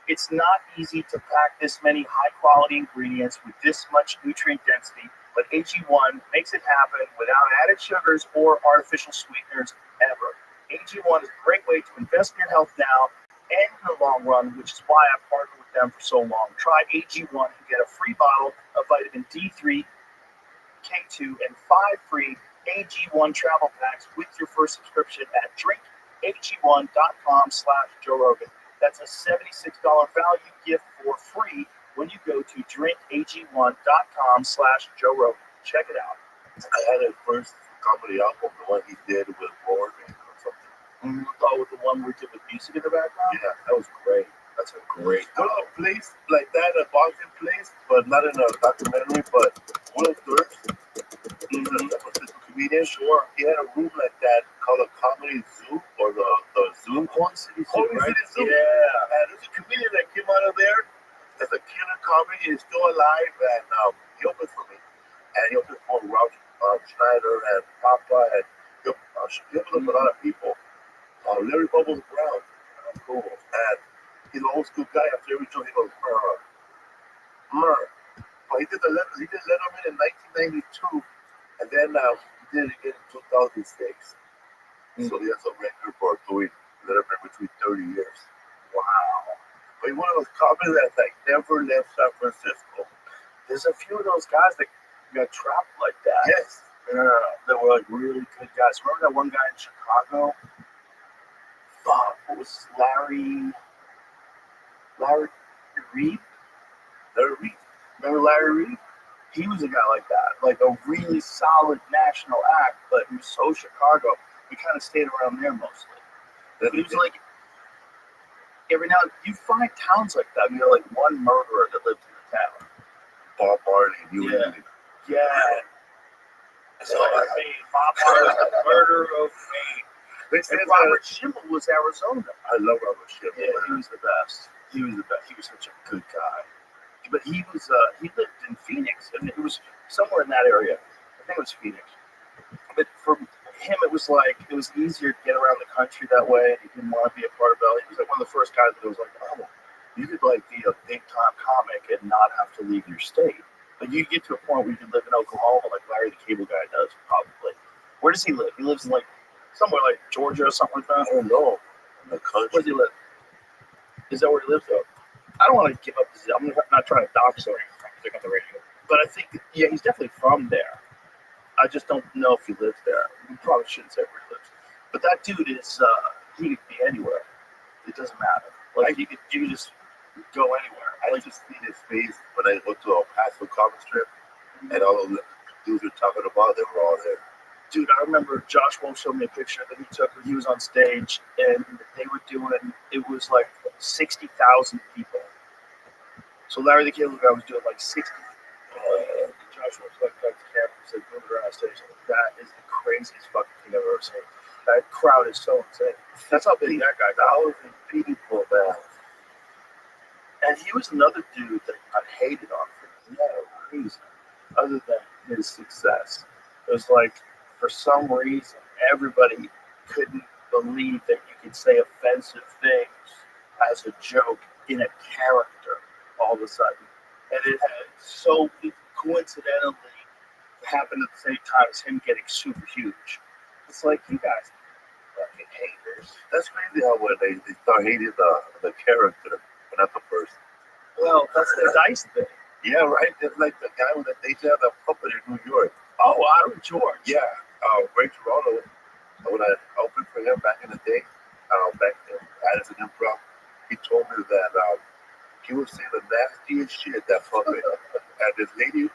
It's not easy to pack this many high-quality ingredients with this much nutrient density, but AG1 makes it happen without added sugars or artificial sweeteners ever. AG1 is a great way to invest in your health now and in the long run, which is why I've partnered with them for so long. Try AG1 and get a free bottle of vitamin D3, K2, and 5 free AG1 travel packs with your first subscription at drinkag1.com/Joe Rogan. That's a $76 value gift for free when you go to drinkag1.com/Joe Rogan. Check it out. I had his first comedy album, the one he did with Morgan or something. Oh, with the one we did with music in the background? Yeah, that was great. That's a great album. A place like that, a Boston place, but not in a documentary, but one of those. Comedian, sure. He had a room like that called a comedy zoo, or the Zoom Holy City Zoo, right? Zoo. Yeah. And there's a comedian that came out of there as a killer comedy. He's still alive, and he opened for me. And he opened for Schneider and Papa, and he opened up a lot of people. Larry Bubbles Brown, cool. And he's an old school guy. After every show, he goes, But he did Letterman in 1992. And then he did it again in 2006. So he has a record for doing Letterman between 30 years. Wow. But he's one of those comics that's like never left San Francisco. There's a few of those guys that got trapped like that. Yes. That were like really good guys. Remember that one guy in Chicago? Fuck, what was Larry Reed? Larry Reed. Remember Larry Reed? He was a guy like that, like a really solid national act, but he was so Chicago. We kind of stayed around there mostly. But he was like, every now and then, you find towns like that, you know, like one murderer that lived in the town. Bob Marley, Yeah. So I mean, Bob Marley, the murder of me. And Robert Schimmel was Arizona. I love Robert Schimmel. Yeah, he was the best. He was such a good guy. But he lived in Phoenix, and it was somewhere in that area. I think it was Phoenix. But for him, it was easier to get around the country that way. He didn't want to be a part of LA. He was like one of the first guys that was like, oh, you could like be a big time comic and not have to leave your state. Like you get to a point where you can live in Oklahoma, like Larry the Cable Guy does, probably. Where does he live? He lives in like somewhere like Georgia or something like that. I don't know. In the country. Where does he live? Is that where he lives though? I don't want to give up his. I'm not trying to dox or anything on the radio, but I think he's definitely from there. I just don't know if he lives there. We probably shouldn't say where he lives, but that dude is. He could be anywhere. It doesn't matter. Like you could just go anywhere. I just see his face when I go to a Paso comic strip, and all of the dudes are talking about, they were all there. Dude, I remember Josh Wolf showed me a picture that he took when he was on stage, and they were doing. It was like 60,000 people. So Larry the Cable Guy was doing like 60. Josh Wolf like got the camera and said, "Move around stage." That is the craziest fucking thing I've ever seen. That crowd is so insane. That's how big that guy got. People, man. And he was another dude that got hated on for no reason other than his success. It was like, for some reason, everybody couldn't believe that you could say offensive things as a joke in a character all of a sudden. And it had so coincidentally happened at the same time as him getting super huge. It's like, you guys fucking haters. That's crazy how when they start hating the character, but not the person. Well, that's the Dice thing. Yeah, right? It's like the guy with they have the puppet in New York. Oh, Adam George. Yeah. Ray Toronto, when I opened for him back in the day, back in Addison Improv, he told me that he was saying the nastiest shit at that puppet. And this lady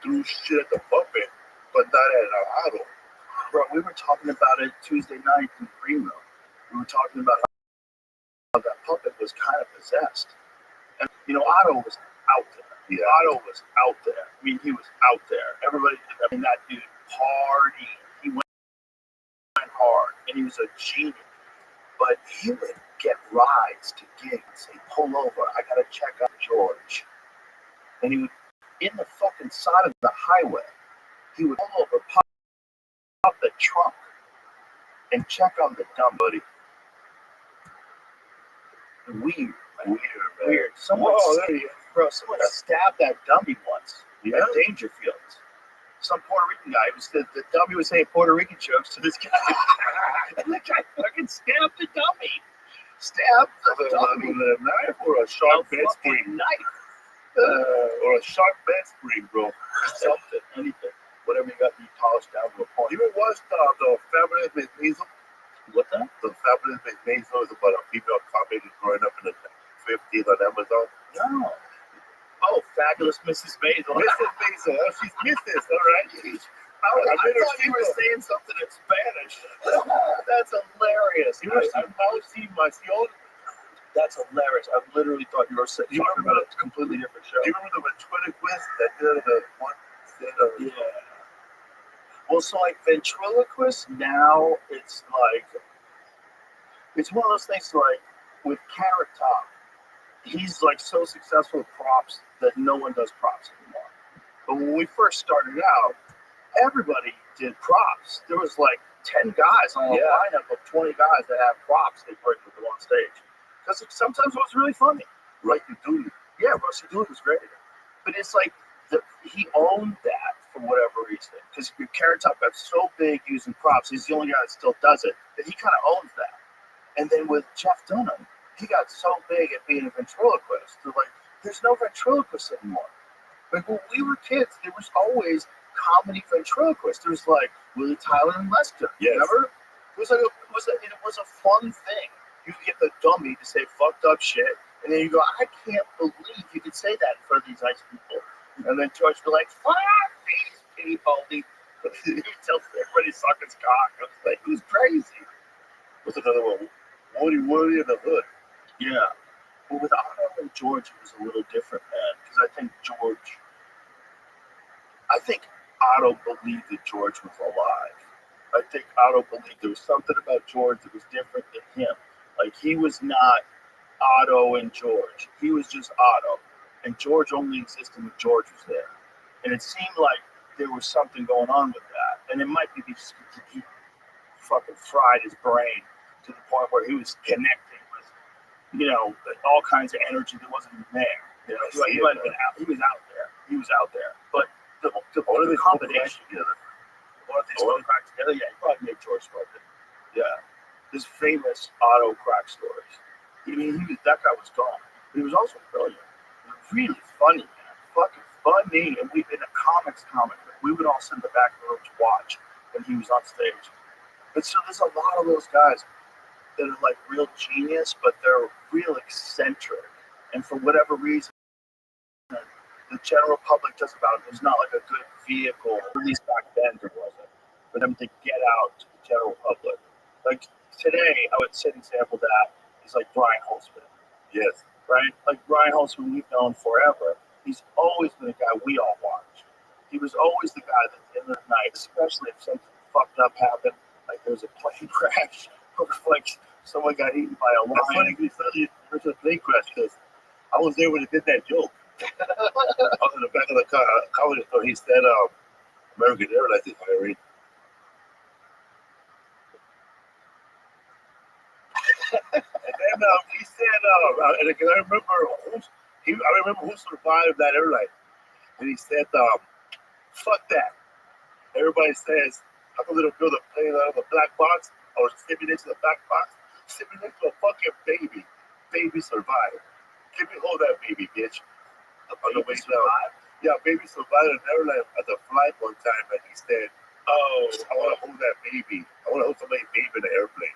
threw shit at the puppet, but not at Otto. Bro, we were talking about it Tuesday night in the green room. We were talking about how that puppet was kind of possessed. And, you know, Otto was out there. Yeah. Otto was out there. I mean, he was out there. Everybody, that dude partied. He went hard, and he was a genius. But he would get rides to gigs. He'd pull over. I got to check on George. And he would, in the fucking side of the highway, he would pull over, pop up the trunk, and check on the dumb buddy. Weird, Weird. Someone there he is. Bro, someone stabbed that dummy once Yeah. at Dangerfield. Some Puerto Rican guy the dummy was saying Puerto Rican jokes to this guy. And the guy fucking stabbed the dummy. Stabbed the dummy. With a knife or a sharp bed spring? Knife. Or a sharp bed spring, bro. Something, anything. Whatever you got to be polished down to a point. You ever watched the Fabulous Miss Maisel? What the? The Fabulous Miss Maisel is about a female comic growing up in the 50s on Amazon. No. Oh, Fabulous Mrs. Maisel. Mrs. Maisel. Oh, she's Mrs. All right. I thought you were saying something in Spanish. That's hilarious. I've seen my own. That's hilarious. I literally thought you were talking about a completely different show. Do you remember the ventriloquist that did the one? Yeah. Well, so like ventriloquist now, it's like it's one of those things like with Carrot Top. He's like so successful with props that no one does props anymore. But when we first started out, everybody did props. There was like 10 guys on a lineup of 20 guys that had props they bring with them on stage. Because sometimes it was really funny. Rusty Dooley. Yeah, Rusty Dooley was great. But it's like he owned that for whatever reason. Because Carrot Top got so big using props, he's the only guy that still does it, that he kind of owns that. And then with Jeff Dunham, he got so big at being a ventriloquist. They're like, there's no ventriloquist anymore. Like when we were kids, there was always comedy ventriloquists. There was like Willie Tyler and Lester. Yes. Remember? It was a fun thing. You could get the dummy to say fucked up shit, and then you go, I can't believe you could say that in front of these nice people. And then George would be like, fuck these people. He tells everybody to suck his cock. I was like, who's crazy? What's another one? Woody in the Hood. Yeah. But with Otto and George, it was a little different, man. Because I think Otto believed that George was alive. I think Otto believed there was something about George that was different than him. Like, he was not Otto and George. He was just Otto. And George only existed when George was there. And it seemed like there was something going on with that. And it might be because he fucking fried his brain to the point where he was connecting with, all kinds of energy that wasn't even there. He might have been out. He was out there. But the combination together. What if they smoke crack together? Yeah, he probably made George smoke it. Yeah. His famous Otto crack stories. I mean, that guy was gone. But he was also brilliant. Really funny, man. Fucking funny. And in a comic, we would all sit in the back of the room to watch when he was on stage. But so there's a lot of those guys that are like real genius, but they're real eccentric. And for whatever reason, the general public does about it. There's not like a good vehicle, at least back then there wasn't, for them to get out to the general public. Like today, I would say an example of that is like Brian Holtzman. Yes. Right? Like Brian Holtzman, we've known forever. He's always been a guy we all watch. He was always the guy that at the end of the night, especially if something fucked up happened, like there was a plane crash, or like someone got eaten by a lion. That's funny you said there's a plane crash because I was there when they did that joke. I was in the back of the car, comedy store. He said, American Airlines is hiring. And then he said, and I remember who survived that airline. And he said, fuck that. Everybody says, how come they don't build a plane out of a black box or sitting into the black box? Sitting next to a fucking baby. Baby survived. Give me hold that baby, bitch. On the way down. Yeah, baby survived an airline at the flight one time, and he said, "Oh, I want to hold that baby. I want to hold somebody's baby in the airplane,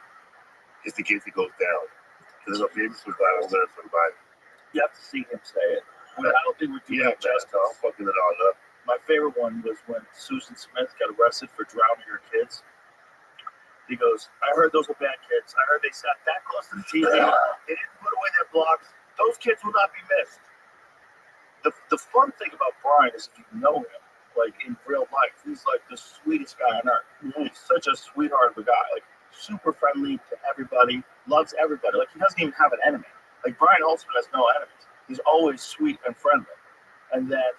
just in case he goes down. Because if a baby survives, I'm gonna survive." You have to see him say it. I don't think we're doing it justice. I'm fucking it all up. My favorite one was when Susan Smith got arrested for drowning her kids. He goes, I heard those were bad kids. I heard they sat that close to the TV. They didn't put away their blocks. Those kids will not be missed. The fun thing about Brian is if you know him, like in real life, he's like the sweetest guy on earth. He's such a sweetheart of a guy. Like super friendly to everybody, loves everybody. Like he doesn't even have an enemy. Like Brian Holtzman has no enemies. He's always sweet and friendly. And then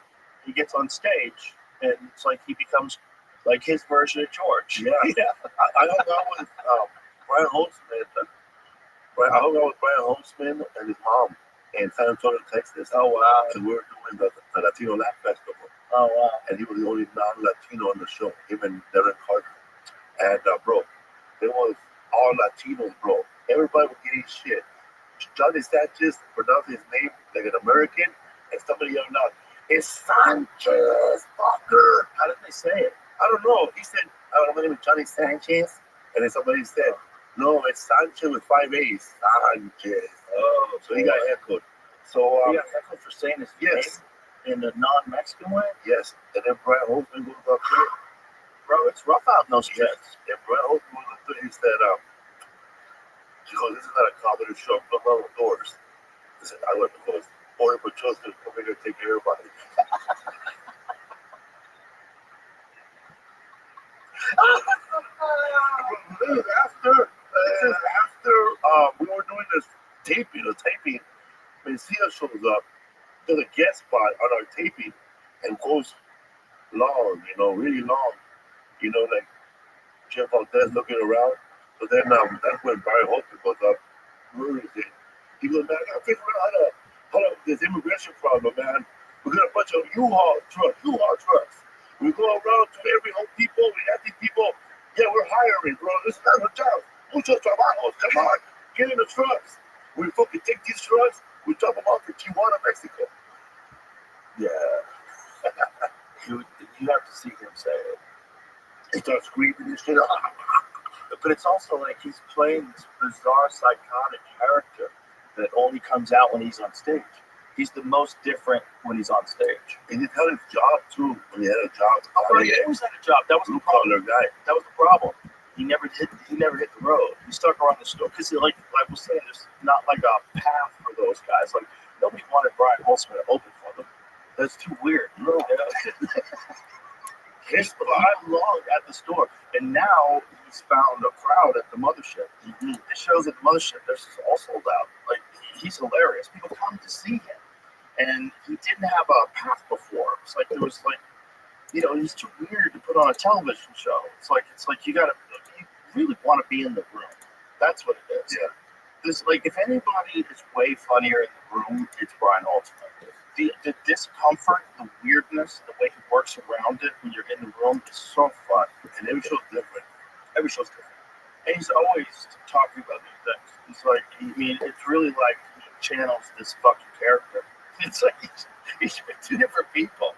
he gets on stage and it's like he becomes like his version of George. Yeah. I hung out with Brian Holtzman. I hung out with Brian Holtzman and his mom. in San Antonio, Texas. Oh wow. And we were doing the Latino Laugh Festival. Oh wow. And he was the only non-Latino on the show, him and Derek Carter. And bro, it was all Latinos, bro. Everybody was getting shit. Johnny Sanchez pronounced his name like an American, and somebody yelled out, "It's Sanchez, fucker." How did they say it? I don't know. He said, "My name is Johnny Sanchez," and then somebody said, "No, it's Sanchez with 5 A's." Sanchez. Oh, So he got heckled. So he got heckled for saying his yes, name in a non-Mexican way. yes. And then Brian Holtzman goes up there. Bro, it's rough out in those streets. Yes. And Brian Holtzman goes up there. He said, "She goes, this is not a comedy show. I'm not on doors." I said, "I went because Border Patrol's gonna come in here and take care of everybody." This is after we were doing this taping, Mencia shows up, does a guest spot on our taping and goes long, really long, like Jeff Valdez looking around. So then that's when Barry Holtzman goes up. Where is it? He goes, "Man, I figure out how to this immigration problem, man. We got a bunch of U-Haul trucks. We go around to every Home Depot, we ask these people, yeah, we're hiring, bro. This is not a job. Muchos trabajos. Come on, get in the trucks. We fucking take these trucks, we drop them off in Tijuana, Mexico." Yeah. you have to see him say it. He starts screaming and shit. But it's also like he's playing this bizarre, psychotic character that only comes out when he's on stage. He's the most different when he's on stage. And he had his job too. When he had a job, He always had a job. That was the problem. Guy. That was the problem. He never hit the road. He stuck around the store because, like I was saying, there's not like a path for those guys. Like nobody wanted Brian Holtzman to open for them. That's too weird. No. He's long at the store, and now he's found a crowd at the mothership. Mm-hmm. It shows at the mothership they're all sold out. Like he's hilarious. People come to see him, and he didn't have a path before. It's like there was like, he's too weird to put on a television show. It's like you really want to be in the room. That's what it is. Yeah. This if anybody is way funnier in the room, it's Brian Holtzman. The discomfort, the weirdness, the way he works around it when you're in the room is so fun. And every show's different. Every show's different. And he's always talking about new things. It's like, it's really like he channels this fucking character. It's like he should be two different people.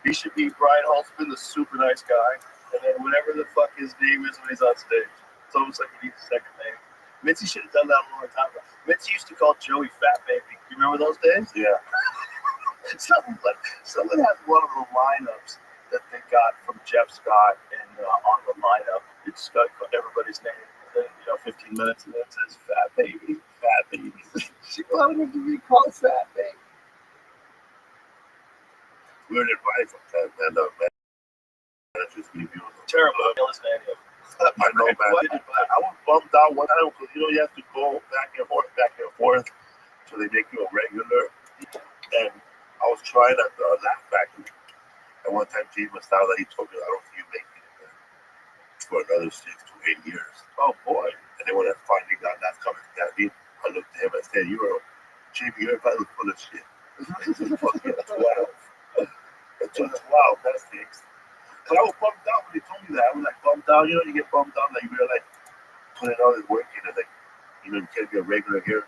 He should be Brian Holtzman, the super nice guy, and then whatever the fuck his name is when he's on stage. It's almost like he needs a second name. Mitzi should have done that a long time ago. Mitzi used to call Joey Fat Baby. You remember those days? Yeah. Someone has one of the lineups that they got from Jeff Scott, and on the lineup, it's got everybody's name. And then, 15 minutes, and then it says Fat Baby, Fat Baby. She wanted him to be called Fat Baby. Weird advice sometimes, man. Managers give you Terrible. I know, man. I was bummed out one time because you have to go back and forth so they make you a regular. And I was trying at the Laugh Factory. And one time, Gene Masala, he told me, "I don't see you making it for another 6 to 8 years." Oh boy! And then when I finally got that coming to that beat, I looked at him and said, "Jimmy, you're probably full of shit. This is fucking 12. It's 12. That stinks." But I was bummed out when he told me that. I was like bummed out. You get bummed out, like you realize putting all this work in, and like, you can't be a regular here.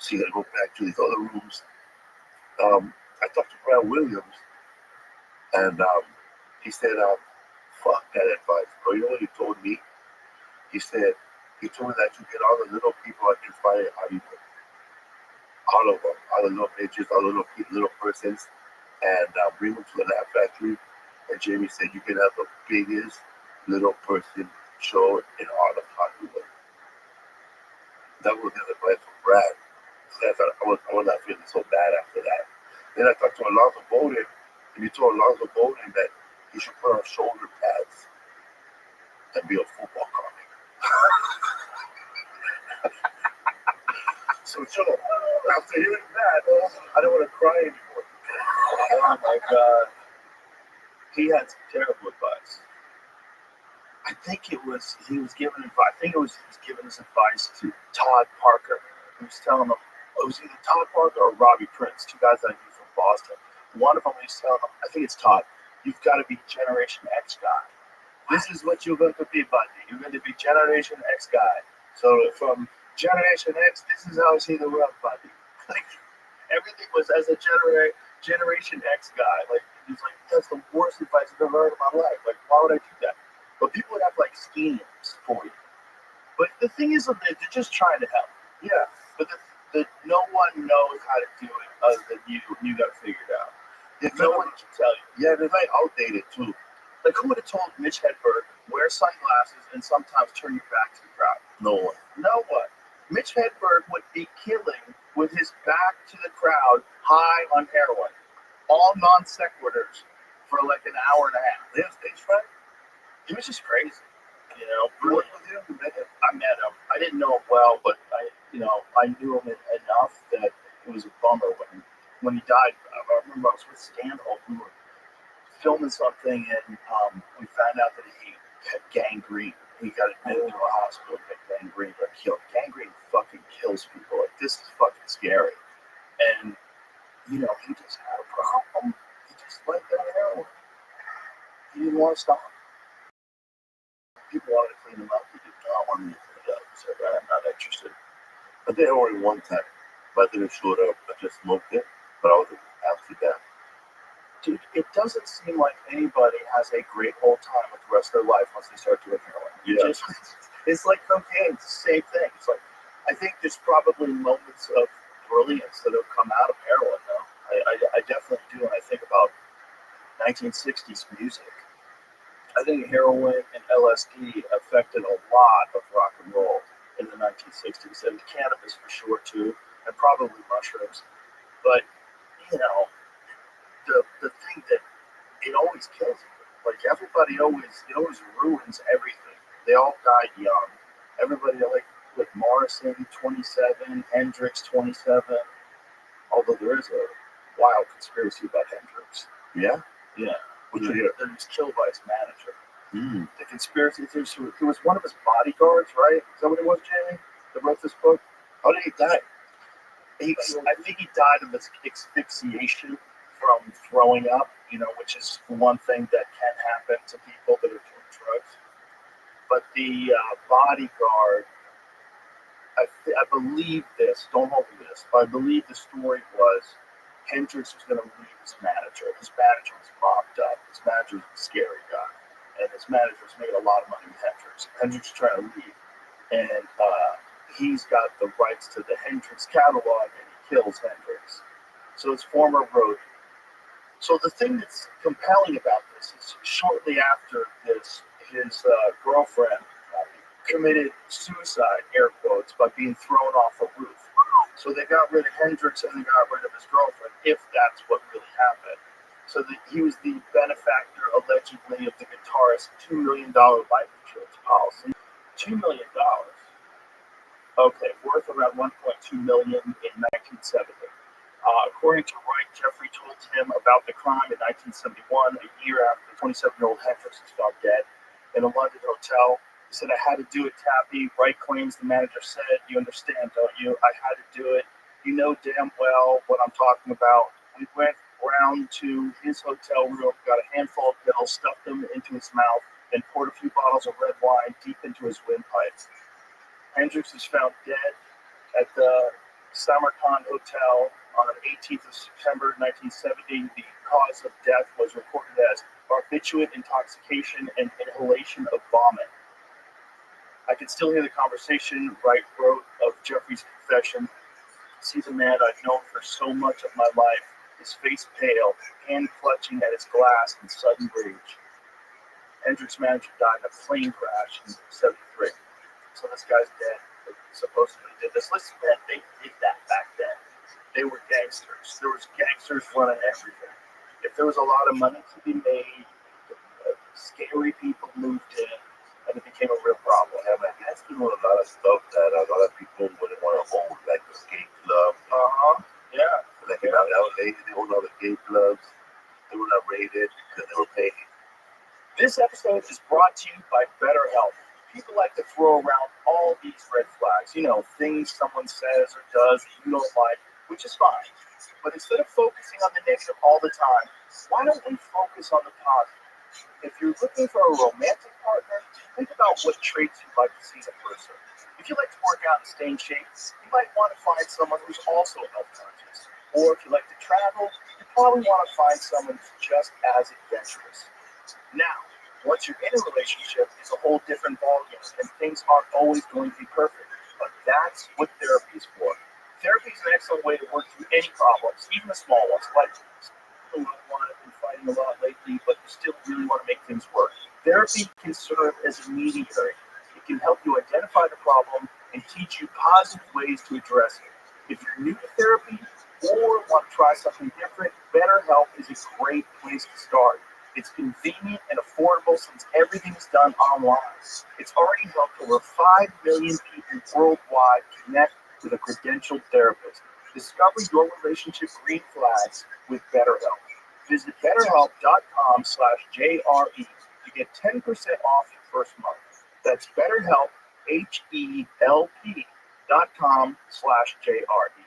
So you gotta go back to these other rooms. I talked to Brad Williams, and he said, fuck that advice, bro. You know what he told me? He said, he told me that you get all the little people I can find in Hollywood. All of them. All the little bitches, all the little persons, and bring them to the Laugh Factory. And Jamie said, you can have the biggest little person show in all of Hollywood. That was his advice from Brad. So I was not feeling so bad after that. Then I talked to Alonzo Bowden, and he told Alonzo Bowden that he should put on shoulder pads and be a football comic. So, after hearing that, I don't want to cry anymore. Oh my God. He had some terrible advice. I think he was giving advice. I think he was giving his advice to Todd Parker. He was telling him, it was either Todd Parker or Robbie Prince, two guys that I knew from Boston. One of them was telling him, I think it's Todd, you've got to be Generation X guy. This is what you're going to be, buddy. You're going to be Generation X guy. So from Generation X, this is how I see the world, buddy. Like, everything was as a Generation X guy. Like, he's like, that's the worst advice I've ever heard in my life. Like, why would I do that? But people would have like schemes for you. But the thing is, they're just trying to help. Yeah. But no one knows how to do it other than you. You got to figure it out. No one can tell you. Yeah, they're like outdated too. Like, who would have told Mitch Hedberg wear sunglasses and sometimes turn your back to the crowd? No one. No one. Mitch Hedberg would be killing with his back to the crowd, high on heroin, all non sequiturs for like an hour and a half. They have stage fright? It was just crazy. You know, You worked with him? You met him? I met him. I didn't know him well, but I knew him enough that it was a bummer when he died. I remember I was with Stanhope. We were filming something, and we found out that he had gangrene. He got admitted to a hospital and had gangrene, but killed. Gangrene fucking kills people. Like, this is fucking scary. And he just had a problem. He just liked that heroin. He didn't want to stop. People wanted to clean him up. He did not want me to clean it up. He said, I'm not interested. I did heroin one time. But I didn't show it up. I just smoked it. But I was after that. Dude, it doesn't seem like anybody has a great old time with the rest of their life once they start doing heroin. Yeah. It's like cocaine. It's the same thing. It's like, I think there's probably moments of brilliance that have come out of heroin, though. I definitely do. When I think about 1960s music, I think heroin and LSD affected a lot of rock and roll in the 1960s, and cannabis for sure too, and probably mushrooms. But the thing that it always kills you. Like, everybody it always ruins everything. They all died young. Everybody like Morrison 27, Hendrix 27. Although there is a wild conspiracy about Hendrix. Yeah? Yeah. What'd you hear? That he was killed by his manager. Mm. The conspiracy theories. He was one of his bodyguards, right? Is that what it was, Jamie? That wrote this book? How did he die? I think he died of asphyxiation from throwing up, which is one thing that can happen to people that are doing drugs. But the bodyguard, I believe this, don't hold me to this, but I believe the story was Hendrix was going to leave his manager. His manager was mobbed up. His manager was a scary guy. And his manager was making a lot of money with Hendrix. Hendrix was trying to leave. And he's got the rights to the Hendrix catalog, and he kills Hendrix. So his former roadie. So the thing that's compelling about this is shortly after this, his girlfriend committed suicide, air quotes, by being thrown off a roof. So they got rid of Hendrix and they got rid of his girlfriend, if that's what really happened. So he was the benefactor, allegedly, of the guitarist's $2 million life insurance policy. $2 million. Okay, worth around $1.2 million in 1970. According to Wright, Jeffrey told him about the crime in 1971, a year after the 27-year-old Hendrix was found dead in a London hotel. He said, I had to do it, Tappy. Wright claims the manager said, you understand, don't you? I had to do it. You know damn well what I'm talking about. We went round to his hotel room, got a handful of pills, stuffed them into his mouth, and poured a few bottles of red wine deep into his windpipes. Hendrix was found dead at the Samarkand Hotel on 18th of September 1970. The cause of death was reported as barbiturate intoxication and inhalation of vomit. I can still hear the conversation Wright wrote of Jeffrey's confession. Sees a man I've known for so much of my life, his face pale, hand clutching at his glass in sudden rage. Hendricks' manager died in a plane crash in 73. So this guy's dead. They supposedly did this. Listen, man, they did that back then. They were gangsters. There was gangsters running everything. If there was a lot of money to be made, scary people moved in, and it became a real problem. Yeah, man, that's doing a lot of stuff that a lot of people wouldn't want to hold, like the skate club. Yeah. Like in LA, they own all the gay clubs. They were not rated because they were paid. This episode is brought to you by BetterHelp. People like to throw around all these red flags, things someone says or does that you don't like, which is fine. But instead of focusing on the negative all the time, why don't we focus on the positive? If you're looking for a romantic partner, think about what traits you'd like to see in a person. If you like to work out and stay in shape, you might want to find someone who's also health conscious. Or if you like to travel, you probably want to find someone who's just as adventurous. Now, once you're in a relationship, it's a whole different ballgame, and things aren't always going to be perfect. But that's what therapy is for. Therapy is an excellent way to work through any problems, even the small ones, like you have been fighting a lot lately, but you still really want to make things work. Therapy can serve as a mediator. It can help you identify the problem and teach you positive ways to address it. If you're new to therapy or want to try something different, BetterHelp is a great place to start. It's convenient and affordable since everything is done online. It's already helped over 5 million people worldwide connect with a credentialed therapist. Discover your relationship green flags with BetterHelp. Visit BetterHelp.com/JRE to get 10% off your first month. That's BetterHelp, HELP.com/JRE.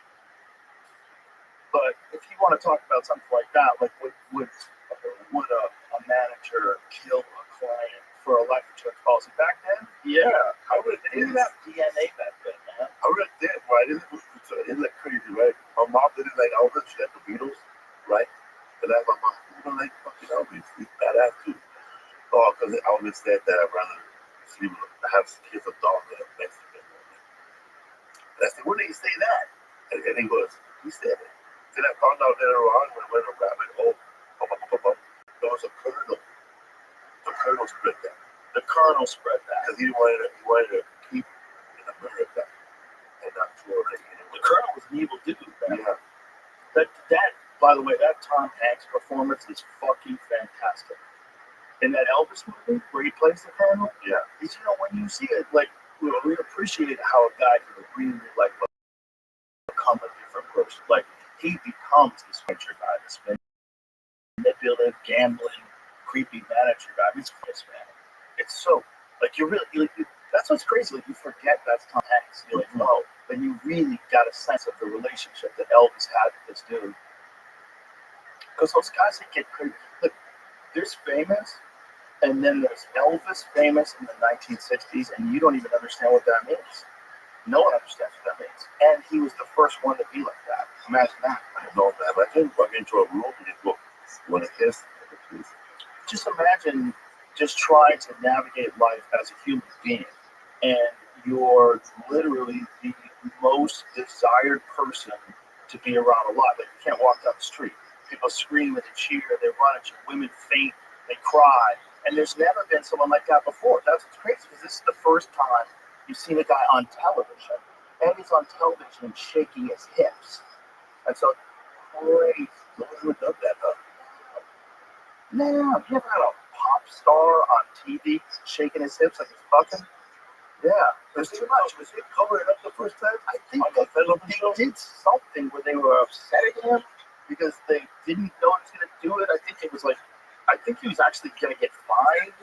But if you want to talk about something like that, like would a manager kill a client for a life insurance policy back then? Yeah, I would they didn't have DNA back then, man. I would have did, right? Isn't that crazy, right? My mom did it like Elvis, she had the Beatles, right? And that's my mom, like fucking Elvis. He's badass too. Oh, because Elvis said that I'd rather sleep with, have kids with dogs than a Mexican woman. And I said, when did he say that? And he said it. Then I found out later on when I went to rabbit hole, there was a colonel. The colonel spread that. The colonel spread that. Because he wanted to keep in America and not Florida. The colonel was an evil dude, man. Yeah. That, by the way, that Tom Hanks performance is fucking fantastic. In that Elvis movie where he plays the colonel, yeah, when you see it, like, we appreciate how a guy can really like become a different person. Like, he becomes this venture guy, this manipulative, gambling, creepy manager guy. It's this man. It's so like that's what's crazy. Like, you forget that's Tom Hanks. You're like, no, but you really got a sense of the relationship that Elvis had with this dude. Because those guys that get crazy, look, there's famous, and then there's Elvis famous in the 1960s, and you don't even understand what that means. No one understands what that means. And he was the first one to be like that. Imagine that. I know that. I can walk into a room and just go, want to kiss? Just imagine just trying to navigate life as a human being, and you're literally the most desired person to be around a lot. Like, you can't walk down the street. People scream and cheer, they run at you, women faint, they cry. And there's never been someone like that before. That's what's crazy, because this is the first time you've seen a guy on television, and he's on television and shaking his hips. And so, crazy. No one would have done that, huh? Now, you ever had a pop star on TV shaking his hips like he's fucking? Yeah, Was too much. Was he covering up the first time? I think they did something where they were upsetting him because they didn't know he was going to do it. I think he was actually going to get fined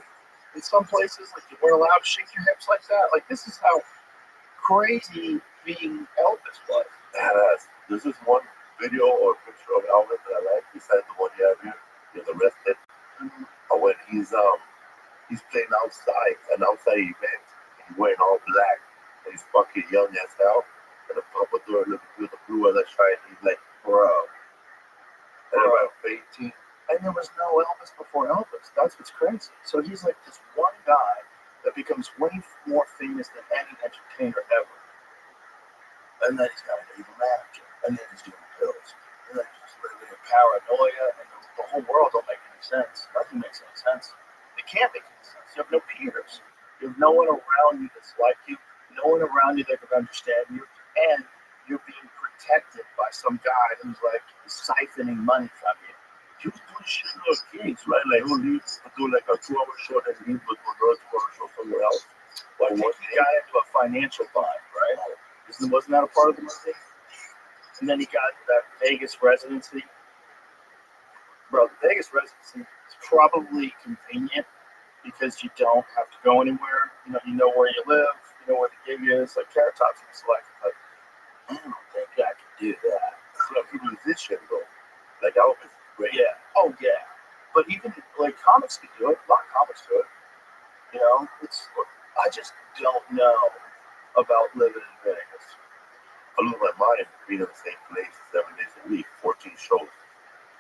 in some places. Like, you weren't allowed to shake your hips like that. Like, this is how crazy being Elvis was. This is one video or picture of Elvis that I like, besides the one you have here. He's arrested. Mm-hmm. Or when he's playing outside, an outside event, and he's wearing all black, and he's fucking young as hell, and the puppeteer looking through the was a Chinese, like, bro. And about 18. And there was no Elvis before Elvis. That's what's crazy. So he's like this one guy that becomes way more famous than any entertainer ever. And then he's got an evil manager. And then he's doing pills. And then he's living in paranoia. And the whole world don't make any sense. Nothing makes any sense. It can't make any sense. You have no peers. You have no one around you that's like you. No one around you that can understand you. And you're being protected by some guy who's like siphoning money from you. He was doing shit to those kids, right? Like, he would do like a 2-hour show that he would do another 2-hour show somewhere else. Well, he got into a financial bind, right? Wasn't that a part of the movie? And then he got that Vegas residency. Bro, the Vegas residency is probably convenient because you don't have to go anywhere. You know where you live. You know where the gig is. Like Carrot Top's Select. Like, I don't think I could do that. So people do this shit, though. Like, that would be great. Yeah. Oh, yeah. But even, like, comics can do it. A lot of comics do it. I just don't know about living in Vegas. I lose my mind being in the same place 7 days a week, 14 shows.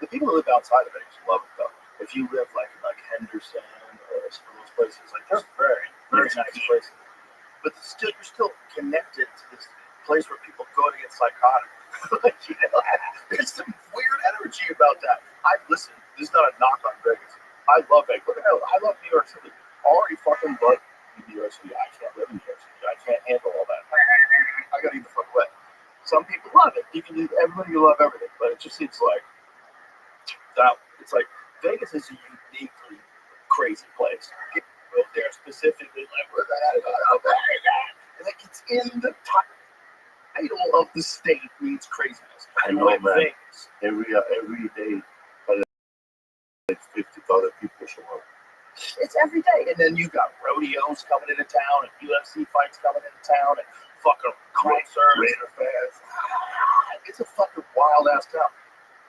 The people who live outside of Vegas love it, though. If you live, like, in, like, Henderson or some of those places, like, they're very, very nice places. But still, you're still connected to this place where people go to get psychotic. Like, there's some weird energy about that. Listen, this is not a knock on Vegas. I love Vegas. I love New York City. Already fucking love New York City. I can't live in New York City. I can't handle all that. I gotta eat the fuck away. Some people love it. Everybody love everything, but it just seems like that. It's like Vegas is a uniquely crazy place. People go there specifically, like, we're gonna go to Vegas, and like it's in the title of the state means craziness. I know, man. Vegas. Every day, like 50,000 people show up. It's every day, and then you got rodeos coming into town, and UFC fights coming into town, and fucking concerts. Raider fans. It's a fucking wild ass town.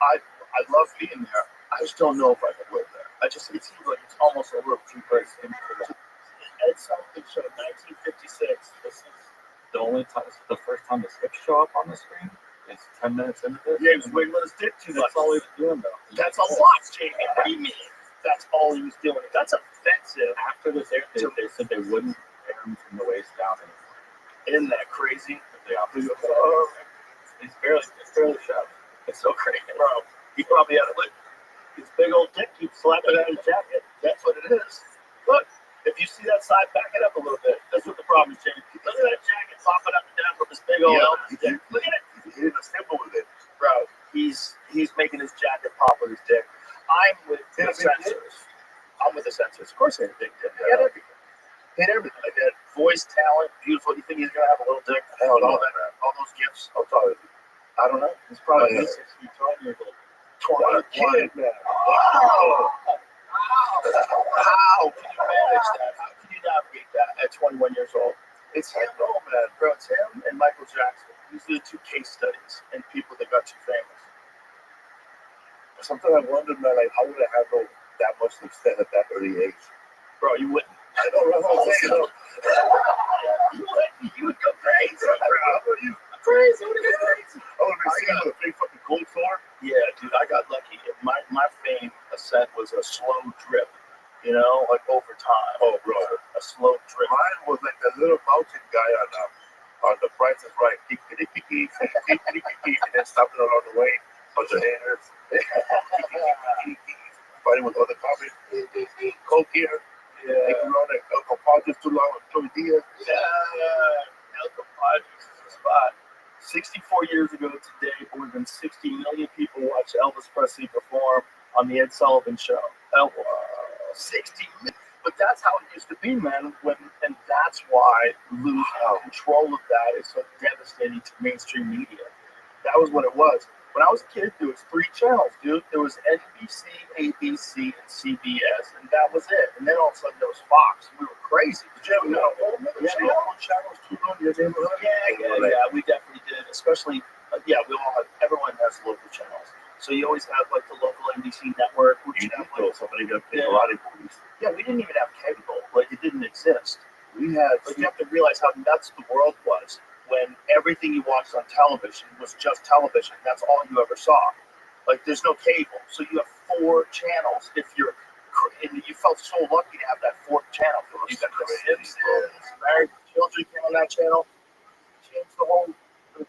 I love being there. I just don't know if I could live there. It seems like it's almost a little too crazy. Ed Sullivan showed 1956. This is the first time the sticks show up on the screen. It's 10 minutes into this. Yeah, he was wiggling his dick too much. That's all he was doing, though. That's a lot, Jamie. What do you mean? That's all he was doing. That's offensive. After this aired, they said they wouldn't air him from the waist down anymore. Isn't that crazy? It's barely shoved. It's so crazy, bro. He probably had his big old dick keeps slapping out his jacket. That's what it is. Look, if you see that side, back it up a little bit. That's what the problem is, Jamie. Look at that jacket popping up and down from his big old Elvis dick. Look at it. He's hitting a symbol with it. Bro, he's making his jacket pop with his dick. I'm with the censors. Of course, they had a big dick. He had everything. Like that voice, talent, beautiful. You think he's gonna have a little dick? Hell no, all those gifts. I'll tell you. I don't know. He's probably 20 years old. 20 kid, man. Wow. How can you manage that? How can you navigate that at 21 years old? It's him, man. Bro, it's him and Michael Jackson. These are the two case studies and people that got you famous. Sometimes I wonder, man, like, how would I handle that much success at that early age? Bro, you wouldn't. I don't know what I'm saying. You would go crazy, bro. You crazy. What are you crazy? I would be seeing with a big fucking cold sore. Yeah, dude, I got lucky. My fame ascent was a slow drip, like over time. Oh, bro. A slow drip. Mine was like the little mountain guy on The Price is Right. And then stopping along the way. Bunch of haters. Fighting with other comics. Coke here. Yeah. Around like El Compadre's too long with tortillas. Yeah. El Compadre's is the spot. 64 years ago today, more than 60 million people watched Elvis Presley perform on the Ed Sullivan Show. 60 million. But that's how it used to be, man. And that's why losing control of that is so devastating to mainstream media. That was what it was. When I was a kid, there was 3 channels, dude. There was NBC, ABC, and CBS, and that was it. And then all of a sudden there was Fox. We were crazy. Did you ever know? Channels too long in your neighborhood? Yeah, we definitely did. Especially, everyone has local channels. So you always have like the local NBC network. You know, somebody got paid a lot of movies. Yeah, we didn't even have cable. Like, it didn't exist. We had, like, you have to realize how nuts the world was. when everything you watched on television was just television. That's all you ever saw. Like, there's no cable, so you have 4 channels. And you felt so lucky to have that 4th channel. You got The Simpsons, Married with Children came on that channel. Changed the whole In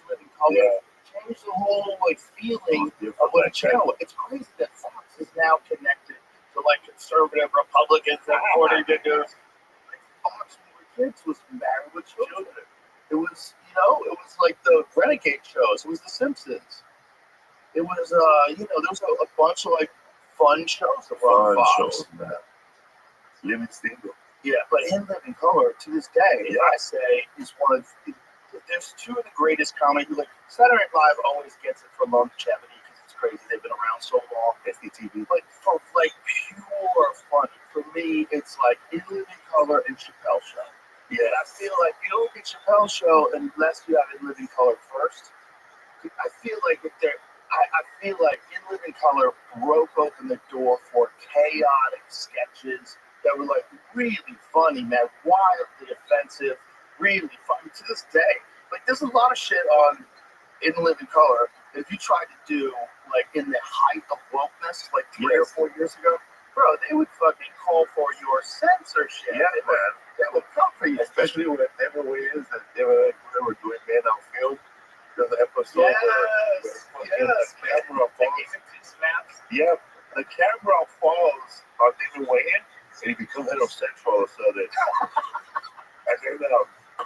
Living Color. Yeah. Changed the whole feeling of what a channel was. It's crazy that Fox is now connected to conservative Republicans and according to news. Fox when we were kids was Married with Children. It was it was like the Renegade shows. It was The Simpsons. It was there was a bunch of fun shows that were on Fox. Living Single. Yeah, but In Living Color to this day, I say, is one of there's 2 of the greatest comedy. Saturday Night Live always gets it for longevity because it's crazy. They've been around so long. SDTV. But for pure fun, for me, it's In Living Color and Chappelle Show. Yeah, I feel like you don't get Chappelle Show unless you have In Living Color first. I feel like I feel like In Living Color broke open the door for chaotic sketches that were really funny, man, wildly offensive, really funny to this day. There's a lot of shit on In Living Color that if you tried to do in the height of wokeness 3 or 4 years ago, bro, they would fucking call for your censorship. Yeah, man. They would come for you. Especially when they were doing Man on Film. There's an episode where the camera falls. Yeah, the camera falls on David Wayne, and he becomes heterosexual all of a sudden. And then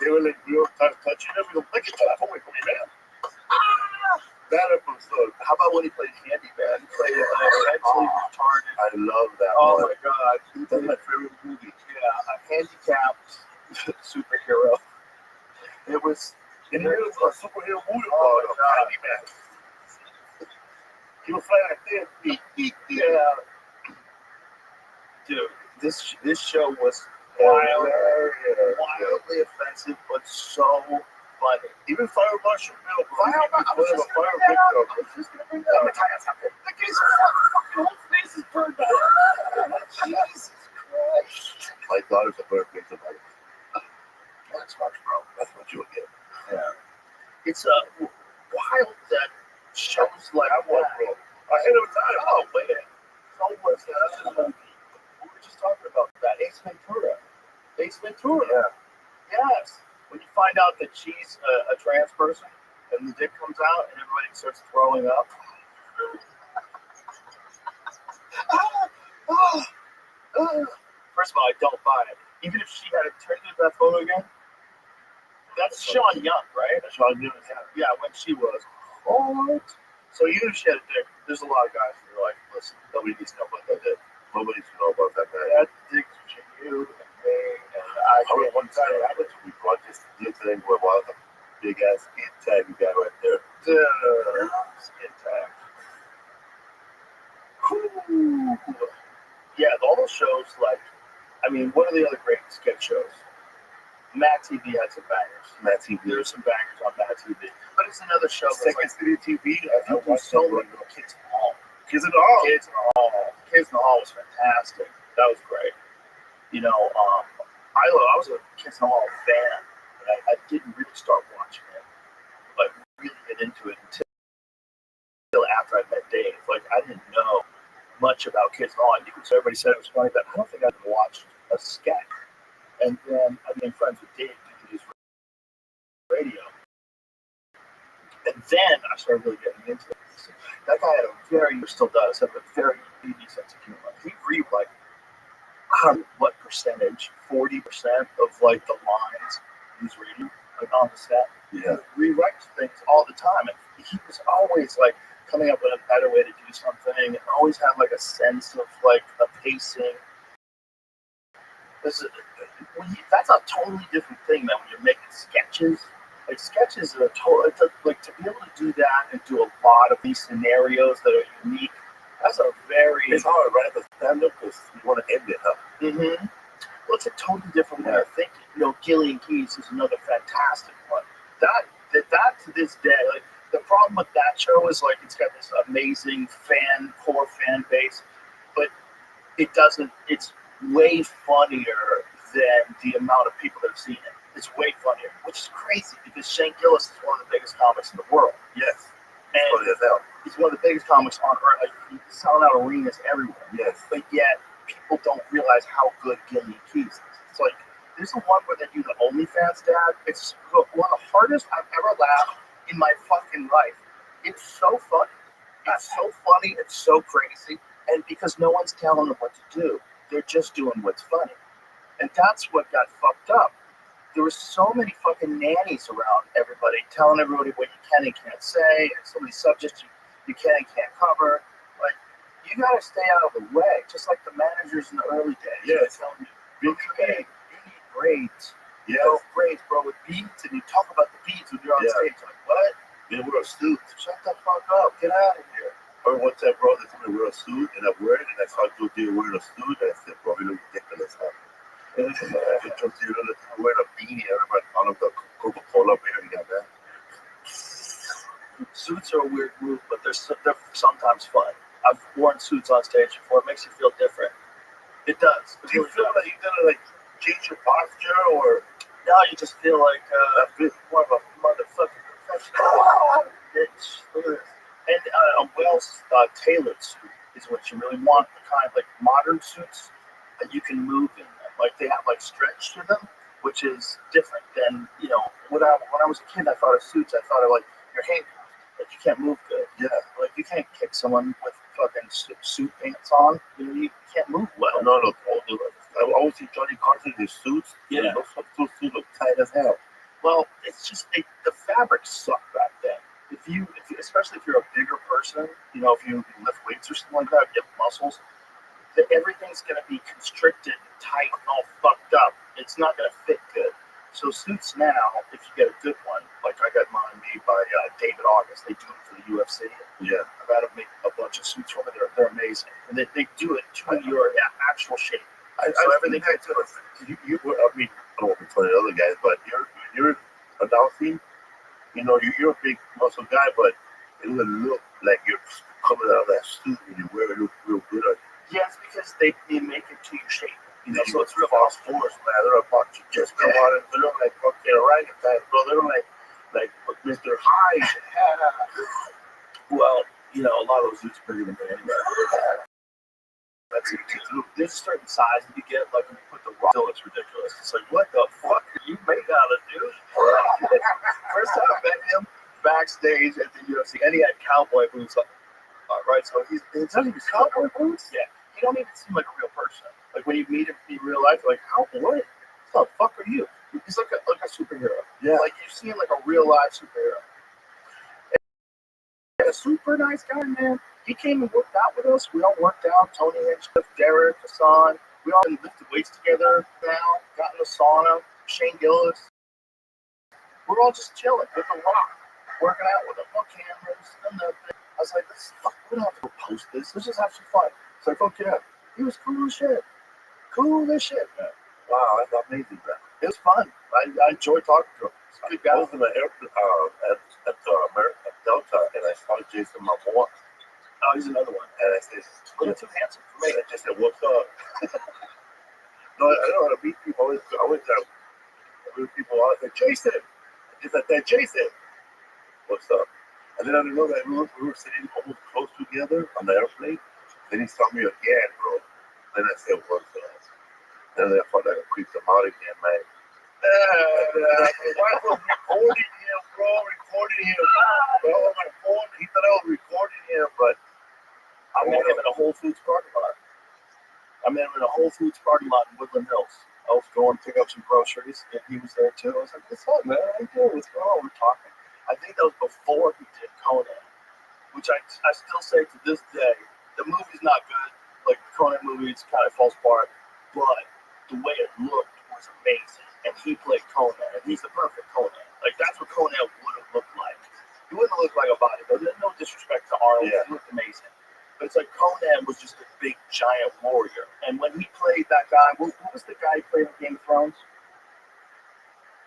they were real touching him. Look at that, away from me, man. That episode. How about when he played Handyman? He played mentally retarded. I love that one. Oh My God. That's my favorite movie. Yeah, a handicapped superhero. It was. And there was a superhero movie called Handyman. He was flying like this. Yeah. Dude, this show was wildly offensive, but so funny. Even Fire Marshal Bill. I was just gonna bring that up. The kid's fucking whole face is burned out. Jesus Christ. My daughter's a birthday tonight. That's much, bro. That's what you would get. Yeah. It's wild that shows like that. Bro. Ahead of time. Oh, wait. So what's that? We were just talking about that. Ace Ventura. Yeah. Yes. When you find out that she's a trans person and the dick comes out and everybody starts throwing up. First of all, I don't buy it. Even if she had turned into that photo again. That's Sean Young, right? That's Sean Young, yeah, when she was hot. So even if she had a dick, there's a lot of guys who are listen, nobody needs to know about that dick. Nobody needs to know about that guy. That dick's between you and me. And I remember one time I went to we brought this thing where was a big ass skin tag you got right there. Skin tag. Whew. Yeah, all those shows, what are the other great sketch shows? Mad TV had some bangers. Mad TV. There's some bangers on Mad TV. But it's another show. Second City TV. I watched so many Kids in the Hall. Kids in the Hall. Kids in the Hall. Kids in the Hall was fantastic. That was great. I was a Kids in the Hall fan, but I didn't really start watching it. Really get into it until after I met Dave. I didn't know much about Kids in the Hall. I knew everybody said it was funny, but I don't think I'd watched a sketch. And then I became friends with Dave to his radio. And then I started really getting into it. That guy still does have a very unique sense of humor. He read I don't know what percentage, 40% of the lines he's reading on the set. Yeah. He rewrites things all the time. And he was always coming up with a better way to do something and always had a sense of a pacing. That's a totally different thing than when you're making sketches. Sketches are to be able to do that and do a lot of these scenarios that are unique. That's a very. It's hard, right? The stand-up because you want to end it up. Mm-hmm. Well, it's a totally different way of thinking. Gillian Keys is another fantastic one. That to this day, the problem with that show is it's got this amazing core fan base, but it doesn't. It's way funnier than the amount of people that have seen it. It's way funnier, which is crazy because Shane Gillis is one of the biggest comics in the world. Yes. And Funny as hell. he's one of the biggest comics on earth. Like, he's selling out arenas everywhere. Yes. But yet, people don't realize how good Gillian Keys is. It's like, there's the one where they do the OnlyFans dad. It's one of the hardest I've ever laughed in my fucking life. It's so funny. It's so funny. It's so crazy. And because no one's telling them what to do, they're just doing what's funny. And that's what got fucked up. There were so many fucking nannies around everybody, telling everybody what you can and can't say, and so many subjects you can and can't cover. Like, you gotta stay out of the way, just like the managers in the early days. Yes. Telling you need braids. Yes. Go braids, bro, with beads, and you talk about the beads when you're on stage. Like, what? They wear a suit. Shut the fuck up. Get out of here. Or one time, bro, they told me to wear a suit, and I wear it, and I saw two dudes wearing a suit, and I said, bro, you look ridiculous, huh? And wearing a beanie, everybody calling the Coca-Cola beer, man. Suits are a weird move, but they're sometimes fun. I've worn suits on stage before. It makes you feel different. It does. Do you feel like you're gonna like change your posture, or now you just feel like more of a motherfucking professional? Bitch, look at this. And a well-tailored suit is what you really want. The kind of like modern suits that you can move in. Like they have like stretch to them, which is different than, you know, when I was a kid, I thought of suits. I thought of like your handcuffs. Like you can't move good. Yeah. Like you can't kick someone with fucking suit pants on. You know, you can't move well. No. I always see Johnny Carson in his suits. Yeah. Those suits look tight as hell. Well, it's just the fabric sucked back then. Especially if you're a bigger person, you know, if you lift weights or something like that, you have muscles, everything's going to be constricted, tight, and all fucked up. It's not going to fit good. So suits now, if you get a good one, like I got mine made by David August, they do it for the UFC. Yeah. I've had to make a bunch of suits for them. They're amazing. And they do it to your actual shape. So everything I do. I mean, I don't want to be funny to other guys, but you're announcing, you know, you're a big muscle guy, but it doesn't look like you're coming out of that suit when you wear it. Look real good on you. Yes, because they make it to your shape. You know, so it's real false force, man. They're about to just come out and they look like fucking orangutans, bro. They look like Mr. Hyde. Well, you know, a lot of those dudes are bigger than me anyway. That's it. There's a certain size that you get, like when you put the rock, it's ridiculous. It's like, what the fuck are you made out of, dude? First time I met him backstage at the UFC, and he had cowboy boots on. Right, so he's cowboy boots? Yeah. He don't even seem like a real person. Like when you meet him in real life, you're like, how, what? What the fuck are you? He's like a superhero. Yeah. Like you see him like a real live superhero. And a super nice guy, man. He came and worked out with us. We all worked out. Tony Hinchcliffe, Derek, Hassan. We all lifted weights together now. Got in the sauna. Shane Gillis. We're all just chilling with the rock, working out with him. No cameras. I was like, we don't have to post this. Let's just have some fun. It's like, fuck yeah. He was cool as shit. Cool as shit, man. Wow, that's amazing, man. It was fun. I enjoyed talking to him. He's a good guy. I was in the airport at Delta, and I saw Jason Momoa. Oh, he's another one. And I said, "You're too handsome for me." I just said, "What's up?" No, I don't know how to meet people. I always meet people. I said, "Jason," just like that. Jason, what's up? And then I didn't know that we were sitting almost close together on the airplane. Then he saw me again, bro. Then I said, "What's up?" And then I thought I creeped him out again, man. My wife was recording him, bro. Recording him. Bro, on my phone. He thought I was recording him, but I met him in a Whole Foods parking lot. I met him in a Whole Foods parking lot in Woodland Hills. I was going to pick up some groceries, and he was there too. I was like, "What's up, man? How you doing? What's going on?" We're talking. I think that was before he did Conan, which I still say to this day, the movie's not good. Like the Conan movie, it kind of falls apart, but the way it looked was amazing. And he played Conan, and he's the perfect Conan. Like that's what Conan would have looked like. He wouldn't look like a bodybuilder. No disrespect to Arnold, he looked amazing. But it's like Conan was just a big, giant warrior. And when he played that guy, what was the guy he played in Game of Thrones?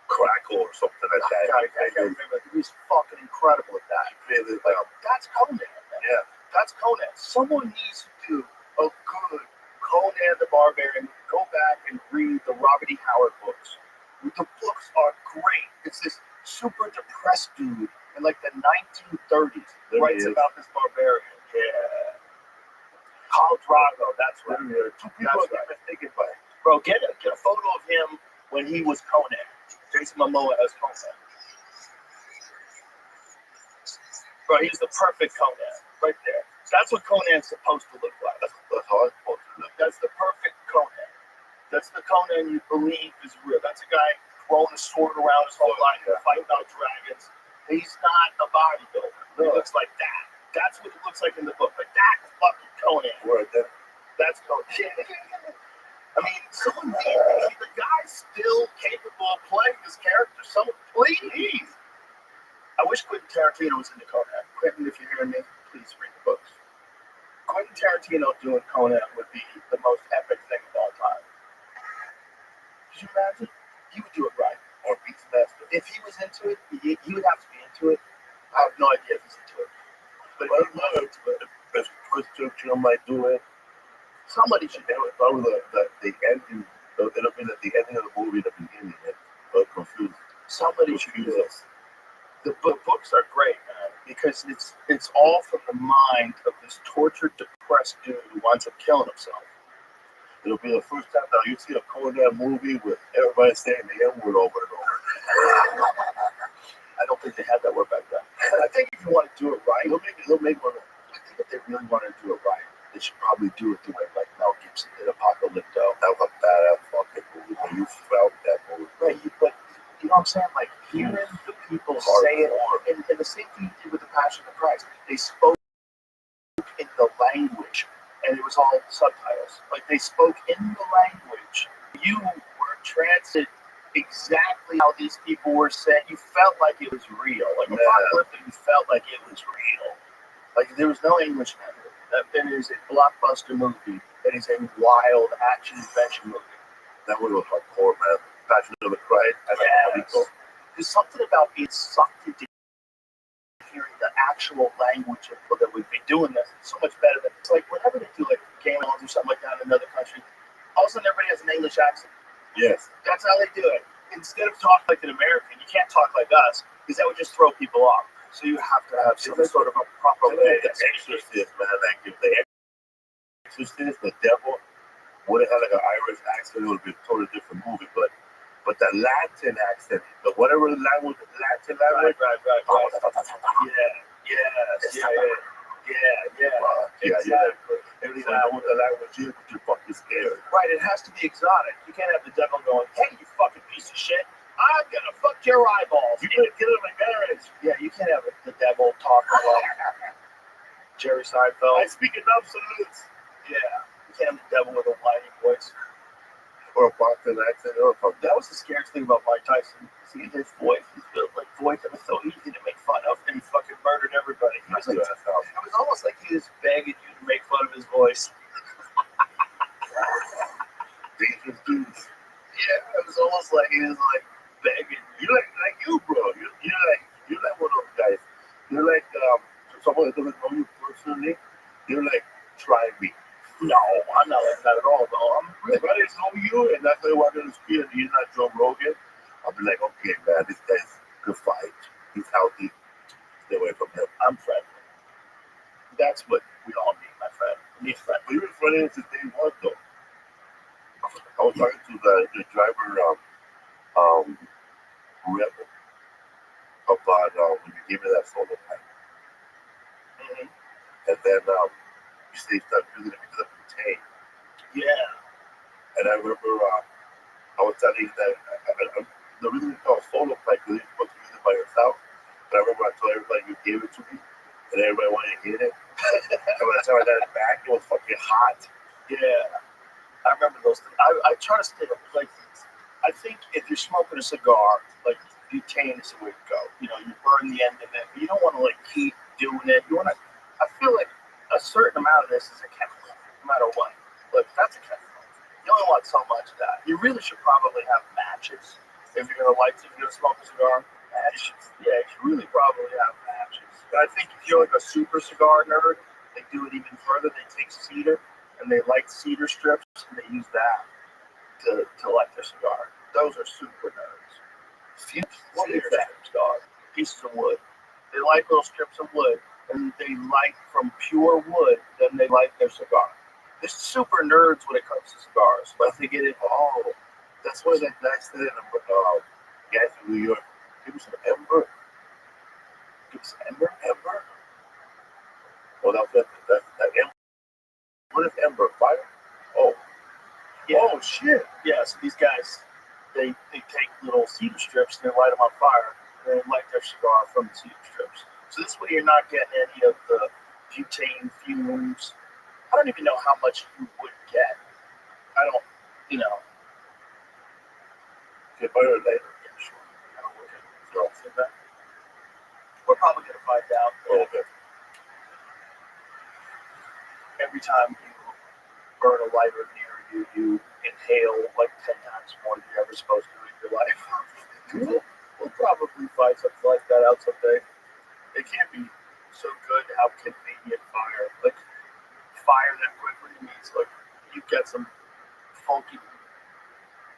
Crackle or something like that. I can't remember. He was fucking incredible at that. That's Conan, man. Yeah. That's Conan. Someone needs to do a good Conan the Barbarian. Go back and read the Robert E. Howard books. The books are great. It's this super depressed dude in like the 1930s writes about this barbarian. Yeah. Khal Drago, that's right. Two people are mistaken by it. Bro, get a photo of him when he was Conan. Jason Momoa as Conan. Bro, he's the perfect Conan, right there. That's what Conan's supposed to look like. That's how it's supposed to look. That's the perfect Conan. That's the Conan you believe is real. That's a guy throwing a sword around his whole life and fighting out dragons. He's not a bodybuilder. He looks like that. That's what it looks like in the book. But that's fucking Conan. Right there. That's Conan. I mean, someone the guy's still capable of playing this character. Someone, please. I wish Quentin Tarantino was into Conan. Quentin, if you're hearing me, please read the books. Quentin Tarantino doing Conan would be the most epic thing of all time. Could you imagine? He would do it right. Or Beastmaster. If he was into it, he would have to be into it. I have no idea if he's into it. But if he was into it, if Chris Tarantino might do it, somebody should do it. Probably the ending, it'll be at the ending of the movie, the beginning, confused. Somebody should do this. The books are great, man, because it's all from the mind of this tortured, depressed dude who winds up killing himself. It'll be the first time now you see a Conan movie with everybody saying the N-word over and over. I don't think they had that word back then. I think if you want to do it right, they'll make one. I think if they really want to do it right, they should probably do it the way like Mel Gibson did Apocalypto. That was a badass fucking movie. When you felt that movie. Right, but you know what I'm saying? Like hearing the people say it, and the same thing you did with the Passion of Christ. They spoke in the language, and it was all subtitles. Like they spoke in the language. You were translated exactly how these people were saying. You felt like it was real. Like Apocalypto, you felt like it was real. Like there was no English in it. That is a blockbuster movie. That is a wild action adventure movie. That movie was hardcore, man. Passion of the Christ. Yes. There's something about being sucked into hearing the actual language of that we've been doing this. It's so much better than it's like whenever they do like Game of Thrones or something like that in another country, all of a sudden everybody has an English accent. Yes. That's how they do it. Instead of talking like an American, you can't talk like us because that would just throw people off. So you have to have some sort of a proper way. The Exorcist, man. Like if the Exorcist, the devil, would have had like an Irish accent, it would be a totally different movie. But the Latin accent, the whatever language, Latin language, right. Yeah. Exactly. Everything I know what the language is, but you're fucking scared. Right, it has to be exotic. You can't have the devil going, hey, you fucking piece of shit, I'm gonna fuck your eyeballs. You better get in my marriage. Yeah, you can't have the devil talking like Jerry Seinfeld. I speak in absolutes. Yeah, you can't have the devil with a whiny voice. Or a Boston accent, or a that was the scariest thing about Mike Tyson. See his voice, his voice that was so easy to make fun of, and he fucking murdered everybody. It was almost like he was begging you to make fun of his voice. Dangerous dudes. Yeah, it was almost like he was like begging. You like you, bro. You're like one of those guys. You're like someone that doesn't know you personally. You're like, try me. No, I'm not like that at all, though. I'm really if I didn't know you, and that's why I walk on the street and you're not Joe Rogan, I'll be like, okay, man, this guy's good fight. He's healthy. Stay away from him. I'm friendly. That's what we all need, my friend. We need friends. But you've been friendly since day one, though. I was talking to the driver, Rebel, about when you gave me that solo pack. Mm-hmm. And then you say start using it because of the tank. Yeah. And I remember I was telling you that the reason it's called solo pack is you're supposed to use it by yourself. But I remember I told everybody you gave it to me, and everybody wanted to hit it. And by the time I got it back, it was fucking hot. Yeah. I remember those things. I try to stay like I think if you're smoking a cigar, like butane is the way to go. You know, you burn the end of it, but you don't want to like keep doing it. You want to. I feel like a certain amount of this is a chemical, no matter what. But that's a chemical. You only want so much of that. You really should probably have matches if you're gonna smoke a cigar. Matches. Yeah, you should really probably have matches. But I think if you're like a super cigar nerd, they do it even further. They take cedar and they light cedar strips and they use that to light their cigar. Those are super nerds. What is that? Dog. Pieces of wood. They like little strips of wood, and they like from pure wood. Then they like their cigar. They're super nerds when it comes to cigars, but they get it all. That's why that guy said in guys in New York, give me some ember. Give me some ember. Oh, that ember. What is ember? Fire? Oh. Yeah. Oh, shit. Yeah, so these guys, they take little cedar strips and they light them on fire. And they light their cigar from the cedar strips. So this way you're not getting any of the butane fumes. I don't even know how much you would get. I don't, you know. Get better later. Yeah, sure. I don't work it. So, we're probably going to find out. Oh, okay. Every time you burn a lighter near you, you inhale like 10 times more than you're ever supposed to in your life. We'll probably find something like that out someday. It can't be so good to have convenient fire. Like, fire that quickly means, like, you get some funky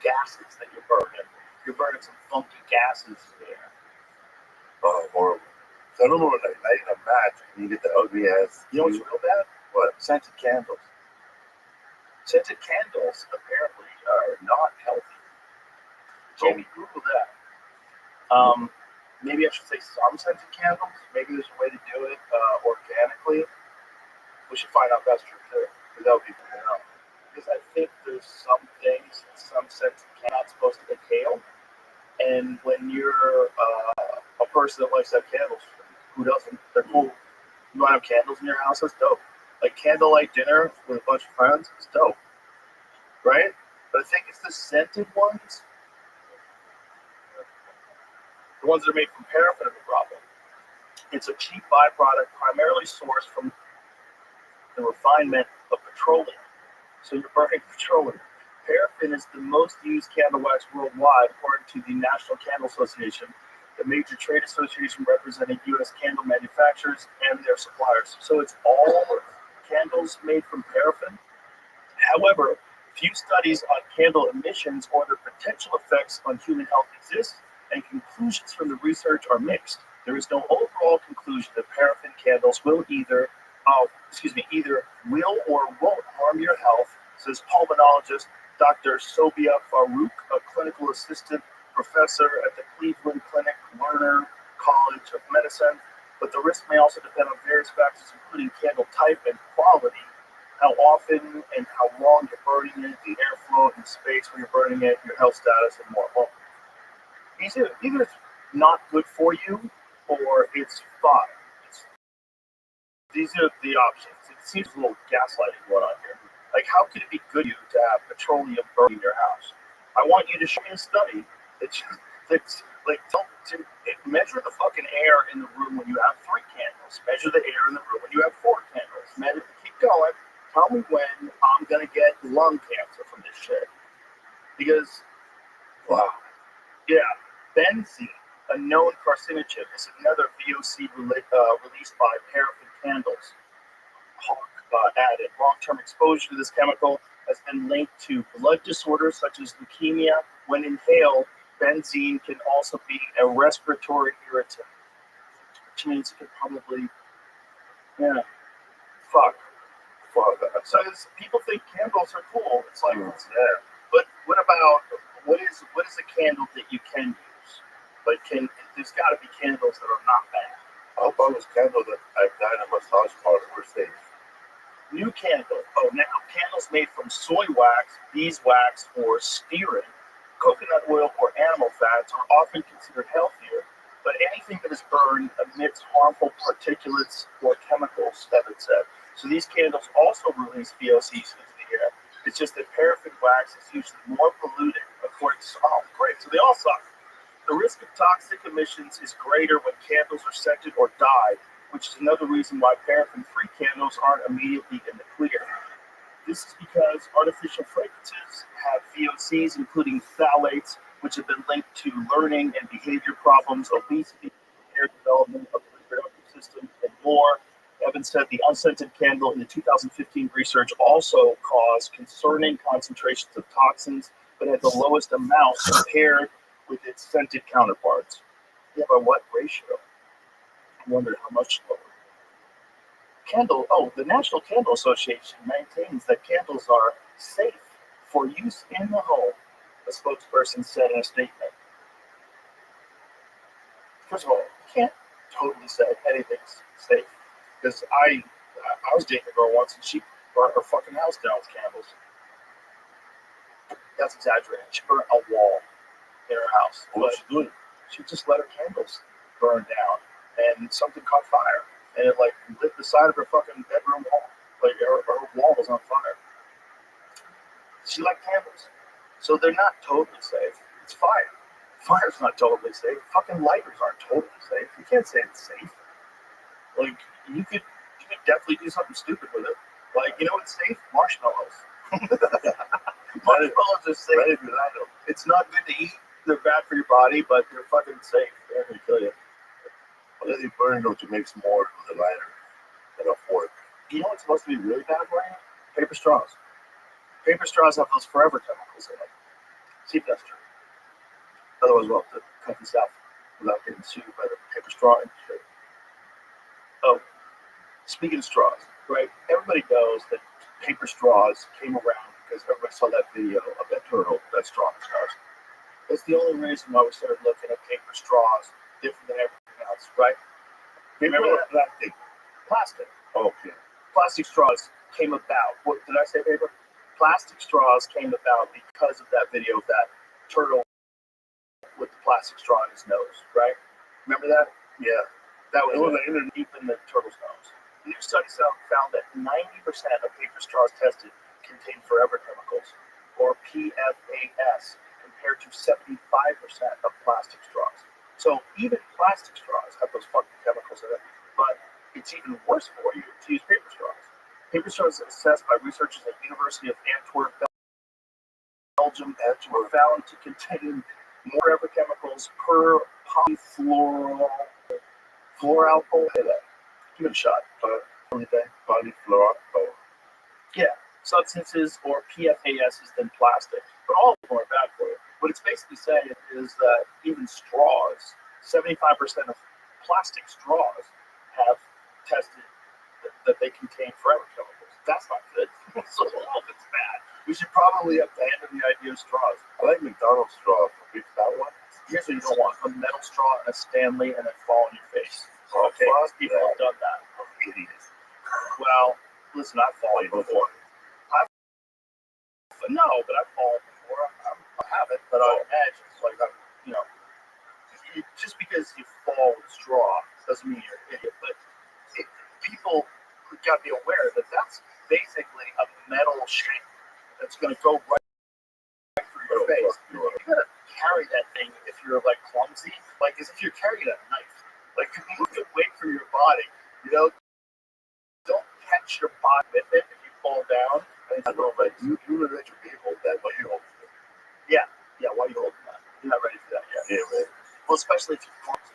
gases that you're burning. You're burning some funky gases in the air. Oh, horrible. So I don't know what lighting a match when you get the ugly ass. You know what's real bad? What? Scented candles. Scented candles apparently are not healthy. Jamie, Google that. Maybe I should say some scented candles. Maybe there's a way to do it organically. We should find out if that's true too. Because that would be good to know. Because I think there's some things, some scented candles not supposed to inhale. And when you're a person that likes to have candles, who doesn't? They're cool. You want to have candles in your house? That's dope. Like candlelight dinner with a bunch of friends, it's dope. Right? But I think it's the scented ones. The ones that are made from paraffin are the problem. It's a cheap byproduct primarily sourced from the refinement of petroleum. So you're burning petroleum. Paraffin is the most used candle wax worldwide, according to the National Candle Association, the major trade association representing U.S. candle manufacturers and their suppliers. So it's all candles made from paraffin. However, few studies on candle emissions or their potential effects on human health exist, and conclusions from the research are mixed. There is no overall conclusion that paraffin candles will either will or won't harm your health, says pulmonologist Dr. Sobia Farouk, a clinical assistant professor at the Cleveland Clinic Lerner College of Medicine. But the risk may also depend on various factors, including candle type and quality, how often and how long you're burning it, the airflow in the space where you're burning it, your health status, and more. Well, either it's not good for you or it's fine. These are the options. It seems a little gaslighting going on here. Like, how could it be good for you to have petroleum burning your house? I want you to show me a study that's like, measure the fucking air in the room when you have 3 candles. Measure the air in the room when you have 4 candles. Keep going. Tell me when I'm going to get lung cancer from this shit. Because, wow. Yeah, benzene, a known carcinogen, is another VOC released by paraffin candles. Added long-term exposure to this chemical has been linked to blood disorders such as leukemia. When inhaled, benzene can also be a respiratory irritant, which means it could probably, fuck. So people think candles are cool. It's like, but what is a candle that you can use? Like, there's got to be candles that are not bad. I hope all those candles that I've got in a massage parlor were safe. New candle. Oh, now candles made from soy wax, beeswax, or stearin, coconut oil, or animal fats are often considered healthier, but anything that is burned emits harmful particulates or chemicals, Steven said. So these candles also release VOCs into the air. It's just that paraffin wax is usually more polluting, according to. Oh, great. So they all suck. The risk of toxic emissions is greater when candles are scented or dyed, which is another reason why paraffin-free candles aren't immediately in the clear. This is because artificial fragrances have VOCs, including phthalates, which have been linked to learning and behavior problems, obesity, hair development of the reproductive system, and more. Evans said the unscented candle in the 2015 research also caused concerning concentrations of toxins, but at the lowest amount compared with its scented counterparts. Yeah, by what ratio? I wonder how much lower. The National Candle Association maintains that candles are safe for use in the home, a spokesperson said in a statement. First of all, you can't totally say anything's safe. Because I was dating a girl once and she burnt her fucking house down with candles. That's exaggerating. She burnt a wall in her house. What was she doing? She just let her candles burn down and something caught fire. And it like lit the side of her fucking bedroom wall. Like her wall was on fire. She liked candles. So they're not totally safe. It's fire. Fire's not totally safe. Fucking lighters aren't totally safe. You can't say it's safe. Like you could definitely do something stupid with it. Like, you know what's safe? Marshmallows. Marshmallows are safe. Right, it's not good to eat. They're bad for your body, but they're fucking safe. They're not gonna kill you. Well, they burn them to make s'mores with a lighter and a fork. You know what's supposed to be really bad for you? Paper straws. Paper straws have those forever chemicals in them. See if that's true. Otherwise, we'll have to cut this out without getting sued by the paper straw industry. Oh, speaking of straws, right? Everybody knows that paper straws came around because everybody saw that video of that turtle, that straw in his nose. That's the only reason why we started looking at paper straws different than everything else, right? Remember that plastic? Plastic. Okay. Plastic straws came about. What did I say, paper? Plastic straws came about because of that video of that turtle with the plastic straw in his nose, right? Remember that? Yeah. That was deep in the turtle's nose. New studies found that 90% of paper straws tested contain forever chemicals, or PFAS, compared to 75% of plastic straws. So even plastic straws have those fucking chemicals in it, but it's even worse for you to use paper straws. Paper straws assessed by researchers at the University of Antwerp, Belgium, were found to contain more forever chemicals per polyfluoroalkyl. Give it a shot. Polyfluoroalkyl. Yeah, substances or PFAS than plastic, but all of them are bad for you. What it's basically saying is that even straws, 75% of plastic straws have tested that they contain forever chemicals. That's not good. So all of it's bad. We should probably abandon the idea of straws. I like McDonald's straw. That one. Here's what you don't want: a metal straw and a Stanley, and then fall on your face. Okay, people have done that. Idiots. Well, listen, I've fallen before. No, but I've fallen before. I haven't, but I imagine it's like just because you fall with a straw doesn't mean you're an idiot. But people got to be aware that that's basically a metal shape that's going to go right through your face. You got to carry that thing if you're like clumsy, like as if you're carrying a knife. Like you move it away from your body. Don't catch your body with it if you fall down. I know, but you would let your game hold that, but you hold it. Yeah, why are you holding that? You're not ready for that yet. Yeah, man. Well, especially if you're clumsy.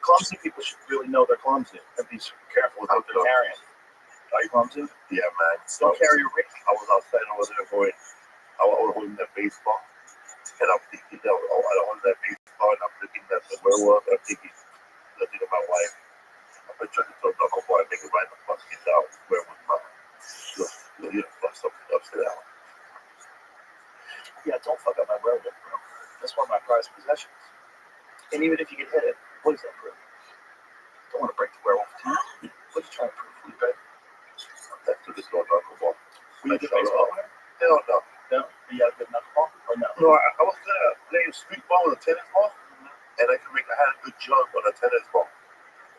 Clumsy people should really know they're clumsy and be careful with what they're carrying. Are you clumsy? Yeah, man. Don't carry your weight. I was outside over there I was holding that baseball, and I'm thinking, I hold that baseball, and I'm thinking that the werewolf, I'm thinking of my wife. I'm trying to throw a knuckle ball and make it right in the fucking down. Werewolf, you fuck something upside down. Yeah, don't fuck up my werewolf, bro. That's one of my prized possessions. And even if you get hit it, what does that prove? Don't want to break the werewolf teeth. What are you trying to prove, Felipe? That's to just throw a knuckle ball. Were you a good baseball player? Hell no. No? You got a good knuckleball or no? No, I was good at playing street ball with a tennis ball, and I had a good jump on a tennis ball.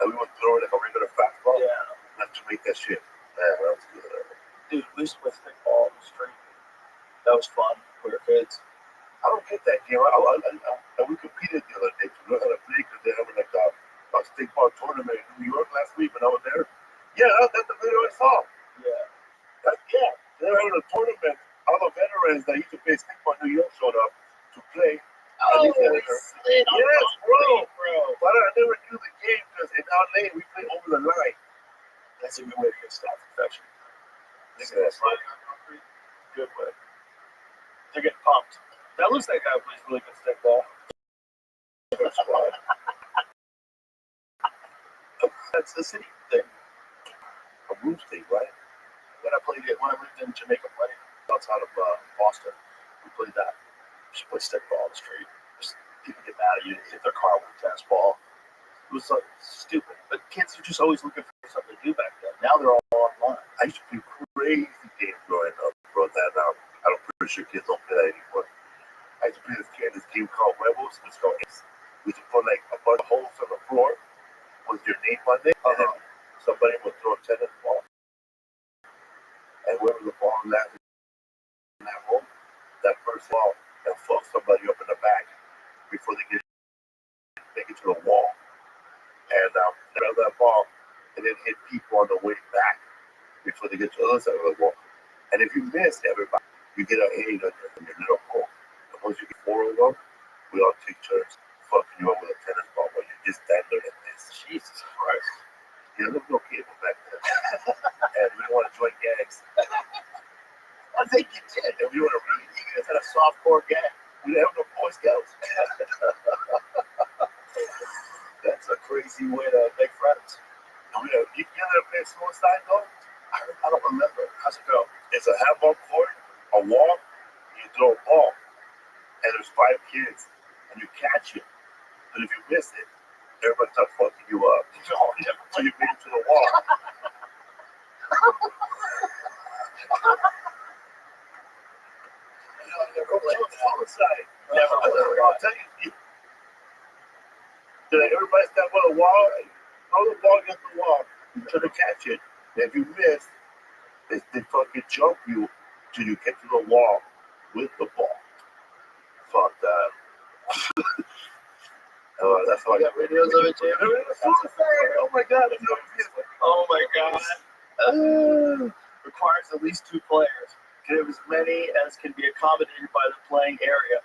And we would throw it like a regular fastball. Yeah. Not to make that shit. Yeah, that was good. Dude, we used to play stickball on the street. That was fun. We were kids. I don't get that game. We competed the other day to learn how to play because they have like a stickball tournament in New York last week when I was there. Yeah, that's the video I saw. Yeah. They were having a tournament. All the veterans that used to play stickball in New York showed up to play. Oh, yes, bro. But I never knew the game because in LA we play over the line. That's a good way to get staff infection. Good way. They're getting pumped. That looks like that guy plays really good stickball. That's the city thing. A roof thing, right? When I lived in Jamaica, playing outside of Boston, we played that. We should play stickball on the street. Just people get mad at you, hit their car with a tennis ball. It was like stupid. But kids are just always looking for something to do back then. Now they're all online. I used to play crazy games growing up, bro. That I'm pretty sure kids don't play that anymore. I used to play this game called Rebels. It's called Ace. We used to put like a bunch of holes on the floor with your name on it, and then somebody would throw a tennis ball. And wherever the ball landed in that hole, that first ball and fuck somebody up in the back before they make it to the wall. And grab that ball and then hit people on the way back before they get to the other side of the wall. And if you miss everybody, you get an 8 on your little hole. And once you get 4 of them, we all take turns fucking you up with a tennis ball while you just stand there like this. Jesus Christ. Yeah, there was no cable back then. And we didn't want to join gangs. I think you did. And we want to really, You guys had a softcore gang. we didn't have no Boy Scouts. That's a crazy way to make friends. And we you ever play suicide though? I don't remember. How's it go? It's a handball court, a wall, you throw a ball, and there's 5 kids, and you catch it. But if you miss it, everybody starts fucking you up. So you beat it to the wall. Suicide. Never played that. I'll tell you. Everybody stand by the wall, throw the ball against the wall, you try to catch it, and if you miss, they fucking jump you till you get to the wall with the ball. Fuck that. That's why I got Videos of it, too. Oh my god. Oh my god. Requires at least 2 players. Can have as many as can be accommodated by the playing area.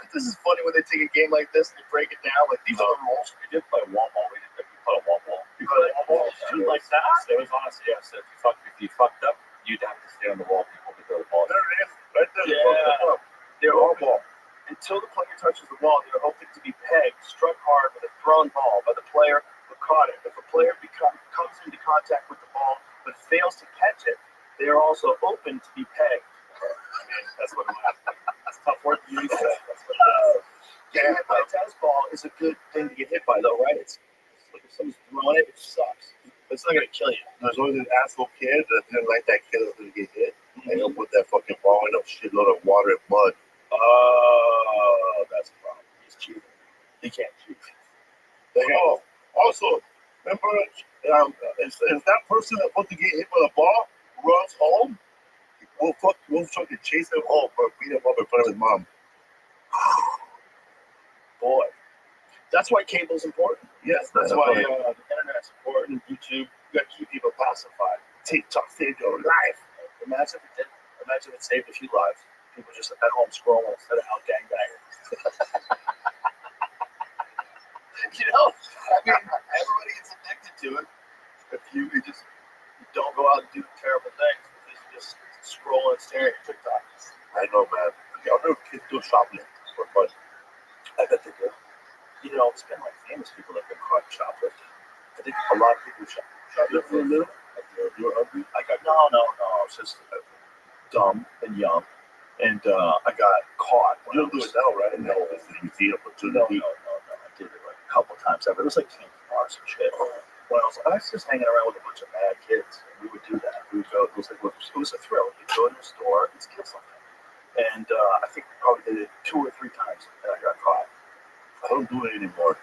This is funny when they take a game like this and they break it down. Like, these are the rules. We did play wall ball. We put a wall ball. You play a ball. Shoot like that. It was honestly, yes. If you fucked up, you'd have to stay on the wall. People could throw the ball. There it is. Right there. Yeah. They're All hoping, until the player touches the wall, they're hoping to be pegged, struck hard with a thrown ball by the player who caught it. If a player comes into contact with the ball but fails to catch it, they are also open to be pegged. That's what it was. That's a tough word to use. Getting hit by a tennis ball is a good thing to get hit by, though, right? It's like if someone's throwing it, it sucks. But it's not going to kill you. There's always an asshole kid that didn't like that kid that didn't get hit. And he'll put that fucking ball in a shitload of water and mud. Oh, that's a problem. He's cheating. He can't cheat. Oh, also, remember, is that person that supposed to get hit by the ball runs home? We'll fucking chase him home or beat him up in front of his mom. Boy. That's why cable's important. Yes, That's why the internet's important. YouTube, you got to keep people pacified. TikTok saved your life. Imagine if it did. Imagine if it saved a few lives. People just at home scrolling instead of out gangbanging. You know, I mean, everybody gets addicted to it. If you just don't go out and do terrible things, just scroll and stare at your TikTok. I know, man. Y'all know kids do shoplifting for fun. I bet they do. You know, it's been like famous people that have been caught shoplifting. I think a lot of people shoplift for a living. You were hungry? I got no. I was just dumb and young, and I got caught. You don't do it now, right? No, You see no. opportunity. I did it like a couple times ever. It was like candy bars and shit. When I was just hanging around with a bunch of bad kids, and we would do that. We would go. It was a thrill. You'd go into a store and steal something. And I think we probably did it 2 or 3 times, and I got caught. I don't do it anymore.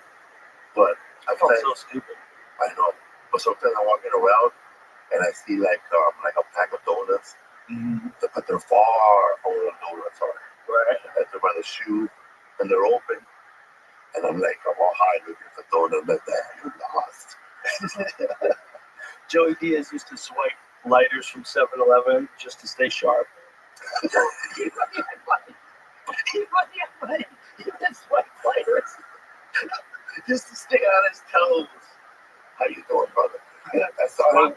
But I felt so stupid. I know. But sometimes I'm walking around and I see like a pack of donuts. But they're far from where the donuts are. Right. And they're by the shoe and they're open. And I'm all high looking for donuts like that. You're lost. Joey Diaz used to swipe lighters from 7-Eleven just to stay sharp. He would swipe lighters just to stay on his toes. How you doing, brother? I saw him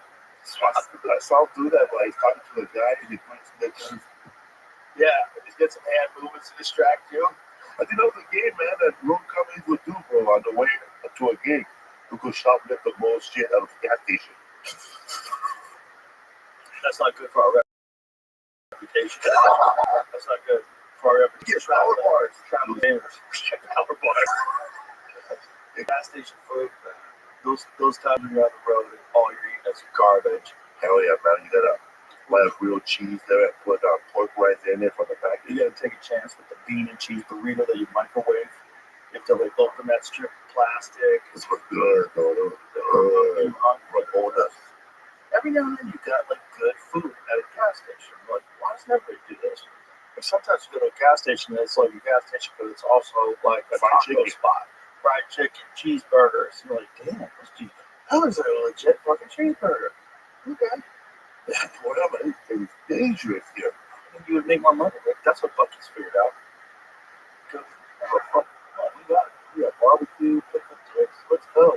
do that while he's talking to the guy and he points to the guns. Yeah, Just get some hand movements to distract you. I think that was a game, man, that road companies would do, bro, on the way to a gig. You could shoplift the most shit out of the gas station. That's not good for our reputation. That's not good for our reputation. Get power bars. Travel banners. Power bars. Gas station food. Those times when you're on the road and all you're eating is garbage. Hell yeah, man. You gotta have real cheese there, put pork rice in it from the package. You gotta take a chance with the bean and cheese burrito that you microwave. You have to like open that strip of plastic. This was good, though. It was good. Bonus. Every now and then you got like good food at a gas station. Like, why doesn't everybody do this? Like sometimes you go to a gas station and it's like a gas station, but it's also like a taco spot. Fried chicken, cheeseburgers. You're like, damn, what's cheeseburger? How is that a legit fucking cheeseburger? Okay. Yeah, whatever. It's dangerous here. And you would make more money. Like, that's what Bucky's figured out. We got barbecue, pickle chips. Let's go.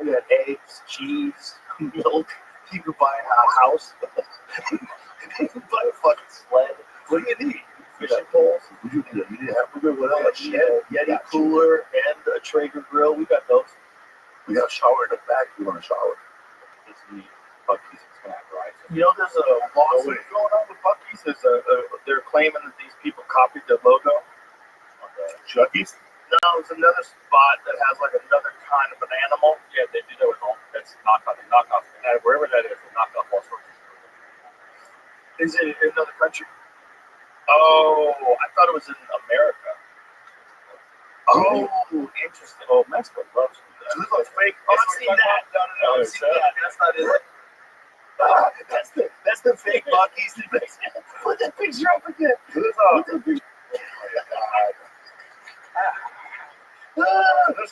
We got eggs, cheese, milk. You can buy a house. You can buy a fucking sled. What do you need? Fishing poles. What do you need? You need a hamburger? What else? Yeti cooler and a Traeger grill. We got those. We got a shower in the back. You want a shower? It's the Bucky's snack, right? You know, there's a lawsuit going on with Bucky's. They're claiming that these people copied the logo. Chucky's? No, it's another spot that has like another kind of an animal. Yeah, they do that with all. That's knockoff. And wherever that is, a knockoff all sorts. Is it in another country? Oh, I thought it was in America. Oh, interesting. Oh, Mexico loves that. This looks fake. Oh, I've seen that. No, I've seen that. That's not it. That's the fake Bucky's. Put that picture up again. There's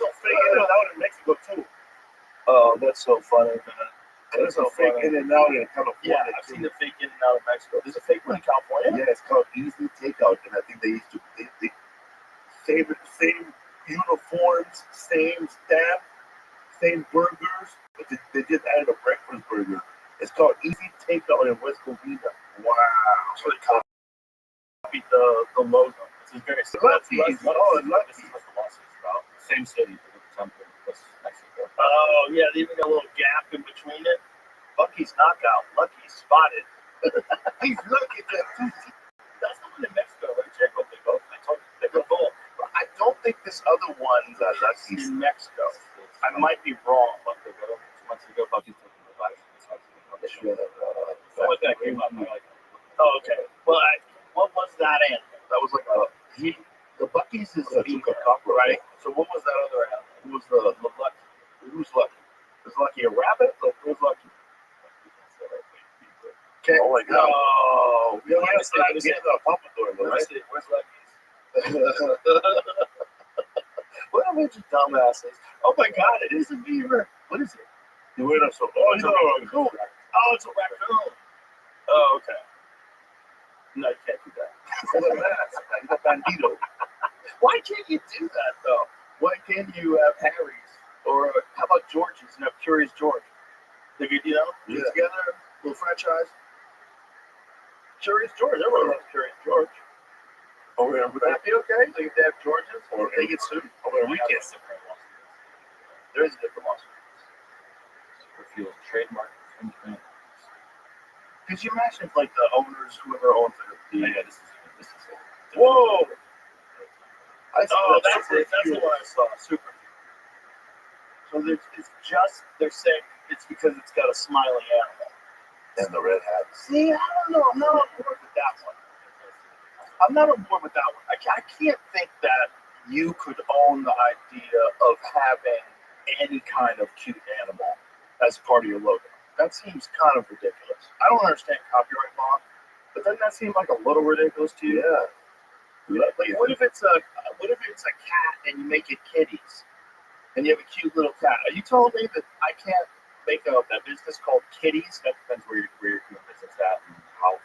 a fake in and out in Mexico too. Oh, that's so funny, man. There's a fake in and out in California. Yeah, I've seen the fake in and out of Mexico. There's a fake one in California? Yeah, it's called Easy Takeout, and I think they used to they same uniforms, same stamp, same burgers, but they just added a breakfast burger. It's called Easy Takeout in West Covina. Wow. So they copied the logo. This is very similar. This is what the lawsuit's about. Same city, but with something West Mexico. Oh, yeah, they even got a little gap in between it. Bucky's knockout. Lucky spotted. He's looking at That's the one in Mexico, right? Check what they both. They both. I don't think this other one's in Mexico. I might be wrong. Once you go Bucky's to the device, What that came up, I like it. Oh, okay. Well, what was that animal? That was like the Bucky's is a Right. So what was that other animal? Who was the Lucky? Who's Lucky? Was Lucky a rabbit? Like who's Lucky? Okay. Oh my God! Oh, We don't understand. Get the Pompadour, right? Where's Lucky's? What a bunch of dumbasses! Oh my God! It is a beaver. What is it? You went up so. Oh, It's a raccoon. Oh, it's a raccoon. Oh, okay. No, you can't do that. He's a bandito. Why can't you do that though? Why can't you have Harry's or how about George's and have Curious George? They could, get together, little franchise. Curious George, everyone loves Curious George. Over here, Would that be okay? They have George's or they get sued? over weekend. There is a different lawsuit. Refuel trademark. Could you imagine if, like, the owners, whoever owns it, This is it. whoa! I saw That's it. That's the one I saw. Super. So they're saying it's because it's got a smiling animal. and the red hats. See, I don't know. I'm not on board with that one. I'm not on board with that one. I can't think that you could own the idea of having any kind of cute animal as part of your logo. That seems kind of ridiculous. I don't understand copyright law, but doesn't that seem like a little ridiculous to you? Yeah. Like, what if it's a cat and you make it kitties, and you have a cute little cat? Are you telling me that I can't make a business called Kitties? That depends where you're doing business at and how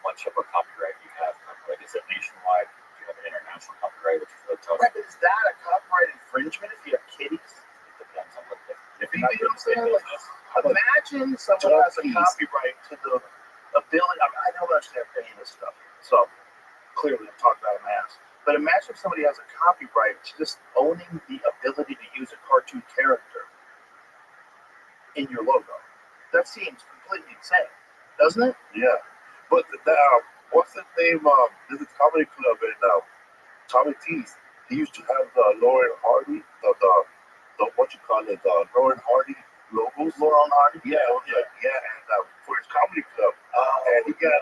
much of a copyright you have. Like, is it nationwide? Do you have an international copyright, which is really tough? Right, but is that a copyright infringement if you have kitties? It depends on what if You you're know not what I'm doing saying? Like, imagine someone has a copyright to the ability. I don't understand any of this stuff. So Clearly, I'm talking out of my ass. But imagine if somebody has a copyright to just owning the ability to use a cartoon character in your logo. That seems completely insane, doesn't it? Yeah. But what's his name? There's a comedy club in Tommy T's. He used to have the Lauren Hardy, the what you call it, the Lauren Hardy logos. Lauren Hardy? Yeah. And for his comedy club. And he got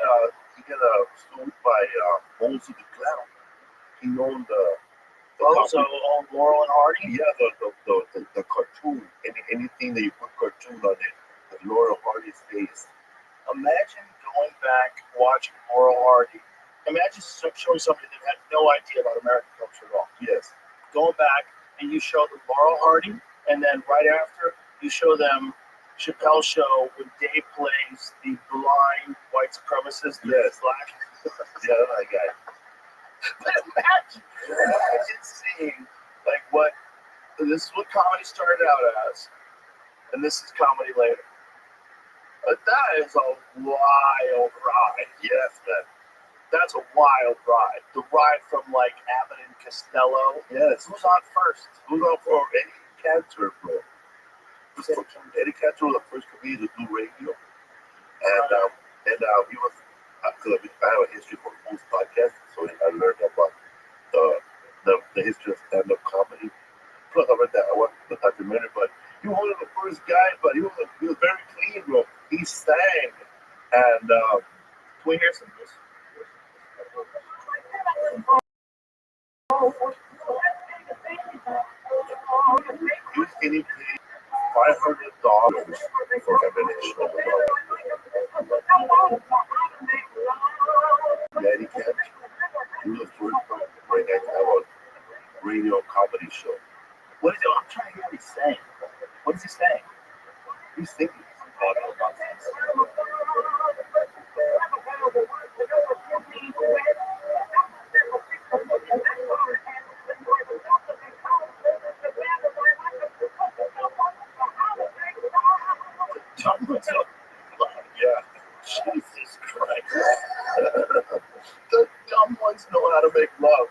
sued by Bones of the Clown. He owned So on Laurel and Hardy? yeah, the cartoon. Anything that you put cartoon on it, the Laurel Hardy's face. Imagine going back, watching Laurel Hardy. Imagine showing somebody that had no idea about American culture at all. Yes. Going back and you show them Laurel Hardy, and then right after you show them Chappelle's show when Dave plays the blind white supremacist. Yes. Black. Yeah, that guy. But imagine seeing like what this is what comedy started out as, and this is comedy later. But that is a wild ride. Yes, man. That's a wild ride. The ride from like Abbott and Costello. Yes. Who's on first? Who's on for Eddie Cantor, bro? Eddie Cantor was the first comedian to do radio, and he was. I have a history for most podcasts, so I learned about the history of stand-up comedy. Plus, I read that I watched the documentary, but he was one of the first guys. But he was very clean, bro. He sang, and can we hear some of this? He was getting paid $500 for having a show. Daddy Cat. He was the first person to bring that to have a radio comedy show. What is it? I'm trying to hear what he's saying. What is he saying? He's thinking. Yeah. Jesus Christ. The dumb ones know how to make love.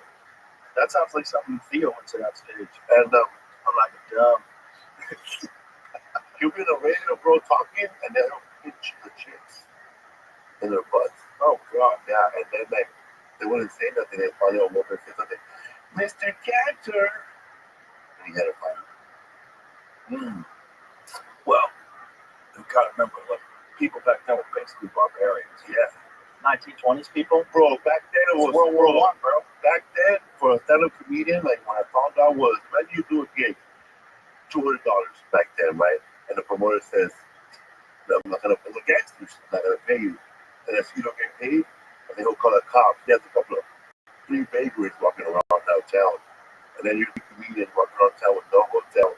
That sounds like something Theo would say on stage. And I'm like, dumb. he'll be in the radio, bro, talking, and then he'll pinch the chicks in their butts. Oh, God. Yeah, and then like they wouldn't say nothing. They probably will look and say something. Mr. Cantor. And he had to find him. Well, you gotta remember, like, people back then were basically barbarians. Yeah. 1920s people? Bro, back then it was World War I, bro. Back then, for a stand-up comedian, like when I found out was, when you do a gig, $200 back then, right? And the promoter says, I'm not gonna pull the gangsters, I'm not gonna pay you. And if you don't get paid, and then he'll call a cop. He has a couple of 3 bakeries walking around downtown. And then you're a comedian walking around town with no hotel,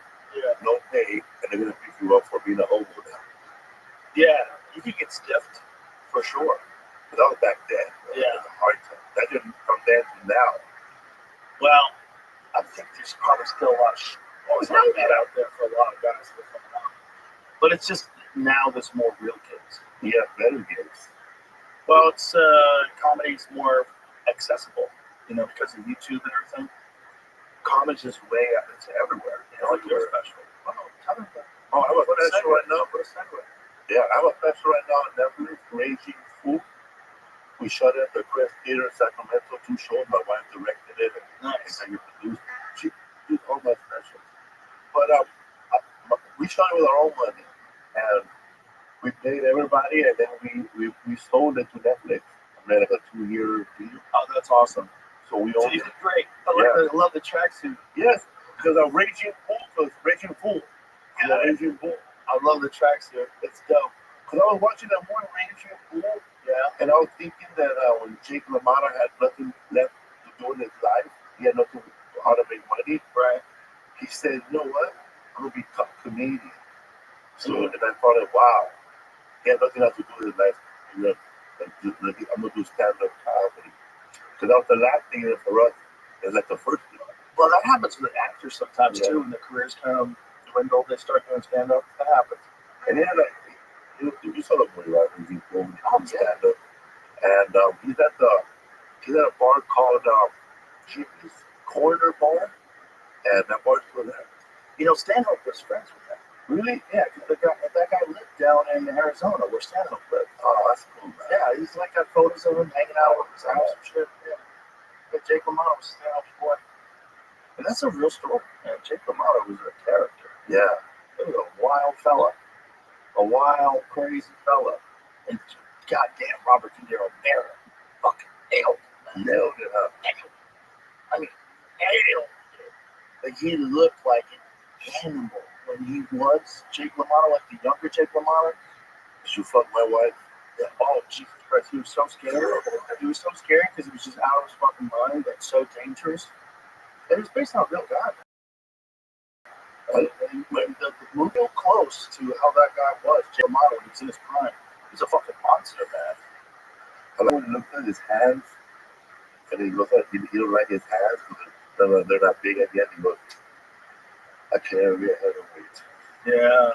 no pay, and they're gonna pick you up for being a hobo now. Yeah, you could get stiffed, for sure. But that was back then. Yeah. It was a hard time. That didn't come then to now. Well, I think there's probably still a lot of like that out there for a lot of guys. But it's just now there's more real kids. Yeah, better gigs. Well, it's comedy's more accessible, you know, because of YouTube and everything. Comedy's just way up. It's everywhere. You know, like your special. Oh, tell me that. Oh, I have a special right now. Put a segue. Yeah, I have a special right now on Netflix, Raging Fool. We shot it at the Crest Theater in Sacramento, 2 shows. My wife directed it and Nice. executive produced. She did all my specials. But we shot it with our own money, and we paid everybody, and then we sold it to Netflix. I made like a 2-year deal. Oh, that's awesome. So we So own you it. did great. I love the tracksuit. Yes, because I'm Raging Fool. Because Raging Fool. Yeah. Raging Fool. I love the tracksuit. It's dope. Because I was watching that one Raging Fool. Yeah. And I was thinking that when Jake LaMotta had nothing left to do in his life, he had nothing how to make money. Right. He said, you know what? I'm going to be a comedian. So and I thought, wow, he had nothing else to do in his life. You know, I'm going to do stand-up comedy. Because that was the last thing for us. It was like the first thing. Well, that happens with actors sometimes too. When their careers kind of dwindle, they start doing stand-up. That happens. And then like, you saw the movie, right? He's stand up. And he's at the He's at a bar called Jimmy's Corner Bar, and that bar's still there. You know, Stanhope was friends with him. Really? Yeah, because that guy lived down in Arizona where Stanhope lived. Oh, that's cool, man. Yeah, he's like got photos of him hanging out with his house and shit. Yeah. But Jake LaMotta was Stanhope's boy. And that's a real story. Yeah, Jake LaMotta was a character. Yeah. He was a wild fella. A wild, crazy fella. And goddamn Robert De Niro nailed it. Fucking nailed it. Nailed it, huh? I mean, nailed it. Like he looked like an animal when he was Jake LaMotta, like the younger Jake LaMotta. Did you fuck my wife? Yeah, oh, Jesus Christ. He was so scary. He was so scary because he was just out of his fucking mind and so dangerous. And it was based on a real guy. The movie real close to how that guy was, Jake LaMotta, when he was in his prime. He's a fucking monster, man. I like when he looks at his hands, and he looks at, he don't like his hands because they're not big again. He goes, I carry a heavyweight. Yeah.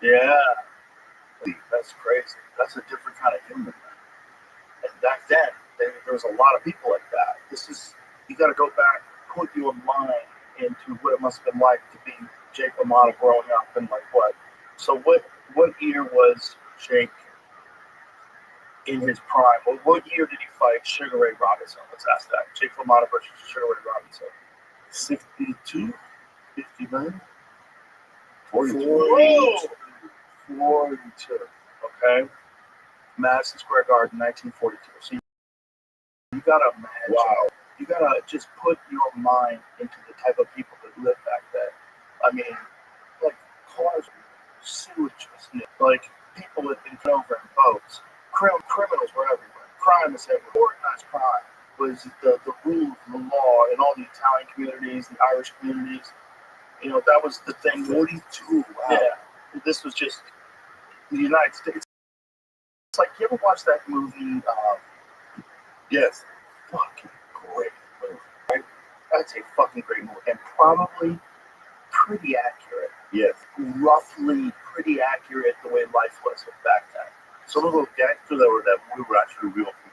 Yeah. That's crazy. That's a different kind of human. And back then, there was a lot of people like that. You got to go back, put your mind into what it must have been like to be Jake LaMotta growing up and like what. So what year was Jake in his prime? Well, what year did he fight Sugar Ray Robinson? Let's ask that. Jake LaMotta versus Sugar Ray Robinson. 62, 59, 42. 42. Okay. Madison Square Garden, 1942. So you gotta imagine. Wow. You gotta just put your mind into the type of people that lived back then. I mean, like cars, sewage was new. Like people had been over in boats. Criminals were everywhere. Crime was everywhere. Organized crime was the rule of the law in all the Italian communities, the Irish communities. You know, that was the thing. 42. Wow. Yeah. This was just the United States. It's like, you ever watch that movie? Yes. Fucking great movie. Right? That's a fucking great movie. And probably pretty accurate. Yes. Roughly pretty accurate the way life was back then. Some of those gangsters that were in that movie were actually real people.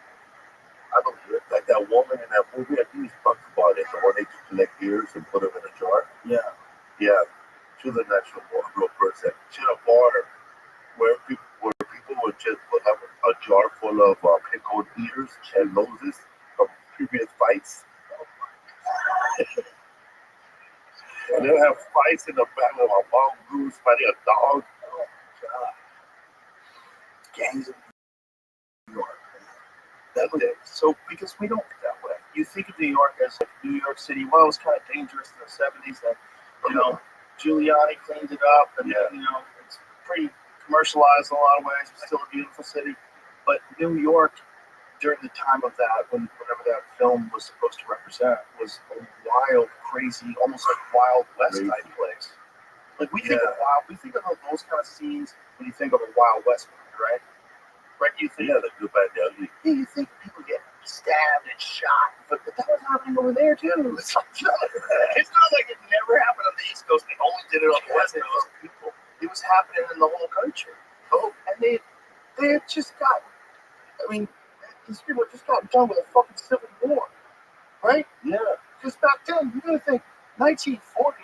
I believe it. Like that woman in that movie, I think we talked about it, the one they took collect ears and put them in a jar. Yeah. Yeah. She was an actual real person. She had a bar where people would just have a jar full of pickled ears and noses from previous fights. And they'll have fights in the back of a mongoose fighting a dog. Oh, God. Gangs of New York. That was it. So, because we don't think that way. You think of New York as like New York City. Well, it was kind of dangerous in the 70s. And, you know, Giuliani cleaned it up. And, you know, it's pretty commercialized in a lot of ways. It's still a beautiful city. But New York, during the time of that, whenever that film was supposed to represent, was a wild, crazy, almost like Wild West type place. Like we think of those kind of scenes when you think of a Wild West movie, right? Right? You think the good, bad, the ugly. Yeah, you think people get stabbed and shot, but that was happening over there too. It's not like it never happened on the East Coast. They only did it on the West Coast. People, it was happening in the whole country. Oh, and they had just got. I mean, these people just got done with a fucking civil war, right? Yeah. Because back then, you gotta think 1940.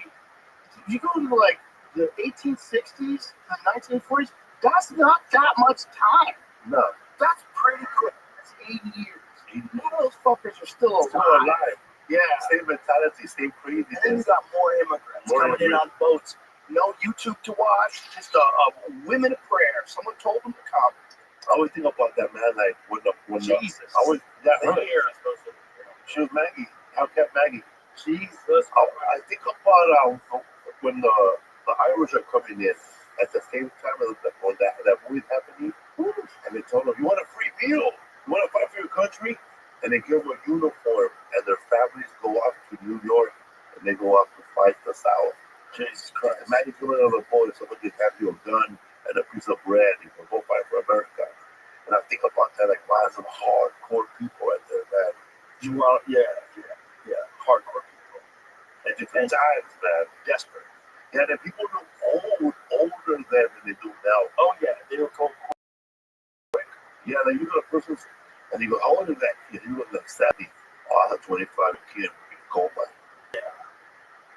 You go to like the 1860s, the 1940s. That's not that much time. No. That's pretty quick. That's 80 years. None of those fuckers are still alive. Yeah. Same mentality, same crazy. And then you got more immigrants coming in on boats. No YouTube to watch. Just a women of prayer. Someone told them to come. I always think about that, man. Like when Jesus. I always that her. Here, She was Maggie. How kept Maggie? Jesus. I think about when the Irish are coming in at the same time when that movie's happening, and they told them, "You want a free meal? You want to fight for your country?" And they give them a uniform, and their families go off to New York, and they go off to fight the South. Jesus Christ. Imagine coming on a boat and someone just hands you a gun and a piece of bread, and you can go fight for America. And I think about that, like, wow, some hardcore people right there, man. Hardcore people. At different times, man. Desperate. Yeah, and people look older than they do now. Oh, yeah. They were called. Yeah, like, you know, a person And he goes, "How old is that kid?" He was like 70. Oh, a 25 kid in coal mine.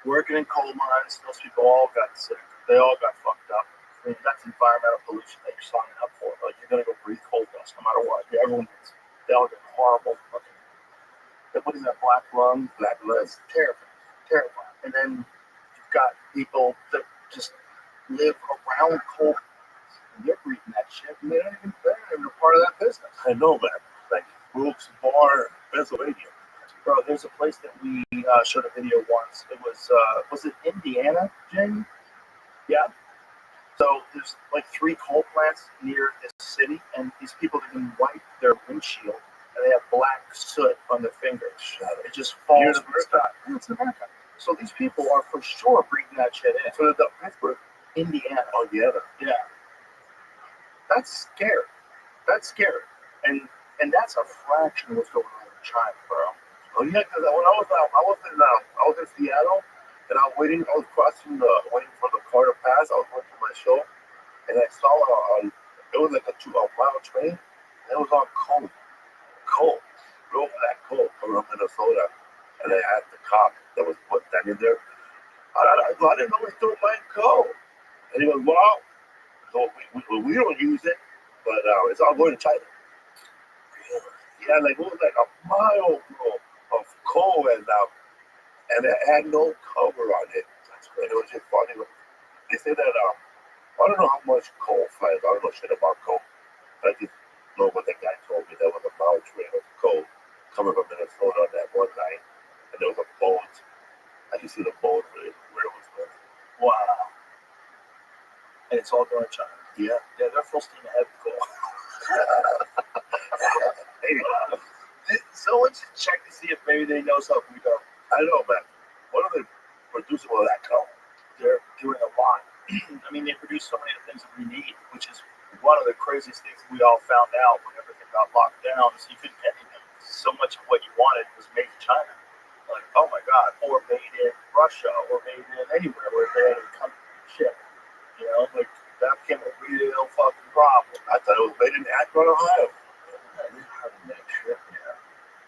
Working in coal mines, those people all got sick. They all got fucked up. I mean, that's environmental pollution that you're signing up for. Like, you're gonna go breathe coal dust no matter what. Everyone gets, they all get horrible fucking. What is that, black lung? Black That's terrifying. Terrifying. And then you've got people that just live around coal. And they're breathing that shit, and they're not even a part of that business. I know, man. Like Brooks Bar, Pennsylvania. Bro, there's a place that we showed a video once. It was it Indiana, Jamie? Yeah. So there's like 3 coal plants near this city, and these people can wipe their windshield, and they have black soot on their fingers. It just falls from the sky. Yeah, it's in America. So these people are for sure breathing that shit in. So the Pittsburgh, Indiana. oh yeah, Yeah. That's scary. That's scary. And that's a fraction of what's going on in China, bro. oh yeah. Because when I was in Seattle, and I was crossing waiting for the car to pass. I was going to my show, and I saw it was like a 2-mile train, and it was on coal, real black coal from Minnesota, and they had the cop that was standing there. I didn't know we still mine coal, and he goes, "Well, so we don't use it, but it's all going to China." Yeah, like it was like a mile, bro, of coal, and it had no cover on it. And it was just funny. They say that I don't know how much coal flies. I don't know shit about coal. But I just know what the guy told me. There was a mile train of coal coming from Minnesota on that one night, and there was a boat. I could see the boat where it was going. Wow. And it's all going to China. Yeah. Yeah, they're full steam ahead with coal. Someone should check to see if maybe they know something we don't. I don't know, man. What are they producing all that coal? They're doing a lot. I mean, they produce so many of the things that we need, which is one of the craziest things we all found out when everything got locked down. So you couldn't get anything. So much of what you wanted was made in China. Like, oh my God, or made in Russia, or made in anywhere where they had a country ship. You know, like that became a real fucking problem. I thought it was made in Akron, Ohio.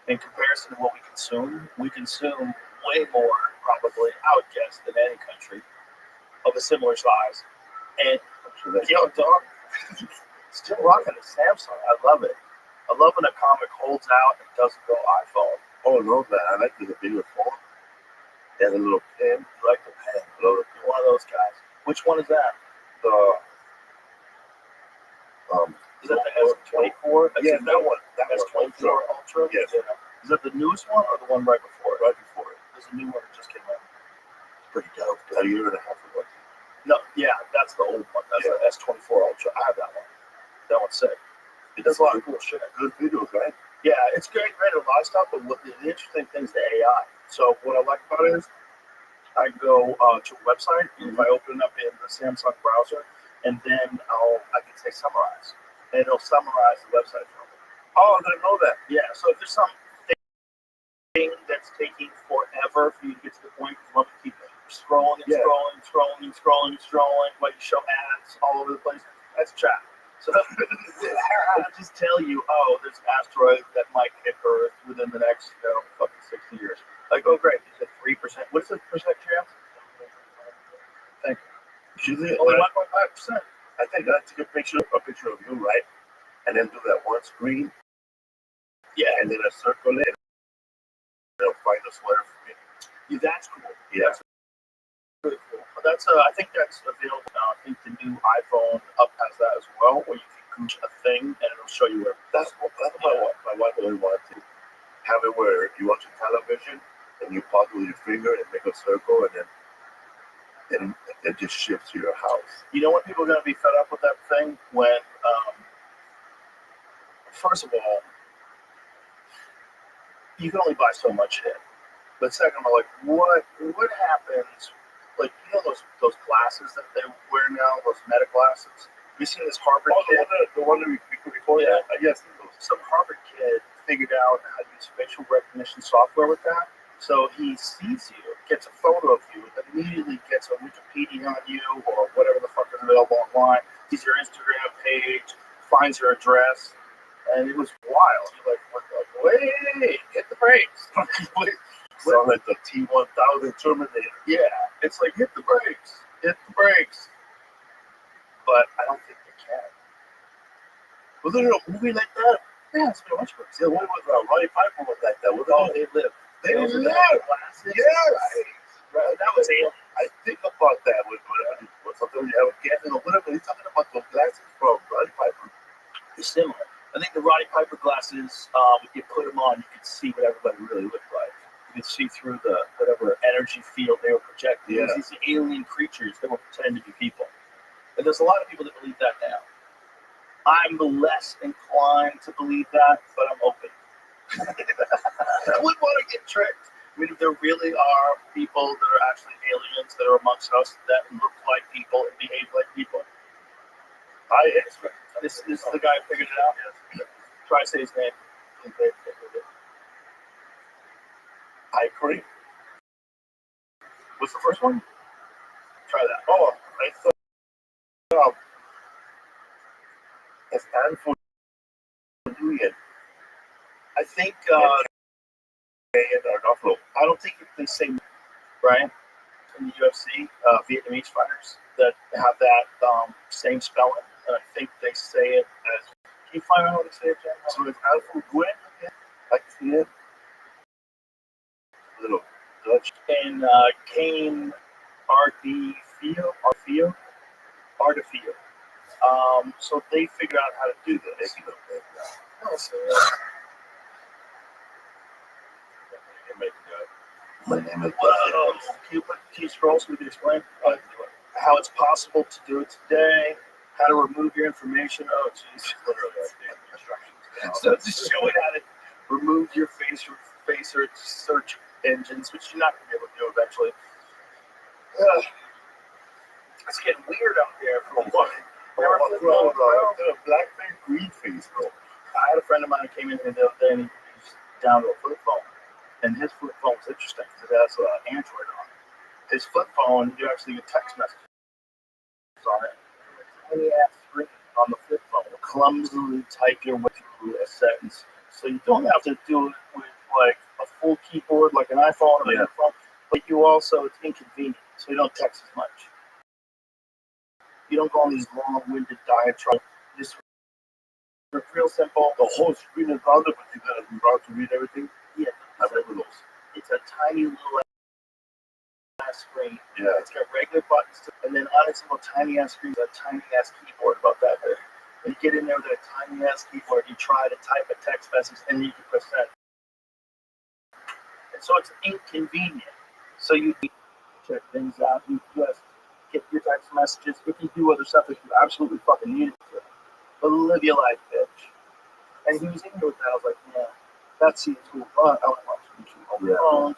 In comparison to what we consume way more, probably, I would guess, than any country of a similar size. And yo, dog, still rocking the Samsung. I love it. I love when a comic holds out and doesn't go iPhone. Oh no, man! I like the bigger phone. It has a little pen. You like the pen? You're one of those guys. Which one is that? Is that the S24? Yeah, that one. That S24 Ultra. Yes. Yeah. Is that the newest one or the one right before it? Right before it. There's a new one that just came out. It's pretty dope. A year and a half ago. No, yeah, that's the old one. That's the S24 Ultra. I have that one. That one's sick. It does a lot of cool shit. Good videos, right? Yeah, it's great at a lot of stuff, but the interesting thing is the AI. So what I like about it is I go to a website, and if I open it up in the Samsung browser, and then I can say summarize, and it'll summarize the website for me. Oh, I didn't know that. Yeah, so if there's something that's taking forever for you to get to the point, you want to keep scrolling and scrolling, while you show ads all over the place, that's a trap. So I'll just tell you, oh, there's an asteroid that might hit Earth within the next, fucking 60 years. Like, oh, great, is it 3%? What is the percent chance? Thank you. Only 1.5%. I think I take a picture of you, right? And then do that one screen. Yeah. And then I circle it. And they'll find a sweater for me. Yeah, that's cool. Yeah. That's really cool. But that's I think that's available now. I think the new iPhone up has that as well, where you can Google a thing and it'll show you where. That's what my wife really wanted to have it where you watch your television and you pause with your finger and make a circle, and then it just shifts to your house. You know when people are going to be fed up with that thing? When, first of all, you can only buy so much shit. But second of all, like, what happens? Like, you know those glasses that they wear now, those meta glasses? Have you seen this Harvard kid? The one that we before? Yeah. Yes. Some Harvard kid figured out how to use facial recognition software with that. So he sees you, gets a photo of you, immediately gets a Wikipedia on you or whatever the fuck is available online, sees your Instagram page, finds your address, And it was wild. You're like, what the, wait, hit the brakes. Sound like the T-1000 Terminator. Yeah, it's like, hit the brakes. But I don't think they can. Was there a movie like that? Yeah, it's been a bunch of books. Yeah, what was Roddy Piper was like that? They live. They also live. have glasses. Yes. Right. That was alien. I think about that when something you have a gas or whatever. He's talking about those glasses from Roddy Piper. They're similar. I think the Roddy Piper glasses, if you put them on, you could see what everybody really looked like. You could see through the whatever energy field they were projecting. Yeah. These alien creatures that were pretending to be people. And there's a lot of people that believe that now. I'm less inclined to believe that, but I'm open. I wouldn't want to get tricked. I mean, if there really are people that are actually aliens that are amongst us that look like people and behave like people, this is the guy who figured it out. Try to say his name. I agree. What's the first one? Try that. Oh, I thought it's Anfu Nguyen. I think I don't think they say Brian in the UFC, Vietnamese fighters that have that same spelling. And I think they say it as. Can you find out how they say it, Jen? So it's Anfu Nguyen. I can see it. Little Dutch. And Kane Ardefio. So they figured out how to do this. My name is Can you scroll so we can explain how it's possible to do it today? How to remove your information? Oh, jeez. So just showing how to remove your face search engines, which you're not going to be able to do eventually. It's getting weird out there for a while. Black face, green face, bro. I had a friend of mine who came in here the other day and he was down to a flip phone. And his flip phone was interesting because it has Android on it. His flip phone, you actually get text messages on it. Tiny ass screen on the flip phone. Clumsily type your way through a sentence. So you don't have to do it with like a full keyboard like an iPhone or a phone, but you also, it's inconvenient. So you don't text as much. You don't go on these long-winded diatribes. Just real simple. The whole screen is rounded, but you gotta be round to read everything. Yeah, I remember those. it's a tiny little ass screen. Yeah. It's got regular buttons, and then on its little tiny ass screen, a tiny ass keyboard about that big. And you get in there with a tiny ass keyboard, you try to type a text message, and you can press send. And so it's inconvenient. So you check things out. You just get your text messages. If you do other stuff that you absolutely fucking need it to. But live your life, bitch. And he was in here with that. I was like, yeah, that seems cool. I don't watch YouTube on my phone.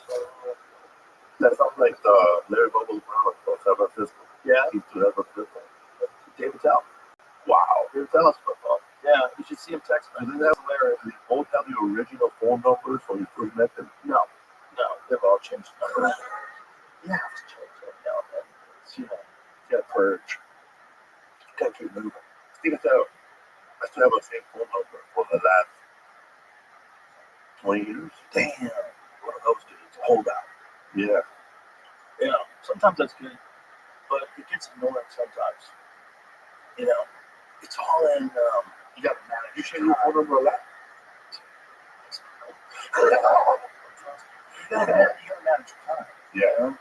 That sounds like Larry Bubble Brown from San Francisco. Yeah. He used to have a flip phone. David Tell. Wow. David Tell has flip phone. Yeah, you should see him text me. Do they both have the original phone numbers when you first met them? No, they've all changed numbers. You have to change them now and then. It's, you gotta purge. You gotta keep moving. I still have the same phone number for the last 20 years. Damn. One of those dudes. Hold out. Yeah. Yeah, sometimes that's good, but it gets annoying sometimes. It's all in, you gotta manage. You change your phone number a lot? You gotta manage your time. Yeah.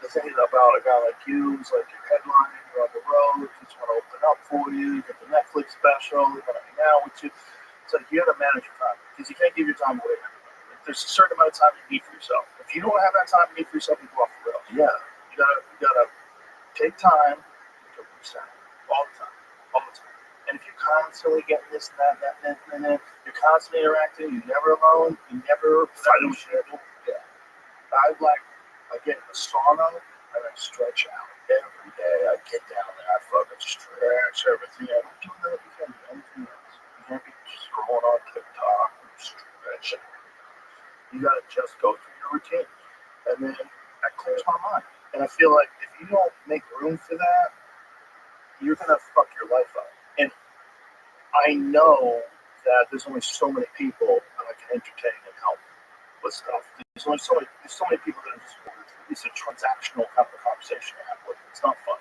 The thing about a guy like you is like you're headlining, you're on the road, you just want to open up for you, you get the Netflix special, they want to hang out with you. It's like you got to manage your time because you can't give your time away to everybody. There's a certain amount of time you need for yourself. If you don't have that time you need for yourself, you go off the rails. Yeah. You gotta take time to reset all the time. And if you're constantly getting this and that, you're constantly interacting, you're never alone, you never Fighting shit. Yeah. I get in the sauna and I stretch out every day. I get down there, I fucking stretch everything. I don't do that because anything else. You can't be scrolling on TikTok and stretching. You gotta just go through your routine. And then that clears my mind. And I feel like if you don't make room for that, you're gonna fuck your life up. And I know that there's only so many people that I can entertain and help with stuff. There's so many people that are just, it's a transactional kind of conversation to have with them. It's not fun.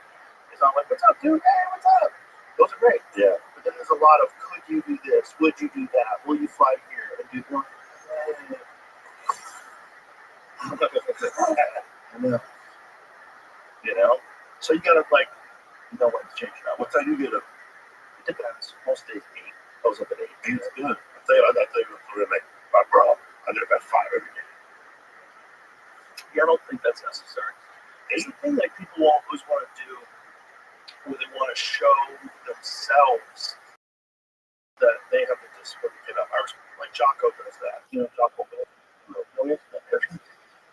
It's not like, what's up, dude? Hey, what's up? Those are great. Yeah. But then there's a lot of, could you do this? Would you do that? Will you fly here? And do more? You know? So you gotta know when to change it out. What time you get up? It depends. Most days 8. I was up at 8. 8's good. I'll tell you like, my bro, I live at 5 every day. Yeah, I don't think that's necessary. It's the thing that people always want to do, where they want to show themselves that they have the discipline to get up. Like Jocko does that. You know, Jocko.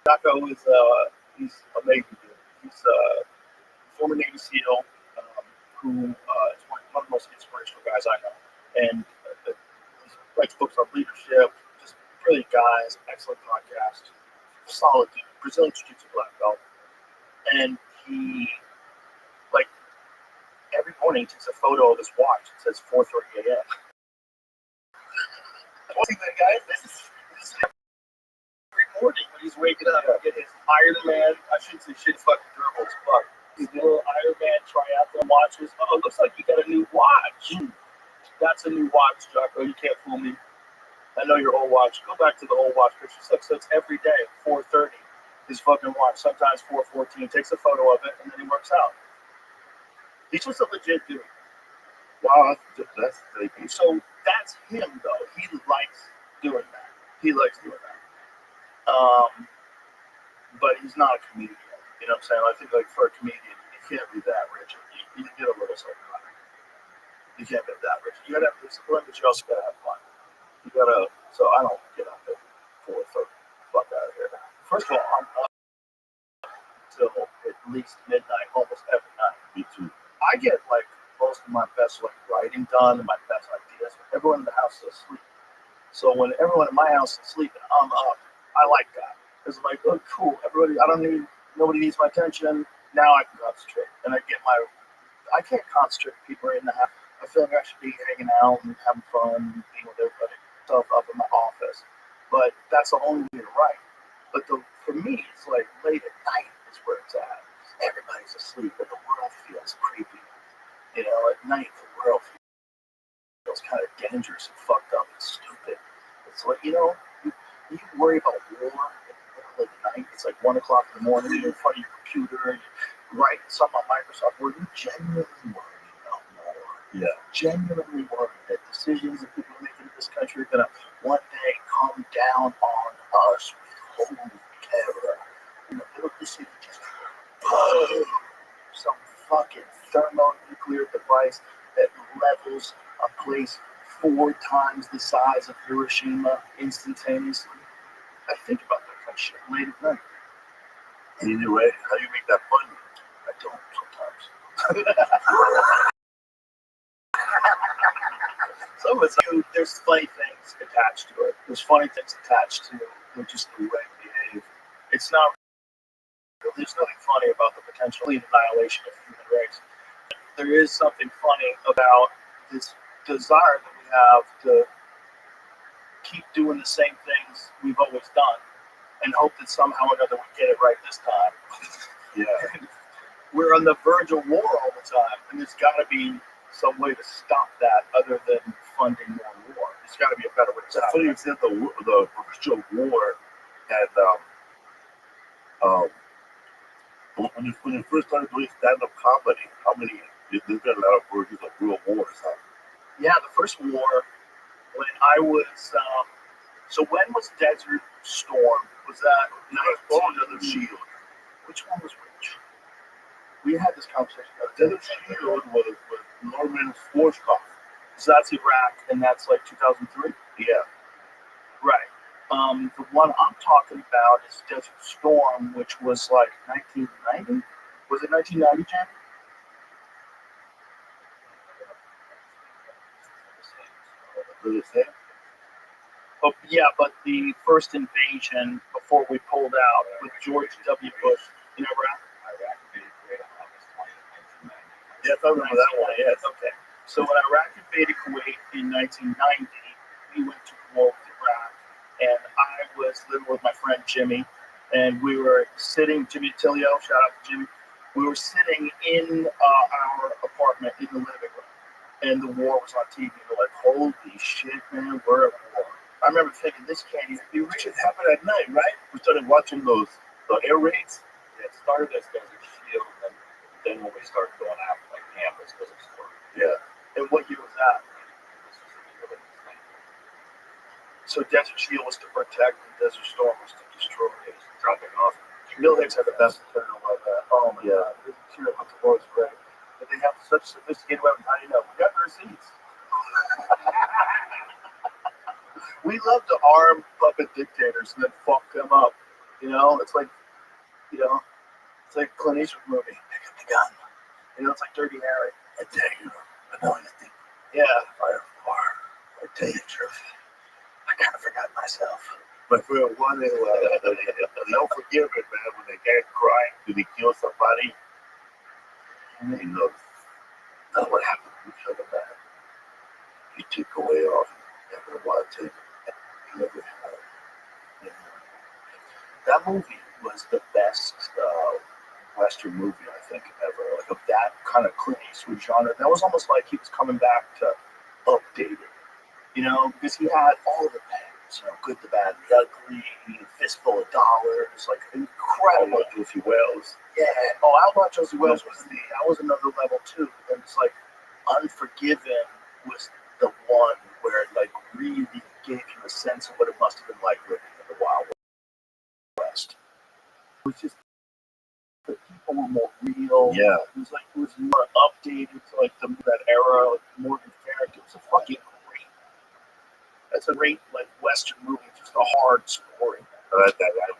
Jocko is he's amazing dude. He's a former Navy SEAL who is one of the most inspirational guys I know, and he writes books on leadership. Just brilliant guys, excellent podcast, solid dude, Brazilian Jiu-Jitsu black belt, and he every morning takes a photo of his watch. It says 4:30 a.m. See that guy? This is every morning when he's waking up. Get his Iron Man. I shouldn't say shit. Fucking durable as fuck. His little Iron Man triathlon watches. Oh, it looks like you got a new watch. That's a new watch, Jocko. You can't fool me. I know your old watch. Go back to the old watch pictures. So it's every day 4:30. His fucking watch. Sometimes 4:14. Takes a photo of it and then he works out. He's just a legit dude. Wow, that's so that's him though. He likes doing that. But he's not a comedian. You know what I'm saying? I think for a comedian, you can't be that rich. You get a little psychotic. You can't be that rich. You gotta have discipline, but you also gotta have fun. So I don't get up at 4:30. Fuck out of here. First of all, I'm up till at least midnight almost every night. Me too. I get most of my best writing done and my best ideas when everyone in the house is asleep. So when everyone in my house is sleeping, I'm up. I like that. Because I'm like, oh, cool. Nobody needs my attention. Now I can concentrate. And I can't concentrate with people in the house. I feel like I should be hanging out and having fun, being with everybody, stuff up in my office. But that's the only way to write. But for me, it's late at night is where it's at. Everybody's asleep and the world feels creepy. You know, at night the world feels kind of dangerous and fucked up and stupid. It's you worry about war in the middle of the night. It's 1 o'clock in the morning. You're in front of your computer and you write something on Microsoft Word. You genuinely worry about war. Yeah. Genuinely worry that decisions that people are making in this country are going to one day come down on us with holy terror. In the middle of the city, just boom. Some fucking thermonuclear device that levels a place 4 times the size of Hiroshima instantaneously. I think about that kind of shit late at night. Anyway, how do you make that fun? I don't sometimes. Some of it's there's funny things attached to it. There's funny things attached to just the way we behave. It's not. There's nothing funny about the potential annihilation of the human race. There is something funny about this desire that we have to keep doing the same things we've always done and hope that somehow or another we get it right this time. Yeah. We're on the verge of war all the time, and there's got to be some way to stop that other than funding more war. There's got to be a better way to stop it. It's funny the Rothschild war had when you first started doing stand-up comedy, how many? There's been a lot of versions of real wars, huh? Yeah, the first war, when I was, so when was Desert Storm? Was that Desert Shield? Which one was which? We had this conversation about Desert Shield was Norman Schwarzkopf. So that's Iraq, and that's 2003? Yeah. Right. The one I'm talking about is Desert Storm, which was 1990. Was it 1990, Jen? Oh, yeah, but the first invasion before we pulled out with George W. Bush in Iraq. Iraq invaded Kuwait on August 20th, 1990. Yes, I remember that one. Yes. Okay. So when Iraq invaded Kuwait in 1990, we went to war with Iraq, and I was living with my friend Jimmy, and we were sitting, Jimmy Tillio, shout out to Jimmy, we were sitting in our apartment in the living room, and the war was on TV. We're like, holy shit, man, we're at war. I remember thinking, this can't even be real. It happened at night, right? We started watching the air raids. Yeah, it started as Desert Shield, and then when we started going after like campus, Desert Storm. Yeah. And what year was that? This was the year that this thing So Desert Shield was to protect, and Desert Storm was to destroy. was dropping off. Bill Hicks had the best internal like that. Oh my God, this material about the war is great. But they have such sophisticated weapons. How do you know? We got the receipts. We love to arm puppet dictators and then fuck them up. You know, it's like Clint Eastwood movie. Pick up the gun. You know, it's like Dirty Harry. I tell you, I know you think Yeah. fire war. I tell you the truth. I kind of forgot myself. My friend one, no forgiveness, man. When they get crying, do they kill somebody? You know, that's what happened to each other, man. He took away all never wanted. He never had. You know. That movie was the best Western movie I think ever. Like of that kind of Clint Eastwood genre. That was almost like he was coming back to update it. You know, because he had all the bangers, you know, Good, the Bad, the Ugly, Fistful of Dollars, like incredible. Josie Wells. Yeah. Oh, How About Josie Wells that was another level too. But then it's like Unforgiven was the one where it like really gave you a sense of what it must have been like living in the Wild West. It was just the people were more real. Yeah. It was more updated to like that era, like Morgan Ferrick. It was a fucking great. That's a great like Western movie, just a hard story. That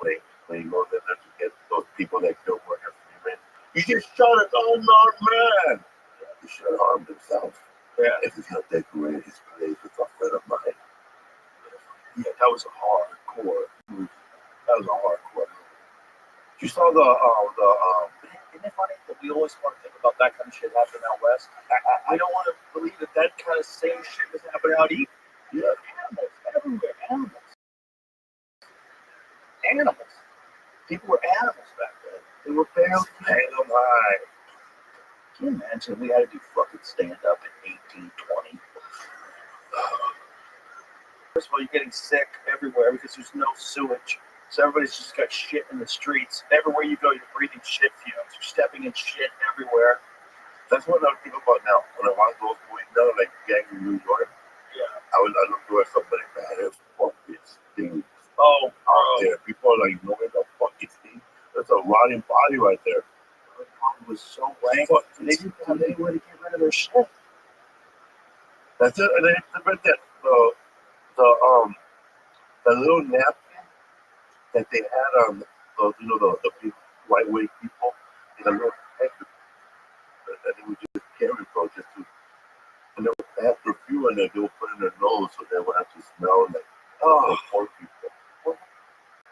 way, when you go there to get those people that killed Morgan Freeman. You just shot an unarmed man. He should have harmed himself. Yeah. If he's not decorated his place with a friend of mine. Yeah, that was a hardcore movie. That was a hardcore movie. You saw the Isn't it funny that we always want to think about that kind of shit happening out west? I don't want to believe that that kind of same shit was happening out east. yeah. Animals everywhere. Animals. People were animals back then. They were barely Hang them high. Can you imagine we had to do fucking stand up in 1820? First of all, you're getting sick everywhere because there's no sewage. So everybody's just got shit in the streets. Everywhere you go, you're breathing shit fumes. You're stepping in shit everywhere. That's what I think about now. When I want to go going down like gang in New York, Yeah. I look for somebody bad as fuck this thing Oh, out there. People are like, where the fuck is he? There's a rotting body right there. it was so rank. Fuck, They didn't have anywhere to get rid of their shit. That's it. And then I read that the little napkin that they had on the big lightweight people in a little package that they would just carry for just to, and they would have perfume in it. They would put in their nose so they would have to smell like poor people. Well, it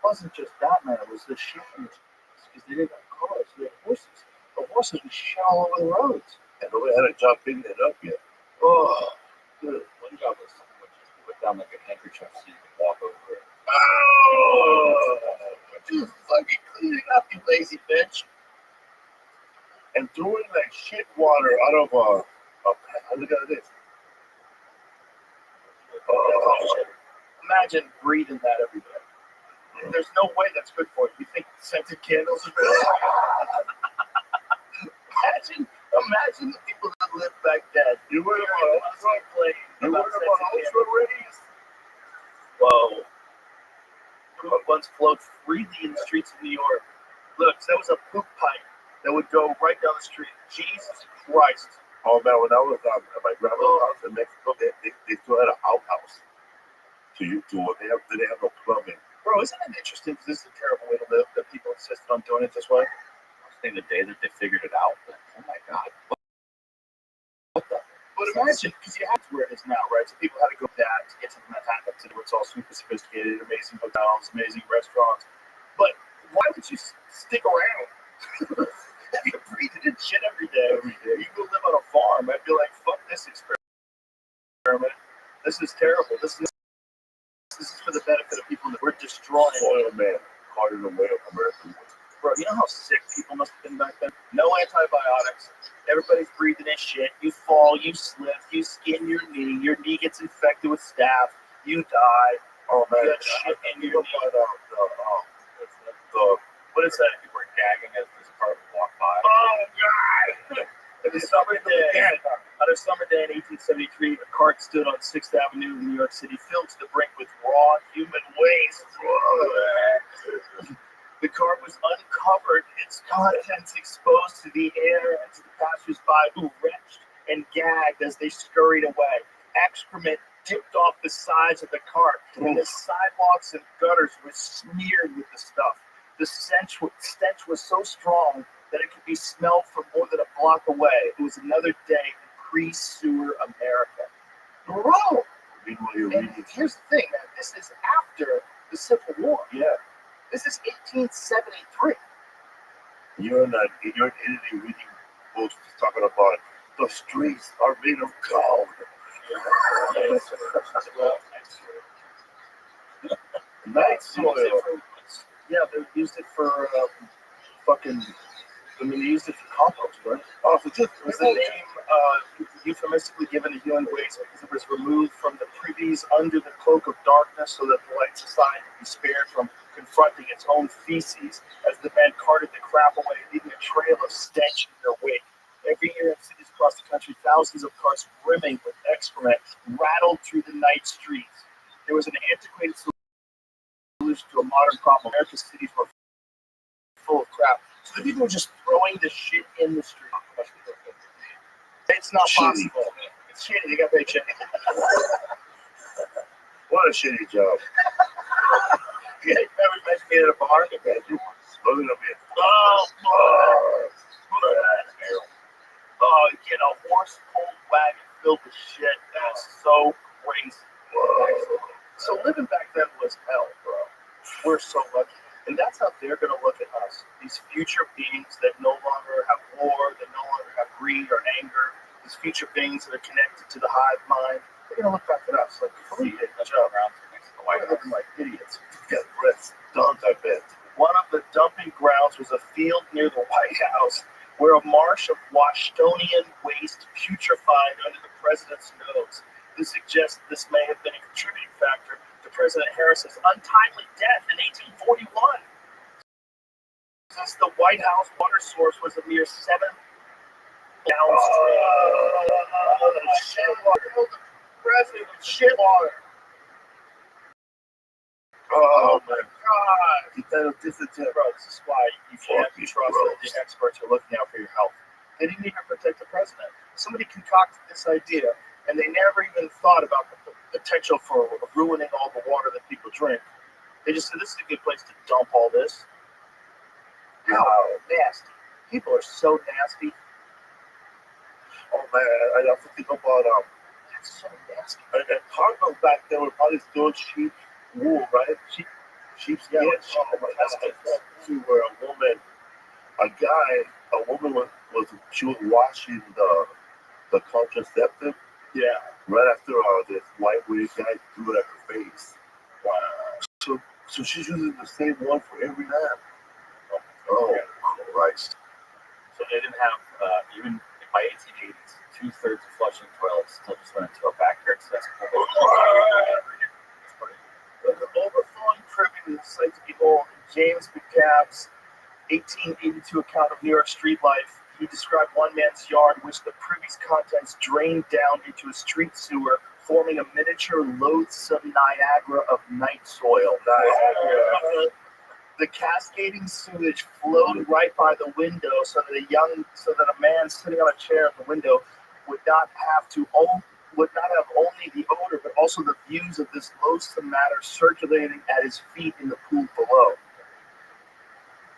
wasn't just that, man. It was the shit in the streets because they didn't have cars. They had horses. The horses would shit all over the roads. And nobody had a job picking it up yet. Oh, Good. One job was just put down like a handkerchief so you can walk over it. Oh, just fucking clean it up, you lazy bitch. And throwing like shit water out of a look at this. imagine breathing that every day. There's no way that's good for you. You think scented candles are good? Imagine the people that lived back then. You heard about ultra rays? Whoa. Ones flowed freely in the streets of New York. Look, that was a poop pipe that would go right down the street. Jesus Christ. Oh man, when I was at my grandma's house in Mexico, they still had an outhouse. They have no plumbing. Bro, isn't it interesting? Because this is a terrible way to live that people insisted on doing it this way. I think the day that they figured it out, oh my God. But imagine, because you have to where it is now, right? So people had to go back to get to the Manhattan, to where it's all super sophisticated, amazing hotels, amazing restaurants. But why would you stick around? You're breathing in shit every day. You go live on a farm. I'd be like, fuck this experiment. This is terrible. This is for the benefit of people that we're destroying. Oil man, carted away of American wood. Bro, you know how sick people must have been back then? No antibiotics. Everybody's breathing in shit. You fall, you slip, you skin your knee gets infected with staph, you die. Oh man, you got shit in your knee. What is that? People are gagging as this car walk by. Oh god! On a summer day in 1873, a cart stood on 6th Avenue in New York City, filled to the brink with raw human waste. The cart was uncovered, its contents exposed to the air and to the passers-by who retched and gagged as they scurried away. Excrement dipped off the sides of the cart, and the sidewalks and gutters were smeared with the stuff. The stench was so strong that it could be smelled from more than a block away. It was another day in pre-sewer America. Bro! And here's the thing, man. This is after the Civil War. Yeah. This is 1873. You're an idiot reading books talking about the streets are made of gold. Night soil. Yeah, they used it for fucking. I mean, they used it for compost, right? Oh, so just It was the name euphemistically given to healing waste because it was removed from the privies under the cloak of darkness so that polite society could be spared from confronting its own feces as the men carted the crap away, leaving a trail of stench in their wake. Every year in cities across the country, thousands of cars brimming with excrement rattled through the night streets. There was an antiquated solution to a modern problem. America's cities were full of crap. So the people were just throwing the shit in the street. It's not Shitty. possible. It's shitty. They got paid shit. what a shitty job. Yeah, you never met me at a bar. Look at me. Oh, you know, horse-pulled wagon filled with shit. That's so crazy. So living back then was hell, bro. We're so lucky. And that's how they're going to look at us. These future beings that no longer have war, that no longer have greed or anger, these future beings that are connected to the hive mind, they're going to look back at us like, we did a job. We're looking like idiots. Get breath dumped, I bet. One of the dumping grounds was a field near the White House where a marsh of Washingtonian waste putrefied under the president's nose. This suggests this may have been a contributing factor to President Harris's untimely death in 1841. Since the White House water source was a mere 7 downstream. Shit water. The president with shit water. Oh my God. God. This is Bro, this is why you can't trust the experts who are looking out for your health. They didn't even protect the president. Somebody concocted this idea, and they never even thought about the potential for ruining all the water that people drink. They just said, this is a good place to dump all this. How nasty. People are so nasty. Oh man, I also think about That's so nasty. and cargo back then were probably still sheep wool, right? Sheep's skin. Yeah, To where a woman was she was washing the contraceptive. Yeah. Right after this lightweight guy threw it at her face. Wow. So she's using the same one for every nap. Oh, Christ. So they didn't have, even by 1880s, 2/3 of flushing toilets still just went into a backyard cesspool. The overflowing privy is said to be old. James McCabe's 1882 account of New York street life, he described one man's yard in which the privy's contents drained down into a street sewer, forming a miniature loathsome Niagara of night soil. The cascading sewage flowed right by the window, so that a man sitting on a chair at the window would not have only the odor, but also the views of this loathsome matter circulating at his feet in the pool below.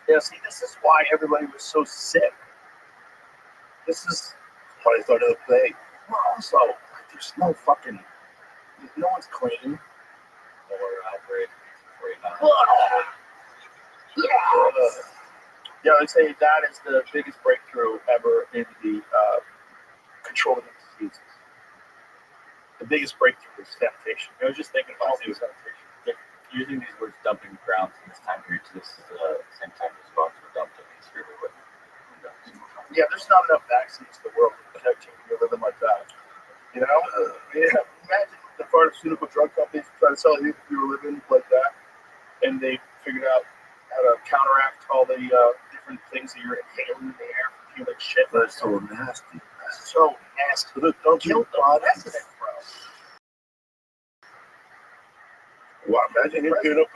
Yeah, see, this is why everybody was so sick. This is why they started to play. Well, also, there's no one's clean. Or outbreak. Yeah. Yeah, they say that is the biggest breakthrough ever in the controlling of diseases. The biggest breakthrough is sanitation. I was just thinking about sanitation. Using these words dumping grounds in this time period to this same time as dogs were dumped in history with. Yeah, there's not enough vaccines in the world to protect you when you're living like that. You know? Imagine the pharmaceutical drug companies trying to sell you if you were living like that, and they figured out how to counteract all the different things that you're inhaling in the air from human shit. That's so nasty. So nasty. Don't kill the president, bro. Well, imagine him waking up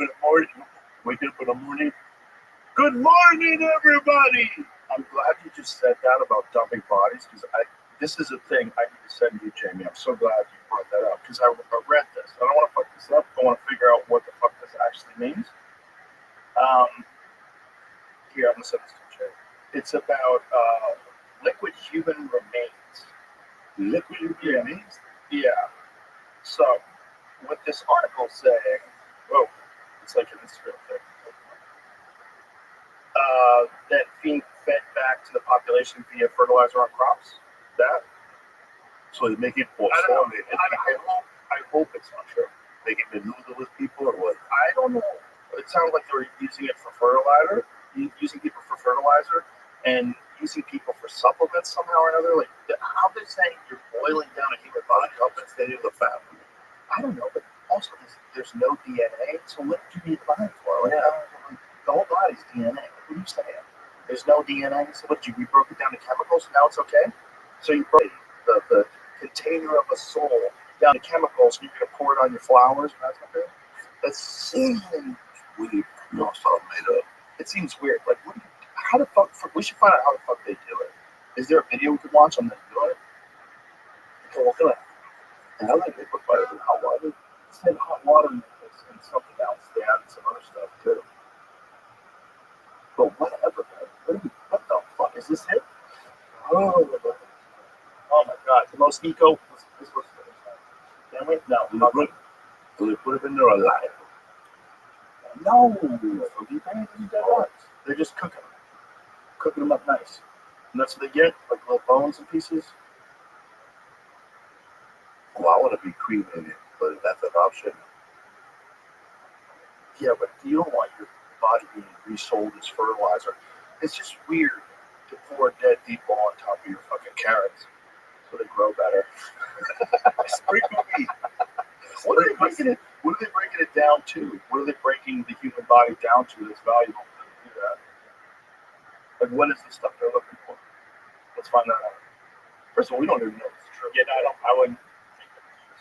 in the morning. Good morning, everybody. I'm glad you just said that about dumping bodies, because this is a thing I need to send you, Jamie. I'm so glad you brought that up, because I read this. I don't want to fuck this up. I want to figure out what the fuck this actually means. Here, I'm going to send this to you. It's about liquid human remains. Liquid human remains? Yeah. So, what this article is saying, whoa, it's like an Instagram thing. That being fed back to the population via fertilizer on crops. That. So they make it for I hope it's not true. making the noodle with people or what? I don't know. It sounds like they were using it for fertilizer, using people for fertilizer, and using people for supplements somehow or another. Like, how they saying you're boiling down a human body up instead of the fat? I don't know, but also there's no DNA, so what do you need the body for? Like, the whole body's DNA. What are you saying? There's no DNA, so what, you broke it down to chemicals, and now it's okay? So you broke the container of a soul down to chemicals, and you're going to pour it on your flowers, and that's okay? That seems weird. No, it's all made up. It seems weird. Like, how the fuck? We should find out how the fuck they do it. Is there a video we could watch on them doing it? Okay, look at that. And how they liquefy it in hot water? It's in hot water and something else. They added some other stuff too. But whatever, man. What the fuck? Is this it? Oh my god. The most eco. This was. Damn it. No. So they put it in there alive. No. They're just cooking them. Cooking them up nice. And that's what they get? Like little bones and pieces? Well, I want to be cremated, but if that's an option. Yeah, but you don't want your body being resold as fertilizer. It's just weird to pour dead people on top of your fucking carrots so they grow better. Sprinkle me. What are they breaking it down to? What are they breaking the human body down to that's valuable for them to do that? Like, what is the stuff they're looking for? Let's find that out. First of all, we don't even know if it's true. Yeah, no, I wouldn't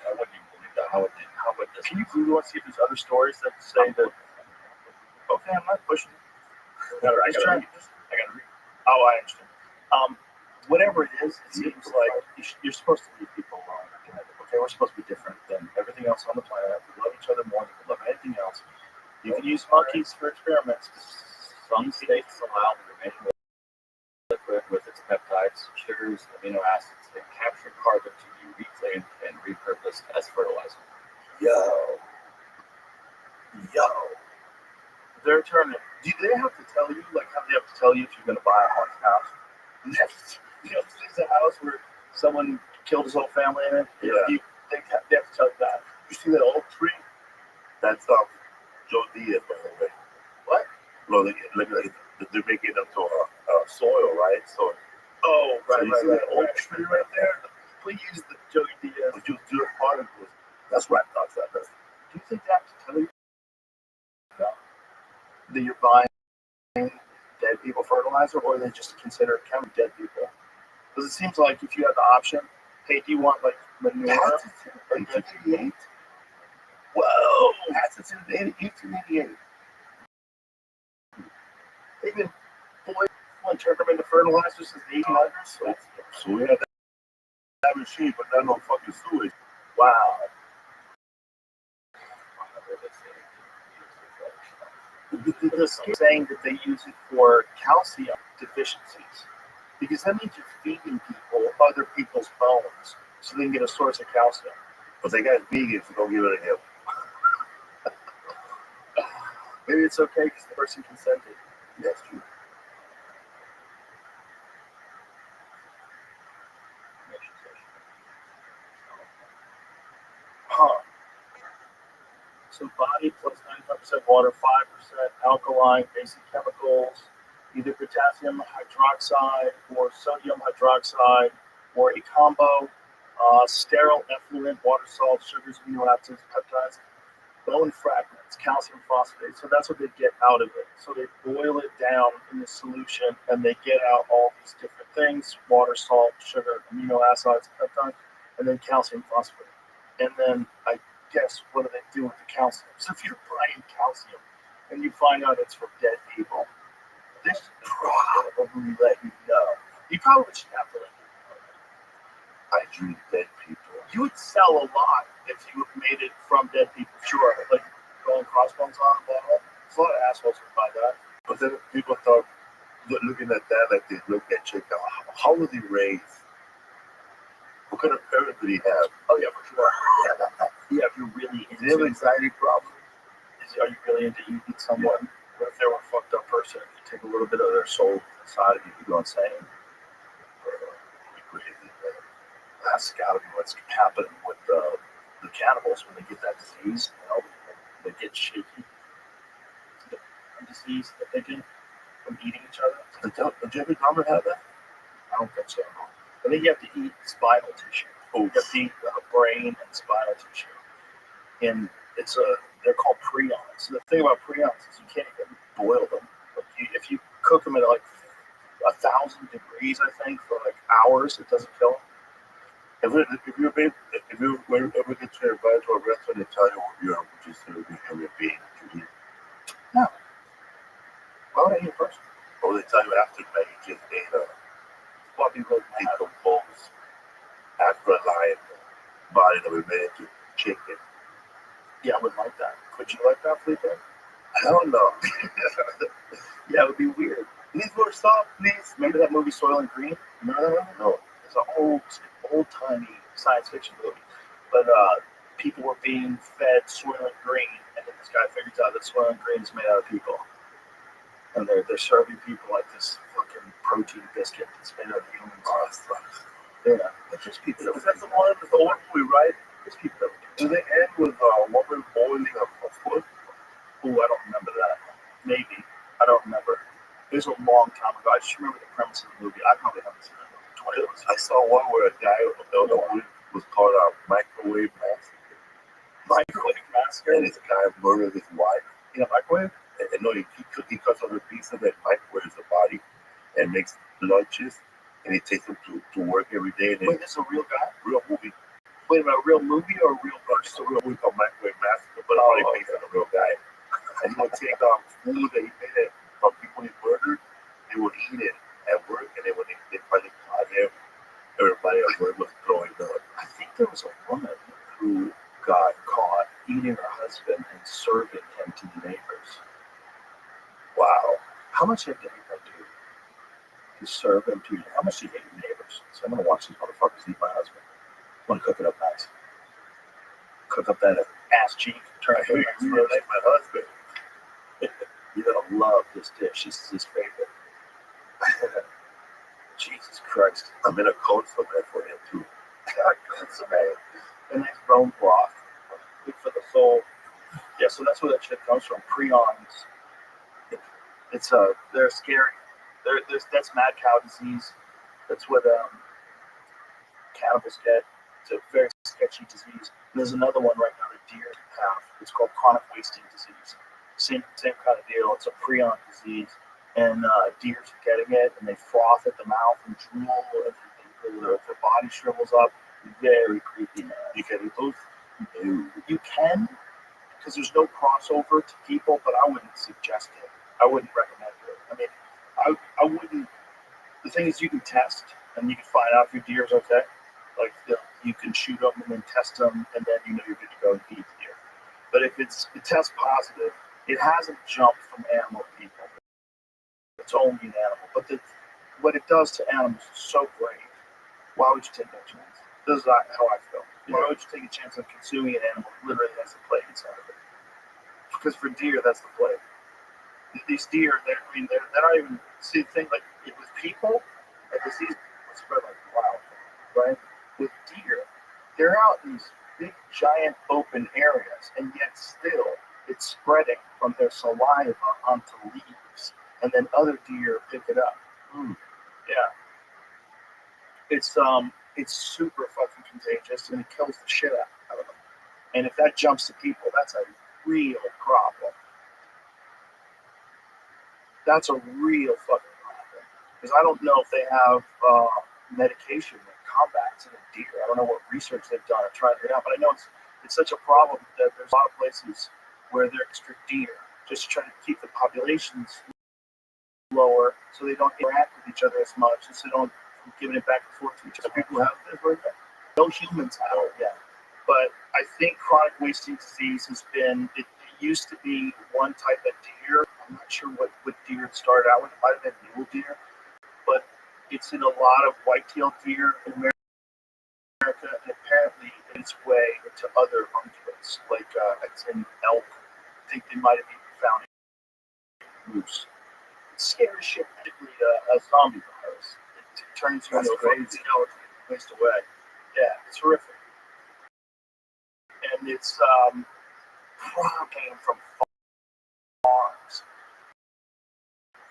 even believe that. How would this? Can you Google and see if there's other stories that say that? Okay, I'm not pushing. I gotta read. Oh, I understand. Whatever it is, it seems like you're supposed to leave people alone. Okay, we're supposed to be different than everything else on the planet. We love each other more than we love anything else. You can use monkeys for experiments. Some states allow the remaining liquid with its peptides, sugars, amino acids, and captured carbon to be reclaimed and repurposed as fertilizer. Yo. They're turning. Do they have to tell you, like, how they have to tell you if you're going to buy a haunted house? You know, there's a house where someone killed his whole family in it. Yeah. They have to tell you that. You see that old tree? That's Joe Diaz, by the way. What? No, they're making them to a soil, right? So. Oh, right, so you see that old tree right there? Please use the Joe Diaz. But you do it particles. That's right, that's right. Do you think they have to tell you that you're buying dead people fertilizer, or they just consider it counting dead people? Because it seems like if you have the option, hey, do you want like manure? 1888? Whoa! That's in 1888. They've been boiling, turn them into fertilizer since the 1800s. So we had that machine, but not no fucking sewage. Wow. They're saying that they use it for calcium deficiencies, because that means you're feeding people other people's bones so they can get a source of calcium. But they got vegans who don't give it a hell. Maybe it's okay because the person consented. That's true. So body plus 95% water, 5% alkaline, basic chemicals, either potassium hydroxide or sodium hydroxide, or a combo, sterile effluent, water, salt, sugars, amino acids, peptides, bone fragments, calcium phosphate. So that's what they get out of it. So they boil it down in the solution and they get out all these different things: water, salt, sugar, amino acids, peptides, and then calcium phosphate. And then I guess what do they do with the calcium? So if you're buying calcium and you find out it's from dead people, this probably let you know. You probably should have to let you know. I drink dead people. You would sell a lot if you made it from dead people. Sure, like going crossbones on a bottle. There's a lot of assholes who buy that. But then people thought, looking at that, like they look at chick, how was he raised? What kind of parents did he have? Oh yeah, for sure. Yeah, if you're really into, Did he have anxiety problems? are you really into eating someone? What if they were a fucked up person? You take a little bit of their soul inside of you, you go insane. That's got to be what's happening with the cannibals when they get that disease. You know, they get shaky. The disease they're thinking from eating each other. Did Jeffrey Dahmer have that? I don't think so. I think you have to eat spinal tissue. You have to eat brain and spinal tissue. And they're called prions. So the thing about prions is you can't even boil them. Like if you cook them at like 1,000 degrees, I think, for like hours, it doesn't kill them. If you ever get to invite to a restaurant and tell you you're just a human being, No. Why would I eat it first? or they tell you after that you just ate a decomposed Afro-lion body that was made into chicken. Yeah, I would like that. Would you like that, Felipe? I don't know. Yeah, it would be weird. Please more soft, please. Remember that movie Soil and Green? Remember that movie? No. It's an old-timey science fiction movie. But people were being fed Soil and Green, and then this guy figures out that Soil and Green is made out of people. And they're serving people like this fucking protein biscuit that's made out of humans. Yeah, it's just people. Is that the one with the old movie, right? It's people that Do they end with a woman boiling a foot? Oh, I don't remember that. Maybe. I don't remember. It was a long time ago. I just remember the premise of the movie. I probably haven't seen it in 20 years. I saw one where a guy was called a microwave massacre. Microwave massacre? And this guy murdered his wife. In a microwave? And no, he cuts other pieces and microwaves the body and makes lunches, and he takes them to work every day. And wait, this is a real guy? Real movie. Wait a minute, a real movie or a real It's person? a real movie called Microwave Massacre, but it's only based on a real guy. And he would take food that he made it from people he murdered. They would eat it at work, and then when they finally caught him, everybody at work was throwing up. I think there was a woman who got caught eating her husband and serving him to the neighbors. Wow. How much did they do to serve him to you? How much do you hate your neighbors? So I'm going to watch these motherfuckers eat my husband. I want to cook it up nice. Cook up that ass cheek. Turn it You smell like my husband. You're going to love this dish. This is his favorite. Jesus Christ. I'm in a coat for that for him, too. That's amazing. And nice bone broth. Good for the soul. Yeah, so that's where that shit comes from. Prions. They're scary. That's mad cow disease. That's what cannibals get. It's a very sketchy disease. And there's another one right now that deer have. It's called chronic wasting disease. Same kind of deal. It's a prion disease, and deers are getting it, and they froth at the mouth and drool, and their body shrivels up. Very creepy, man. You can eat those? You can, because there's no crossover to people, but I wouldn't suggest it. I wouldn't recommend it. I mean, I wouldn't. The thing is, you can test, and you can find out if your deer's okay. Like, you can shoot them and then test them, and then you know you're good to go and feed the deer. But if it tests positive, it hasn't jumped from animal to people. It's only an animal. But what it does to animals is so grave. Why would you take that chance? This is how I feel. Why would you take a chance on consuming an animal that literally has a plague inside of it? Because for deer, that's the plague. These deer, they're not even, see the thing, like with people, a disease spread like wildfire, right? With deer, they're out in these big, giant open areas, and yet still it's spreading from their saliva onto leaves, and then other deer pick it up. Yeah, it's super fucking contagious, and it kills the shit out of them. And if that jumps to people, that's a real problem. That's a real fucking problem. Because I don't know if they have medication that combats it in deer. I don't know what research they've done or tried it out, but I know it's such a problem that there's a lot of places where they're extra deer, just trying to keep the populations lower so they don't interact with each other as much, and so they don't giving it back and forth to each other. People have this right now. No humans have it yet. But I think chronic wasting disease has been, it used to be one type of deer. I'm not sure what deer it started out with. It might have been mule deer. But it's in a lot of white-tailed deer in America, and apparently its way into other ungulates, like it's in elk. I think they might have even found it in moose. It's scary shit, particularly a zombie virus. It turns you into a crazy skeleton waste away. Yeah, it's horrific. And it's came from farms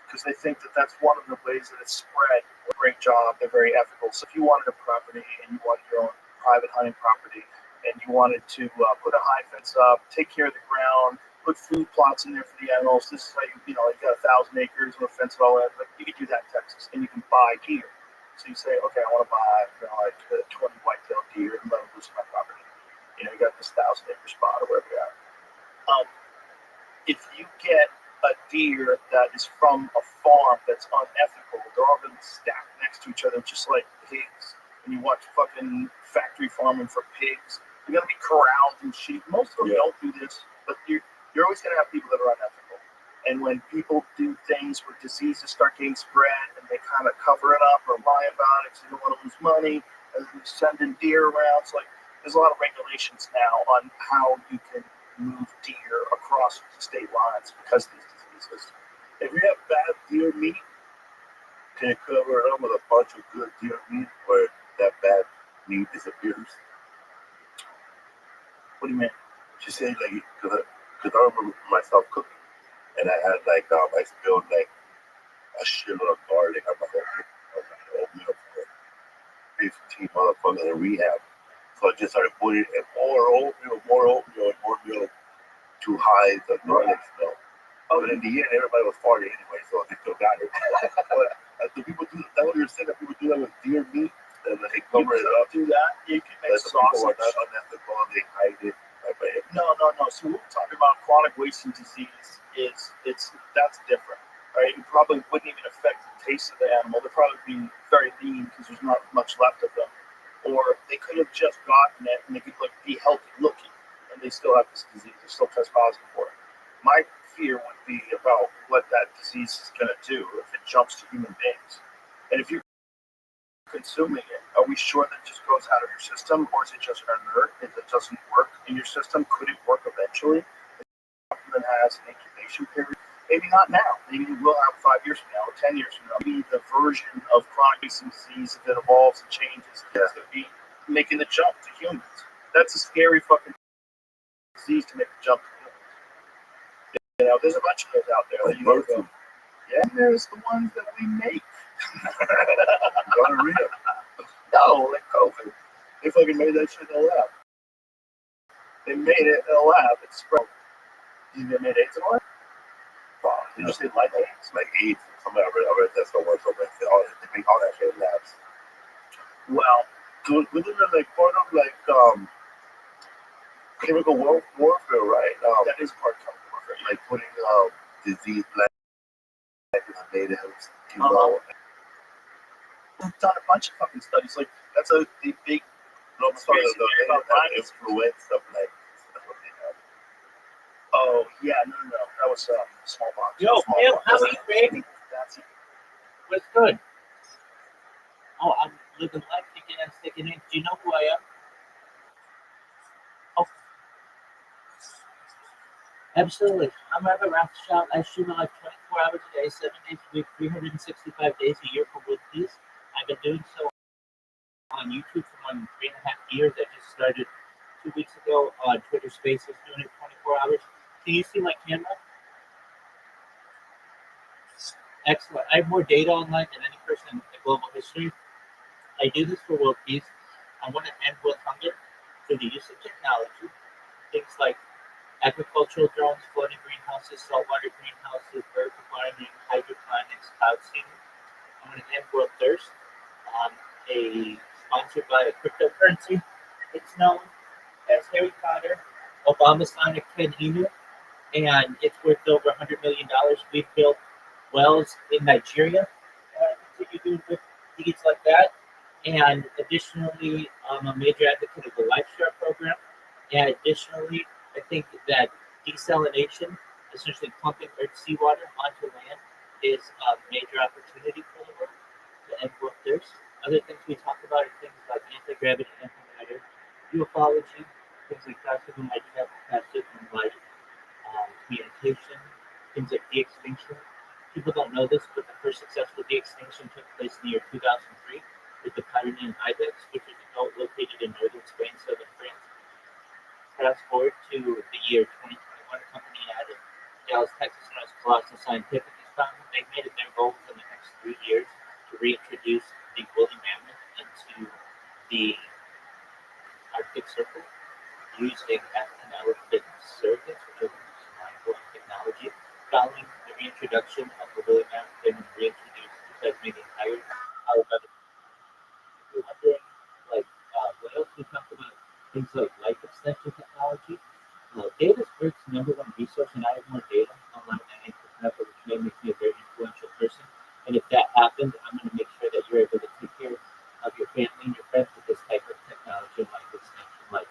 because they think that that's one of the ways that it's spread. A great job. They're very ethical. So if you wanted a property and you wanted your own private hunting property and you wanted to put a high fence up, take care of the ground, put food plots in there for the animals. This is how you got 1,000 acres and a fence all that. But you can do that in Texas, and you can buy deer. So you say, okay, I want to buy like 20 white-tailed deer and let them loose my property. You got this 1,000-acre spot or wherever you're at. If you get a deer that is from a farm that's unethical, they're all going to be stacked next to each other just like pigs. And you watch fucking factory farming for pigs. They're going to be corralled and sheep. Most of them don't do this, but you're always going to have people that are unethical. And when people do things where diseases start getting spread and they kind of cover it up or lie about it because they don't want to lose money, and they're sending deer around, it's like there's a lot of regulations now on how you can move deer across state lines because of these diseases. If you have bad deer meat, can you cover it up with a bunch of good deer meat where that bad meat disappears? What do you mean? She said, like, because I remember myself cooking, and I had, like, I spilled, like, a shitload of garlic on my oatmeal for 15 motherfuckers in rehab. So I just started putting in more oatmeal, and more milk to hide the garlic smell. But in the end, everybody was farting anyway, so they still got it. But do people do that? What you're saying, that people do that with deer meat? And they cover it up? Do that? You can make sausage. People are not unethical, they hide it. No. So what we're talking about chronic wasting disease that's different, right? It probably wouldn't even affect the taste of the animal. They'd probably be very lean because there's not much left of them. Or they could have just gotten it and they could be healthy looking and they still have this disease. They still test positive for it. My fear would be about what that disease is going to do if it jumps to human beings. And if you're consuming it, are we sure that it just goes out of your system, or is it just inert? If it doesn't work in your system, could it work eventually? It has an incubation period. Maybe not now. Maybe it will have 5 years from now or 10 years from now. Maybe the version of chronic wasting disease, if it evolves and changes, is going to be making the jump to humans. That's a scary fucking disease to make the jump to humans. There's a bunch of those out there. Like yeah, there's the ones that we make. Gonorrhea. No, like COVID. They fucking made that shit in a lab. They made it in a lab. It spread. You think they made AIDS in a lab? Did you say like AIDS? Like AIDS. Somebody I read that somewhere. They make all that shit in labs. Well, within the like part of like chemical warfare, right? That is part of chemical warfare. Like putting disease black in the natives. We've done a bunch of fucking studies. Like that's the big. Influence of like. Oh yeah, no. That was smallpox. Yo, Phil, how are you, baby? That's it. What's good? Oh, I'm living life, kicking and sticking in. Do you know who I am? Oh, absolutely. I'm Rabbi Rothschild. I stream like 24 hours a day, 7 days a week, 365 days a year for Woodkeys. I've been doing so on YouTube for more than 3.5 years. I just started 2 weeks ago on Twitter Spaces doing it 24 hours. Can you see my camera? Excellent. I have more data online than any person in global history. I do this for world peace. I want to end world hunger through the use of technology. Things like agricultural drones, floating greenhouses, saltwater greenhouses, vertical farming, hydroponics, cloud seeding. I'm going to end world thirst. Sponsored by a cryptocurrency. It's known as Harry Potter, Obama Sonic 10 Inu, and it's worth over $100 million. We've built wells in Nigeria. Continue doing good deeds like that. And additionally, I'm a major advocate of the Lifeshare program. And additionally, I think that desalination, essentially pumping Earth seawater onto land, is a major opportunity for the world to end world thirst. Other things we talk about are things like anti-gravity, antimatter, ufology, things like classical magic, passive and light, communication, things like de-extinction. People don't know this, but the first successful de-extinction took place in the year 2003 with the Pyrenean ibex, which is a goat located in northern Spain, southern France. Fast forward to the year 2021, a company out of Dallas, Texas, known as Colossus Scientific is found. They've made it their goal for the next 3 years to reintroduce the woolly mammoth into the Arctic Circle using African elephant surrogates, which is mind-blowing technology. Following the reintroduction of the woolly mammoth, they've been reintroduced to Tasmanian tigers. However, if you're wondering, what else we talk about, things like life extension technology. Data is Earth's number one resource, and I have more data online than any person ever, which may make me a very influential person. And if that happens, I'm going to make sure that you're able to take care of your family and your friends with this type of technology and life extension, like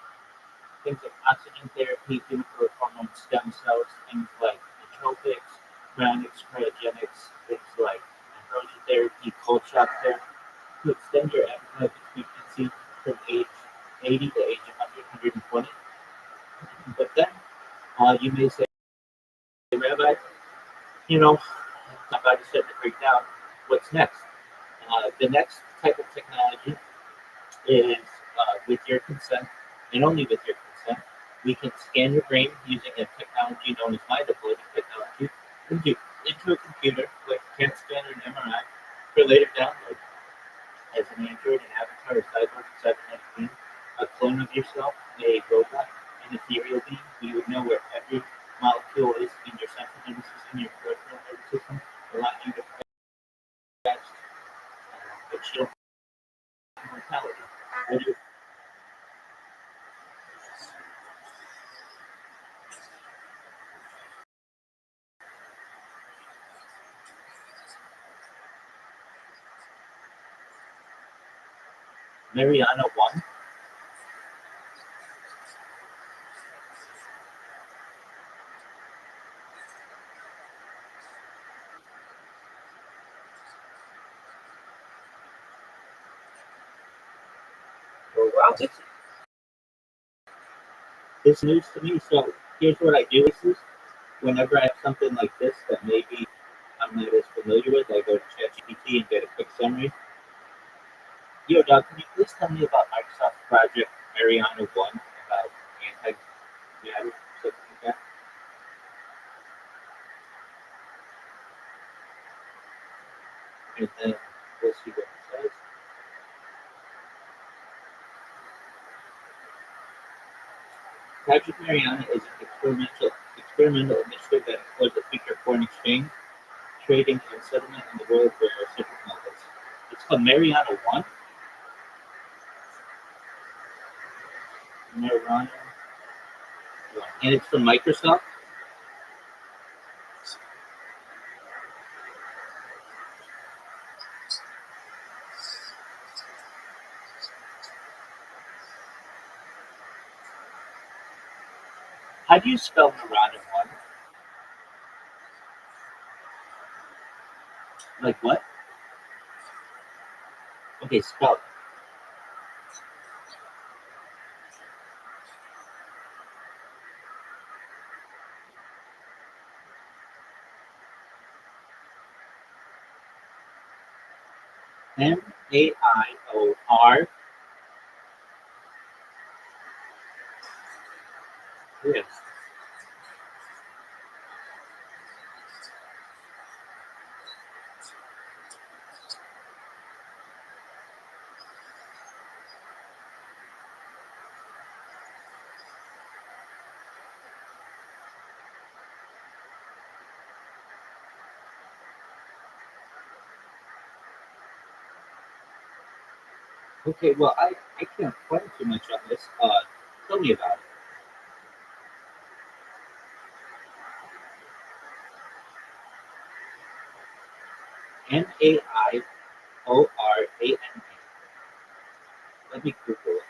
things like oxygen therapy, human growth hormone, stem cells, things like nootropics, cryonics, cryogenics, things like androgen therapy, cold shock therapy, to extend your appetite expectancy from age 80 to age 100, 120. But then you may say, Rabbi, my body's starting to break down. What's next? The next type of technology is with your consent, and only with your consent, we can scan your brain using a technology known as mind uploading technology into a computer, like a CAT scan or an MRI, for later download as an android, an avatar, a cyborg, a cybernetic being, a clone of yourself, a robot, an ethereal being. We would know where every molecule is in your central nervous system, your peripheral nervous system, allowing you to catch but you don't have mortality. What do you Mariana 1? Oh, wow, this is news to me. So here's what I do is whenever I have something like this that maybe I'm not as familiar with, I go to ChatGPT and get a quick summary. Yo, Doug, can you please tell me about Microsoft Project Mariana 1 about anti-matter, something like that? And then we'll see what it says. Project Mariana is an experimental initiative that employs the future of foreign exchange, trading, and settlement in the world where reciprocal methods. It's called Mariana 1. Mariana 1. And it's from Microsoft. How do you spell Mariana 1? Like what? Okay, spell Marior. Okay, well, I can't find too much on this. Tell me about it. Maiorana. Let me Google it.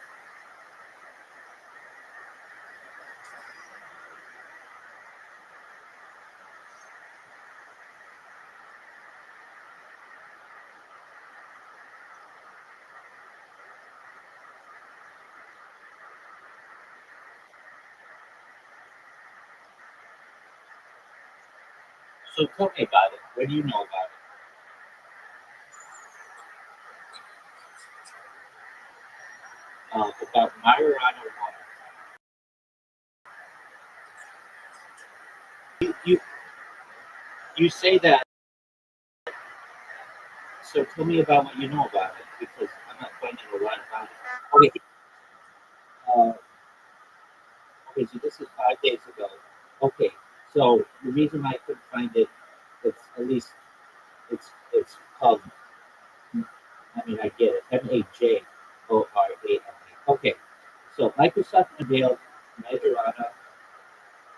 So tell me about it. What do you know about it? About Majorana water. You you say that. So tell me about what you know about it because I'm not finding a lot about it. Okay, uh, okay. So this is 5 days ago. Okay, so the reason I couldn't find it, it's at least it's called. I mean, I get it. Majorana. Okay, so Microsoft unveiled Majorana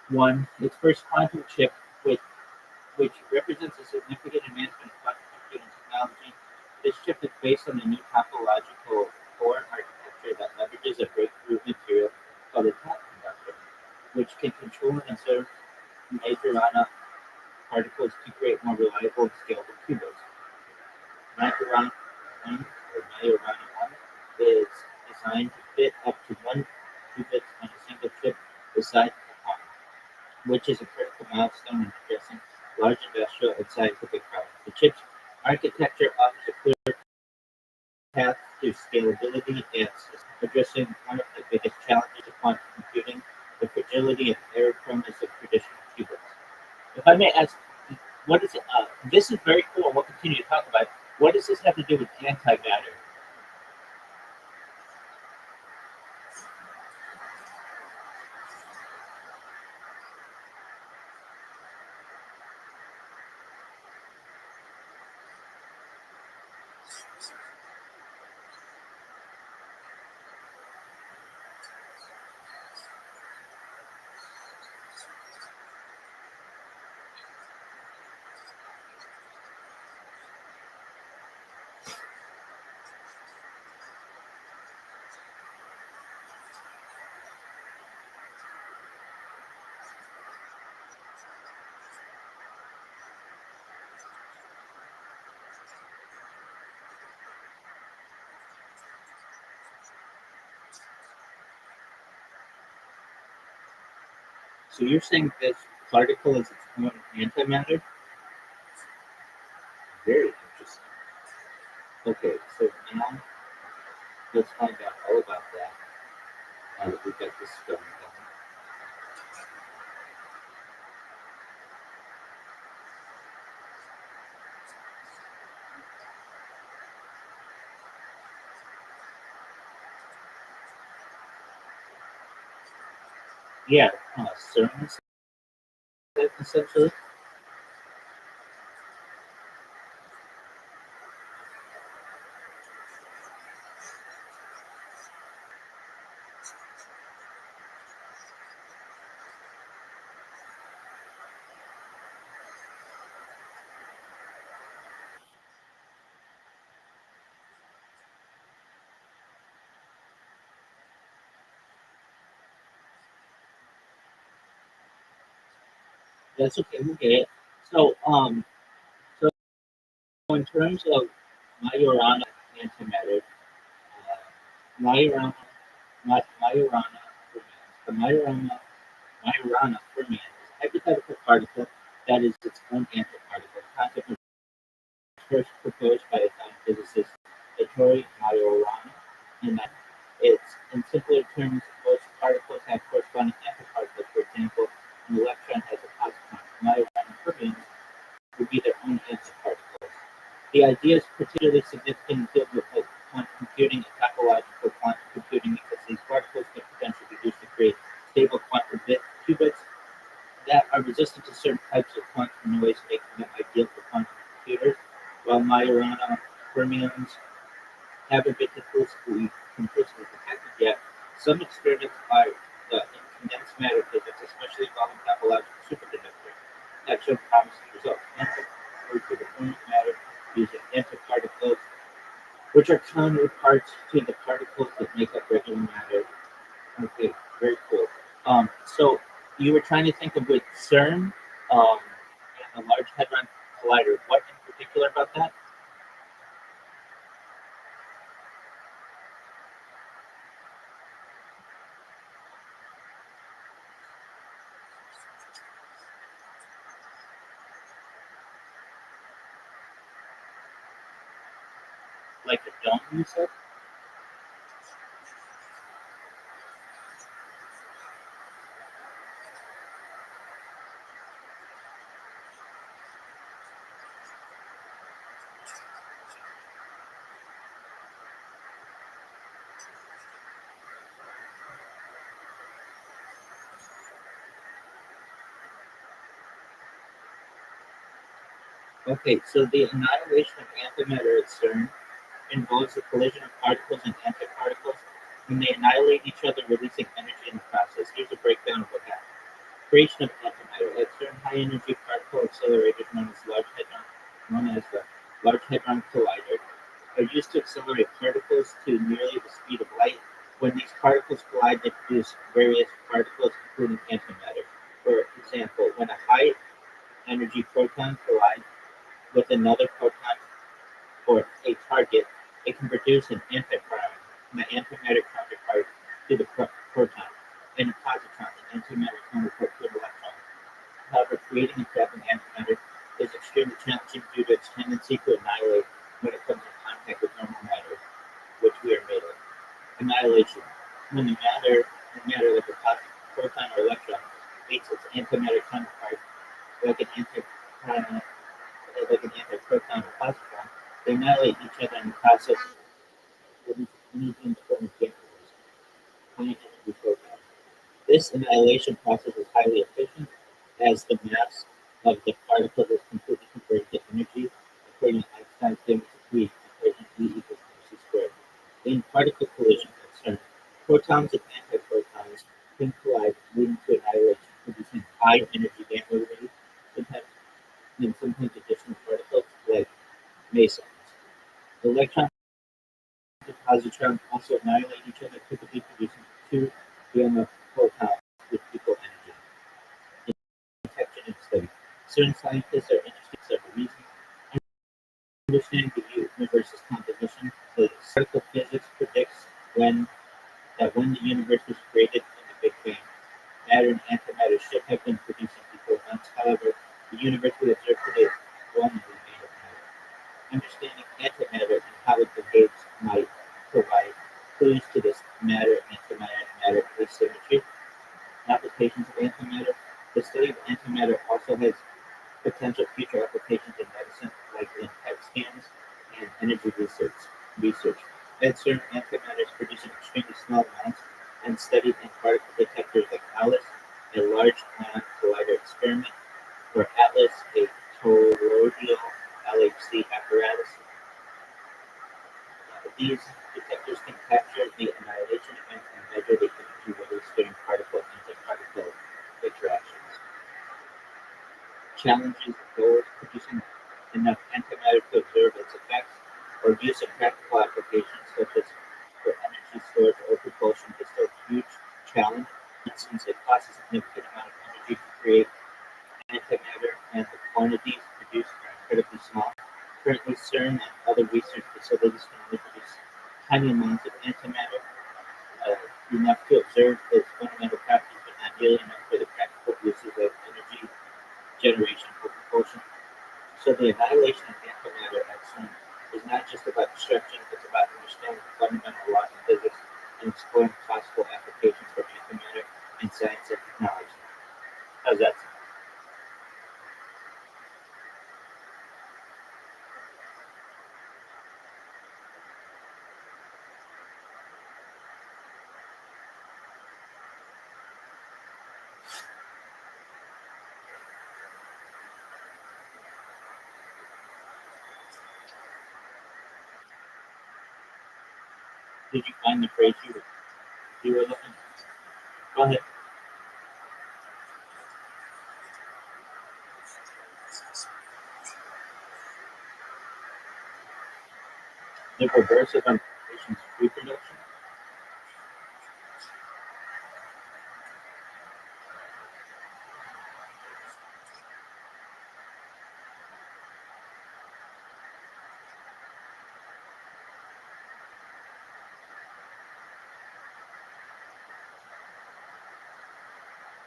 One, its first quantum chip, which represents a significant advancement in quantum computing technology. This chip is based on a new topological core architecture that leverages a breakthrough material called a top conductor, which can control and observe Majorana particles to create more reliable and scalable qubits. Majorana 1 Majorana 1 is designed to fit up to 1 qubit on a single chip beside the quantum, which is a critical milestone in addressing large industrial and scientific problems. The chip's architecture offers a clear path to scalability and addressing one of the biggest challenges of quantum computing, the fragility and error-proneness of traditional qubits. If I may ask, what is it? This is very cool. We'll continue to talk about it. What does this have to do with antimatter? So you're saying this particle is its own antimatter? Very interesting. Okay, so now let's find out all about that. Now that we've got this going on. Yeah, CERN essentially. That's okay. We'll get it. So, so in terms of Majorana antimatter, Majorana, Majorana fermions, the Majorana fermion is a hypothetical particle that is its own antiparticle. The concept was first proposed by Italian physicist Ettore Majorana, and that it's in simpler terms, most particles have corresponding antiparticles. For example, an electron has a positive Majorana fermions would be their own antiparticles. The idea is particularly significant in fields of quantum computing and topological quantum computing because these particles can potentially be used to create stable quantum qubits that are resistant to certain types of quantum noise, making them ideal for quantum computers, while Majorana fermions haven't been conclusively detected yet, some experiments are in condensed matter physics, especially involving topological superconductors, have shown promising results. Antiparticles to the point matter using antiparticles, which are counterparts to the particles that make up regular matter. Okay, very cool. So you were trying to think of with CERN and the Large Hadron Collider. What in particular about that? Like a dome, you said? Okay, so the annihilation of antimatter at CERN involves the collision of particles and antiparticles when they annihilate each other, releasing energy in the process. Here's a breakdown of what happens. Creation of antimatter. At CERN, high-energy particle accelerators known as the Large Hadron Collider, are used to accelerate particles to nearly the speed of light. When these particles collide, they produce various particles, including antimatter. For example, when a high-energy proton collides with another proton or a target, it can produce an antimatter counterpart to the proton, and a positron, an antimatter counterpart to an electron. However, creating and trapping antimatter is extremely challenging due to its tendency to annihilate when it comes in contact with normal matter, which we are made of. Annihilation. When the matter like a proton or electron meets its antimatter counterpart, like an antiproton or positron, they annihilate each other in the process of energy in the form of gamma rays, high energy photons. This annihilation process is highly efficient as the mass of the particle is completely converted to energy, according to Einstein's famous equation E equals mc squared. In particle collision at CERN, protons and antiprotons can collide, leading to annihilation, producing high energy gamma rays, sometimes additional particles like mesons. Electrons and positrons also annihilate each other, typically producing two gamma photons with equal energy. Detection and study. Certain scientists are interested in several reasons. Understanding the universe's composition. The particle physics predicts when the universe was created in the Big Bang. Matter and antimatter should have been producing equal amounts. However, the universe we observe today is overwhelmingly made of matter. Understanding antimatter and how it behaves might provide clues to this matter-antimatter asymmetry. Applications of antimatter. The study of antimatter also has potential future applications in medicine, like in PET scans and energy research. At CERN, antimatter is produced in extremely small amounts and studied in particle detectors like ALICE, a large hadron collider experiment, or ATLAS, a toroidal LHC apparatus. These detectors can capture the annihilation event and measure the energy released during particle-antiparticle interactions. Challenges and goals: producing enough antimatter to observe its effects, or use in practical applications such as for energy storage or propulsion is still a huge challenge, since it costs a significant amount of energy to create antimatter and the quantities produced are incredibly small. Currently, CERN and other research facilities can only produce tiny amounts of antimatter, enough to observe its fundamental properties, but not nearly enough for the practical uses of energy generation or propulsion. So the annihilation of antimatter at CERN is not just about destruction, it's about understanding fundamental laws of physics and exploring possible applications for antimatter in science and technology. How's that sound? Did you find the phrase you were looking at? Go ahead. The reverse of population's reproduction.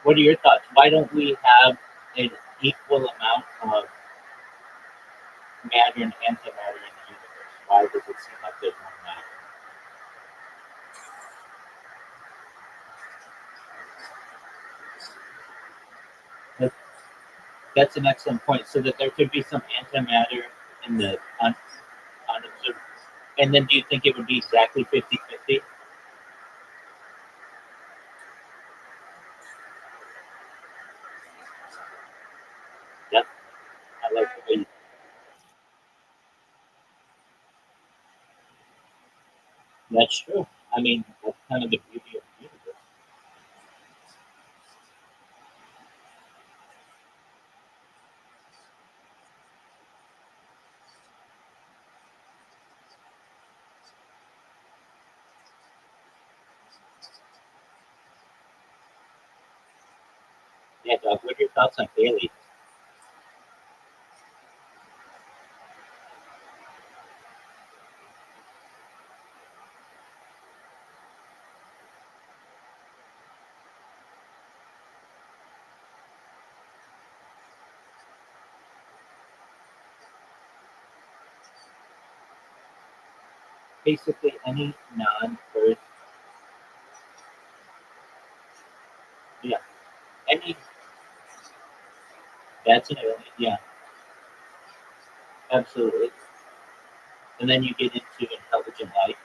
What are your thoughts? Why don't we have an equal amount of matter and antimatter in the universe? Why does it seem like there's more matter? That's an excellent point. So that there could be some antimatter in the unobserved. And then do you think it would be exactly 50-50? Yep. I like the way you, that's true. I mean, that's kind of the beauty of the universe. Yeah, Doug, what are your thoughts on Haley? Basically, any non-Earth, yeah, any, that's an alien, yeah, absolutely. And then you get into intelligent life.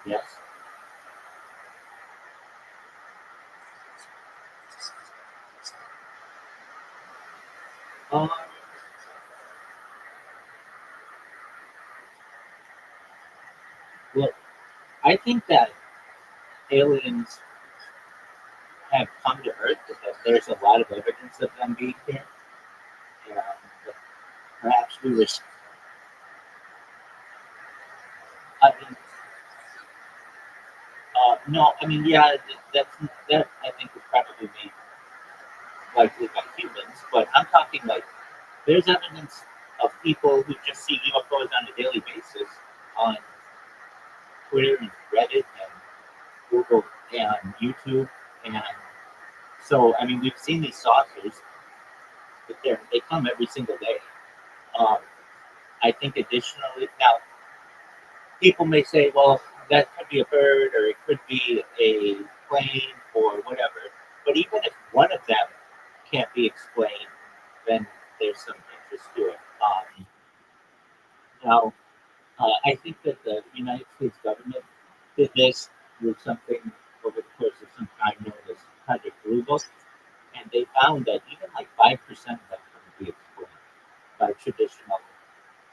Yes. Um, well, I think that aliens have come to Earth because there's a lot of evidence of them being here. And perhaps we were, I mean, no, I mean, yeah, that I think would probably be likely by humans, but I'm talking like there's evidence of people who just see UFOs on a daily basis on Twitter and Reddit and Google and YouTube, and so I mean we've seen these saucers, but they come every single day. Um, I think additionally now people may say, well, that could be a bird or it could be a plane or whatever. But even if one of them can't be explained, then there's some interest to it. Now, I think that the United States government did this with something over the course of some time known as Project Blue Book, and they found that even like 5% of them couldn't be explained by traditional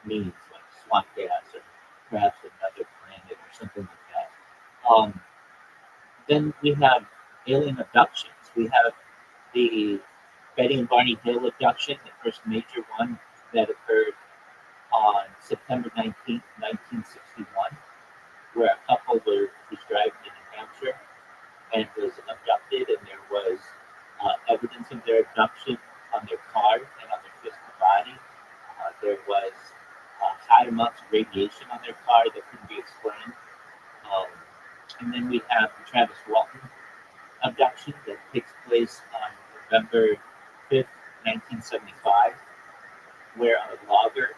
means like swamp gas or perhaps another planet or something like that. Then we have alien abductions. We have the Betty and Barney Hill abduction, the first major one that occurred on September 19th, 1961, where a couple was driving in New Hampshire and was abducted, and there was evidence of their abduction on their car and on their physical body. There was high amounts of radiation on their car that couldn't be explained. Um, and then we have the Travis Walton abduction that takes place on November 5th, 1975, where a logger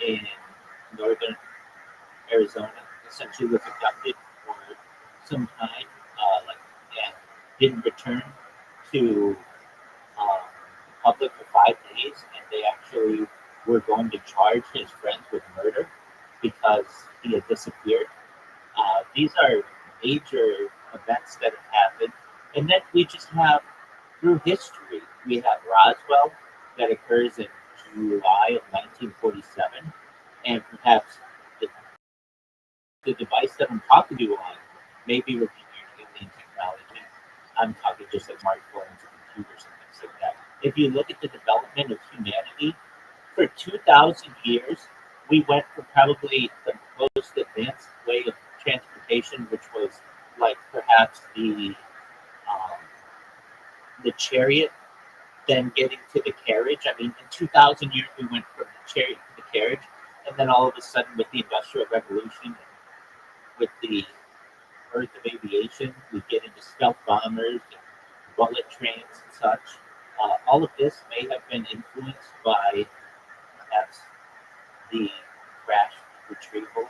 in northern Arizona essentially was abducted for some time, and didn't return to the public for 5 days, and they actually were going to charge his friends with murder because he had disappeared. These are major events that have happened, and then we just have through history, we have Roswell that occurs in July of 1947, and perhaps the, the device that I'm talking to you on may be reviewing alien technology. I'm talking just like smartphones and computers and things like that. If you look at the development of humanity, for 2,000 years, we went from probably the most advanced way of transportation, which was like perhaps the chariot, then getting to the carriage. I mean, in 2,000 years, we went from the chariot to the carriage, and then all of a sudden, with the Industrial Revolution, with the birth of aviation, we get into stealth bombers and bullet trains and such. All of this may have been influenced by perhaps the crash retrieval.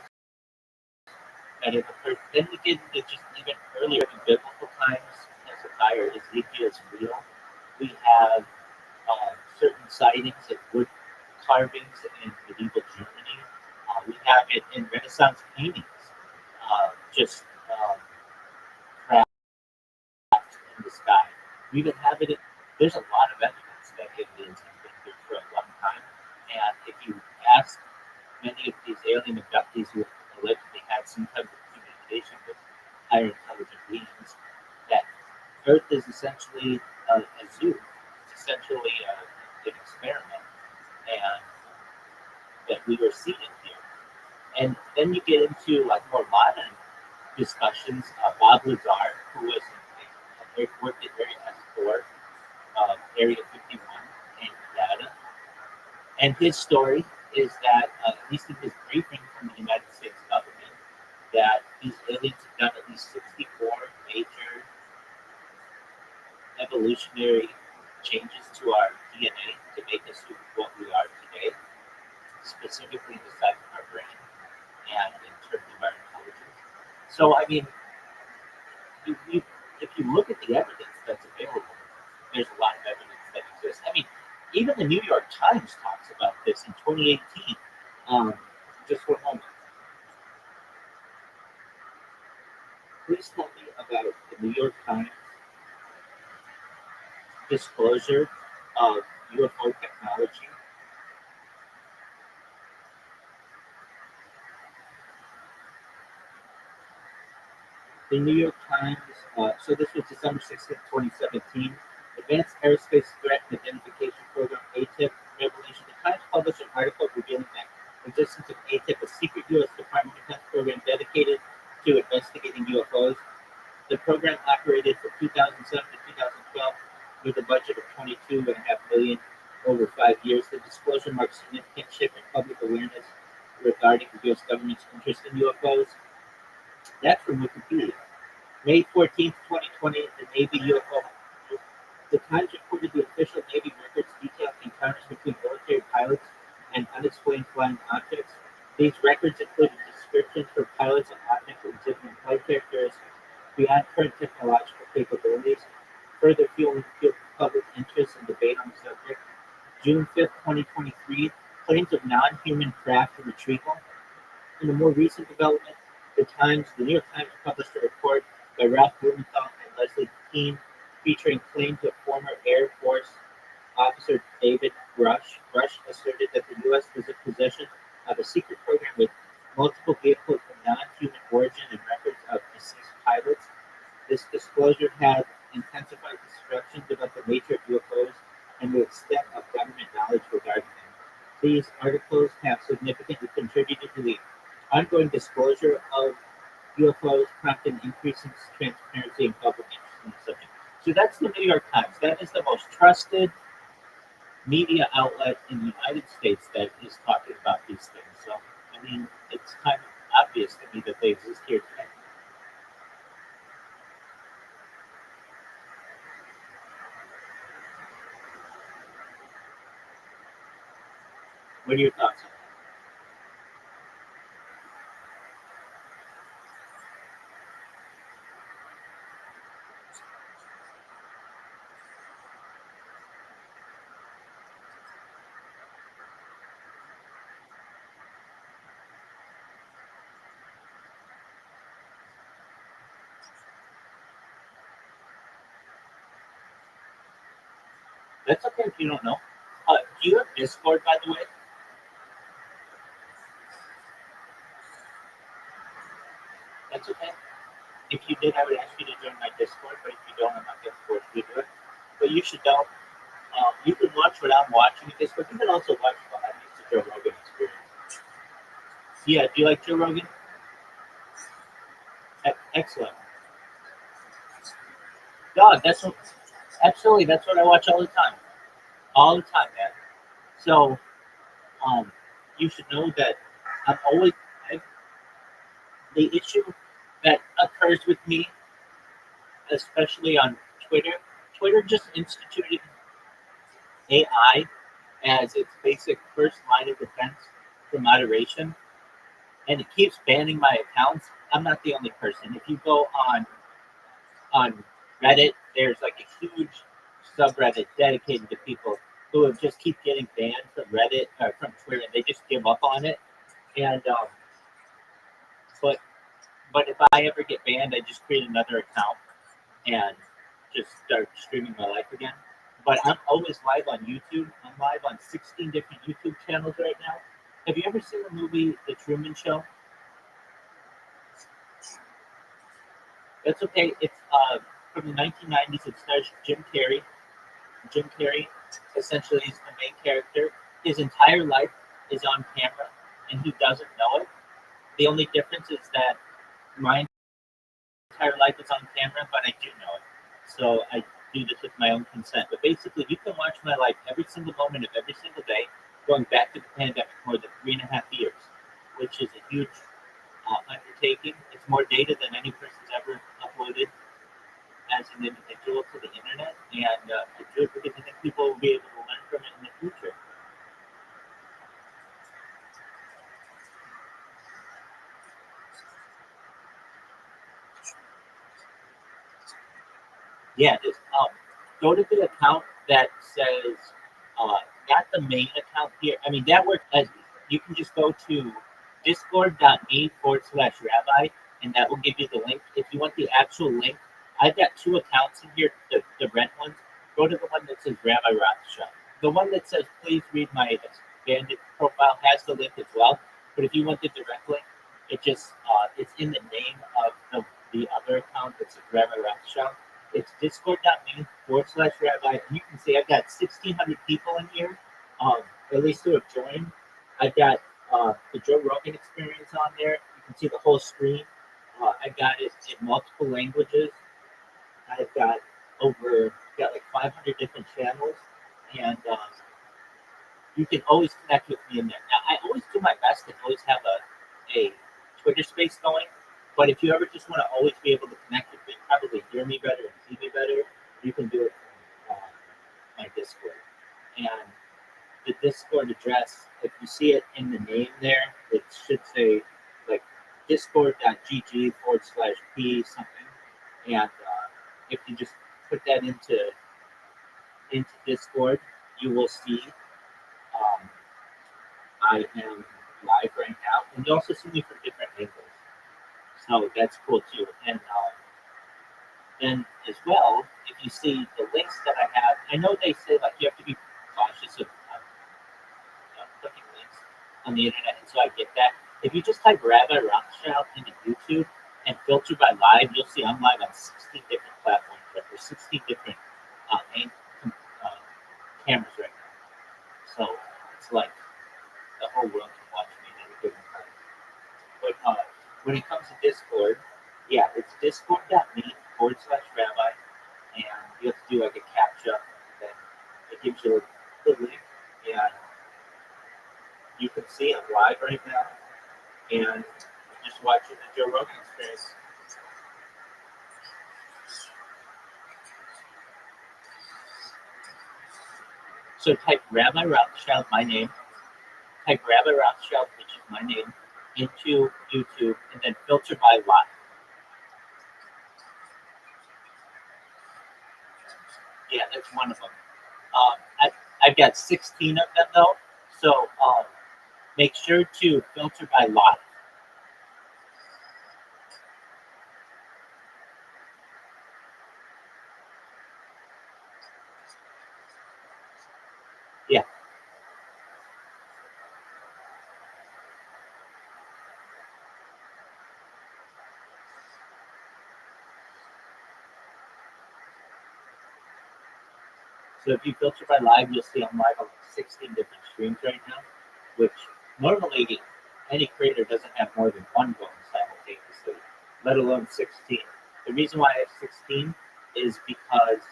And it occurred, then we get into just even earlier in biblical times, Hezekiah or Ezekiel's real. We have certain sightings of wood carvings in medieval Germany. We have it in Renaissance paintings, just craft in the sky. We even have it. There's a lot of evidence that aliens have been here for a long time. And if you ask many of these alien abductees who allegedly had some type of communication with higher intelligent beings, that Earth is essentially a zoo. It's essentially an experiment, and that we were seeing here. And then you get into like more modern discussions. Bob Lazar, who was worked at Area S4, Area 51 in Nevada, and his story is that, at least in his briefing from the United States government, that these aliens have done at least 64 major evolutionary changes to our DNA to make us who what we are today, specifically the size of our brain and in terms of our intelligence. So, I mean, if you look at the evidence that's available, there's a lot of evidence that exists. I mean, even the New York Times talks about this in 2018. Just for a moment. Please tell me about the New York Times disclosure of UFO technology. The New York Times, so this was December 16th, 2017. Advanced Aerospace Threat Identification Program, ATIP revelation. The Times published an article revealing that existence of ATIP, a secret U.S. Department of Defense program dedicated to investigating UFOs. The program operated from 2007 to 2012 with a budget of $22.5 million over 5 years. The disclosure marks a significant shift in public awareness regarding the U.S. government's interest in UFOs. That's from Wikipedia. May 14th, 2020, the Navy UFO. The Times reported the official Navy records detailed encounters between military pilots and unexplained flying objects. These records included descriptions for pilots and objects exhibiting flight characteristics beyond current technological capabilities, further fueling public interest and debate on the subject. June 5th, 2023, claims of non-human craft retrieval. In a more recent development, the New York Times published a report by Ralph Blumenthal and Leslie Keene featuring claims of former Air Force officer David Brush. Brush asserted that the U.S. was in possession of a secret program with multiple vehicles of non-human origin and records of deceased pilots. This disclosure had intensified discussions about the nature of UFOs and the extent of government knowledge regarding them. These articles have significantly contributed to the ongoing disclosure of UFOs, prompting increasing transparency and public interest in the subject. So that's the New York Times. That is the most trusted media outlet in the United States that is talking about these things. So, I mean, it's kind of obvious to me that they exist here today. What are your thoughts on that? That's okay if you don't know. Do you have Discord, by the way? That's okay. If you did, I would ask you to join my Discord, but if you don't, I'm not going to force you to do it. But you should know. You can watch what I'm watching in Discord. You can also watch behind the Joe Rogan Experience. Yeah, do you like Joe Rogan? Excellent. Dog, absolutely, that's what I watch all the time. All the time, man. So, you should know that I'm always, I, the issue that occurs with me, especially on Twitter just instituted AI as its basic first line of defense for moderation, and it keeps banning my accounts. I'm not the only person. If you go on Reddit, there's like a huge subreddit dedicated to people who have just keep getting banned from Reddit or from Twitter, and they just give up on it. And but but if I ever get banned, I just create another account and just start streaming my life again. But I'm always live on YouTube. I'm live on 16 different YouTube channels right now. Have you ever seen the movie The Truman Show? That's okay. It's from the 1990s. It stars Jim Carrey. Jim Carrey essentially is the main character. His entire life is on camera, and he doesn't know it. The only difference is that my entire life is on camera, but I do know it. So I do this with my own consent. But basically, you can watch my life every single moment of every single day, going back to the pandemic, more than 3.5 years, which is a huge undertaking. It's more data than any person's ever uploaded as an individual to the internet, and I do it because I think people will be able to learn from it in the future. Yeah, just go to the account that says not the main account here. I mean, that works as you can just go to discord.me/rabbi, and that will give you the link. If you want the actual link, I've got two accounts in here, the rent ones. Go to the one that says Rabbi Rothschild. The one that says please read my expanded profile has the link as well. But if you want the direct link, it's in the name of the other account that says Rabbi Rothschild. It's discord.me/rabbi. And you can see I've got 1,600 people in here, at least who have joined. I've got the Joe Rogan Experience on there. You can see the whole screen. I've got it in multiple languages. I've got like 500 different channels, and you can always connect with me in there. Now, I always do my best to always have a Twitter space going, but if you ever just want to always be able to connect with me, probably hear me better and see me better, you can do it from my Discord. And the Discord address, if you see it in the name there, it should say like discord.gg/p something. And if you just put that into Discord, you will see I am live right now, and you also see me from different angles. So that's cool too. And then as well, if you see the links that I have, I know they say like you have to be cautious of clicking links on the internet, and so I get that. If you just type Rabbi Rothschild into YouTube and filter by live, you'll see I'm live on 16 different platforms. Right? There's 16 different cameras right now. So it's like the whole world can watch me at any given time. But when it comes to Discord, yeah, it's discord.me/rabbi, and you have to do like a CAPTCHA, then it gives you the link, and you can see I'm live right now, and just watching the Joe Rogan Experience. So type Rabbi Rothschild, my name, type Rabbi Rothschild, which is my name, into YouTube, and then filter by live. Yeah, that's one of them. I've got 16 of them though, so make sure to filter by live. So if you filter by live, you'll see I'm live on like 16 different streams right now, which normally any creator doesn't have more than one going simultaneously, let alone 16. The reason why I have 16 is because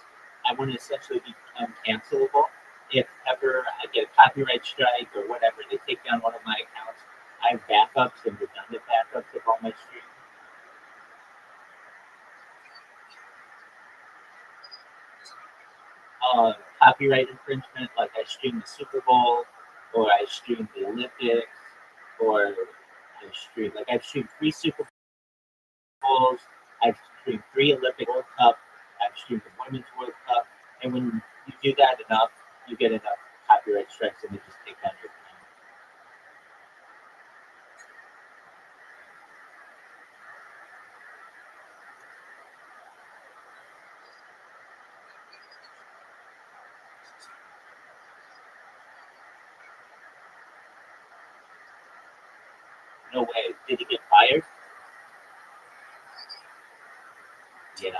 I want to essentially become cancelable. If ever I get a copyright strike or whatever, they take down one of my accounts, I have backups and redundant backups of all my streams. Copyright infringement, like I stream the Super Bowl, or I stream the Olympics, or I've streamed 3 Super Bowls, I've streamed 3 Olympic World Cup, I've streamed the Women's World Cup, and when you do that enough, you get enough copyright strikes and they just take down your account. No way. Did he get fired? Yeah.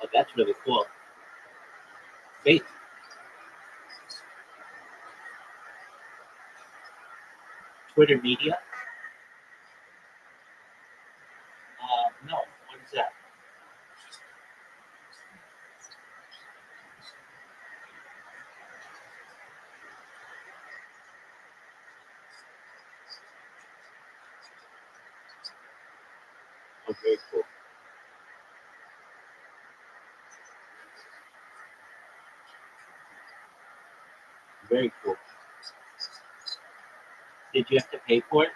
Oh, that's really cool. Wait. Twitter media? No. What is that? Oh, very cool. Very cool. Did you have to pay for it?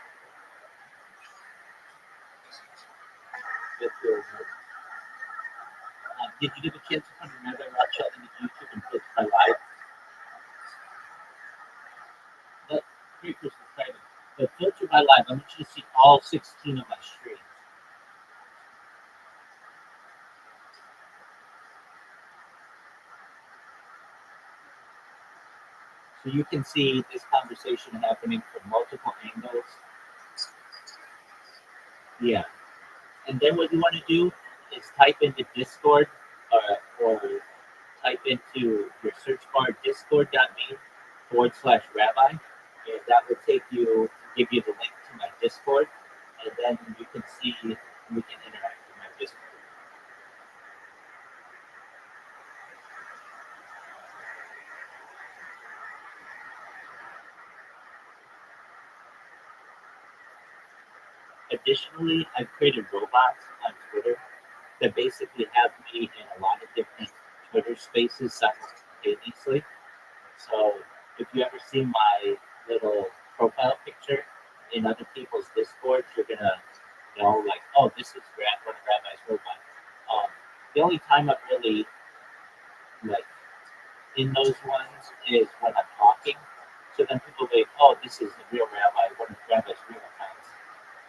Did you get a chance to put another Rothschild into YouTube and put my live? That precursor exciting. The filter by live, I want you to see all 16 of my streams. So you can see this conversation happening from multiple angles. Yeah. And then what you want to do is type into Discord or type into your search bar discord.me/rabbi. And that will give you the link to my Discord. And then you can see, we can interact with my Discord. Additionally, I've created robots on Twitter that basically have me in a lot of different Twitter spaces simultaneously. So if you ever see my little profile picture in other people's Discords, you're gonna know, like, oh, this is one of Rabbi's robots. The only time I'm really like in those ones is when I'm talking. So then people will be, oh, this is the real Rabbi, one of Rabbi's real accounts.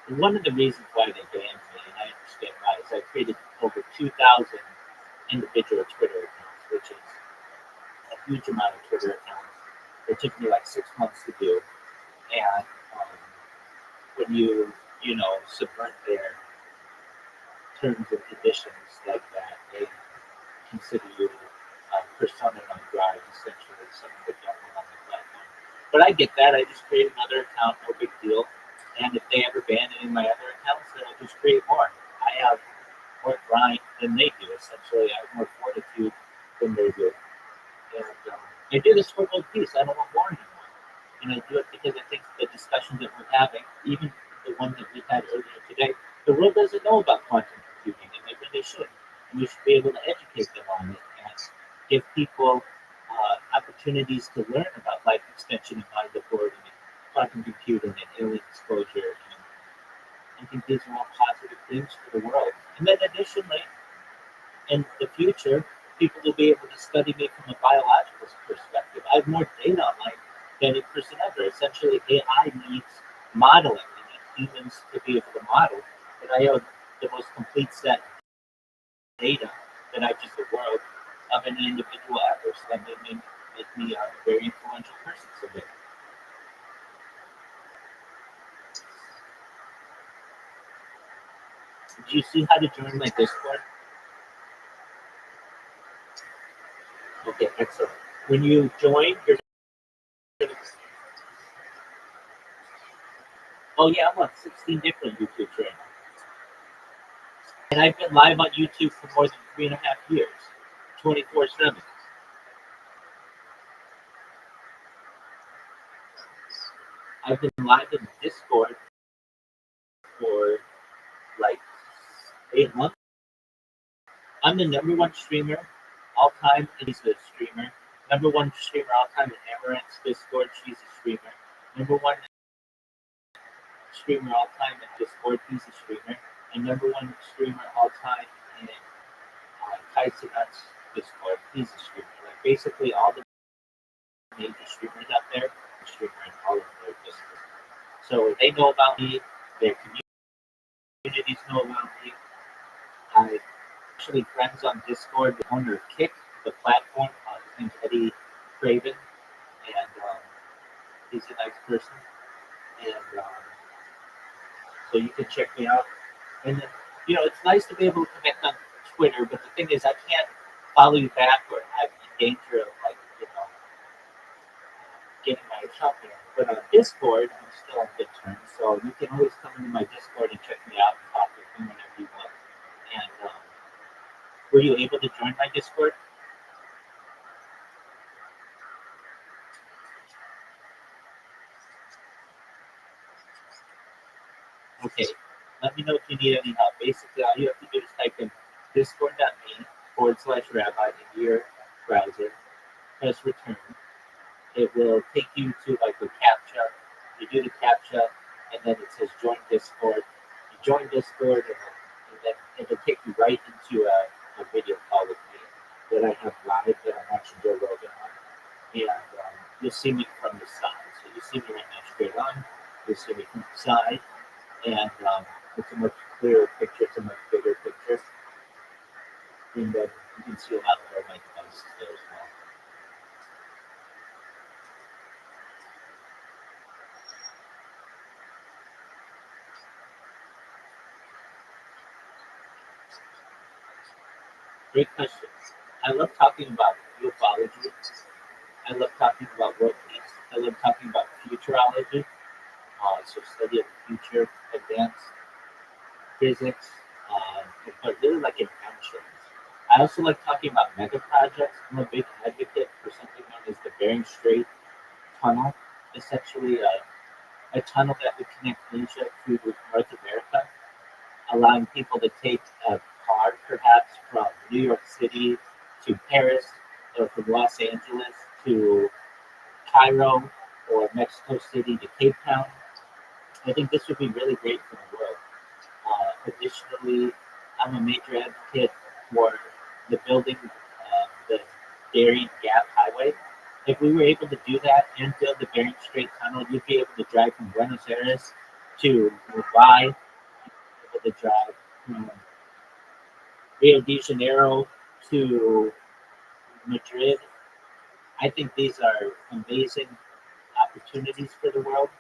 And one of the reasons why they banned me, and I understand why, is I created over 2,000 individual Twitter accounts, which is a huge amount of Twitter accounts. It took me like 6 months to do. And when you subvert their terms and conditions like that, they consider you persona non grata, essentially, something that don't want on the platform. But I get that. I just create another account, no big deal. And if they ever ban any of my other accounts, then I'll just create more. I have more grind than they do, essentially. I have more fortitude than they do. And I do this for world peace. I don't want war anymore. And I do it because I think the discussion that we're having, even the one that we had earlier today, the world doesn't know about quantum computing, and they really should. And we should be able to educate them on it and give people opportunities to learn about life extension and mind authority and quantum computing and alien exposure. And I think these are all positive things for the world. And then additionally, in the future, people will be able to study me from a biological perspective. I have more data on life than any person ever. Essentially, AI needs modeling. We need humans to be able to model. And I have the most complete set of data that I've just the world of any individual ever. So that made me a very influential person today. Do you see how to join my Discord? Okay, excellent. When you join, you're oh yeah, I'm on 16 different YouTube channels. And I've been live on YouTube for more than 3.5 years, 24/7. I've been live in Discord for like 8 months. I'm the #1 streamer all time, and he's a streamer. #1 streamer all time in Amaranth's Discord, she's a streamer. #1 streamer all time in Discord, he's a streamer. And #1 streamer all time in Kaisenut's Discord, he's a streamer. Like basically all the major streamers out there are streamer in all of their Discord. So they know about me, their communities know about me. I actually friends on Discord, the owner of Kick, the platform. His name's Eddie Craven, and he's a nice person. And so you can check me out. And then, it's nice to be able to connect on Twitter, but the thing is, I can't follow you back or I'm in danger of getting my account there. But on Discord, I'm still on good terms, so you can always come into my Discord and check me out and talk with me whenever you want. And were you able to join my Discord? Okay, let me know if you need any help. Basically, all you have to do is type in discord.me/rabbi into your browser, press return. It will take you to like a CAPTCHA. You do the CAPTCHA, and then it says join Discord. You join Discord, and then it'll take you right into a video call with me that I have live that I'm watching Joe Rogan on. And you'll see me from the side. So you see me right now straight on. You'll see me from the side. And it's a much clearer picture, it's a much bigger picture. And then you can see a lot more of my devices there as well. Great question. I love talking about ufology. I love talking about world peace. I love talking about futurology. So study of the future, advanced physics, but really like inventions. I also like talking about mega projects. I'm a big advocate for something known as the Bering Strait Tunnel, essentially a tunnel that would connect Asia to North America, allowing people to take a car perhaps from New York City to Paris, or from Los Angeles to Cairo, or Mexico City to Cape Town. I think this would be really great for the world. Additionally, I'm a major advocate for the building the Darien Gap Highway. If we were able to do that and build the Bering Strait Tunnel, you'd be able to drive from Buenos Aires to Mumbai, able to drive from Rio de Janeiro to Madrid. I think these are amazing opportunities for the world,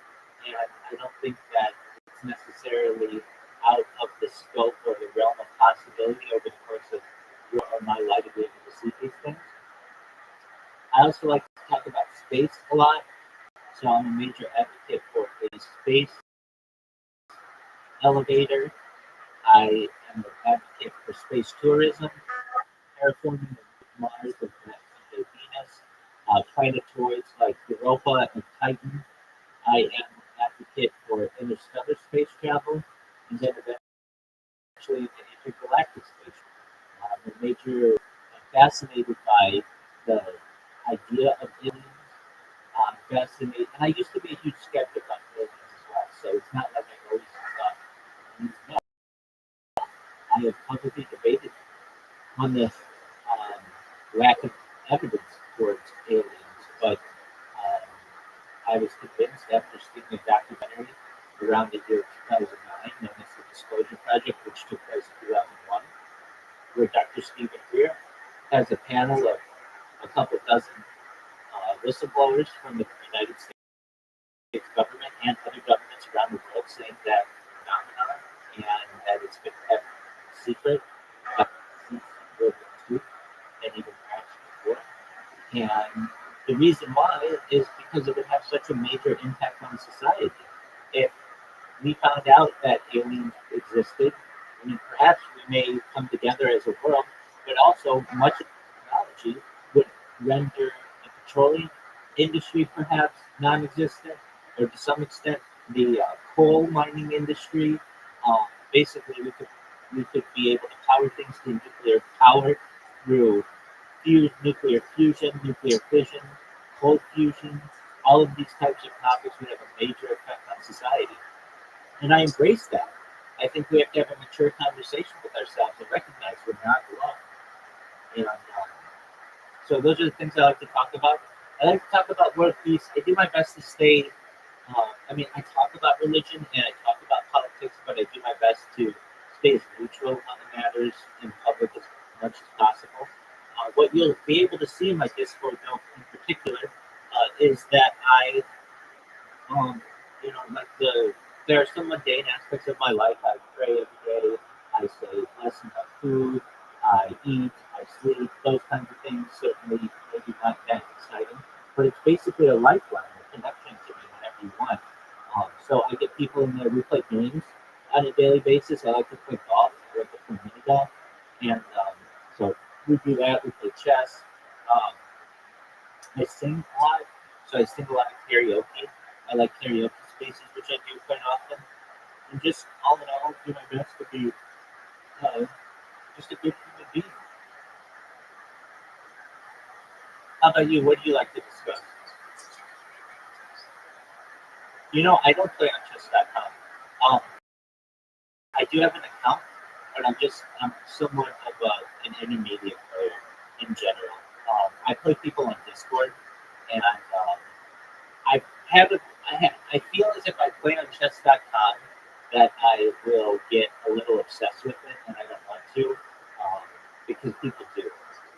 and I don't think that it's necessarily out of the scope or the realm of possibility over the course of your or my life to be able to see these things. I also like to talk about space a lot, so I'm a major advocate for a space elevator. I am an advocate for space tourism, terraforming Mars and Venus, planetoids like Europa and Titan. I am an advocate for interstellar space travel, and then eventually the intergalactic space travel. I'm fascinated by the idea of aliens. I'm fascinated, and I used to be a huge skeptic on aliens as well, so it's not like I always thought aliens. No, I have publicly debated on the lack of evidence towards aliens, but I was convinced after seeing a documentary around the year 2009 known as the Disclosure Project, which took place in 2001, where Dr. Stephen Greer has a panel of a couple dozen whistleblowers from the United States government and other governments around the world saying that phenomenon and that it's been kept secret since World War II and even perhaps before. And the reason why is because it would have such a major impact on society. If we found out that aliens existed, I mean, perhaps we may come together as a world, but also much of technology would render the petroleum industry perhaps non-existent, or to some extent the coal mining industry. Basically, we could be able to power things through nuclear power, through nuclear fusion, nuclear fission, cold fusion. All of these types of topics would have a major effect on society. And I embrace that. I think we have to have a mature conversation with ourselves and recognize we're not alone. And so those are the things I like to talk about. I like to talk about world peace. I do my best to stay. I talk about religion and I talk about politics, but I do my best to stay as neutral on the matters in public as much as possible. What you'll be able to see in my Discord, though, in particular, is that I, there are some mundane aspects of my life. I pray every day. I say blessings on food. I eat. I sleep. Those kinds of things. Certainly, maybe not that exciting, but it's basically a lifeline, a connection to me whenever you want. So I get people in there. We play games on a daily basis. I like to play golf. I like to play mini golf, and so we do that. We play chess. Um, I sing a lot, so I sing a lot of karaoke. I like karaoke spaces, which I do quite often. And just all in all, do my best to be just a good human being. How about you? What do you like to discuss? I don't play on chess.com. I do have an account, but I'm somewhat of an intermediate player in general. I play people on Discord, and I have a, I feel as if I play on chess.com that I will get a little obsessed with it, and I don't want to, because people do.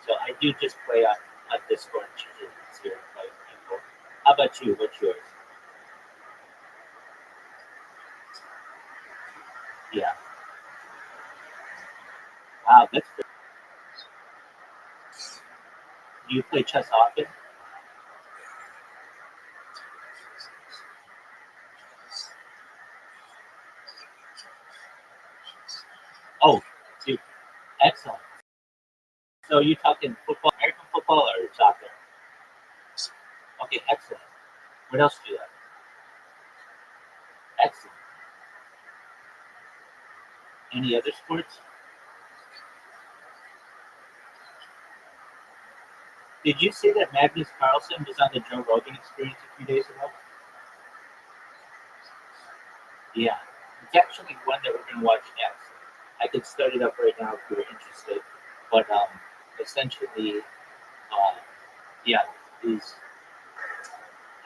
So I do just play on Discord and choose it easier to play with people. How about you? What's yours? Yeah. Wow, that's great. Do you play chess often? Oh, dude, excellent. So you talking football, American football, or soccer? Okay, excellent. What else do you like? Excellent. Any other sports? Did you see that Magnus Carlsen was on the Joe Rogan Experience a few days ago? Yeah, it's actually one that we're gonna watch next. I could start it up right now if you're interested, but essentially, uh, yeah, is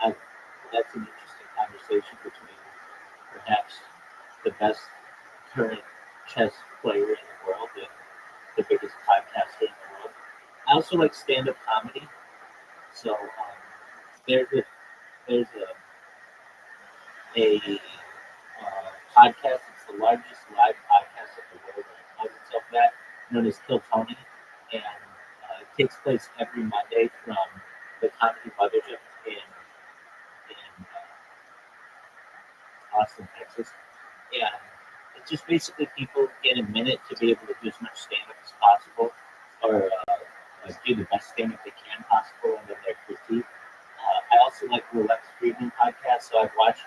uh, that's an interesting conversation between perhaps the best current chess player in the world and the biggest podcaster in the world. I also like stand-up comedy, so there's a there's a podcast. It's the largest live podcast in the world, and it calls itself that, known as Kill Tony, and it takes place every Monday from the Comedy Mothership in Austin, Texas. And it's just basically people get a minute to be able to do as much stand-up as possible, or do the best stand-up they can possible, and then their critique. I also like the Lex Friedman podcast, so I've watched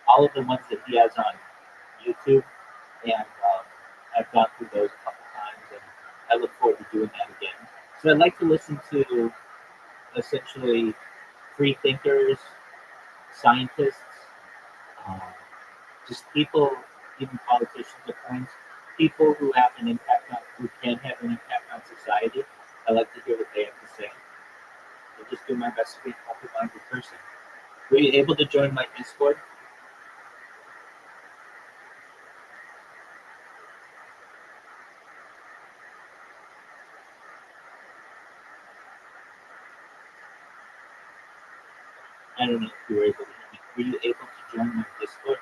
all of the ones that he has on YouTube, and I've gone through those a couple times, and I look forward to doing that again. So I'd like to listen to essentially free thinkers, scientists, um, just people, even politicians at points, people who have an impact on, who can have an impact on society. I like to hear what they have to say. I just do my best to be an open-minded person. Were you able to join my Discord? I don't know if you were able to hear me. Were you able to join my Discord?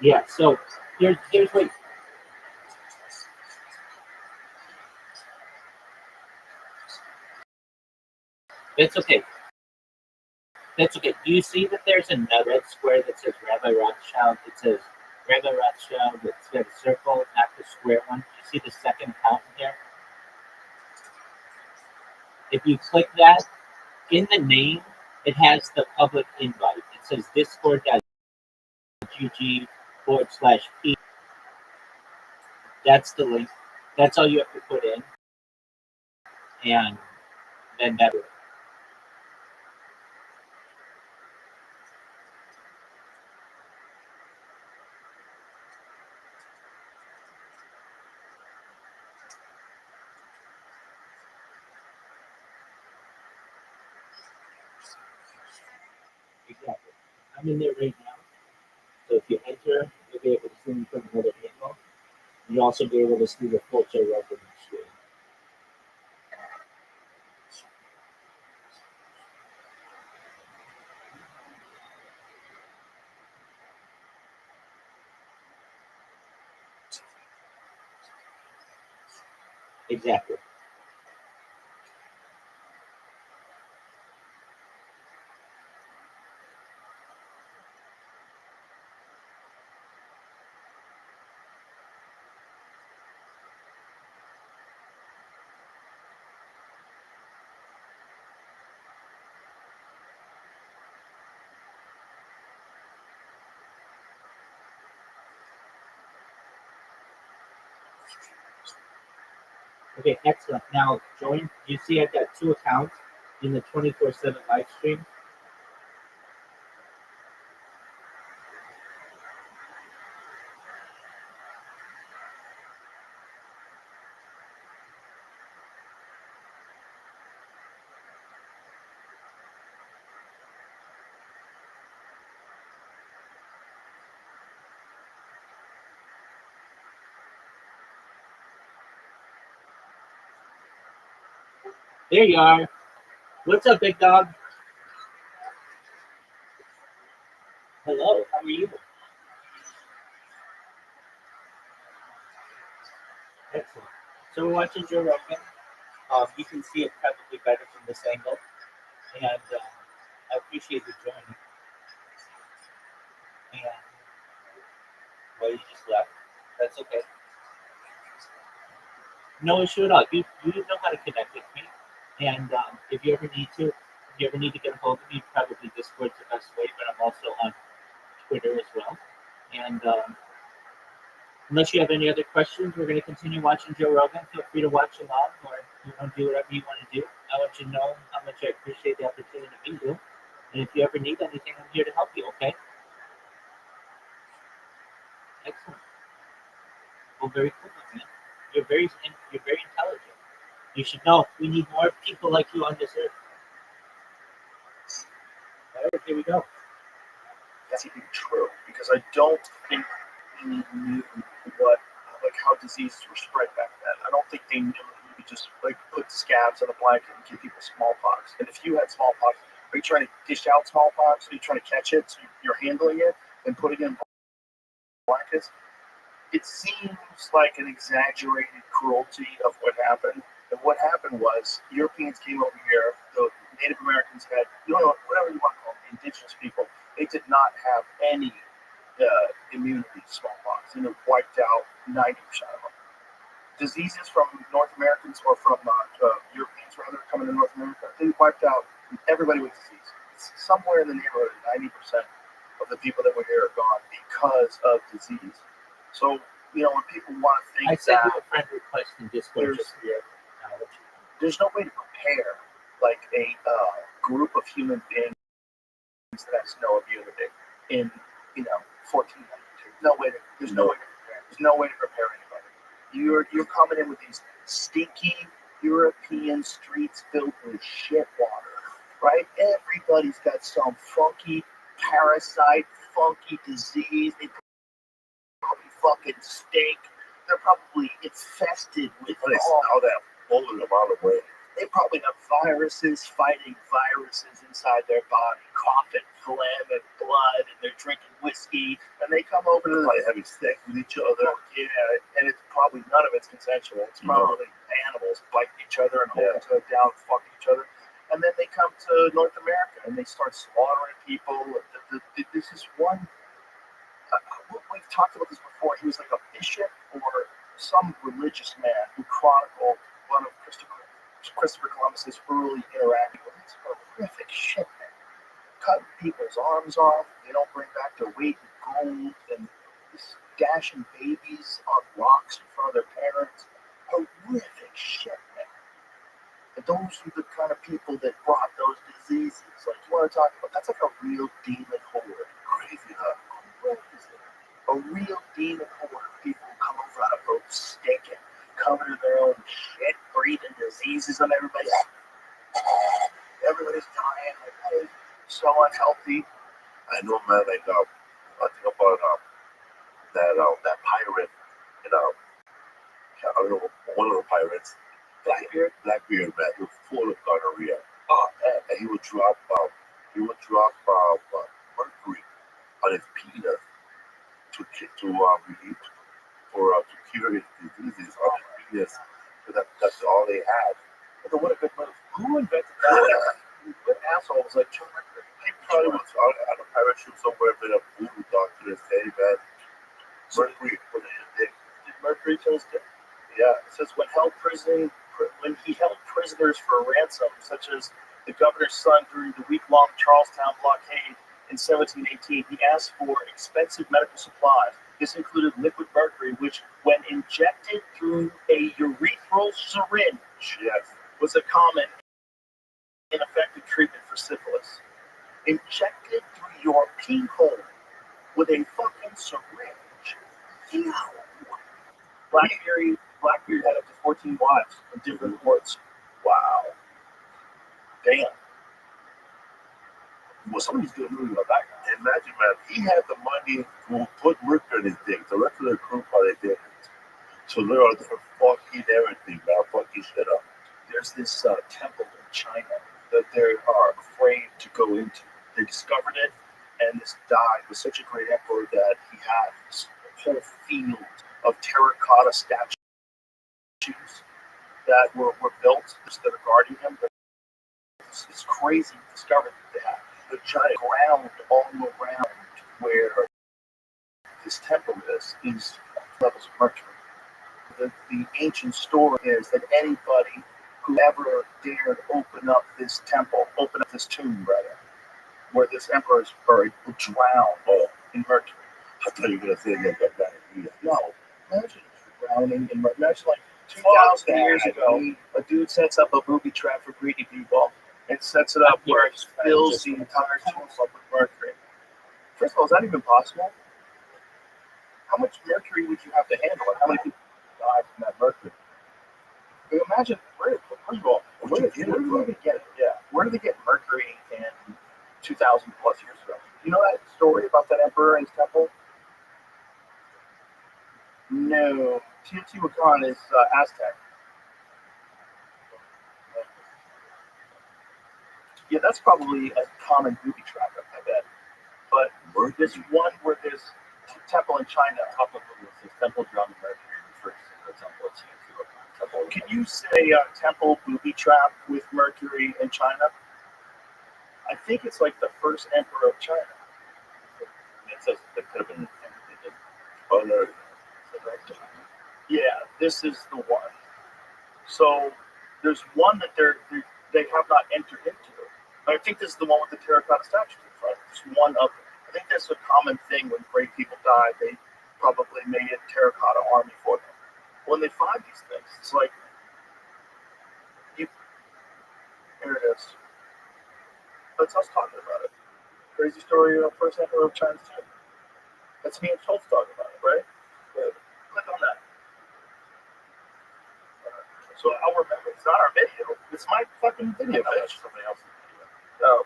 Yeah, so here's what That's okay. That's okay. Do you see that there's a red square that says Rabbi Rothschild? It says Rabbi Rothschild. It's got a circle, not the square one. Do you see the second account here? If you click that, in the name, it has the public invite. It says discord.gg/p. That's the link. That's all you have to put in. And then that. Exactly. I'm in there right now. So if you enter, you'll be able to see me from another angle. You'll also be able to see the full Joe Rogan screen. Exactly. Okay, excellent. Now join. You see, I've got 2 accounts in the 24/7 live stream. There you are. What's up, big dog? Hello. How are you? Excellent. So we're watching Joe Rogan. You can see it probably better from this angle, and I appreciate you joining. And well, you just left. That's okay. No issue at all. You know how to connect with me, and if you ever need to, get a hold of me, probably Discord's the best way. But I'm also on Twitter as well. And unless you have any other questions, we're going to continue watching Joe Rogan. Feel free to watch along, or do whatever you want to do. I want you to know how much I appreciate the opportunity to meet you. And if you ever need anything, I'm here to help you. Okay? Excellent. Well, very cool, man. You're very intelligent. You should know we need more people like you on this earth. All right, here we go. That's even true, because I don't think we knew how diseases were spread back then. I don't think they knew you could just put scabs on a blanket and give people smallpox. And if you had smallpox, are you trying to dish out smallpox? Are you trying to catch it so you're handling it and putting it in blankets? It seems like an exaggerated cruelty of what happened. And what happened was Europeans came over here, the Native Americans had, whatever you want to call them, indigenous people, they did not have any immunity to smallpox, and it wiped out 90% of them. Diseases from North Americans or from Europeans, rather, coming to North America, they wiped out everybody with disease. It's somewhere in the neighborhood of 90% of the people that were here are gone because of disease. So, when people want to think I sent you a friend request in Discord just for your knowledge. There's no way to prepare like a group of human beings that has no immunity in 1492. There's no way to prepare. There's no way to prepare anybody. You're coming in with these stinky European streets filled with shit water, right? Everybody's got some funky parasite, funky disease. They probably fucking stink. They're probably infested with all that bullet a mile away. They probably have viruses fighting viruses inside their body, coughing phlegm and blood, and they're drinking whiskey, and they come over to having sex with each other. Yeah, and it's probably none of it's consensual. It's probably animals biting each other and holding each other down, fucking each other. And then they come to North America and they start slaughtering people. This is one. We've talked about this before. He was like a bishop or some religious man who chronicled one of Christopher Columbus's early interactions. It's horrific shit, man. Cutting people's arms off. They don't bring back their weight in gold, and dashing babies on rocks in front of their parents. Horrific shit, man. And those are the kind of people that brought those diseases. Like, you want to talk about, that's like a real demon horde. Crazy, huh? Crazy. A real demon horde of people who come over out of boats, stinking, covered in their own shit, breathing diseases on everybody. Everybody's dying. Like, so unhealthy. I know, man. Like, I think about that pirate, you know, I don't know, one of the pirates, Blackbeard, man, he was full of gonorrhea. Oh man, and he would drop mercury on his penis to relieve to cure his diseases on his penis. So that's all they had. But what a good move. Who invented that? What asshole was like, he probably was on a pirate ship somewhere, made a voodoo doctor and said, hey man, mercury for the dick. Did mercury kill his dick? Yeah, it says when he held prisoners for ransom, such as the governor's son during the week-long Charlestown blockade in 1718, he asked for expensive medical supplies. This included liquid mercury, which, when injected through a urethral syringe, was a common and effective treatment for syphilis. Injected through your pee hole with a fucking syringe. Ew. Blackbeard had up to 14 wives in different ports. Wow. Damn. Well, somebody's doing a movie about that guy. Imagine, man, he had the money to put mercury in his dick. The rest of the crew probably didn't. So they're fucking everything, man. Fucking shit up. There's this temple in China that they are afraid to go into. They discovered it, and this guy was such a great emperor that he had this whole field of terracotta statues that were built that are guarding him. It's crazy discovery that they have. The giant ground all around where this temple is levels of mercury. The ancient story is that anybody who ever dared open up this tomb, where this emperor is buried, will drown in mercury. I thought you were going to say that diarrhea. No, imagine drowning in mercury. Imagine like 2,000 years ago, a dude sets up a booby trap for greedy people and sets it up where it fills the entire tomb up with mercury. First of all, is that even possible? How much mercury would you have to handle? How many people die from that mercury? Imagine where do they even get it? Yeah, where do they get mercury in 2,000 plus years ago? You know that story about that emperor and his temple? No, Teotihuacan is Aztec. Yeah, that's probably a common booby trap, I bet. But this one where there's a temple in China, This temple drum mercury refers to the temple of Teotihuacan. Can you say temple booby trap with mercury in China? I think it's like the first emperor of China. It says it could have been Yeah, this is the one. So there's one that they have not entered into. I think this is the one with the terracotta statues in front. Just one of them. I think that's a common thing when great people die. They probably made a terracotta army for them. When they find these things, it's like, here it is. That's us talking about it. Crazy story of first emperor of China too. That's me and Schultz talking about it, right? Good. Click on that. So I'll remember. It's not our video. It's my fucking video, bitch. Somebody else's video. No,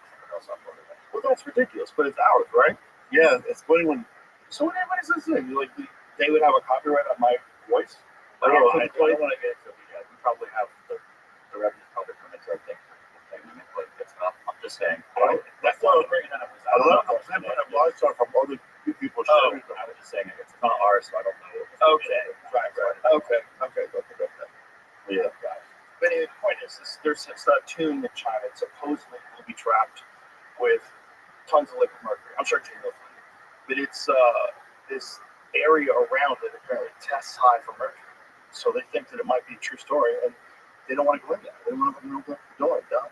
well, that's ridiculous, but it's ours, right? Yeah, it's funny when. So what is this thing? Like, they would have a copyright on my voice? I don't want to get into it yet. We probably have the revenue probably come into our thing. But it's not. I'm just saying. That's why I was bringing that up. I don't know. I'm saying a lot of stuff from other people sharing. I was just saying it's not ours, so I don't know. Okay, right. Okay. Yeah. But anyway, the point is there's there's this tomb in China that supposedly will be trapped with tons of liquid mercury. I'm sure Jane knows that. But it's this area around it apparently tests high for mercury. So they think that it might be a true story, and they don't want to go in there. They don't want to open the door and die.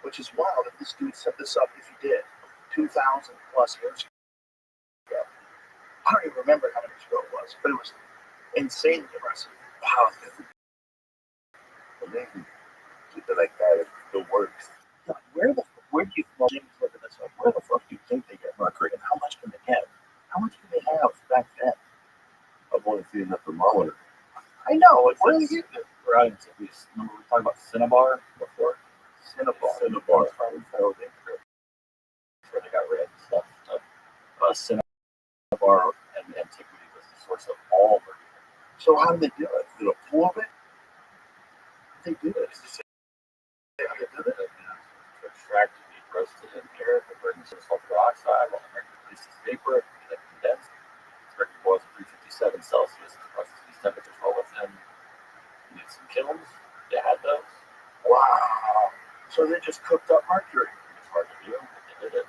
Which is wild that this dude set this up, if he did, 2,000 plus years ago. I don't even remember how many years ago it was, but it was insanely impressive. Wow, amazing. Keep it like that. It still works. God, where do you, well, James looking this up, where the fuck do you think they get mercury, and how much can they get? How much can they have back then? I've only seen the thermometer. I know, like, where do they get it? Right. Remember we talked about Cinnabar before? Cinnabar. Cinnabar. Where they got rid of stuff. Cinnabar and antiquity was the source of all mercury. So how do they do it? Did a pool of it? They do it. How they do it? To extract and be roasted in air, the burden of sulfur dioxide, while the mercury releases vapor, then condensed. Mercury boils at 357 Celsius. The process of these temperatures well within. You need some kilns. They had those. Wow. So they just cooked up mercury. It's hard to do, but they did it.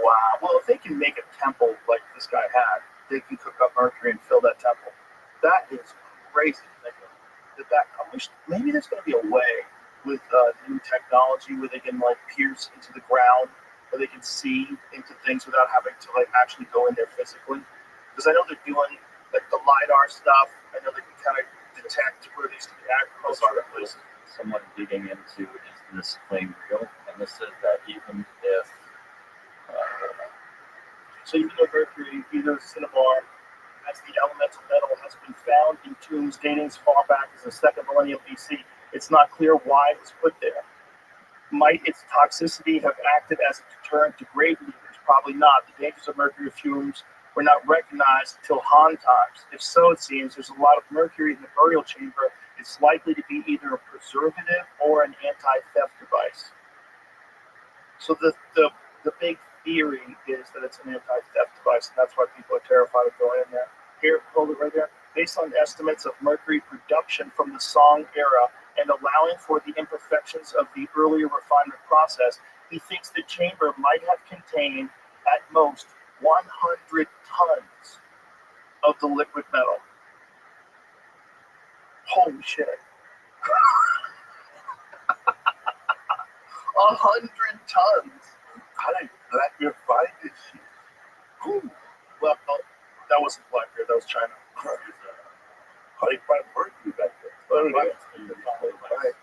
Wow. Well, if they can make a temple like this guy had, they can cook up mercury and fill that temple. That is crazy. I wish maybe there's going to be a way with new technology where they can like pierce into the ground, where they can see into things without having to like actually go in there physically. Because I know they're doing like the LiDAR stuff. I know they can kind of detect where these agricultural places. Someone digging into is this claim real? And this says that even if so even though mercury, either Cinnabar, as the elemental metal has been found in tombs dating as far back as the 2nd millennium BC, it's not clear why it was put there. Might its toxicity have acted as a deterrent to grave leaders? Probably not. The dangers of mercury fumes were not recognized until Han times. If so, it seems there's a lot of mercury in the burial chamber. It's likely to be either a preservative or an anti-theft device. So the big theory is that it's an anti-theft device, and that's why people are terrified of going in there. Here, hold it right there. Based on estimates of mercury production from the Song era and allowing for the imperfections of the earlier refinement process, he thinks the chamber might have contained at most 100 tons of the liquid metal. Holy shit. 100 tons. How did Blackbeard find this shit? Well, that wasn't Blackbeard, that was China. How did he find mercury back there? Right.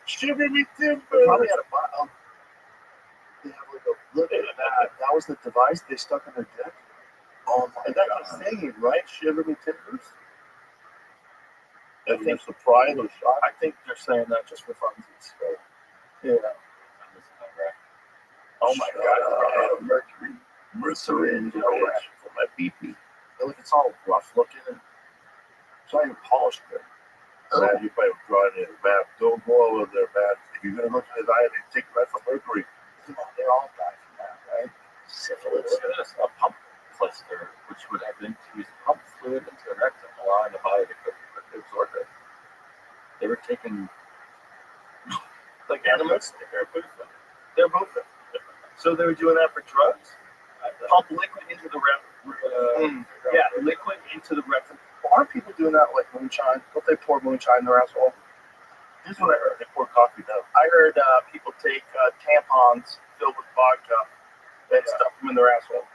Shiver me timber. Probably had a bottle. They have like a look at that. That was the device they stuck on their deck. Oh my And that's God. the saying, right? Shiver me timbers. I think surprise or shock. I think they're saying that just for funsies. Yeah. Oh my God. Mercury. Mercury for my BP. Look, it's all rough looking. It's not even polished good. Man, you probably drawing in his bath. Don't go over there, man. If you're gonna look at his eye, they take that for mercury. They all die from that, right? Syphilis. Look at this, a pump cluster, which would have been to use pump fluid into the rectum, allowing the body to quickly absorb it. They were taking Like animals? They're both. So they were doing that for drugs? Pump liquid into the rectum. Yeah, liquid into the rectum. Well, aren't people doing that like moonshine? Don't they pour moonshine in their asshole? Here's what I heard. They pour coffee down. I heard people take tampons filled with vodka and stuff them in their asshole.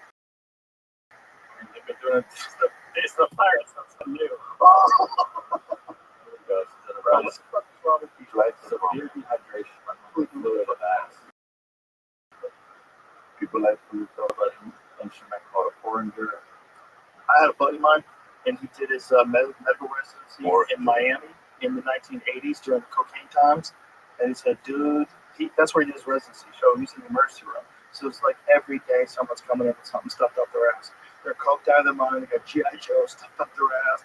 They've been doing it since the pirates. That's something new. What the fuck is wrong with these Like severe dehydration when fluid of ass. people like food. An instrument called a porringer. I had a buddy of mine, and he did his medical residency in Miami in the 1980s during the cocaine times. And he said, dude, that's where he did his residency show. He was in the emergency room. So it's like every day someone's coming in with something stuffed up their ass. They're coked out of their mind. They got G.I. Joe stuffed up their ass.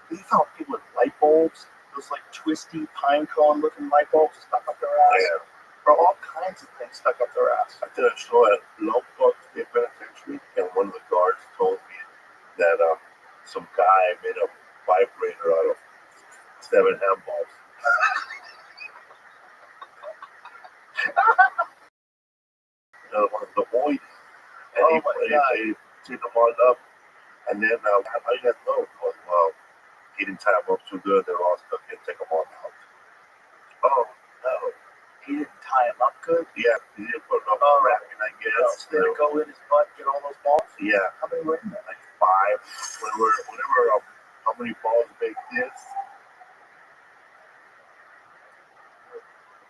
He found people with light bulbs, those like twisty pine cone looking light bulbs stuck up their ass. Yeah. Or all kinds of things stuck up their ass. I did a show at Lompoc State Penitentiary, and one of the guards told me that some guy made a vibrator out of 7 handballs. One of the boys. And Oh my God. they take them all up. And then, how do you guys know? Well, he didn't tie them up too good. They're all stuck in, take them all out. Oh, no. He didn't tie him up good? Yeah, he didn't put them up wrapping, I guess. Did it go in his butt, get all those balls? Yeah. How many were in there? Like 5. Whatever, how many balls make this?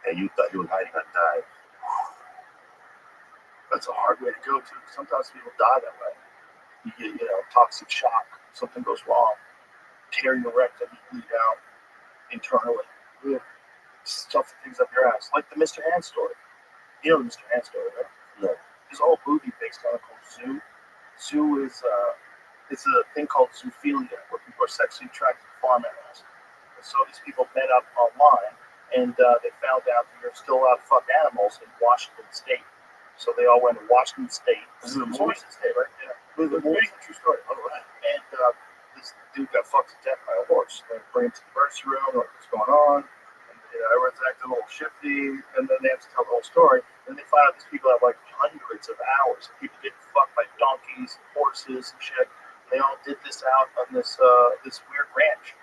And you thought he was hiding a knife. That's a hard way to go, too. Sometimes people die that way. You get, toxic shock. Something goes wrong. Tear your rectum, you bleed out internally. Stuff things up your ass. Like the Mr. Hand story. You know the Mr. Hand story, right? No. There's a whole movie based on it called Zoo. Zoo is it's a thing called zoophilia, where people are sexually attracted to farm animals. And so these people met up online, and they found out that you're still allowed to fuck animals in Washington State. So they all went to Washington State. This is a movie? Washington State, right? Yeah. It was a movie. True story. All right. And this dude got fucked to death by a horse. They bring him to the emergency room, like, what's going on? Everyone's acting a little shifty, and then they have to tell the whole story. And they find out these people have like hundreds of hours of people getting fucked by donkeys, and horses, and shit. And they all did this out on this weird ranch.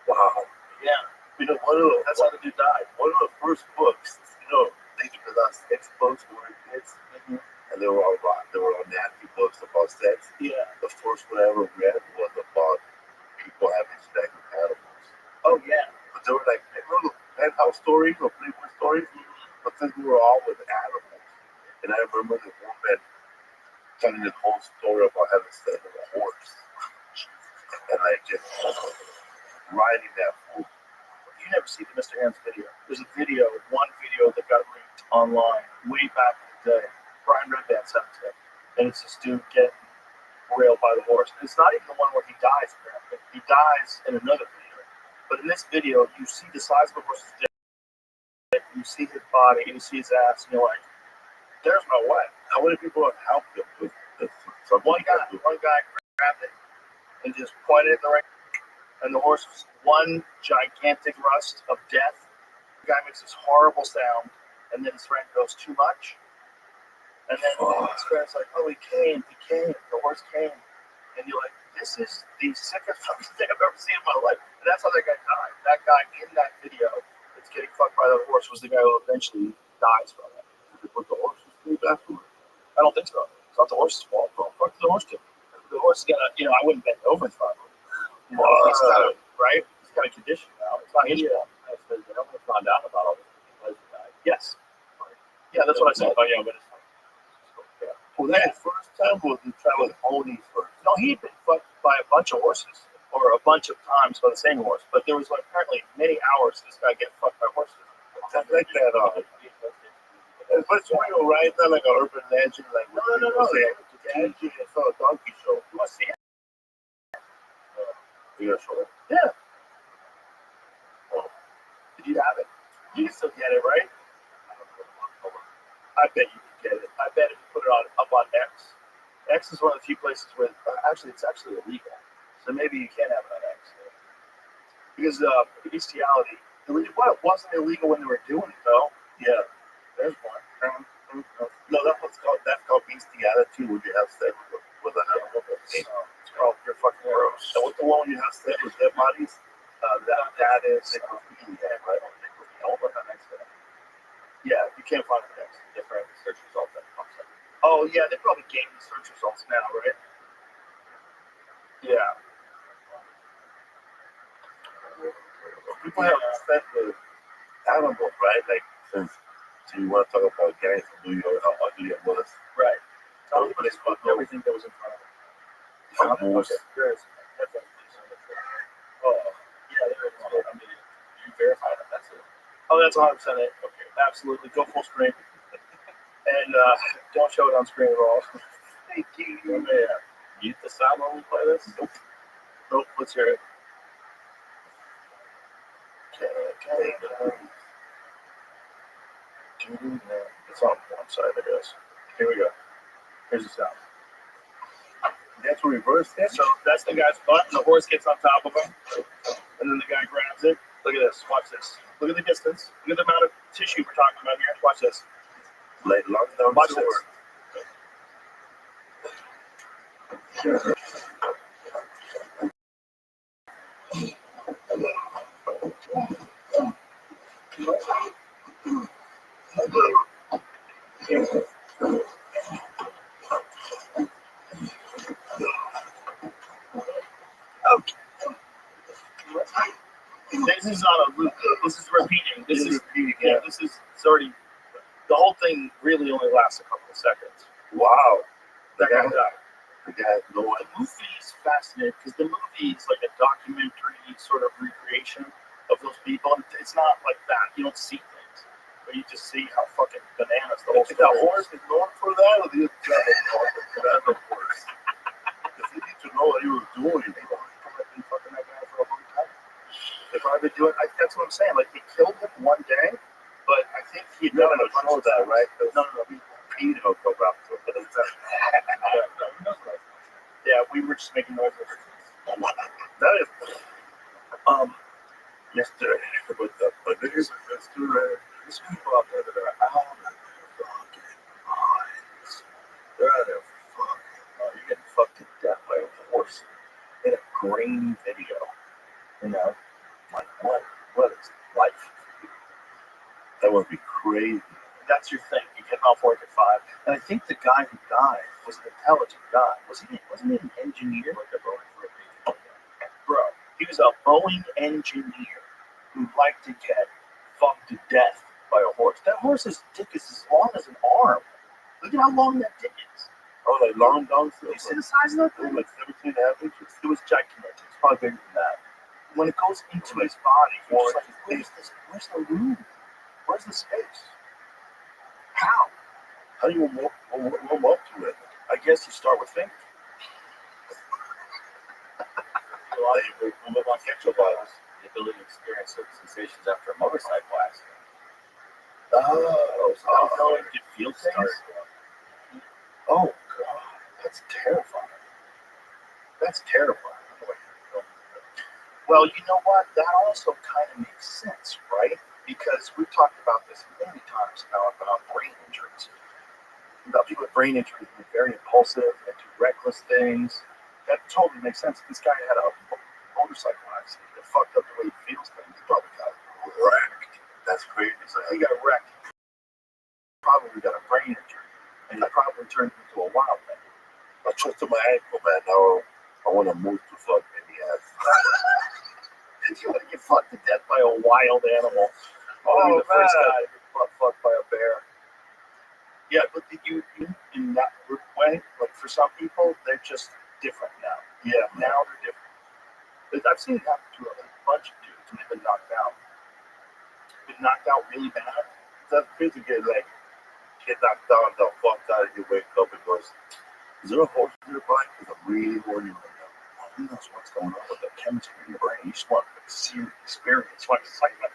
Wow. Yeah. That's how the dude died. One of the first books, they used to put sex books for kids. Mm-hmm. And they were all nasty books about sex. Yeah. The first one I ever read was about people having sex with animals. Oh, yeah. But they were like little penthouse stories or Playboy stories, but since we were all with animals. And I remember the woman telling this whole story about having sex with a horse. And like just riding that fool. You never see the Mr. Hands video. There's one video that got leaked online way back in the day. Brian Redband sent it to me. And it's this dude getting railed by the horse. And it's not even the one where he dies, apparently. He dies in another video. But in this video, you see the size of the horse's dick, you see his body, and you see his ass, and you're like, there's no way. How many people have helped him with this? One guy grabbed it and just pointed it in the right. And the horse was one gigantic rust of death. The guy makes this horrible sound, and then his friend goes, too much. And then his friend's like, oh, he came. The horse came. And you're like, this is the sickest fucking thing I've ever seen in my life. And that's how that guy died. That guy in that video that's getting fucked by that horse was the guy who eventually dies from it. They put the horse to sleep afterwards. I don't think so. It's not the horse's fault, bro. Fuck the horse too. The horse is gonna, I wouldn't bend over in front of him. He's got right? He's got a condition now. It's not his fault. That's because they don't find out about all this because he died. Yes. Yeah, that's what I said. Oh, yeah, but it's Yeah. Was that his first time or was he trying with ponies first? No, he had been fucked by a bunch of horses, or a bunch of times by the same horse. But there was apparently many hours this guy get fucked by horses. That's like that. It's real, right? It's not like an urban legend. Like No. Yeah, it's not a donkey show. You want to see it? You gotta show it. Yeah. Did you have it? You can still get it, right? I bet you can get it. I bet if you put it up on X. X is one of the few places where it's actually illegal. So maybe you can have it on X. Because bestiality, it wasn't illegal when they were doing it though. Yeah. There's one. No, that's called bestiality when you have sex with an animal. Oh, you're fucking gross. So what's the one when you have sex with dead bodies? That is right? Yeah, you can't find it next. different search result that comes up. Oh yeah, they probably gain the search results now, right? Yeah. People have sex with animals, right? Like, since you want to talk about gangs in New York, how ugly it was. Right. Everybody's fucked everything that was in front of them. Moose. Okay, there is. Oh, yeah, there is. I mean, you verify that that's it. Oh, that's 100% it. Okay, absolutely. Go full screen. And don't show it on screen at all. Thank you. Mute the sound when we play this? Nope, let's hear it. Okay. It's on one side, I guess. Here we go. Here's the sound. That's a reverse it. So that's the guy's butt, and the horse gets on top of him. And then the guy grabs it. Look at this. Watch this. Look at the distance. Look at the amount of tissue we're talking about here. Watch this. Like long down Watch sewer. This is not a loop. This is repeating. This is repeating. yeah. This is it's already. The whole thing really only lasts a couple of seconds. Wow. That guy died. The guy, no one. The movie's fascinating because the movie is like a documentary sort of recreation of those people. And it's not like that. You don't see things, but you just see how fucking bananas the whole Think story that horse is known for that, or the other horse? Because you need to know what he was doing. They've been fucking that guy for a long time. They've probably been doing. That's what I'm saying. Like they killed him one day, but I think he had No, done it a bunch know of that, times. right? No. Peter will come after him. Yeah, we were just making noises. That is Yesterday, but there's people out there that are out of their fucking minds. They're out of their you're getting fucked to death by a horse in a grainy video. You know, like what is life? that would be crazy. That's your thing. You get off work at 5, and I think the guy who died was an intelligent guy. Wasn't he an engineer? Bro, he was a Boeing engineer who liked to get fucked to death by a horse. That horse's dick is as long as an arm. Look at how long that dick is. Oh, like long down You see the size of that thing? like 17 averages. It was gigantic. It's probably bigger than that. When it goes into his body, you're just like, where's the room? Where's the space? How? How do you warm up to it? I guess you start with fingers. A lot of people who live on ketchup bottles, the ability to experience certain sensations after a motorcycle accident. You feel things? Oh, God. That's terrifying. That's terrifying. Well, you know what? That also kind of makes sense, right? Because we've talked about this many times about brain injuries. About people with brain injuries being very impulsive and do reckless things. That totally makes sense. This guy had a motorcycle accident that fucked up the way he feels things. He probably got wrecked. That's crazy. So he got wrecked. Probably got a brain injury. And he probably turned into a wild man. I twisted my ankle, man. Now I want to move to fuck in the ass. You want to get fucked to death by a wild animal. Oh, the first man. guy to get fucked by a bear. Yeah, but you in that way, like for some people, they're just different now. Yeah, now they're different. But I've seen it happen to a bunch of dudes when they've been knocked out. Been knocked out really bad. That's crazy. Get knocked down, the fuck out, and you wake up and goes, is there a horse in your bike? Because I'm really horny right now. Who knows what's going on with the chemistry in your brain? You just want to see experience. You want excitement.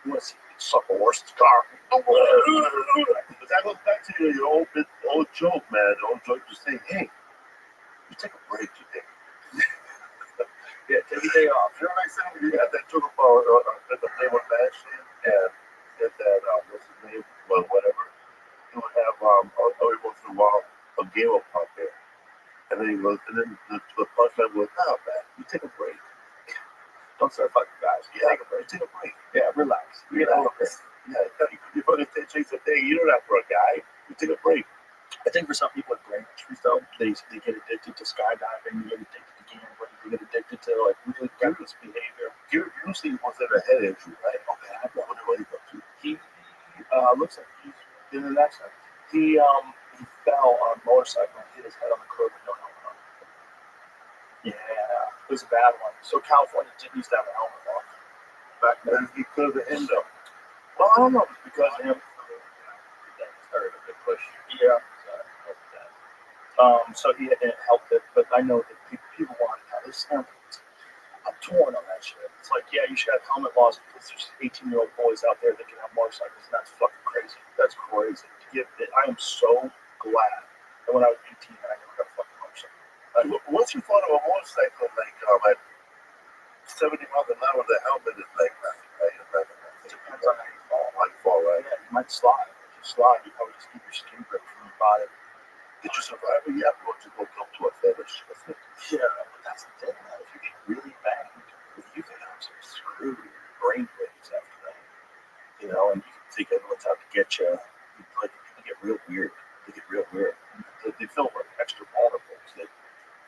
You want to see you suck a horse's car. But that goes back to your old joke, man. The old joke just saying, hey, you take a break today. Yeah, take a day off. You know what I said? You got that joke about the Playboy Mansion and get that, what's his name? Well, whatever. He would have, every once in a while, a game will pop there. And then he goes, and then the punchline goes, nah, man, you take a break. Don't start fucking guys. Yeah, take a break. Yeah, relax. You get out of it. Yeah, you fucking 10 chicks a day. You don't have for a guy. You take a break. I think for some people with brain injuries, though, they get addicted to skydiving, they get addicted to gambling, they get addicted to like really reckless behavior. Gary Busey was in a head injury, right? Okay, I wonder what he got to. He looks like he's in an accident. He fell on a motorcycle and hit his head on the curb with no helmet on. Yeah, it was a bad one. So California didn't used to have a helmet law back then. Because of him, though. Well, I don't know. It's because of him. That started a big push. Yeah. So he helped it, but I know that people want it now. I'm torn on that shit. It's like, yeah, you should have helmet laws because there's 18-year-old boys out there that can have motorcycles, and that's fucking crazy. That's crazy. I am so glad that when I was 18, I never got a fucking motorcycle. What's your thought of a motorcycle like at 70 miles an hour? The helmet is like nothing, right? might slide. If you slide, you probably just keep your skin grip from your body. Did you survive a yap or to go come to a fetish? Yeah, but that's the thing, man. If you get really banged, you can have some screwed brain waves after that. You know, and you can think everyone's out to get you. Like, people get real weird. They get real weird. They feel like extra vulnerable because they,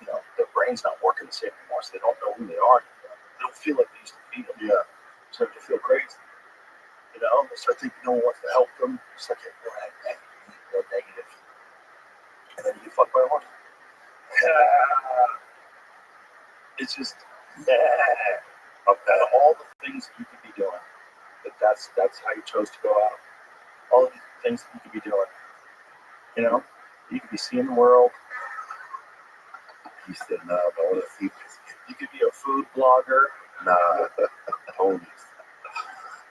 you know, their brain's not working the same anymore, so they don't know who they are anymore. They don't feel like they used to feel. Yeah. So they feel crazy. You know, they start thinking no one wants to help them. It's like, you're negative. And then you get fucked by a horse. It's just, of all the things that you could be doing, that's how you chose to go out. All of the things that you could be doing. You know, you could be seeing the world. He said, nah, but I want to see this. You could be a food blogger. Nah, homies.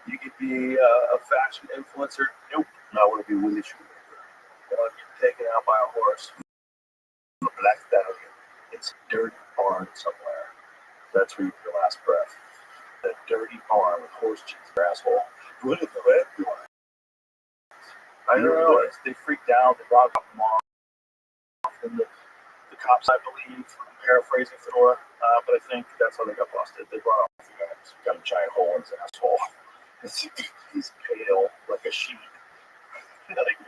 You could be a fashion influencer. Nope. No, I want to be Willie Shoemaker. You want to get taken out by a horse. The black stallion. It's a dirty barn somewhere. That's where you get your last breath. That dirty barn with horse cheese in your asshole. What is the red one? I don't know. They freaked out. They brought them off. And the cops, I believe, I'm paraphrasing Fedora, but I think that's how they got busted. They brought off the guy who's got a giant hole in his asshole. He's pale like a sheep. Like,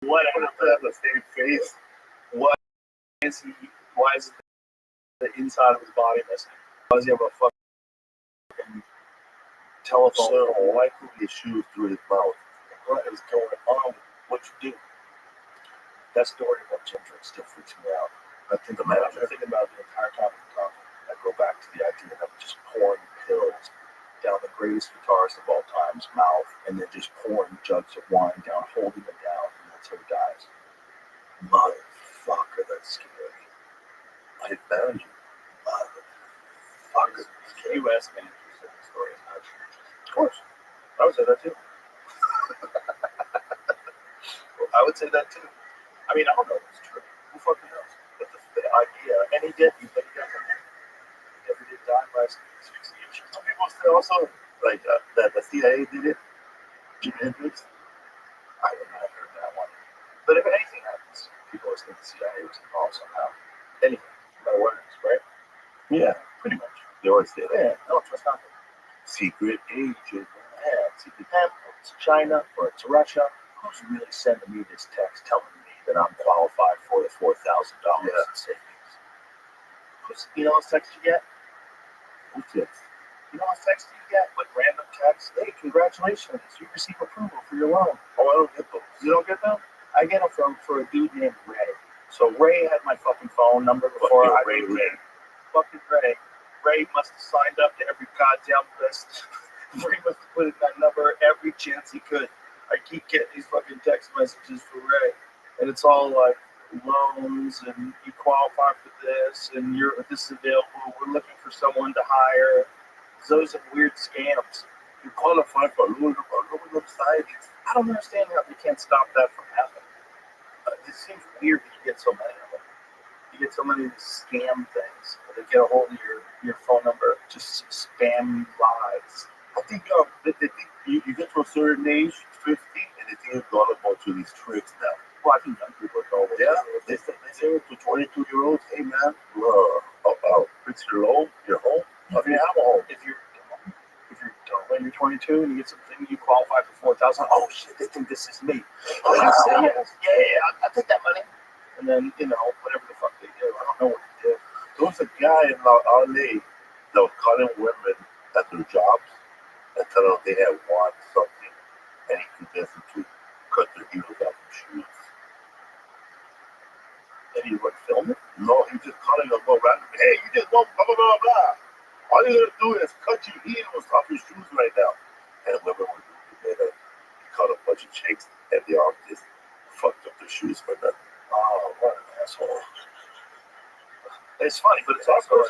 what? I want to have the same face. What is he? Why is the inside of his body missing? Why does he have a fucking telephone? So why couldn't his shoes through his mouth? What is going on? What you do? That story about Ginger still freaks me out. I think about it. I think about it the entire time we're talking. I go back to the idea of just pouring pills down the greatest guitarist of all time's mouth, and then just pouring jugs of wine down, holding it down, and that's how he dies. Motherfucker, that's scary. I found you. Motherfucker. You asked me if you said the story is not true. Of course. I would say that too. I would say that too. I mean, I don't know if it's true. Who fucking knows? But the idea, and he did, but he never did die by asphyxiation. Some people say also like that the CIA did it. Jimi Hendrix. I would not have heard that one. But if anything happens, people always think the CIA was involved somehow. Anything, no matter what it is, right? Yeah, Pretty much. they always say that. Yeah, no, trust nothing. Secret agent. Yeah, it's either them, or it's China, or it's Russia. Who's really sending me this text telling me that I'm qualified for the $4,000 in savings? You know what text you get? Who's this? You know what text you get? Like random text. Hey, congratulations, you received approval for your loan. Oh, I don't get those. You don't get them? I get them for a dude named Ray. So Ray had my fucking phone number before I Ray. Fucking Ray. Ray must have signed up to every goddamn list. Ray must have put in that number every chance he could. I keep getting these fucking text messages for Ray, and it's all like loans and you qualify for this and this is available. We're looking for someone to hire. Those are weird scams. You qualify for aluminum sidings. I don't understand how they can't stop that from happening. It seems weird that you get so many of them. You get so many of these scam things. They get a hold of your phone number, just spam lies. I think they think you get to a certain age, 50, and they think you've got a bunch of these tricks now. Well, I think young people know. Yeah, they say to 22-year-olds, hey man, fix your loan, your home. If you have a home, if you're dumb when you're 22 and you get something, you qualify for $4,000. Oh shit, they think this is me. Oh, you say yes? Yeah, I'll take that money. And then whatever the fuck they do, I don't know what they do. There was a guy in LA that was calling women at their jobs and telling them they had won something, and he convinced them to cut their heels off their shoes. And he would film it? No, he just calling them around. Hey, you just won blah blah blah blah. All you gotta do is cut your heels off your shoes right now. And women were doing it. He caught a bunch of chicks, and they all just fucked up their shoes for nothing. Oh, what an asshole. It's funny, but it's also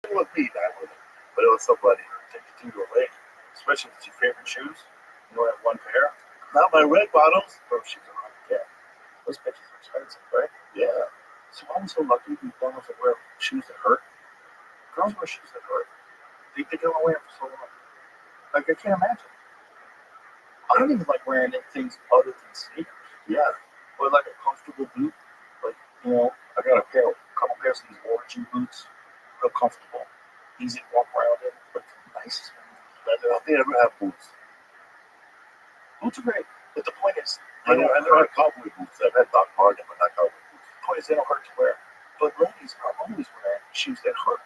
It was me, that was it. But it was somebody. take you to a lake, especially if it's your favorite shoes. You only have one pair. Not my red bottoms. Those shoes are hard to get. Those bitches are expensive, right? Yeah. So I'm so lucky we don't have to wear shoes that hurt. Girls wear shoes that hurt. They can only wear them for so long. Like, I can't imagine. I don't even like wearing things other than sneakers. Yeah. Or like a comfortable boot. Like, I got a couple pairs of these origin boots. Real comfortable. Easy to walk around in. But nice. I think I ever have boots. Boots are great. But the point is, I never had cowboy boots. I've had Doc Martin, but not cowboy boots. the point is they don't hurt to wear. But ladies are always wearing shoes that hurt.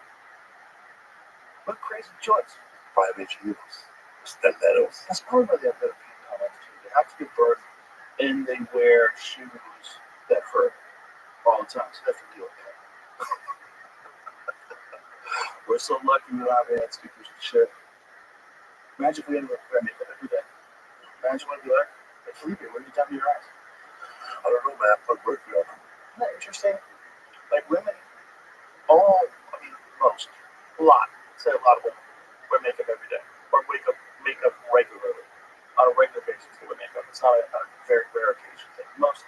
What a crazy choice. 5-inch heels. Stilettos. That's probably why they have better paint on too. They have to give birth and they wear shoes that hurt all the time. So that's the deal with that. We're so lucky we don't have any speakers and shit. Imagine if we ended up wearing makeup every day. Imagine what it'd be like. Like Felipe, what do you tell me your eyes? I don't know, man. I put mercury on them. Isn't that interesting? Like women, most, a lot of women wear makeup every day. Or makeup regularly. On a regular basis, they wear makeup. It's not a very rare occasion thing. Most,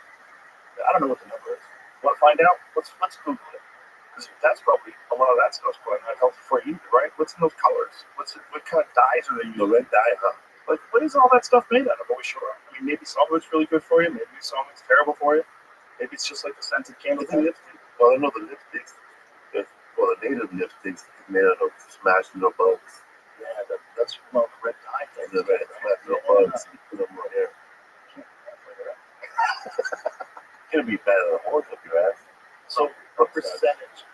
I don't know what the number is. Want to find out? Let's Google it. Because that's probably a lot of that stuff's probably not healthy for you, right? What's in those colors? What kind of dyes are they using? The red dye, huh? Like, what is all that stuff made out of? Are we sure? I mean, maybe some of it's really good for you. Maybe some of it's terrible for you. Maybe it's just like the scented candle thing. Well, I know the lipsticks. The native lipsticks is made out of smashed little bugs. Yeah, that's the red dye thing. The red smashed little bugs. You put them on there. It's gonna be better than a horse up your ass. So, what percentage?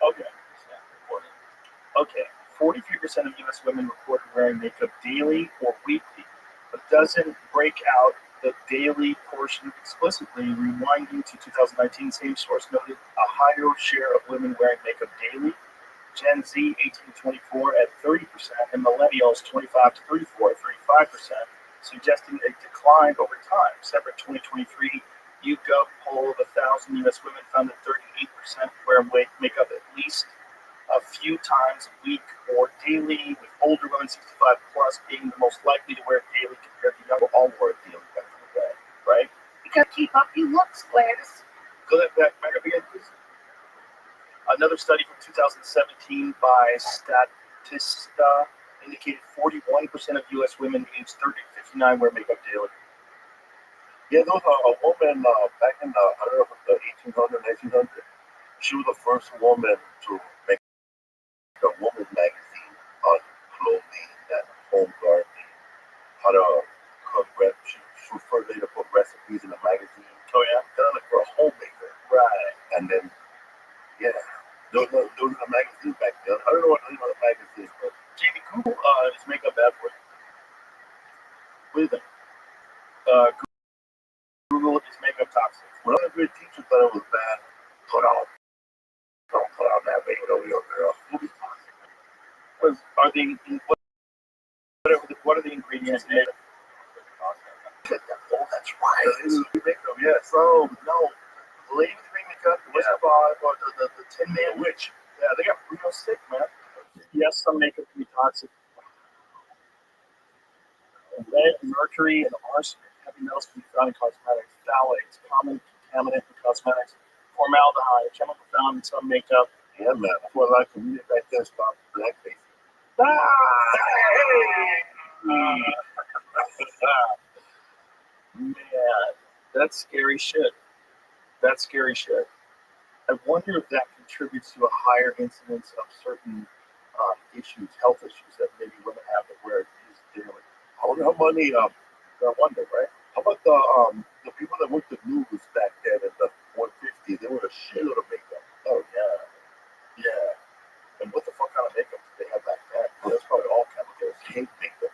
Okay, 43% of U.S. women reported wearing makeup daily or weekly, but doesn't break out the daily portion explicitly. Rewinding to 2019, same source noted a higher share of women wearing makeup daily. Gen Z 18 to 24 at 30%, and millennials 25 to 34 at 35%, suggesting a decline over time. Separate 2023 YouGov poll of 1,000 U.S. women found that 38% wear makeup at least a few times a week or daily, with older women 65 plus being the most likely to wear it daily compared to younger. All wear it daily back in the day, right? You gotta keep up your looks, Gladys. Go back up again, please. Another study from 2017 by Statista indicated 41% of U.S. women aged 30 to 59 wear makeup daily. Yeah, there was a woman back in I don't know if it was the 1800s, 1900s. She was the first woman to make a woman's magazine on clothing and home gardening, how to cook recipes. She referred later put recipes in the magazine. Oh yeah, kind of like for a homemaker. right? And then, yeah, there was a magazine back then. I don't know what the name of the magazine was. Jamie, Google is makeup bad for you. What do you think? Google is makeup toxic. One of the great teachers thought it was bad. Don't put on that makeup over your girl. What are the ingredients in it? Oh, that's right. This is makeup, yeah. So no, Lady with Green Makeup, the Wizard of Oz, or the Tin Man Witch. Yeah, they got real sick, man. Yes, some makeup can be toxic. Lead, mercury, and arsenic. Heavy metals can be found in cosmetics. Phthalates, common contaminant in cosmetics. Formaldehyde, a chemical found in some makeup. Yeah, man. That's what I like to read it back there. Stop blackface. Man, that's scary shit. That's scary shit. I wonder if that contributes to a higher incidence of certain issues, health issues that maybe women have that wear these daily. I wonder how many. I wonder, right? How about the people that worked the news back then in the 150s? They were a shitload of makeup. Oh yeah, yeah. And what the fuck kind of makeup did they have back then? That's probably all chemicals. Cake makeup.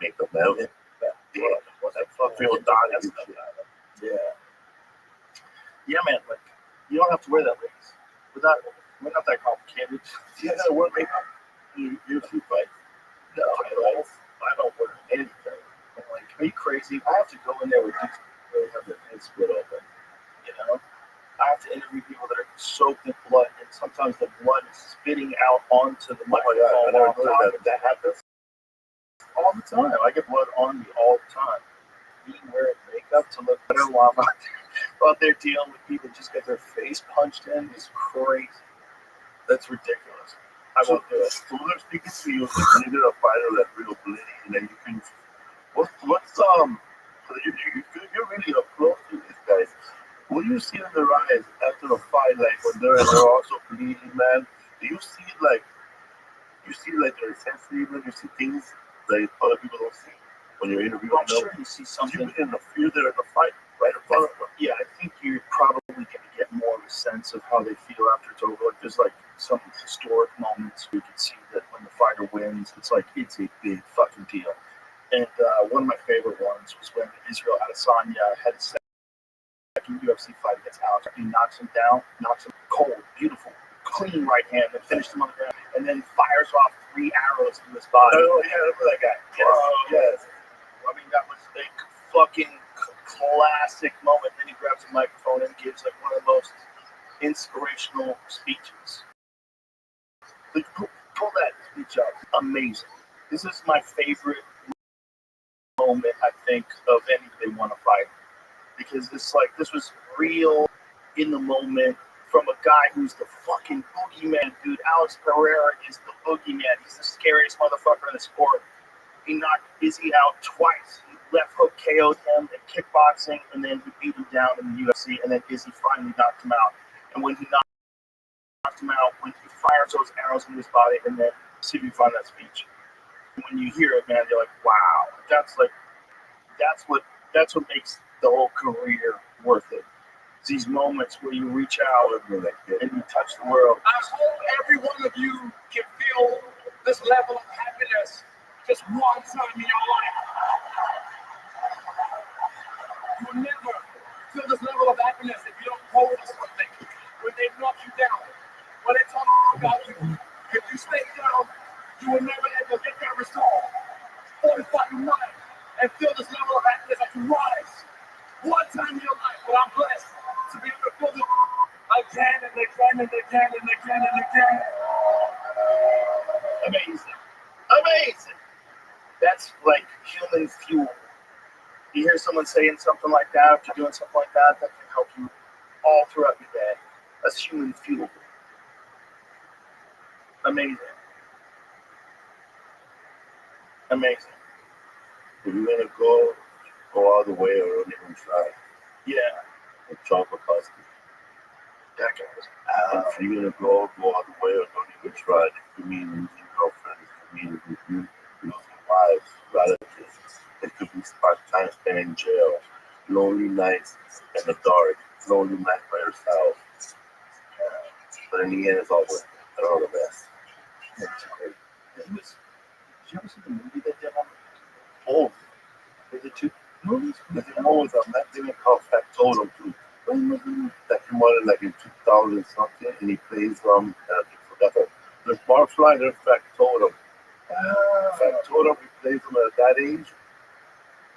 make the melon. Yeah, what the fuck? Feel dying and shit. Yeah, man. Like, you don't have to wear that lace. We're not that complicated. You gotta wear makeup. You shoot like No, I don't wear anything. I'm like, are you crazy? I have to go in there with these really have their heads split open. You know, I have to interview people that are soaked in blood, and sometimes the blood is spitting out onto the microphone. I never noticed that happens. All the time. I get blood on me all the time. Being wearing makeup to look better while I'm out there dealing with people just get their face punched in is crazy. That's ridiculous. I won't do it. So when I'm speaking to you, when you get a fighter that's real bloody, and then you can, you're really up close to these guys. What do you see in their eyes after a fight, like when they're also bleeding, man? Do you see like they're sensitive, and you see things that other people don't see when you're interviewing I'm them? sure you see something. You in the fear they're in a fight right in front of them. Yeah, I think you're probably going to get more of a sense of how they feel after it's over. Like, there's like some historic moments where you can see that when the fighter wins, it's like it's a big fucking deal. And one of my favorite ones was when Israel Adesanya had a second UFC fight against Alex. He knocks him down, knocks him cold, beautiful, clean right hand, and finished him on the ground, and then fires off 3 arrows in his body. Oh yeah, I remember that guy. Yes. I mean, that was a fucking classic moment. Then he grabs a microphone and gives like one of the most inspirational speeches. Like, pull that speech up. Amazing. This is my favorite moment, I think, of any they want to fight. Because it's like, this was real in the moment from a guy who's the fucking boogeyman, dude. Alex Pereira is the boogeyman. He's the scariest motherfucker in the sport. He knocked Izzy out twice. He left hook KO'd him in kickboxing, and then he beat him down in the UFC, and then Izzy finally knocked him out. And when he knocked him out, when he fires those arrows in his body, and then see if you find that speech. When you hear it, man, you're like, wow, that's what makes the whole career worth it. It's these moments where you reach out and you touch the world. I hope every one of you can feel this level of happiness just one time in your life. You will never feel this level of happiness if you don't hold something. When they knock you down, when they talk about you, if you stay down, you will never ever get that resolve. Fortify your mind and feel this level of happiness as you rise. One time in your life, but I'm blessed to be able to feel this again and again and again and again and again. Amazing. That's like human fuel. You hear someone saying something like that, after doing something like that, that can help you all throughout your day. That's human fuel. Amazing. If you're gonna go all the way or don't even try. Yeah. With chocolate custard. That guy was If you're gonna go all the way or don't even try, it could mean losing girlfriends, it could mean losing wives, relatives. It could be time spent in jail, lonely nights in the dark, lonely nights by yourself. But in the end, it's all worth it. They're all the best. That's great. Did you ever see the movie they did on? Oh, they did 2 movies? There's one with that thing called Factotum too. That came out like in 2000 something, and he plays I forgot that. There's Barfly, there's Factotum. Factotum, he plays him at that age.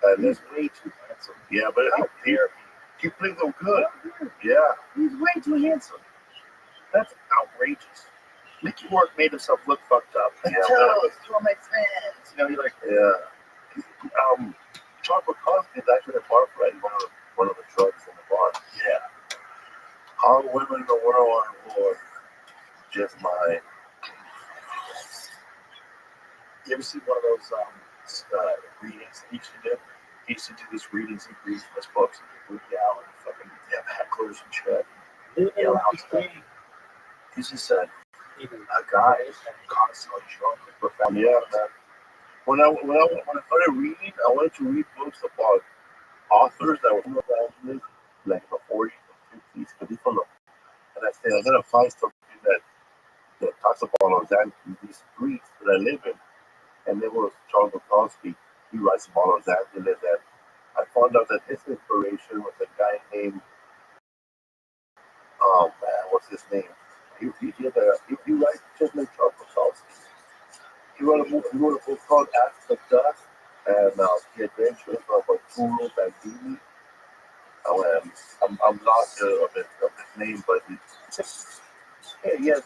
And He's way too handsome. yeah, but How dare he plays them good. he? Yeah. He's way too handsome. That's outrageous. Mickey Rourke made himself look fucked up. Yeah, to all my friends. You know, you're like, yeah. Chocolate custard is actually a Barfly, one of the drugs in the bar. yeah. All women in the world are on board. Just mine. You ever see one of those readings he used to do? He used to do these readings and read from his books and people would yell and fucking have hecklers and shit. Yell out stuff. He just said, a guy is constantly drunk and profound. Yeah, man. When I started reading, I wanted to read books about authors that were from Los Angeles, like in the 40s and 50s, but these from the, and I said, I gotta find something that talks about Los Angeles, these streets that I live in. And there was Charles Bukowski. He writes about Los Angeles, and I found out that his inspiration was a guy named what's his name? He writes just like Charles Bukowski. He wrote a book called Ask the Dust and The Adventures of Arturo Bandini. I'm lost of his name, but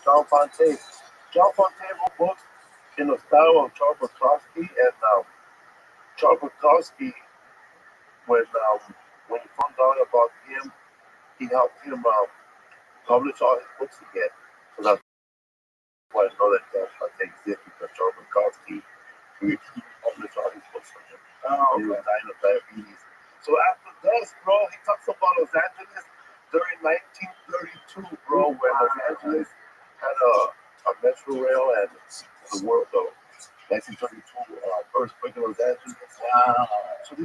John Fontaine. John Fontaine wrote books in the style of Charles Bukowski, and Charles Bukowski, when he found out about him, he helped him publish all his books again. So that's why I know that John Fontaine exists, because Charles Bukowski published all his books for him. He was dying of diabetes. So after this, bro, he talks about Los Angeles during 1932, bro, when Los Angeles had a metro rail and the world of 1932 earthquake in Los Angeles. Wow. So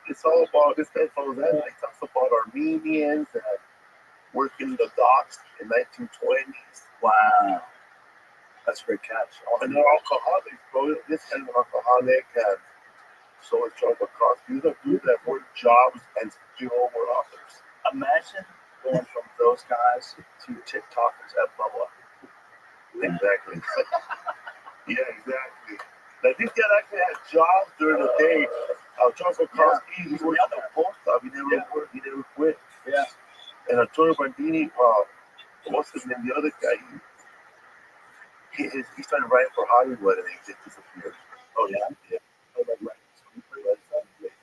it's all about this guy from Los Angeles. He talks about Armenians and working the docks in 1920s. Wow. That's a great catch. And they're alcoholics, bro. This guy's an alcoholic, and so is Charles Bukowski. These are dudes that work jobs and still were authors. Imagine going from those guys to TikTokers at Bubba. Exactly. Yeah, exactly. Like, this guy actually had jobs during the day. Charles Bukowski, he worked at the post office. He never worked. He never quit. Yeah. And Arturo Bandini, what's his name? The other guy, he started writing for Hollywood and he just disappeared. Oh, yeah? Yeah.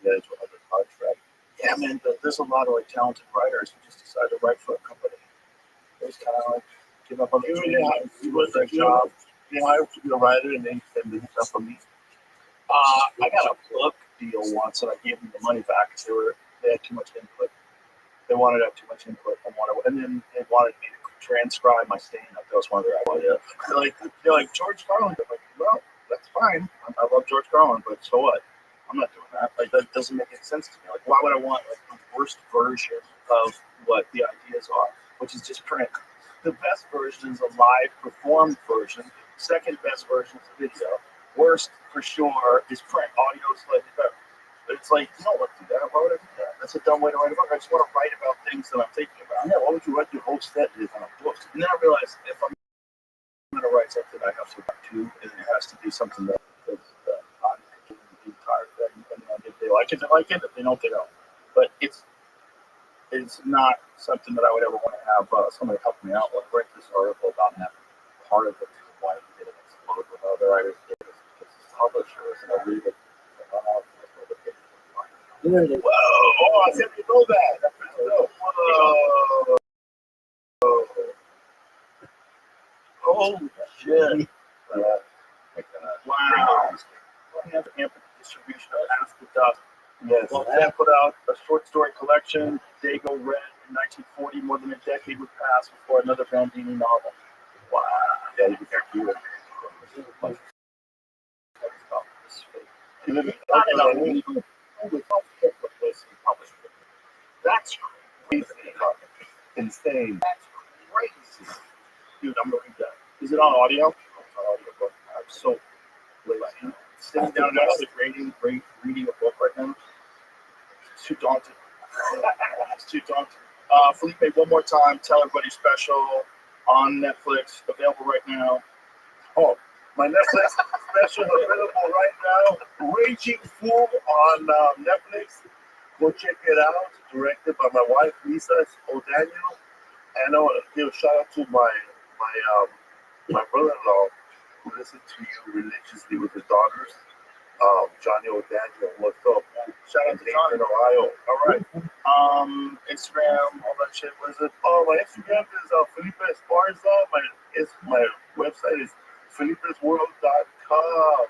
Yeah, it's under contract. Yeah, man, there's a lot of like talented writers who just decide to write for a company. They just kind of like give up on the dream. He was their job. He hired to be a writer and then he did stuff for me. I got a book deal once and I gave them the money back because they had too much input. They wanted to have too much input and then they wanted me to transcribe my stand-up. That was one of their ideas. They're like George Carlin. I'm like, well, that's fine. I love George Carlin, but so what? I'm not doing that. Like, that doesn't make any sense to me. Like, why would I want like the worst version of what the ideas are, which is just print? The best version is a live performed version. Second best version is a video. Worst for sure is print. Audio is slightly better. But it's like, you don't want to do that. Why would I do that? That's a dumb way to write a book. I just want to write about things that I'm thinking about. Yeah, why would you write your whole set on a book? And then I realized if I'm going to write something, I have to write to, and it has to be something that is not the entire thing. And if they like it, they like it. If they don't, they don't. But it's not something that I would ever want to have somebody help me out. Like, write this article about that part of it, why he did it, explode with other writers did it, because it's publishers, and I read it. Whoa! Oh, I said you know that. That's pretty dope. Whoa! Holy shit! Yeah. Wow! We have ample distribution of Ask the Duck. Yes. Well, they put out a short story collection, Dago Red, in 1940. More than a decade would pass before another Bandini novel. Wow! Yeah, you can do it. That's crazy. Insane. That's crazy. Dude, I'm gonna read that. Is it on audio? It's on audio book. I'm so lazy. Sitting down next to reading a book right now. It's too daunting. It's too daunting. Felipe, one more time, tell everybody special on Netflix, available right now. Oh, my Netflix special available right now. Raging Fool on Netflix. Go check it out. Directed by my wife, Lisa O'Daniel. And I want to give a shout out to my brother-in-law who listens to you religiously with his daughters. Johnny O'Daniel, what's up? Shout out to Johnny. In Ohio. All right. Instagram, all that shit. What is it? Oh, my Instagram is Felipe Esparza. My website is felipesworld.com.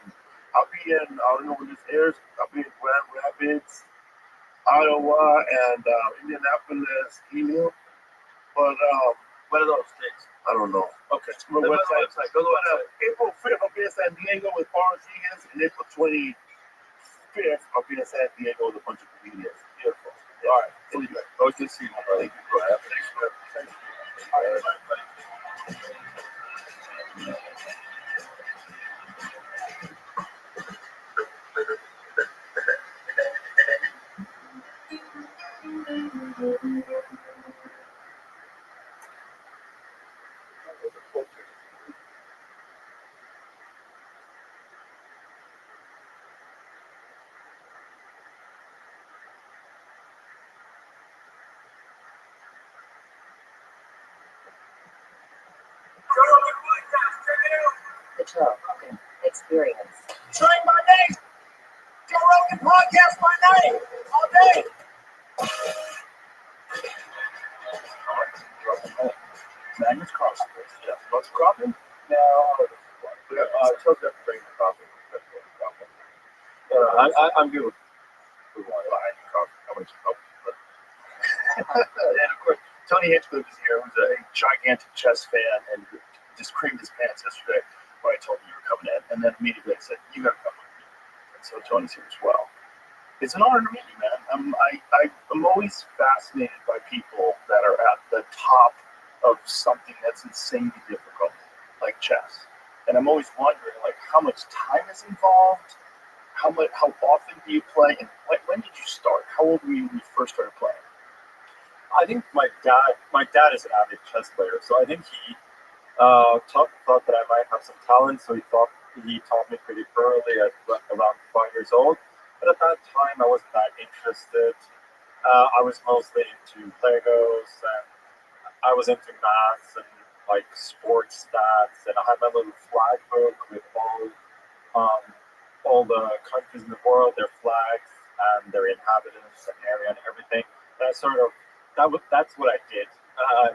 I'll be in, I don't know when this airs, I'll be in Grand Rapids, Iowa, and Indianapolis, Helium. But What are those things? I don't know. Okay. My website. Go to the website. April 5th, I'll be in San Diego with Paul Rodriguez, and April 25th, I'll be in San Diego with a bunch of comedians. Beautiful. All right. Felipe, always good to see you, my brother. Thank you, bro. Thanks. All right, bye. The Joe Rogan Experience. Train my name. Joe Rogan podcast my name all day. Magnus Carlson. Yeah. What's cropping? No. Took that bring the coffee. I'm good with water. I need coffee. I want some coffee. And of course, Tony Hinchcliffe is here, who's a gigantic chess fan, and just creamed his pants yesterday when I told him you were coming in. And then immediately I said, "You got to come with me." And so Tony's here as well. It's an honor to meet you, man. I'm always fascinated by people that are at the top of something that's insanely difficult, like chess. And I'm always wondering, like, how much time is involved? How often do you play? And when did you start? How old were you when you first started playing? I think my dad is an avid chess player, so I think he thought that I might have some talent, so he taught me pretty early at around 5 years old. But at that time, I wasn't that interested. I was mostly into Legos, and I was into maths and like sports stats, and I had my little flag book with all the countries in the world, their flags and their inhabitants and area and everything. That that's what I did.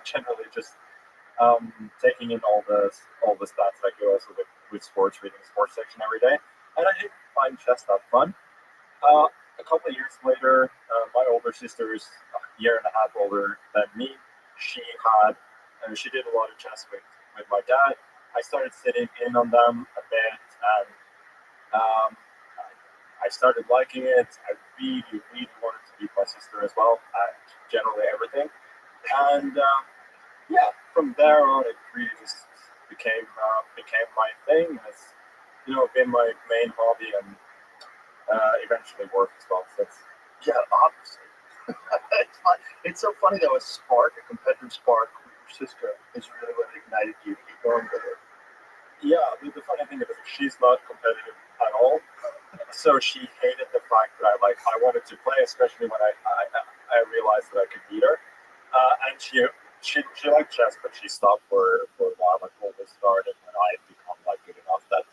Generally, just taking in all the stats that go also with sports, reading the sports section every day, and I didn't find chess that fun. A couple of years later, my older sister is a year and a half older than me. She did a lot of chess with my dad. I started sitting in on them a bit, and I started liking it. I really, really wanted to beat my sister as well at generally everything. And from there on, it really just became my thing. It's been my main hobby and eventually work as well. So Obviously. It's so funny though. A competitive spark with your sister is really what ignited you to keep going with it. Yeah, the funny thing is she's not competitive at all. So she hated the fact that I wanted to play, especially when I realized that I could beat her. And she liked chess, but she stopped for a while until this started, and I had become good enough that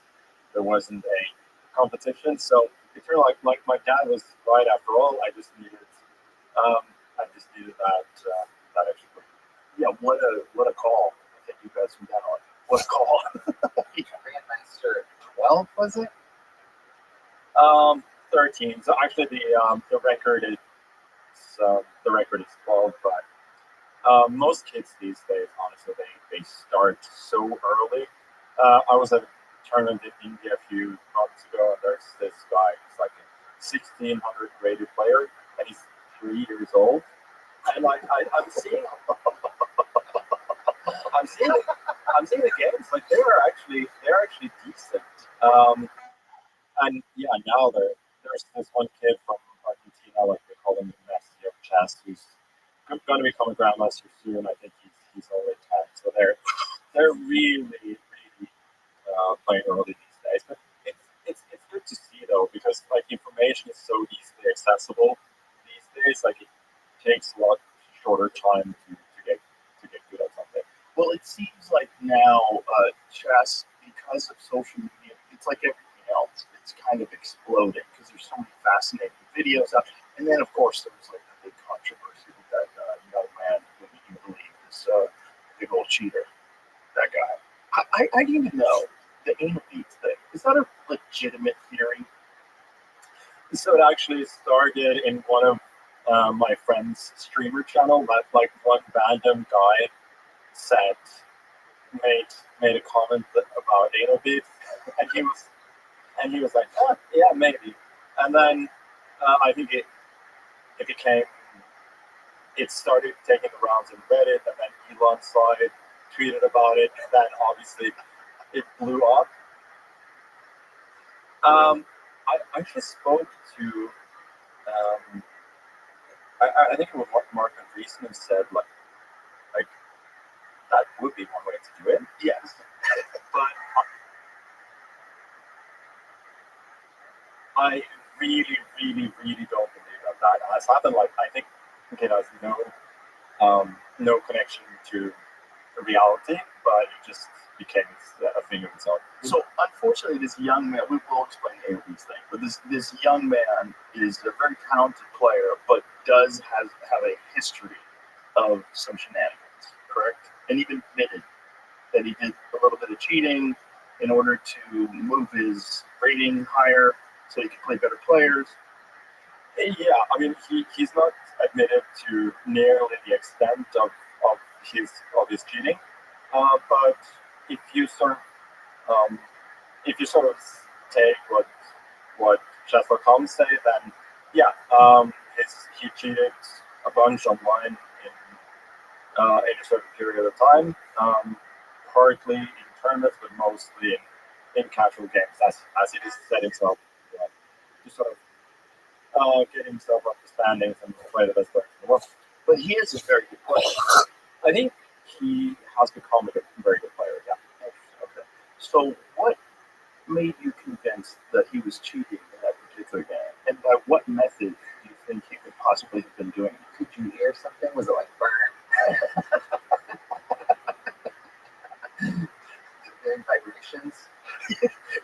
there wasn't a competition. So it turned like my dad was right after all. I just needed that extra push. Yeah, what a call! I think you guys from down on. What a call! Grandmaster 12, was it? 13. So actually, the record is 12. But most kids these days, honestly, they start so early. I was at a tournament in India a few months ago, and there's this guy who's like a 1600 rated player, and he's 3 years old. And I'm seeing the games, like they're actually decent. And yeah, now there's this one kid from Argentina, like they call him the Messi of chess, who's going to become a grandmaster soon. I think he's only 10, so they're really playing early these days. But it's good to see though, because information is so easily accessible these days. It takes a lot shorter time to get good at something. Well, it seems like now chess, because of social media, it's like everything else. It's kind of exploding because there's so many fascinating videos out. And then, of course, there was the big controversy with that young man who you believe is big old cheater. That guy. I didn't even know the anal beads thing. Is that a legitimate theory? So it actually started in one of my friend's streamer channel that one random guy made a comment about anal beads, and he was like, oh, yeah, maybe. And then I think it started taking the rounds in Reddit, and then Elon saw it, tweeted about it, and then obviously it blew up. I actually spoke to I think it was Mark Andreessen who said like that would be one way to do it. Yes, but I really, really, really don't believe that has happened. Like, I think it has no connection to reality, but it just became a thing of its own. so unfortunately, this young man, we will explain these things, but this young man is a very talented player, but does have a history of some shenanigans, correct? And even admitted that he did a little bit of cheating in order to move his rating higher so he could play better players. Yeah, I mean, he's not admitted to nearly the extent of his cheating, but if you sort of take what chess.com say, then yeah, he cheated a bunch online in a certain period of time, partly in tournaments, but mostly in casual games, as he just said himself, to sort of get himself up the standings and play the best player in the world. But he is a very good player. I think he has become a very good player. Yeah. Okay. So what made you convinced that he was cheating in that particular game? And by what method do you think he could possibly have been doing it? Could you hear something? Was it like burn? Hearing vibrations?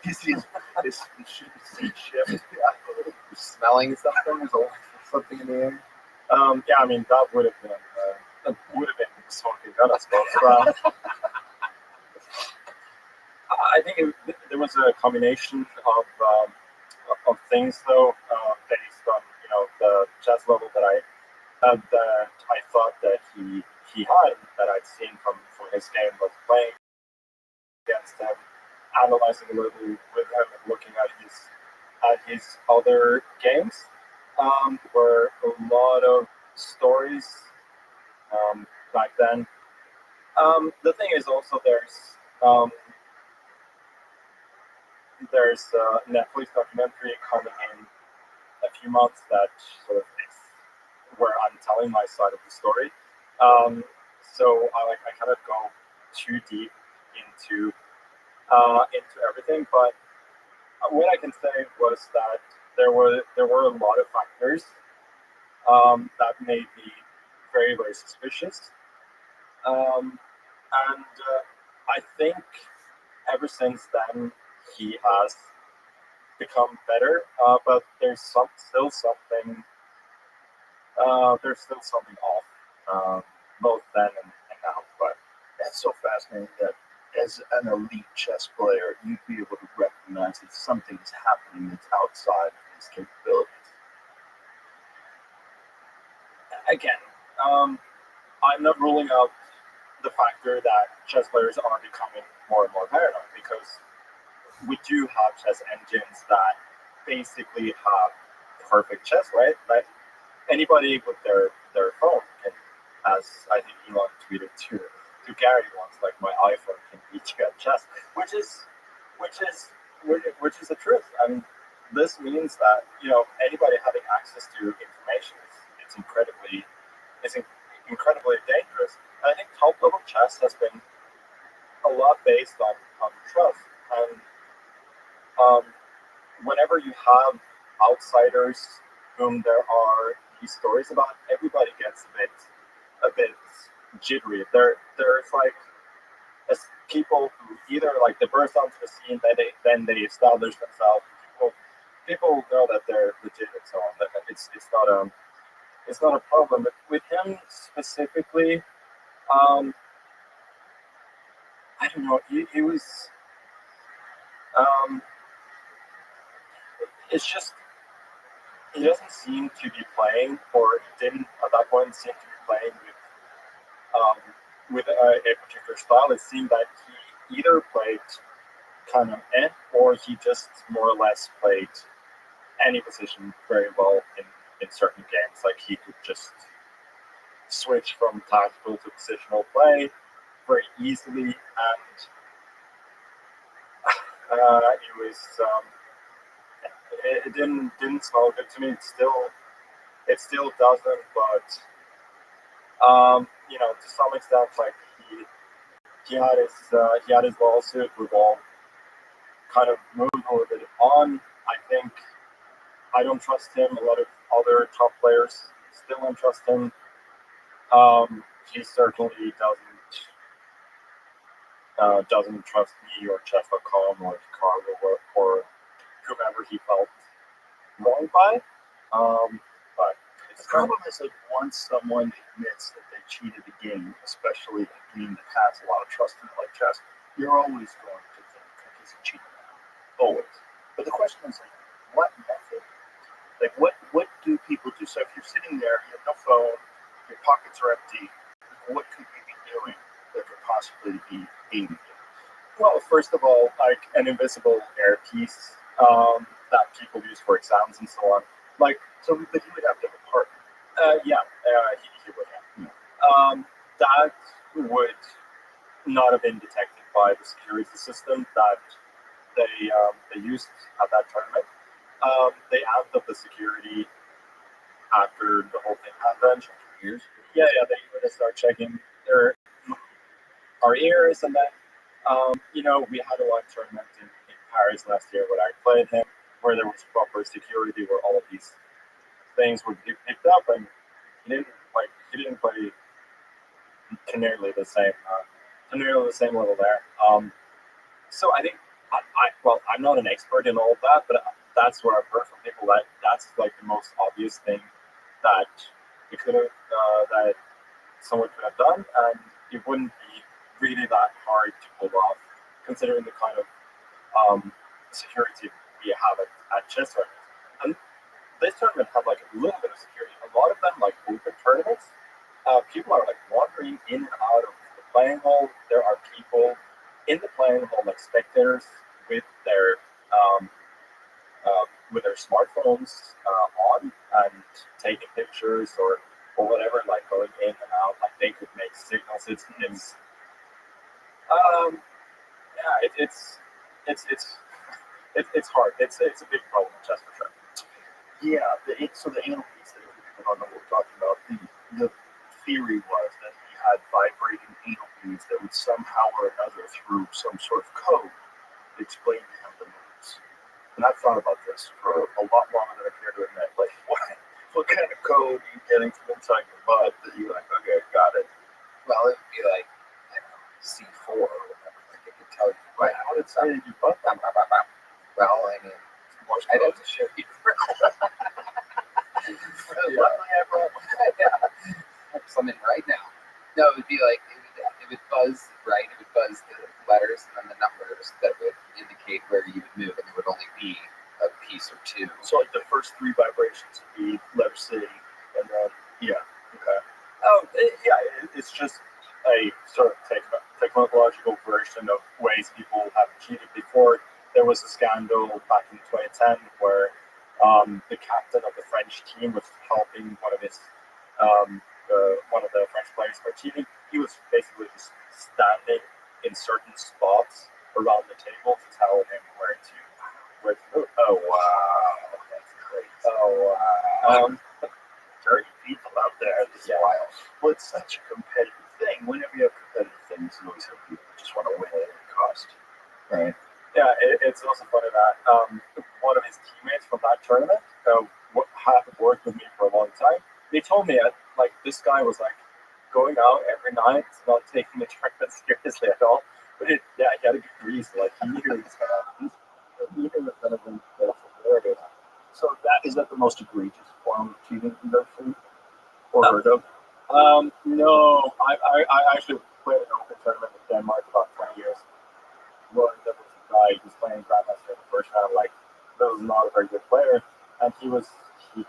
He sees his seat shift. Yeah. Smelling something? Was there something in the air? Yeah, I mean that would have been smoking gun, I suppose. I think there was a combination of things, though, based on the chess level that I thought that he had, that I'd seen from his game, was playing against him, analyzing a little with him, and looking at his other games. Were a lot of stories back then. The thing is also there's a Netflix documentary coming in a few months that sort of is where I'm telling my side of the story. So I kind of go too deep into everything, but what I can say was that there were a lot of factors that made me very, very suspicious, and I think ever since then he has become better, but there's still something off, both then and now. But That's so fascinating that as an elite chess player, you'd be able to recognize that something is happening that's outside of his capabilities. again, I'm not ruling out the factor that chess players are becoming more and more paranoid, because we do have chess engines that basically have perfect chess, right? Like anybody with their phone can, as I think Elon tweeted to Gary once, like my iPhone can beat you at chess, which is the truth. I mean, this means that anybody having access to information is incredibly dangerous. And I think top level chess has been a lot based on trust, and whenever you have outsiders whom there are these stories about, everybody gets a bit jittery. There's like people who either like they burst onto the scene, then they establish themselves. People know that they're legit and so on. That it's not a problem. But with him specifically, I don't know. He was. It's just he doesn't seem to be playing, or he didn't at that point seem to be playing with a particular style. It seemed that he either played kind of or he just more or less played any position very well in certain games. Like he could just switch from tactical to positional play very easily, and it didn't smell good to me. It's still It still doesn't, but to some extent, like he had his lawsuit. We've all kind of moved a little bit on. I think I don't trust him. A lot of other top players still don't trust him. He certainly doesn't trust me or Chess.com or Chicago or whomever he felt wronged by. But The problem is like once someone admits that they cheated a game, especially a game that has a lot of trust in it like chess, you're always going to think that he's a cheater. Always. But the question is like, what method? Like what do people do? So if you're sitting there, you have no phone, your pockets are empty, what could you be doing that could possibly be aiding you? well, first of all, like an invisible earpiece that people use for exams and so on. Like, So but you would have to have a partner. he would have. That would not have been detected by the security system that they used at that tournament. They amped up the security after the whole thing happened. Years. Yeah, they were to start checking our ears, and then we had a live tournament in Paris last year where I played him, where there was proper security, where all of these things would be picked up, and he didn't play to nearly the same level there. So I think I'm not an expert in all of that, but that's what I've heard from people that's like the most obvious thing that it could have that someone could have done, and it wouldn't be really that hard to pull off, considering the kind of security we have at chess tournaments. And this tournament had like a little bit of security. A lot of them, like open tournaments, people are like wandering in and out of the playing hall. There are people in the playing hall, like spectators, with their smartphones on and taking pictures or whatever, like going in and out. Like they could make signals. It's hard. It's a big problem in chess for sure. Yeah, so the anal piece that people don't know what we're talking about, the theory was that he had vibrating anal beads that would somehow or another, through some sort of code, explain to him the moves. And I've thought about this for a lot longer than I care to admit. Like, what kind of code are you getting from inside your butt that you're like, okay, got it? Well, it would be like, C4 or whatever. Like it could tell you. Right, how did it sound in your butt? Well, I mean, I'd have to show you. Something right now. No, it would be like it would buzz, right? It would buzz the letters and then the numbers that would indicate where you would move, and there would only be a piece or two. So like the first three vibrations would be letter C, and then okay. It's just a sort of technological version of ways people have cheated before. There was a scandal back in 2010 where the captain of the French team was helping one of the French players by cheating. He was basically just standing in certain spots around the table to tell him where to move. Oh wow, that's crazy. Oh wow. Dirty people out there. This is wild. Well, it's such a competitive thing. Whenever you have competitive things, you always have people who just want to win at any cost. Right. Yeah, it's also funny that one of his teammates from that tournament had worked with me for a long time. They told me like this guy was like going out every night, not taking the tournament seriously at all. But he had a good reason. Like he knew it was gonna win. So is that the most egregious form of cheating you've ever seen or heard of? No, I actually played an open tournament in Denmark about 20 years. Well, there was a guy who was playing Grandmaster in the first round. Like, there was not a very good player, and he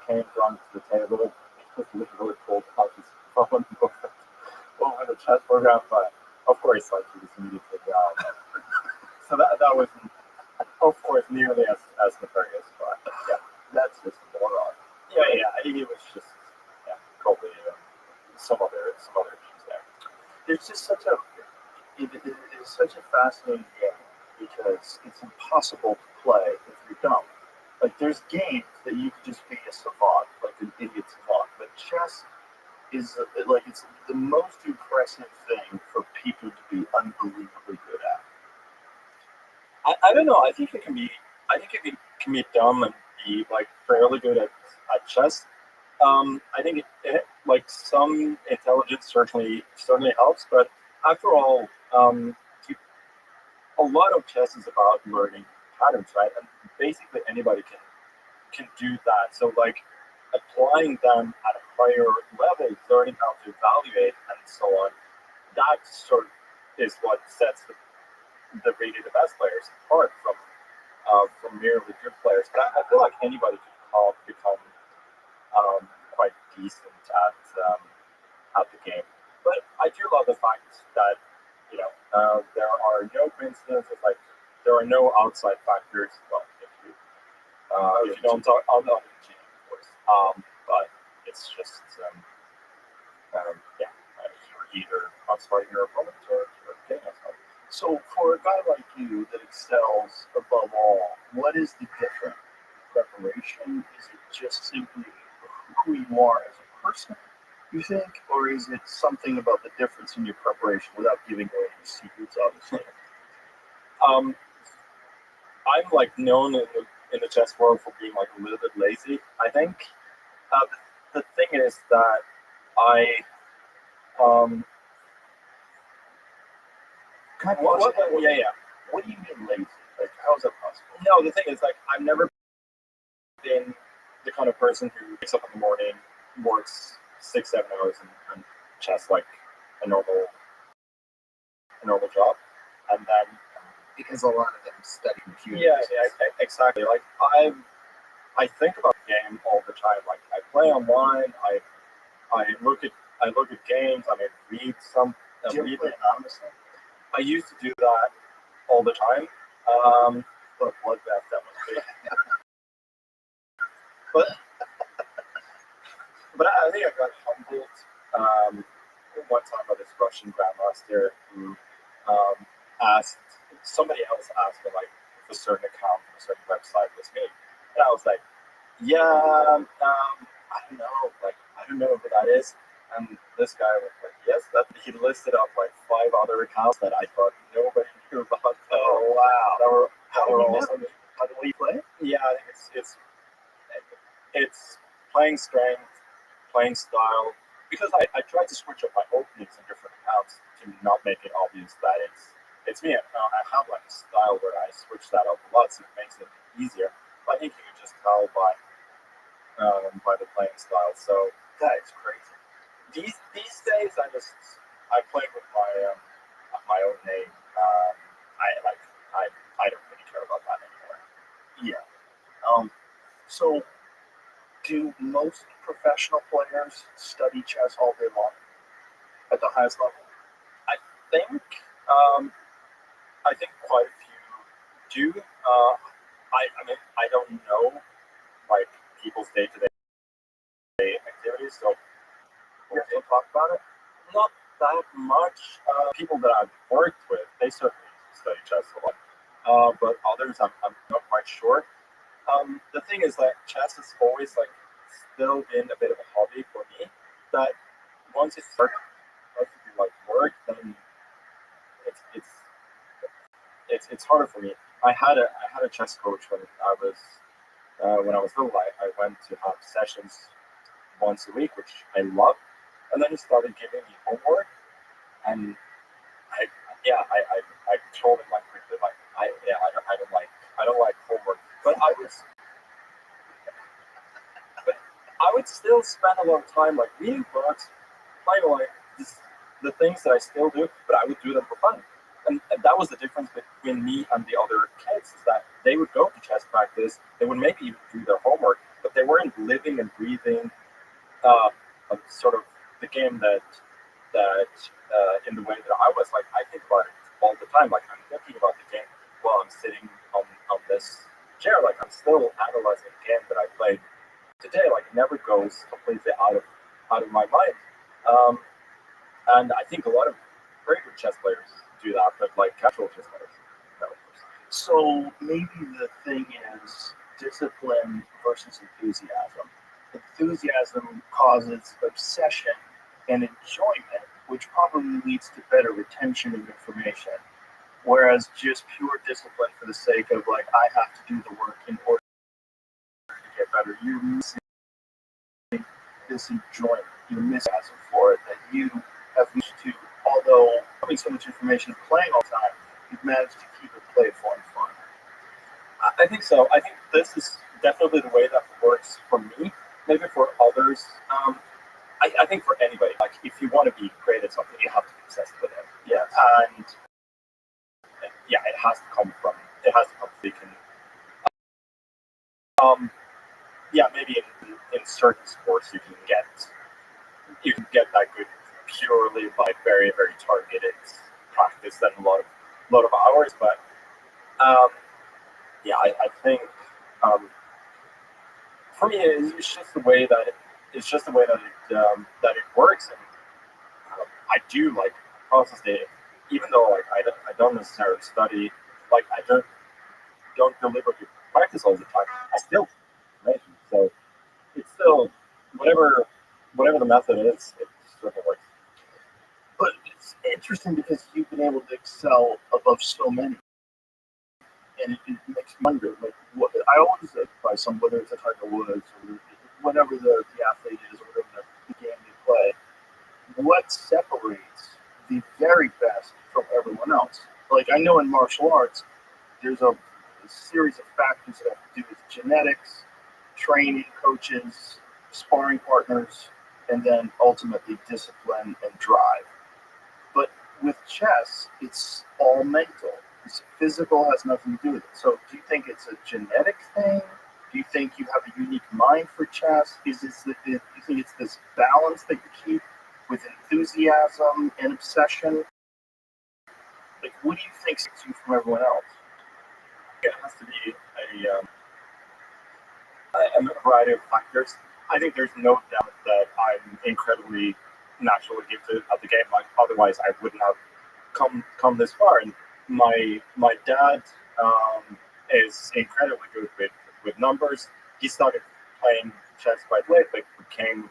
came drunk to the table. It was literally cold out his phone over the chess program, but of course, like he was immediately down. So that wasn't, of course, nearly as nefarious, but yeah, That's just a moron. yeah, he was just probably some other issues there. It's just it is such a fascinating game because it's impossible to play if you're dumb. Like there's games that you could just be a savant. Like an idiot to talk, but chess is like it's the most impressive thing for people to be unbelievably good at. I don't know. I think it can be. I think it can be dumb and be like fairly good at chess. I think like some intelligence certainly helps, but after all, a lot of chess is about learning patterns, right? And basically anybody can do that. So like applying them at a higher level, learning how to evaluate and so on, that sort of is what sets the really the best players apart from merely good players. But I feel like anybody could become quite decent at the game. But I do love the fact that there are no coincidences, like there are no outside factors. Well, if you don't talk, I'll not cheating, of course. But it's just yeah, you're either outsmarting your opponent or getting outsmarted. So for a guy like you that excels above all, what is the difference? Preparation? Is it just simply who you are as a person, you think? Or is it something about the difference in your preparation without giving away your secrets, obviously? I'm like known in the chess world for being like a little bit lazy, I think. The thing is that I yeah. What do you mean lazy? Like, how is that possible? No, the thing is, like, I've never been the kind of person who wakes up in the morning, works 6-7 hours and chess like a normal job, and then Because a lot of them study computers. yeah, exactly. Like I think about the game all the time. Like I play online. I look at games. I read some. Do you play anonymously? I used to do that all the time. What a bloodbath that must be. But I think I got humbled one time by this Russian grandmaster who asked somebody else asked me like if a certain account from a certain website was me, and I was like, yeah, I don't know, like I don't know who that is. And this guy was like, yes, that he listed up like 5 other accounts that I thought nobody knew about. Oh wow! That were awesome. How do we play? Yeah, I think it's playing strength, playing style. Because I try to switch up my openings in different accounts to not make it obvious that it's me. I have like a style where I switch that up a lot, so it makes it easier. But I think you can just tell by the playing style. So that is crazy. These days, I play with my own name. I don't really care about that anymore. Yeah. So, do most professional players study chess all day long at the highest level? I think quite a few do. I don't know like people's day-to-day activities, so we'll talk about it. Not that much. People that I've worked with, they certainly study chess a lot, but others I'm not quite sure. The thing is that chess has always like still been a bit of a hobby for me. That once it starts to be like work, then it's harder for me. I had a chess coach when I was little. I went to have sessions once a week, which I loved, and then he started giving me homework, and I told him like quickly like I don't like homework, but I would still spend a lot of time like reading books, playing like the things that I still do, but I would do them for fun. And that was the difference between me and the other kids, is that they would go to chess practice, they would maybe even do their homework, but they weren't living and breathing sort of the game that in the way that I was. Like I think about it all the time. Like I'm thinking about the game while I'm sitting on this chair. Like I'm still analyzing the game that I played today. Like it never goes completely out of my mind. And I think a lot of very good chess players do that, but like casual chess players, no. So maybe the thing is discipline versus enthusiasm. enthusiasm causes obsession and enjoyment, which probably leads to better retention of information. Whereas just pure discipline for the sake of like, I have to do the work in order to get better, you're missing this enjoyment, you're missing for it that you have reached to. Although having so much information and playing all the time, you've managed to keep it playful and fun. I think so. I think this is definitely the way that works for me. Maybe for others, I think for anybody, like if you want to be great at something, you have to be obsessed with it. Yeah. And yeah, it has to come from thinking. Yeah, maybe in certain sports you can get that good purely by very very targeted practice and a lot of hours. But yeah, I think for me it's just the way that it works, and I do like process it, even though like I don't necessarily study, like I don't deliberately practice all the time. I still information, so it's still whatever the method is, it still works. But it's interesting because you've been able to excel above so many. And it makes me wonder, like, what I always by some, whether it's a Tiger Woods or whatever the athlete is or whatever the game they play, what separates the very best from everyone else? Like, I know in martial arts, there's a series of factors that have to do with genetics, training, coaches, sparring partners, and then ultimately discipline and drive. But with chess, it's all mental. It's physical has nothing to do with it. So do you think it's a genetic thing? Do you think you have a unique mind for chess? Do you think it's this balance that you keep with enthusiasm and obsession? Like, what do you think sets you from everyone else? It has to be a variety of factors. I think there's no doubt that I'm incredibly naturally gifted at the game. Like otherwise, I wouldn't have come this far. And my dad is incredibly good with numbers. He started playing chess quite late, but became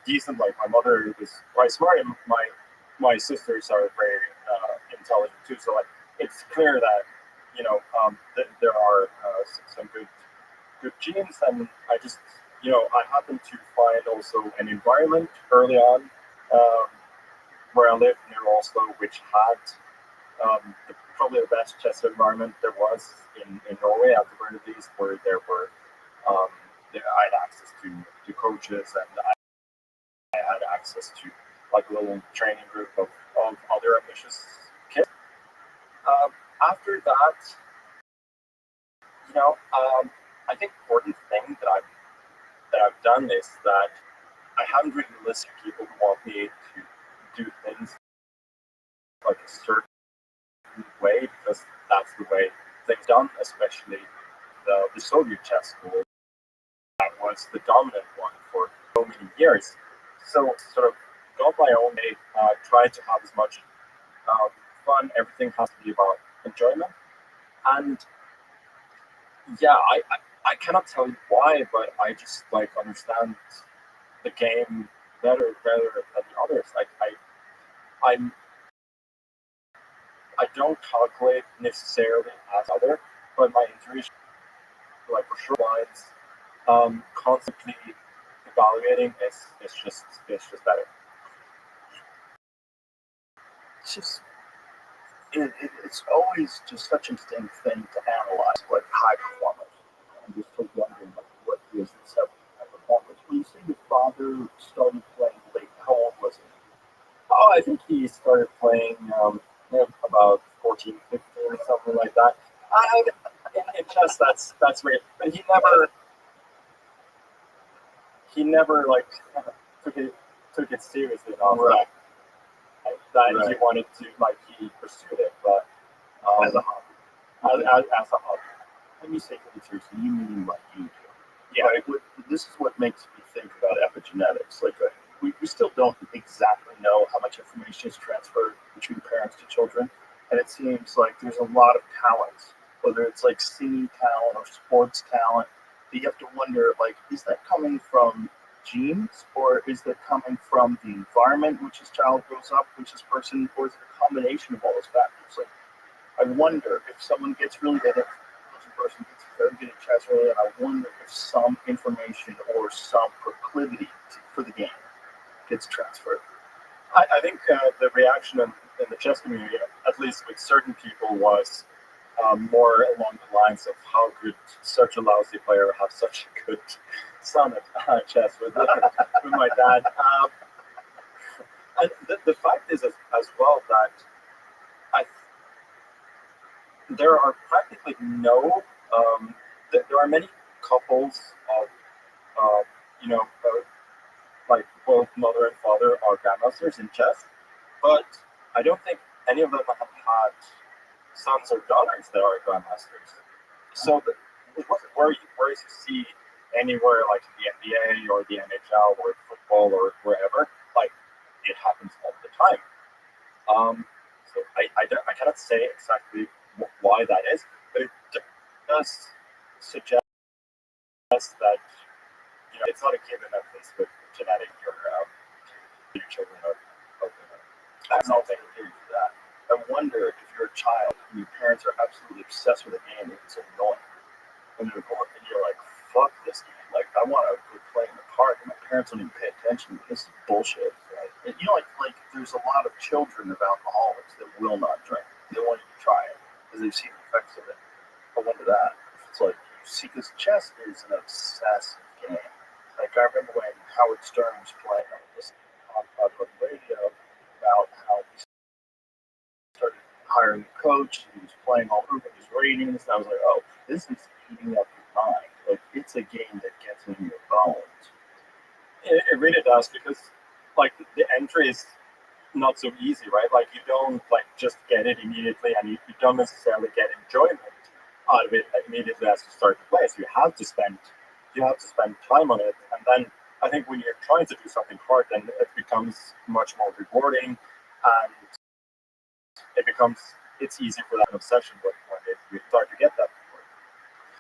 decent. Like my mother was quite smart, and my sisters are very intelligent too. So like it's clear that there are some good genes, and I just I happened to find also an environment early on where I lived near Oslo, which had probably the best chess environment there was in Norway at the very least, where there were I had access to coaches, and I had access to like a little training group of other ambitious kids. After that, I think the important thing that I've done is that I haven't really listened to people who want me to do things like a certain way, because that's the way things done, especially the Soviet chess school. That was the dominant one for so many years. So sort of go my own way, try to have as much fun. Everything has to be about enjoyment. And yeah, I cannot tell you why, but I just like understand the game better than the others. Like I don't calculate necessarily as other, but my intuition, like for sure lines, constantly evaluating is just better. It's just it's always just such an interesting thing to analyze, like high performance. I'm just so wondering like, what is this high performance? When you say your father started playing late, how old was he? Oh, I think he started playing about 14, 15, something like that. In chess, that's weird. But he never like took it seriously enough. Right. That he wanted to, like, he pursued it, but As a hobby. as a hobby. When you say take it seriously, you mean like you do. Yeah. Like, this is what makes me think about epigenetics. Like, we still don't exactly know how much information is transferred between parents to children, and it seems like there's a lot of talents, whether it's like singing talent or sports talent, you have to wonder, like, is that coming from genes, or is that coming from the environment which this child grows up, which this person, or is it a combination of all those factors? Like, I wonder if someone gets really good at person gets very good at chess early, and I wonder if some information or some proclivity for the game gets transferred. I think the reaction in the chess community, at least with certain people, was more along the lines of how could such a lousy player have such a good son at chess with my dad. And the fact is as well that there are practically no, there are many couples of, like both mother and father are grandmasters in chess, but I don't think any of them have had sons or daughters that are grandmasters. So where you see anywhere like in the NBA or the NHL or football or wherever, like it happens all the time. So I cannot say exactly why that is, but it does suggest that it's not a given, at least with genetic or your children are I'm not thinking for that. I wonder if you're a child and your parents are absolutely obsessed with a game, it's annoying. And you're like, fuck this game. Like, I want to go play in the park, and my parents don't even pay attention. This is bullshit. Right? And, like there's a lot of children of alcoholics that will not drink. They won't even try it because they've seen the effects of it. I wonder that. It's like, you see, because chess is an obsessive game. Like, I remember when Howard Stern was playing, I was listening on the radio about how he started hiring a coach, and he was playing all over his ratings, and I was like, oh, this is eating up your mind. Like, it's a game that gets in your bones. It really does, because like the entry is not so easy, right? Like you don't like just get it immediately, and you don't necessarily get enjoyment out of it immediately as you start to play. So you have to spend time on it, and then I think when you're trying to do something hard, then it becomes much more rewarding, and it's easy for that obsession when you start to get that reward.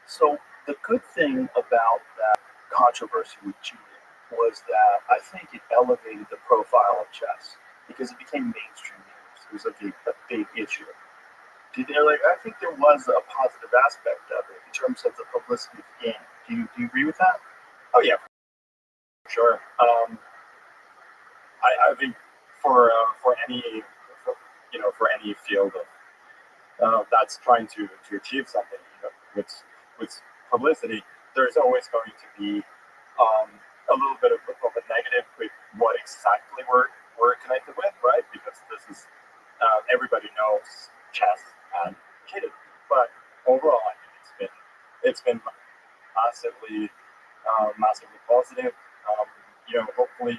So the good thing about that controversy with cheating was that I think it elevated the profile of chess because it became mainstream news. It was like a big issue. I think there was a positive aspect of it in terms of the publicity of the game. Do you agree with that? Oh yeah, for sure. I think for any field of that's trying to achieve something, with publicity, there's always going to be a little bit of a negative with what exactly we're connected with, right? Because this is everybody knows chess and cheating, but overall, I think it's been massively positive. Hopefully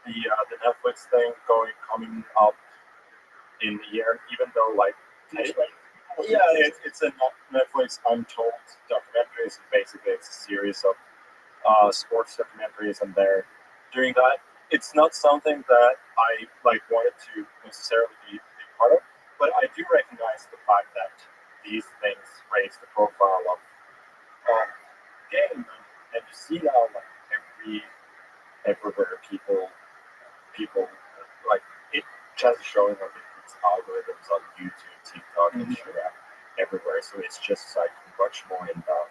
the Netflix thing coming up in the year, even though it's a Netflix Untold documentary. So basically, it's a series of sports documentaries, and they're doing that. It's not something that I wanted to necessarily be part of, but I do recognize the fact that these things raise the profile of game, and you see now everywhere people like it just showing up its algorithms on YouTube, TikTok, Instagram, everywhere. So it's just like much more in the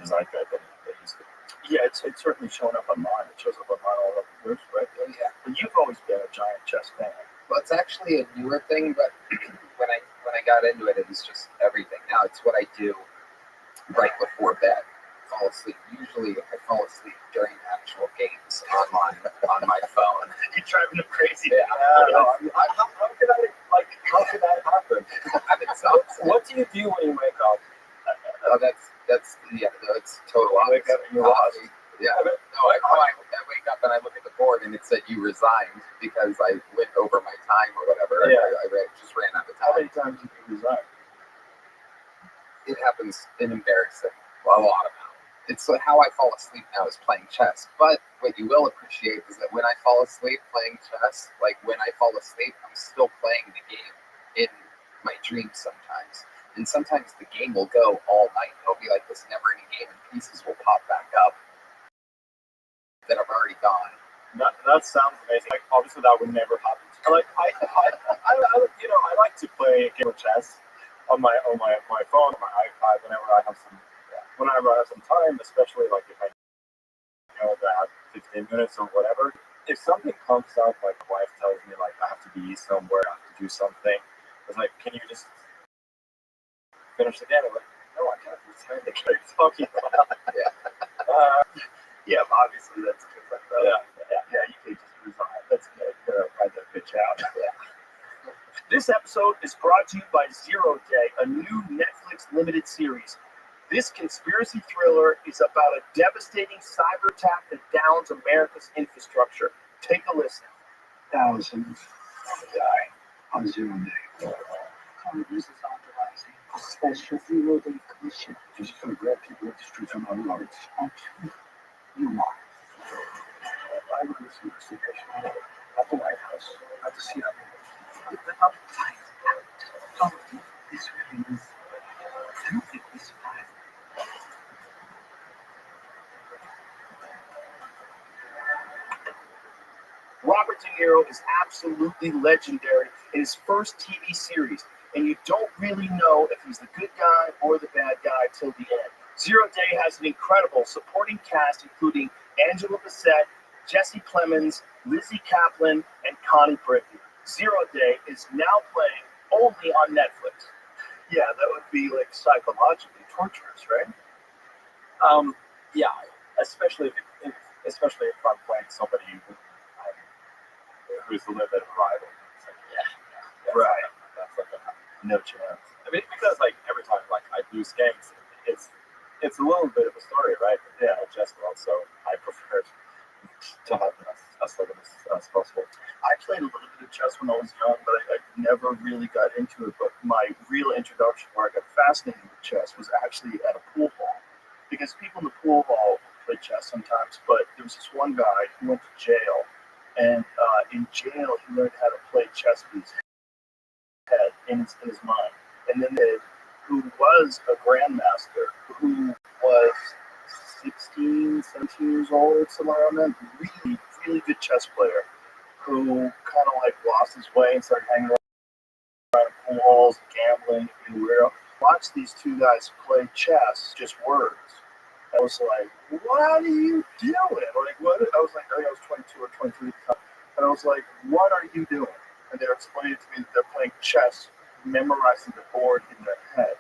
zeitgeist than it used to be. Yeah, it's certainly showing up on mine. It shows up on mine all over the place, right? Yeah. But you've always been a giant chess fan. Well, it's actually a newer thing, but when I got into it, it was just everything. Now it's what I do right before bed. Fall asleep. Usually, I fall asleep during actual games online on my phone. You're driving them crazy. Yeah. How could that happen? What do you do when you wake up? Oh, that's total Wake up and you're lost. Yeah. No, I wake up and I look at the board and it said you resigned because I went over my time or whatever. Yeah. I just ran out of How time. many times did you resign? It happens in embarrassing a lot of times. It's like how I fall asleep now is playing chess. But what you will appreciate is that when I fall asleep playing chess, like when I fall asleep, I'm still playing the game in my dreams sometimes. And sometimes the game will go all night. It'll be like this never-ending game, and pieces will pop back up that have already gone. That sounds amazing. Like, obviously, that would never happen. Like, I like to play a game of chess on my phone, my iPad, whenever I have some time, especially like if I know that I have 15 minutes or whatever. If something comes up, like my wife tells me like I have to be somewhere, I have to do something, it's like, can you just finish the game? I'm like, no, I can't return the game. Talking about. Yeah, obviously that's different. Yeah, you can't just resign. That's find that bitch out. This episode is brought to you by Zero Day, a new Netflix limited series. This conspiracy thriller is about a devastating cyber attack that downs America's infrastructure. Take a listen. Thousands die on Zero Day. Congress is authorizing a special zero-day commission. Just going to grab people at the streets on our roads. You are. I would listen to this investigation at the White House, at the CIA. If they're not find out, don't think this really is. I don't think this surprised. Robert De Niro is absolutely legendary in his first TV series, and you don't really know if he's the good guy or the bad guy till the end. Zero Day has an incredible supporting cast, including Angela Bassett, Jesse Plemons, Lizzie Kaplan, and Connie Britton. Zero Day is now playing only on Netflix. Yeah, that would be like psychologically torturous, right? Yeah, especially if I'm playing somebody who's a little bit of a rival. It's like, Right. That's like No chance. I mean, because like every time like I lose games, it's a little bit of a story, right? Yeah, chess world. So I prefer to have as little as possible. I played a little bit of chess when I was young, but I never really got into it. But my real introduction where I got fascinated with chess was actually at a pool hall. Because people in the pool hall play chess sometimes, but there was this one guy who went to jail. And in jail, he learned how to play chess with his head, in his mind. And then who was a grandmaster, who was 16, 17 years old, somewhere around then, really, really good chess player, who kind of like lost his way and started hanging around pool halls, gambling, everywhere. Watch these two guys play chess, just words. I was like, what are you doing? Like, what? I was like, I think I was 22 or 23 at the time. And I was like, what are you doing? And they're explaining to me that they're playing chess, memorizing the board in their head.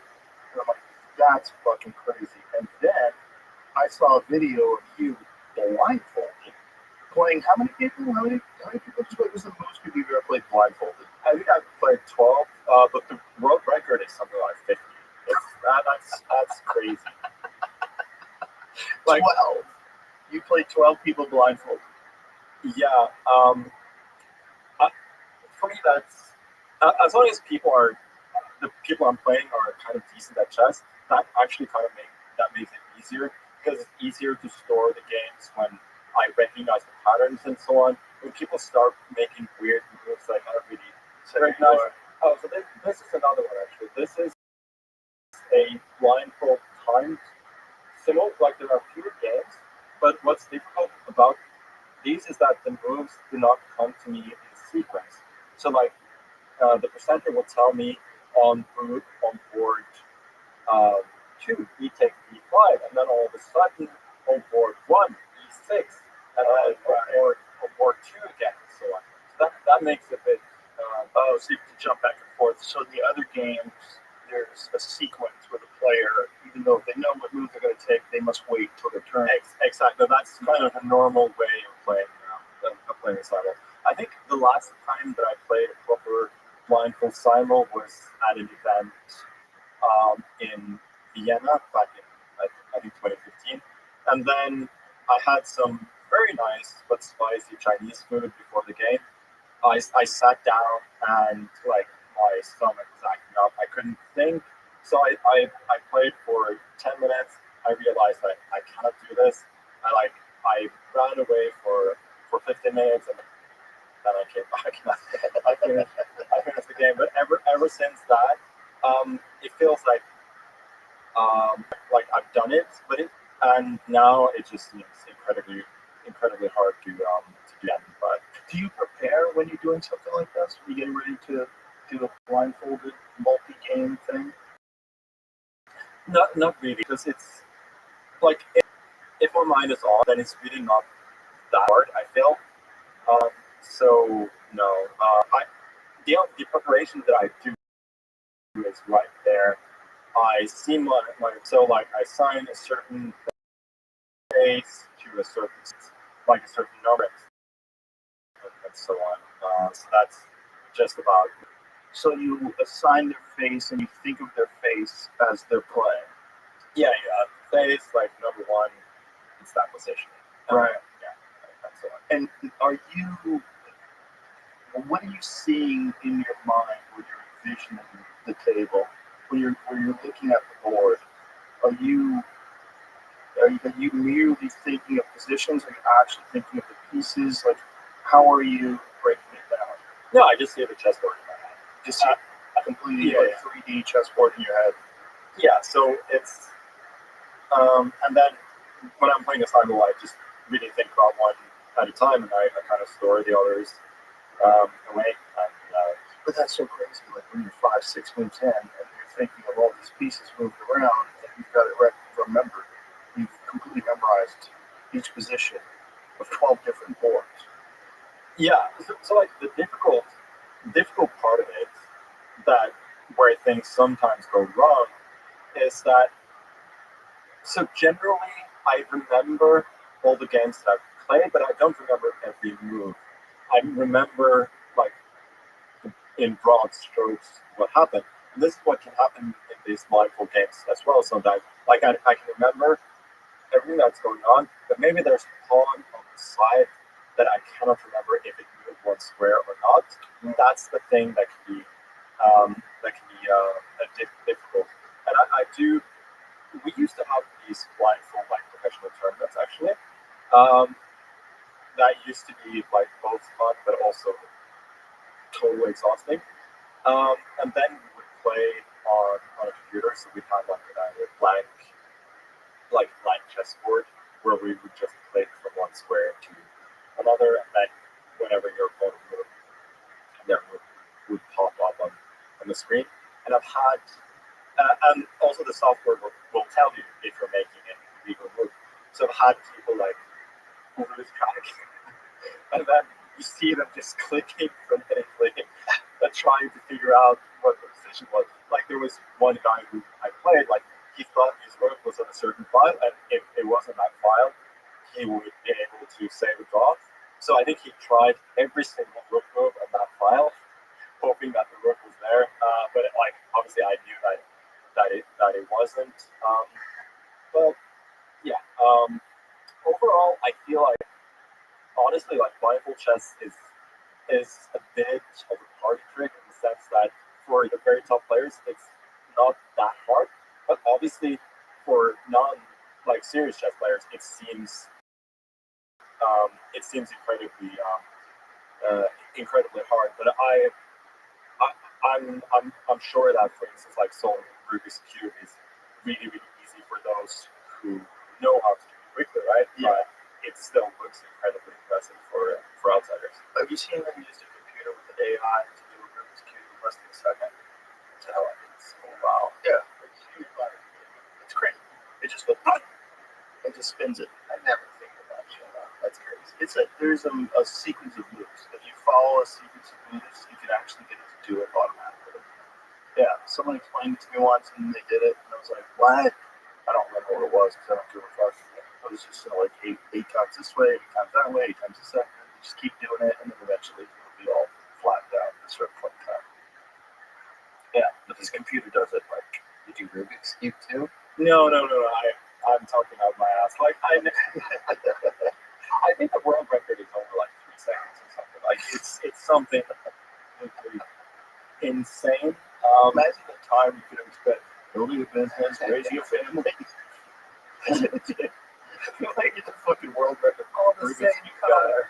And I'm like, that's fucking crazy. And then I saw a video of you blindfolded playing. How many people? How many people did you play? What was the most people you've ever played blindfolded? I think I've played 12, but the world record is something like 50. That's crazy. Like 12. You played 12 people blindfolded. Yeah. For me, that's as long as the people I'm playing are kind of decent at chess. That actually kind of makes it easier, because it's easier to store the games when I recognize the patterns and so on. When people start making weird moves, like I don't really recognize. Oh, so this is another one actually. This is a blindfold timed symbol. Like there are fewer games, but what's difficult about these is that the moves do not come to me in sequence. So like the presenter will tell me on board 2, he takes e5, and then all of a sudden on board 1, e6, and then on board 2 again, and so on. So that makes it a bit. So you can jump back and forth. So in the other games, there's a sequence where the player, even though they know what move they're going to take, they must wait till their turn. Exactly. That's kind of a normal way of playing Simul. I think the last time that I played a proper blindfold Simul was at an event in Vienna back in I think 2015, and then I had some very nice but spicy Chinese food before the game. I sat down and like my stomach was acting up. I couldn't think, so I played for 10 minutes. I realized that I cannot do this. I ran away for 15 minutes, and then I came back. I finished the game. But ever since that, it feels like I've done it, and now it just seems incredibly hard to do again. But Do you prepare when you're doing something like this? Are you getting ready to do a blindfolded multi-game thing? not really, because it's like if my mind is on, then it's really not that hard. I feel. So no, the preparation that I do is right there. I see so like I sign a certain face to a certain number and so on. So that's just about. So you assign their face and you think of their face as they're playing. Yeah, face like number one, it's that position. Right. Yeah, and so on. And are you? What are you seeing in your mind when you're envisioning the table? When you're looking at the board, are you merely thinking of positions? Are you actually thinking of the pieces? Like, how are you breaking it down? No, I just see the chessboard in my head. Just a completely 3D chessboard in your head. Yeah, so it's and then when I'm playing a cycle, I just really think about one at a time, and I kind of store the others away. And, But that's so crazy. Like when you're 5, 6 moves in, and you're thinking of all these pieces moved around, and you've got it remembered. You've completely memorized each position of 12 different boards. yeah, so like the difficult part of it, that where things sometimes go wrong, is that so generally I remember all the games that I've played, but I don't remember every move. I remember like in broad strokes what happened. And this is what can happen in these mindful games as well sometimes. Like I can remember everything that's going on, but maybe there's a pawn on the side that I cannot remember if it moved one square or not. That's the thing that can be difficult. And I do. We used to have these blindfold like professional tournaments actually. That used to be like both fun but also totally exhausting. And then we would play on a computer, so we'd have like a blank chessboard where we would just play from one square to another, and then whenever your opponent would pop up on the screen. And I've had, and also the software will tell you if you're making an illegal move. So I've had people like lose track, and then you see them just clicking phonetically and trying to figure out what the position was. Like there was one guy who I played, like he thought his rook was on a certain file, and if it wasn't that file, he would be able to save a draw. So I think he tried every single rook move on that file, hoping that the rook was there. But like obviously I knew that it wasn't. But yeah, overall I feel like honestly like blindfold chess is a bit of a party trick in the sense that for the very top players it's not that hard, but obviously for non like serious chess players it seems incredibly hard. But I'm sure that for instance like solving Rubik's cube is really easy for those who know how to do it quickly, right? Yeah. But it still looks incredibly impressive for outsiders. Have you seen them use a computer with an AI to do a Rubik's Cube in less than a second? Oh, wow. Yeah. It's crazy. It just goes, and just spins it. I never think of that shit. That's crazy. There's a sequence of moves. If you follow a sequence of moves, you can actually get it to do it automatically. Yeah, someone explained it to me once, and they did it, and I was like, what? I don't remember what it was because I don't give a fuck. It was just like eight times this way, 8 times that way, 8 times this way. You just keep doing it, and then eventually it'll be all flattened out at a certain point in time. Yeah, but this computer does it like. You do Rubik's Cube too? No. I'm talking out my ass. Like I think the world record is over like 3 seconds or something. Like it's something absolutely insane. Imagine the time you could have spent building a business, raising a family. Like it's a fucking world record. All the same color.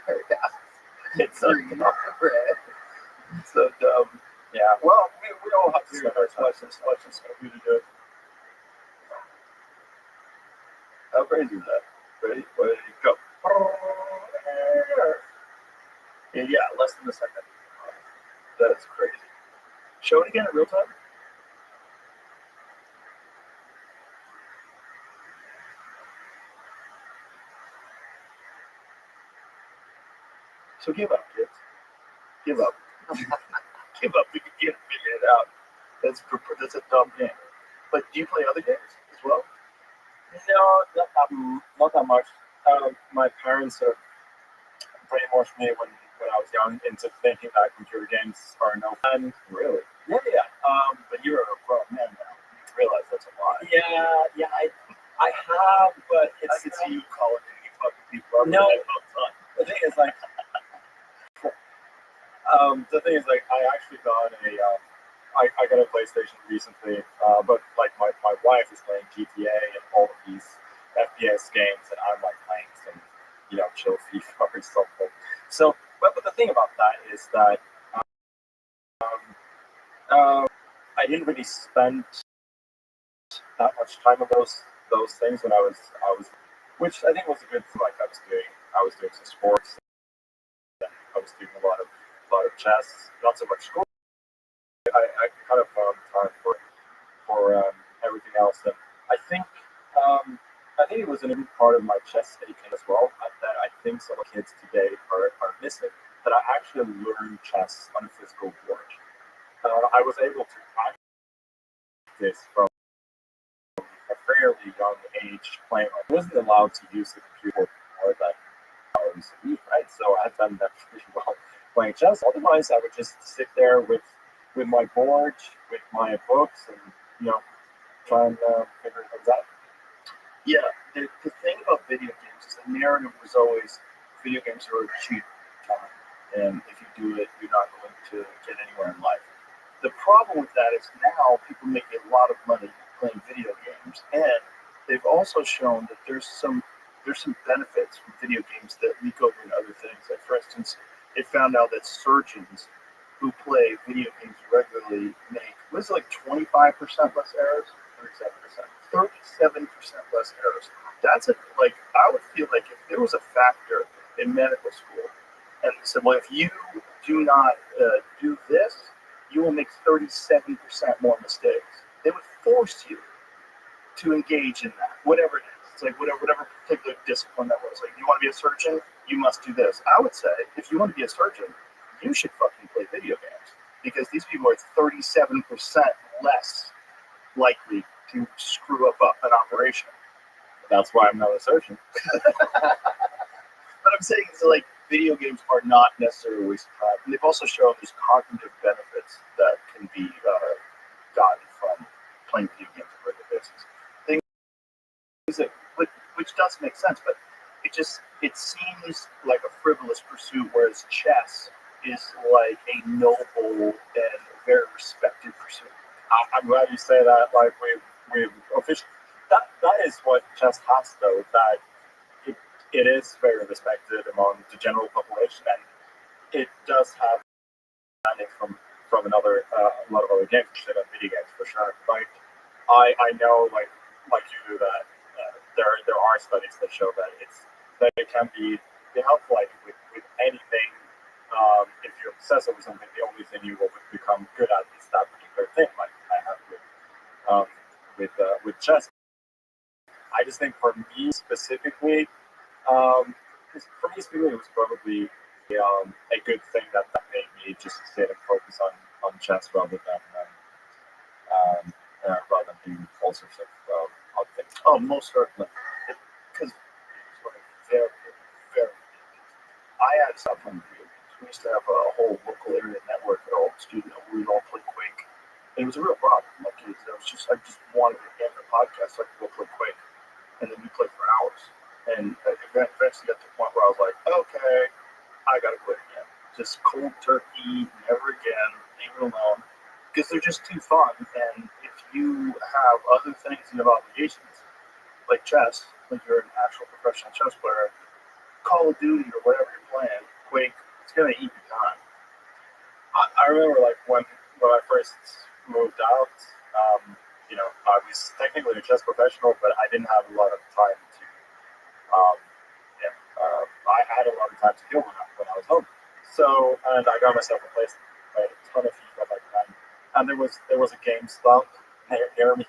It's so dumb. So dumb. Yeah. Well, we all have to spend our Watch this. I'm going to do it. How crazy is that? Ready? Go. Yeah, less than a second. That's crazy. Show it again in real time. So give up, kids. Give up. Give up. You can figure it out. That's a dumb game. But do you play other games as well? No, not that much. My parents have brainwashed me when I was young into thinking that computer games are no fun. Really? Yeah. But you're a grown man now. You realize that's a lie. Yeah. I have, but I can see you calling and you fucking people up. No. All the time. The thing is, like, I actually got I got a PlayStation recently, but like my wife is playing GTA and all of these FPS games, and I'm like playing some, chill FIFA or something. So, but the thing about that is that I didn't really spend that much time on those things when I was, which I think was a good thing. Like I was doing some sports, and I was doing a lot of chess, not so much school. I kind of found time for everything else, and I think it was an important part of my chess education as well that I think some kids today are missing. That I actually learned chess on a physical board. I was able to practice from a fairly young age playing. I wasn't allowed to use the computer more than hours a week, right? So I've done that pretty well playing chess. Otherwise, I would just sit there with my board, with my books, and try and figure things out. Yeah, the thing about video games is the narrative was always video games are a cheap time, and if you do it, you're not going to get anywhere in life. The problem with that is now people make a lot of money playing video games, and they've also shown that there's some benefits from video games that leak over into other things. Like, for instance, it found out that surgeons who play video games regularly make, what is it, like 25% less errors? 37% less errors. That's I would feel like if there was a factor in medical school and they said, well, if you do not do this, you will make 37% more mistakes. They would force you to engage in that, whatever it is. It's like whatever particular discipline that was. Like, you want to be a surgeon, you must do this. I would say, if you want to be a surgeon, you should fucking play video games, because these people are 37% less likely to screw up an operation. That's why I'm not a surgeon. But I'm saying is, like, video games are not necessarily a waste of time. And they've also shown there's cognitive benefits that can be gotten from playing video games on a regular basis. Things that, which does make sense, but it seems like a frivolous pursuit, whereas chess is like a noble and very respected pursuit. I'm glad you say that. Like, we've officially, that is what chess has, though, that it is very respected among the general population, and it does have from another a lot of other games, video games for sure. Like, I know, like you do, that there are studies that show that it can be helpful, like with anything. If you're obsessed over something, the only thing you will become good at is that particular thing. Like I have with chess. I just think for me specifically, it was probably a good thing that made me just sit and focus on chess rather than doing all sorts of other things. Oh, most certainly. Because very, very. I had stuff on video games. We used to have a whole local area network at all student. We'd all play Quake. And it was a real problem. My kids, I just wanted to end the podcast so I could go play Quake. And then we played for hours. And eventually got to the point where I was like, okay, I gotta quit again. Just cold turkey, never again, leave it alone. Because they're just too fun. And if you have other things and have obligations, like chess, like you're an actual professional chess player, Call of Duty or whatever you're playing, Quake, it's gonna eat your time. I remember, like, when I first moved out, I was technically a chess professional, but I didn't have a lot of time to. I had a lot of time to kill when I was home. So, and I got myself a place, played a ton of FIFA back then, and there was a GameStop near me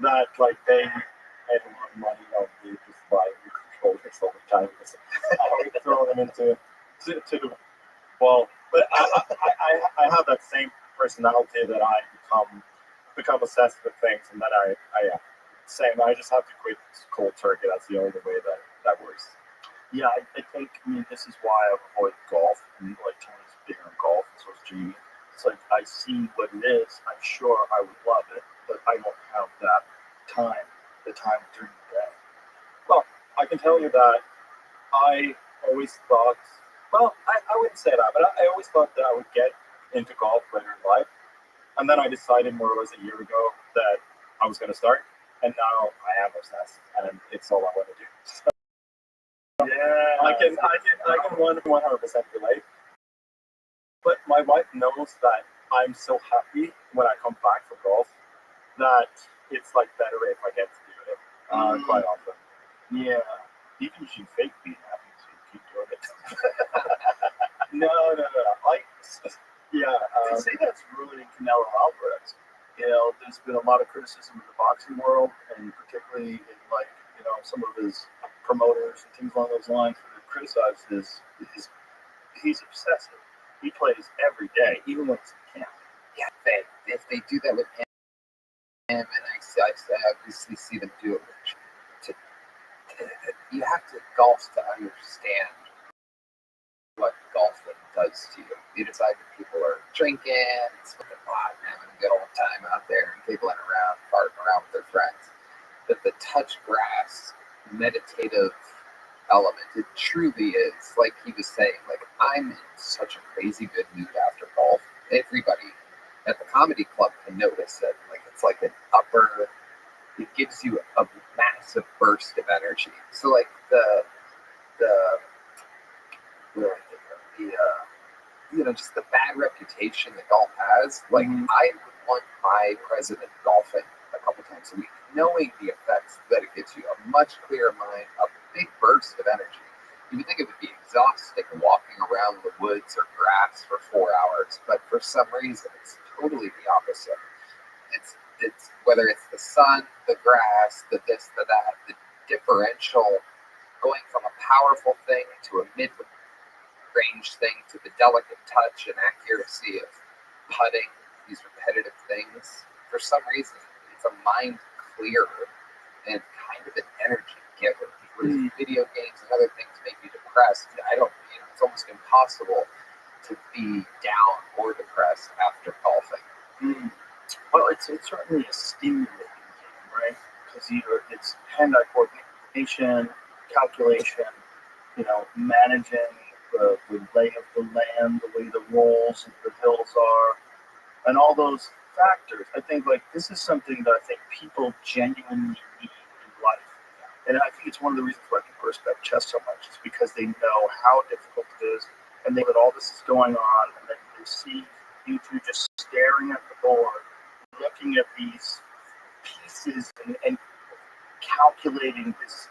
that like they made a lot of money on me just buying new controllers all the time. I would throw them into the wall. But I have that same personality that I become obsessed with things, and then I just have to quit cold turkey. That's the only way that works. Yeah, I think, this is why I avoid golf. Like, Tony's bigger in golf, and so is Jamie. It's like, I see what it is. I'm sure I would love it, but I don't have the time during the day. Well, I can tell you that I always thought, I wouldn't say that, but I always thought that I would get into golf later in life. And then I decided more or less a year ago that I was going to start. And now I am obsessed, and it's all I want to do. So, yeah, I can 100% relate. But my wife knows that I'm so happy when I come back from golf that it's like better if I get to do it quite often. Yeah, even if you fake being happy, so you keep doing it. No. They say that's ruining Canelo Alvarez. There's been a lot of criticism in the boxing world, and particularly in some of his promoters and things along those lines that have criticized he's obsessive. He plays every day, even when he's in camp. Yeah, if they do that with him, and I obviously see them do it with you have to golf to understand what golfing does to you. You decide that people are drinking, smoking pot, and having a good old time out there and giggling around, farting around with their friends. But the touch grass, meditative element, it truly is, like he was saying, like, I'm in such a crazy good mood after golf. Everybody at the comedy club can notice it. Like, it's like it gives you a massive burst of energy. So like just the bad reputation that golf has. Like, I would want my president golfing a couple times a week, knowing the effects that it gives you, a much clearer mind, a big burst of energy. You would think it would be exhausting walking around the woods or grass for 4 hours, but for some reason it's totally the opposite. It's whether it's the sun, the grass, the this, the that, the differential, going from a powerful thing to a mid-range thing to the delicate touch and accuracy of putting, these repetitive things. For some reason, it's a mind clearer and kind of an energy giver. Whereas video games and other things make you depressed. It's almost impossible to be down or depressed after golfing. Well, it's certainly a stimulating game, right? Because it's hand-eye coordination, calculation, managing the lay of the land, the way the rolls of the hills are, and all those factors. I think this is something that I think people genuinely need in life. And I think it's one of the reasons why people respect chess so much, is because they know how difficult it is, and they know that all this is going on, and then they see you two just staring at the board, looking at these pieces and calculating this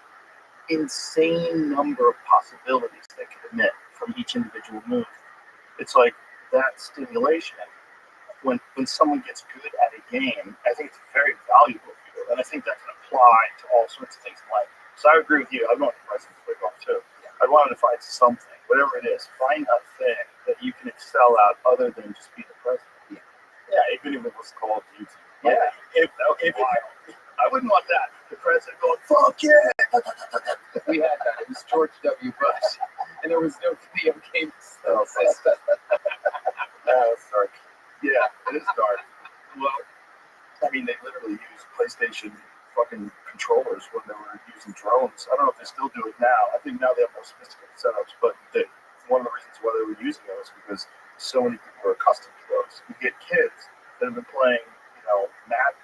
insane number of possibilities they could emit from each individual move. It's like that stimulation. When someone gets good at a game, I think it's very valuable for you, and I think that can apply to all sorts of things in life. So I agree with you. I want the president to play golf too. I wanted to find something, whatever it is, find a thing that you can excel at other than just being the president. Yeah, even if it was called YouTube. Yeah, I wouldn't want that. The president going, "Fuck yeah!" We had that. It was George W. Bush, and there was no video games. That's dark. Yeah, it is dark. Well, they literally used PlayStation fucking controllers when they were using drones. I don't know if they still do it now. I think now they have more sophisticated setups, but one of the reasons why they were using those is because so many people are accustomed to those. You get kids that have been playing, Madden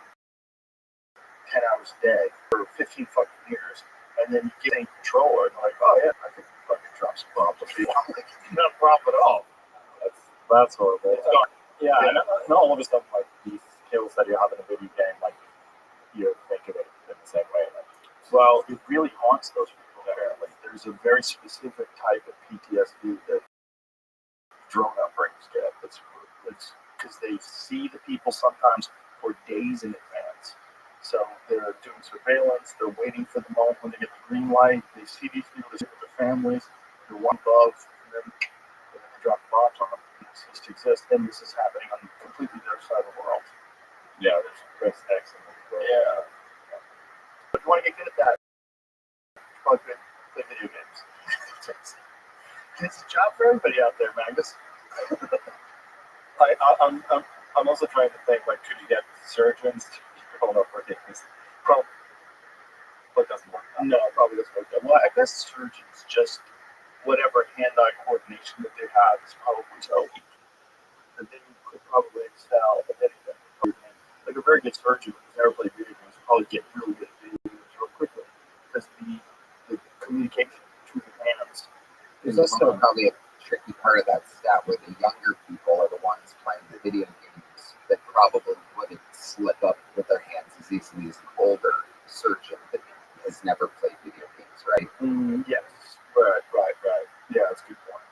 10 hours a day for 15 fucking years, and then you get a controller, and they're like, "Oh yeah, I can fucking drop some bombs on people." I'm like, not a problem at all. That's horrible. Yeah, I know all of a sudden, like, these skills that you have in a video game, like, you think of it in the same way. Like, well, it really haunts those people there. Like, there's a very specific type of PTSD that drone upbringers get. It's because they see the people sometimes for days in advance. So they're doing surveillance. They're waiting for the moment when they get the green light. They see these people, they see with their families. They're one above, and then they drop the bombs on them. It ceases to exist. Then this is happening on completely the other side of the world. yeah, there's Chris X in the world. Yeah. But if you want to get good at that, probably play video games. It's a job for everybody out there, Magnus. I'm also trying to think, like, could you get surgeons to hold up for this? Probably, but it doesn't work. No, probably doesn't work that well. I guess surgeons just whatever hand-eye coordination that they have is probably so weak that they could probably excel at anything. Like a very good surgeon who's never played video games would probably get really good at video games real quickly because the communication between the hands. There's also probably a tricky part of that stat where the younger people are the ones playing the video games that probably wouldn't slip up with their hands as easily as an older surgeon that has never played video games, right? Yes, right. Yeah, that's a good point.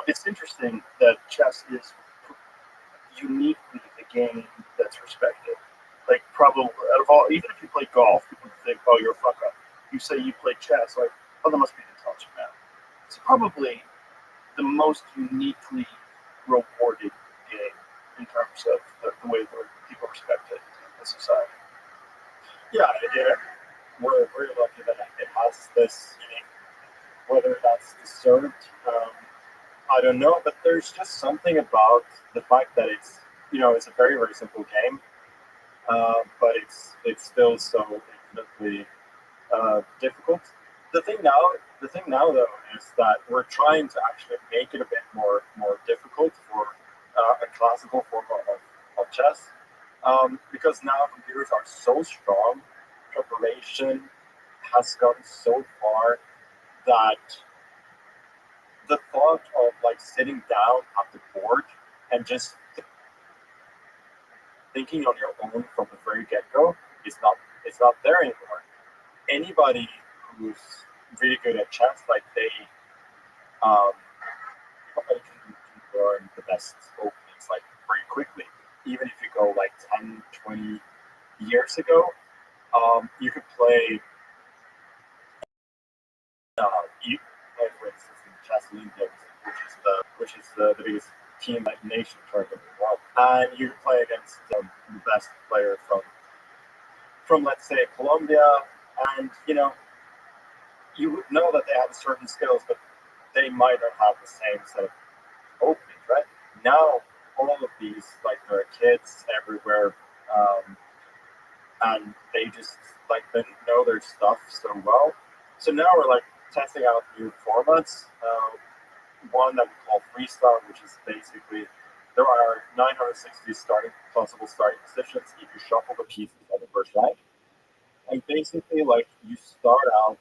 It's interesting that chess is uniquely the game that's respected. Like, probably out of all, even if you play golf, people think, "Oh, you're a fuck up." You say you play chess, like, "Oh, that must be an intelligent man." It's probably the most uniquely rewarded game in terms of the way that people respect it in society. Yeah, we're lucky that it has this unique. Whether that's deserved, I don't know. But there's just something about the fact that it's a very, very simple game, but it's still so infinitely difficult. The thing now though is that we're trying to actually make it a bit more difficult for a classical form of chess, because now computers are so strong, preparation has gone so far that the thought of, like, sitting down at the board and just thinking on your own from the very get-go is not there anymore. Anybody who's really good at chess, like, they can learn the best openings, like, pretty quickly. Even if you go like 10, 20 years ago, you could play for instance, in the Chess Olympics, which is the biggest team nation tournament in the world, and you could play against the best player from let's say Colombia, and you would know that they have certain skills, but they might not have the same set of openings, right? Now, all of these, like, there are kids everywhere, and they just, like, they know their stuff so well. So now we're, like, testing out new formats. One that we call freestyle, which is basically there are 960 possible starting positions if you shuffle the pieces at the first rank. And basically, like, you start out,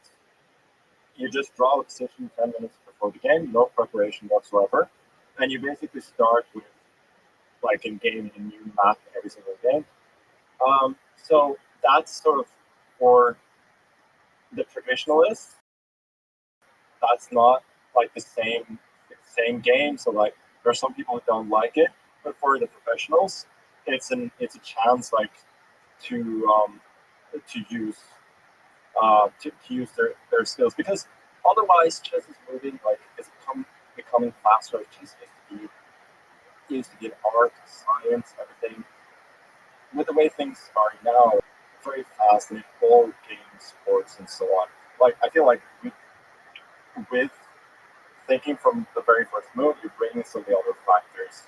you just draw the position 10 minutes before the game, no preparation whatsoever, and you basically start with, like, in game a new map every single game. So that's sort of for the traditionalists. That's not, like, the same game. So, like, there are some people who don't like it, but for the professionals, it's a chance, like, to use their skills, because otherwise chess is moving, like, it's becoming faster. Chess used to be an art, science, everything. With the way things are now, very fast in all games, sports, and so on. Like, I feel like with thinking from the very first move, you're bringing some of the other factors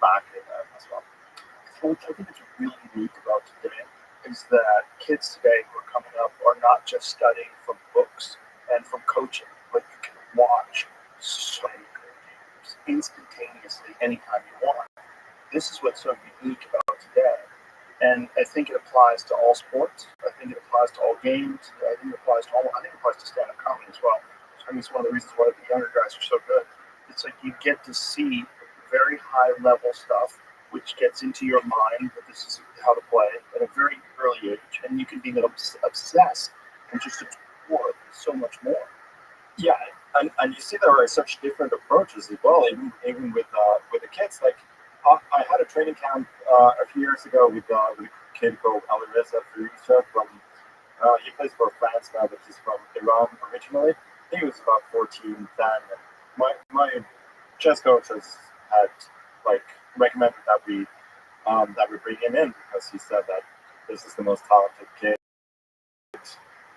back in as well. What I think is really unique about today is that kids today who are coming up are not just studying from books and from coaching, but you can watch so many good games instantaneously anytime you want. This is what's so unique about today. And I think it applies to all sports. I think it applies to all games. I think it applies to stand-up comedy as well. I think it's one of the reasons why the younger guys are so good. It's like you get to see very high level stuff, which gets into your mind that this is how to play at a very early age, and you can be obsessed and just explore so much more. Yeah, and you see there are such different approaches as well, even with the kids. Like I had a training camp a few years ago with a kid called Alireza Firouzja from. He plays for France now, but he's from Iran originally. He was about 14 then. And my chess coach had like recommended that we bring him in because he said that this is the most talented kid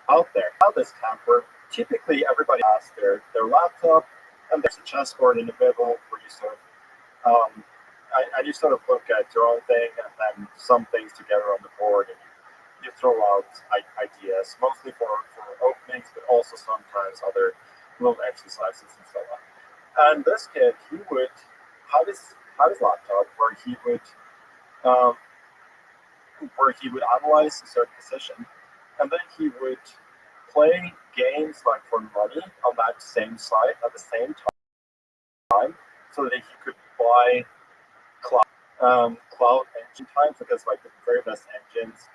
out there. Now this camper, typically everybody has their laptop and there's a chessboard in the middle where you sort of and you sort of look at your own thing and then some things together on the board and you throw out ideas, mostly for openings, but also sometimes other little exercises and so on. And this kid, he would have his laptop um, where he would analyze a certain position, and then he would play games like for money on that same site at the same time, so that he could buy cloud engine time because like the very best engines.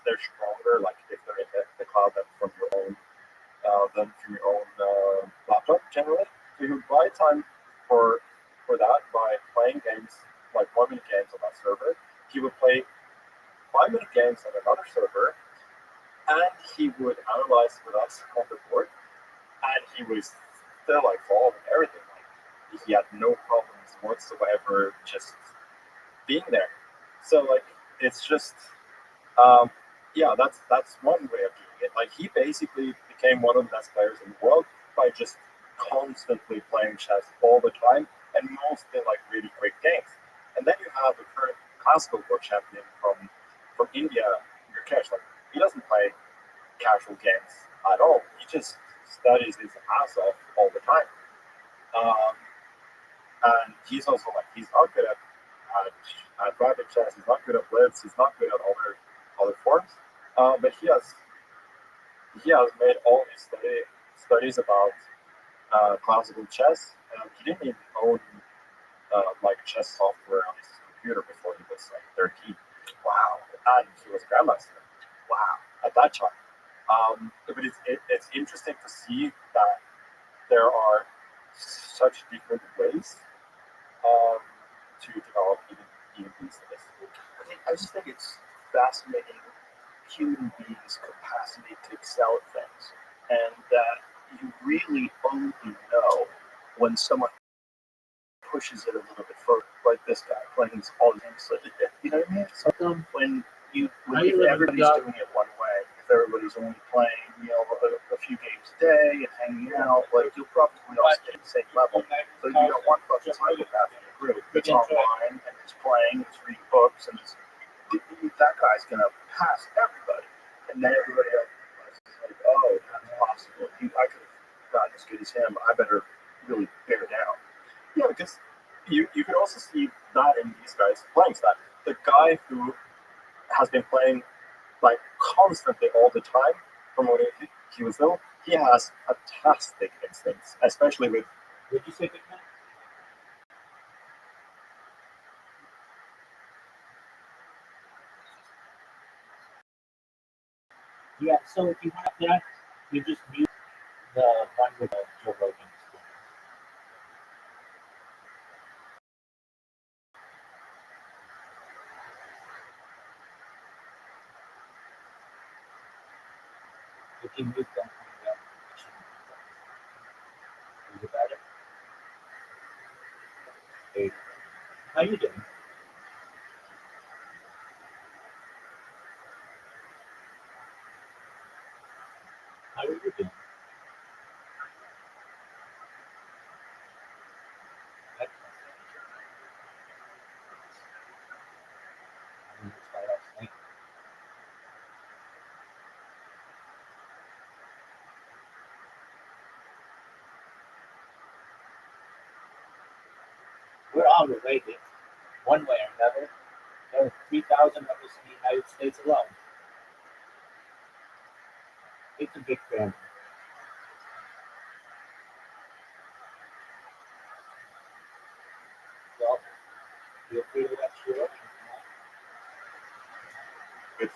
They're stronger, like if they're in the cloud than from your own laptop generally. So you would buy time for that by playing games like 1 minute games on that server. He would play 5 minute games on another server, and he would analyze with us on the board, and he was still like following everything. Like he had no problems whatsoever just being there. So like it's just. Yeah, that's one way of doing it. Like he basically became one of the best players in the world by just constantly playing chess all the time and mostly like really quick games. And then you have the current classical world champion from India, Rakesh. Like he doesn't play casual games at all. He just studies his ass off all the time. And he's also like he's not good at private chess. He's not good at blitz. He's not good at other forms. But he has made all his studies about classical chess. He didn't even own like chess software on his computer before he was like 13. Wow! And he was a grandmaster. Wow! At that time. But it's interesting to see that there are such different ways to develop even these days. I just think it's fascinating human beings' capacity to excel at things, and that you really only know when someone pushes it a little bit further, like this guy playing all the games. You know what I mean? So when if everybody's doing it one way, if everybody's only playing, a few games a day and hanging out, like you'll probably all stay at the same level. So you got one fucking psychopath in your group that's online and is playing, is reading books, and that guy's gonna pass everybody, and then everybody else is like, oh, that's possible. I could have gotten as good as him. I better really bear down. Yeah, because you can also see that in these guys playing that. The guy who has been playing like constantly all the time from when he was little, he has fantastic instincts, especially with. Would you say good man? Yeah, so if you want that, you just mute the one with Joe Rogan. If you mute them, is it better? Hey, how you doing? How are you doing? We're all related, one way or another. There are 3,000 of us in the United States alone. It's a big family. Feel free to let you up. With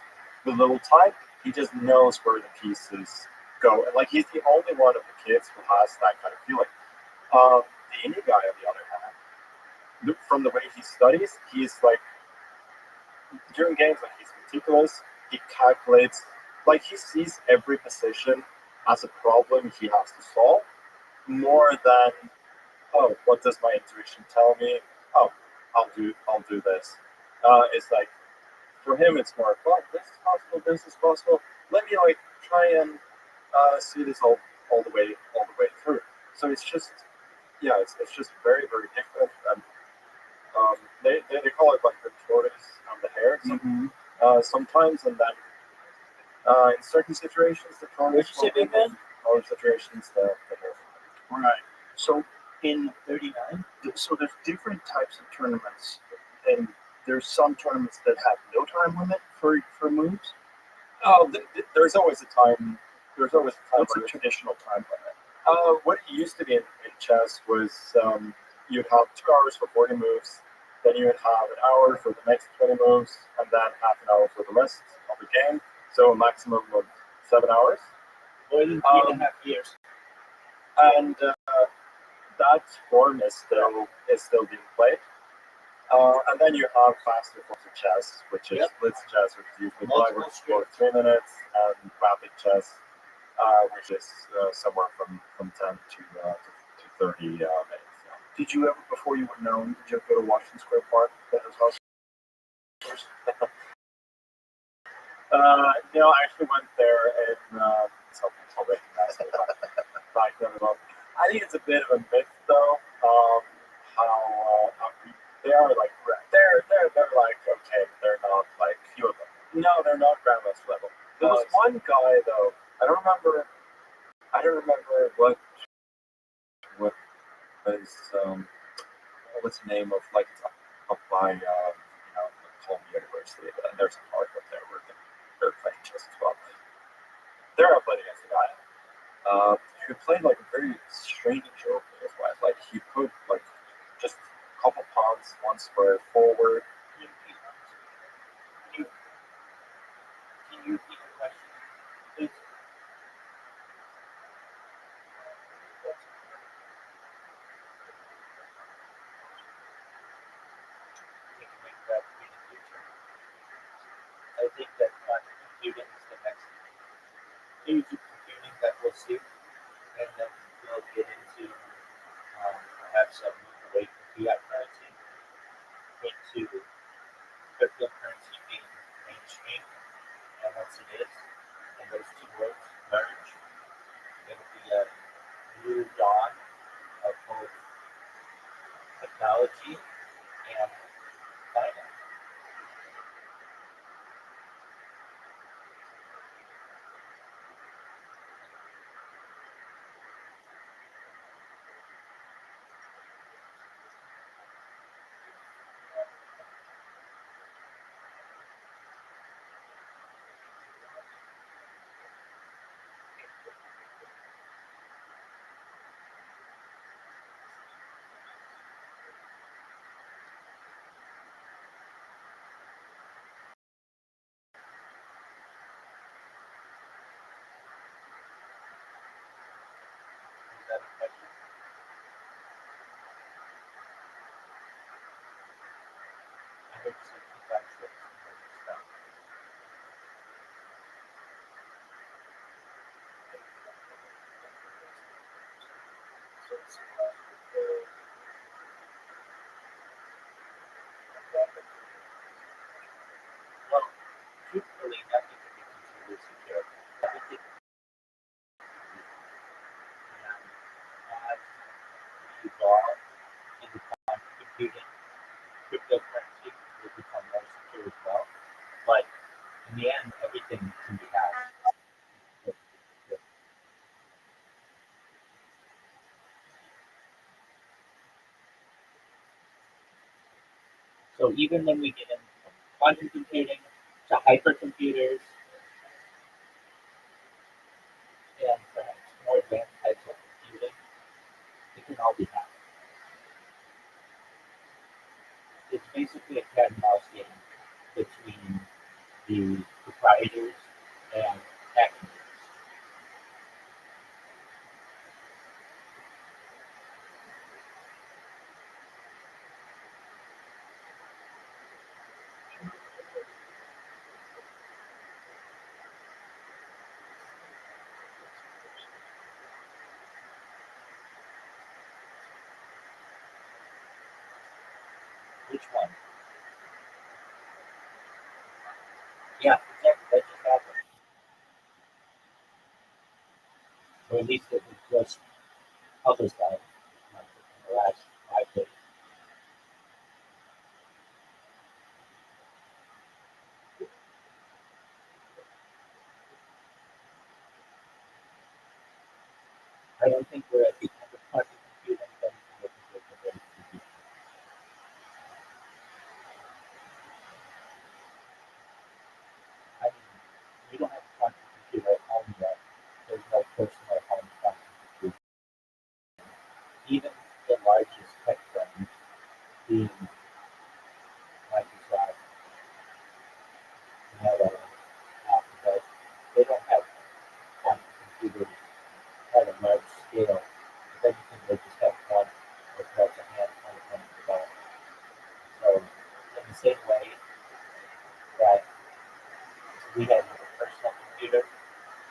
the little type, he just knows where the pieces go. And like he's the only one of the kids who has that kind of feeling. The Indie guy, on the other hand, from the way he studies, he's like during games, like he's meticulous. He calculates, like he sees every position as a problem he has to solve, more than what does my intuition tell me? Oh, I'll do this. It's like for him, it's more this is possible, this is possible. Let me like try and see this all the way through. So it's just it's just very very different. And they call it like the tortoise and the hare. Sometimes, and then in certain situations the tortoise will win, in other situations the hare. Right. So in 39. so there's different types of tournaments, and there's some tournaments that have no time limit for moves. Oh, there's always a time. There's always a time. What's a traditional time limit? What it used to be in chess was you'd have 2 hours for 40 moves, then you would have an hour for the next 20 moves, and then half an hour for the rest of the game. So a maximum of 7 hours. More than 3.5 years. And that form is still being played. And then you have faster forms of chess, which is blitz chess, which is usually 3 minutes, and rapid chess, which is somewhere from 10 to 30 minutes. Did you ever, before you were known, did you ever go to Washington Square Park? That was awesome. No, I actually went there in something I'll recognize it back then as well. I think it's a bit of a myth, though. How they are like they're like okay, they're not like few of them. No, they're not grandmaster level. There was one guy though. I don't remember what was what's the name of like up by Columbia University. And there's a park up there where they're playing chess as well. They're up playing against a guy who played like a very strange joke as well. Like he put like just a couple pawns, one square forward. Can you repeat the question, please? I think that quantum computing is the next stage of computing that we'll see, and then we'll get into perhaps a move away from fiat currency into cryptocurrency being mainstream. And once it is, and those two worlds merge, it'll be a new dawn of both technology and finance. Is that a question? I heard you say 256. Well, truthfully, nothing can be completely secure. Everything as we evolve into quantum computing, cryptocurrency will become more secure as well. But in the end, everything can be hacked. So even when we get into quantum computing to hypercomputers and perhaps more advanced types of computing, it can all be hacked. It's basically basically a cat and mouse game between the proprietors and hackers. Which one? Yeah, exactly. That just happened. Or at least it was just published on in the last 5 days. I don't think we're at the end of quantum computing. I think we're at the very I mean, we don't have a quantum computer at home yet. There's no personal home quantum computer. Even the largest tech firms, being Microsoft, Meta, Alphabet, they don't have quantum computers at a large scale. If anything, they just have one or perhaps a handful of them developed. So, in the same way that we have a personal computer,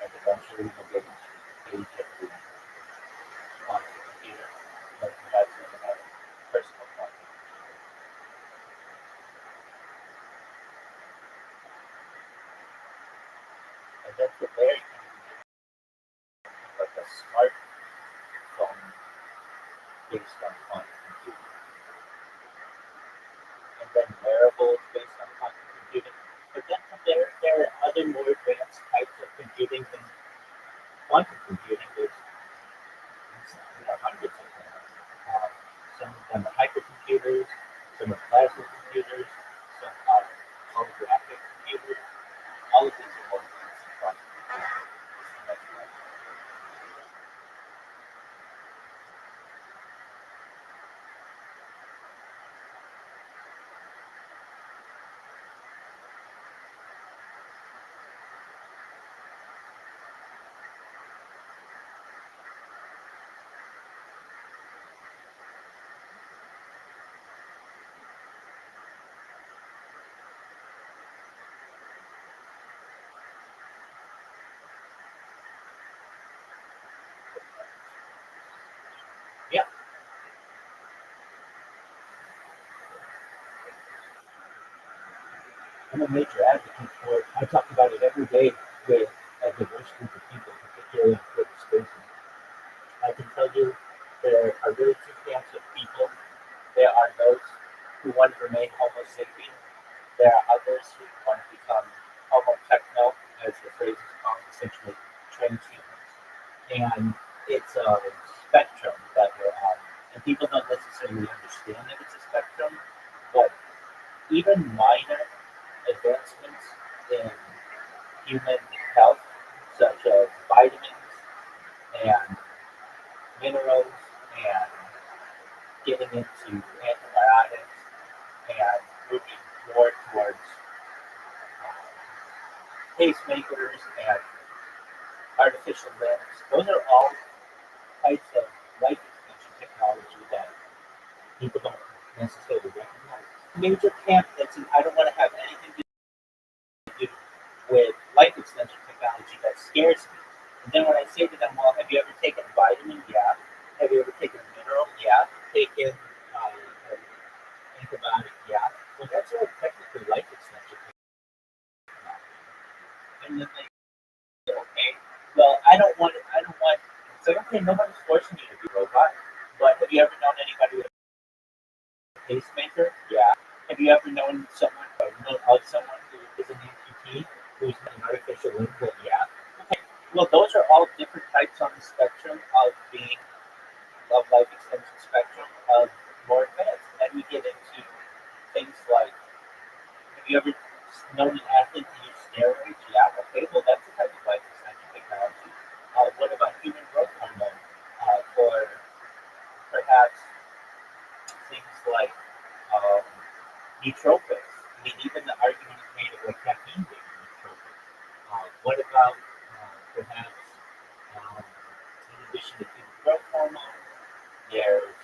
and eventually we'll get into the age of the quantum computer, but perhaps we can have personal quantum. And then from there, you can get like a smartphone based on quantum computing. And then wearables based on quantum computing. But then from there are other more advanced types of computing than quantum computing. There's hundreds of them. Some of them are hypercomputers, some are plasma computers, some are holographic computers. All of these are more advanced than quantum computing. Yeah. I'm a major advocate for it. I talk about it every day with a diverse group of people, particularly in Twitter Spaces. I can tell you there are really two camps of people. There are those who want to remain Homo sapien. There are others who want to become Homo techno, as the phrase is called, essentially transhumans. And it's a spectrum that we're on. And people don't necessarily understand that it's a spectrum, but even minor advancements in human health, such as vitamins and minerals and getting into antibiotics and moving more towards pacemakers and artificial limbs. Those are all types of life extension technology that people don't necessarily recognize. Major camp that's I don't want to have anything to do with life extension technology that scares me. And then when I say to them, well, have you ever taken a vitamin? Yeah. Have you ever taken a mineral? Yeah. Taken an antibiotic? Yeah. Well, that's all technically life extension technology. And then they say, okay, well, I don't want. It's like, okay, nobody's forcing you to be a robot. But have you ever known anybody with a pacemaker? Yeah. Have you ever known someone or known of someone who is an amputee who's an artificial limb? Well, yeah. Okay. Well, those are all different types on the spectrum of being of life extension spectrum of more advanced. And then we get into things like, have you ever known an athlete to use steroids? Yeah. Okay. Well, that's a type of life extension technology. What about human growth hormone for perhaps things like nootropics. I mean, even the argument is made of like caffeine being a nootropic. What about perhaps in addition to human growth hormone, there's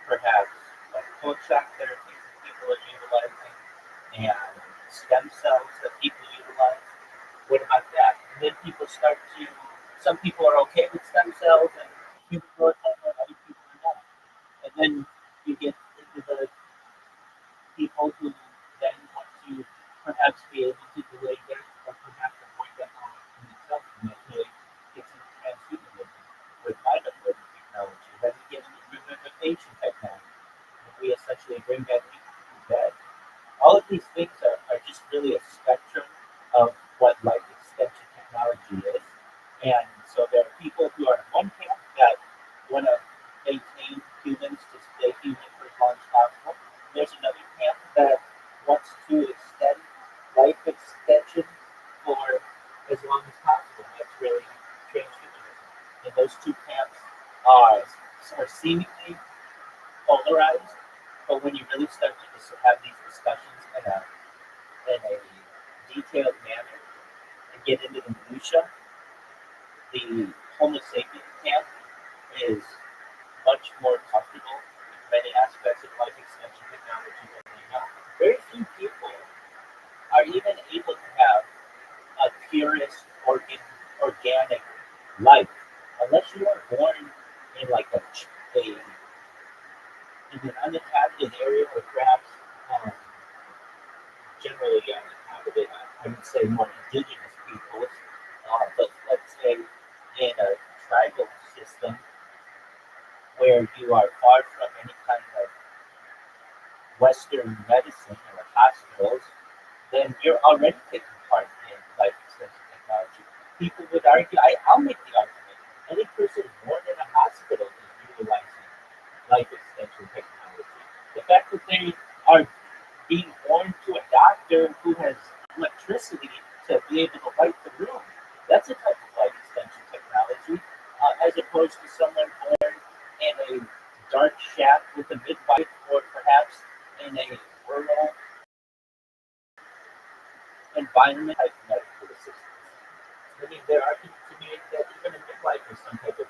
perhaps like cold shock therapies that people are utilizing and stem cells that people utilize. What about that? And then people start to, some people are okay with stem cells and human growth hormone, other people are not. And then you get into the people who then want to perhaps be able to delay death or perhaps avoid death in itself. And that really gets into transhumanism with biomedical technology. Then we get into revivification technology. And we essentially bring back people from dead. All of these things are just really a spectrum of what life extension technology is. And so there are people who are in one camp that want to maintain humans to stay human for as long as possible. There's another camp that wants to extend life extension for as long as possible. That's really transhumanism. And those two camps are seemingly polarized, but when you really start to just have these discussions in a detailed manner and get into the minutia, the Homo sapiens camp is much more comfortable with many aspects of life extension technology than they are. Very few people are even able to have a purest organic life unless you are born in like in an uninhabited area or perhaps generally uninhabited. I would say more indigenous peoples, but let's say in a tribal system where you are far from any kind of Western medicine or hospitals, then you're already taking part in life extension technology. People would argue, I'll make the argument, any person born in a hospital is utilizing life extension technology. The fact that they are being born to a doctor who has electricity to be able to light the room, that's a type of life extension technology, as opposed to someone born in a dark shack with a midwife or perhaps in a rural environment type medical assistance. I mean, there are people to me that even a midwife is some type of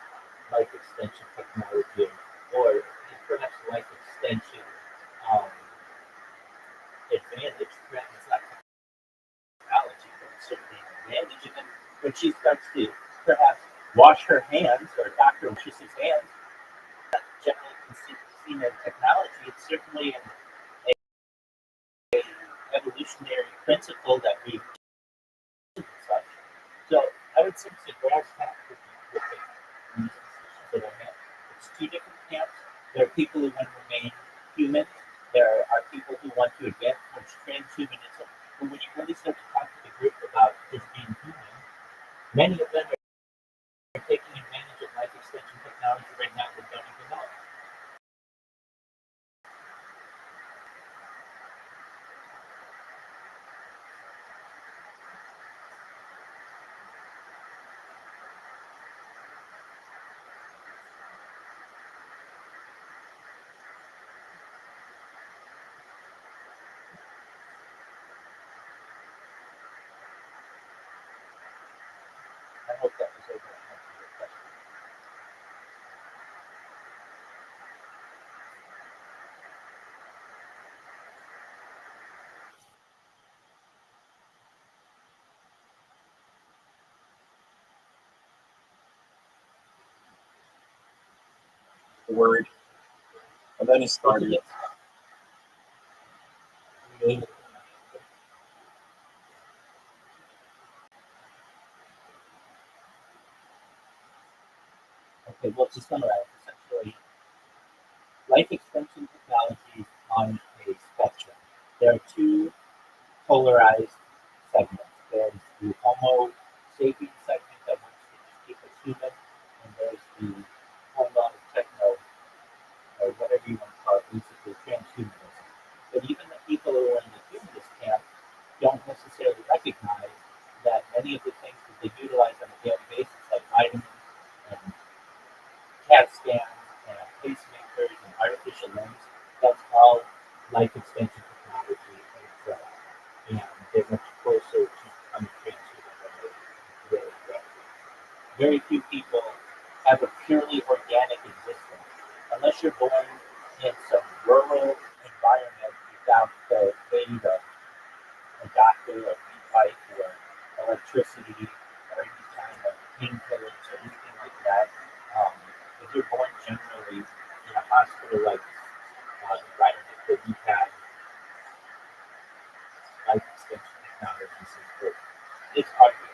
life extension technology or perhaps life extension um, advantage. Granted, it's not technology, but it's certainly an advantage. And then when she starts to perhaps wash her hands or a doctor washes his hands, not generally seen as technology. It's certainly a evolutionary principle that we such. So I would say it's a grass hat with these discussions that I have. It's two different camps. There are people who want to remain human. There are people who want to advance towards transhumanism. But when you really start to talk to the group about just being human, many of them are taking advantage of life extension technology right now that don't even know it. I hope that was able to answer your question. Word. And then he started. Okay, well, to summarize, essentially, life extension technologies on a spectrum. There are two polarized segments. There's the Homo sapiens segment that wants to just keep us human, and there's the Homo techno, or whatever you want to call it, basically transhumanism. But even the people who are in the humanist camp don't necessarily recognize that many of the things that they utilize on a daily basis, like vitamins and CAT scans and pacemakers and artificial limbs, that's all life extension technology. very few people have a purely organic existence. Unless you're born in some rural environment without the aid of a doctor or heat pipe or electricity or any kind of painkillers or anything like that. If you're born generally in a hospital-like environment where you have life extension technologies and food, it's ugly.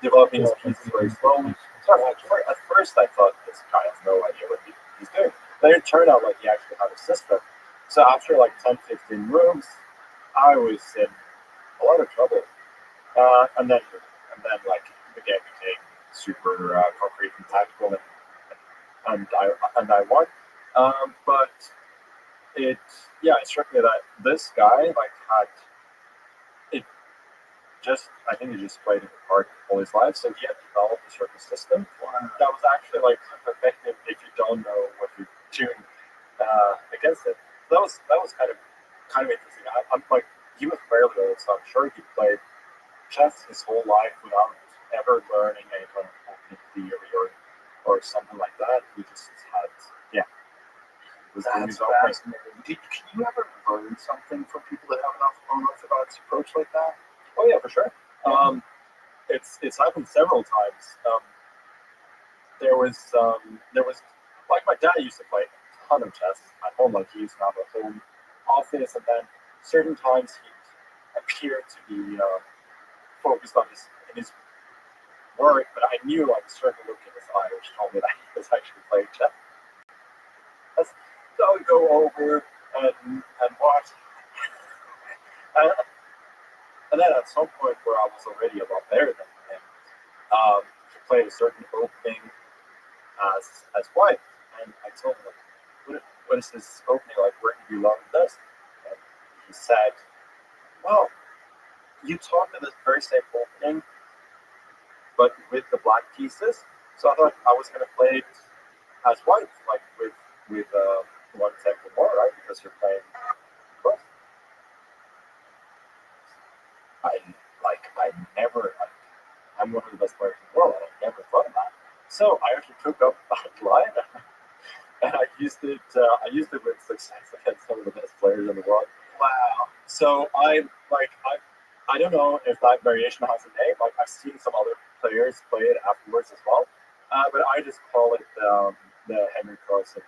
Developing his pieces very slowly. So at first I thought this guy has no idea what he's doing. But it turned out like he actually had a system. So after like 10, 15 moves, I was in a lot of trouble. And then like the game became super concrete and tactical, and I won. But it struck me that this guy like had it. I think he just played it apart all his life, so he had developed a certain system that was actually like effective if you don't know what you're doing against it. So that was kind of interesting. I'm like, he was fairly old, so I'm sure he played chess his whole life without ever learning any kind of opening theory or something like that. He just had was doing his own thing. Can you ever learn something from people that have an unorthodox approach like that? Oh yeah, for sure. It's happened several times. There was like my dad used to play a ton of chess at home. Like he used to have a home office, and then certain times he'd appear to be focused on his work. But I knew like a certain look in his eye which told me that he was actually playing chess. So I would go over and watch. And then at some point where I was already a lot better than him, he played a certain opening as white. And I told him, like, what is this opening like? Where did you learn this? And he said, well, you taught me this very same opening, but with the black pieces. So I thought I was going to play it as white, like with one tempo more, right? Because you're playing both. I'm one of the best players in the world, and I never thought of that. So I actually took up that line, and I used it with success against some of the best players in the world. Wow. So I don't know if that variation has a name. Like I've seen some other players play it afterwards as well, but I just call it the Henry Carlson.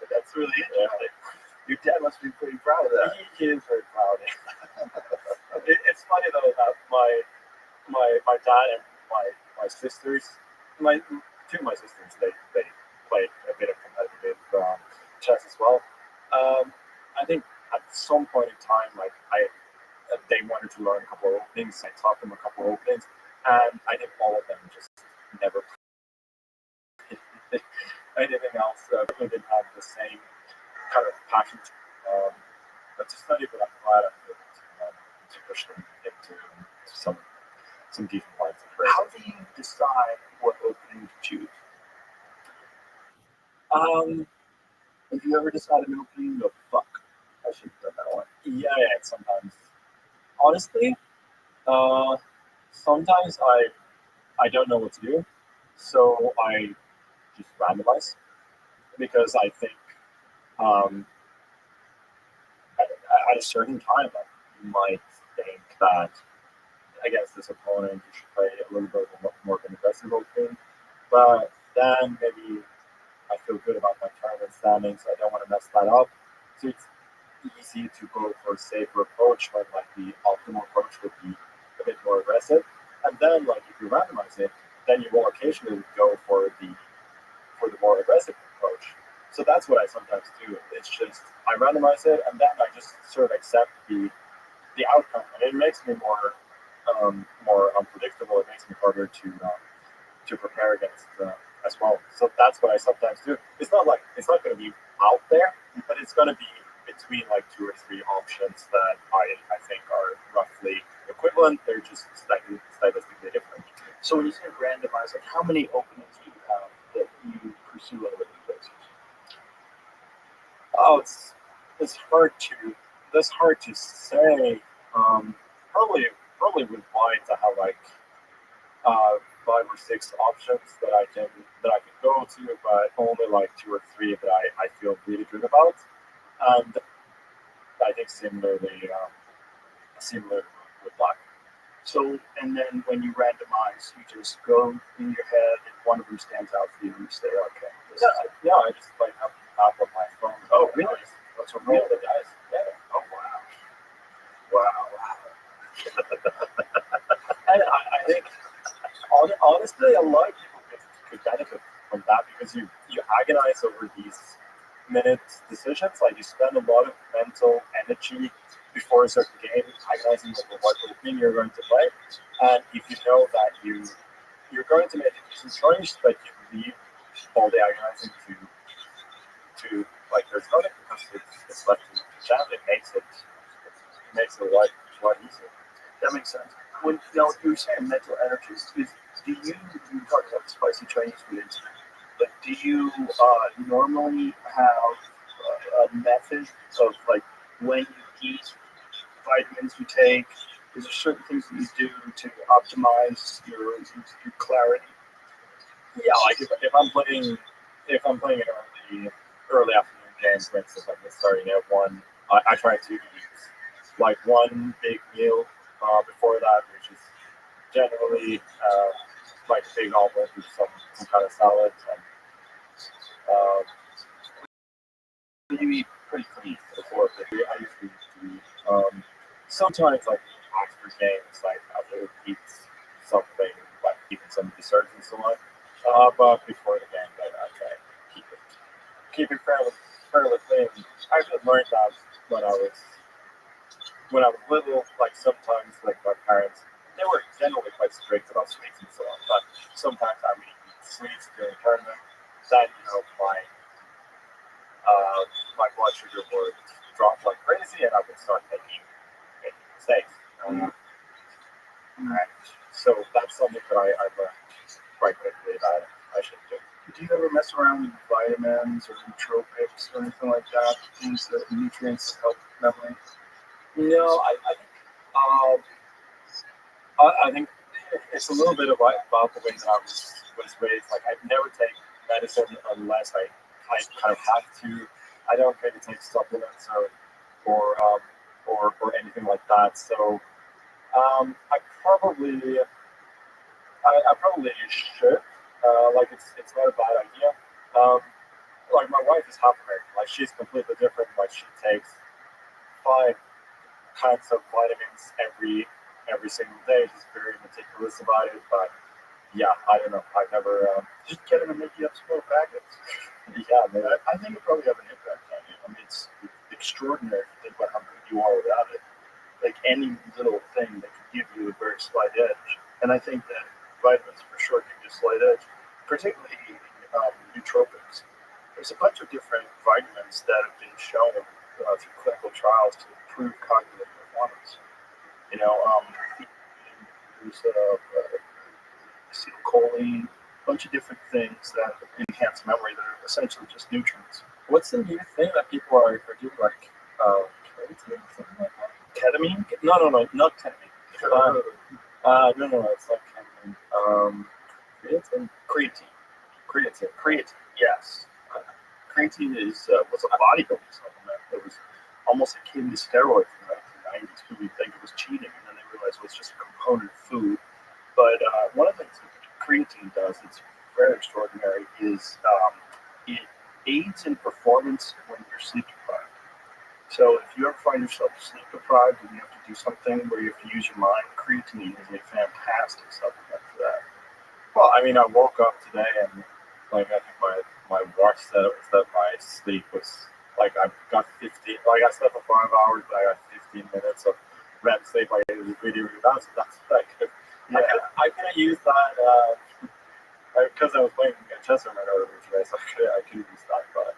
That's really interesting. Your dad must be pretty proud of that. He is very proud. It's funny though that my dad and my sisters, two of my sisters, they played a bit of competitive chess as well. I think at some point in time, like they wanted to learn a couple of openings. I taught them a couple of openings, and I think all of them just never played anything else. They didn't have the same kind of passion but to study, but I'm glad I'm able to push them into some decent points. How do you decide what opening to choose? Have you ever decided an opening to fuck? I should have done that one. Yeah, sometimes. Honestly, sometimes I don't know what to do, so I just randomize because I think um, at a certain time, like, you might think that against this opponent you should play a little bit more of an aggressive opening, but then maybe I feel good about my tournament standing, so I don't want to mess that up. So it's easy to go for a safer approach when like the optimal approach would be a bit more aggressive. And then like if you randomize it, then you will occasionally go for the more aggressive approach. So that's what I sometimes do. It's just I randomize it and then I just sort of accept the outcome, and it makes me more unpredictable. It makes me harder to prepare against as well. So that's what I sometimes do. It's not going to be out there, but it's going to be between like 2 or 3 options that I think are roughly equivalent. They're just stylistically different. So when you say randomize, like how many openings do you have that you pursue on a regular basis? Oh, it's hard to say. Probably with white, I have like 5 or 6 options that I can go to, but only like 2 or 3 that I feel really good about. And I think similarly with black. So, and then when you randomize, you just go in your head, and one of them stands out for you, and you say, okay. Yeah, I just like have the app on my phone. Oh, really? That's what roll the dice. Yeah. Oh, wow. And I think honestly, a lot of people could benefit from that because you agonize over these minute decisions. Like you spend a lot of mental energy before a certain game agonizing over what opening you're going to play. And if you know that you're going to make a decent choice, but you leave all the agonizing to like there's nothing because it's left to chance, it makes it a lot easier. That makes sense. When you were saying mental energy, do you talk about spicy Chinese food incident, but do you normally have a method of like when you eat, vitamins you take? Is there certain things that you do to optimize your clarity? Yeah, like if I'm playing an early afternoon games, for instance, like starting at 1, I try to eat like one big meal before that, which is generally like a big omelet with some kind of salad. And You eat pretty clean. before I usually eat. Sometimes like after games, like I will eat something like even some desserts and so on. But before the game, I try to keep it fairly clean. I actually learned that when I was little. Like sometimes, like my parents, they were generally quite strict about sweets and so on. But sometimes I would eat sweets during the tournament. Then my blood sugar would drop like crazy, and I would start making mistakes. And so that's something that I learned quite quickly that I should do. Do you ever mess around with vitamins or nootropics or anything like that? Things that nutrients help memory? No, I think it's a little bit about the way that I was raised. Like I never take medicine unless I kind of have to. I don't really take supplements or anything like that. So I probably should. Like it's not a bad idea. Like my wife is half American. Like she's completely different. Like she takes 5 kinds of vitamins every single day. She's very meticulous about it. But yeah, I don't know. I've never Just get them to make you up some more packets. yeah, maybe. I think it probably have an impact on you. I mean, it's extraordinary to think about how good you are without it. Like any little thing that could give you a very slight edge. And I think that vitamins for sure give you a slight edge, particularly nootropics. There's a bunch of different vitamins that have been shown through clinical trials to improve cognitive performance. There's acetylcholine, a bunch of different things that enhance memory that are essentially just nutrients. What's the new thing that people are doing? Like creatine, something like that. Ketamine? No, not ketamine. No, it's not ketamine. Creatine? Creatine, yes. Creatine was a bodybuilding supplement. It was almost akin to steroids in the 1990s. People would think it was cheating, and then they realized it was just a component of food. But one of the things that creatine does that's very extraordinary is it aids in performance when you're sleep deprived. So if you ever find yourself sleep deprived and you have to do something where you have to use your mind, creatine is a fantastic supplement for that. Well, I mean, I woke up today and I think my watch said that my sleep was I got 15. I slept for 5 hours, but I got 15 minutes of REM sleep. It was really bad. So that's I could have used that because I was playing chess tournament earlier today, so I could use that. But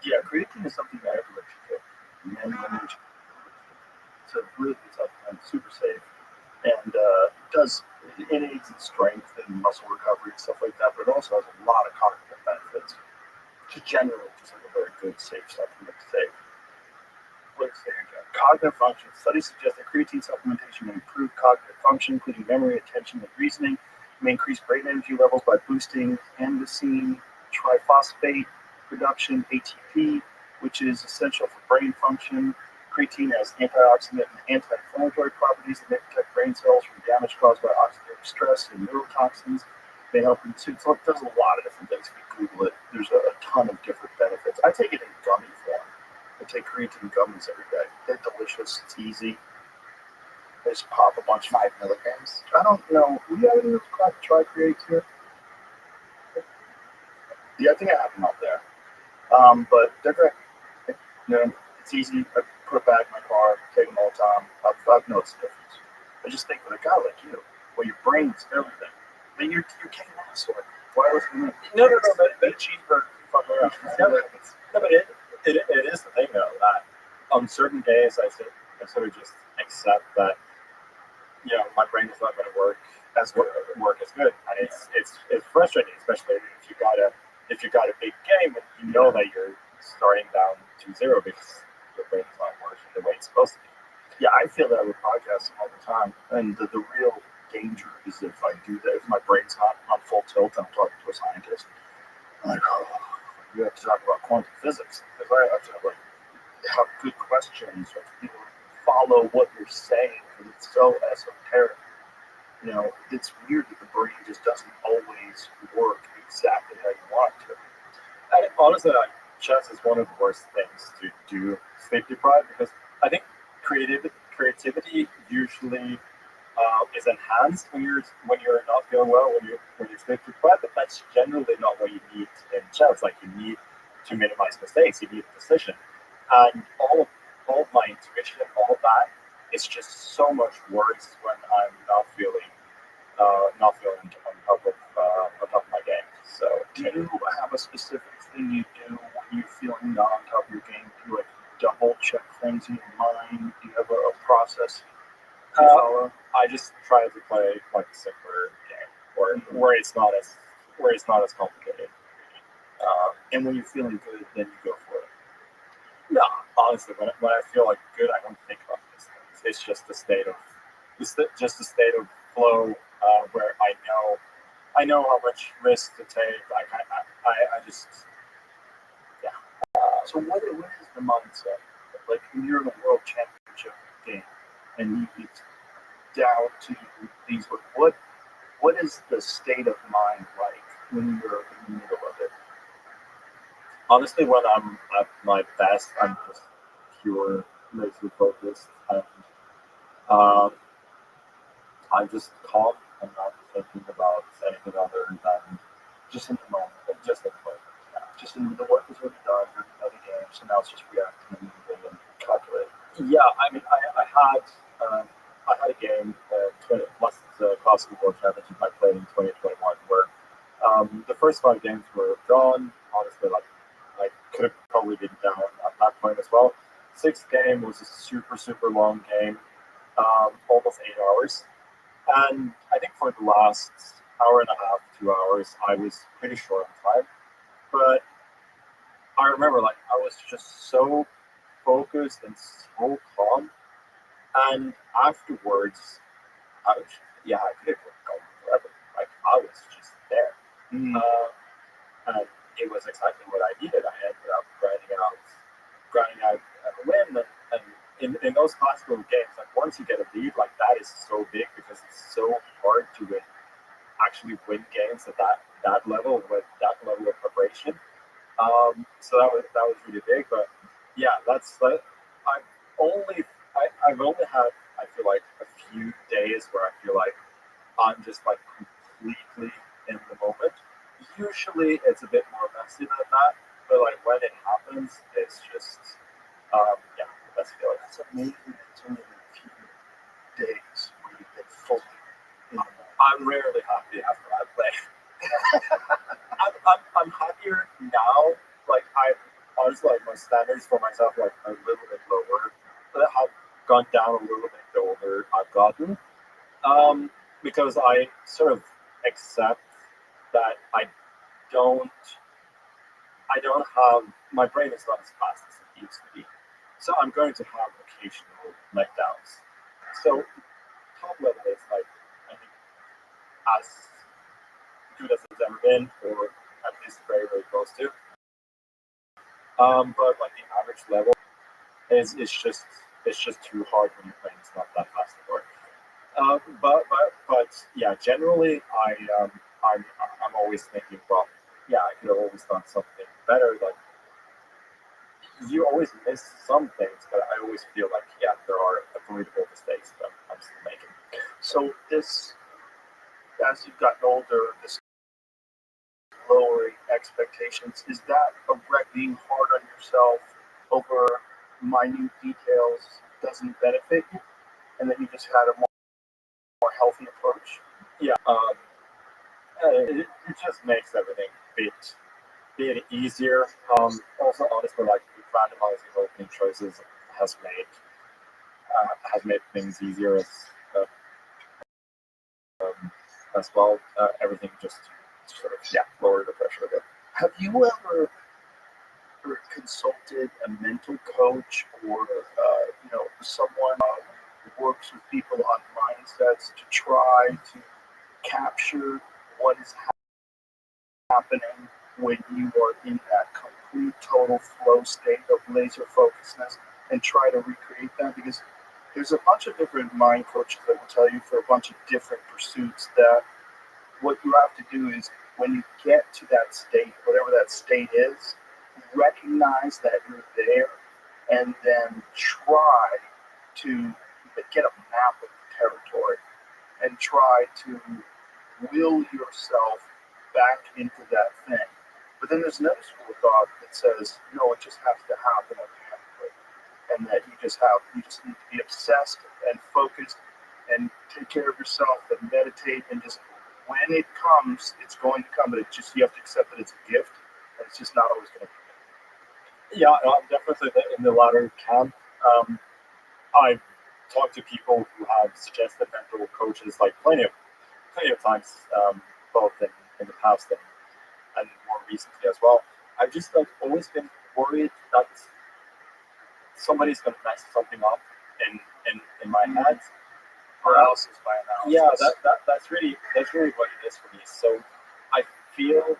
yeah, creatine is something that everybody should take. Men, women, it's a really good supplement, super safe, and it aids in strength and muscle recovery and stuff like that. But it also has a lot of cognitive benefits. Just generally, just like a very good, safe supplement to take. Let's see again. Cognitive function. Studies suggest that creatine supplementation may improve cognitive function, including memory, attention, and reasoning. It may increase brain energy levels by boosting androstenedione triphosphate production, ATP, which is essential for brain function. Creatine has antioxidant and anti-inflammatory properties that may protect brain cells from damage caused by oxidative stress and neurotoxins. They help in there's a lot of different things. If you Google it, there's a ton of different benefits. I take it in gummy form. I take creatine gummies every day. They're delicious. It's easy. They just pop a bunch. 5 milligrams. I don't know. We have any try creates here? Yeah, I think I have them out there. But they're great. It's easy. I put it back in my car, take them all the time. I've noticed the difference. I just think with a guy like you, where your brain's everything, then you're getting that sort. Why was it? No, but cheaper. Fuck around. No, but it is the thing though that on certain days I sort of just accept that my brain is not going to work as good, and it's frustrating, especially if you got a big game and you know that you're starting down 2-0 because your brain is not working the way it's supposed to be. Yeah, I feel that with podcasting all the time, and the real danger is if I do that, if my brain's not on full tilt and I'm talking to a scientist, I'm like, oh, you have to talk about quantum physics. Because I have to have good questions so people follow what you're saying, because it's so esoteric. It's weird that the brain just doesn't always work exactly how you want it to. And honestly, chess is one of the worst things to do sleep deprived because I think creativity usually is enhanced when you're not feeling well, when you're sleep deprived, but that's generally not what you need in chess. You need to minimize mistakes, you need precision, and all of my intuition, all of that is just so much worse when I'm not feeling on top of my game. So, do you have a specific thing you do when you're feeling not on top of your game? Do you double check things in your mind? Do you have a process you follow? I just try to play a simpler game where it's not as complicated. And when you're feeling good, then you go for it. No, honestly, when I feel good, I don't think about these things. It's just a state of flow where I know how much risk to take. I just So what is the mindset? When you're in a world championship game and it's down to these, what is the state of mind like when you're in the middle of it? Honestly, when I'm at my best, I'm just pure laser focused, and I'm just calm. I'm not thinking about anything other than Just in the moment. just the moment. Just in the work is already done, you're in another game, so now it's just reacting and moving and calculating. Yeah, I mean, I had a game, plus the Classical World Championship I played in 2021, where the first 5 games were drawn. Honestly, I could have probably been down at that point as well. 6th game was a super, super long game, almost 8 hours. And I think for the last hour and a half, 2 hours, I was pretty short on time. But I remember, I was just so focused and so calm. And afterwards, I could have gone forever. Like I was just there. And it was exactly what I needed. I ended up grinding out a win. And in those classical games, like once you get a lead, like that is so big because it's so hard to actually win games at that level with that level of preparation. So that was really big. But yeah, I've only had, I feel like, a few days where I feel like I'm just like completely in the moment. Usually it's a bit more messy than that, but like when it happens, it's just that's feeling. That's amazing. It's only been a few days where you've been fully in the moment. I'm rarely happy after I play. I'm happier now. Like I honestly, like my standards for myself like a little bit lower. But I've gone down a little bit the older I've gotten. Because I sort of accept that I don't have, my brain is not as fast as it used to be. So I'm going to have occasional letdowns. So top level is like, I think, as good as it's ever been, or at least very, very close to. But like the average level is just too hard when you're playing. It's not that fast anymore. But yeah, generally I'm always thinking, well, yeah, I could have always done something better. Like you always miss some things, but I always feel like there are avoidable mistakes that I'm still making. So this, as you've gotten older, this lowering expectations, is that a being hard on yourself over minute details doesn't benefit you, and then you just had a more healthy approach? Yeah, it just makes everything a bit easier. Also, honestly, like randomizing opening choices has made things easier as well. Everything just sort of lower the pressure a bit. Have you ever consulted a mental coach or someone who works with people on mindsets to try to capture what is happening when you are in that complete total flow state of laser focusedness and try to recreate that? Because there's a bunch of different mind coaches that will tell you for a bunch of different pursuits that what you have to do is when you get to that state, whatever that state is, recognize that you're there and then try to get a map of the territory and try to will yourself back into that thing. But then there's another school of thought that says, no, it just has to happen organically. And that you just need to be obsessed and focused and take care of yourself and meditate and just when it comes, it's going to come. But it's just you have to accept that it's a gift and it's just not always going to be. Yeah, I'm definitely in the latter camp. I've talked to people who have suggested mental coaches like plenty of times, both in the past and more recently as well. I've just always been worried that somebody's going to mess something up in my head. Paralysis by analysis. Yeah, that's really what it is for me. So I feel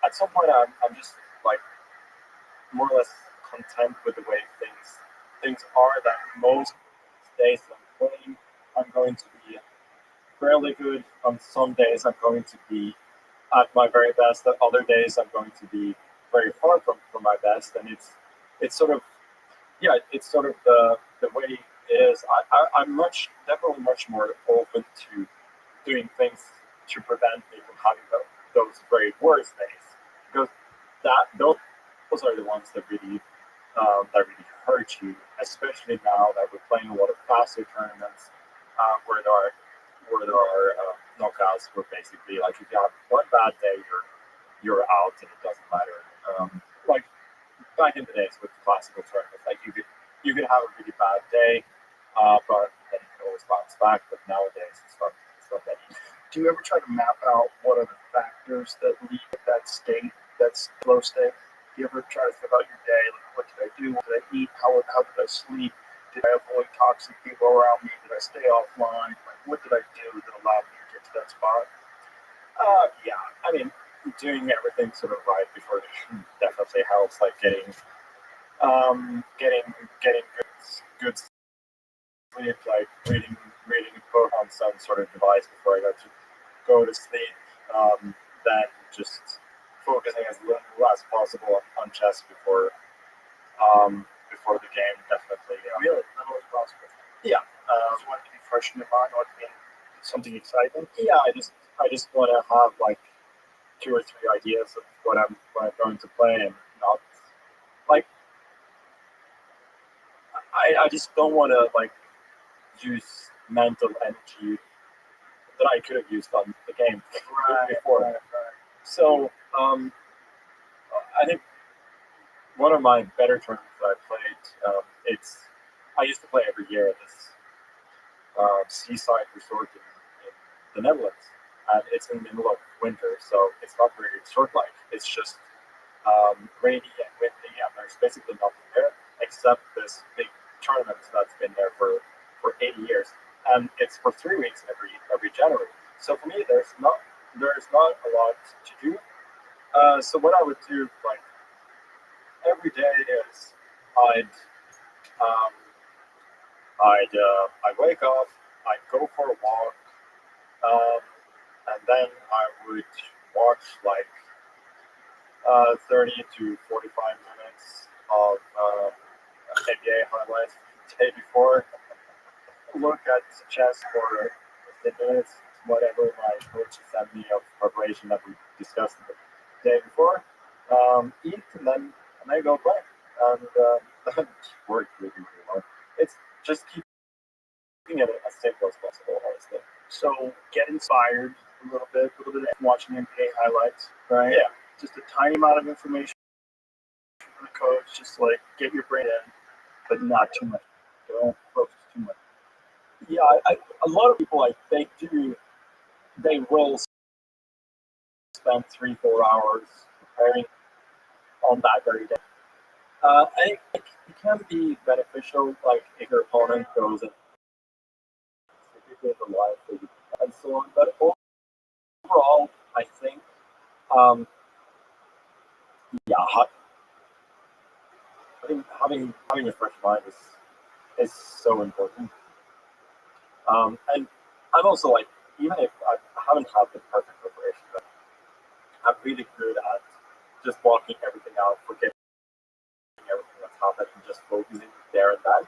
at some point I'm just like more or less content with the way things are. That most days I'm playing, I'm going to be fairly good. On some days I'm going to be at my very best. At other days I'm going to be very far from my best, and it's sort of the way it is. I'm definitely much more open to doing things to prevent me from having those very worst days, because those are the ones that really hurt you, especially now that we're playing a lot of faster tournaments where there are knockouts where basically like if you have one bad day you're out and it doesn't matter. Like back in the days with classical tournaments, like you could have a really bad day, but then you can always bounce back. But nowadays it's not that easy. Do you ever try to map out what are the factors that lead to that state, that flow state? Do you ever try to think about your day, like What did I do? What did I eat? How did I sleep? Did I avoid toxic people around me? Did I stay offline? Like, what did I do that allowed me to get to that spot? Yeah, I mean, doing everything sort of right before the game definitely helps. Like getting good sleep, like reading a book on some sort of device before I go to sleep. Then just focusing as little as possible on chess before the game. Definitely, Really, little as possible. Yeah. Just want to be fresh in your mind, want to be something exciting. Yeah, I just want to have like 2 or 3 ideas of what I'm going to play, and not like I just don't want to like use mental energy that I could have used on the game before. Right. So I think one of my better tournaments that I played, I used to play every year at this seaside resort in the Netherlands, and it's in the middle of winter, so it's not very resort-like. It's just rainy and windy, and there's basically nothing there except this big tournament that's been there for 80 years, and it's for 3 weeks every January. So for me, there's not a lot to do. So what I would do like every day is I'd wake up, I'd go for a walk, and then I would watch like 30 to 45 minutes of NBA highlights the day before. Look at chess for 15 minutes, whatever my coach sent me of preparation that we discussed the day before. Eat and then go play, and that worked really well. It's just keeping it as simple as possible, honestly. So get inspired a little bit of watching NBA highlights, right? Yeah. Just a tiny amount of information from the coach, just like get your brain in, but not too much. Don't focus too much. Yeah, a lot of people, like, they will spend 3-4 hours preparing on that very day. I think it can be beneficial, like if your opponent goes and specifically in the live and so on. But overall, I think, having a fresh mind is so important. And I'm also like, even if I haven't had the perfect preparation, but I'm really good at just blocking everything out, forgetting everything that's happened, and just focusing there and then.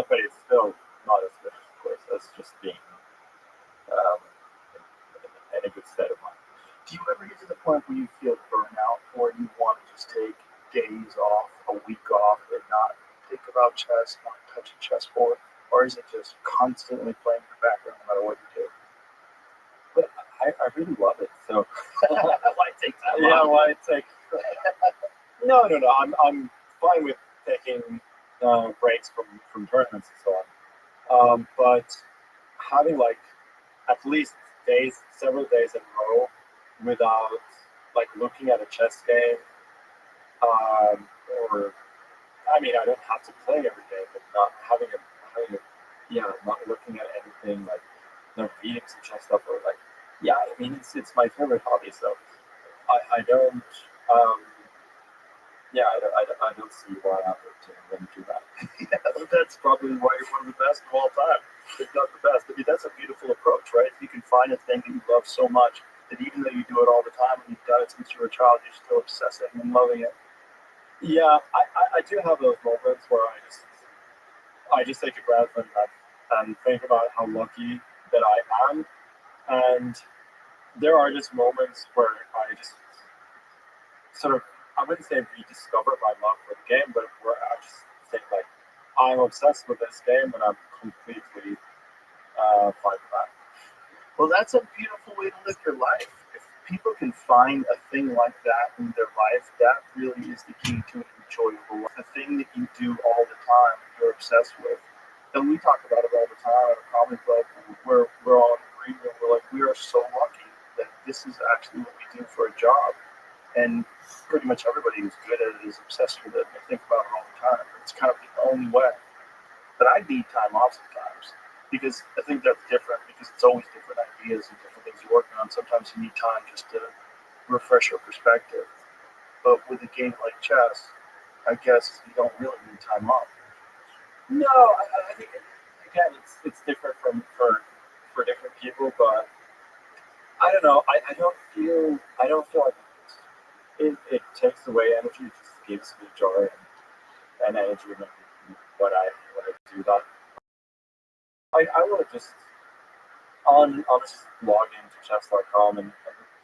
But it's still not as good, of course, as just being in a good state of mind. Do you ever get to the point where you feel burnout, or you want to just take days off, a week off, and not think about chess, not touch a chessboard? Or is it just constantly playing in the background no matter what you do? But I really love it. So why take that long? Yeah, why take? No. I'm fine with taking breaks from tournaments and so on. But having like at least several days in a row without like looking at a chess game, or I mean, I don't have to play every day, but not not looking at anything, like reading some chess stuff, or like, I mean, it's my favorite hobby, so I don't I don't see why I wouldn't do that. That's probably why you're one of the best of all time, if not the best. I mean, that's a beautiful approach, right? If you can find a thing that you love so much that even though you do it all the time and you've done it since you were a child, you're still obsessing and loving it. Yeah, I do have those moments where I just take a breath and think about how lucky that I am, and there are just moments where I just sort of, I wouldn't say rediscover my love for the game, but where I just think like I'm obsessed with this game and I'm completely fine with that. Well, that's a beautiful way to live your life. If people can find a thing like that in their life, that really is the key to an enjoyable life. The thing that you do all the time, you're obsessed with. And we talk about it all the time at a comedy club. We're all in agreement. We're like, we are so lucky that this is actually what we do for a job. And pretty much everybody who's good at it is obsessed with it. I think need time off sometimes because I think that's different because it's always different ideas and different things you're working on. Sometimes you need time just to refresh your perspective. But with a game like chess, I guess you don't really need time off. No, I think again it's different for different people, but I don't know. I don't feel like it takes away energy. It just gives me joy and energy when I do that. I want to just just log into chess.com and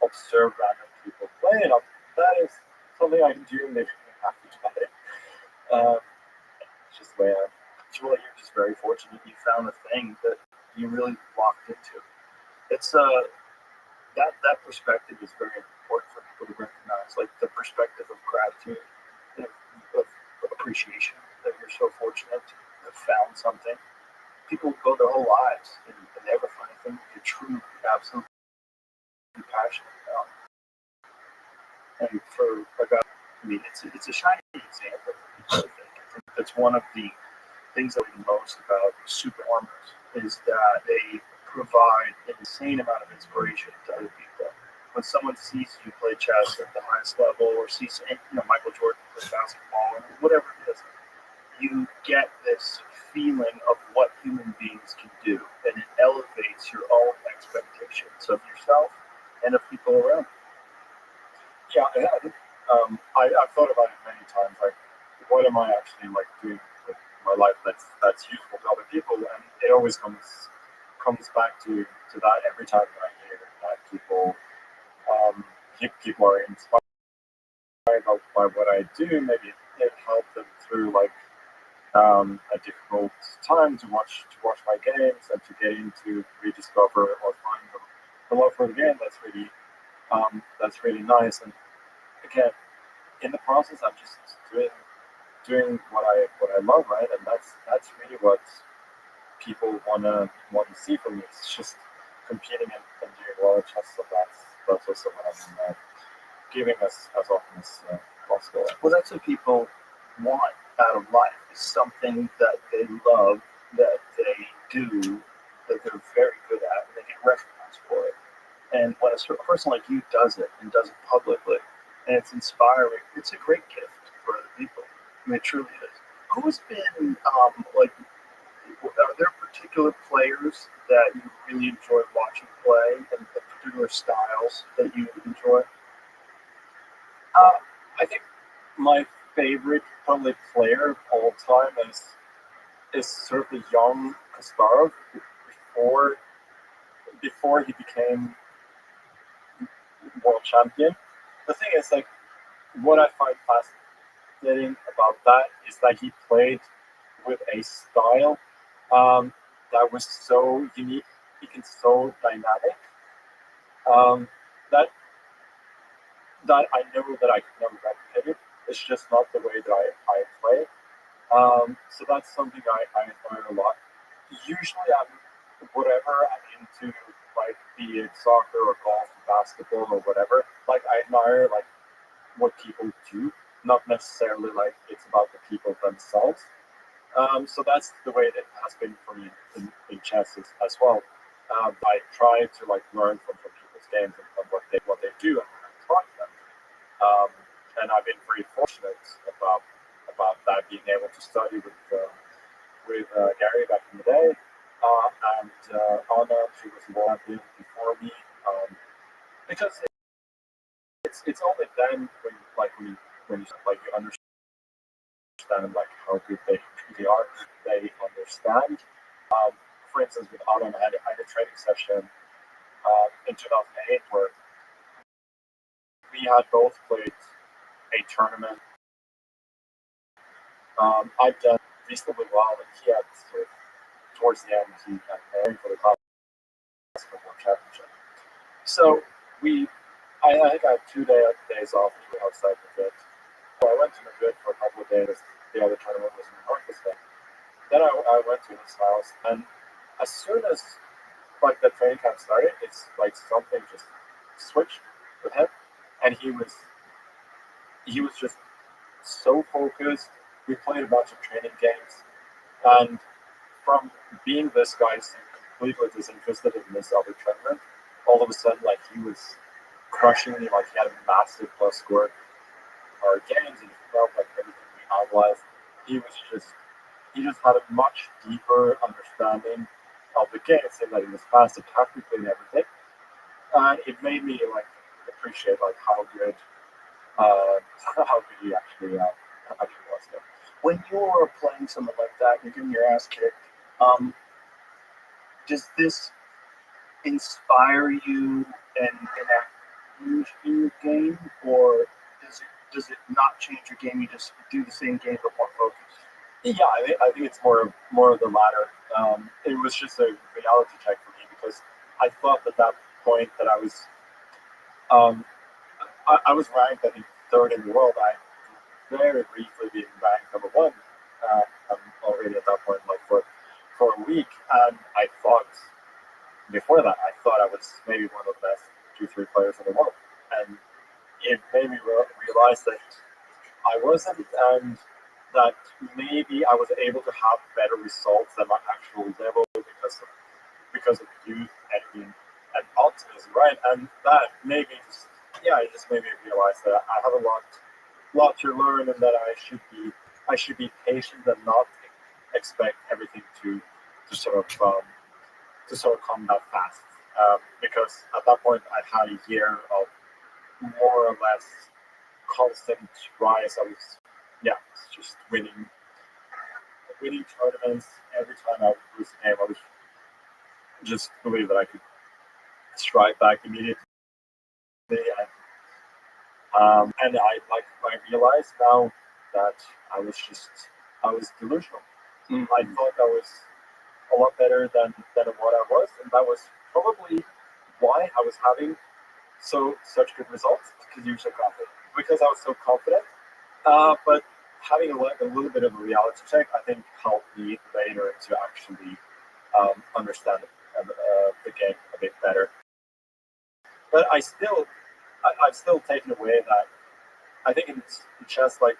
observe random people playing. That is something I can do and make me happy about it. It's just the way I am. Well, you're just very fortunate you found a thing that you really locked into. It's that perspective is very important for people to recognize, like the perspective of gratitude, of appreciation that you're so fortunate to have found something. People go their whole lives and never find a thing that you're truly, absolutely passionate about. And for it's a shining example. I think that's one of the things that we most about super performers is that they provide an insane amount of inspiration to other people. When someone sees you play chess at the highest level, or sees Michael Jordan play basketball, or whatever it is, you get this feeling of what human beings can do, and it elevates your own expectations of yourself and of people around you. Yeah, I think I've thought about it many times. Like, what am I actually like doing with my life that's useful to other people? And it always comes back to that every time that I hear that people are inspired by what I do. Maybe it helped them through like a difficult time to watch my games and to get into rediscover or find the love for the game. That's really nice. And again, in the process, I'm just doing what I love, right? And that's really what people want to see from me. It's just competing and doing well at chess. So that's also what I'm giving as often as possible. Well, that's what people want out of life, is something that they love, that they do, that they're very good at, and they get recognized for it. And when a person like you does it and does it publicly, and it's inspiring, it's a great gift for other people. I mean, it truly is. Who's been are there particular players that you really enjoy watching play, and particular styles that you enjoy? I think my favorite probably player of all time is sort of the young Kasparov before he became world champion. The thing is, like, what I find fascinating about that is that he played with a style that was so unique and so dynamic that I know that I could never replicate it. It's just not the way that I play. So that's something I admire a lot. Usually I'm into, like, be it soccer or golf or basketball or whatever. Like, I admire like what people do, not necessarily like it's about the people themselves. So that's the way that it has been for me in chess as well. I try to like learn from people's games and what they do and try them. And I've been very fortunate about that, being able to study with Gary back in the day, and Anna, she was involved before me, because it's only then when you understand like how good they really are. They understand. For instance, with Anna, I had a training session in 2008 where we had both played a tournament. I've done reasonably well, and he had towards the end, he had playing for the Classical World Championship. So I think I had 2 days off outside Madrid. So I went to Madrid for a couple of days. The other tournament was in New York this day. Then I went to his house, and as soon as like the training camp started, it's like something just switched with him, and he was just so focused. We played a bunch of training games, and from being this guy completely disinterested in this other tournament, all of a sudden, like, he was crushing me. Like, he had a massive plus score our games, and it felt like everything we analyzed. He just had a much deeper understanding of the game. It seemed like he was faster tactically and everything. And it made me like appreciate like how good he actually was. Yeah. When you were playing something like that, you're getting your ass kicked. Does this inspire you and enact in your game, or does it not change your game? You just do the same game but more focused. Yeah, I think it's more of the latter. It was just a reality check for me because I thought at that point that I was I was ranked, I think, third in the world. I very briefly been ranked number one. I'm already at that point, like for a week, and I thought before that I thought I was maybe one of the best 2-3 players in the world, and it made me realize that I wasn't, and that maybe I was able to have better results than my actual level because of youth and optimism, right? And that made me it just made me realize that I have a lot to learn, and that I should be patient and not expect everything to sort of come that fast. Because at that point I had a year of more or less constant rise. I was just winning tournaments. Every time I would lose a game, I was just believe that I could strike back immediately. And I realized now that I was delusional. I thought I was a lot better than what I was, and that was probably why I was having such good results, because you were so confident. Because I was so confident. But having a little bit of a reality check, I think, helped me later to actually understand the game a bit better. But I've still taken away that I think in chess, like,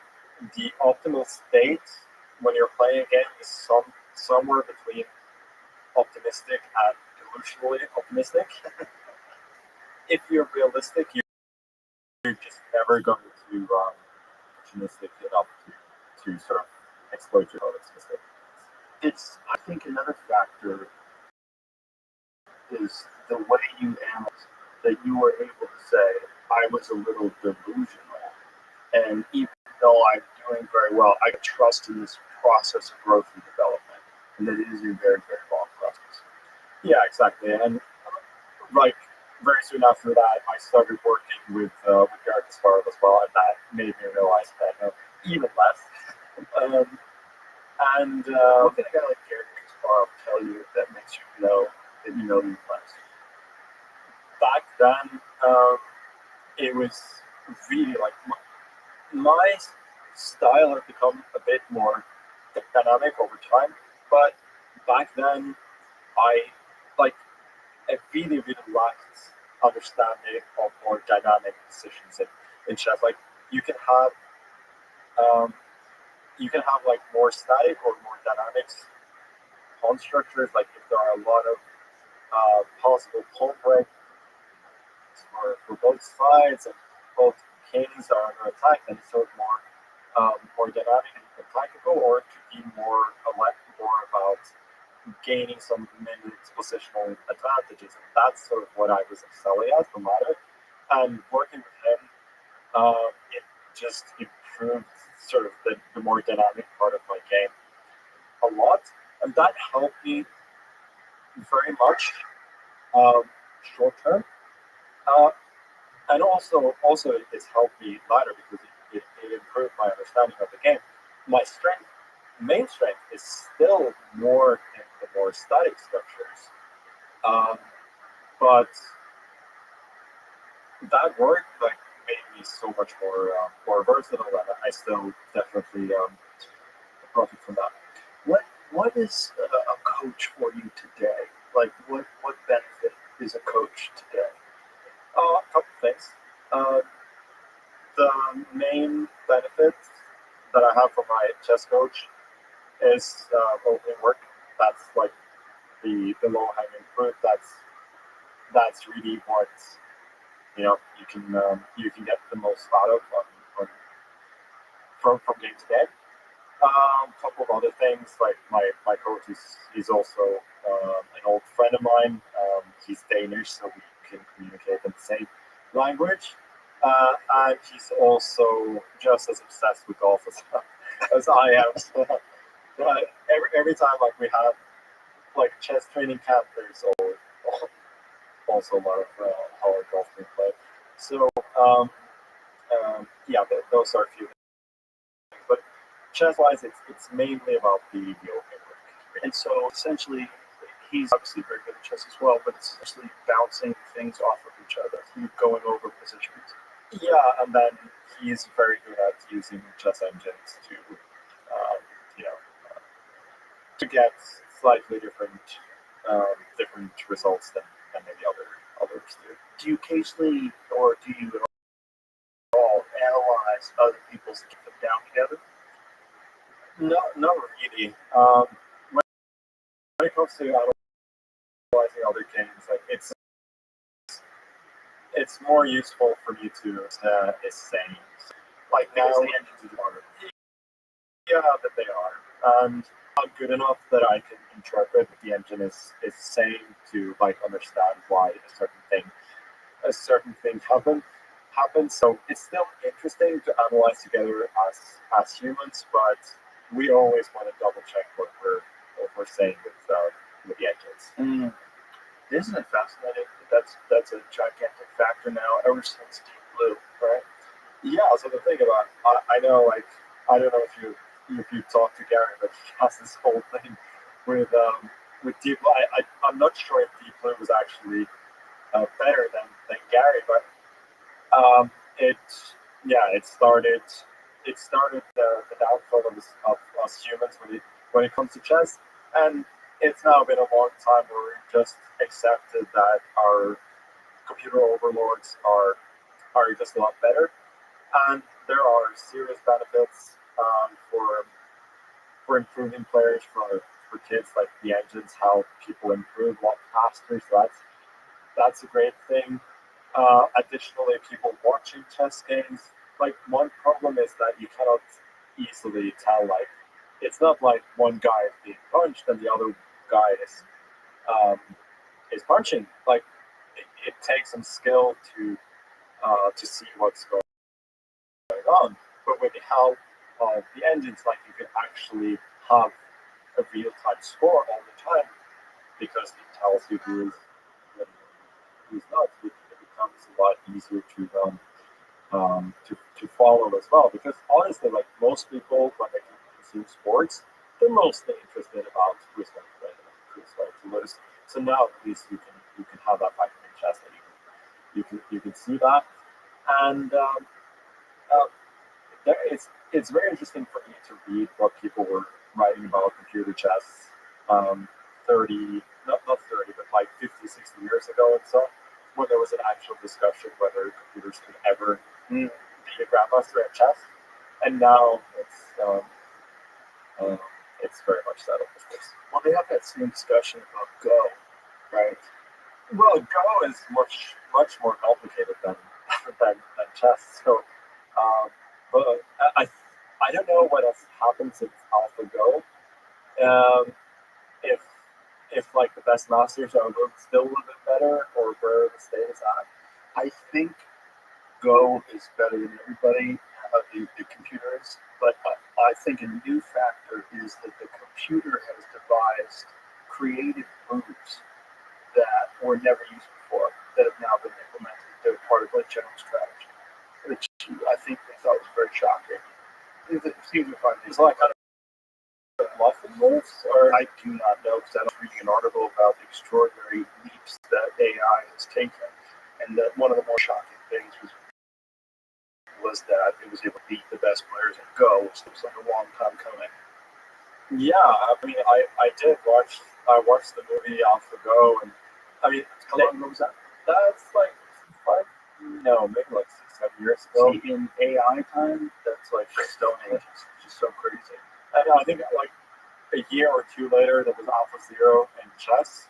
the optimal state when you're playing a game is somewhere between optimistic and delusionally optimistic. If you're realistic, you're just never going to optimistic enough to sort of exploit your opponent's mistake. It's, I think, another factor is the way you analyze, that you were able to say, I was a little delusional, and even though I'm doing very well, I trust in this process of growth and development, and that it is a very, very long process. Yeah, exactly. And like very soon after that, I started working with Garrett Kasparov as well, and that made me realize that I know even less. What can a guy like Garrett Kasparov tell you that makes you know that you know even less? Back then, it was really like my style had become a bit more dynamic over time, but back then I really lacked understanding of more dynamic decisions in chess. Like, you can have like more static or more dynamics pawn structures. Like, if there are a lot of possible pawn breaks for both sides, and both kings are under attack, then it's sort of more dynamic and tactical, or it could be more about gaining some minutes positional advantages. And that's sort of what I was excelling at from ladder. And working with him, it just improved sort of the more dynamic part of my game a lot, and that helped me very much short term. And also it's helped me later because it improved my understanding of the game. My main strength is still more in the more static structures, but that work made me so much more versatile, and I still definitely profit from that. What is a coach for you today? Like, what benefit is a coach today? A couple things. The main benefit that I have from my chess coach is opening work. that's like the low hanging fruit. That's really what you can get the most out of from game to game. A couple of other things, like my coach he's also an old friend of mine. He's Danish, so we can communicate in the same language. And he's also just as obsessed with golf as I am. So, every time like we have like chess training camp, there's also a lot of hard golf being played. So yeah, those are a few things. But chess-wise, it's mainly about the open work. And so essentially, he's obviously very good at chess as well, but it's essentially bouncing things off of each other, going over positions. Yeah, and then he's very good at using chess engines to, to get slightly different results than maybe others do. Do you occasionally, or do you at all analyze other people's to get them down together? No, not really. When it comes to analyzing other games, like it's more useful for me to saying like now the engines are harder. Yeah, that they are, and not good enough that I can interpret what the engine is saying to like understand why a certain thing happened. So it's still interesting to analyze together as humans, but we always want to double check what we're saying with the engines. Isn't it fascinating? That's a gigantic factor now ever since Deep Blue, right? Yeah. So the thing about I know, like, I don't know if you talked to Gary, but he has this whole thing with Deep Blue. I'm not sure if Deep Blue was actually better than Gary, but it started the downfall of us humans when it comes to chess, and it's now been a long time where we've just accepted that our computer overlords are just a lot better, and there are serious benefits for improving players, for kids. Like the engines help people improve a lot faster, so that's a great thing. Additionally, people watching chess games, like one problem is that you cannot easily tell, like, it's not like one guy is being punched and the other guy is punching. Like it takes some skill to see what's going on. But with the help of the engines, like you can actually have a real-time score all the time because it tells you who's not. It becomes a lot easier to follow as well. Because honestly, like most people, when they consume sports, they're mostly interested about who's going to win and who's going to lose. So now at least you can have that back in chess, and you can see that, and it's very interesting for me to read what people were writing about computer chess 30, not 30, but like 50, 60 years ago and so, when there was an actual discussion whether computers could ever be a grandmaster at chess, and now it's very much settled. Well, they have that same discussion about Go, right? Well, Go is much more complicated than chess. So, but I don't know what has happened since AlphaGo. If like the best masters are still a little bit better, or where the state is at. I think Go is better than everybody, the computers, but I think a new factor is that the computer has devised creative moves that were never used before, that have now been implemented. They're part of like general strategy, which I think they thought was very shocking. It seems to find It's like kind of muffin moves, or I do not know, because I was reading an article about the extraordinary leaps that AI has taken, and that one of the more shocking things was that it was able to beat the best players in Go, which looks like a long time coming. Yeah, I mean, I watched the movie AlphaGo, and I mean, how long ago was that? That's like maybe like 6-7 years ago. See, in AI time, that's like Stone Age. It's just so crazy. And I think like a year or two later, there was AlphaZero and chess.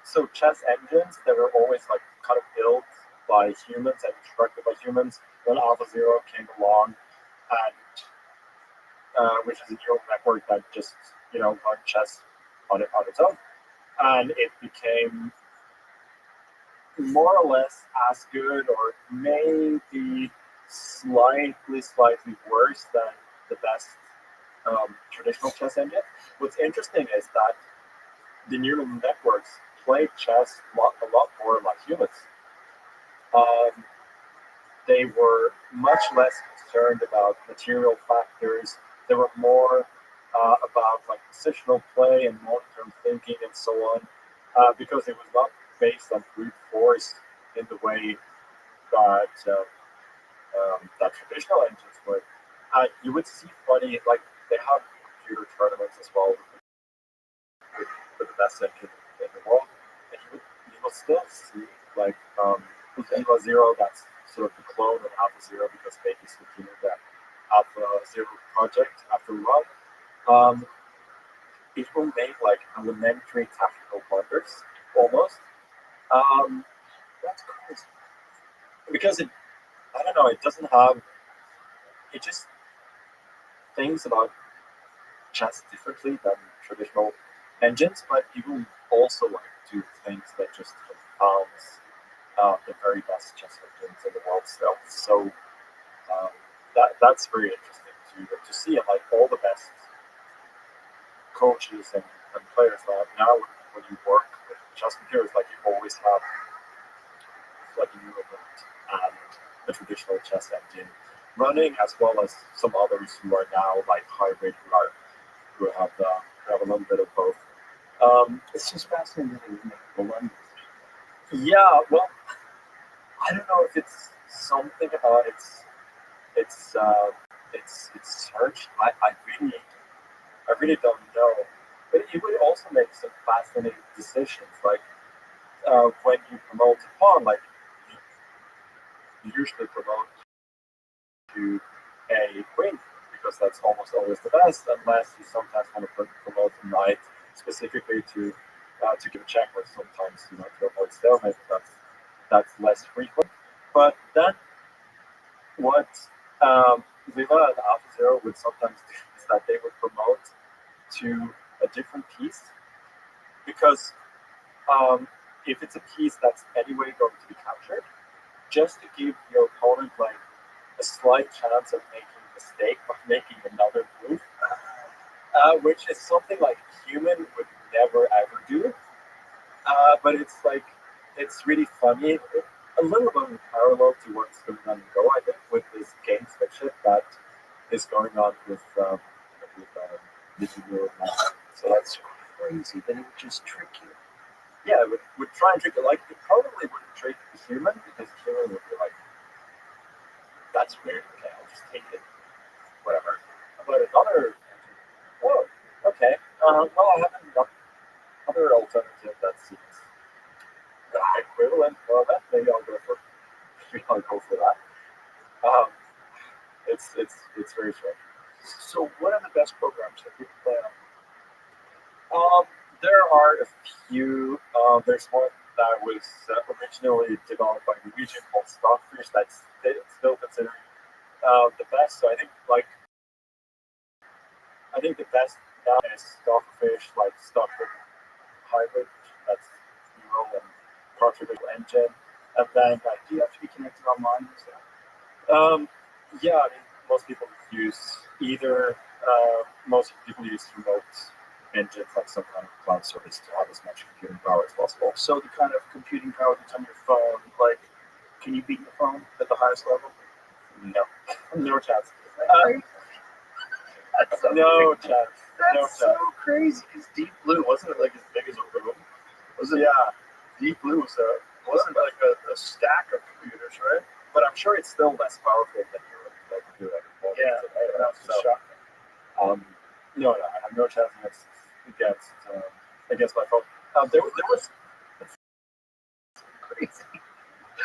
So chess engines that were always like kind of built by humans and constructed by humans. Then AlphaZero came along, and which is a neural network that just run chess on its own, and it became more or less as good, or maybe slightly worse than the best traditional chess engine. What's interesting is that the neural networks play chess a lot more like humans. They were much less concerned about material factors. They were more about like positional play and long-term thinking and so on, because it was not based on brute force in the way that that traditional engines would. You would see funny, like they have computer tournaments as well with the best engine in the world, and you will still see like AlphaZero, that's sort of the clone of AlphaZero because they discontinued that AlphaZero project after a while. It will make like elementary tactical blunders almost. That's crazy because I don't know, it doesn't have, it just thinks about chess differently than traditional engines, but it will also like do things that just confounds the very best chess engines in the world still. So that's very interesting to see, and like all the best coaches and players that now when you work with chess computers, like you always have like a neural net and a traditional chess engine running, as well as some others who are now like hybrid, who have a little bit of both. It's just fascinating that you make the one. Yeah, well, I don't know if it's something about its search. I really don't know. But it would also make some fascinating decisions, like when you promote a pawn, like you usually promote to a queen because that's almost always the best, unless you sometimes want to promote a knight specifically to give a check, or sometimes to avoid stalemate. That's less frequent. But then what Viva and AlphaZero would sometimes do is that they would promote to a different piece, because if it's a piece that's anyway going to be captured, just to give your opponent like a slight chance of making a mistake, of making another move, which is something like a human would never ever do. But it's really funny, a little bit of parallel to what's going on in Go, I think, with this gamesmanship that is going on with digital. So that's crazy that it would just trick you. Yeah, it would try and trick it. Like, it probably wouldn't trick the human, because the human would be like, that's weird, okay, I'll just take it, whatever. But another, oh, okay, well, I have another alternative that seems equivalent. Well, that maybe I'll go for that. It's very strange. So, what are the best programs that people play on? There are a few. There's one that was originally developed by Norwegian called Stockfish. That's still considered the best. So I think the best now is Stockfish, like Stockfish Hybrid. That's neural and controversial engine. And then Do you have to be connected online? yeah, I mean, most people use either. Most people use remote engines, like some kind of cloud service, to have as much computing power as possible. So the kind of computing power that's on your phone, like, can you beat your phone at the highest level? No, no chance. No chance. That's so crazy. Because Deep Blue, wasn't it like as big as a room? Was it? Yeah, Deep Blue wasn't like a stack of computers, right? but I'm sure it's still less powerful than your computer. Yeah, that's so, shocking. No, I have no chance against my phone. There was Crazy.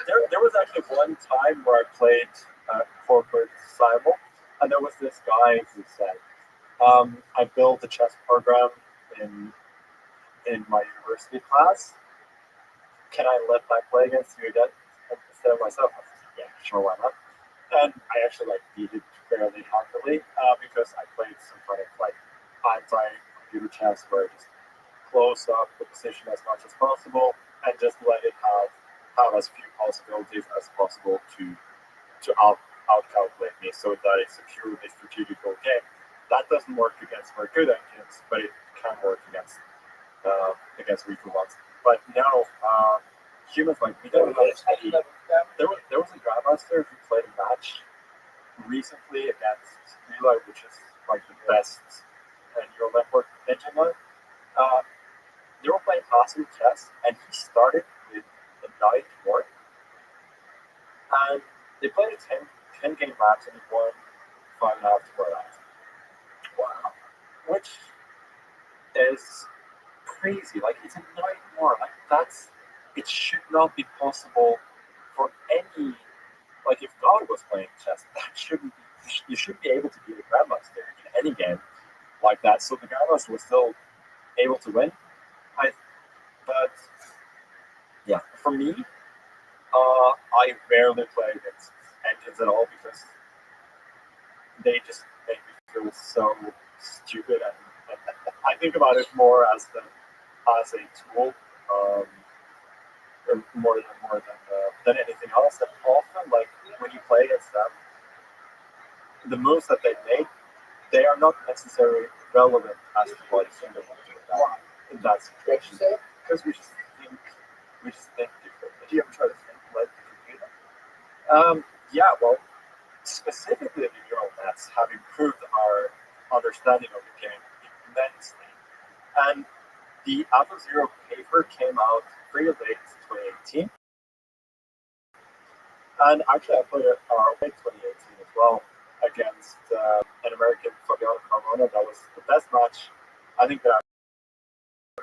there was actually one time where I played corporate Cyber, and there was this guy who said, I built a chess program in my university class. Can I let my play against you again instead of myself? I said, yeah, sure, why not? And I actually beat it fairly handily because I played some kind of anti-computer chess where I just close up the position as much as possible and just let it have as few possibilities as possible to out-calculate me, so that it's a purely strategical game. That doesn't work against very good engines, but it can work against weaker ones. But no, humans we don't have any. There was a grandmaster who played a match recently against Relay, which is the best neural network engine one. They were playing awesome chess, and he started with a knight more, and they played a 10 game match, and he won 5.5 to 4 rounds. Wow, which is crazy. It's a knight more. It should not be possible for any. If God was playing chess, that shouldn't be. You should be able to beat a grandmaster in any game like that. So the grandmaster was still able to win. But yeah, for me, I rarely play against engines at all because they just make me feel so stupid, and I think about it more as a tool, more than anything else. And often, when you play against them, the moves that they make, they are not necessarily relevant as to what is in that situation. Because we just think differently. Do you ever try to think like the computer? Yeah, well, specifically the neural nets have improved our understanding of the game immensely. And the AlphaZero paper came out pretty late 2018. And actually, I played it late 2018 as well against an American, Fabiano Carmona. That was the best match I think that I've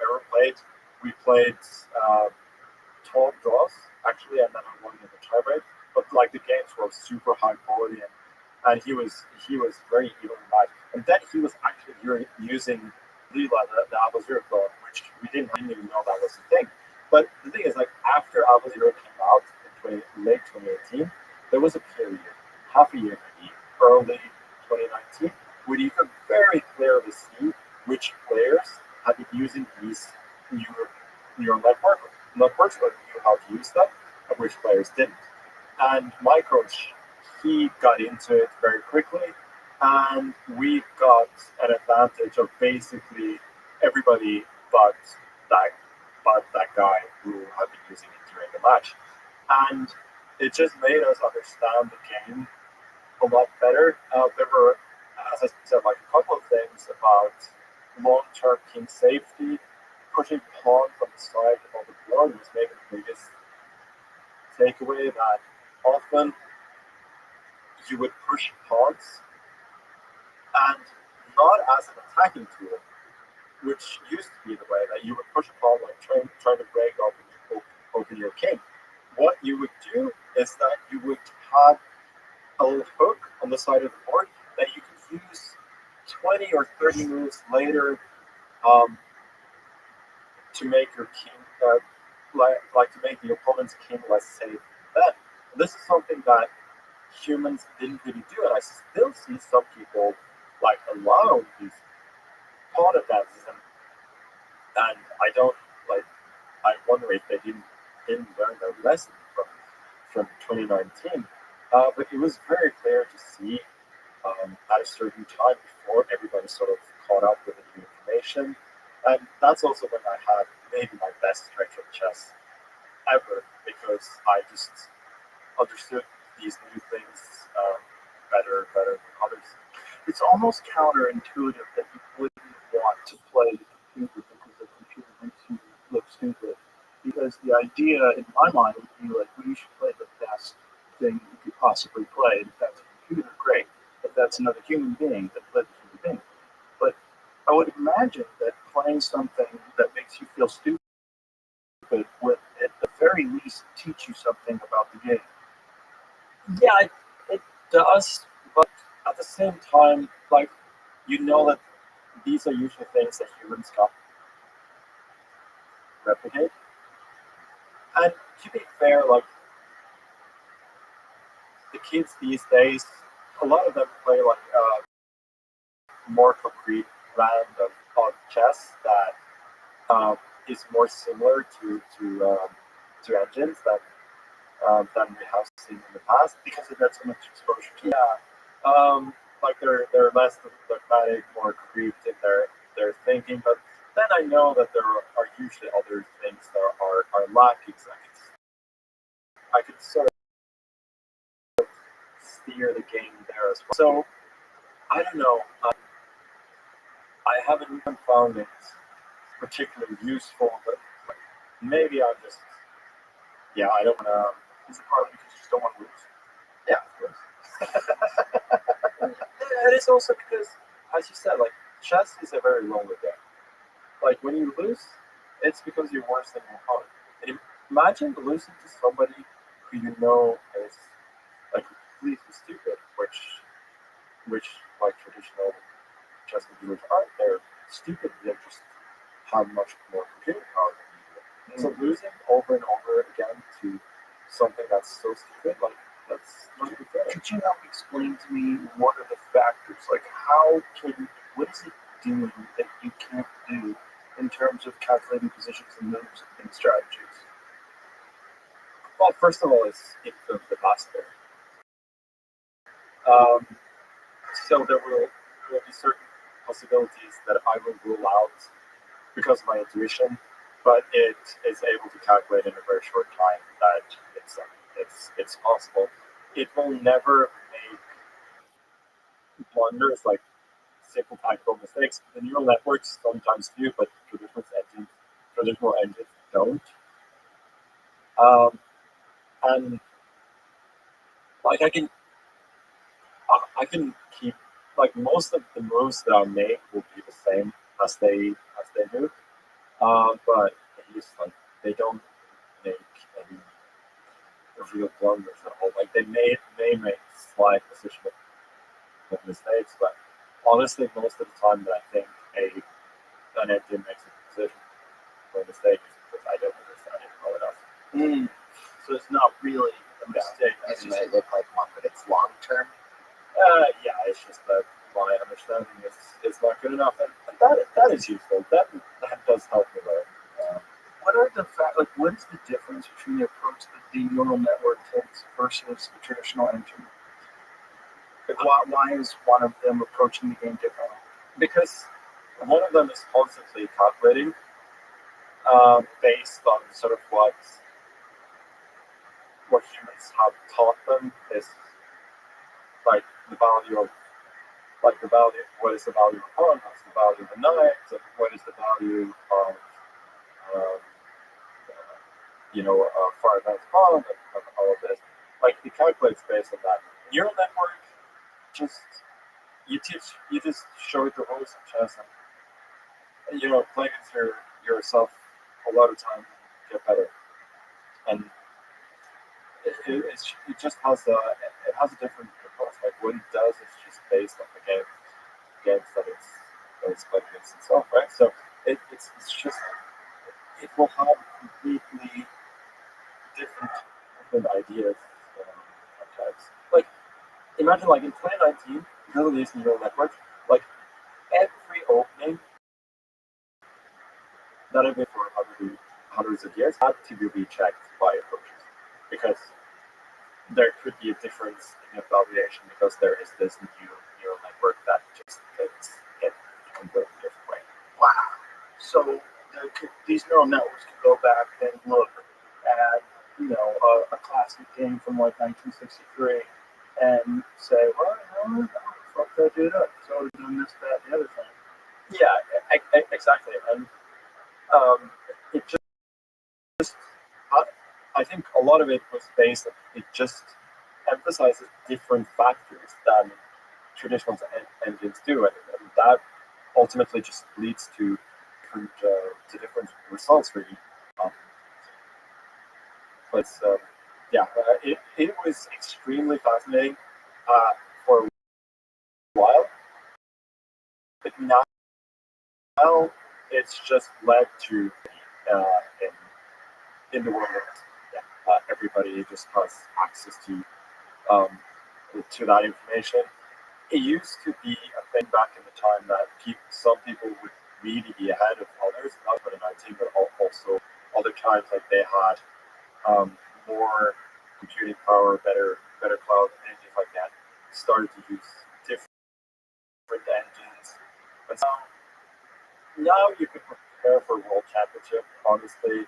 ever played. We played 12 draws, actually, and then I won in the tiebreak. But the games were super high quality, and he was very evenly matched. And then he was actually using Lila, the AlphaZero clone, which we didn't even know that was a thing. But the thing is, after AlphaZero came out in late 2018, there was a period, half a year maybe, early 2019, where you could very clearly see which players had been using these neural networks, but knew how to use them, and which players didn't. And my coach, he got into it very quickly, and we got an advantage of basically everybody but that guy who had been using it during the match. And it just made us understand the game a lot better. There were, as I said, a couple of things about long-term king safety. Pushing pawns on the side of the board was maybe the biggest takeaway, that often you would push pawns and not as an attacking tool, which used to be the way that you would push a pawn trying to break open your king. What you would do is that you would have a little hook on the side of the board that you could use 20 or 30 moves later to make your king, to make the opponent's king less safe then. And this is something that humans didn't really do, and I still see some people allow these pawn advances, and I don't I wonder if they didn't learn their lesson from 2019. But it was very clear to see at a certain time before everybody sort of caught up with the new information. And that's also when I had maybe my best stretch of chess ever, because I just understood these new things better than others. It's almost counterintuitive that you wouldn't want to play the computer because the computer makes you look stupid. Because the idea in my mind would be well, you should play the best thing you could possibly play. And if that's a computer, great. If that's another human being, then play the human being. But I would imagine that playing something that makes you feel stupid would, at the very least, teach you something about the game. Yeah, it does, but at the same time, you know that these are usually things that humans can't replicate. And to be fair, like the kids these days, a lot of them play like more concrete brand of chess that is more similar to engines than we have seen in the past because they've had so much exposure to. Yeah, like they're less dogmatic, more concrete in their thinking. But then I know that there are usually other things that are lacking. So I could sort of steer the game there as well. So I don't know. I haven't even found it particularly useful, but maybe I'm just I don't want to. Is it partly because you just don't want to lose? Yeah, of course. And it's also because, as you said, like chess is a very lonely game. Like when you lose, it's because you're worse than your opponent. And imagine losing to somebody who you know is like completely stupid, which like traditional chess computers aren't. They're stupid. They just have much more computing power than you do. So losing over and over again to something that's so stupid, like that's not even fair. Could you help explain to me what are the factors? Like what is it doing that you can't do in terms of calculating positions and moves and strategies? Well, first of all, it's infinitely faster. So there will be certain possibilities that I will rule out because of my intuition, but it is able to calculate in a very short time that it's possible. It will never make blunders like simple tactical mistakes. The neural networks sometimes do, but traditional engines don't. And like I can keep like most of the moves that I make will be the same as they do. But they don't make any real blunders at all. Like they may make slight positional mistakes, but honestly, most of the time that I think an engine makes a positional mistake is because I don't understand it well enough. So it's not really a mistake. It might look like one, but it's long term. It's just that my understanding is not good enough, and that is useful. That does help me learn. What is the difference between the approach that the neural network takes versus the traditional engine? Like, why is one of them approaching the game differently? Because one of them is constantly calculating based on sort of what humans have taught them is like the value of what is the value of a pawn, what's the value of a knight, what is the value of far advanced pawn, and all of this. Like it calculates based on that. Neural network just you just show it the rules of chess and play against yourself a lot of time and get better. And it just has a different approach. Like what it does is just based on the games that it's played against itself, right? So it's just it will have completely different ideas sometimes. Like imagine like in 2019, because of these neural networks, like every opening that have been for hundreds of years had to be rechecked by approaches because there could be a difference in evaluation because there is this new neural network that just fits it a completely different way. Wow. So these neural networks can go back and look at a classic game from like 1963 and say, well, fuck that dude up. So we're doing this, that, and the other thing. Yeah, exactly. And it just I think a lot of it was based on it just emphasizes different factors than traditional engines do, and that ultimately just leads to different results for you. But it was extremely fascinating for a while. Well, it's just led to in the world, everybody just has access to that information. It used to be a thing back in the time that some people would really be ahead of others, not for the 19, but also other times like they had more computing power, better cloud engines like that, started to use different engines. And so now you can prepare for World Championship, honestly,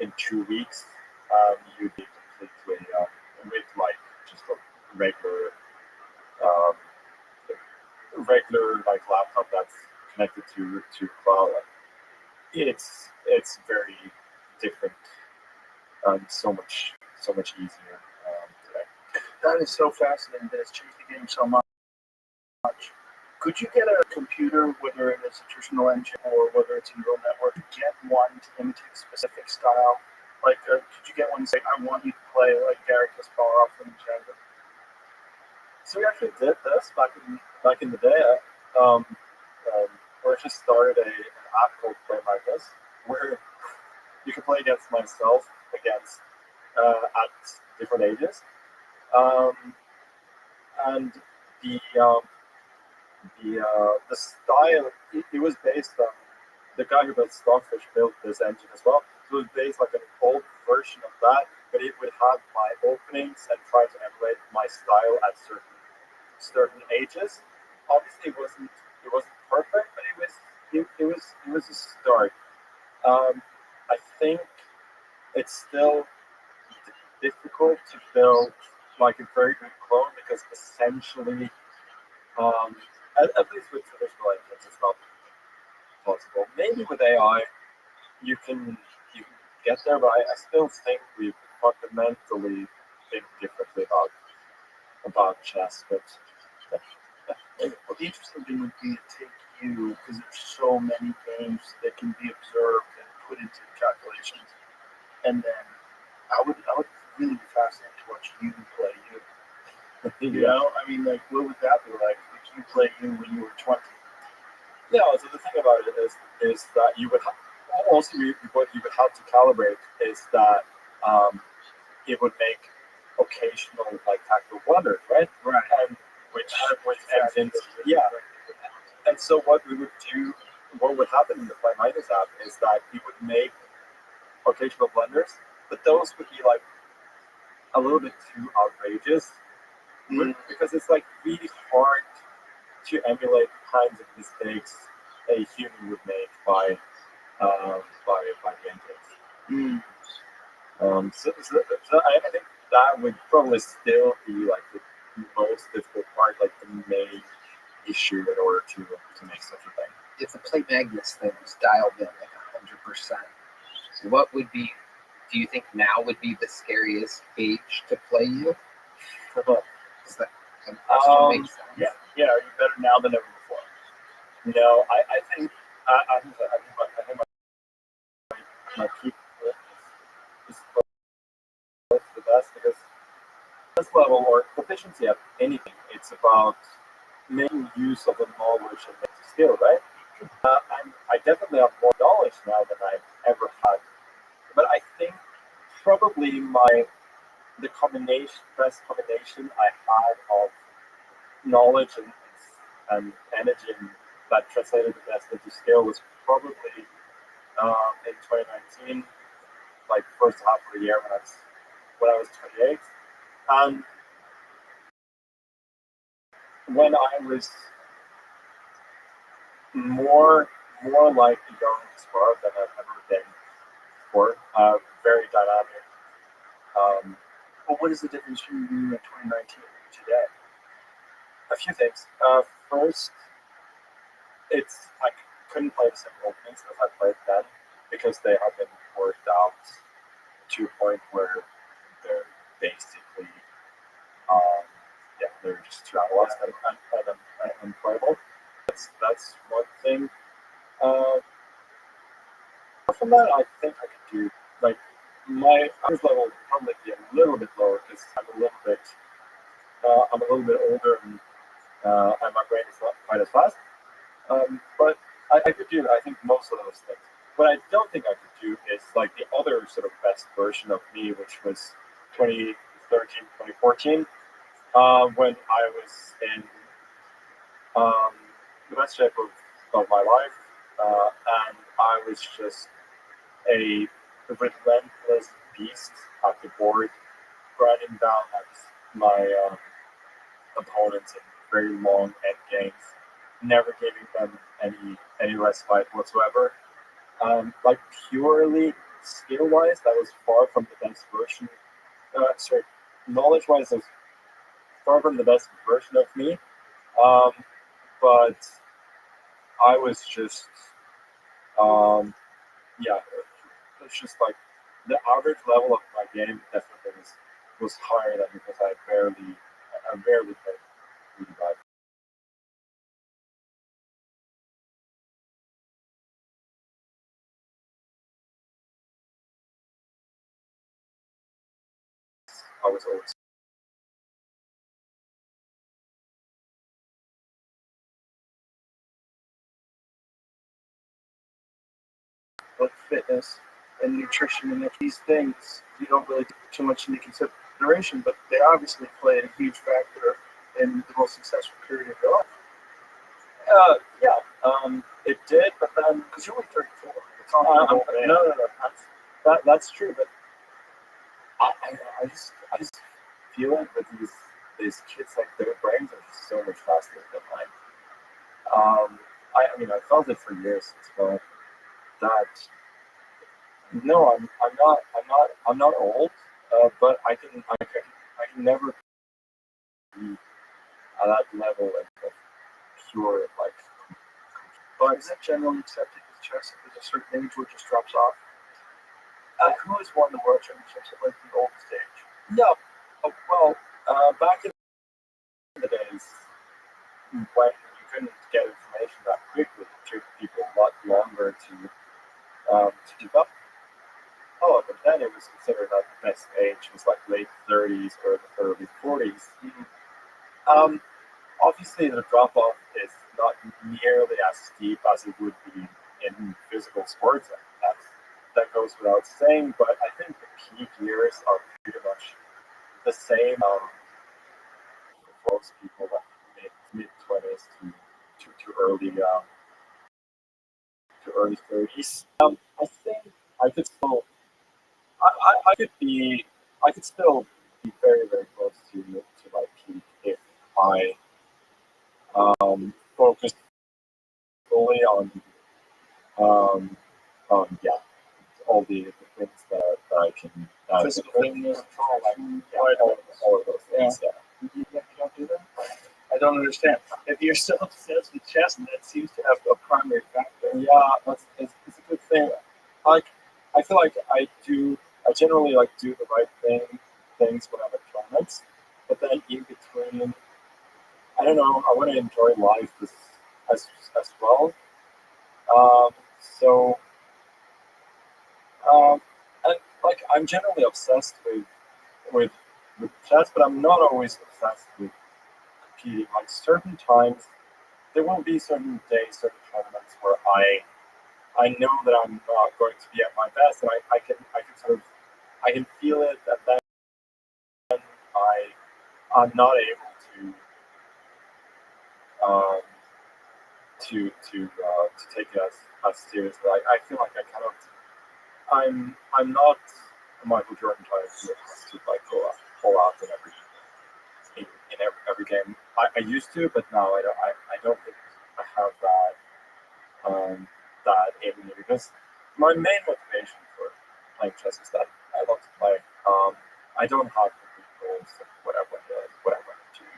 in 2 weeks. You'd be completely with like just a regular like laptop that's connected to cloud. It's very different and so much easier today. That is so fascinating. That it's changed the game so much. Could you get a computer, whether it is a traditional engine or whether it's a neural network, get one to imitate a specific style? Like, could you get one and say, I want you to play like Gary Kasparov from Django? So we actually did this back in the day. We just started an app called Play My This, where you can play against myself at different ages, and the style it was based on the guy who built Stockfish built this engine as well. So it was based like an old version of that, but it would have my openings and try to emulate my style at certain ages. Obviously, it wasn't perfect, but it was a start. I think it's still difficult to build like a very good clone because essentially, at least with traditional engines, it's not possible. Maybe with AI, you can get there, but I still think we fundamentally think differently about chess. But well, the interesting thing would be to take you, because there's so many games that can be observed and put into calculations, and then I would really be fascinated to watch you play you. You know, I mean, like, what would that be like if you play you when you were 20? Yeah. So the thing about it is that you would what you would have to calibrate is that it would make occasional like tactical blunders, right? Right. And which engines, yeah. And so what would happen in the Play My This app is that you would make occasional blunders, but those would be like a little bit too outrageous because it's like really hard to emulate the kinds of mistakes a human would make by the engines. So I think that would probably still be like the most difficult part, like the main issue in order to make such a thing. If the Play Magnus thing was dialed in like 100%, what would be? Do you think now would be the scariest age to play you? Does that question make sense? Yeah, you're better now than ever before. No, I think my peak is close to the best because this level or proficiency of anything, it's about making use of the knowledge and the skill, right? I definitely have more knowledge now than I've ever had, but I think probably the best combination I had of knowledge and energy that translated the best into skill was probably in 2019, like first half of the year when I was 28, and when I was more like a young Kasparov than I've ever been before. Very dynamic. Well, what is the difference between you in 2019 and today? A few things. First, I couldn't play the same openings as I played then because they have been worked out to a point where they're basically they're just too analyzed and unplayable. That's one thing. From that, I think I could do like my eyes level would probably be a little bit lower because I'm a little bit older and my brain is not quite as fast. But I could do, I think, most of those things. What I don't think I could do is like the other sort of best version of me, which was 2013, 2014, when I was in the best shape of my life, and I was just a relentless beast at the board, grinding down at my opponents in very long end games, never giving them any respite whatsoever. Like purely skill wise, that was far from the best version. Sorry, knowledge wise, that was far from the best version of me. Um, but I was just, yeah, it's just like the average level of my game definitely was higher than because I barely played really bad. I was always Like fitness and nutrition and these things you don't really take too much into consideration, but they obviously played a huge factor in the most successful period of your life. Yeah, it did, but then Because you're only 34. It's not no, that's true, but I just feel like with these kids, like their brains are just so much faster than mine. I mean, I felt it for years as well. That no, I'm not old, but I can never be at that level of pure like. But is that generally accepted with chess? If there's a certain age where it just drops off? Like, who has won the world championships at like the oldest age? No, well, back in the days when you couldn't get information that quickly, it took people a lot longer to keep up. Oh, but then it was considered that the best age was like late 30s or the early 40s. Obviously, the drop off is not nearly as steep as it would be in physical sports. That goes without saying, but I think the peak years are pretty much the same for most people, like mid 20s to early 30s. I think I could still I could be I could still be very very close to my peak if I focused fully yeah, all the things that I can Physical fitness, control, like all of those things. Yeah. You don't do that? I don't understand. If you're so obsessed with chess, that seems to have a primary factor. Yeah, it's a good thing. Like I feel like I generally like do the right things when I'm at tournaments, but then in between, I don't know. I want to enjoy life as well. Um, so and like I'm generally obsessed with with chess, but I'm not always obsessed with competing. Like certain times, there will be certain days, certain tournaments where I know that I'm not going to be at my best, and I can sort of I can feel it that then I'm not able um, to take it as seriously. I feel like I cannot. I'm not a Michael Jordan type to like go out, pull out in every game. I used to, but now I don't think I have that in me because my main motivation for playing chess is that I love to play. I don't have the big goals of what I want to do,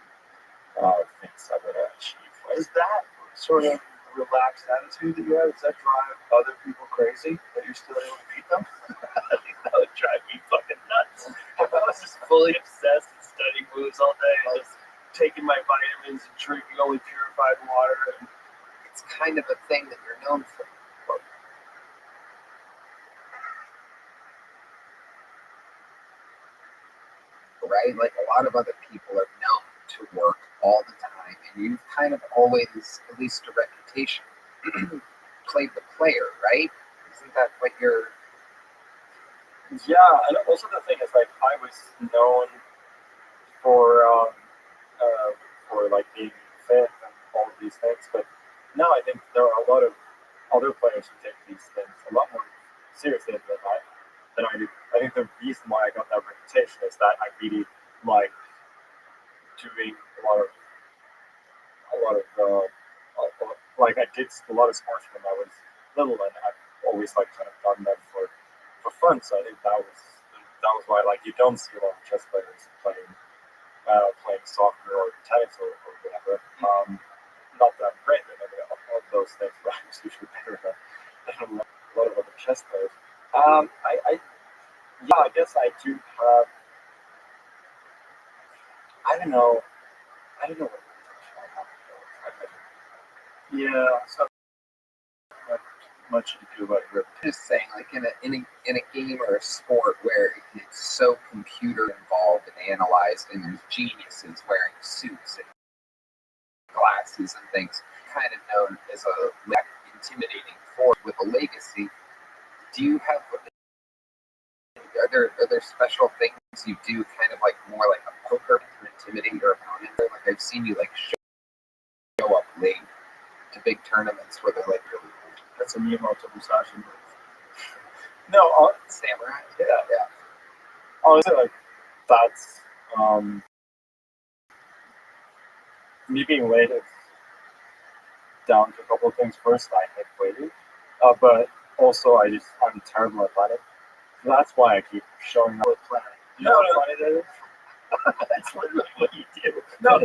things I want to achieve. Is that sort of relaxed attitude that you have? Does that drive other people crazy that you're still able to beat them? I think that would drive me fucking nuts. If I was just fully obsessed with studying moves all day and just taking my vitamins and drinking only purified water. And It's kind of a thing that you're known for. Right? Like a lot of other people are known to work all the time, and you've kind of always, at least a reputation, played the player, right? Isn't that what you're? Yeah, and also the thing is like I was known for like being fit and all of these things, but now I think there are a lot of other players who take these things a lot more seriously than I do. I think the reason why I got that reputation is that I really like doing a lot of like I did a lot of sports when I was little, and I've always like kind of done that for fun. So I think that was why like you don't see a lot of chess players playing soccer or tennis or whatever. Not that I'm great at any of those things, but I'm usually better than a lot of other chess players. I guess I do have. I don't know. I don't know what Yeah, so not much to do about your Just saying, like in a game or a sport where it's so computer involved and analyzed, and there's geniuses wearing suits and glasses and things, kind of known as a intimidating force with a legacy. Do you have? Are there special things you do, kind of like more like a poker to intimidate your opponent? Like I've seen you like show up late to big tournaments where they're like really. That's a Miyamoto Musashi move. No, Samurai? yeah. Yeah. Honestly, like that's me being late is down to a couple of things. First, I hate waiting, but also I'm terrible at planning. That's why I keep showing up with planning. You know how funny that is? That's literally what you do. No,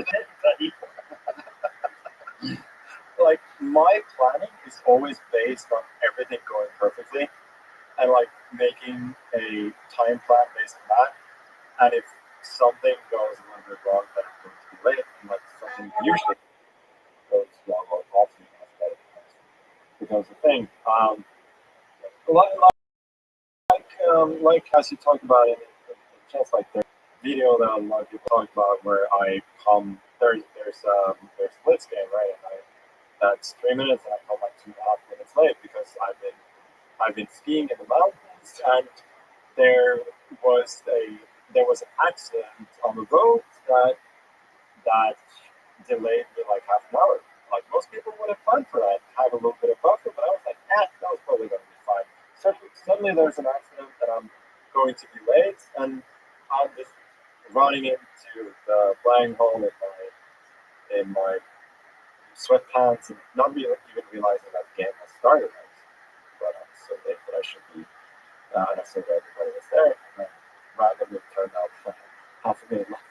like my planning is always based on everything going perfectly, and like making a time plan based on that. And if something goes a little bit wrong, then I'm going to be late. And like something usually goes wrong or often becomes a thing. Like as you talked about in chess, like the video that a lot of people talk about where I come there's blitz game, right? And that's 3 minutes, and I come like 2.5 minutes late because I've been skiing in the mountains, and there was an accident on the road that delayed me like half an hour. Like most people would have planned for that, have a little bit of buffer, but I was like, that was probably going to be fine. So suddenly there's an accident and I'm going to be late, and I'm just running into the flying hole in my sweatpants and not really even realizing that the game has started. But I'm so late that I should be, and I saw that everybody was there, and then randomly turned out half a minute left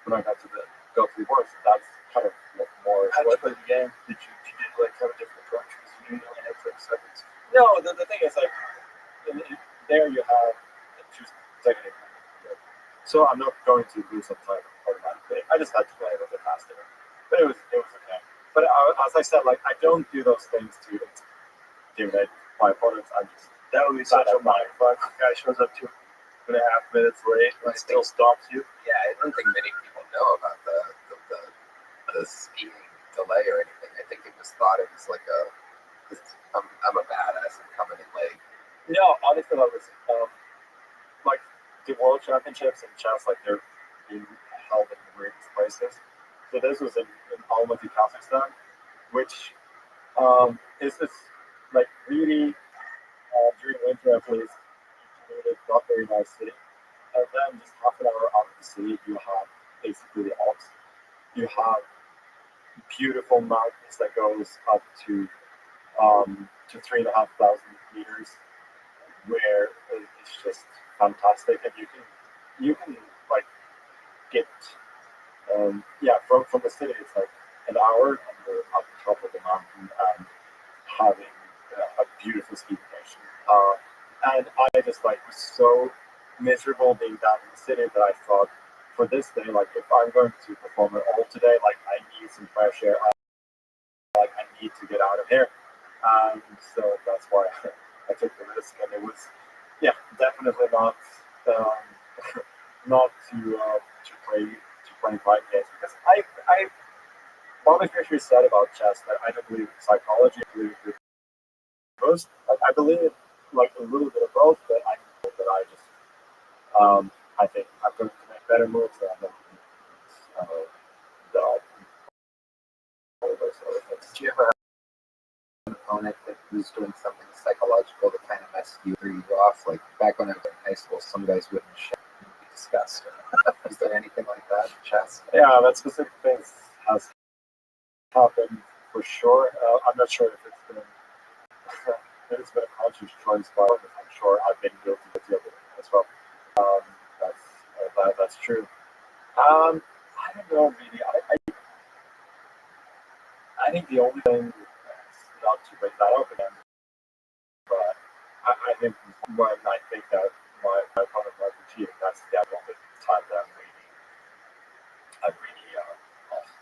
when I got to the board. So that's kind of more. How did you play the game? Did you like have a different approach because you knew you only had 30 seconds? No, the thing is like there you have the 2 second. So I'm not going to lose some time automatically. I just had to play a little bit faster, but it was okay. But as I said, like I don't do those things to intimidate my opponents. That would be such a mindfuck. The guy shows up 2.5 minutes late and still stops you. Yeah, I don't think many people know about the skiing delay or anything. I think they just thought it was like I'm a badass and coming in late. No, honestly, that was like the World Championships in chess, like they're being held in weird places. So this was in Almaty, Kazakhstan, which is this like really during winter at least included not very nice city. And then just half an hour out of the city, you have basically the Alps. You have beautiful mountains that goes up to 3,500 meters, where it's just fantastic, and you can like get from the city it's like an hour, and you're up the top of the mountain and having a beautiful ski vacation. And I just like was so miserable being down in the city that I thought for this day, like if I'm going to perform at all today, like I need some fresh air. Like I need to get out of here. And so that's why I took the risk, and it was definitely not not to play five games, because Bobby Fischer said about chess that I don't believe in psychology, I believe in most. I believe like a little bit of both, but I know that I think I'm going to make better moves than I'm going to all those other things. Did you ever have an opponent that was doing something psychological to kind of mess you or you off? Like back when I was in high school, some guys wouldn't shit and be disgusting. Is there anything like that in chess? Yeah, that specific things has happened for sure. I'm not sure if it's been a conscious choice, but I'm sure I've been guilty of the other as well. That's true. I don't know really. I think the only thing, not to bring that up again, but I think when I think that my opponent might be cheating, that's the only time that I'm really lost.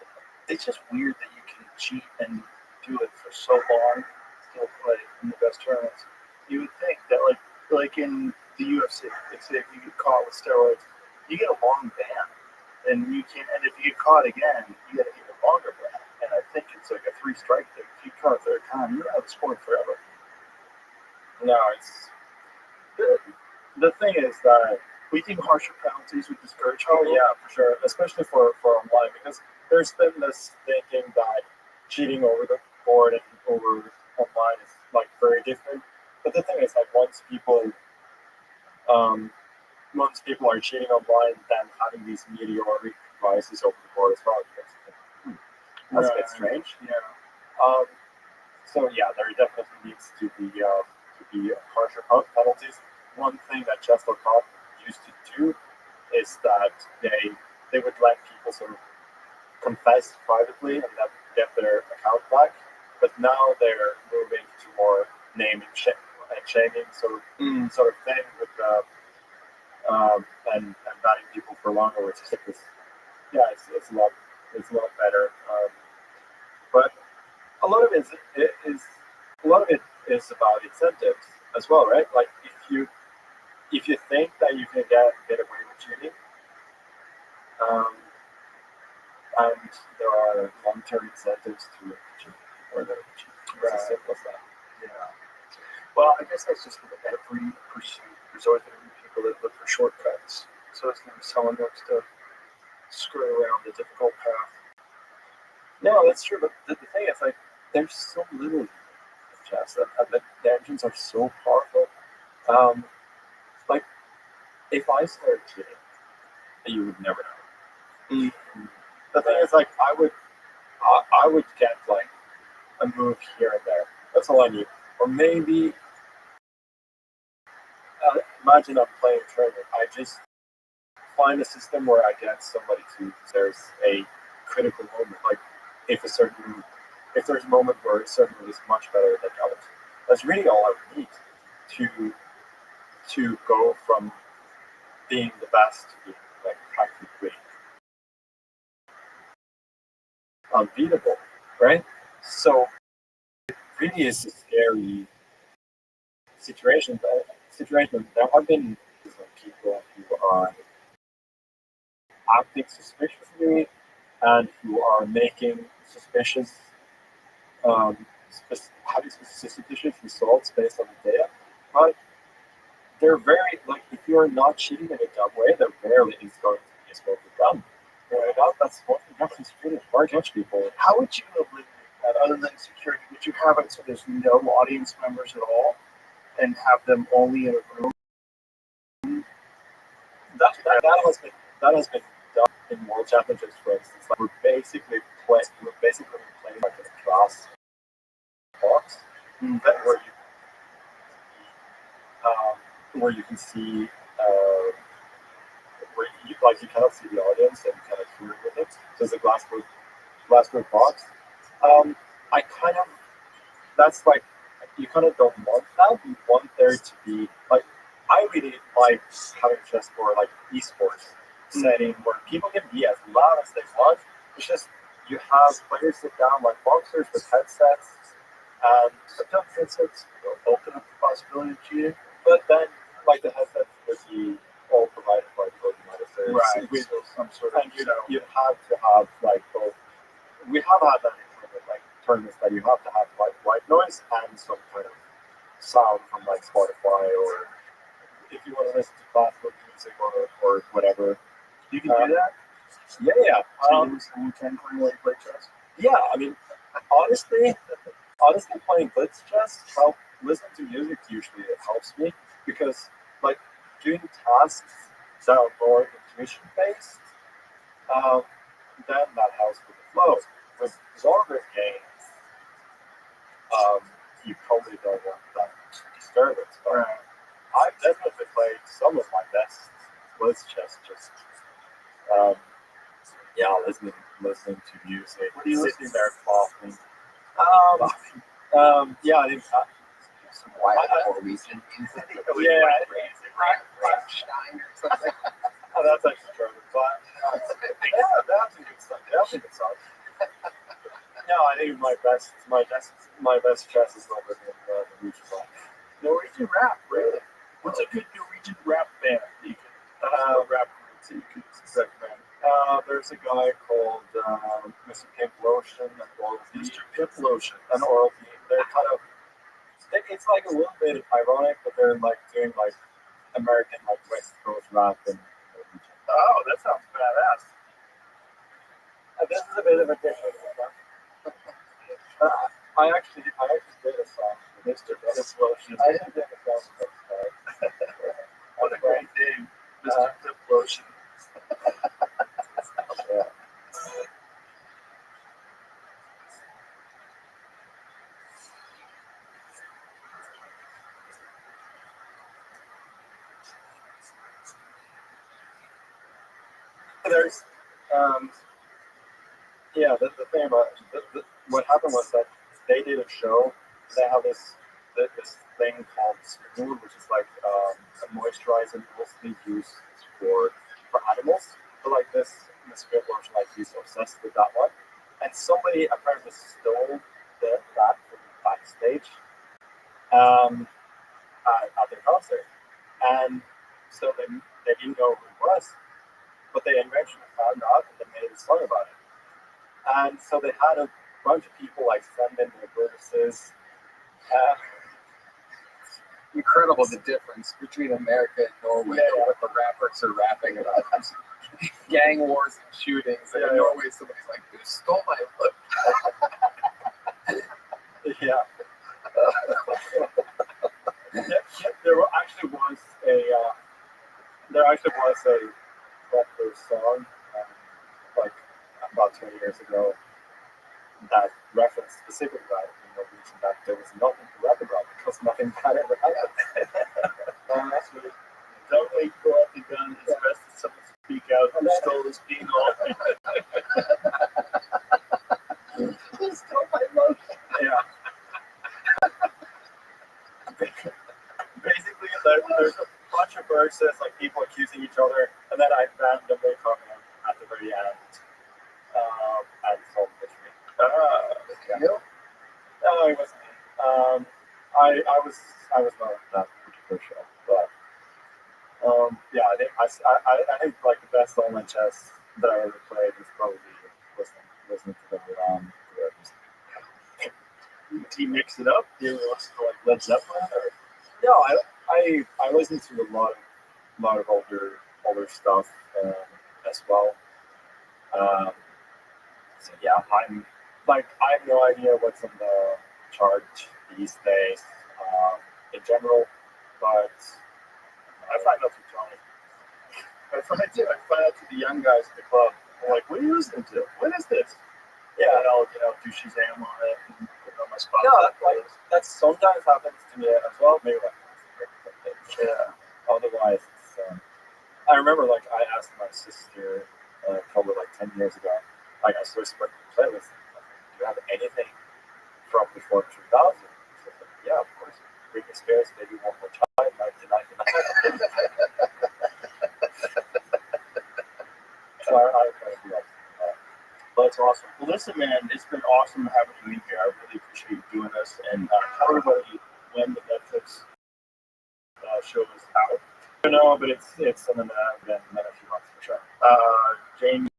It's just weird that you can cheat and do it for so long, still play in the best tournaments. You would think that like in the UFC, if you get caught with steroids, you get a long ban, and you can't. And if you get caught again, you get an even longer ban. And I think it's like a 3-strike thing. If you caught a third time, you're out of sport forever. No, it's the thing is that We think harsher penalties would discourage oh people. yeah, for sure, especially for online, because there's been this thinking that cheating over the board and over online is like very different. But the thing is, like once people are cheating online, then having these meteoric rises over the board as well, that's a bit strange. Yeah. So yeah, there definitely needs to be harsher penalties. One thing that chess.com used to do is that they would let people sort of confess privately and then get their account back. But now they're moving to more naming and shaming sort of thing with and banning people for longer, which is it's a lot better. But a lot of it is about incentives as well, right? Like if you think that you can get away with cheating, and there are long-term incentives to cheat or the cheat. It's as simple as that. Yeah. Well, I guess that's just what every pursuit. There's always going to be people that look for shortcuts. So it's going to be someone who wants to skirt around the difficult path. No, that's true. But the thing is, like, there's so little in chess, and the engines are so powerful. Like, if I started cheating, you would never know. The thing is, like, I would get like a move here and there. That's all I need. Or maybe imagine I'm playing tournament. I just find a system where I get somebody to. There's a critical moment, like if there's a moment where a certain move is much better than the others. That's really all I need to go from being the best to being like practically unbeatable, right? So it really is a scary situation. There have been people who are acting suspiciously and who are making having suspicious results based on the data. But they're very, like, if you're not cheating in a dumb way, there rarely is going to be a smoke of dumb. Right? That's what is really hard to catch people. How would you eliminate that other than security? Would you have it so there's no audience members at all and have them only in a room? That has been done in World Championships, for instance. Like we're basically playing like a class box where you can see you cannot see the audience and you cannot hear with it. So it's a glassproof box. That's like you kind of don't want that. You want there to be like I really like having chessboard like esports setting where people can be as loud as they want. It's just you have players sit down like boxers with headsets, and Sometimes headsets open up the possibility of cheating. but then like the headsets would be all provided by both medicines. Right. With, So some sort of and you'd have to have like both. We have had that in tournaments that you have to have white noise and some kind of sound from like Spotify, or if you want to listen to classical music or whatever. You can do that. Yeah. So you can play chess. Yeah, I mean, honestly, playing blitz chess listening to music usually it helps me because like doing tasks that are more intuition based, then that helps with the flow. With longer games, you probably don't want that disturbance. But I've definitely played some of my best blitz chess just listening to music, sitting there coughing. Yeah, I think Some wild Norwegian music. Yeah. Rammstein or something. Oh, that's actually German, but yeah, that's a good stuff. That's a good song. No, I think my best chess is over in Norwegian rock. Norwegian rap, really? What's a good Norwegian rap band that you can rap group that you can recommend? There's a guy called Mr. Pimp Lotion and Oral B. Mr. Pimp Lotion. And Oral B. They're kind of, it's like a little bit ironic, but they're like doing like American like West Coast rap and Norwegian. Oh, that sounds badass. And this is a bit of a different one. I actually did a song with Mr. Pimp Lotion. I didn't do a song with this guy. What a great name, Mr. Pimp Lotion. Yeah. There's, the thing about what happened was that they did a show. They have this thing called Smooth, which is like a moisturizer mostly used for animals. But like this Smooth lotion, like he's obsessed with that one. And somebody apparently stole that from backstage at their concert, and so they didn't know who it was. But they eventually found out and they made a song about it. And so they had a bunch of people like send in their verses. Incredible the difference between America and Norway. What the rappers are rapping about. Gang wars and shootings. And in Norway, somebody's like, "Who stole my look?" Yeah. There actually was a proper song like about 20 years ago that referenced specifically that in Norwegian that there was nothing to rap about because nothing bad ever happened. That's really, don't wait for all the gun. It's best that someone speak out who stole this being all. Who stole my lotion? Yeah. Basically, there's a bunch of verses, like people accusing each other, and then I randomly come in at the very end and solve the mystery. You? No, it wasn't me. I was not at that particular show, but yeah, I think like the best online chess that I ever played was probably listening to the Do you mix it up? Do you listen to like Led Zeppelin? Or? No, I listen to a lot of older stuff as well. So yeah, I have no idea what's on the chart these days in general, but I find out through Tony. I find out to the young guys at the club. I'm like, what are you listening to? What is this? yeah, And I'll do Shazam on it and put it on my spot. no, that sometimes happens to me as well. Maybe like Yeah. otherwise, it's, I remember like I asked my sister probably like 10 years ago, like I switched my playlist. Do you have anything from before 2000? She was like, yeah, of course. Britney Spears, Maybe One More Time, 1999. So I kind of do that. Well, that's awesome. Well, listen, man, it's been awesome having you in here. I really appreciate you doing this. And tell everybody when the Netflix show is out. I know, but it's in a few months for sure. Jamie,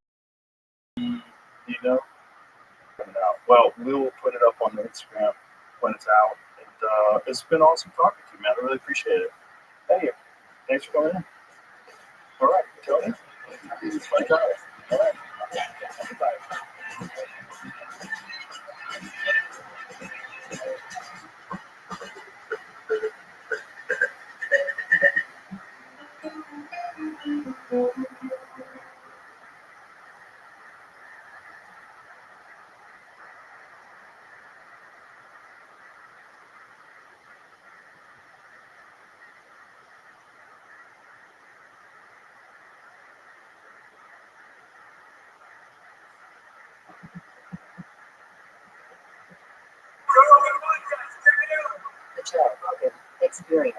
do you know? Coming out. Well, we will put it up on the Instagram when it's out. And it's been awesome talking to you, man. I really appreciate it. Thank you. Thanks for coming in. All right, Tony. Bye, Charlie. All right. Bye. Good job, Rogan. Experience.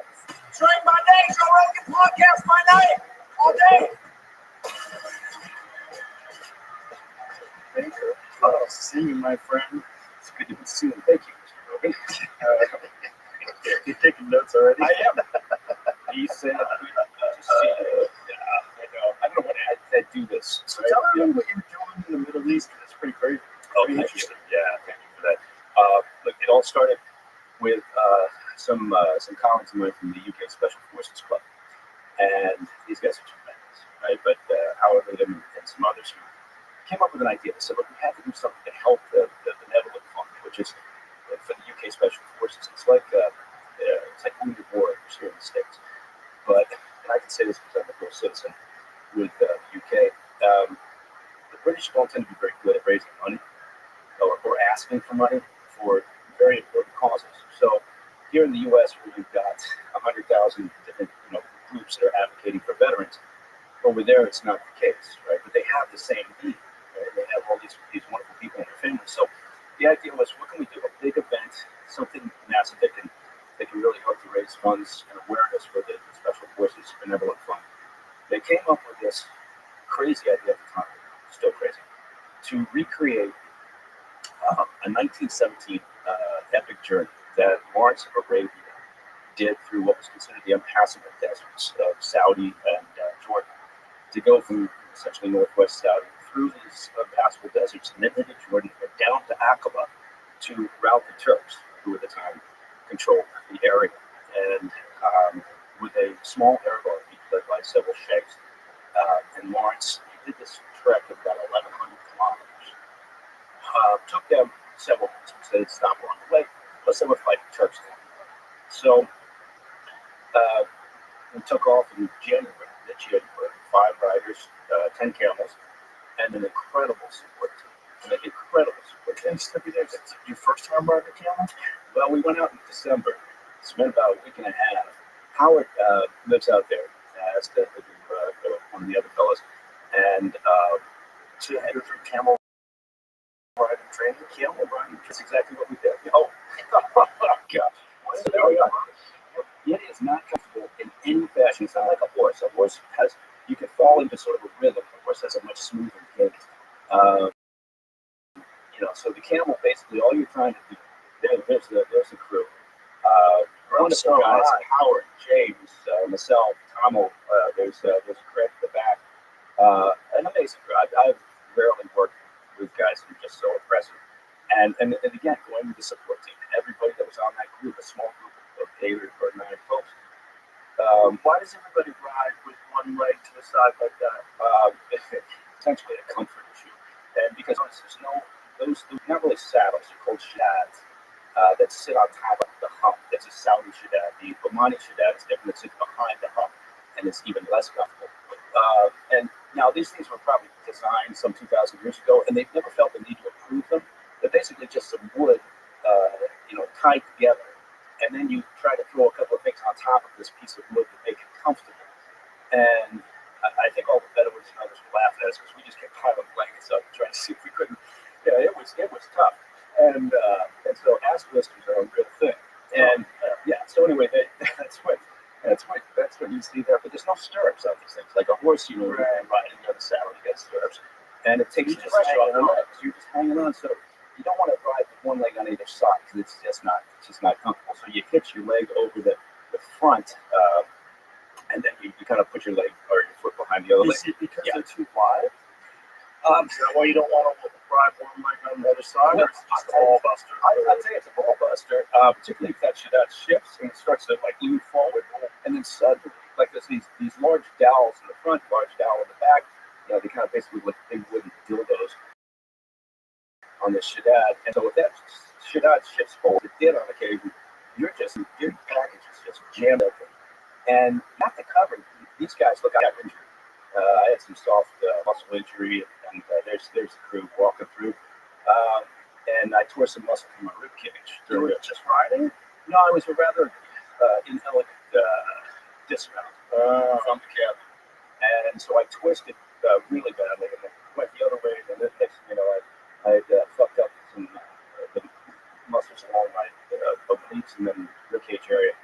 Drink my day, Joe Rogan podcast my night, all day. Thank you. See you, my friend. It's good to be seen. Thank you, Mr. Rogan. You taking notes already? I am. He said, just see you. Yeah, I know. I don't know what I do this. So tell me what you're doing in the Middle East. It's pretty crazy. Oh, thank you. Yeah, thank you for that. Look, it all started with some colleagues of mine from the UK Special Forces Club, and these guys are tremendous, right? But Howard Liddham and some others who came up with an idea. They said, look, we have to do something to help the benevolent fund, which is for the UK Special Forces. It's like wounded warriors here in the States. But, and I can say this because I'm a full citizen with the UK, the British don't tend to be very good at raising money or asking for money for very important causes. So here in the U.S., where you've got 100,000 different groups that are advocating for veterans, over there it's not the case, right? But they have the same need. Right? They have all these wonderful people in their families. So the idea was, what can we do? A big event, something massive that can really help to raise funds and awareness for the Special Forces Benevolent Fund. They came up with this crazy idea at the time, still crazy, to recreate a 1917 epic journey that Lawrence of Arabia did through what was considered the impassable deserts of Saudi and Jordan, to go from essentially northwest Saudi through these impassable deserts and then into Jordan and down to Aqaba to rout the Turks, who at the time controlled the area. And with a small Arab army led by several sheikhs, and Lawrence did this trek of about 1,100 kilometers. Took them several months because they didn't stop along the way, plus they were fighting Turks. So we took off in January, 5 riders, 10 camels, and an incredible support team. Your first time riding a camel? Well, we went out in December. Spent about a week and a half. Howard lives out there, as did one of the other fellows. And So you had to go through camel riding training? camel riding, that's exactly what we did. Oh, God. So there we are. It is not comfortable in any fashion. It's not like a horse. A horse has, you can fall into sort of a rhythm. A horse has a much smoother gait. So the camel, basically, all you're trying to do, there's the crew. Wonderful guys, Howard, James, myself, Tomo, there's Craig at the back. An amazing crew. I've rarely worked with guys who are just so impressive. And again, going with the support team, everybody that was on that group, a small group of 8 or 9 folks. Why does everybody ride with one leg to the side like that? Essentially a comfort issue. And because there's those not really saddles, they're called shads, that sit on top of the hump. That's a Saudi shadad. The Omani shadad is different. It sits behind the hump, and it's even less comfortable. And now these things were probably designed some 2,000 years ago, and they've never felt the need to improve them. They're basically just some wood, tied together, and then you try to throw a couple of things on top of this piece of wood to make it comfortable. And I think all the Bedouins and others were laughing at us because we just kept piling blankets up, trying to see if we couldn't. Yeah, it was tough. And so ass blisters are a real thing. And so anyway, that's what you see there. But there's no stirrups on these things. Like a horse, riding on the saddle, you get stirrups, and it takes the pressure off the legs. You're just hanging on. So you don't want to ride with one leg on either side because it's just not comfortable. So you hitch your leg over the front, and then you kind of put your leg or your foot behind the other leg. Is it because they're too wide? Is that why you don't want to describe one like on the other side, or it's just a ball buster? I'd say it's a ball buster, particularly if that shifts and it starts to like lean forward, and then suddenly, like there's these large dowels in the front, large dowel in the back. You know, they kind of basically look big wooden dildos on this Shaddad. And so if that Shaddad shifts forward, it did on occasion, your package is just jammed open. And you have to cover. These guys look like injured. I had some soft muscle injury, and there's the crew walking through. And I tore some muscle from my rib cage. You were just riding? No, it was a rather inelegant dismount from the cabin. And so I twisted really badly, and it went the other way. And then next thing you know, I fucked up some the muscles along my obliques and then rib cage area.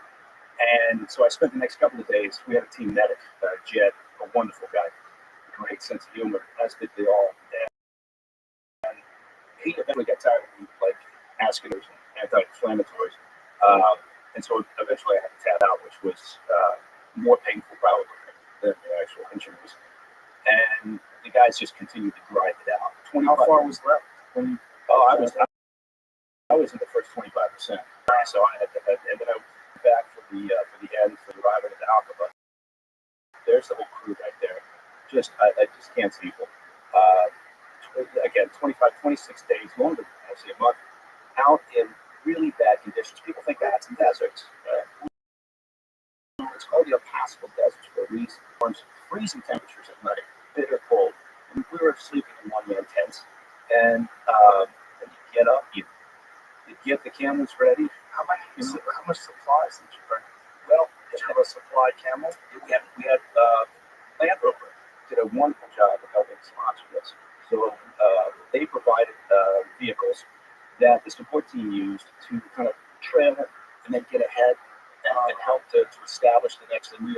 And so I spent the next couple of days. We had a team medic, Jed, a wonderful guy, great sense of humor, as did they all. And he eventually got tired of me, like asking for anti-inflammatories. And so eventually I had to tap out, which was more painful probably than the actual injuries. And the guys just continued to grind it out. How far was left? I was in the first 25%. So I had to, and then I went back for the end for the arrival at the Alcaba. There's the whole crew right there. I just can't see people. Again, 26 days, longer than actually a month, out in really bad conditions. People think that's deserts. It's called the impassable deserts for a reason. Freezing temperatures at night, bitter cold. And we were sleeping in one-man tents. And you get up, you get the camels ready. How much supplies did you bring? Well, did you have a supply camel? We had Land Rover did a wonderful job of helping sponsor this. So they provided vehicles that the support team used to kind of trail it and then get ahead and help to establish the next thing. We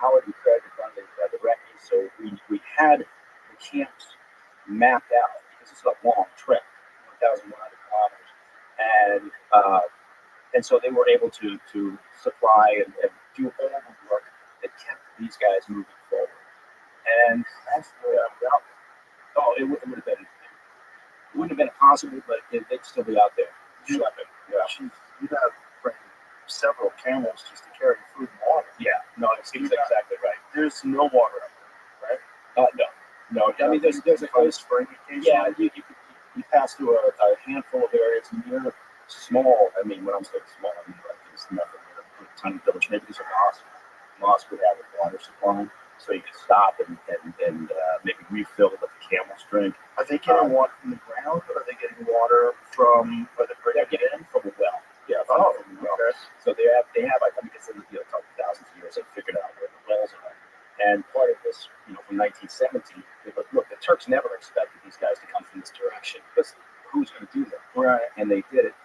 Howard and Craig had done the recce, so we had the camps mapped out because it's a long trip, 1,100 kilometers, and so they were able to supply and do all the work that kept these guys moving forward. And that's it wouldn't have been impossible, but they'd still be out there schlepping. Yeah. You'd have several camels just to carry food and water. Yeah, no, it's exactly right. There's no water up there, right? No. I mean, there's a close spring. Yeah, you pass through a handful of areas, and you're small. I mean, when I'm saying small, I mean like there's nothing. A tiny village. Maybe there's a mosque. Mosque would have a water supply, so you could stop and maybe refill what the camels drink. Are they getting water from the ground, or are they getting water from where they're getting in from a well? Yeah, from the well. Okay. So they have. I think it's in a couple thousands of years. They figured out where the wells are. And part of this, from 1917, look, the Turks never expected these guys to come from this direction because who's going to do that? Right. And they did it.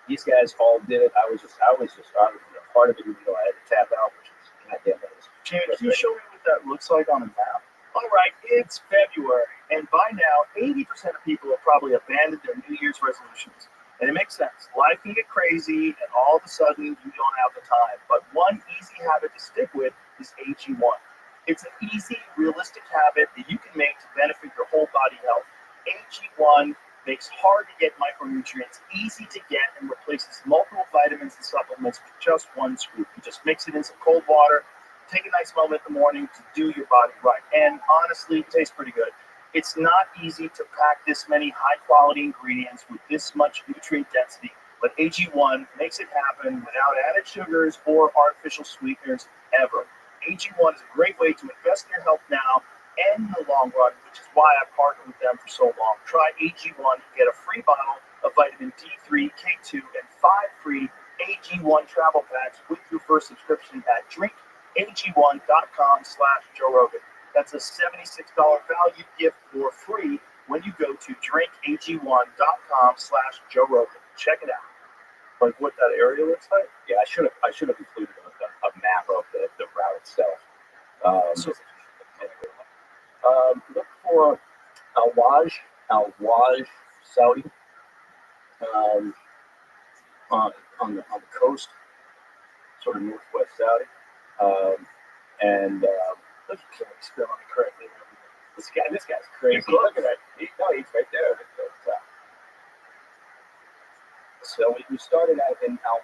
These guys all did it. I was just part of it, even though I had to tap out, which is goddamn. Jamie, can you show me what that looks like on a map? All right, it's February, and by now, 80% of people have probably abandoned their New Year's resolutions. And it makes sense. Life can get crazy, and all of a sudden, you don't have the time. But one easy habit to stick with is AG1. It's an easy, realistic habit that you can make to benefit your whole body health. AG1 makes hard-to-get micronutrients easy to get and replaces multiple vitamins and supplements with just one scoop. You just mix it in some cold water, take a nice moment in the morning to do your body right. And honestly, it tastes pretty good. It's not easy to pack this many high-quality ingredients with this much nutrient density, but AG1 makes it happen without added sugars or artificial sweeteners ever. AG1 is a great way to invest in your health now and in the long run, which is why I've partnered with them for so long. Try AG1 and get a free bottle of vitamin D3, K2, and 5 free AG1 travel packs with your first subscription at drinkag1.com/Joe Rogan. That's a $76 value gift for free when you go to drinkag1.com/Joe Rogan. Check it out. Like what that area looks like? Yeah, I should have included a map of the route itself. Look for Al-Waj, Saudi, on the coast, sort of northwest Saudi, and look, spelling it correctly. This guy's crazy. Look at that. So we started out in Al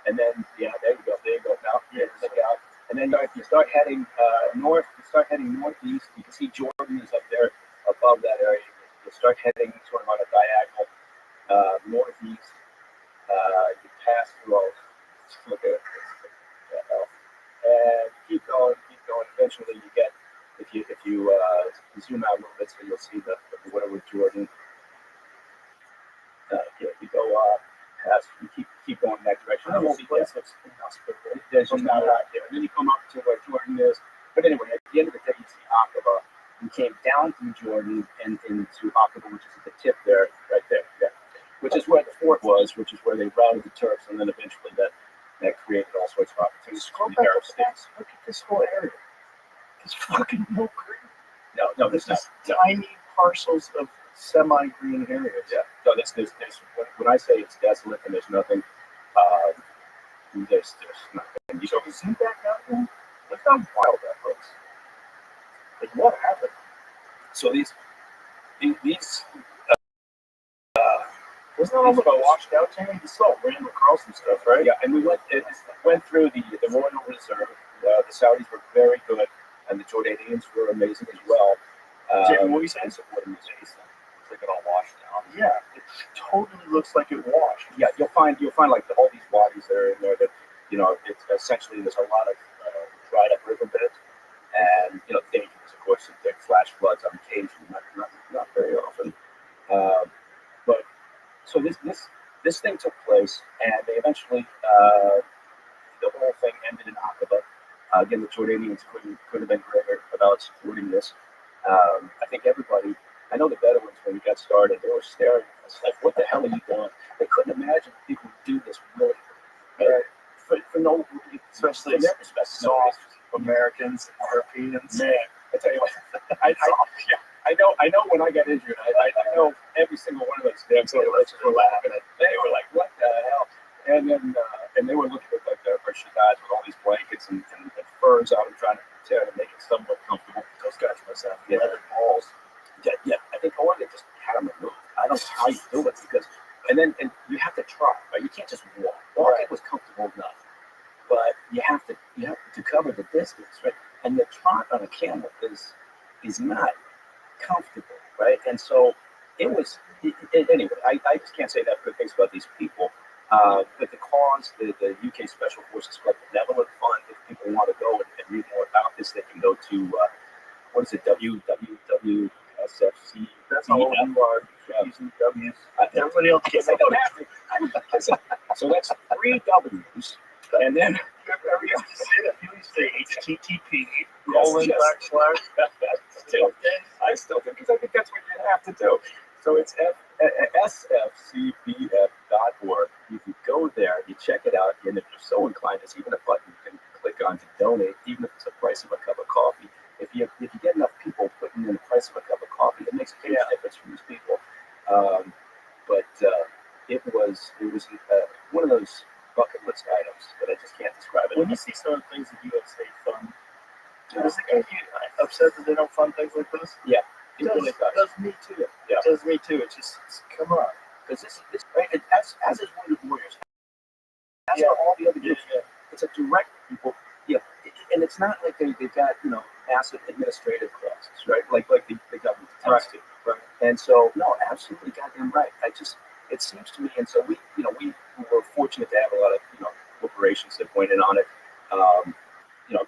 and then there you go. Now look out. And then if you start heading north, northeast. You can see Jordan is up there above that area. You start heading sort of on a diagonal northeast. You pass through all. Look at it. And keep going. Eventually, you get if you zoom out a little bit, so you'll see the Woodward Jordan. You go past. You keep going in that direction. There's just not out there, and then you come up to where Jordan is. But anyway, at the end of the day, you see Aqaba. You came down through Jordan and into Aqaba, which is at the tip there, right there. Yeah. Which is where the fort was, which is where they routed the Turks, and then eventually that created all sorts of opportunities for the Arab states. Look at this whole area. There's fucking no green. No, This there's is not. tiny parcels of semi-green areas. Yeah. No, there's when I say it's desolate and there's nothing, there's nothing. You You see that out there? look how wild that looks. Like, what happened? So these Wasn't that all about washed out town? You saw Randall Carlson stuff, right? yeah, and we went through the Royal Reserve. The Saudis were very good, and the Jordanians were amazing as well. Jimmy, what were you saying? Supporting the Jason. It's like it all washed down. Yeah, it totally looks like it washed. Yeah, you'll find like all these wadis that are in there that it's essentially there's a lot of dried up riverbeds, and dangerous, of course, if there flash floods on occasion, not very often. But so this thing took place, and they eventually the whole thing ended in Aqaba. Again, the Jordanians couldn't have been greater about supporting this. I think everybody. I know the Bedouins, when we got started, they were staring at us like, "What the hell are you doing?" They couldn't imagine people would do this really, for no, Especially from their perspective. soft Americans, Europeans. Man, I tell you what, I know when I got injured, I know every single one of those damn Israelites were laughing at. They were like, "What the hell?" And then and they were looking at like our guys with all these blankets and furs on them, trying to make it somewhat comfortable. Those guys must have leather balls. Yeah, I think they just had them removed. I don't know how you do it and you have to try, right? You can't just walk. Walking was comfortable enough, but you have to cover the distance, right? And the trot on a camel is not comfortable, right? And so it was. Anyway, I just can't say that good things about these people. But the cause, the UK Special Forces Club Benevolent Fund, if people want to go and read more about this, they can go to what is it? www.sfc. That's all you are using W's. Everybody else gets it. So that's 3 W's, and then Everybody else say HTTP yes. / I still think because I think that's what you have to do. So it's sfcbf.org. You can go there, you check it out, and if you're so inclined, there's even a button you can click on to donate, even if it's the price of a cup of coffee. If you get enough people putting in the price of a cup of coffee, it makes a huge difference for these people. But it was one of those bucket list items that I just can't describe it. When you see some of the things that USA fund, does it get you upset that they don't fund things like this? Yeah, It does me too. Yeah. It does me too. It's just come on. Because this right, as is Wounded Warriors, as are all the other groups. It's a direct people. Yeah, and it's not like they've got massive administrative costs, right? Like the government tends to. Right. And so no, absolutely goddamn right. It seems to me, and so we were fortunate to have a lot of corporations that went in on it.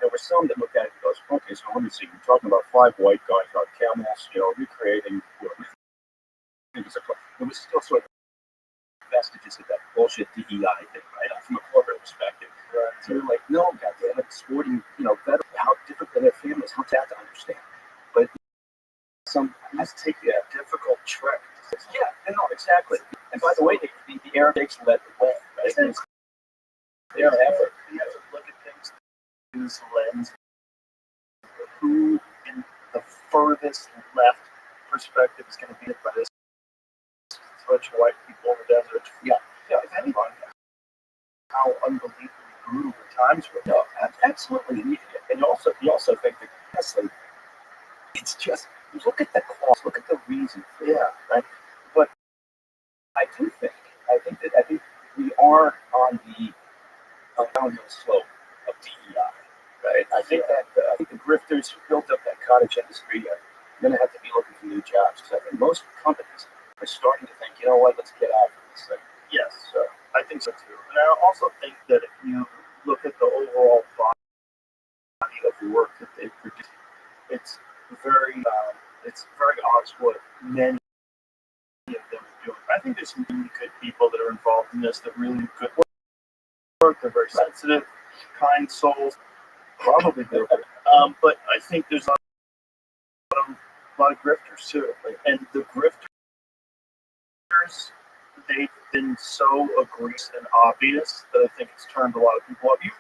There were some that looked at it and goes, okay, so let me see. You're talking about 5 white guys on camels, recreating. It was still sort of vestiges of that bullshit DEI thing, right? From a corporate perspective. Right. So you're like, no, goddamn it, sporting, veterans, how different than their families, how that to understand. But Let's take a difficult trek. Yeah, no, exactly. And by the way, the Arabics led the way, right? Their effort. You have to look at things through this lens. Who in the furthest left perspective is going to be hit by this? Such white people in the desert. Yeah. If anyone, how unbelievably brutal the times were. No, absolutely. And you also think that it's just look at the cost, look at the reason for it, right? But I do think the grifters who built up that cottage industry are going to have to be looking for new jobs. Because I think most companies are starting to think, you know what, let's get out of this thing. Yes, I think so too. And I also think that if you look at the overall body of work that they produce, it's very obvious what many of them are doing. I think there's some really good people that are involved in this that really do good work. They're very sensitive, kind souls, probably do. But I think there's a lot of grifters too. And the grifters, they've been so egregious and obvious that I think it's turned a lot of people off. You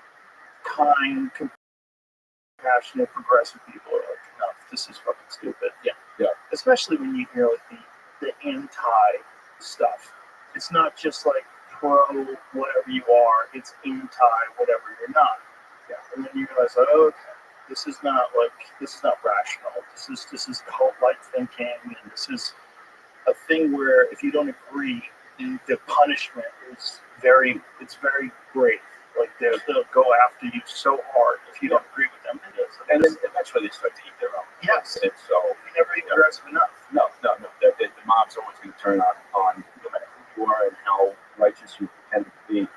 kind, compassionate, progressive people are like, no, this is fucking stupid. Yeah. Especially when you hear like the anti stuff. It's not just like pro whatever you are, it's anti whatever you're not. Yeah. And then you realize, oh, okay, this is not rational. This is cult-like thinking, and this is a thing where if you don't agree, the punishment is very great. Like they'll go after you so hard if you don't agree with them. And then eventually they start to eat their own. Yes. And so you never eat aggressive enough. No. The mob's always going to turn on no matter who you are and how righteous you pretend to be.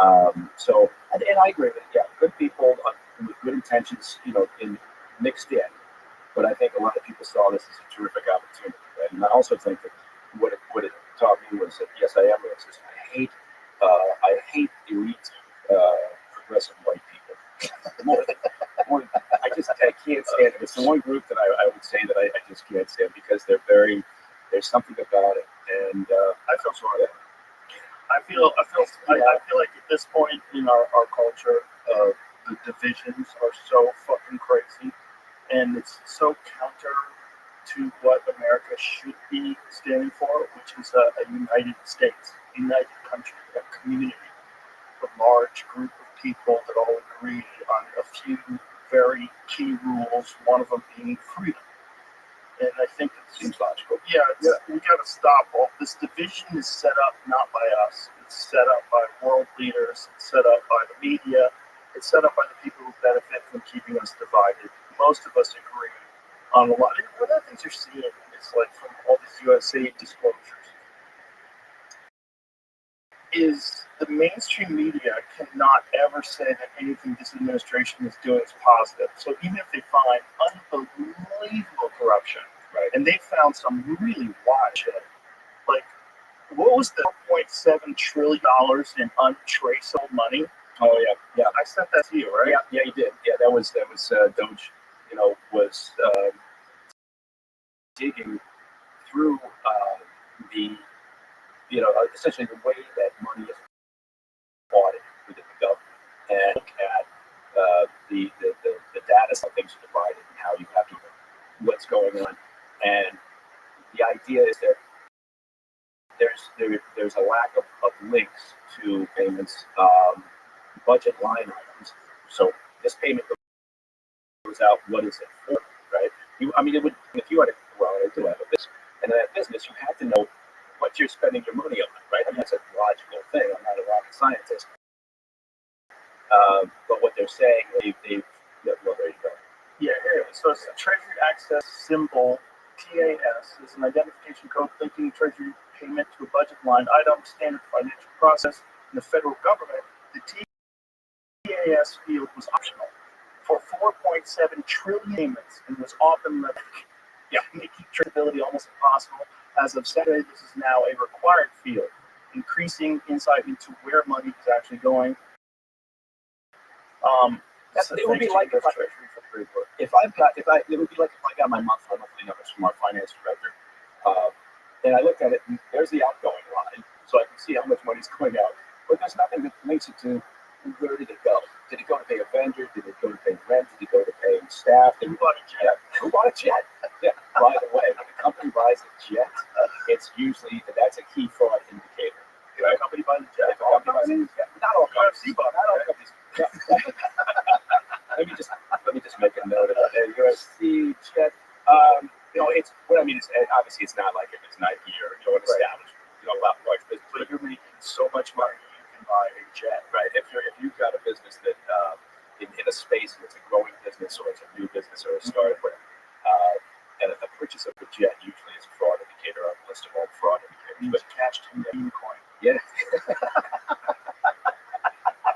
And I agree with it. Yeah, good people with good intentions, mixed in. But I think a lot of people saw this as a terrific opportunity. Right? And I also think that what it taught me was that yes, I am racist. I hate elite progressive white people. I can't stand it. It's the one group that I would say that I just can't stand because there's something about it, and I feel sorry. I feel like at this point in our culture, the divisions are so fucking crazy, and it's so counter to what America should be standing for, which is a United States, united country, a community, a large group of people that all agree on a few very key rules, one of them being freedom. And I think it seems logical. Yeah, we got to stop all this division is set up not by us. It's set up by world leaders. It's set up by the media. It's set up by the people who benefit from keeping us divided. Most of us agree on a lot. And one of the things you're seeing is like from all these USA disclosures is the mainstream media cannot ever say that anything this administration is doing is positive. So even if they find unbelievable corruption, right, and they found some really wild shit, like what was the $4.7 trillion in untraceable money? Oh yeah. I sent that to you, right? Yeah, you did. Yeah, that was Doge. Was digging through the essentially the way that money is audited within the government, and look at the data, how things are divided, and how you have to what's going on. And the idea is that there's a lack of links to payments, budget line items. So this payment goes out. What is it for? Right? It would if you had I do have a business, and in that business you have to know what you're spending your money on, right? I mean, that's a logical thing. I'm not a rocket scientist. But what they're saying, there you go. Yeah, here it is. So it's a Treasury Access Symbol, TAS, is an identification code linking Treasury payment to a budget line item, standard financial process. In the federal government, the TAS field was optional for 4.7 trillion payments and was often making traceability almost impossible. As of Saturday, this is now a required field, increasing insight into where money is actually going. It would be like if I got my monthly numbers from our finance director, and I looked at it, and there's the outgoing line, so I can see how much money's going out. But there's nothing that links it to where did it go? Did it go to pay a vendor? Did it go to pay rent? Did it go to pay staff? Who bought a jet? Who bought a jet? Yeah. By the way, when a company buys a jet, it's usually that's a key fraud indicator. If a company buys a jet, not all companies. Not all companies. Let me just make a note of that. USC jet. It's what I mean is obviously it's not like if it's Nike or an established, large business, but you're making so much money you can buy a jet, right? If you've got a business that in a space and it's a growing business sort of started where, and a purchase of a jet usually is a fraud indicator on the list of all fraud indicators. But Cashed in the coin. yeah,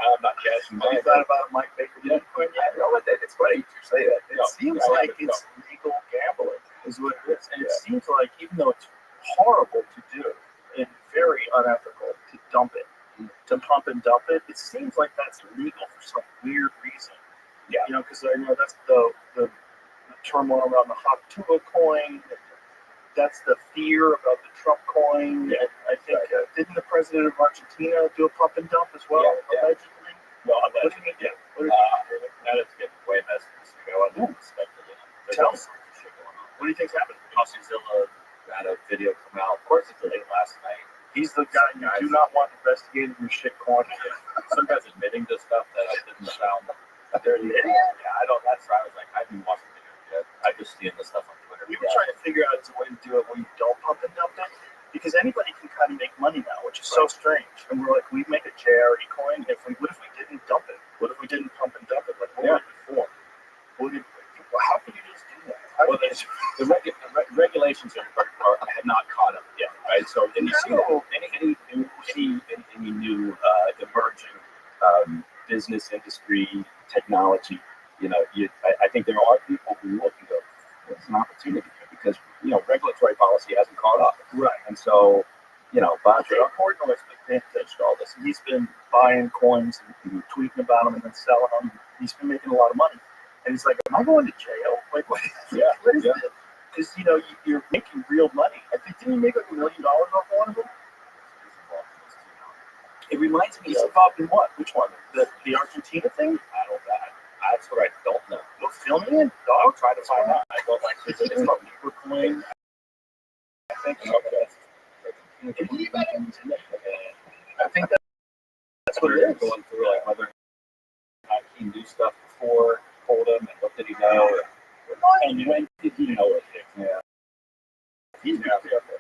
I'm not cashing Have you mine. thought about Mike Baker Yeah, coin yeah, yet? you know what? It's funny you say that. It seems like it's legal gambling, is what it is. And it seems like, even though it's horrible to do and very unethical to dump it, to pump and dump it, it seems like that's legal for some weird reason. Yeah. You know, because I know that's the turmoil around the Hot Tuba coin. That's the fear about the Trump coin. Yeah. I think, didn't the president of Argentina do a pump and dump as well? Yeah. Allegedly? No, I'm What not. did he do? Now it's getting way messy. I didn't expect it. There's Tell all me. sorts of shit going on. What do you think's happened? Zilla had a video come out. Of course, it's late last night. He's the guy you do not want investigating your shit coin. Some guys admitting to stuff that I didn't found. Yeah, I don't. That's why I was like, I didn't watch the video yet. I just seen the stuff on Twitter. We were trying to figure out a way to do it where you don't pump and dump it, because anybody can kind of make money now, which is so strange. And we're like, we make a JRE coin. What if we didn't dump it? What if we didn't pump and dump it? Like, what would it be for? How can you just do that? Well, the regulations are have not caught up yet, right? So, and you see that any new emerging business industry technology, I think there are people who look and go, "There's an opportunity here," because regulatory policy hasn't caught up, Right. and so Bob Portnoy's been paying attention to all this. He's been buying coins and tweeting about them and then selling them. He's been making a lot of money. And he's like, am I going to jail? Like, what is this? Because, you're making real money. I think, didn't he make like $1 million off one of them? It reminds me of what? Which one? The Argentina thing? That's what I don't know. Well, fill me in, dog. I'll try to find out. I don't like It's called Libra coin. I think. I think that's what it is. Going through like whether he knew stuff before, told him, and what did he know, and when did he know it? Yeah. He's pretty careful.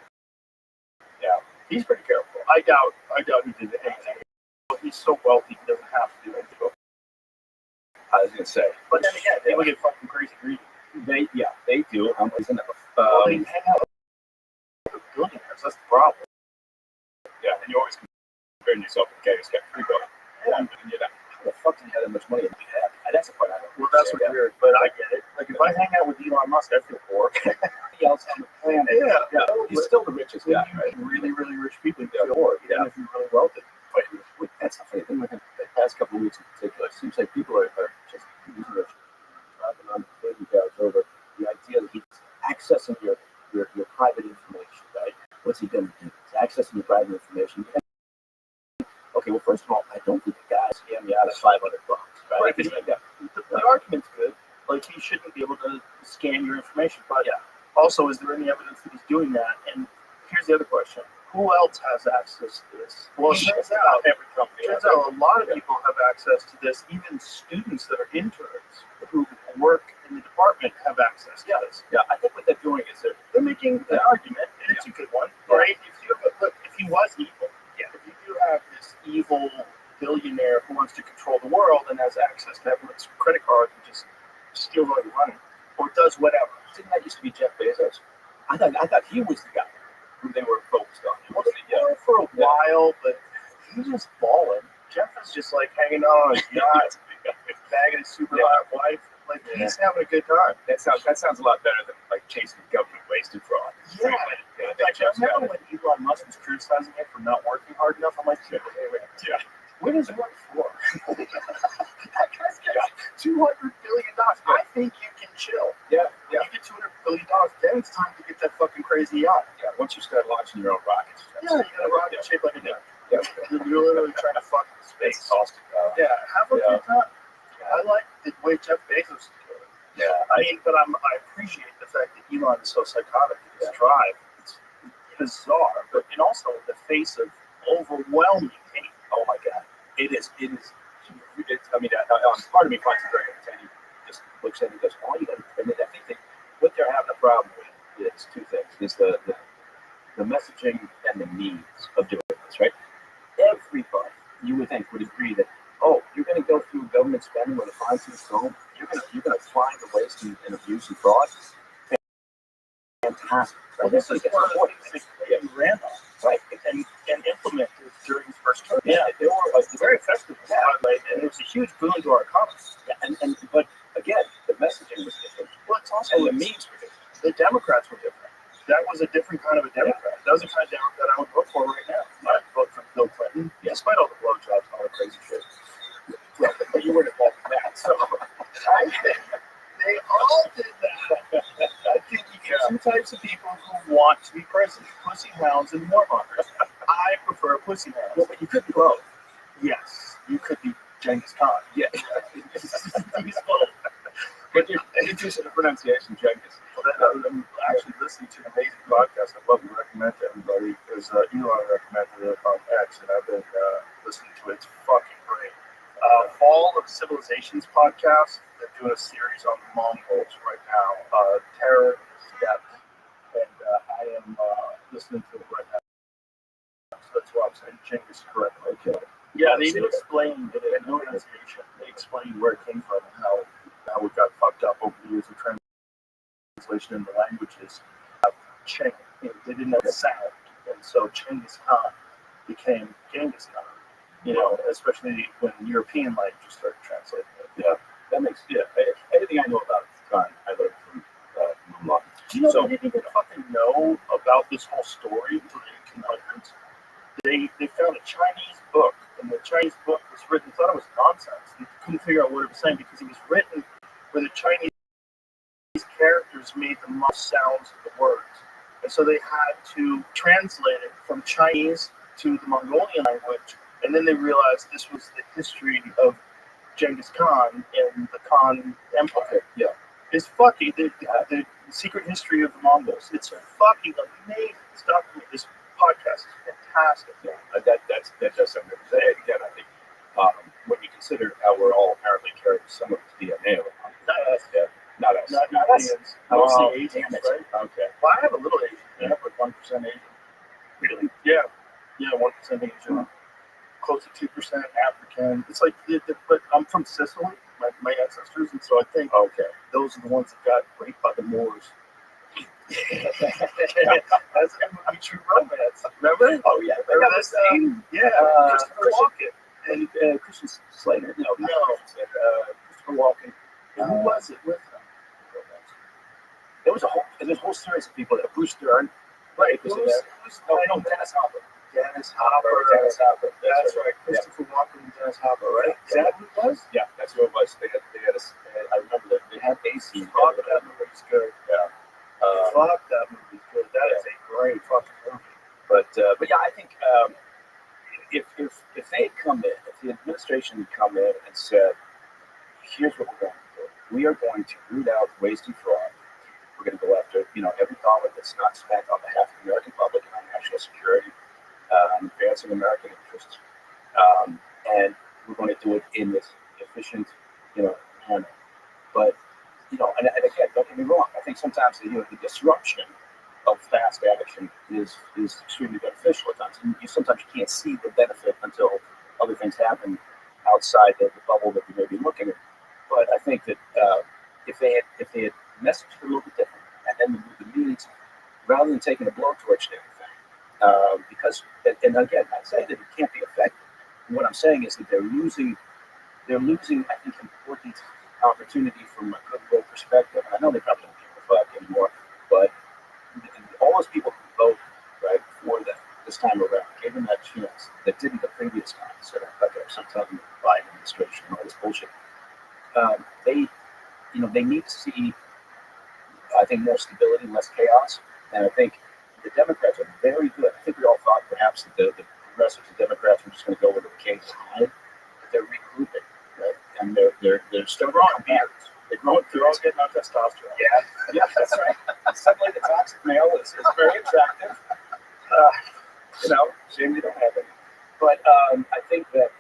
Yeah, he's pretty careful. I doubt he did anything. He's so wealthy, he doesn't have to do anything. I was gonna say, But then again, people get fucking crazy greedy. they do. Isn't it? Well, they hang out with billionaires. That's the problem. Yeah, and you always compare yourself with the guy who's got $3 billion. Yeah. How the fuck did he have that much money? That's the part I don't. Well, that's what's weird, but I get it. Like, if I hang out with Elon Musk, I feel poor. Everybody else on the planet. Yeah. He's still the richest guy, right? Really, really rich people, you feel poor, even if you're really wealthy. But that's the funny thing. Like the past couple of weeks in particular, it seems like people are just using their driving on the cars over the idea that he's accessing your private information, right? What's he going to do? He's accessing your private information. Okay, well, first of all, I don't think the guy scammed me out of $500, right? But the argument's good. Like, he shouldn't be able to scan your information. But also, is there any evidence that he's doing that? And here's the other question. Who else has access to this? Well, it turns out every company. Turns out a lot of people have access to this. Even students that are interns who work in the department have access to this. Yeah, I think what they're doing is They're making an argument, and it's a good one, right? If he was evil, if you do have this evil billionaire who wants to control the world and has access to everyone's credit card and just steals all your money, or does whatever. Didn't that used to be Jeff Bezos? I thought he was the guy who they were focused on. Well, they were for a while, but he's just balling. Jeff is just like hanging out on his yacht, bagging his super hot wife. Like, he's having a good time. That sounds a lot better than like chasing government wasted fraud. Yeah. Like, I remember when Elon Musk was criticizing it for not working hard enough. I'm like, wait. What does it work for? That guy's got $200 billion. I think you can chill. Yeah. You get $200 billion, then it's time to get that fucking crazy yacht. Yeah, once you start launching your own rockets. You got a rocket shaped like a dick. You're literally trying to fuck space. Have a good time. I like the way Jeff Bezos is doing it. Yeah. But I appreciate the fact that Elon is so psychotic in his drive. It's bizarre, but and also in the face of overwhelming hate. Oh my God. It is. Part of me finds it very entertaining. Just looks at it and goes, all you got to, I think that what they're having a problem with is two things. Is the messaging and the needs of doing this, right? Everybody, you would think, would agree that, you're going to go through government spending with a fine-tooth comb. You're going to find a way waste and abuse and fraud. Fantastic. Well, this is one of the things that he ran on, Right. and implemented during his first term. Yeah, they were Very effective, and it was a huge boon to our economy. but again, the messaging was different. Well, it's also And the means were different. the Democrats were different. That was a different kind of a Democrat. That was the kind of Democrat I would vote for right now. I'd vote for Bill Clinton, despite all the blowjobs and all the crazy shit. Well, but you weren't involved in that, so They all did that. I think you get two types of people who want to be president: pussy hounds and warmongers. I prefer pussy hounds. well, but you could be both. Yes, you could be Genghis Khan. Yeah. He's both. But you're using the pronunciation, Jenkins. I'm actually listening to an amazing podcast. I'd love to recommend to everybody. There's Elon recommended it on X, and I've been listening to it. It's fucking great. Fall of Civilizations podcast. They're doing a series on the Mongols right now. Terror is depth, and I am listening to it right now. So that's why I'm saying Genghis correctly. Okay. Yeah, they do explain the pronunciation. They explain where it came from and how it got fucked up over the years of translation in the languages. Cheng, they didn't have the sound, and so Genghis Khan became Genghis Khan. Especially when European languages started translating it. Yeah, that makes everything I know about Khan, I learned from Muhammad. Do you know they didn't even fucking know about this whole story until the 1800s? They found a Chinese book, and the Chinese book was written. Thought it was nonsense. They couldn't figure out what it was saying because it was written where the Chinese characters made the most sounds of the words, and so they had to translate it from Chinese to the Mongolian language. And then they realized this was the history of Genghis Khan and the Khan Empire. Yeah. It's fucking the secret history of the Mongols. It's fucking amazing stuff. This podcast is fantastic. Yeah, that does sound good. Again, I think when you consider how we're all apparently carrying some of the DNA around. Not us. Yeah, not us. Not us. Asians. Mostly Asians, damn it. right? Okay. Well, I have a little Asian. I have like 1% Asian. Really? Yeah. 1% Asian. Close to 2% African. It's like, but I'm from Sicily, my ancestors, and so I think those are the ones that got raped by the Moors. That's a movie, True Romance. Remember? Oh yeah. Remember that scene? Yeah. Christopher Walken And Christian Slater. No. Christopher Walken. And who was it with him? There was a whole series of people. Bruce Dern. Right. Was in there. No, Dennis Hopper. Dennis Hopper. That's right. Christopher Walken and Dennis Hopper, right? Is that who it was? Yeah, that's who it was. They had I remember that they had AC. Fuck, that movie's good. Yeah. Fuck, that movie's good. That is a great fucking movie. But yeah, I think if they had come in, if the administration had come in and said, here's what we're going to do. We are going to root out waste and fraud. We're going to go after every dollar that's not spent on behalf of the American public and on national security, advancing American interests, and we're going to do it in this efficient, manner. But and again, don't get me wrong. I think sometimes the disruption of fast action is extremely beneficial at times. And sometimes you can't see the benefit until other things happen outside the bubble that you may be looking at. But I think that if they had messaged a little bit different, and then the means, rather than taking a blowtorch to everything, because and again, I say that it can't be effective. What I'm saying is that they're losing, I think, important opportunity from a goodwill perspective. I know they probably don't give a fuck anymore, but all those people who voted right for them this time around, gave them that chance that didn't the previous time. So sometimes the Biden administration and all this bullshit. They need to see, I think, more stability, less chaos, and I think the Democrats are very good. I think we all thought perhaps that the progressives and Democrats were just going to go with the King's side, but they're regrouping, right? And they're still growing beards. They're all getting on testosterone. Yeah, that's right. Suddenly the toxic male is very attractive. Shame they don't have it. But I think that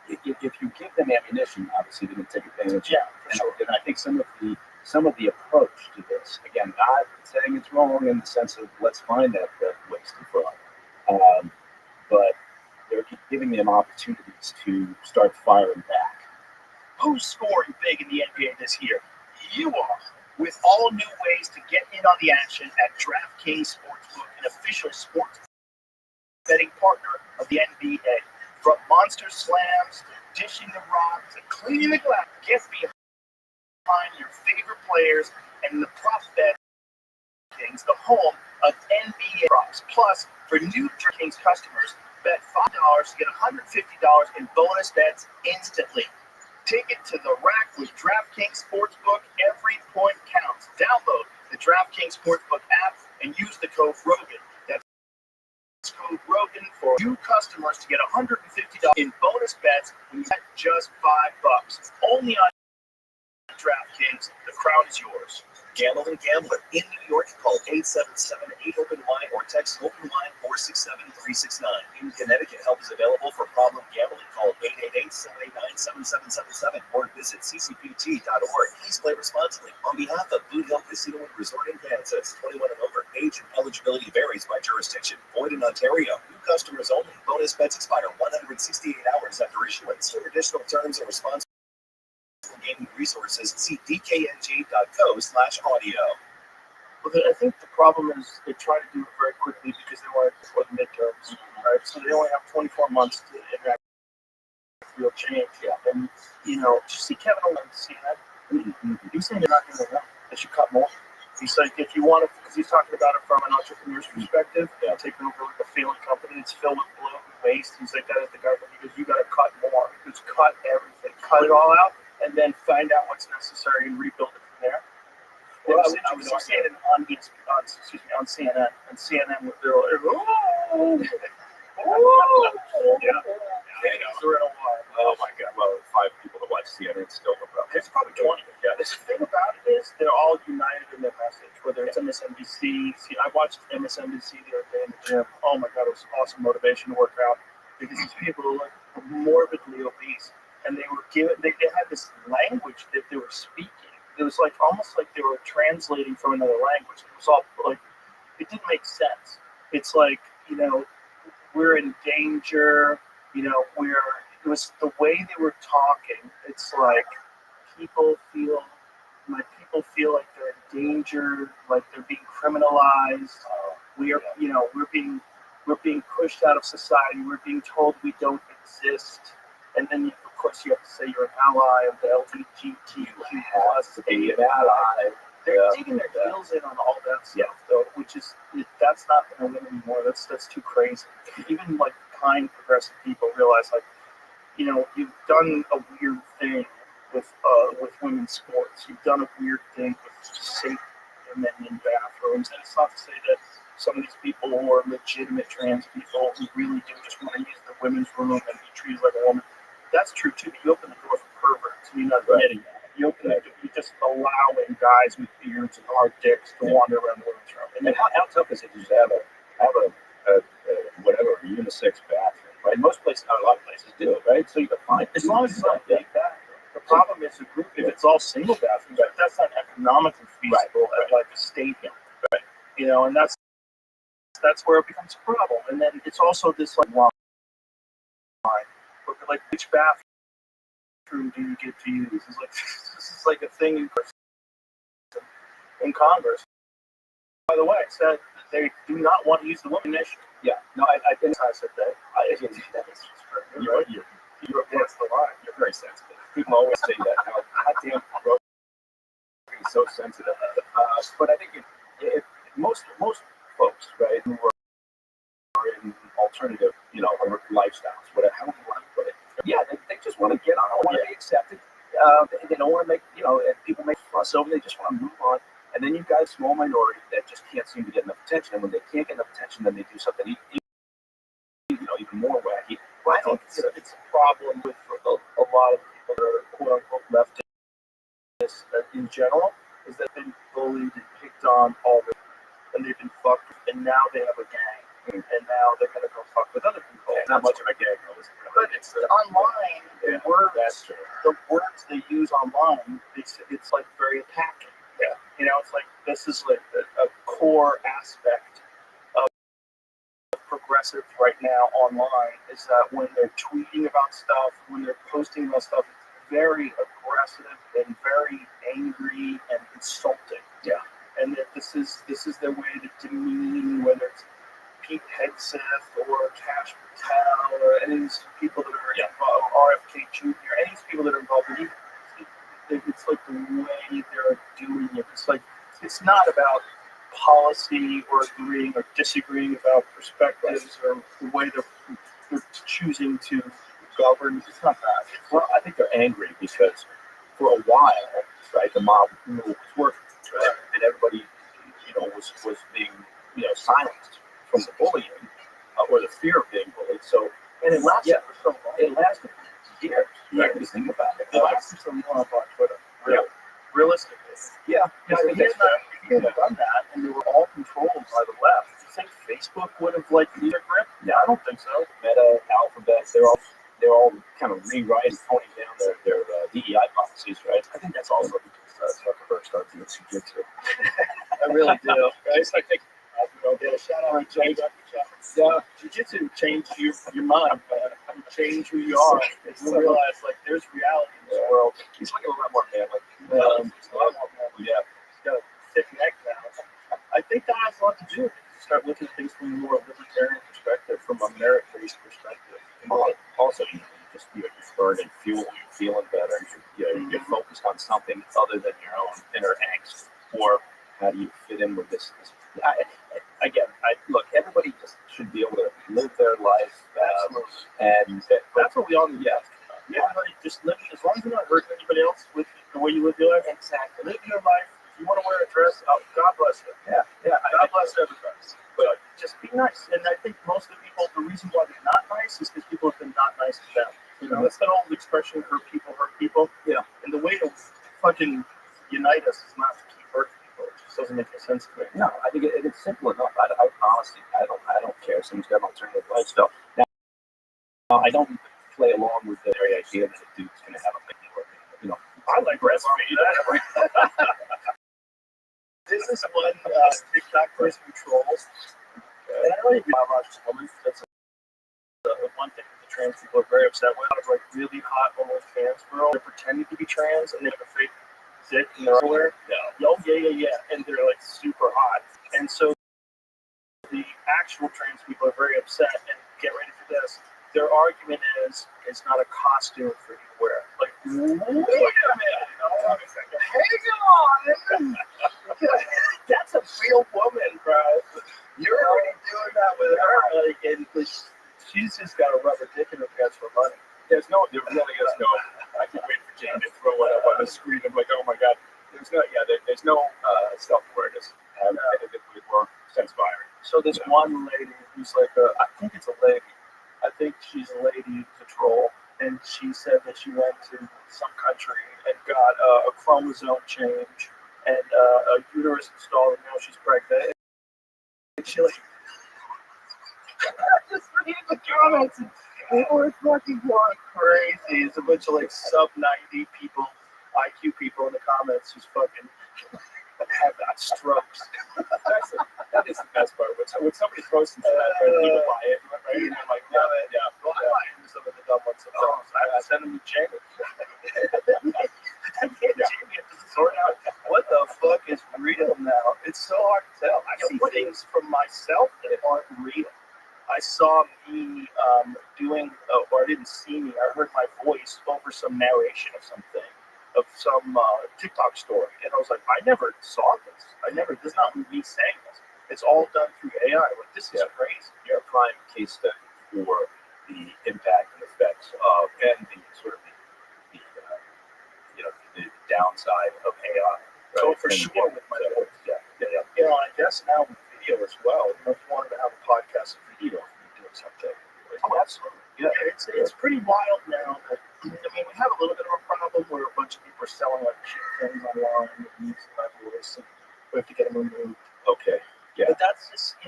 if you give them ammunition, obviously they're going to take advantage. Yeah, and I think some of the approach to this, again, not saying it's wrong in the sense of let's find that waste and fraud, but they're giving them opportunities to start firing back Who's scoring big in the NBA this year? You are. With all new ways to get in on the action at DraftKings Sportsbook, an official sports betting partner of the NBA. From monster slams to dishing the rocks and cleaning the glass, get behind your favorite players and the prop bet Kings, the home of NBA props. Plus, for new DraftKings customers, bet $5 to get $150 in bonus bets instantly. Take it to the rack with DraftKings Sportsbook. Every point counts. Download the DraftKings Sportsbook app and use the code ROGAN. That's code ROGAN for new customers to get $150 in bonus bets when you bet just $5. Only on DraftKings. The crown is yours. Gambling Gambler in New York, call 877-8-OPEN-LINE or text OPEN-LINE 467-369. In Connecticut, help is available for problem gambling. Call 888-789-7777 or visit ccpt.org. Please play responsibly. On behalf of Blue Hill Casino and Resort in Kansas, 21 and over. Age and eligibility varies by jurisdiction. Void in Ontario. New customers only. Bonus bets expire 168 hours after issuance. For additional terms and responsibilities, gaming resources, see dkng.co/audio. Well, I think the problem is they try to do it very quickly because they want it before the midterms, right? So they only have 24 months to enact real change. Yeah. And, you know, just see Kevin Owens see that. He's saying they're not going to win. They should cut more. He's like, if you want to, because he's talking about it from an entrepreneur's perspective, taking over like a failing company that's filled with bloat and waste. He's like, that is the government. He goes, you got to cut more. Just cut everything. Cut it all out. And then find out what's necessary and rebuild it from there. Well, I was saying it on CNN, and CNN was there like, oh, yeah. Oh my God! Well, 5 people that watch CNN still no problem. There's probably 20. Yeah. The thing about it is they're all united in their message. Whether it's MSNBC, I watched MSNBC the other day in the gym. Oh my God, it was awesome motivation to work out because these people are like morbidly obese. And they were given, they had this language that they were speaking. It was like almost like they were translating from another language. It was all like, it didn't make sense. It's like, you know, we're in danger, you know, it was the way they were talking. It's like people feel like they're in danger, like they're being criminalized. We're being pushed out of society. We're being told we don't exist. And then, of course, you have to say you're an ally of the LGBTQ+. To be an ally. They're digging their heels in on all that stuff, though, that's not going to win anymore. That's too crazy. Even, like, kind, progressive people realize, like, you know, you've done a weird thing with women's sports. You've done a weird thing with safe men in bathrooms. And it's not to say that some of these people who are legitimate trans people who really do just want to use the women's room and be treated like a woman. That's true too. You open the door for perverts. You're not admitting that. You open it. You're just allowing guys with beards and hard dicks to wander around the women's room. And how tough is it to just have a unisex bathroom? Right. Most places, a lot of places do. Right. So you can find as long as it's not big bathroom. The problem is the group. If it's all single bathrooms, that's not economically feasible at like a stadium. Right. You know, and that's where it becomes a problem. And then it's also this like line. Like, which bathroom do you get to use? It's like, this is like a thing in Congress. By the way, it said that they do not want to use the women issue. Yeah. No, I think I said that. You're against the line. You're very sensitive. People always say that. How goddamn is so sensitive. But I think if most folks, right, who are in alternative, you know, lifestyles, whatever, how do you want to put it? Yeah, they just want to get on, want to be accepted. They don't want to make, you know, people make fuss over. They just want to move on. And then you've got a small minority that just can't seem to get enough attention. And when they can't get enough attention, then they do something even more wacky. Well, I think it's a problem with a lot of people that are quote unquote leftists in general, is that they've been bullied and picked on all this, and they've been fucked, and now they have a gang. And now they're going to go fuck with other people. Yeah, not much of a gang, though. But it's online, the words they use online, it's like very attacking. Yeah. You know, it's like, this is like a core aspect of progressive right now online, is that when they're tweeting about stuff, when they're posting about stuff, it's very aggressive and very angry and insulting. Yeah. And that this is their way to demean, whether it's Pete Hegseth or Cash Patel or any of these people that are involved, RFK Jr., any of these people that are involved in it's like the way they're doing it. It's like it's not about policy or agreeing or disagreeing about perspectives or the way they're choosing to govern. It's not that. Well, I think they're angry because for a while, right, the mob was working, right, and everybody, was being, silenced from the bullying or the fear of being bullied. So, and it lasted for so long. It lasted for years. Yeah, Just think about it. It lasted so long on Twitter. Really. Realistically. Yeah. If he hadn't done that, and they were all controlled by the left, do you think Facebook would have needed a grip? Yeah, I don't think so. Meta, Alphabet, they're all kind of rewriting, toning down their DEI policies, right? I think that's also because Zuckerberg started doing jiu-jitsu. I really do. Guys, I think Shout out to Jay. Yeah, jiu-jitsu changed your mind, man. You change who you are. And you realize there's reality in this world. he's looking a lot more manly. Yeah, he's got a thick neck now. I think that has a lot to do with it. Start looking at things from a more libertarian perspective, from a merit-based perspective. Also, you're burning fuel, you're feeling better, you're focused on something other than your own inner angst, or how do you fit in with this? Look, everybody just should be able to live their life, and That's what we all need. Yeah, just live. As long as you're not hurting anybody else with the way you live your life. exactly. Live your life. If you want to wear a dress, God bless you. Yeah. God bless everybody. But just be nice. And I think most of the people, the reason why they're not nice is because people have been not nice to them. That's that old expression, hurt people. Yeah. And the way to fucking unite us is not to keep hurting people. It just doesn't make any sense to me. No, I think it's simple enough. I honestly, I don't care. Someone's got an alternative lifestyle. Now, I don't play along with the very idea that a dude's going to have a baby or, I like breastfeed. This is one TikTok person controls. And I don't even know how much woman. That's the one thing that the trans people are very upset with. A lot of really hot OnlyFans girls. They're pretending to be trans and they have a fake dick and they're everywhere. Yeah. And they're super hot. And so the actual trans people are very upset. And get ready for this. Their argument is it's not a costume for you to wear. Wait a minute. Hang on. That's a real woman, bro. You're already doing that with her. And she's just got a rubber dick in her pants for money. There really is no. I can't wait for Jane to throw it up on the screen. I'm like, oh my god. There's no self-awareness. Or sense-firing. So this one lady who's I think it's a lady. I think she's a lady who's a troll. And she said that she went to some country and got a chromosome change and a uterus installed, and now she's pregnant. And she just reading the comments, and people are fucking going crazy. It's a bunch of sub 90 people, IQ people in the comments who's fucking have got strokes. That is the best part. When somebody posts that, people buy it, right? And I'm like, yeah. Well, I buy into some of the dumb ones sometimes. I have to send them to Jamie. Jamie has to sort out what the fuck is real now. It's so hard to tell. I see things from myself that aren't real. I saw me doing, or I didn't see me. I heard my voice over some narration of something, of some TikTok story, and I was like, I never saw this. This is not me saying this. It's all done through AI. This is crazy. You're a prime case study for the impact and effects of, and the sort of the downside of AI. Right? So for sure with my voice. Yeah. I guess now with video as well. If you wanted to have a podcast and video, you're doing something. Oh, absolutely. Yeah. It's pretty wild now. We have a little bit of a problem where a bunch of people are selling cheap things online and using my voice, and we have to get them removed. Okay. Yeah. But that's just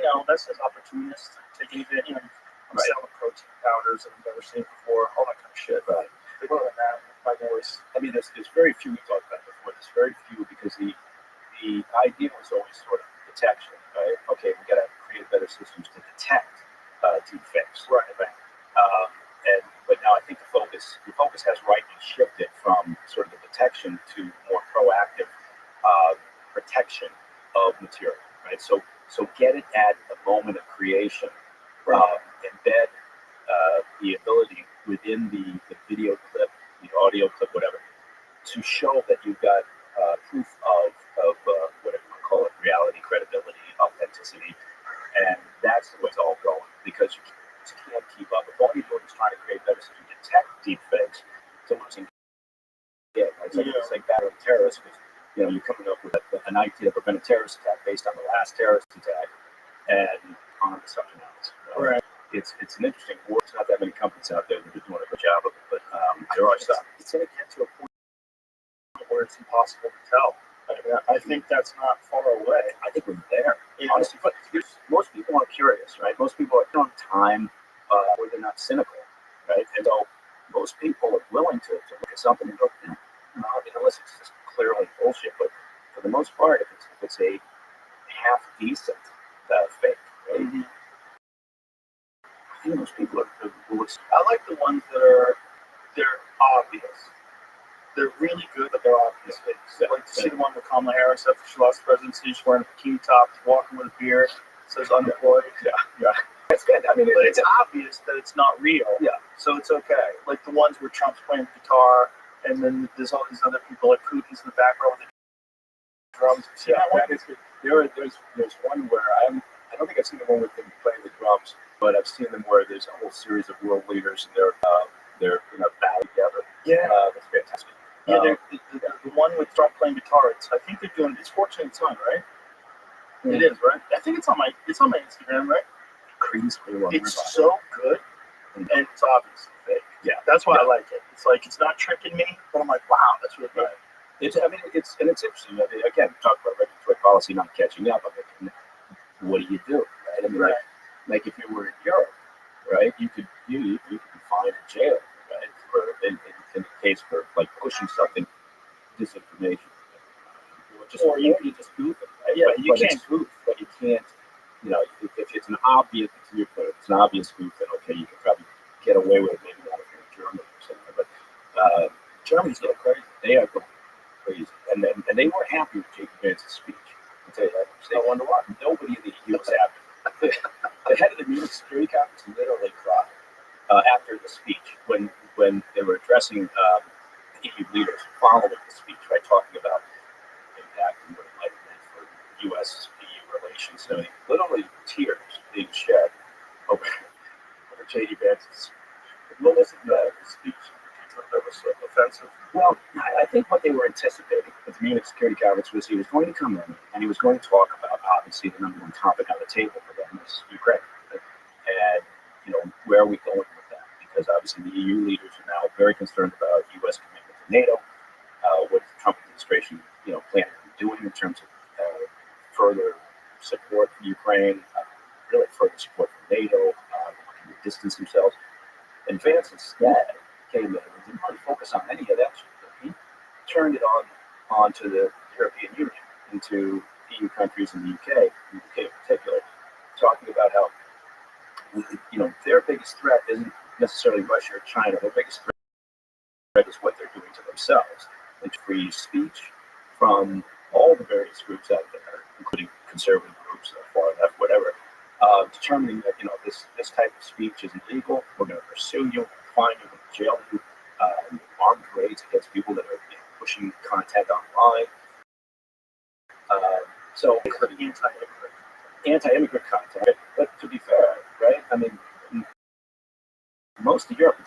opportunists taking advantage. I'm selling protein powders that I've never seen before, all that kind of shit. Right. But other than that, my voice. There's very few, we talked about before, there's very few because the idea was always sort of detection, right? Okay, we got to create better systems to detect deepfakes. Right. But now I think the focus has rightly shifted from reaction to more proactive protection of material, right? So get it at the moment of creation. Embed the ability within the video clip, the audio clip, whatever, to show that you've got proof of whatever you call it, reality, credibility, authenticity, and that's the way it's all going, because you just can't keep up. If all you're doing is trying to create better so you detect deep fakes, it's a losing game. It's like battling terrorists, because you're coming up with an idea to prevent a terrorist attack based on the last terrorist attack, and on to something else. Right. It's an interesting war. There's not that many companies out there that are doing a good job of it, but there are some. It's going to get to a point where it's impossible to tell. I think that's not far away. I think we're there. Honestly, but most people are curious, right? Most people are on time, or they're not cynical, right? And so most people are willing to look at something and go, unless it's just clearly bullshit. But for the most part, if it's a half decent fake, right? Mm-hmm. I think most people are. I like the ones that they're obvious. They're really good, but they're obvious. Like to see the one with Kamala Harris after she lost the presidency. She's wearing a bikini top, walking with a beard, says unemployed. Yeah. That's good. I mean, but it's obvious that it's not real. Yeah. So it's okay. Like the ones where Trump's playing the guitar, and then there's all these other people, like Putin's in the background with the drums. See that one? There's one where I don't think I've seen the one with them playing the drums, but I've seen them where there's a whole series of world leaders and they're in a battle together. Yeah. That's fantastic. Yeah, the one with Trump playing guitar. I think they're doing. It's Fortune Son, right? Mm-hmm. It is, right? I think it's on my Instagram, right? It's so good, and it's obviously fake. Yeah, that's why I like it. It's like it's not tricking me, but I'm like, wow, that's really good. It's interesting. I mean, again, talk about regulatory policy not catching up. I mean, what do you do, right? I mean, like if you were in Europe, right, you could be fined in jail, right, for in the case for like pushing something, disinformation, or you just goof it, right? Yeah, but can't goof, but you can't. If it's an obvious, to your point, if it's an obvious goof, then okay, you can probably get away with it. Maybe not if you're in Germany or something, but Germany's going crazy. They are going crazy, and they weren't happy with J.D. Vance's speech. I'll tell you that. I wonder why. Nobody in the EU was happy. The head of the Munich Security Conference literally cried after the speech when they were addressing EU leaders following the speech, right, talking about impact and what it might have meant for U.S.-EU relations. So literally tears being shed over J.D. Vance's speech. That was offensive. Well, I think what they were anticipating at the Munich Security Conference was he was going to come in and he was going to talk about, obviously, the number one topic on the table for them is Ukraine. And, where are we going with that? Because obviously the EU leaders are now very concerned about U.S. commitment to NATO, what the Trump administration, planning on doing in terms of further support for Ukraine, really further support for NATO, looking to distance themselves. And Vance instead came in and didn't really focus on any of that. He turned it on to the European Union, into EU countries and the UK in particular, talking about how their biggest threat isn't necessarily Russia or China. Their biggest threat is what they're doing to themselves, and to free speech from all the various groups out there, including conservative groups, far left, whatever, determining that this type of speech is illegal. We're going to pursue you, fine you, jail you, armed raids against people that are pushing content online. So anti-immigrant content. But to be fair, right? I mean, most of Europe at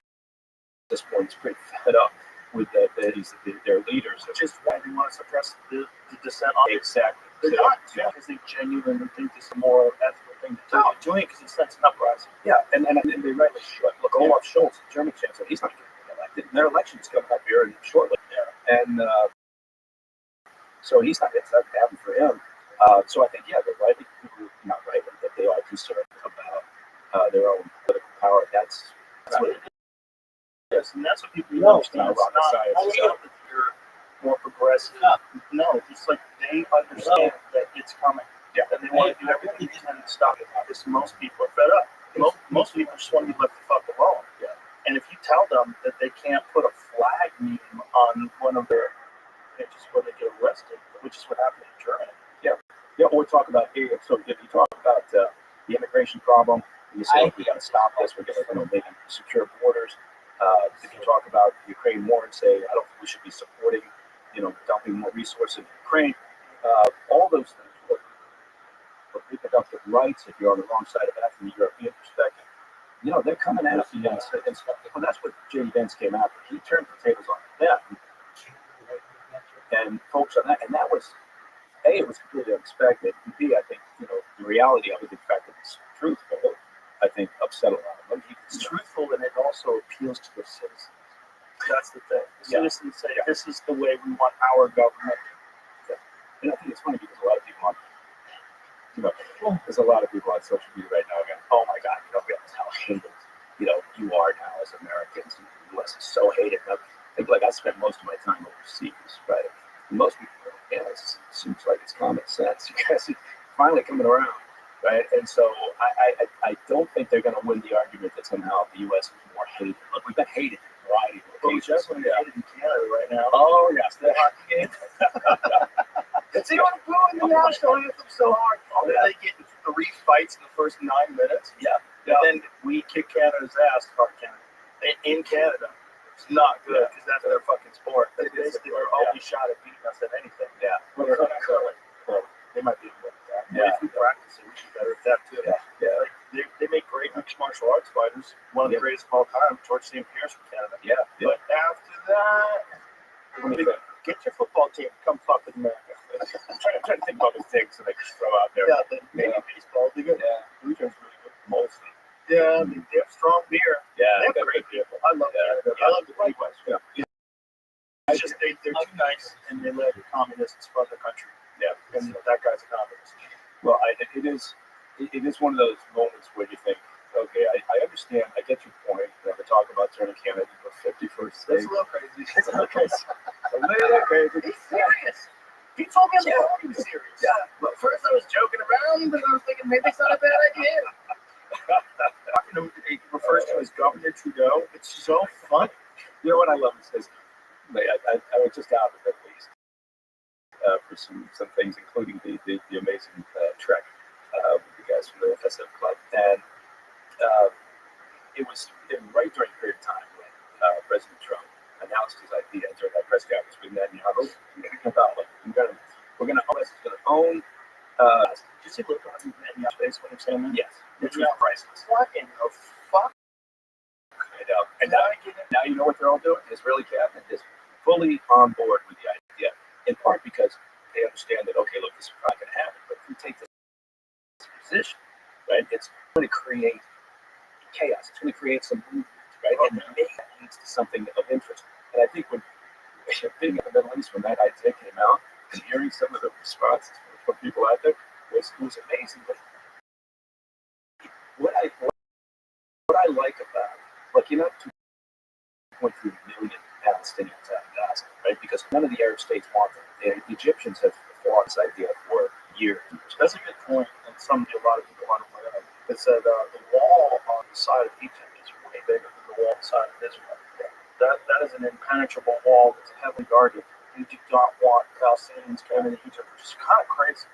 this point is pretty fed up with their leaders. Just why they want to suppress the dissent. Exactly. They're not because they genuinely think this is a more ethical thing to do. They're doing it because it sets an uprising. Yeah, and they rightly should. Look, Olaf Scholz, the German chancellor, he's not getting elected. And their election is coming up here shortly. Yeah. And so it's not happening for him. So I think, they're rightly, not rightly, but they are concerned about their own political power. That's what it is. Yes, and that's what people understand. It's not that you're more progressive. No, it's like they understand that it's coming. Yeah. And they want to do everything they can to stop it. Because most people are fed up. Most people just want to be left the fuck alone. Yeah. And if you tell them that they can't put a flag meme on one of their pitches where they get arrested, which is what happened in Germany. Yeah, or talk about so if you talk about the immigration problem, you say we got to stop this. We're going to make secure borders. If you talk about the Ukraine war and say I don't think we should be supporting, dumping more resources in Ukraine, all those things. For reproductive rights, if you're on the wrong side of that from the European perspective, they're coming at you and stuff. And that's what J.D. Vance came after. He turned the tables on them and folks on that, and that was. A, it was completely unexpected. And B, I think, the reality of it, the fact that it's truthful, I think upset a lot of them. It's truthful and it also appeals to the citizens. That's the thing. The citizens say, this is the way we want our government. And I think it's funny because a lot of people there's a lot of people on social media right now going, oh my God, we have how hated, you are now as Americans. The U.S. is so hated. I think I spend most of my time overseas, right? Most people, it seems like it's common sense. You guys are finally coming around, right? And so I don't think they're going to win the argument that somehow the U.S. is more hated. Look, we've been hated in a variety of occasions. We're definitely hated in Canada right now. Oh, yes, the hockey game. See what I'm doing the national anthem so hard. They get 3 fights in the first 9 minutes. Yeah. And then we kick Canada's ass, in Canada. It's not good because that's their fucking sport. They basically are always shot at beating us at anything. Yeah. Well, curling. They might be able to do that. Yeah. If we practice it, we should be better at that too. Yeah. They make great mixed martial arts fighters. One of the greatest of all time, George St. Pierce from Canada. Yeah. But after that, get your football team. Come fuck with America. I'm trying to think of other things that I can throw out there. Yeah, maybe baseball. They get Blue Jays really good mostly. Yeah, they have strong beer. Yeah, they have great beer. I love Canada. I love the likewise. Yeah. It's just they're too nice and they let communists run the country. Yeah, and that guy's a communist. Well, it is one of those moments where you think, okay, I understand, I get your point. We're talking about turning Canada into a 51st state. It's a little crazy. It's a little crazy. He's serious. He told me on the phone he was serious. Yeah. Well, first I was joking around, but I was thinking maybe it's not a bad idea. He refers to his governor Trudeau. It's so funny. You know what I love is I was just out at least for some things, including the amazing trek with the guys from the SF Club, and it was right during the period of time when President Trump announced his idea during that press conference with Netanyahu about we're going to own. Did you see the look on Netanyahu's face when he was saying that? Yes, which was priceless. What in the fuck? I know. And now you know what they're all doing? Israeli cabinet is fully on board with the idea, in part because they understand that, okay, look, this is not going to happen, but if we take this position, right, it's going to create chaos. It's going to create some movement, right? And maybe that leads to something of interest. And I think when being in the Middle East, when that idea came out, and hearing some of the responses from people out there was amazing. But what I like about it, 2.3 million Palestinians out in Gaza, right? Because none of the Arab states want them. The Egyptians have fought this idea for years. That's a good point, and something a lot of people aren't aware of. It said the wall on the side of Egypt is way bigger than the wall on the side of Israel. That is an impenetrable wall that's heavily guarded. You do not want Palestinians coming into Egypt, which is kind of crazy.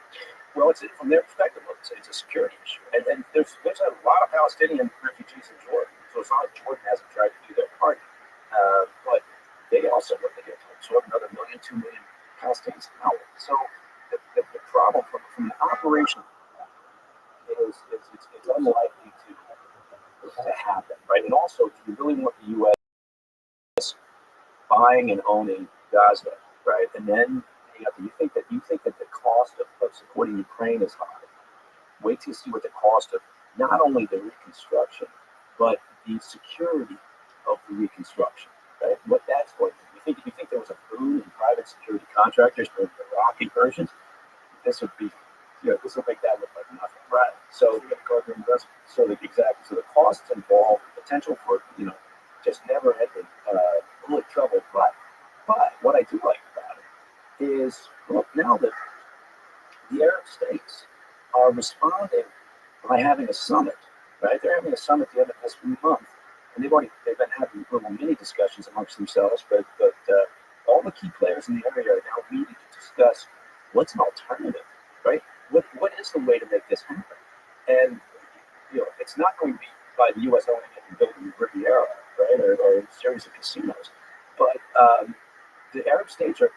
Well, it's from their perspective, it's a security issue, and there's a lot of Palestinian refugees in Jordan, so it's not like Jordan hasn't tried to do their part, but they also want to get to absorb another 2 million Palestinians now. So the problem from an operation is it's unlikely to happen, right? And also, do you really want the U.S. buying and owning Gaza, right? And then you think that the cost of supporting Ukraine is high. Wait till you see what the cost of not only the reconstruction, but the security of the reconstruction, right? What that's going to be. You think there was a boom in private security contractors for the Iraqi versions? This would be, this will make that look like nothing, right? So the costs involved, the potential for just never ending really trouble. But what I do like about it is, look, now that the Arab states are responding by having a summit, right? They're having a summit at the end of this month, and they've been having little mini discussions amongst themselves, but all the key players in the area are now meeting to discuss what's an alternative, right? What is the way to make this happen? And it's not going to be by the U.S. owning it and building Riviera, right, or a series of casinos, but the Arab states are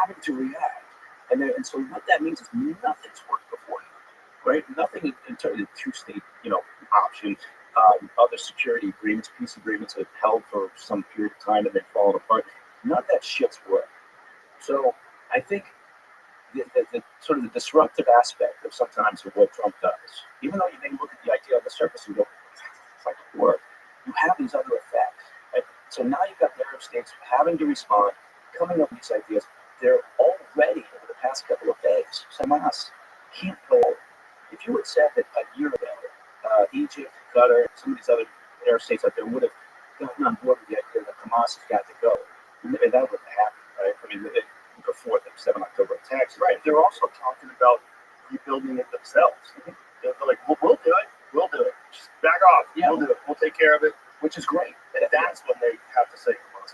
having to react, and so what that means is nothing's worked before now, right? Nothing in terms of two-state, option. Other security agreements, peace agreements have held for some period of time and then fallen apart. None of that shit's worked. So I think the sort of the disruptive aspect of sometimes of what Trump does, even though you may look at the idea on the surface and go, it's like it work, you have these other effects. Right? So now you've got the Arab states having to respond, coming up with these ideas. They're already, over the past couple of days, Hamas can't go over. If you had said that a year ago, Egypt, Qatar, some of these other Arab states out there would have gotten on board with the idea that Hamas has got to go, and that would have happened, right? I mean, before the 7 October attacks. Right. They're also talking about rebuilding it themselves. They're like, we'll do it. We'll do it. Just back off. Yeah. We'll do it. We'll take care of it. Which is great. And that's when they have to say Hamas.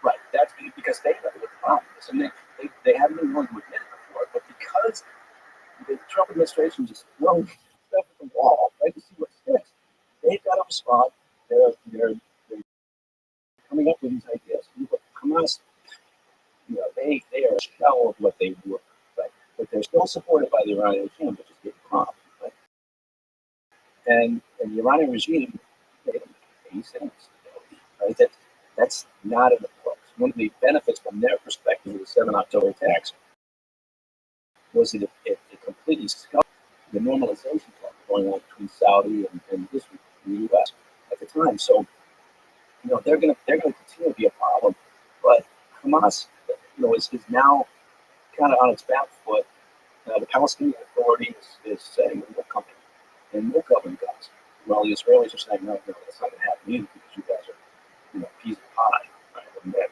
Right. That's because they know what the problem is. And they haven't been willing to admit it before, but because the Trump administration just throws stuff at the wall, right, to see what sticks, they've got to respond. They're coming up with these ideas. Hamas, they are a shell of what they were, right? But they're still supported by the Iranian regime, which is getting pumped, right? And the Iranian regime, these things, right? That's not in the books. One of the benefits from their perspective of the 7 October attacks was that it completely scuffed the normalization talk going on between Saudi and the U.S. at the time. So, they're going to continue to be a problem, but Hamas, is now kind of on its back foot. The Palestinian Authority is saying we'll come in and we'll govern Gaza. Well, the Israelis are saying no, that's not going to happen either because you guys are, peas and pie, right? And then,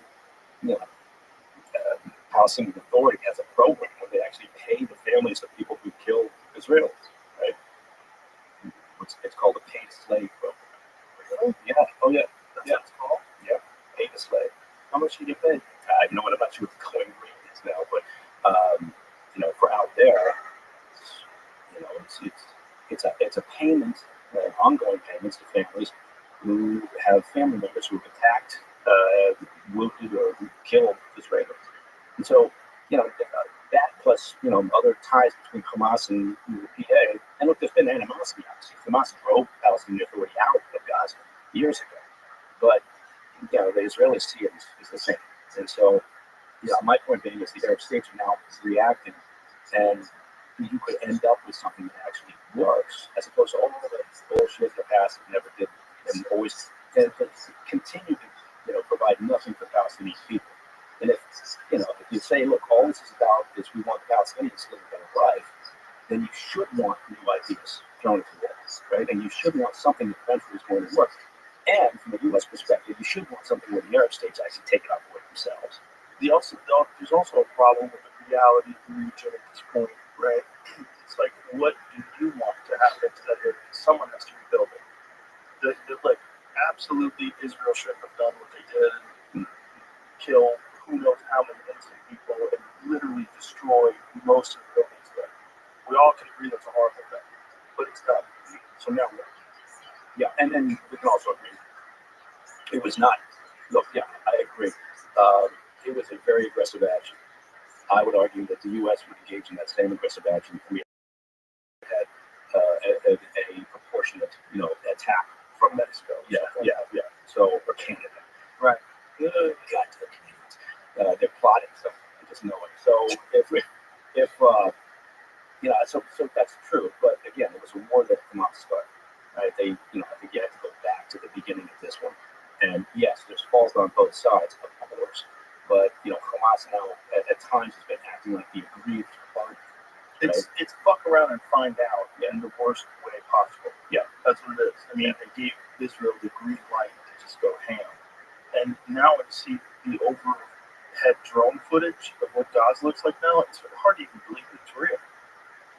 Palestinian Authority has a program where they actually pay the families of people who kill Israelis, right? It's called a paid slave program. Yeah. Oh yeah. That's what it's called. Yeah. Pay the slave. How much do you get paid? I'm not sure what the going rate is now, but for out there, it's a payment, ongoing payments to families who have family members who have attacked, wounded, or killed Israelis. And so, that plus other ties between Hamas and the PA. And look, there's been animosity. Obviously, Hamas drove the Palestinian Authority out of Gaza years ago, but the Israelis see it as the same. And so, my point being is the Arab states are now reacting, and you could end up with something that actually works, as opposed to all of the bullshit the past never did, and always continue to provide nothing for Palestinian people. And if you say, look, all this is about is we want Palestinians to live a better life, then you should want new ideas thrown into this, right? And you should want something that eventually is going to work. And from the U.S. perspective, you should want something where the Arab states actually take it off away themselves. There's also a problem with the reality of the region at this point, right? It's like, what do you want to happen to that area? Someone has to rebuild it. Absolutely, Israel shouldn't have done what they did and kill who knows how many innocent people and literally destroy most of the buildings there. We all can agree that's a horrible thing, but it's done. So now what? Yeah, and we can also agree it was not. Look, yeah, I agree. It was a very aggressive action. I would argue that the U.S. would engage in that same aggressive action if we had a proportionate, attack from Mexico. Yeah. So, or Canada. Right. God, Canadians. They're plotting stuff. I just know it. So so that's true. But again, it was a war that Hamas started. Right? They, I think you have to go back to the beginning of this one. And yes, there's faults on both sides, of course. But Hamas now at times has been acting like the aggrieved party. Right? It's fuck around and find out in the worst way possible. Yeah, that's what it is. I mean, they gave Israel the green light to just go ham. And now when you see the overhead drone footage of what Gaza looks like now, it's hard to even believe it's real.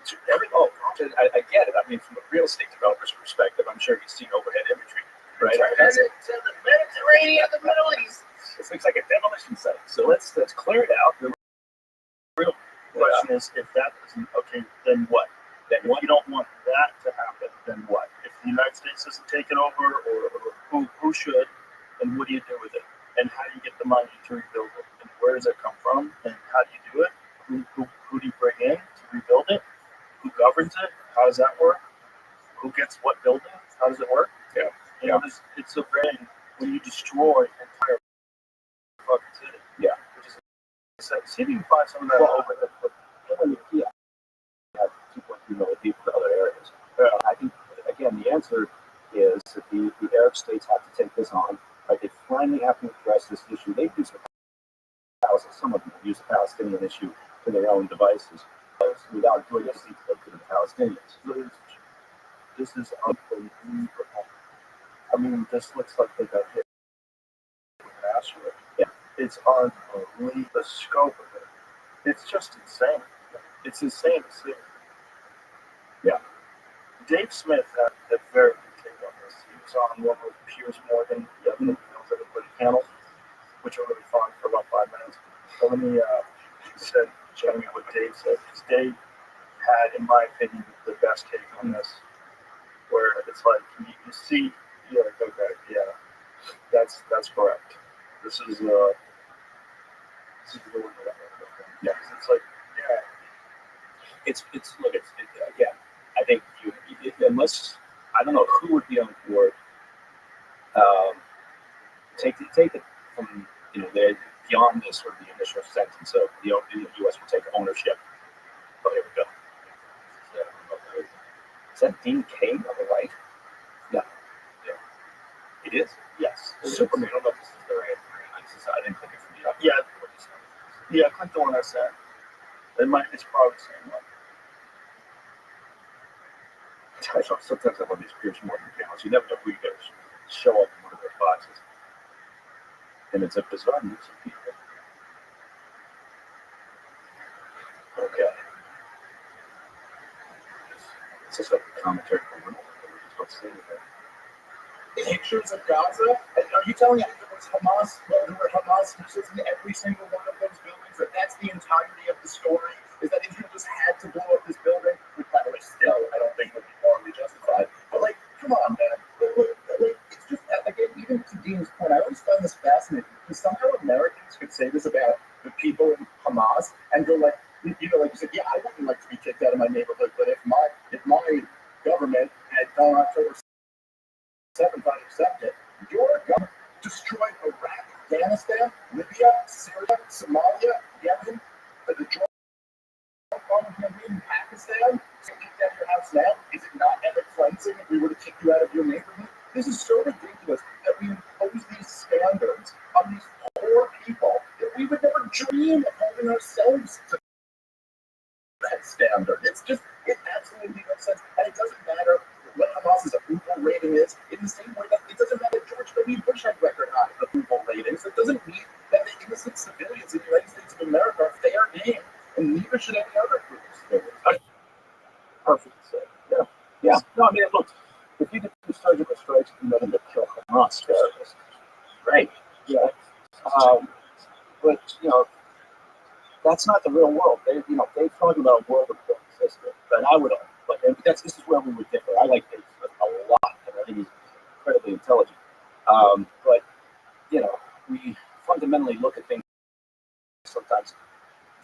I get it. I mean, from a real estate developer's perspective, I'm sure you've seen overhead imagery, right? To the Mediterranean, the Middle East. This looks like a demolition site. So let's clear it out. The real Question is, if that isn't okay, then what? Then If you don't want that to happen, then what? If the United States doesn't take it over, or who should, and what do you do with it? And how do you get the money to rebuild it? And where does it come from? And how do you do it? Who do you bring in to rebuild it? Who governs it? How does that work? Who gets what building? How does it work? Yeah. You know, it's a brain when you destroy an entire fucking city. Yeah. Which is see if you can find some of that over there. Yeah. 2.3 million people to other areas. I think, again, the answer is that the Arab states have to take this on. Right? They finally have to address this issue. They've used some of them have used the Palestinian issue to their own devices without doing anything to the Palestinians. This is unbelievable. I mean, this looks like they got hit with an asteroid. Yeah. It's unbelievable. The scope of it. It's just insane. It's insane to see. Yeah. Dave Smith had a very good take on this. He was on one with Piers Morgan, the panel, which are really fun for about 5 minutes. So let me show you what Dave said. Because Dave had, in my opinion, the best take on this. Where it's like you see, you're like, okay, yeah, that's correct. This is really what yeah. It's like, yeah, It's again. I think unless I don't know who would be on board. Take it from beyond this sort of the initial sentence of the U.S. will take ownership. Oh, here we go. Is that Dean Cain on the right? Yeah. It is. yes, Superman. I don't know if this is the right. I didn't click it from the other. Yeah, click the one I said. It's probably the same one. Sometimes I'm on these Piers Morgan accounts. You never know who you're going to show up in one of those boxes. And it's a bizarre mix of people. Okay. It's just like a commentary from what's saying there. Pictures of Gaza? Are you telling me there was Hamas? Well, there were Hamas pieces in every single one of those buildings. That's the entirety of the story. Is that Israel just had to blow up this building? Which, by the way, still I don't think would be morally justified. But like, come on, man. Like, it's just again, even to Dean's point, I always find this fascinating because somehow Americans could say this about the people in Hamas and go like, like you said, yeah, I wouldn't like to be kicked out of my neighborhood, but if my government had done October 7th, I accept it. Your government destroyed Iraq, Afghanistan, Libya, Syria, Somalia, Yemen, the drone bomb campaign in Pakistan. So kicked out of your house now? Is it not epic cleansing if we were to kick you out of your neighborhood? This is so ridiculous that we impose these standards on these poor people that we would never dream of holding ourselves to that standard. It absolutely makes sense. And it doesn't matter what Hamas's approval rating is, in the same way that it doesn't matter George W. Bush had record high approval ratings. It doesn't mean that the innocent civilians in the United States of America are fair game, and neither should any other group of civilians. Perfect. Yeah. No, I mean, look, if you do surgical strikes, you know them to kill Hamas terrorists. Right. Yeah. But that's not the real world. They've talked about a world of existence, and I would. But this is where we would differ. I like Dave Smith a lot, and I think he's incredibly intelligent. But we fundamentally look at things sometimes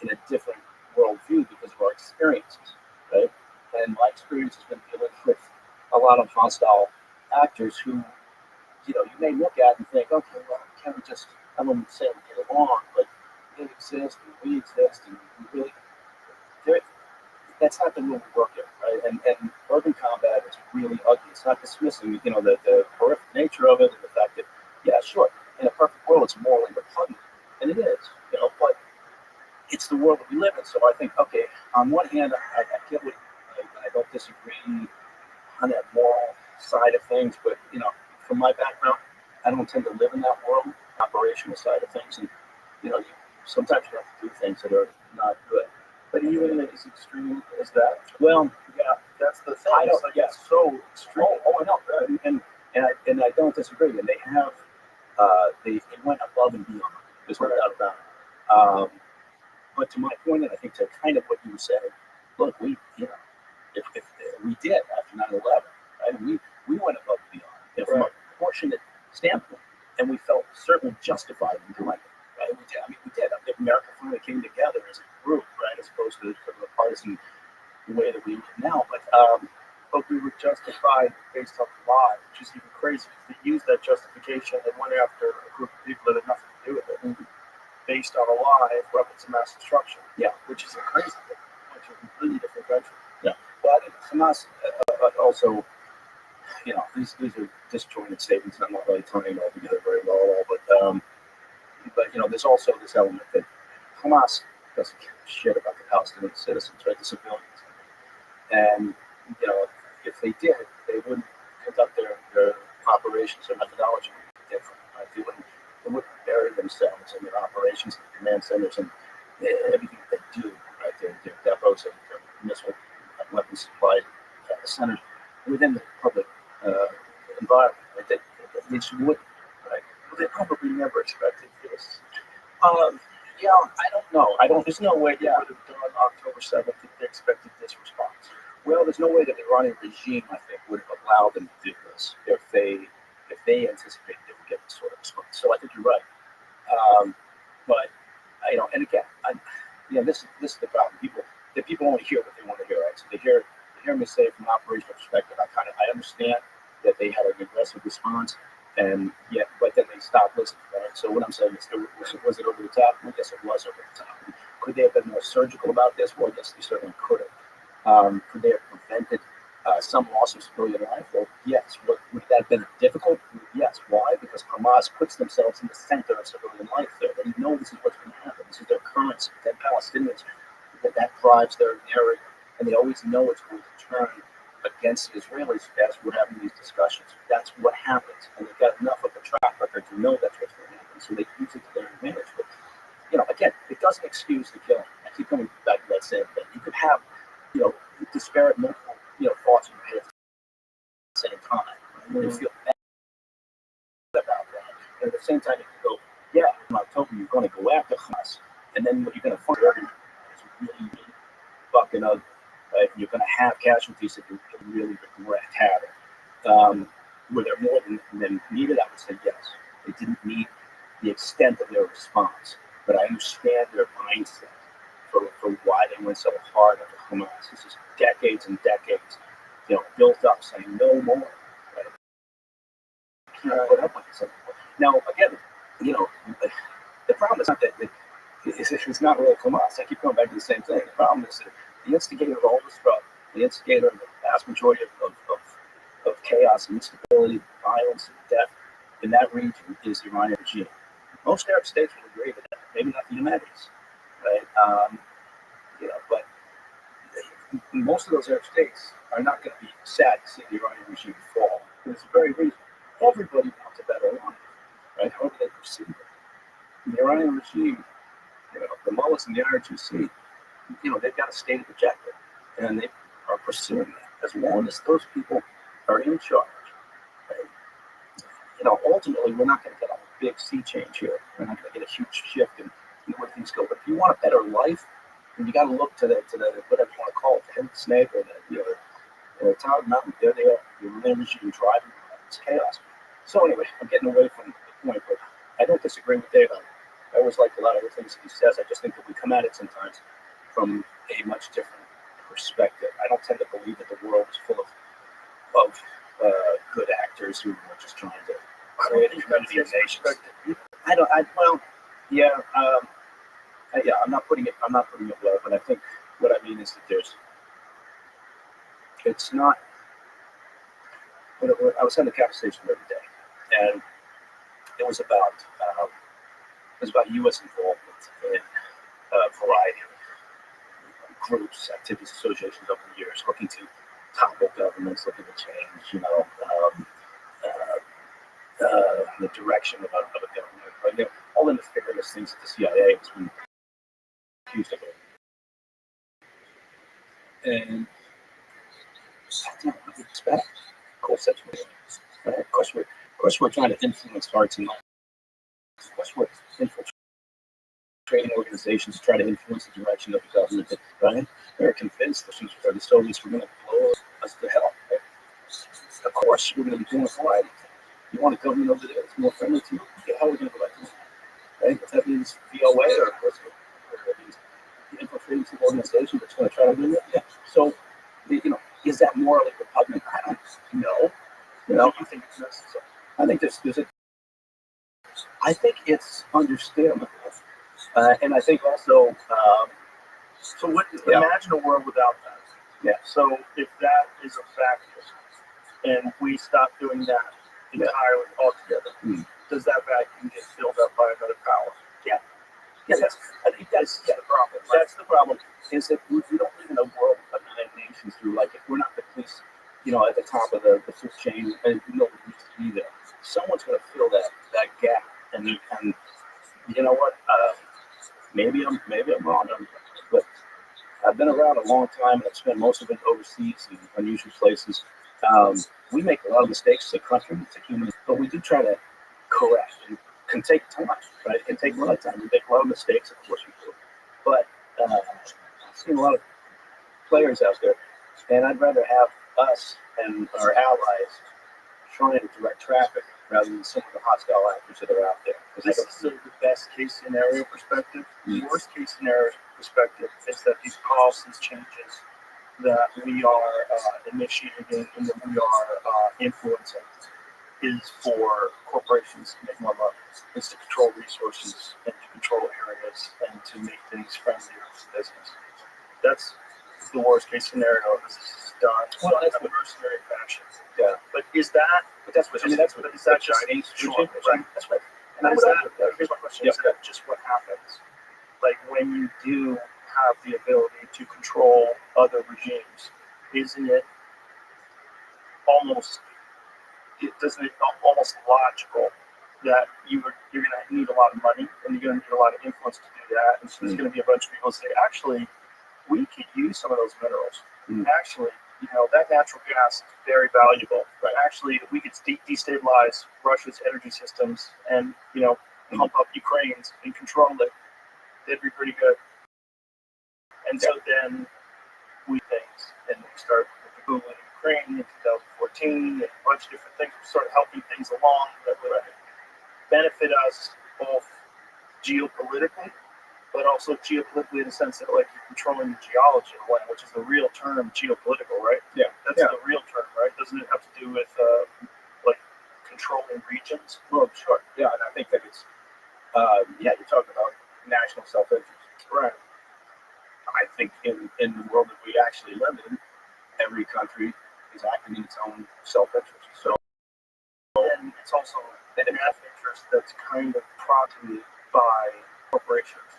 in a different worldview because of our experiences, right? And my experience has been dealing with a lot of hostile actors who, you may look at and think, okay, well, can't we just come and say we get along? But they exist, and we exist, and we really. That's not the way we work here, right? And urban combat is really ugly. It's not dismissing, the horrific nature of it and the fact that, yeah, sure, in a perfect world, it's morally repugnant, and it is, but it's the world that we live in. So I think, okay, on one hand, I get what I don't disagree on that moral side of things, but from my background, I don't tend to live in that world, operational side of things, and sometimes you have to do things that are not good. But even as extreme as that, well, yeah, that's the thing. It's so extreme. I know, and I don't disagree. And they have they went above and beyond. But to my point, and I think to kind of what you were saying, look, if we did after 9/11, right, we went above and beyond, from a proportionate standpoint, and we felt certainly justified in doing it, right? We did. I mean, we did. I think America finally came together as a group, right, as opposed to sort of the partisan way that we live now. But we were justified based on the lie, which is even crazy. They used that justification and went after a group of people that had nothing to do with it, based on a lie of weapons of mass destruction. Yeah, which is a crazy thing. Went to a completely different country. Yeah, but I think Hamas also, these are disjointed statements. I'm not really tying it all together very well at all. But there's also this element that Hamas doesn't give a shit about the Palestinian citizens, right, the civilians. And if they did, they wouldn't conduct their operations. Their methodology would be different. Right? They wouldn't bury themselves in their operations, their command centers, and everything that they do. Right, their depots and their missile weapons supply centers within the public environment. Right? They just wouldn't. Right? But they probably never expected this. Yeah, I don't know. There's no way they would have done October 7th if they expected this response. Well, there's no way that the Iranian regime, I think, would have allowed them to do this if they anticipated they would get this sort of response. So I think you're right. But and again, this is the problem. People only hear what they want to hear, right? So they hear me say from an operational perspective. I understand that they had an aggressive response, but then they stopped listening. Right? So what I'm saying is, was it over the top? Well, yes, it was over the top. Could they have been more surgical about this? Well, yes, they certainly could have. Could they have prevented some loss of civilian life? Well, yes. Would that have been difficult? Yes. Why? Because Hamas puts themselves in the center of civilian life there. They know this is what's going to happen. This is their currency. Dead Palestinians, that drives their narrative. And they always know it's going to turn against the Israelis as we're having these discussions. That's what happens. And they've got enough of a track record to know that's what's going to happen. So they use it to their advantage. But, again, it doesn't excuse the killing. I keep coming back to that same thing. You could have disparate multiple, thoughts in your head at the same time. Right? You feel bad about that. And at the same time, you can go, in October, you're going to go after Hamas. And then what you're going to find is really fucking ugly. Right? You're going to have casualties that you really regret having. Were there more than needed? I would say yes. They didn't need the extent of their response. But I understand their mindset for why they went so hard after Hamas. This is decades and decades, built up saying no more. Right? Can't put up with this anymore. Now, again, the problem is not that it's not really Hamas. I keep going back to the same thing. The problem is that the instigator of all this trouble, the instigator of the vast majority of chaos and instability, violence and death in that region is the Iranian regime. Most Arab states will agree with that. Maybe not the United States, right? But most of those Arab states are not going to be sad to see the Iranian regime fall. For this very reason. Everybody wants a better life, right? However they perceive it. The Iranian regime, the mullahs and the IRGC, they've got a stated objective, and they are pursuing that. As long as those people are in charge, right? Ultimately, we're not going to get a big sea change here. We're not going to get a huge shift in the way things go. But if you want a better life, then you got to look to the whatever you want to call it, the head of the snake or the top of the mountain. There they are. The Iranian regime driving this chaos. So anyway, I'm getting away from the point, but I don't disagree with Dave. I always like a lot of the things that he says. I just think that we come at it sometimes from a much different perspective. I don't tend to believe that the world is full of good actors who are just trying to create a community of nations. I'm not putting it well, but I think what I mean is that it's not. I was having a conversation the other day, and it was about U.S. involvement in a variety of groups, activities, associations over the years, looking to topple governments, looking to change, the direction of a government. Like, all the nefarious things that the CIA has been accused of. And what do you expect? Of course, that's what it is. Right? Of course, we're trying to influence hearts and minds. Of course, we're infiltrating trading organizations try to influence the direction of the government, right? They're convinced the Soviets were going to blow us to hell. Right? Of course, we're going to be doing a variety of things. You want a government over there that's more friendly to you? Yeah, how are we going to elect them? Right? If that means VOA or that means infiltrating some organization that's going to try to win it. Yeah. So, is that morally repugnant? I don't know. I think it's necessary. I think I think it's understandable, and I think also. So imagine a world without that. Yeah. So if that is a factor, and we stop doing that entirely altogether, does that vacuum get filled up by another power? Yeah. Yeah. I think that's the problem. Right? That's the problem. Is that we don't live in a world of 9 nations through. Like if we're not the police, at the top of the food chain, and nobody needs to be there. Someone's going to fill that gap, and you know what? Maybe I'm wrong, but I've been around a long time, and I've spent most of it overseas in unusual places. We make a lot of mistakes as a country, as a human, but we do try to correct. And can take time, right? It can take a lot of time. We make a lot of mistakes, of course we do. But I've seen a lot of players out there, and I'd rather have us and our allies trying to direct traffic rather than some of the hostile actors that are out there. This is the best case scenario perspective. The worst case scenario perspective is that these policies changes that we are initiating and that we are influencing is for corporations to make more money. It's to control resources and to control areas and to make things friendlier for business. That's the worst case scenario. This is done. Well, that's the mercenary fashion. Yeah. But is that? But that's what. But is that just Chinese sure, right? That's right. And is that? Here's my question: Is that just what happens? Like when you do have the ability to control other regimes, isn't it almost? Doesn't it almost logical that you're going to need a lot of money and you're going to need a lot of influence to do that? And so there's going to be a bunch of people who say, actually, we could use some of those minerals. Actually, that natural gas is very valuable. But actually, if we could destabilize Russia's energy systems and, pump up Ukraine's and control it, they'd be pretty good. And so then we things and we start with the boom in Ukraine in 2014 and a bunch of different things. We started helping things along that would benefit us both geopolitically, but also geopolitically in the sense that like you're controlling the geology of land, which is the real term geopolitical, right? Yeah. That's the real term, right? Doesn't it have to do with like controlling regions? Well, sure. Yeah, and I think that it's you're talking about national self-interest. Right. I think in the world that we actually live in, every country is acting in its own self-interest. So, and it's also an interest that's kind of prompted by corporations.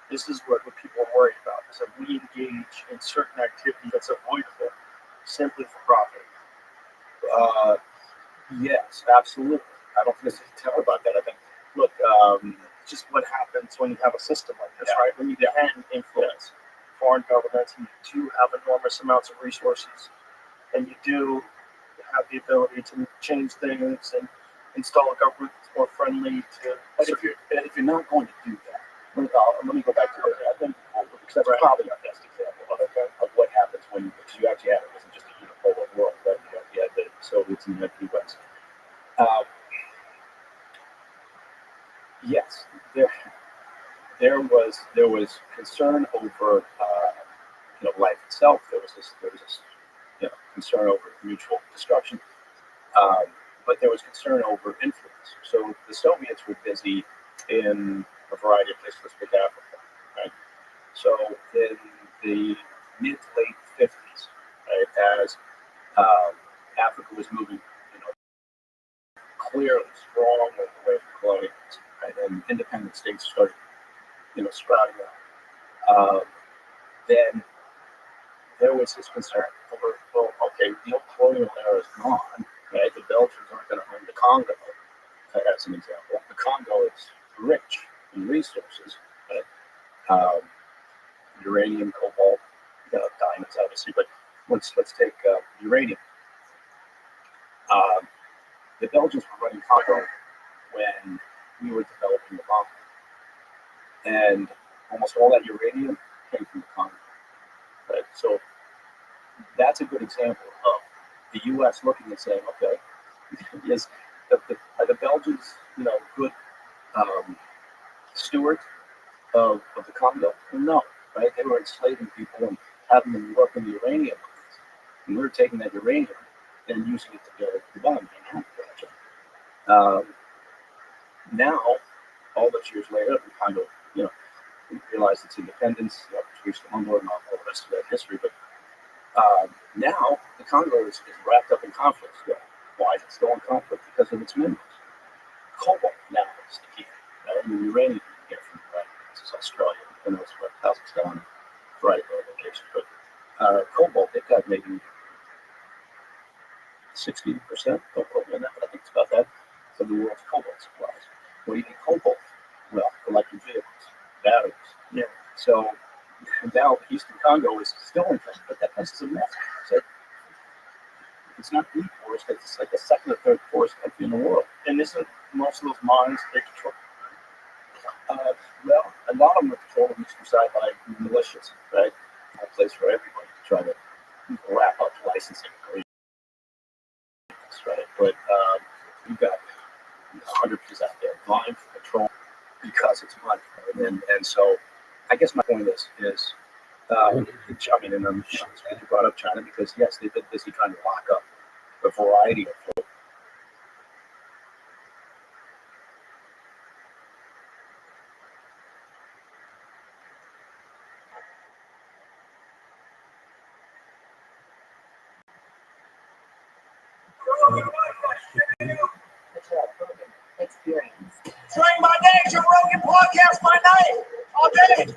This is what people are worried about, is that we engage in certain activity that's avoidable simply for profit. Yes, absolutely. I don't think there's any doubt about that. I think, look, just what happens when you have a system like this, right? When you can influence foreign governments, and you do have enormous amounts of resources, and you do have the ability to change things and install a government that's more friendly to. But if you're not going to do that, let me go back to what I think, because that's probably our best example of what happens when you actually have it wasn't just a unipolar world, right? You had the Soviets and you had the U.S. Yes, there was concern over life itself. There was this concern over mutual destruction, but there was concern over influence. So the Soviets were busy in a variety of places, let's pick Africa, right? So in the mid to late 50s, right, as Africa was moving, clearly strong away from colonialism, right, and independent states started, sprouting out. Then there was this concern over, well, okay, the old colonial era is gone, right? The Belgians aren't going to own the Congo, as an example. The Congo is rich in resources, right? Uranium, cobalt, diamonds, obviously, but let's take uranium. The Belgians were running Congo when we were developing the bomb. and almost all that uranium came from the Congo. Right? So that's a good example of the U.S. looking and saying, okay, is are the Belgians, good stewards of the Congo? Well, no, right? They were enslaving people and having them work in the uranium mines. And we were taking that uranium and using it to build the bomb. Now, all those years later, we kind of, we realized its independence, Patrice Lumumba and all the rest of that history. But now the Congo is wrapped up in conflict still. Why is it still in conflict? Because of its minerals. Cobalt now is the key. And the uranium you get from this is Australia. Who knows what Kazakhstan, right, location. But cobalt, they've got maybe 60%, don't quote me on that, but I think it's about that, of the world's cobalt supplies. What do you need cobalt? Well, electric vehicles, batteries. Yeah. So now Eastern Congo is still in trouble, but that place is a mess. It's not the poorest, it's like the second or third poorest country in the world. And isn't most of those mines they control? Well, a lot of them are controlled on the eastern side by militias, right? A place for everybody to try to wrap up licensing agreements, right? But you've got hundreds out there vying for control because it's money. And so I guess my point is and I'm glad you brought up China because, yes, they've been busy trying to lock up a variety of Experience. Train my day, Joe Rogan podcast my night. All day.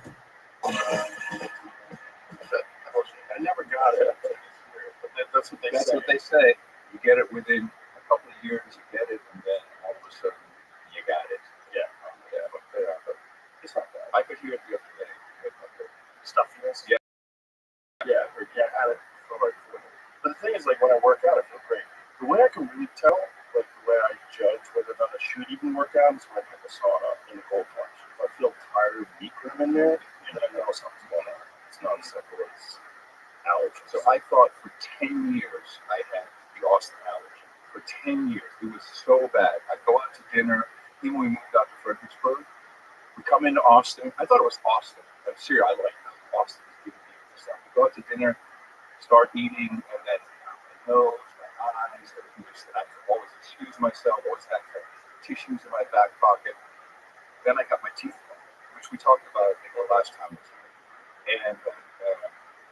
I never got it. But that's what they That's say. what they say. You get it within a couple of years, you get it, and then all of a sudden you got it. Yeah. But it's not bad. I could hear it the other day. Stuffiness. Yeah. Yeah, I had it for like 4 days. But the thing is, like, when I work out, I feel great. The way I can really tell, like, the way I judge whether or not I should even work out is when I get the sauna in the cold plunge. If I feel tired, weak when I'm in there, then I know something's going on. It's not as simple as allergies. So I thought for 10 years I had the Austin allergy. For 10 years. It was so bad. I'd go out to dinner, even when we moved out to Fredericksburg. We come into Austin. I thought it was Austin. I'm serious. I like Austin is giving me stuff. We go out to dinner, start eating, and then my nose, my eyes, everything just I could always excuse myself, always had tissues in my back pocket. Then I got my teeth pulled, which we talked about, I think, the last time. And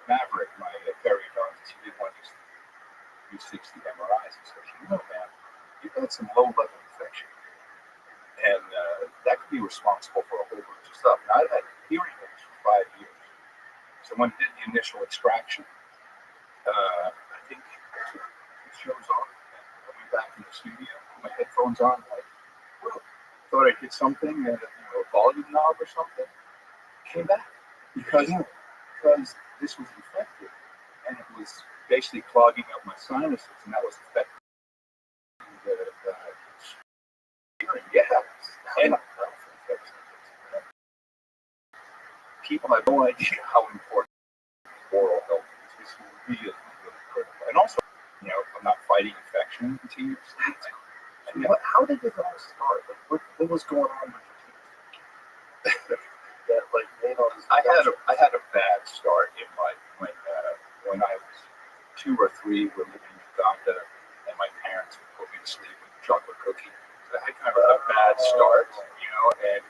Maverick, my periodontist, he did one of these 360 MRIs. He said, man, you've got some low-level infection. And that could be responsible for a whole bunch of stuff. Now, I've had hearing aids for 5 years. So when I did the initial extraction, I think it shows on. I went back in the studio, put my headphones on, like, well, thought I did something, a volume knob or something. Came back because this was infected, and it was basically clogging up my sinuses, and that was affecting the hearing. Yeah, and people have no idea how important oral health is. It's really, really critical. And also, I'm not fighting infection in teeth. How did this all start? Like, what was going on with the teeth? That, like, I had a bad start in life when I was 2 or 3. We're living in Uganda, and my parents would put me to sleep with a chocolate cookie. So I had kind of a bad start, and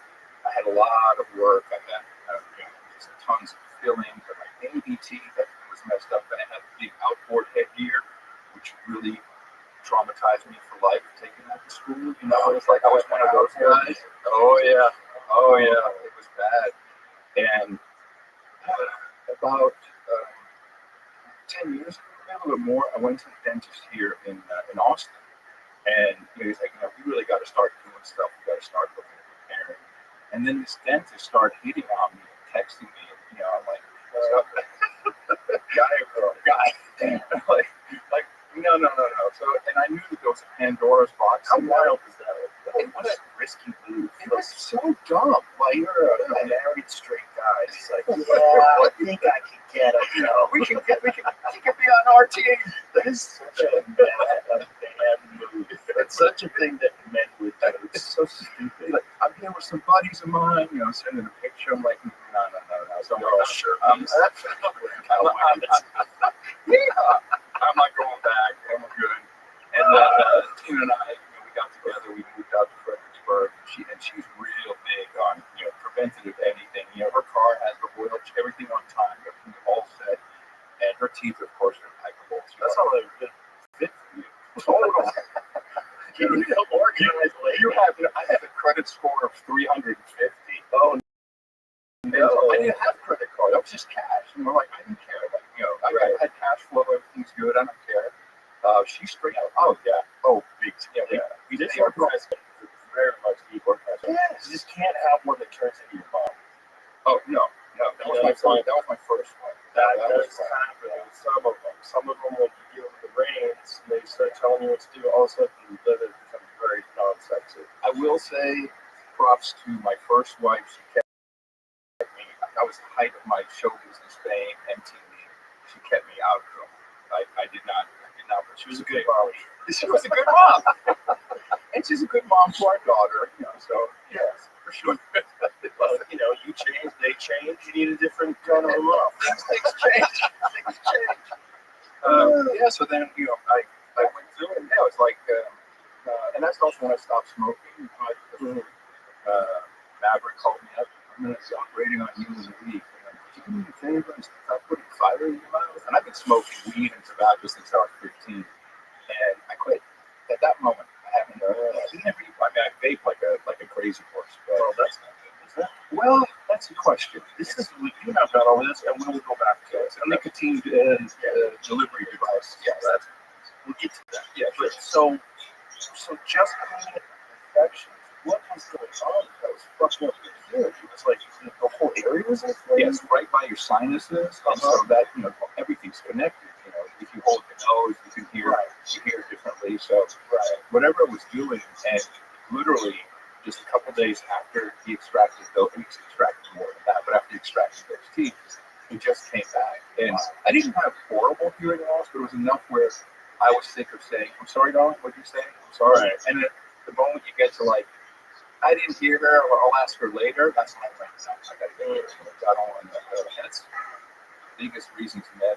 I had a lot of work. I had just tons of fillings, and my baby teeth that was messed up. And I had the big outboard headgear, which really traumatized me for life. Taking that to school, it's like I was one of those guys. Oh yeah, it was bad. And about 10 years ago, a little bit more, I went to the dentist here in Austin, and he's like, we really got to start doing stuff. We got to start looking at repairing. And then this dentist started hitting on me, and texting me, and I'm like, guy or girl, guy, like no. So, and I knew that there was a Pandora's box. How wild is that? It was a risky move. It was so dumb. Like, you're a I think I can get it. You know, we can be on RT. That is such a bad move. It's such a thing that men would do. It's so stupid. Like, I'm here with some buddies of mine, you know, sending a picture. I'm like, no. So I'm like, sure. I'm not going back. I'm good. And Tina and I, you know, we got together. We moved out to Fredericksburg. She's real big on, you know, preventative anything. You know, her car has the oil, everything on time, everything's all set, and her teeth, of course, are impeccable. That's all a good fit for you. Total. You know, organized. I have a credit score of 350. Oh. No, I didn't have a credit card. That was just cash. And we're like, I didn't care. Like, you know, I had cash flow. Everything's good. I don't care. She's straight out. Oh yeah. Oh, big. Yeah. We did the organized. Very much deep organized. Yes. You just can't have one that turns into your mom. Oh no. That was my first. That was my first one. That does happen with some of them. Some of them, when you give them the reins, they start telling you what to do. All of a sudden, it becomes very non-sexy. I will say, props to my first wife. She kept me. That was the height of my show business fame, MTV. She kept me out of trouble. I did not. But she was a good mom. She was a good mom, and she's a good mom to our daughter. You know, so yes, for sure. Well, you know, you change, they change. You need a different kind of love. Things change. Yeah. So then, you know, I went through it. Yeah, it was like, and that's also when I stopped smoking. Maverick called me up. I'm going to stop rating on you in a week. Could you do me a favor and stop putting fire in your mouth? And I've been smoking weed and tobacco since I was 15. And I quit. At that moment, I haven't. I vape like a crazy horse. But, well, that's not good, is that? Well, that's a question. This is you and I've got all this, and we'll go back to it. A nicotine delivery device. Yeah, we'll get to that. Yeah, but so just infections. What was going on? That was fucking up your ear. It was like the whole area was inflamed. Yes, right by your sinuses, and so that, you know, everything's connected. You know, if you hold your nose, you can hear you hear differently. So whatever it was doing, and literally just a couple days after he extracted those, he extracted more than that, but after he extracted those teeth, he just came back. And I didn't have horrible hearing loss, but it was enough where I was sick of saying, "I'm sorry, darling. What did you say? I'm sorry." Right. And the moment you get to like, I didn't hear her, or I'll ask her later, that's my brain. I got to get her. I don't want to. That's the biggest reason to men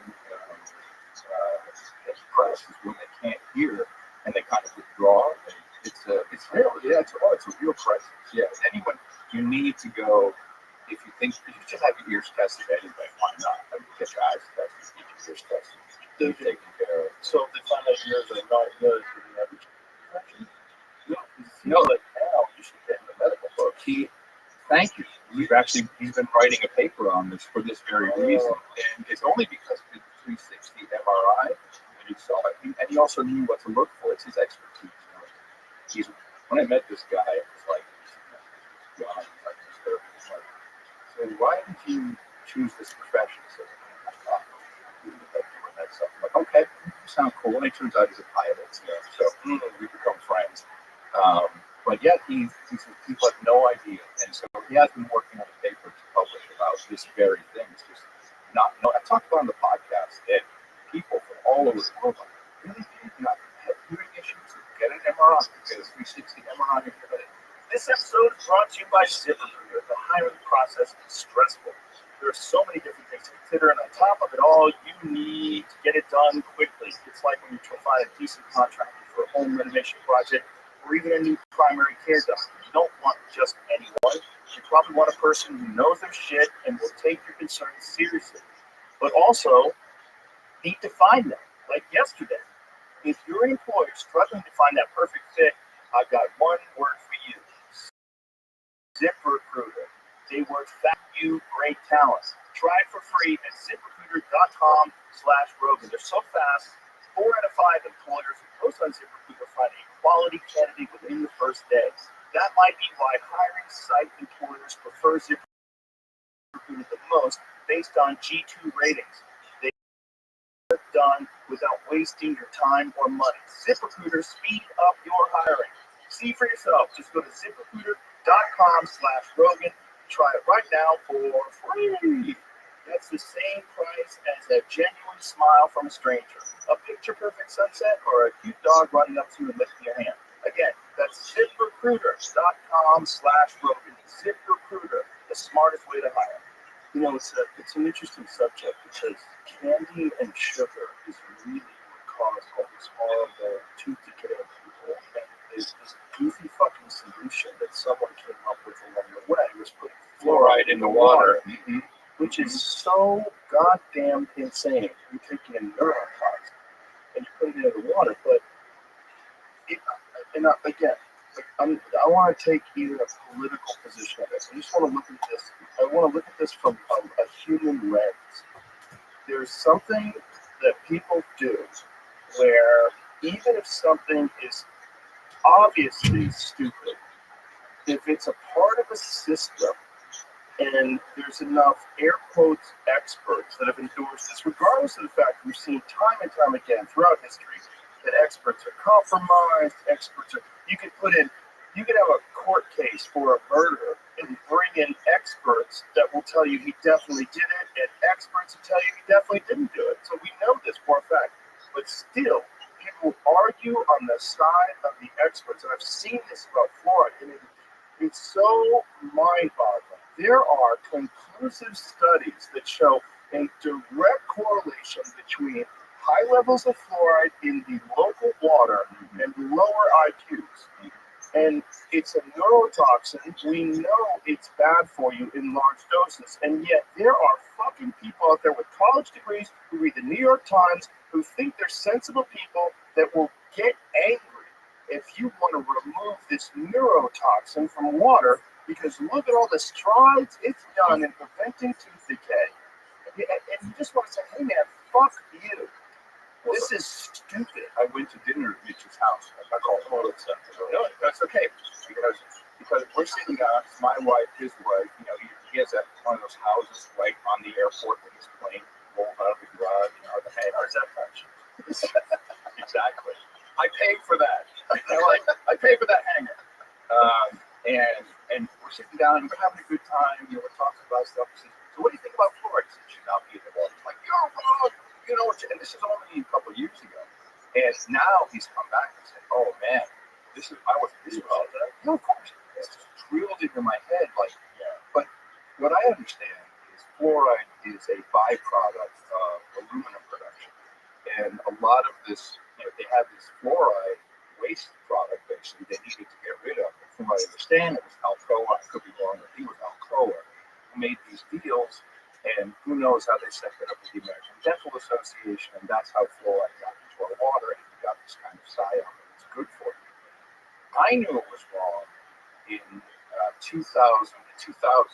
get depressed is when they can't hear and they kind of withdraw. And it's real. Yeah, it's a real crisis. Yeah, anyone, you need to go. If you think you should have your ears tested anyway, why not? I mean, get your eyes tested, get your ears tested. They're taken care of. So if they find out yours are not good, do you have infection? No, like now you should get in the medical book. Thank you. He's been writing a paper on this for this very reason, and it's only because of the 360 MRI, and he saw it, and he also knew what to look for. It's his expertise. You know? When I met this guy, it was like, God, so why did you choose this profession? So I thought, I'm like, okay, you sound cool. And it turns out he's a pilot, you know, so we become friends. But yet people have no idea, and so he has been working on a paper to publish about this very thing. It's just not. I talked about on the podcast that people from all over the world like, really, you not have hearing issues? Get an MRI, get a 360 MRI in your head. This episode is brought to you by ZipRecruiter. The hiring process is stressful. There are so many different things to consider, and on top of it all, you need to get it done quickly. It's like when you try to find a decent contractor for a home renovation project, or even a new primary care doctor. You don't want just anyone. You probably want a person who knows their shit and will take your concerns seriously. But also, need to find them. Like yesterday, if you're an employer struggling to find that perfect fit, I've got one word for you. ZipRecruiter. They work fast, you great talent. Try it for free at ZipRecruiter.com/Rogan. They're so fast. 4 out of 5 employers who post on ZipRecruiter find a quality candidate within the first day. That might be why hiring site employers prefer ZipRecruiter the most, based on G2 ratings. They are done without wasting your time or money. ZipRecruiter, speed up your hiring. See for yourself. Just go to ZipRecruiter.com/Rogan. try it right now for free. That's the same price as a genuine smile from a stranger, a picture-perfect sunset, or a cute dog running up to you and lifting your hand. Again, that's ZipRecruiter.com/Rogan. ZipRecruiter, the smartest way to hire. You know, it's an interesting subject because candy and sugar is really what caused all this horrible tooth decay in people. And this goofy fucking solution that someone came up with along the way was putting fluoride in the water, which is so goddamn insane. You're taking a neurotoxin and you're putting it in the water, but again, I want to take even a political position on this. I just want to look at this. I want to look at this from a human lens. There's something that people do where even if something is obviously stupid, if it's a part of a system and there's enough air quotes experts that have endorsed this, regardless of the fact we've seen time and time again throughout history that experts are compromised, you could have a court case for a murder and bring in experts that will tell you he definitely did it, and experts will tell you he definitely didn't do it. So we know this for a fact. But still, people argue on the side of the experts, and I've seen this about fluoride, and it's so mind-boggling. There are conclusive studies that show a direct correlation between high levels of fluoride in the local water and lower IQs. And it's a neurotoxin. We know it's bad for you in large doses. And yet there are fucking people out there with college degrees who read the New York Times who think they're sensible people that will get angry if you want to remove this neurotoxin from water, because look at all the strides it's done in preventing tooth decay. And you just want to say, hey man, fuck you. This is stupid. I went to dinner at Mitch's house. I called him all that stuff. No, that's okay. Because we're sitting down, it's my wife, his wife, you know, he has one of those houses right on the airport with his plane rolls out of the garage, you know, the hangar. How's that touch? Exactly. I paid for that. I paid for that hangar. And we're sitting down and we're having a good time, you know, we're talking about stuff. He says, so what do you think about fluoride? He said, should not be in the water. I'm like, you're wrong. You know, and this is only a couple of years ago. And now he's come back and said, oh man, I wasn't this about that. No, of course. It's just drilled into my head. Like, yeah. But what I understand is fluoride is a byproduct of aluminum production. And a lot of this, you know, they have this fluoride waste product basically they needed to get rid of. From what I understand, it was Alcoa. I could be wrong, but he was Alcoa who made these deals. And who knows how they set it up with the American Dental Association, and that's how fluoride got into our water, and we got this kind of psyop that it's good for you. I knew it was wrong in 2000 to 2000. A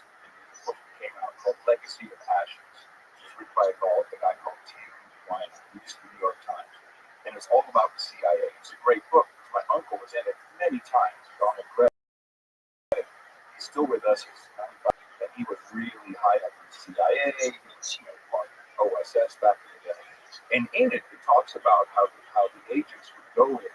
book came out called Legacy of Ashes, which was written by a guy called Tim Wine, who used to be New York Times. And it's all about the CIA. It's a great book. My uncle was in it many times. Donald Gregg. He's still with us. He's 95. And he was really high up in the CIA, he was, you know, part of OSS back in the day. And in it, it talks about how the agents would go in,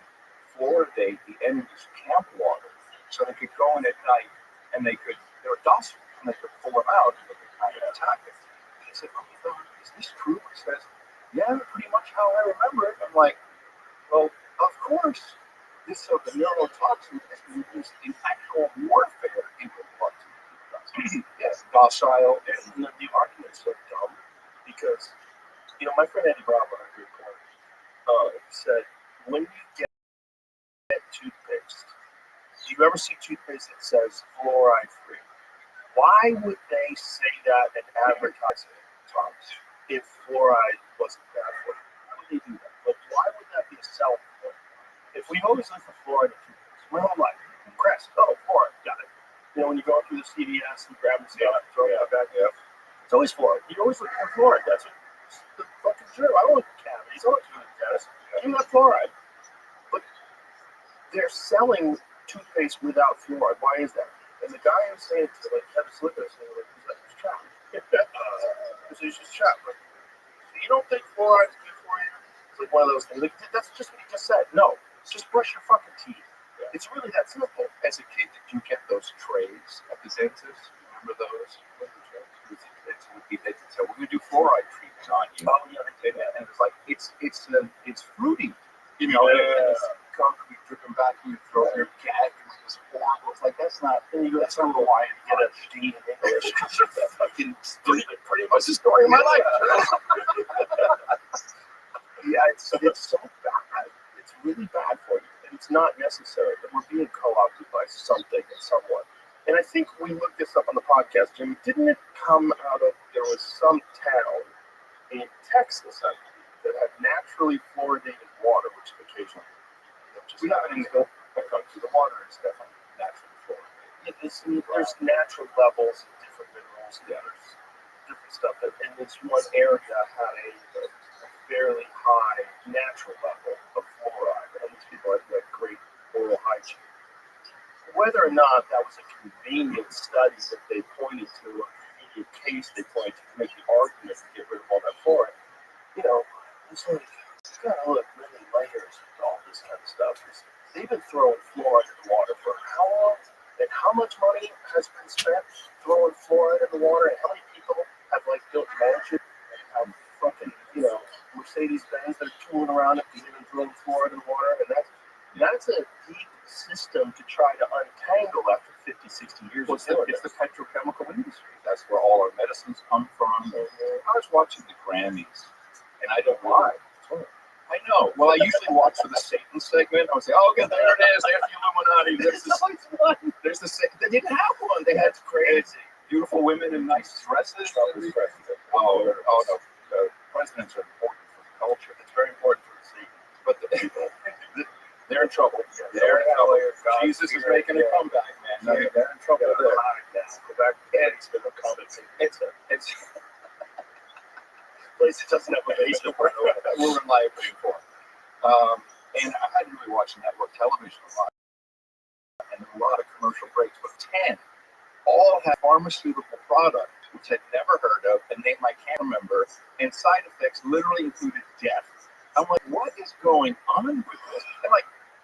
fluoridate the enemy's camp water so they could go in at night and they were docile and they could pull them out and they could kind of attack it. And he said, oh my God, is this true? He says, yeah, pretty much how I remember it. I'm like, well, of course. So the neurotoxin has been used in actual warfare in the parts. Yes, docile, and the argument's so dumb because, you know, my friend Eddie Bravo on a good point said, when you get toothpaste, do you ever see toothpaste that says fluoride free? Why would they say that and advertise it, Thomas, if fluoride wasn't bad for you? Why would they do that? Like, why would that be a selling point? If we've always looked for fluoride in toothpaste, my whole life, Crest, oh, fluoride, got it. You know, when you go through the CVS and grab the stuff, throw it out back, it's always fluoride. You always look for fluoride. That's what the fucking true. I don't want cavities. I don't want cavities. I want fluoride. But they're selling toothpaste without fluoride. Why is that? And the guy who's saying to like have a slip this, and like, who's that? It's trap. It's just trap. Like, you don't think fluoride's good for you? It's like one of those things. Like, that's just what he just said. No, just brush your fucking teeth. It's really that simple. As a kid, did you get those trays at the dentist Remember those? So we're gonna do fluoride treatment on you. Oh yeah, And it's like it's fruity, you know. And it's concrete dripping back in your throat. Your gag is just horrible. It's like that's not why you get a D in English. Fucking pretty much the story of my life. yeah, it's so bad. It's really bad for you, and it's not necessary. But we're being co-opted by something and someone. And I think we looked this up on the podcast, Jimmy. Didn't it come out of there was some town in Texas, I believe, that had naturally fluoridated water, which occasionally We have it in the country. The water is definitely naturally fluoridated. there's natural levels of different minerals. Yeah, there's different stuff. And this one area had a fairly high natural level of fluoride, and these people had great oral hygiene. Whether or not that was a convenient study that they pointed to, or a convenient case they pointed to make the argument to get rid of all that fluoride, it's like, it's got to look really layers with all this kind of stuff. They've been throwing fluoride in the water for how long? And how much money has been spent throwing fluoride in the water? And how many people have built mansions and have fucking, Mercedes-Benz that are tooling around it and even throwing fluoride in the water? And that's a deep system to try to untangle after 50, 60 years. Well, it's the petrochemical industry. That's where all our medicines come from. I was watching the Grammys, and I don't lie. I know. Well, I usually watch for the Satan segment. I would say, "Oh, okay, there it is. There's the Illuminati. There's the Satan." They didn't have one. They had crazy, beautiful women in nice dresses. Oh no. The presidents are important for the culture. It's very important for the Satan. But they're in trouble. They're in trouble. Jesus is making a comeback, man. They're in trouble there. Go back to the comments. It's place that doesn't have a basement. We're in liability for. And I hadn't really watched network television a lot, and a lot of commercial breaks, but 10 all had pharmaceutical products which I'd never heard of, a name I can't remember, and side effects literally included death. I'm like, what is going on with this? And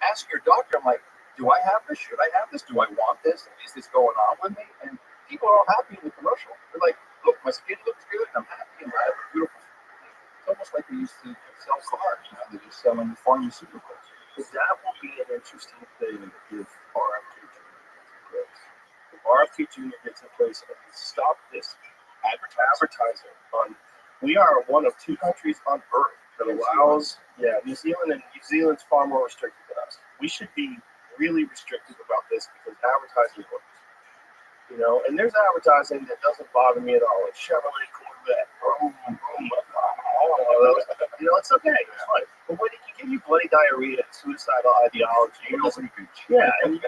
ask your doctor, I'm like, do I have this? Should I have this? Do I want this? Is this going on with me? And people are all happy in the commercial. They're like, look, my skin looks good, I'm happy, and I have a beautiful. It's almost like they used to sell cars. They're just selling pharmaceuticals. But that will be an interesting thing if RFK Jr. gets in place. If RFK Jr. gets in place and we stop this advertising on, we are one of 2 countries on Earth that allows, New Zealand's far more restricted than us. We should be really restrictive about this because advertising works. And there's advertising that doesn't bother me at all. Like Chevrolet Corvette. Oh my God. It's okay. It's fine. But when it can give you bloody diarrhea and suicidal ideology, and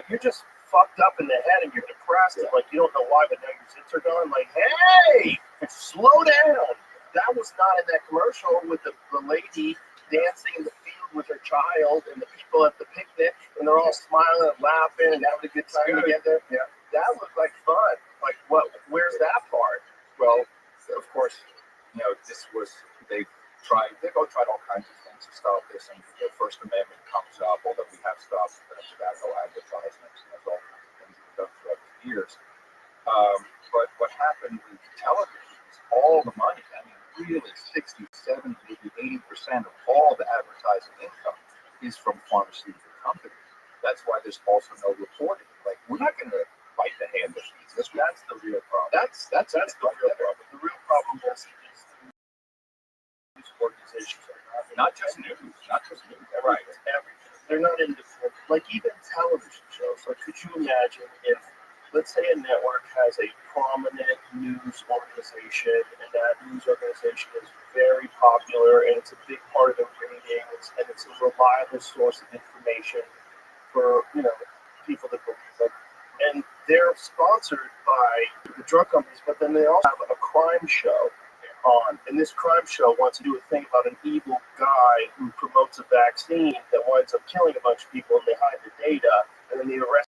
you're just fucked up in the head and you're depressed and you don't know why, but now your zits are gone. Hey, slow down. That was not in that commercial with the lady dancing in the field with her child and the people at the picnic, and they're all smiling and laughing and having a good time together. Yeah. That looked like fun. Where's that part? Well, of course, this was, they've tried all kinds of things to stop this, and the First Amendment comes up, although we have stopped tobacco advertisements, and there's all kinds of things that we've done throughout the years. But what happened with television is all the money, really 60, 70, maybe 80% of all the advertising income is from pharmaceutical companies. That's why there's also no reporting. We're not going to bite the hand that feeds us. That's the real problem. That's the real problem. The real problem is news organizations are not just news. Right. Everything. They're not independent. Even television shows. Could you imagine if, let's say, a network has a prominent news organization, and that news organization is very popular, and it's a big part of the ratings, and it's a reliable source of information for people that believe it. And they're sponsored by the drug companies, but then they also have a crime show on. And this crime show wants to do a thing about an evil guy who promotes a vaccine that winds up killing a bunch of people, and they hide the data, and then they arrest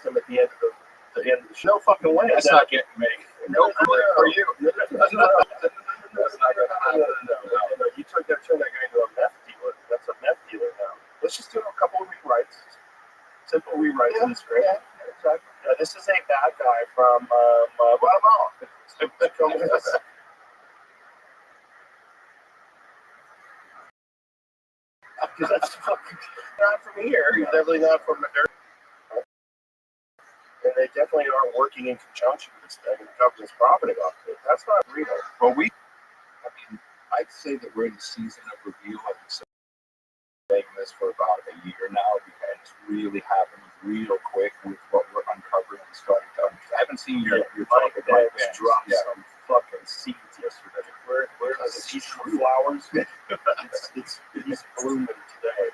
him at the end of the show. No fucking way. That's not getting me. No, for you. No. You turned that guy into a meth dealer. That's a meth dealer now. Let's just do a couple of rewrites. Simple rewrites in the script. Yeah, exactly. This is a bad guy from because that's fucking not from here. He's definitely not from the dirt. And they definitely are working in conjunction with this thing and the government's profiting off it. That's not real. Well, I'd say that we're in the season of reveal. I've been saying this for about a year now, and it's really happened real quick with what we're uncovering and starting to understand. I haven't seen your talk about Mike dropped some fucking seeds yesterday. Where the seasonal flowers? He's blooming today.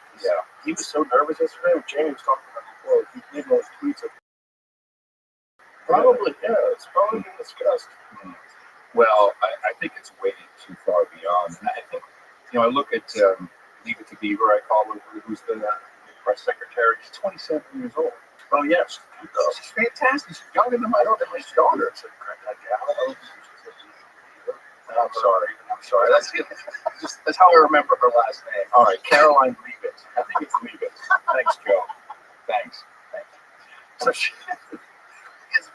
He was so nervous yesterday. When Jamie was talking about before, he made those tweets of probably, it's probably been discussed. Well, I think it's way too far beyond. And I think, I look at Leave It to Beaver, I call her, who's the press secretary. She's 27 years old. Oh, yes. She's fantastic. She's younger than my daughter. I'm sorry. That's how I remember her last name. All right, Caroline Leavitt. I think it's Leavitt. Thanks, Joe. Thanks. So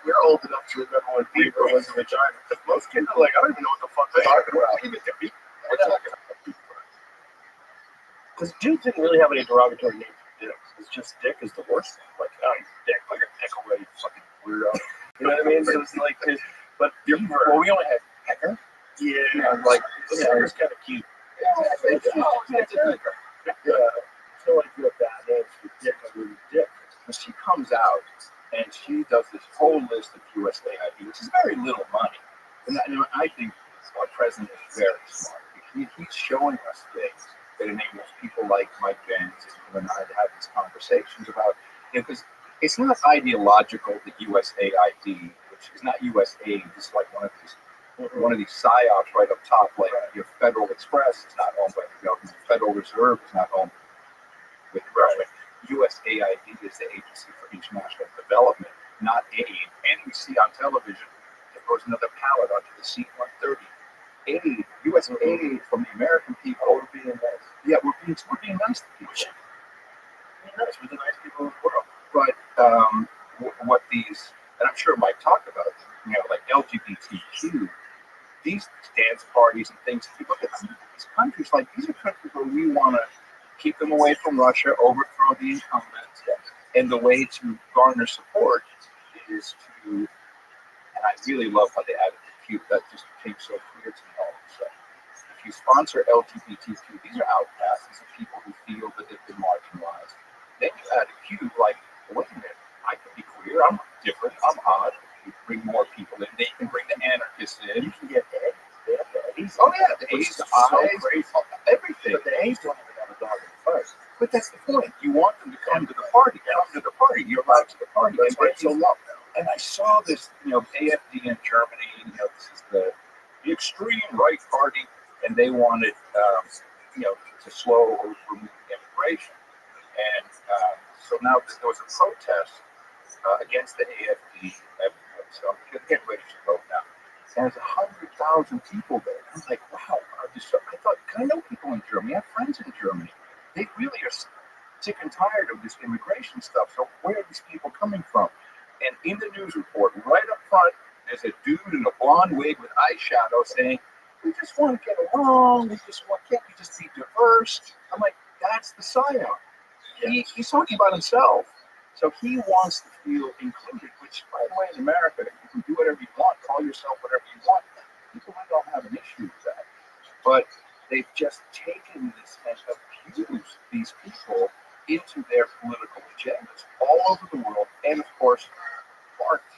we're old enough to remember when Beaver was a vagina. Most kids are like, I don't even know what the fuck they're talking about. Leave it to Beaver. Because dude didn't really have any derogatory names for dicks. It's just dick is the worst thing. Like, oh, you dick, like a dick away, you fucking weirdo. You know what I mean? So it's like, but Beaver. Well, we only had Pecker. Yeah, Pecker's kind of cute. Yeah. So like you have bad names for dick, I'm really dick. But she comes out and she does this whole list of USAID, which is very little money. And I think our president is very smart. He's showing us things that enables people like Mike Vance and I to have these conversations about, because it's not ideological, the USAID, which is not USAID, it's like one of these psyops right up top, like your Federal Express is not owned by the government, Federal Reserve is not owned with the government. USAID is the Agency for International Development, not aid. And we see on television, there goes another pallet onto the C-130. Aid, U.S. aid from the American people. We're being nice. Yeah, we're being nice to people. We're the nice people in the world. But what these, and I'm sure Mike talked about it, like LGBTQ, these dance parties and things, if you look at these countries, like these are countries where we want to keep them away from Russia, overthrow the incumbents. And the way to garner support is to, and I really love how they added the Q, that just became so clear to me all of a sudden. If you sponsor LGBTQ, these are outcasts, these are people who feel that they've been marginalized. Then you add a Q, like, wait a minute, I can be queer, I'm different, I'm odd. You bring more people in, they can bring the anarchists in. You can get the A's. Oh yeah, the A's, the I's, everything. But the A's don't even have a dog in the fight. But that's the point. You want them to come to the party. Come to the party. You're allowed to the party. That's why it's so low now. And I saw this, AfD in Germany. This is the extreme right party, and they wanted, to slow or remove immigration. And so now there was a protest against the AfD. So get ready to vote now. And there's 100,000 people there. I was like, wow. I thought, I know people in Germany. I have friends in Germany. They really are sick and tired of this immigration stuff. So where are these people coming from? And in the news report, right up front, there's a dude in a blonde wig with eyeshadow saying, we just want to get along. Can't we just be diverse? I'm like, that's the psyop. He's talking about himself. So he wants to feel included, which, by the way, in America, you can do whatever you want, call yourself whatever you want. People don't have an issue with that. But they've just taken this and abused these people into their political agendas all over the world, and of course, sparked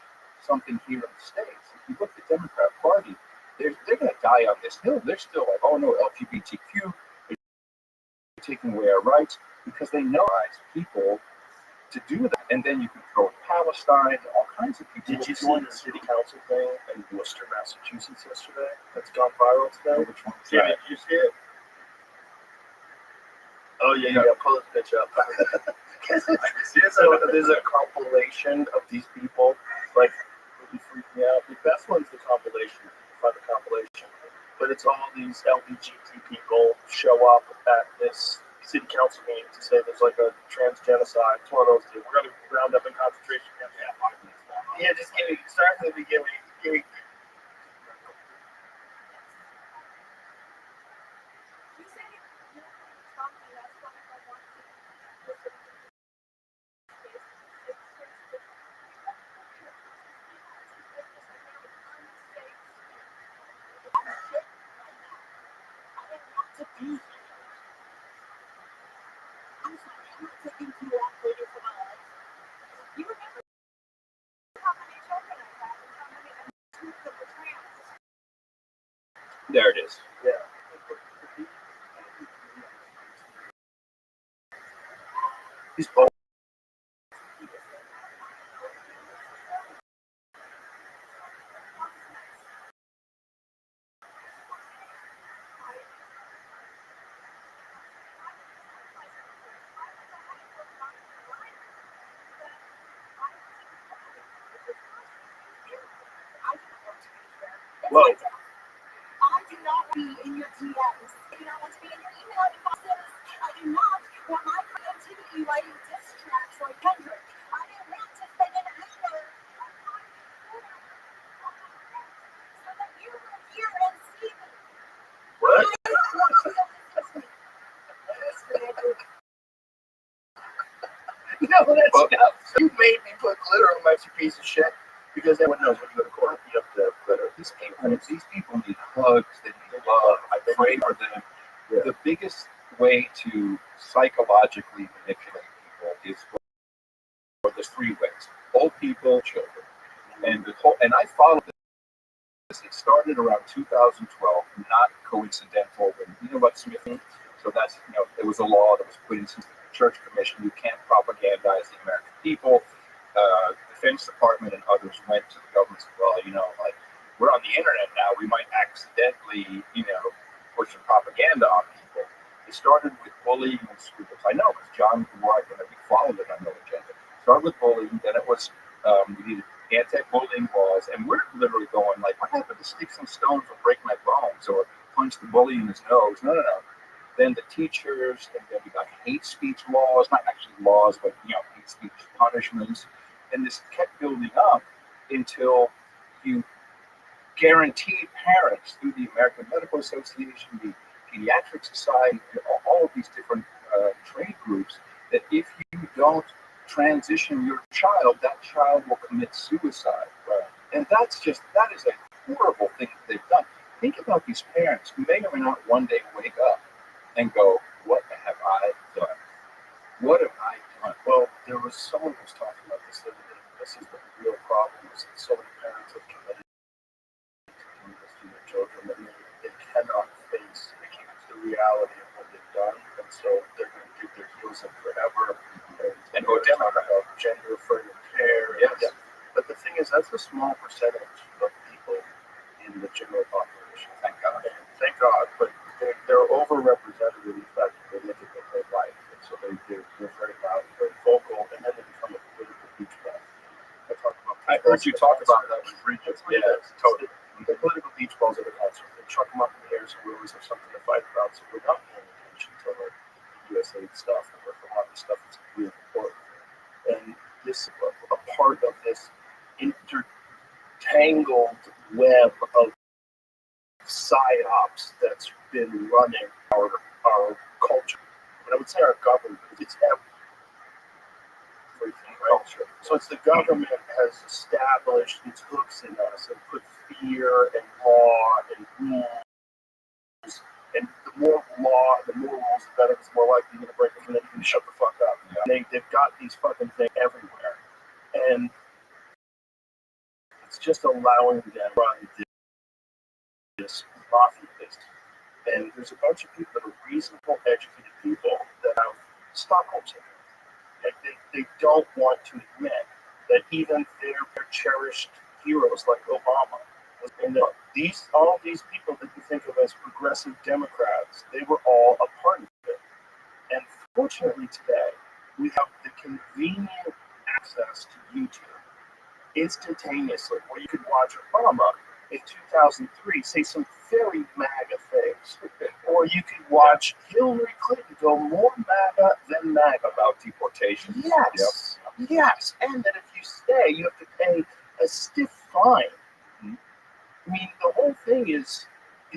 something here in the States. If you look at the Democrat Party, they're going to die on this hill. They're still like, oh no, LGBTQ, they're taking away our rights, because they know people to do that. And then you can throw in Palestine, all kinds of people. Did you join the city council thing in Worcester, Massachusetts yesterday? That's gone viral today. Which one was Jamie, that? did you see it? Oh yeah, pull this bitch up. There's a compilation of these people, like, really freak me out. The best one's the compilation, find the compilation. But it's all these LGBT people show up at this city council meeting to say there's like a trans genocide. It's one of those, we're going to round up in concentration camps. Yeah, just start from the beginning. Give me. do. There it is. Yeah. He's both. Whoa. I do not want to be in your DMs. I do not want to be in your email inboxes. I do not want my creativity writing diss tracks like Kendrick. I don't want to spend an hour so that you will hear and see me. What? I don't want you to listen to me. No, that's enough. You made me put glitter on my piece of shit because everyone knows when you go to court, you have to have glitter. These people need hugs. They need love. I pray for them. Yeah. The biggest way to psychologically manipulate people is there's three ways: old people, children, and I followed this. It started around 2012, not coincidental. When you know about Smithing, so that's there was a law that was put into the Church Commission. You can't propagandize the American people. Defense Department and others went to the government and said, well, like we're on the internet now, we might accidentally, push some propaganda on people. It started with bullying and schools. I know because John White, we followed it on No Agenda. It started with bullying, then it was we needed anti-bullying laws, and we're literally going like, what happened to stick some stones or break my bones or punch the bully in his nose? No. Then the teachers, and then we got hate speech laws, not actually laws, but hate speech punishments. And this kept building up until you guaranteed parents through the American Medical Association, the Pediatric Society, all of these different trade groups, that if you don't transition your child, that child will commit suicide. Right. And that is a horrible thing that they've done. Think about these parents who may or may not one day wake up and go, what have I done? What have I done? Well, there was someone who was talking about this the other day. This is the real problem: is that so many parents have committed to this to their children that they cannot face the reality of what they've done, and so they're going to dig their heels in forever and go down about gender-affirming care. Yes. Yeah. But the thing is, that's a small percentage of people in the general population. Thank God. And thank God, but they're overrepresented in the fact that they live a good life, and so they're very loud, very vocal, and then they become a political beach ball. I heard you talk about that with Bridget. Yeah, totally. The political beach balls are the concert. They chuck them up in the air so we always have something to fight about. So we're not paying attention to the USA stuff and a lot of stuff that's really important. And this is a part of this intertangled web of psyops that's been running our culture. And I would say our government, it's everything, culture. So it's the government has established its hooks in us and put fear and law and rules. And the more law, the more rules, the better. It's more likely you're going to break them, and then you can shut the fuck up. Yeah. They've got these fucking things everywhere. And it's just allowing them to run this mafia business. And there's a bunch of people that are reasonable, educated people that have Stockholm syndrome. And they don't want to admit that even their cherished heroes like Obama, and all of these people that you think of as progressive Democrats, they were all a part of it. And fortunately today, we have the convenient access to YouTube instantaneously, where you could watch Obama in 2003 say some very MAGA things, or you could watch Hillary Clinton go more MAGA than MAGA about deportation. Yes, yes, and that if you stay, you have to pay a stiff fine. Mm-hmm. I mean, the whole thing it's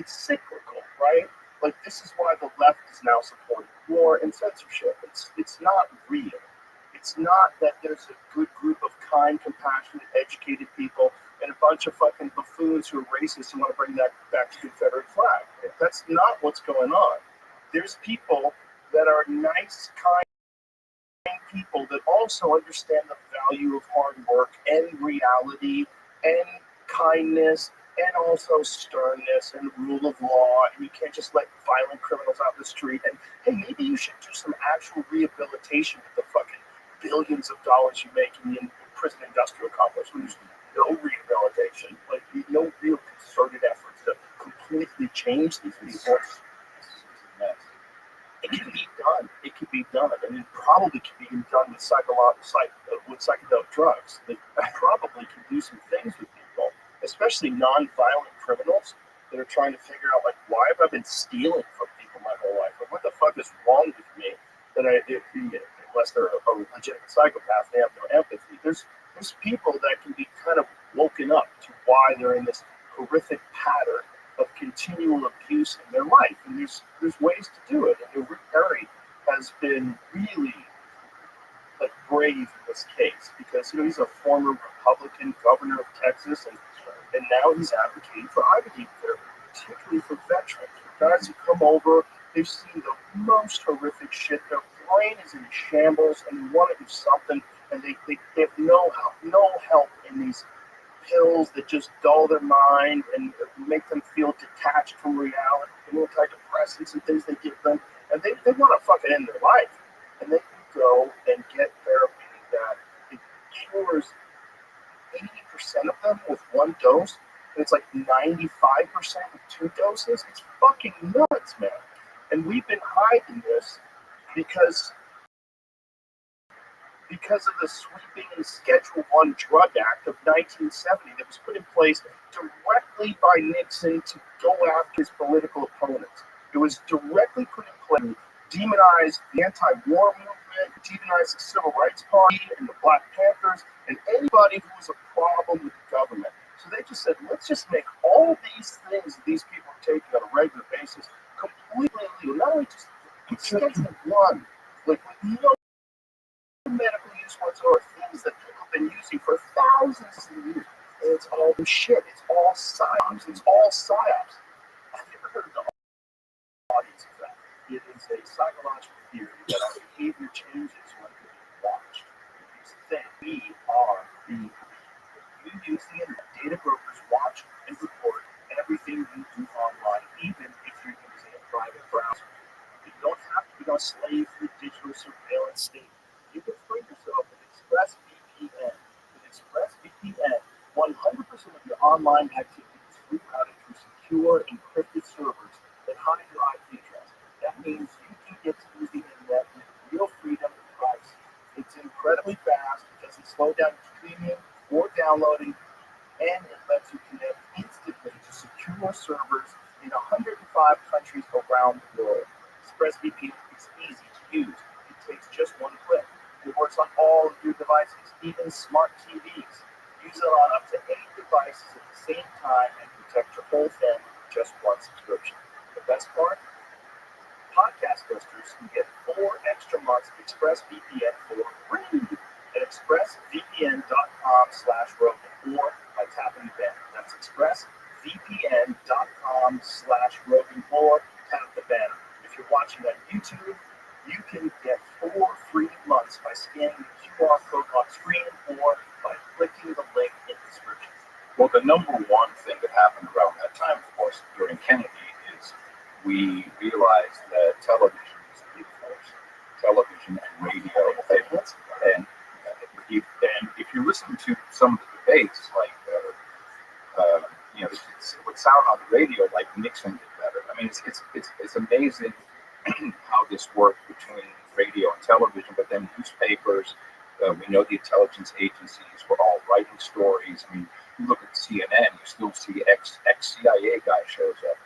cyclical, right? Like, this is why the left is now supporting war and censorship. It's not real. It's not that there's a good group of kind, compassionate, educated people and a bunch of fucking buffoons who are racist and want to bring that back to Confederate flag. That's not what's going on. there's people that are nice, kind people that also understand the value of hard work and reality and kindness and also sternness and rule of law. And you can't just let violent criminals out in the street. And hey, maybe you should do some actual rehabilitation with the fucking billions of dollars you make in the prison industrial complex. There's no rehabilitation, like no real concerted efforts to completely change these people. It can be done. It can be done, and it probably can be done with psychedelic drugs. They probably can do some things with people, especially non-violent criminals that are trying to figure out, like, why have I been stealing from people my whole life? Like, what the fuck is wrong with me? Unless they're a legitimate psychopath, they have no empathy. There's people that can be kind of woken up to why they're in this horrific pattern of continual abuse in their life, and there's ways to do it. And Rick Perry has been really like brave in this case because he's a former Republican governor of Texas, and now he's advocating for ibogaine therapy, particularly for veterans, for guys who come over. They've seen the most horrific shit. Their brain is in shambles, and they want to do something, and they have no help in these pills that just dull their mind and make them feel detached from reality, the antidepressants and things they give them, and they want to fucking end their life. And they can go and get therapy that it cures 80% of them with one dose, and it's like 95% with two doses. It's fucking nuts, man. And we've been hiding this because of the sweeping Schedule I Drug Act of 1970 that was put in place directly by Nixon to go after his political opponents. It was directly put in place to demonize the anti-war movement, demonize the Civil Rights Party and the Black Panthers, and anybody who was a problem with the government. So they just said, let's just make all these things that these people are taking on a regular basis completely illegal. Not only just Schedule I, like with no medical use whatsoever, things that people have been using for thousands of years. And it's all shit. It's all psyops. It's all psyops. Have you ever heard of the audience effect? It is a psychological theory that our behavior changes when we're watched. It's that we are the you use the internet. Data brokers watch and record everything you do online, even if you're using a private browser. You don't have to become a slave to the digital surveillance state. You can free yourself with ExpressVPN. With ExpressVPN, 100% of your online activity is rerouted through secure, encrypted servers that hide your IP address. That means you can get to use the internet with real freedom and privacy. It's incredibly fast. It doesn't slow down streaming or downloading, and it lets you connect instantly to secure servers in 105 countries around the world. ExpressVPN is easy to use. It takes just one click. It works on all of your devices, even smart TVs. Use it on up to 8 devices at the same time and protect your whole family with just one subscription. The best part? Podcast listeners can get 4 extra months of ExpressVPN for free at expressvpn.com/Rogan or by tapping the banner. That's expressvpn.com/Rogan or tap the banner. If you're watching on YouTube, you can get 4 free months by scanning the QR code on screen or by clicking the link in the description. Well, the number one thing that happened around that time, of course, during Kennedy, is we realized that television is a big force. Television and radio. And if you listen to some of the debates, like, it would sound on the radio like Nixon did better. I mean, it's amazing how this worked between radio and television, but then newspapers, we know the intelligence agencies were all writing stories. I mean, you look at CNN, you still see ex-CIA guy shows up.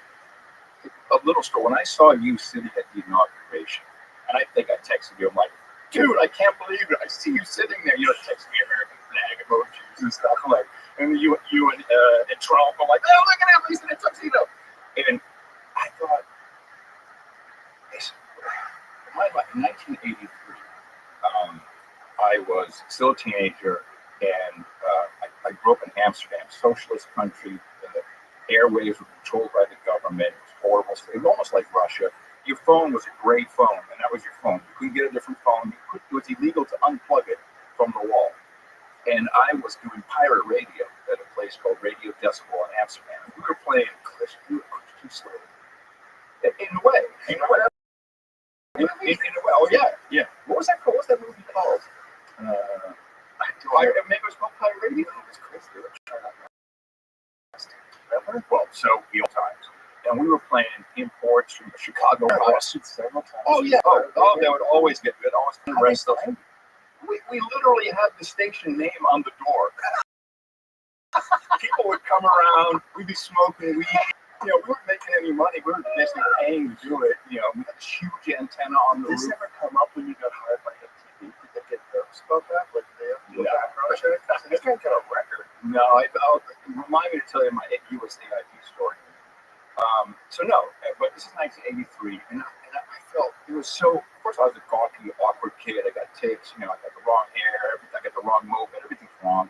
A little story, when I saw you sitting at the inauguration, and I think I texted you, I'm like, dude, I can't believe it. I see you sitting there. You know, text me American flag emojis and stuff like, and you and Trump. I'm like, oh, look at him, he's in a tuxedo. And I thought, in 1983, I was still a teenager, and I grew up in Amsterdam, socialist country. The airwaves were controlled by the government. It was horrible. It was almost like Russia. your phone was a gray phone, and that was your phone. You couldn't get a different phone. It was illegal to unplug it from the wall. And I was doing pirate radio at a place called Radio Decibel in Amsterdam. We were playing Christian Slow. In a way. In a way. Oh, yeah. What was that called? What was that movie called? Maybe it was called Pirate Radio. It was Christian. Well, so the old times. And we were playing imports from Chicago. Oh, yeah. Oh, they would always get good. Always the rest of them. We literally had the station name on the door. People would come around. We'd be smoking weed. We weren't making any money. We were basically paying to do it. We had this huge antenna on the roof. Did this ever come up when you got hired by MTV? Did they get nervous about that? Like they have to do a background check? This guy got a record. No, remind me to tell you my USAID story. So no, but this is 1983, and I felt it was so. Of course, I was a gawky, awkward kid. I got tics. I got the wrong hair. I got the wrong moped. Everything's wrong.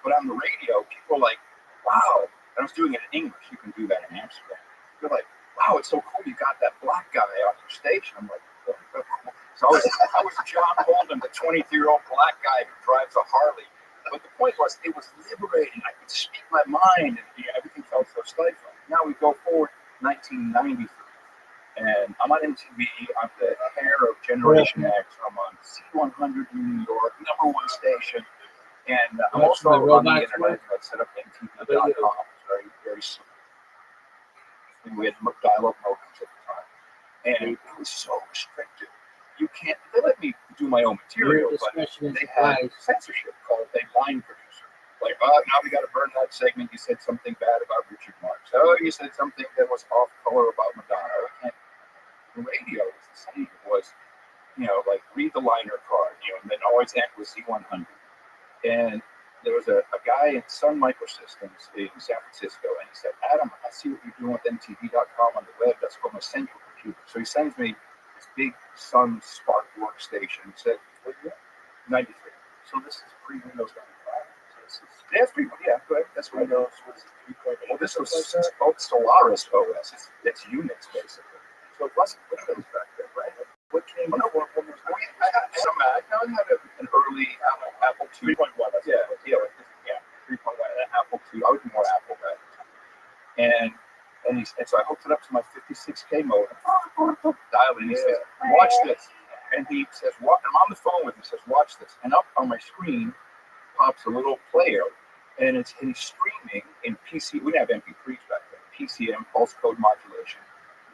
But on the radio, people were like, "Wow!" And I was doing it in English. You can do that in Amsterdam. They're like, "Wow, it's so cool! You got that black guy on your station." I'm like, "Oh, cool." So I was John Holden, the 23-year-old black guy who drives a Harley. But the point was, it was liberating. I could speak my mind, and everything felt so stifling. Now we go forward, 1993, and I'm on MTV. I'm the hair of Generation X. I'm on C100 in New York, #1 station, and I'm also on the internet. I set up MTV.com. Very, very soon. And we had dial-up modems at the time, and it was so restricted. You can't. They let me do my own material, but they had censorship called a line producer. Like, now we got to burn that segment. You said something bad about Richard Marx. Oh, you said something that was off color about Madonna. The radio was the same. It was, like read the liner card, and then always end with Z100. And there was a guy in Sun Microsystems in San Francisco, and he said, "Adam, I see what you're doing with MTV.com on the web. That's called my central computer." So he sends me this big Sun Spark workstation. He said, "What year?" 93. So this is pre-Windows 95. That's pretty good. Yeah, go ahead. That's Windows was 3.8. Well, this was called Solaris OS. It's Unix basically. So it wasn't Windows back then, right? What came before Windows? I had some Mac. I had an early Apple II. 3.1. Yeah, 3.1. An Apple II. I was more Apple back then. And so I hooked it up to my 56K modem. Dialed in. He says, "Watch this." And he says, "What?" I'm on the phone with him. He says, "Watch this." And up on my screen pops a little player, and he's streaming in PC. We didn't have MP3s back then. PCM, pulse code modulation,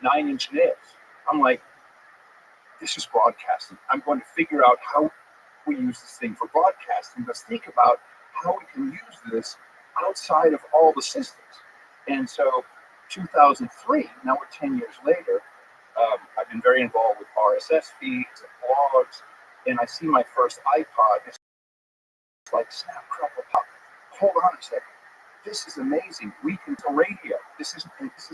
9-inch nails. I'm like, this is broadcasting. I'm going to figure out how we use this thing for broadcasting. Let's think about how we can use this outside of all the systems. And so 2003, now we're 10 years later, I've been very involved with RSS feeds and blogs, and I see my first iPod. It's like, snap, crackle, pop. Hold on a second. This is amazing. We can do radio. This is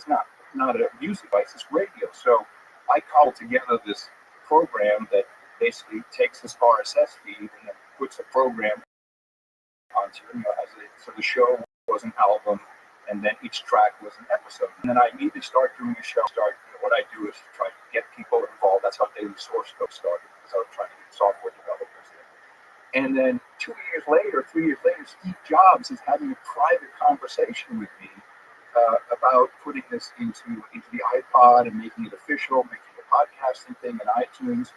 not a music device. It's radio. So I cobbled together this program that basically takes this RSS feed and then puts a program onto it. So the show was an album, and then each track was an episode. And then I immediately start doing a show. What I do is try to get people involved. That's how Daily Source Code started, because I was trying to get software developers in. And then 3 years later, Steve Jobs is having a private conversation with me about putting this into the iPod and making it official, making the podcasting thing in iTunes.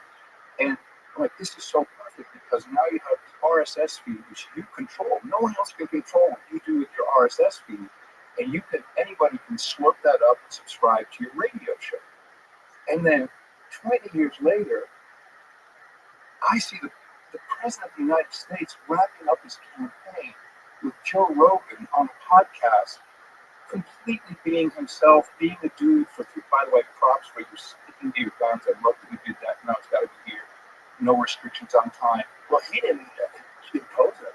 And I'm like, this is so perfect, because now you have this RSS feed which you control. No one else can control what you do with your RSS feed. And anybody can slurp that up and subscribe to your radio show. And then 20 years later, I see the President of the United States wrapping up his campaign with Joe Rogan on a podcast, completely being himself, being a dude by the way, props for you sticking to your guns. I love that you did that. Now it's got to be here. No restrictions on time. Well, he didn't impose it.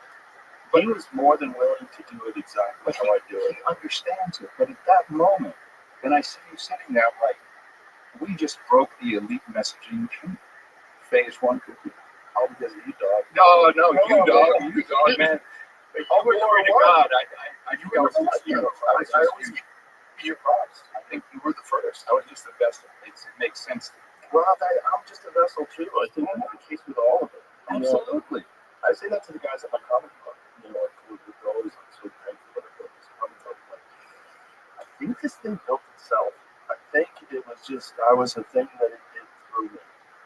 But he was more than willing to do it exactly how I do it. He understands it. But at that moment, then I see you sitting there like, we just broke the elite messaging machine. Phase 1 could be. All because of you, dog. No, you dog, man. All glory to God. I always your props. I think you were the first. I was just the best. It makes sense. Well, I'm just a vessel too. I think that's the case with all of it. Absolutely. I say that to the guys at my comedy club. They're always so thankful that I built this comedy club. Like, I think this thing built itself. I think it was just I was a thing that it did through me.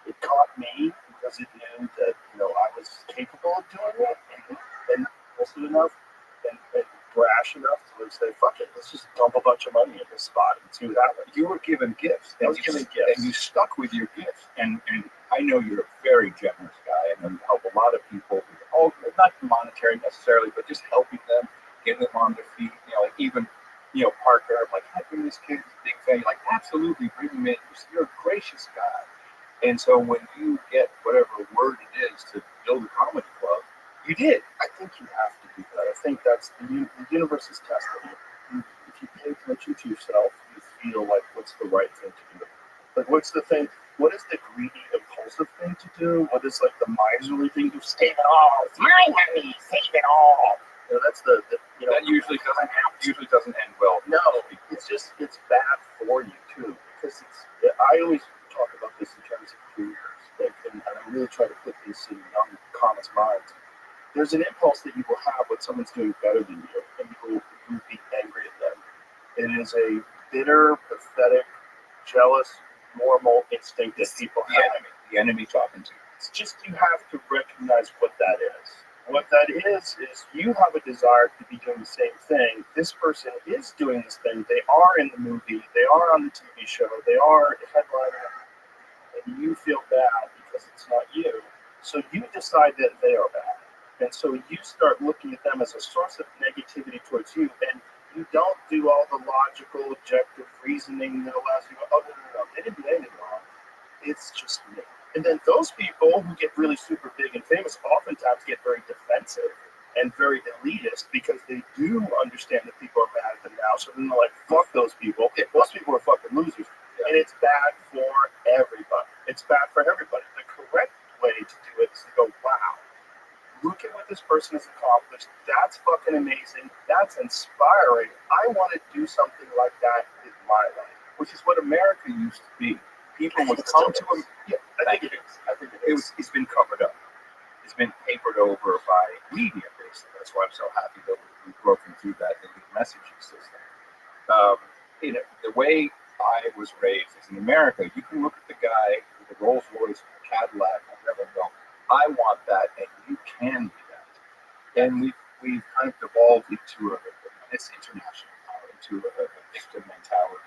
It caught me because it knew that I was capable of doing it and also enough and brash enough to say, fuck it, let's just dump a bunch of money in this spot and see what happens. You were given gifts. I was given gifts. And you stuck with your gifts. And I know you're a very generous guy, and you help a lot of people with all, not monetary necessarily, but just helping them, getting them on their feet. Like even, Parker, I'm like, I bring this kid, he's a big fan. You're like, absolutely, bring him in. You're a gracious guy. And so when you get whatever word it is to build a comedy club, you did. I think you have to do that. I think that's the universe is testing you. If you pay attention to yourself, you feel like what's the right thing to do. Like what's the thing? What is the greedy, impulsive thing to do? What is like the miserly thing to save it all? It's my money, save it all. That's the that usually doesn't end well. No, it's bad for you too because I always talk about this in terms of careers, and I really try to put this in young comics' minds. There's an impulse that you will have when someone's doing better than you, and you will be angry at them. It is a bitter, pathetic, jealous, normal instinct that people have. The enemy talking to you. It's just you have to recognize what that is. What that is you have a desire to be doing the same thing. This person is doing this thing. They are in the movie. They are on the TV show. They are headlining, and you feel bad because it's not you. So you decide that they are bad. And so you start looking at them as a source of negativity towards you, and you don't do all the logical, objective reasoning that allows you to go, oh, no, they didn't do anything wrong. It's just me. And then those people who get really super big and famous oftentimes get very defensive and very elitist because they do understand that people are mad at them now. So then they're like, fuck those people. Those people are fucking losers. And it's bad for everybody. It's bad for everybody. The correct way to do it is to go, wow, look at what this person has accomplished. That's fucking amazing. That's inspiring. I want to do something like that with my life. Which is what America used to be. People would come to him. Yeah, I think it is. It's been covered up. It's been papered over by media, basically. That's why I'm so happy that we've broken through that elite messaging system. The way I was raised is in America, you can look at the guy with the Rolls Royce, the Cadillac, or whatever, and go, I want that, and you can do that. And we've kind of devolved into it's international power, into a victim mentality.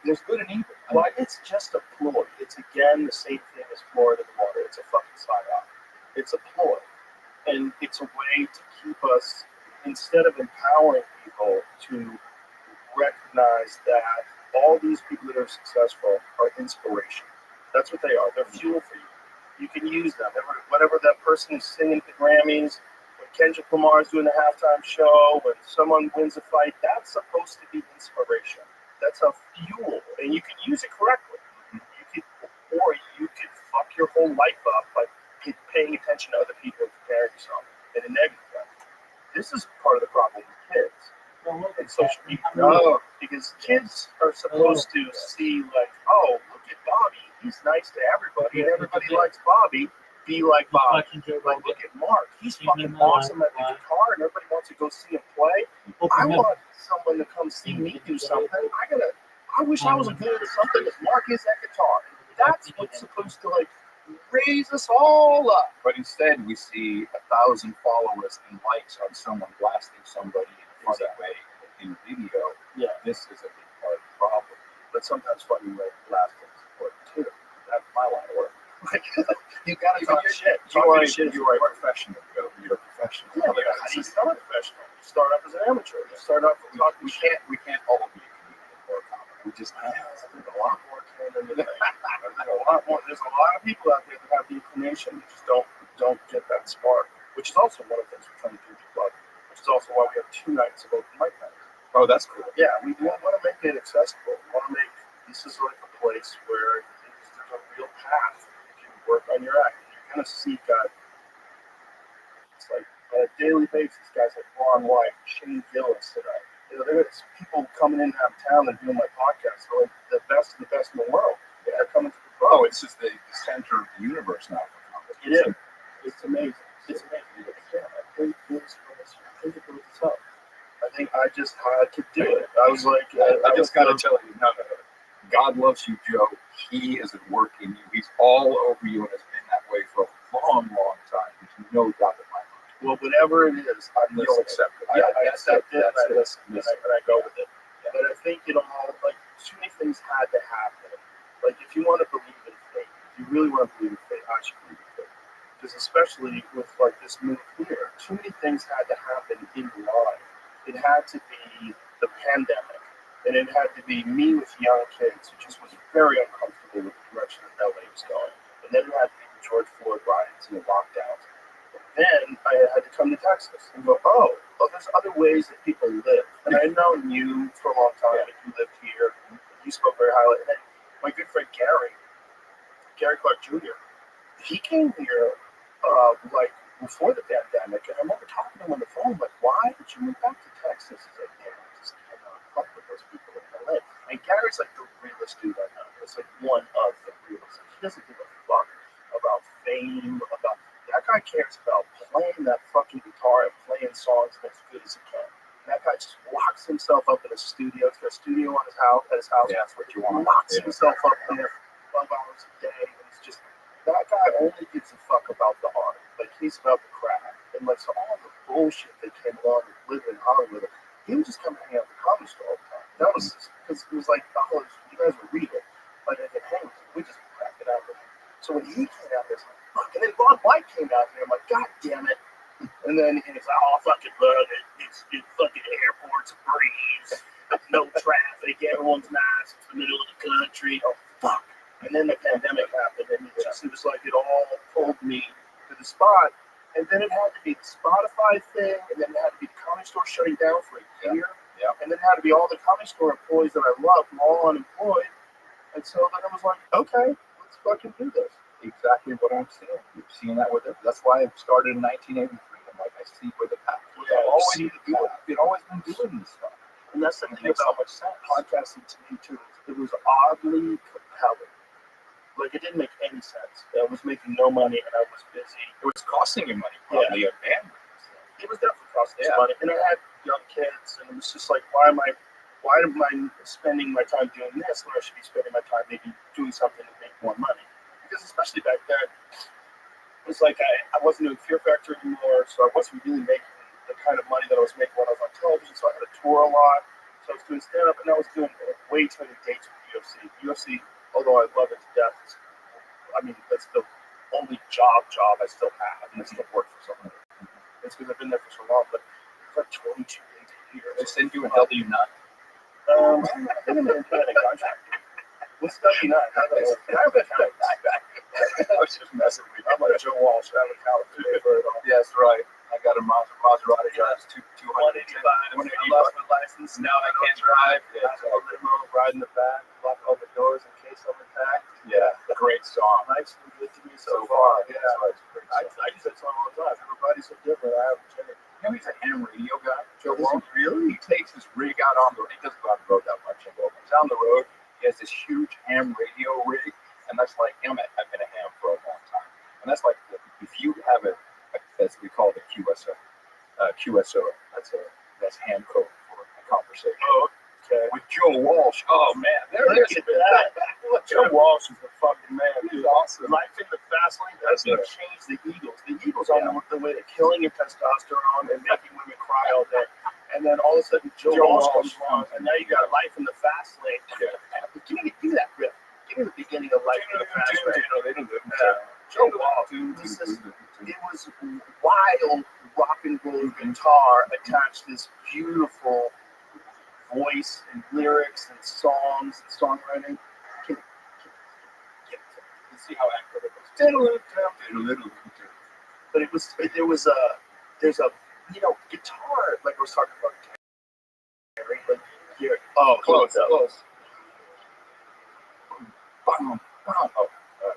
There's good and evil. Well, it's just a ploy. It's again the same thing as Florida water. It's a fucking psyop. It's a ploy, and it's a way to keep us, instead of empowering people to recognize that all these people that are successful are inspiration. That's what they are. They're fuel for you. You can use them. Whatever that person is singing at the Grammys, when Kendrick Lamar is doing the halftime show, when someone wins a fight, that's supposed to be inspiration. That's a fuel, and you can use it correctly. You could fuck your whole life up by paying attention to other people and comparing yourself in a negative way. This is part of the problem with kids and social media. No, because kids are supposed to see like, oh, look at Bobby. He's nice to everybody, and everybody likes Bobby. Be like Bobby. Like, look at Mark. He's fucking awesome at the guitar, and everybody wants to go see him play. I want someone to come see me do something. I wish I was as good at something as Mark is at guitar. That's what's supposed to like raise us all up. But instead, we see 1,000 followers and likes on someone blasting somebody in a funny way in a video. Yeah, this is a big part of the problem. But sometimes funny way blasting is important too. That's my line of work. You gotta talk shit. You are a professional, Joe. You're a professional. Yeah, but how do you start a professional? You start off as an amateur. You start off with talking shit. We can't all be a comedian or a comic. We just can't. There's a lot more to it than you think. There's a lot of people out there that have the inclination that just don't get that spark. Which is also one of the things we're trying to do with the club. Which is also why we have 2 nights of open mic nights. Oh, that's cool. Yeah, we want to make it accessible. We want to make this is like a place where there's a real path. Work on your act. You're gonna see it's like on a daily basis, guys like Ron White, Shane Gillis tonight. You know, there's people coming in town and doing my podcast. They're like the best in the world. They're coming to the club. Oh, it's just the center of the universe now. It is. It's amazing. It's amazing. Yeah, I think it was tough. I think I just had to do it. I was like, I just got to tell you, no. God loves you, Joe. He is at work in you. He's all over you and has been that way for a long, long time. There's no doubt in my mind. Well, whatever it is, You'll accept it. Yeah, I accept it, and I listen, Listen. and I go with it. Yeah. But I think, like, too many things had to happen. Like, if you want to believe in fate, if you really want to believe in fate, I should believe in fate. Because especially with, like, this move here, too many things had to happen in line. It had to be the pandemic, and it had to be me with young kids who just was very uncomfortable with the direction that LA was going. And then it had to be the George Floyd riots and the lockdowns. Then I had to come to Texas and go, well, there's other ways that people live. And I know you for a long time, and you lived here, and you spoke very highly. And then my good friend Gary Clark Jr., he came here like before the pandemic, and I remember talking to him on the phone, like, why did you move back to Texas? He's like, yeah, I just cannot fuck with those people in LA. And Gary's like the realest dude I know. It's like one of the realest. He doesn't give a fuck about fame, about that guy cares about playing that fucking guitar and playing songs as good as he can. And that guy just locks himself up in a studio. He's got a studio on his house. Yeah, that's what you want. Locks himself up there 12 hours a day. And it's just, that guy only gives a fuck about the art. Like, he's about the craft. And like, so all the bullshit that came along with living in Hollywood, he would just come hang out at the comedy store all the time. That was because it was like, oh, you guys were real. But I could hang with him. We just cracked it out with him. So when he came out there, it's like, fuck. And then Bob White came out there. I'm like, God damn it. And then he's like, oh, fucking love it. It's fucking airports, breeze, no traffic, everyone's nice. It's the middle of the country. Oh, fuck. And then the pandemic happened, and it was like it all pulled me to the spot. And then it had to be the Spotify thing, and then it had to be the comedy store shutting down for a year. Yeah. And then it had to be all the comedy store employees that I loved, all unemployed. And so then I was like, okay, let's fucking do this. Exactly what I'm seeing. You've seen that with it. That's why I started in 1983. I'm like, I see where the path is. I've always been doing this stuff. And that's the thing makes about so much sense. podcasting to me too. It was oddly compelling. Like, it didn't make any sense. I was making no money and I was busy. It was costing you money, probably. Yeah. It was definitely costing us money. And I had young kids, and it was just like, why am I spending my time doing this when I should be spending my time maybe doing something to make more money? Because especially back then, it was like I wasn't doing Fear Factor anymore, so I wasn't really making the kind of money that I was making when I was on television. So I had to tour a lot. So I was doing stand-up, and I was doing way too many dates with UFC. UFC, although I love it to death, that's the only job I still have, and I still work for someone. It's because I've been there for so long, but it's like 22 days a year. They send you a W9. I think I'm in a contract. What's W9? I have an account. I was just messing with you. I'm like Joe Walsh. I have an account for it all. Yes, right. I got a Maserati drives 285. I lost my license. Now I can't drive. Yeah, I have a limo, ride in the back, lock all the doors in case I'm attacked. Yeah, great song. Life's been good to me so far. Yeah, I use that song all the time. Everybody's so different. I haven't changed. You know, he's a ham radio guy. Joe Walsh. Really? He takes his rig out on the road. He doesn't go on the road that much anymore. He's on the road. He has this huge ham radio rig, and that's like him. I've been a ham for a long time, and that's like if you have as we call it a QSO. That's hand code for a conversation. Oh, okay. With Joe Walsh. Oh man, there it is. Joe Walsh is the fucking man. He's awesome. Life in the fast lane doesn't change the Eagles. The Eagles are on the way to killing your testosterone and making women cry all day. And then all of a sudden, Joe Walsh comes along, and now you got Life in the Fast Lane. Yeah. Give me that riff. Give me the beginning of Life in the Fast Lane. They don't do it. Joe Walsh. It was wild rock and roll guitar attached to this beautiful voice and lyrics and songs and songwriting. You see how accurate it was. But there's a guitar, like I was talking about. Like here. Oh, close.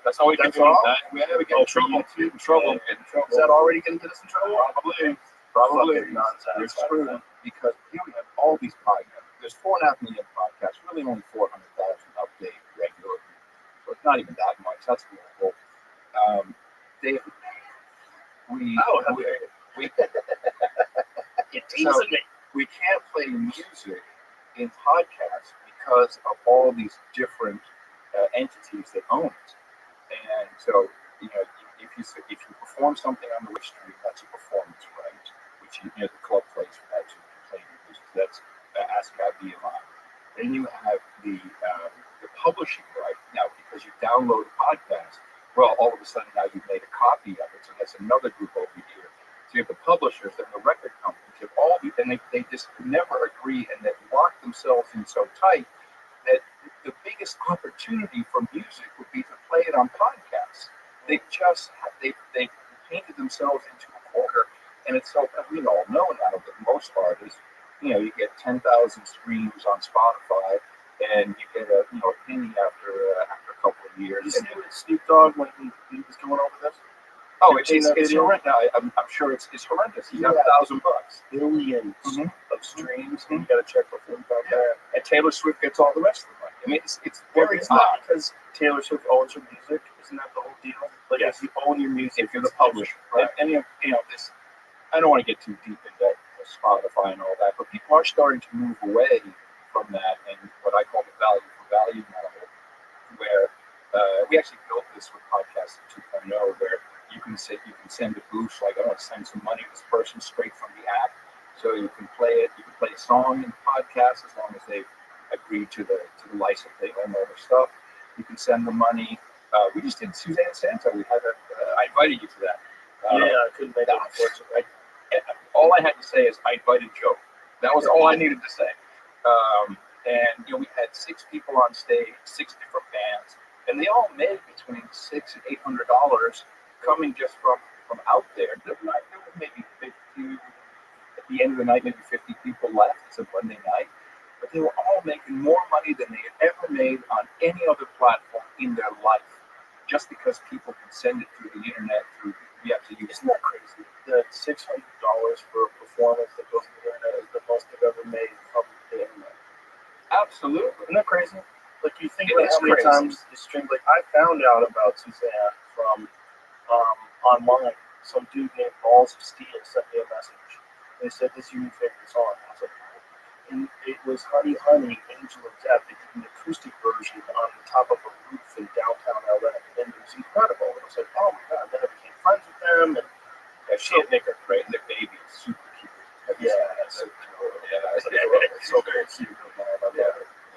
That's all we can do. We have to get in trouble. Is that already going to get us in trouble? Probably. Nonsense. It's true. Because we have all these podcasts. There's 4.5 million podcasts, really only 400,000 update regularly. So it's not even that much. That's cool. Dave, we so we can't play music in podcasts because of all these different entities that own it. And so, if you perform something on the registry, that's a performance right, which the club plays for that to play your music. That's ASCAP BMI. Then you have the publishing right now because you download a podcast. Well, all of a sudden now you've made a copy of it, so that's another group over here. So you have the publishers and the record companies. You have all these, and they just never agree, and they lock themselves in so tight that the biggest opportunity for music would be to play it on podcasts. They painted themselves into a corner, and it's so we all know now that most artists, you get 10,000 streams on Spotify, and you get a penny after a couple of years. You see what Snoop Dogg when he was going over this? Oh, it's horrendous. I'm sure it's horrendous. He's got $1,000. Billions of streams, and you got to check for $45. And Taylor Swift gets all the rest of the money. I mean, it's very it's odd. not because Taylor Swift owns her music. Isn't that the whole deal? Like if you own your music, if you're the publisher, right? And this. I don't want to get too deep into Spotify and all that, but people are starting to move away from that and what I call the value for value model, where we actually built this with Podcasting 2.0, where you can send a boost, like I want to send some money to this person straight from the app, so you can play it. You can play a song in the podcast as long as they've agreed to the license, they own all their stuff. You can send them money. We just did Suzanne Santo. We had I invited you to that. I couldn't make it, unfortunately. All I had to say is I invited Joe. That was all I needed to say. And we had 6 people on stage, 6 different bands, and they all made between $600 and $800 coming just from out there. There was maybe 50 at the end of the night, maybe 50 people left. It's a Monday night, but they were all making more money than they had ever made on any other platform in their life, just because people can send it through the internet. We have to use. Isn't that crazy? That $600 for a performance that goes on the internet is the most they've ever made from the internet. Absolutely. Isn't that crazy? Like you think about how many times the stream. Like I found out about Suzanne from online. Some dude named Balls of Steel sent me a message. They said, "This is your new favorite song." I was like, "Oh." And it was Honey Honey, Angel of Death. They did an acoustic version on the top of a roof in downtown LA, and it was incredible. And I was like, "Oh my god!" Then I became friends with them, and she had Nick her great. The baby is super cute. It's so very cute.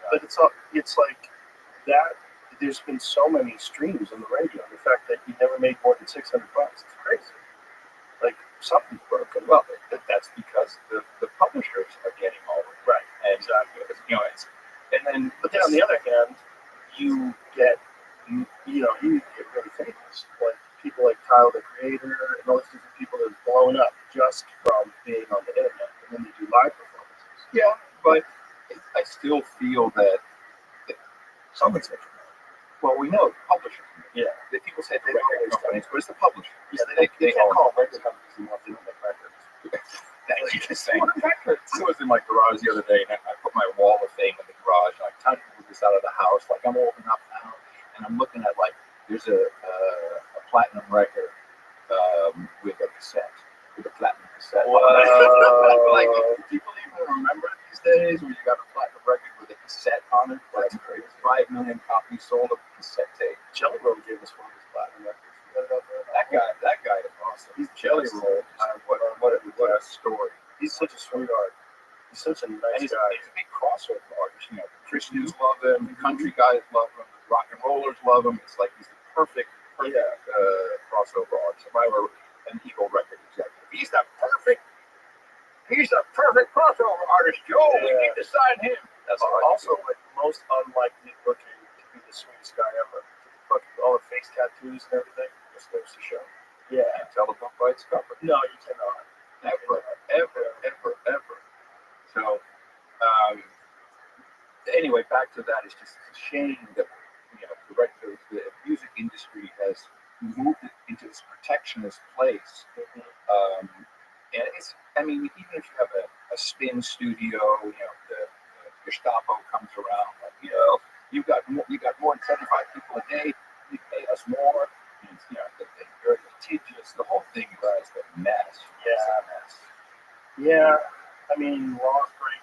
But it's like that. There's been so many streams on the radio. The fact that you never made more than $600, it's crazy. Like something's broken. Well, that's because the publishers are getting all of it. Right. And but then on the other hand, you get really famous. Like people like Kyle the Creator and all these different people that are blowing up just from being on the internet, and then they do live performances. Yeah, but I still feel that Something's different. Well, we know the publishers. Yeah. The people say the record companies, but it's the publishers. Yeah, they can't call record companies anymore if they don't make records. That's interesting. I was in my garage the other day, and I put my wall of fame in the garage. And I'm trying to move this out of the house. Like I'm old enough now, and I'm looking at there's a platinum record with a cassette, with a platinum cassette. Like, do people even remember these days when you got a platinum record with a cassette on it? That's crazy. 5 million copies sold of a cassette tape. Jelly Roll gave us one of his platinum records. That guy is awesome. He's Jelly Roll. What a story. He's such a sweetheart. He's such a nice guy. He's a big crossover artist. Christians love him, country guys love him, rock and rollers love him. It's like he's the perfect crossover artist. If I were an Eagle record executive, he's the perfect crossover artist, Joe. We need to sign him. That's also like most unlikely looking to be the sweetest guy ever. All the face tattoos and everything. Just goes to show. Yeah. Can't tell a book by its cover. No, you cannot. Ever. So, anyway, back to that. It's just a shame that the music industry has moved it into this protectionist place. And even if you have a spin studio. The Gestapo comes around, like, you got more than 75 people a day. You pay us more. And, they're very litigious. The whole thing is just a mess. It's a mess. Yeah, I mean, laws break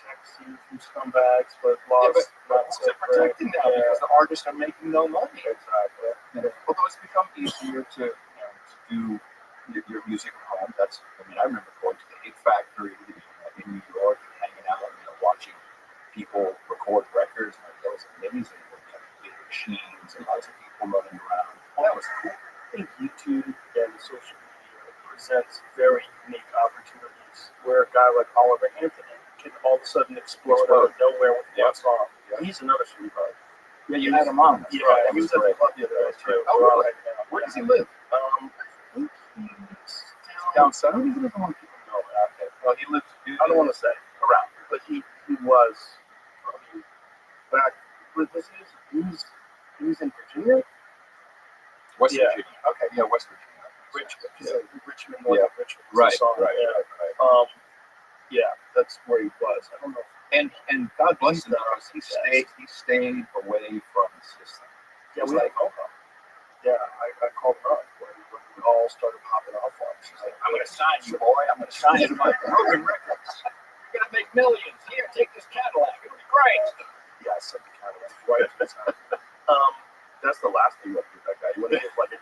protects you from scumbags, but laws but who's it protecting now? Because the artists are making no money. Exactly. Although it's become easier to do your music at home. I remember going to the Hit Factory in New York and hanging out, watching people record records. And that was amazing. Big machines and lots of people running around. That was cool. I think YouTube and social media presents very unique opportunities where a guy like Oliver Anthony can all of a sudden explode out of nowhere with one song. Yeah. He's another sweetheart. Yeah, you had him on. Yeah, right. He was at the club the other day too. Oh, really? Where does he live? I think he's down south. He doesn't want people to know that. Okay. Well, he lives. I don't want to say around, but he was. I mean, back with this, he was in Virginia. West Virginia. Okay, yeah, West Virginia. Richmond, North Richmond. Right. Yeah, that's where he was. I don't know. And God bless him, because he stayed away from the system. Yeah, we had a phone call. Yeah, I called her up when we all started popping off on. She's like, I'm going to sign you, boy. I'm going to sign you to my Broken Records. You're going to make millions. Here, take this Cadillac. It'll be great. Yeah, I sent the Cadillac right at the time. That's the last thing you want to do with that guy. You want to get like a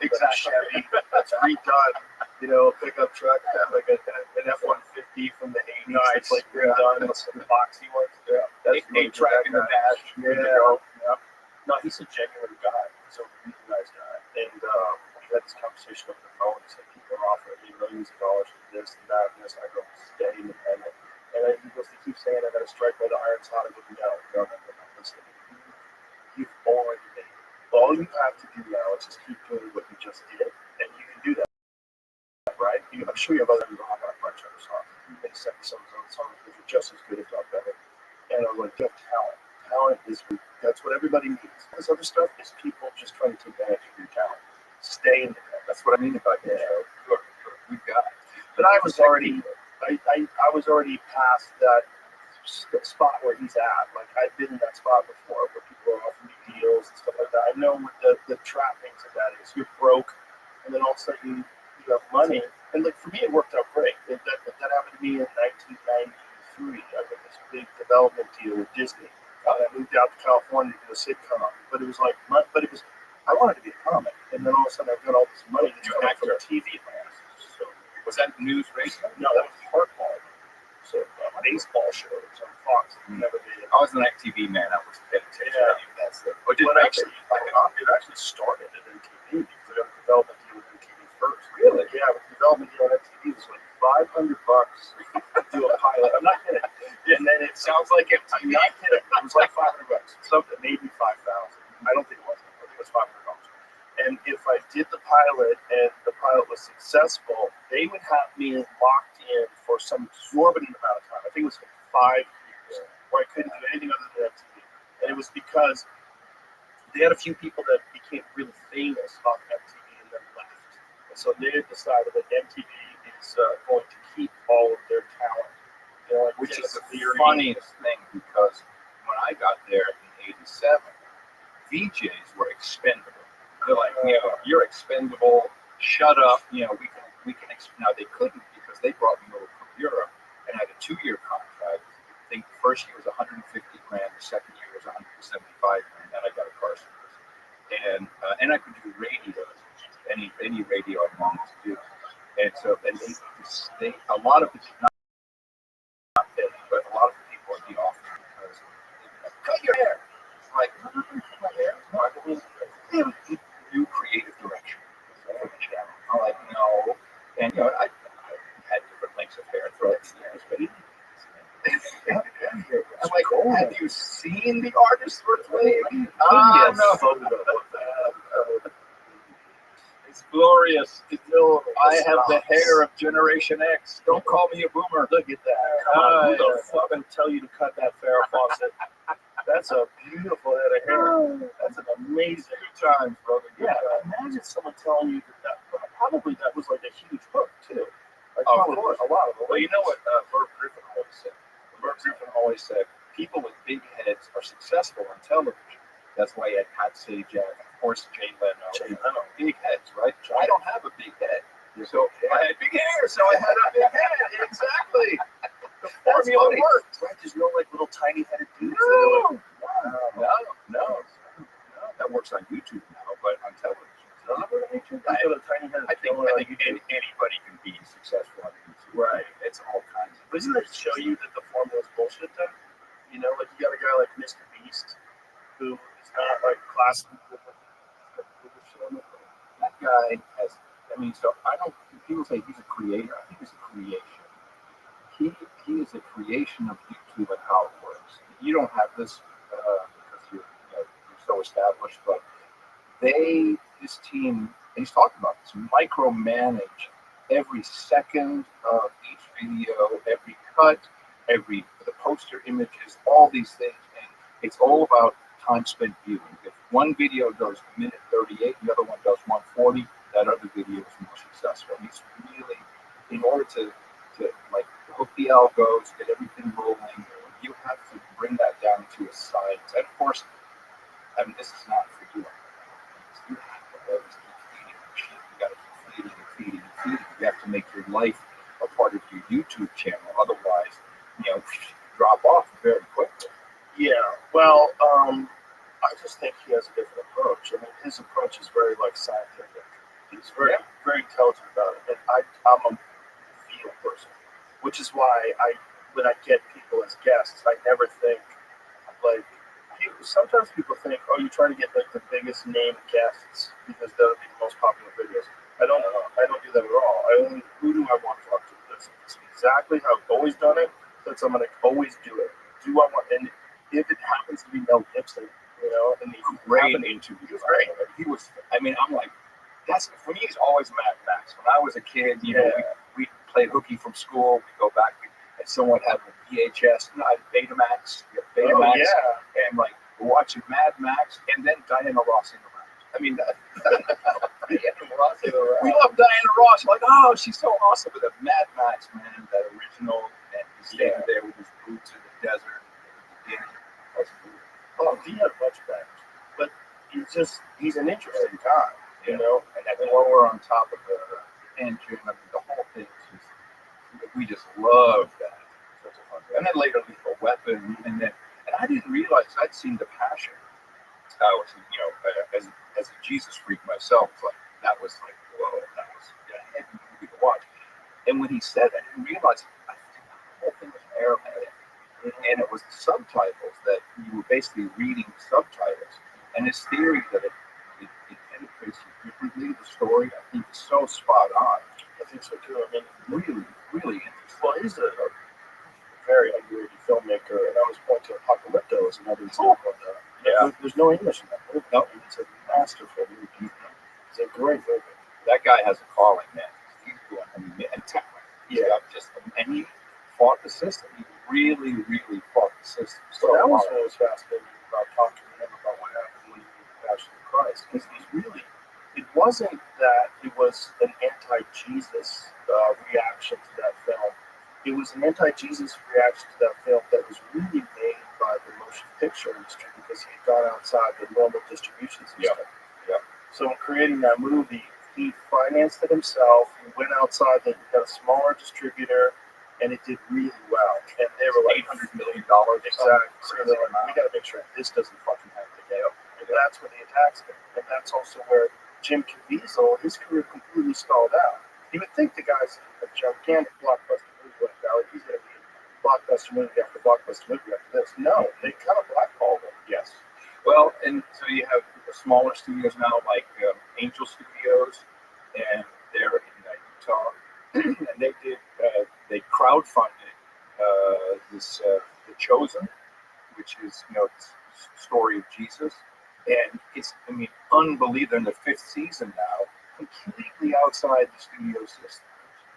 1983 Chevy that's redone, pickup truck, like an F-150 from the 80s. It's like redone, the boxy ones. Yeah, that's 8-track in the dash. Yeah. No, he's a genuine guy. He's a really nice guy. And we had this conversation over the phone. He said people are offering me millions of dollars for this and that and this. I go, stay independent. And then he goes, they keep saying I got to strike while the iron's hot. I go, no, listen. You've already made it. All you have to do now is just keep doing what you just did, and you can do that, right? I'm sure you have other people. I'm not a bunch of other songs. You may send some of those songs which are just as good, if not better. And I'm like, you have talent. Talent that's what everybody needs. This other stuff is people just trying to take advantage of your talent. Stay in there. That's what I mean about you. We've got it. But I was already past that spot where he's at. Like, I've been in that spot before where people are offering me deals and stuff like that. I know what the trappings of that is. You're broke, and then all of a sudden you have money. And like, for me, it worked out great. That happened to me in 1993. I got this big development deal with Disney. I moved out to California to do a sitcom, but it was like, I wanted to be a comic, and then all of a sudden I got all this money that's coming from TV land. So was that news radio? No, that was hardball. So baseball shows on Fox. Never did. I was an MTV man. I was paying attention. Yeah. That's it. It actually started at MTV because I got a development deal with MTV first. Really? Yeah, but the development deal at MTV was like $500 to do a pilot. I'm not kidding. And then it sounds like MTV. I'm not kidding. It was like $500. Something, maybe $5,000. I don't think it was. I think it was $500. And if I did the pilot and the pilot was successful, they would have me locked in for some exorbitant amount of time. I think it was like 5 years, where I couldn't do anything other than MTV. And it was because they had a few people that became really famous off MTV and then left. And so they decided that MTV is going to keep all of their talent. Which is the funniest thing, because when I got there in '87, VJs were expendable. They're like, you're expendable. Shut up. We can. Now they couldn't, because they brought me over from Europe and had a 2-year contract. I think the first year was $150,000. The second year was $175,000. Then I got a car service, and I could do radio, any radio I wanted to do. And so, and they a lot of it did not pay, but a lot of the people would be offered because cut your hair. I'm like, I'm not going to cut my hair. No, I believe new creative direction for the channel. I'm like, no. And I had different lengths of hair throughout the years, but I'm like, have you seen the artists we're playing? No. It's glorious. I have the hair of Generation X. Don't call me a boomer. Look at that. Who the fuck would tell you to cut that Farrah Fawcett? That's a beautiful head of hair. That's an amazing. Good times, brother. Yeah, imagine someone telling you that probably that was like a huge hook too. Like, of course, a lot of them. Well, you know what? That's why he had Pat Sajak, of course, Jay Leno. Big heads, right? I don't have a big head. So I had big hair, so I had a big head. Exactly. The formula worked. Right? There's no like little tiny headed dudes. No. That works on YouTube now, but on television. I think anybody can be successful on YouTube. Right. It's all kinds of. Doesn't it show you that the formula is bullshit then? You know, like you got a guy like Mr. Beast who is not like classical. That guy has. I mean, so I don't. People say he's a creator. I think he's a creation. He is a creation of YouTube and how it works. You don't have this because you're so established, but this team, and he's talking about this, micromanage every second of each video, every cut, the poster images, all these things, and it's all about time spent viewing. If one video does a minute 38, the other one does 140, that other video is more successful. He's really, in order to like hook the algos, get everything rolling, you have to bring that down to a science. And of course, I mean, this is not for you. You have to always keep feeding the machine. You got to keep feeding. You have to make your life a part of your YouTube channel. Otherwise, drop off very quickly. Yeah. Well, I just think he has a different approach. I mean, his approach is very like scientific. He's very intelligent about it. And I'm a feel person, which is why when I get people as guests, I never think like. Sometimes people think, oh, you're trying to get like the biggest name guests because that'll be the most popular videos. I don't do that at all. Who do I want to talk to? That's exactly how I've always done it. That's how I'm gonna always do it. And if it happens to be Mel Gibson, and he's great interview. Right? He was. I mean, I'm like, that's for me. He's always Mad Max. When I was a kid, we played hooky from school. We go back. And someone had a VHS, Betamax, and like watching Mad Max, and then Diana Ross in the round. I mean, we love Diana Ross. Like, oh, she's so awesome with a Mad Max, man, that original, and he's standing there with his boots in the desert. Oh, he had a bunch of that, but he's an interesting guy, And then while we're on top of the engine, I mean, the whole thing is just. We just love that. And then later, Lethal Weapon, and I didn't realize I'd seen The Passion. I was, as a Jesus freak myself, like that was like, whoa, that was a heavy movie to watch. And when he said, I didn't realize the whole thing was Aramaic, and it was the subtitles that you were basically reading the subtitles. And his theory that it penetrates you differently, the story, I think is so spot on. I think so too. I mean, really interesting. Well, he's a very underrated filmmaker, and I was pointing to Apocalypto as another example of that. Yeah. There's no English in that movie. No, it's a masterful movie. It's a great movie. That guy has a calling, man. He's doing and and he fought the system. He really fought the system. So that was what was fascinating about talking to him about what happened when he made the Passion of Christ, because it wasn't that it was an anti-Jesus reaction to that film. It was an anti-Jesus reaction to that film that was really made by the motion picture industry because he had gone outside the normal distribution system. So in creating that movie, he financed it himself. He went outside, he got a smaller distributor, and it did really well. And they were like $800 million. Exactly. So they're like, we got to make sure this doesn't fucking happen again. And that's where the attacks came. And that's also where Jim Caviezel, his career completely stalled out. You would think the guy's a gigantic blockbuster movie like that. Like he's going to be blockbuster movie after blockbuster movie after this. No, they kind of blackballed him. Yes. Well, and so you have smaller studios now, like Angel Studios, and they're in Utah, and they crowdfunded this The Chosen, which is the story of Jesus, and it's unbelievable. They're in the 5th season now, completely outside the studio system,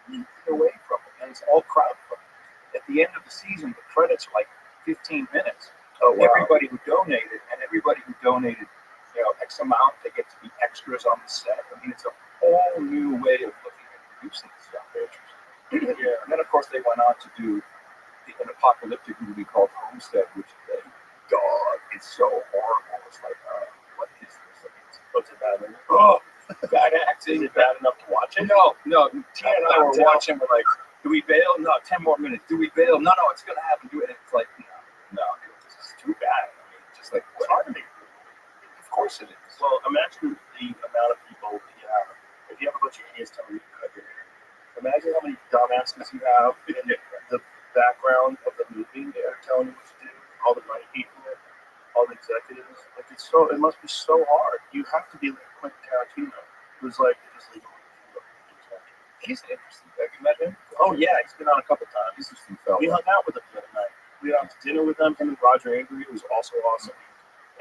completely away from it, and it's all crowdfunded. At the end of the season, the credits are like 15 minutes. Oh, wow. Everybody who donated, X amount, they get to be extras on the set. I mean, it's a whole new way of looking at producing stuff. Yeah. And then, of course, they went on to do an apocalyptic movie called Homestead, which is it's so horrible. It's like, Oh, bad acting. Is it bad enough to watch it? No. Tia and I were watching. We're like, do we bail? No, 10 more minutes. Do we bail? No, it's gonna happen. Do it. It's like, no, this is too bad. I mean, just like, It's hard to make. of course it is. Well, imagine the amount of people you have. If you have a bunch of idiots telling you to cut your hair, imagine how many dumbasses you have in the background of the movie. They're telling you what to do. All the money people, all the executives. Like it must be so hard. You have to be like Quentin Tarantino, who's like just like. He's interesting. Have you met him? Oh yeah, he's been on a couple times. He's interesting fellow. We hung out with him the other night. We went out to dinner with them. Him and Roger Avery, who was also awesome.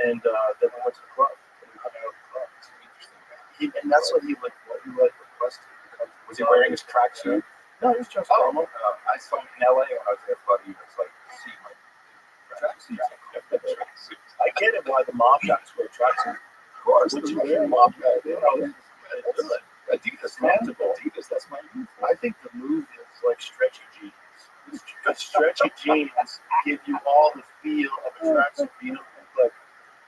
And then we went to the club. And we hung out at the club. He's an interesting guy. And that's what he requested. Was he wearing his tracksuit? No, he was just normal. I saw him in LA when I was there for about a year. It's like, see my tracksuit. I get it why the mob guys wear tracksuits. Of course. Would you wear a mob guy? Adidas, man. Adidas, that's my uniform. I think the move is like stretchy jeans. Because stretchy jeans give you all the feel of a tracksuit. You don't look like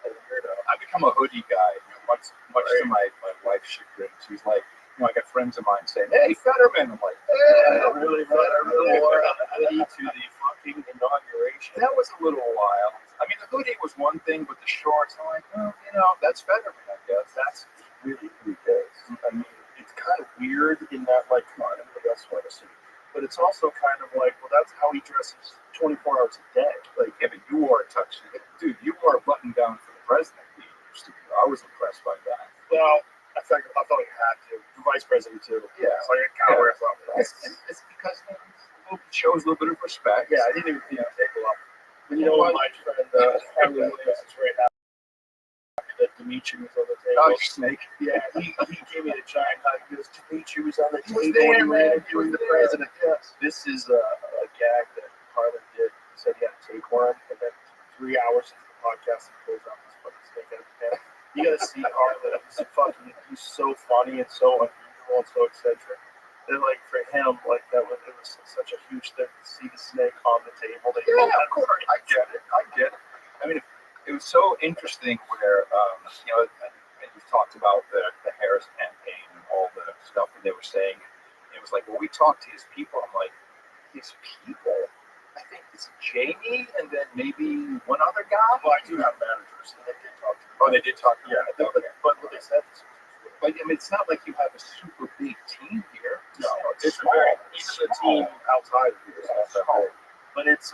a weirdo. I've become a hoodie guy, much to my wife's chagrin. She's like, I got friends of mine saying, "Hey, Fetterman." I'm like, I really wore a hoodie to the fucking inauguration. That was a little wild. I mean, the hoodie was one thing, but the shorts, I'm like, that's Fetterman, I guess. That's really who he is. I mean, it's kind of weird in that, like, come on, everybody else wears a suit. But it's also kind of like, well, that's how he dresses 24 hours a day. Like, yeah, but you wore a tuxedo. Dude, you wore a button down for the president. I was impressed by that. Well, I thought he had to. The vice president, too. Yeah. So I kind of wear something. It's because it shows a little bit of respect. Yeah, I didn't even take a lot. But you know what, my friend, Harley Williams is right now. That Dimitri was on the table. Oh, snake. Yeah, he gave me a giant hug. He goes, Dimitri was on the table. There, man. He was the president. Yes. This is a gag that Harlan did. He said he had to take one, and then 3 hours into the podcast, he pulls out this fucking snake out of his hand. You gotta see Harlan. He's so funny and so unusual and so eccentric. That, like, for him, like, it was such a huge thing to see the snake on the table. Yeah, of course. I get it. I mean, it was so interesting where, and you talked about the Harris campaign and all the stuff that they were saying. It was like, well, we talked to his people. I'm like, his people? I think it's Jamie and then maybe one other guy. Well, I do have managers, and they did talk to me. Oh, they did talk to you? Yeah, Okay. but what they said is, But I mean, it's not like you have a super big team here. no, It's small. Even the team outside of here is not that big. But it's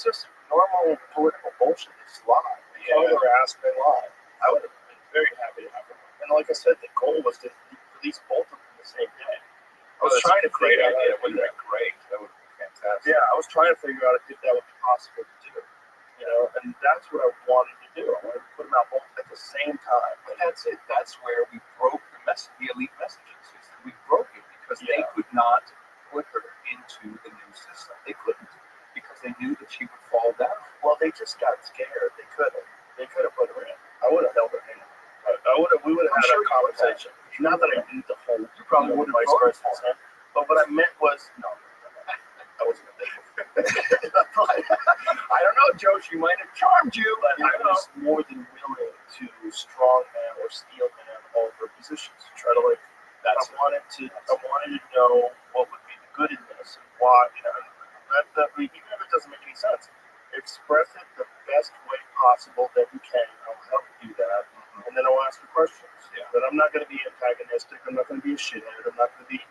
just normal political bullshit. It's lie. They harass, they lie. I would have been very happy to have them. And like I said, the goal was to release both of them the same day. I was trying to great figure out idea. how to do that. Great. That would be fantastic. Yeah, I was trying to figure out if that would be possible to do. And that's what I wanted to do. I wanted to put them out both at the same time. But that's it. That's where we broke the elite messaging system. We broke it because they could not put her into the new system. They couldn't because they knew that she would fall down. Well, they just got scared. They couldn't. They could have put her in. I would have held her hand. We would have had a conversation. Not that I knew the whole. You probably would have vice voted for president. But what I meant was no. I wasn't going to. I don't know, Joe. She might have charmed you, But I I don't know. was more than willing to strongman or steelman all of her positions to try to I wanted to know what would be the good in this and why. Even if it doesn't make any sense, express it the best way possible that you can. I'll help you do that, and then I'll ask you questions. Yeah. But I'm not going to be antagonistic. I'm not going to be a shithead. I'm not going to be.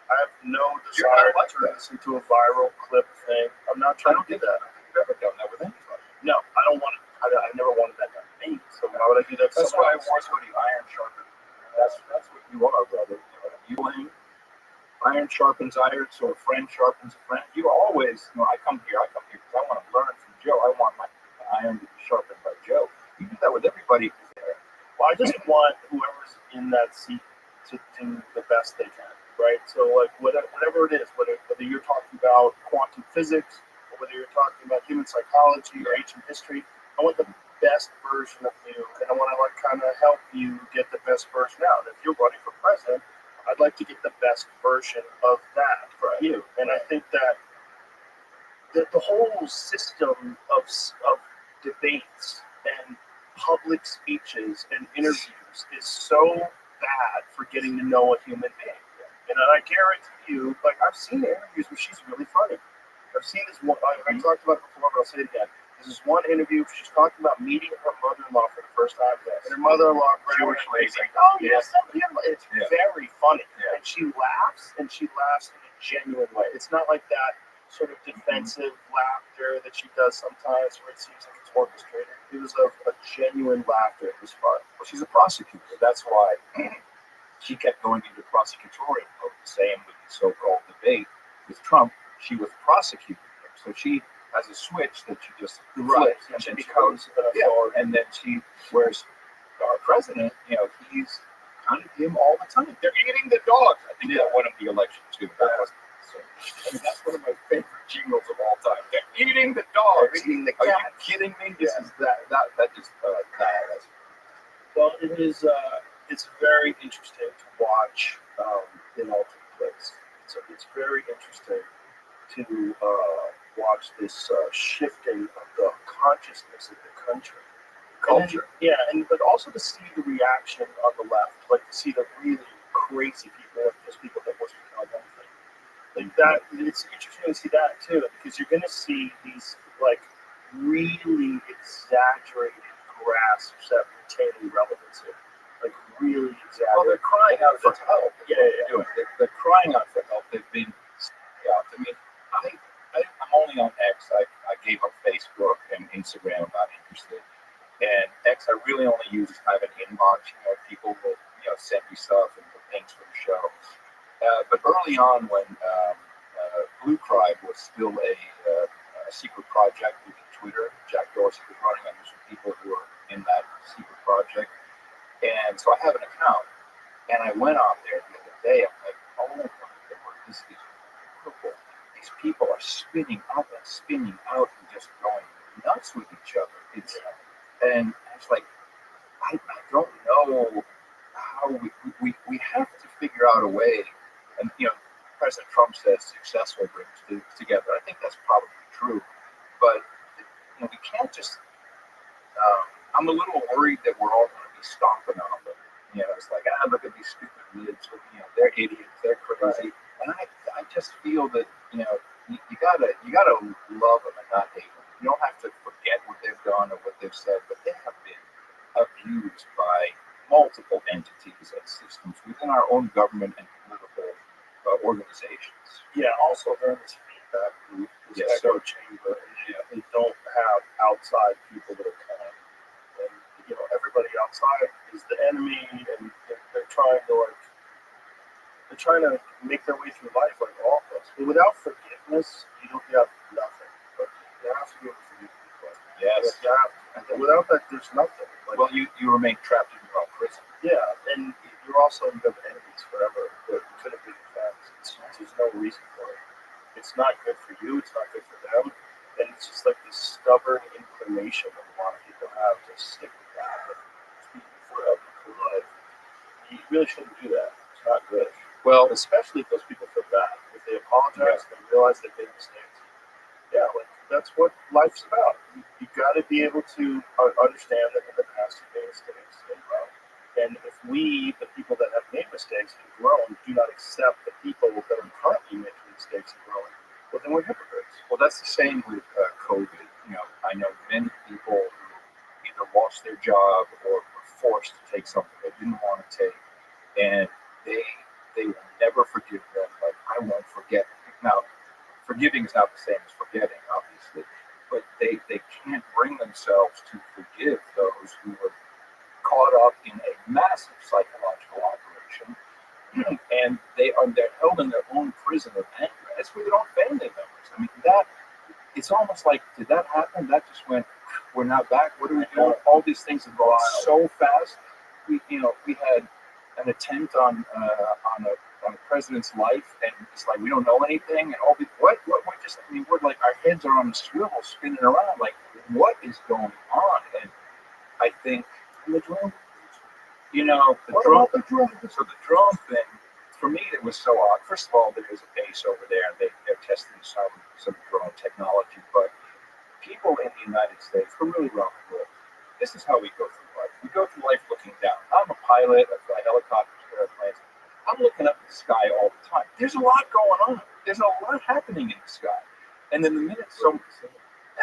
I have no You're desire not like to turn this into a viral clip thing. I'm not I trying don't to do think that. you've ever done that with anybody. No, I don't want it. I never wanted that done to me. So why would I do that? to That's someone why I else? wore hoodie, iron sharpened. That's what you are, brother. You ain't. Iron sharpens iron, so a friend sharpens a friend. You always, I come here because I want to learn from Joe. I want my iron to be sharpened by Joe. You do that with everybody who's there. Well, I just want whoever's in that seat to do the best they can, right? So, like, whatever it is, whether you're talking about quantum physics or whether you're talking about human psychology or ancient history, I want the best version of you, and I want to kind of help you get the best version out. If you're running for president, I'd like to get the best version of that for you. And I think that the whole system of debates and public speeches and interviews is so bad for getting to know a human being. And I guarantee you, like, I've seen interviews where she's really funny. I've seen this one, I talked about it before, but I'll say it again. This is one interview, she's talking about meeting her mother-in-law for the first time. And her mother-in-law, Jewish lady, like, oh, yes, it's very funny. And she laughs in a genuine way. It's not like that sort of defensive laughter that she does sometimes where it seems like it's orchestrated. It was a genuine laughter. It was fun. Well, she's a prosecutor. That's why she kept going into prosecutorial mode. Same with the so-called debate with Trump. She was prosecuting him. So she has a switch that she just flips. And she becomes, and then she, whereas our president, he's kind of him all the time. They're eating the dogs. I think that won him the election too. That's one of my favorite jingles of all time. They're eating the dogs. They're eating the cat. Are you kidding me? This is that just Well, it is. It's very interesting to watch in altered place. It's very interesting to watch this shifting of the consciousness of the country, culture. But also to see the reaction on the left, like to see the really crazy people, like those people that wasn't on anything. Like that, it's interesting to see that too, because you're going to see these like really exaggerated grasps at retaining relevancy. Like really exaggerated. Well, they're crying out for help. They're crying out for help. They've been out. I mean, I'm only on X. I gave up Facebook and Instagram. I'm not interested. And X, I really only use as kind of an inbox. People will send me stuff and put things for the show. But early on, when Blue Cry was still a secret project with Twitter, Jack Dorsey was running under some people who were in that secret project. And so I have an account, and I went out there the other day. I'm like, oh my God, this is incredible. These people are spinning up and spinning out and just going nuts with each other. And it's like, I don't know how we have to figure out a way. And President Trump says successful brings together. I think that's probably true, but we can't just. I'm a little worried that we're all going to be stomping on them. It's like, look at these stupid kids. They're idiots. They're crazy. And I just feel that you gotta love them and not hate them. You don't have to forget what they've done or what they've said, but they have been abused by multiple entities and systems within our own government and political organizations. Yeah. Also, they're in this feedback group, this echo chamber, and they don't have outside people that are kind. And everybody outside is the enemy, and they're trying to make their way through life like all of us. But without forgiveness, you don't have nothing. But you have to be able to forgive people. Yes. And without that, there's nothing. Well, you remain trapped in your own prison. Yeah, and you're also you have enemies forever. But you couldn't be defense. There's no reason for it. It's not good for you. It's not good for them. And it's just like this stubborn inclination that a lot of people have to stick with that. You really shouldn't do that. It's not good. Well, especially if those people feel bad. If they apologize and realize they made mistakes. Yeah, that's what life's about. You got to be able to understand that in the past you made mistakes and grow. And if we, the people that have made mistakes and grown, do not accept the people that are currently making mistakes and growing, well, then we're hypocrites. Well, that's the same with COVID. I know many people who either lost their job or were forced to take something they didn't want to take, and they will never forgive them. Like, I won't forget. Now, forgiving is not the same as forgetting, obviously, but they can't bring themselves to forgive those who were caught up in a massive psychological operation, and they're held in their own prison of anger. It's with their own family members. I mean, it's almost like, did that happen? That just went, we're not back. What are we doing? All these things have gone so fast. We had an attempt on a president's life, and it's like we don't know anything. And all we're like, our heads are on a swivel, spinning around. Like, what is going on? And I think the drone. So the drone thing, for me, it was so odd. First of all, there's a base over there, and they're testing some drone technology. But people in the United States were really rough with. this is how we go through life. We go through life looking down. I'm a pilot. I fly helicopters, airplanes. I'm looking up at the sky all the time. There's a lot going on. There's a lot happening in the sky. And then the minute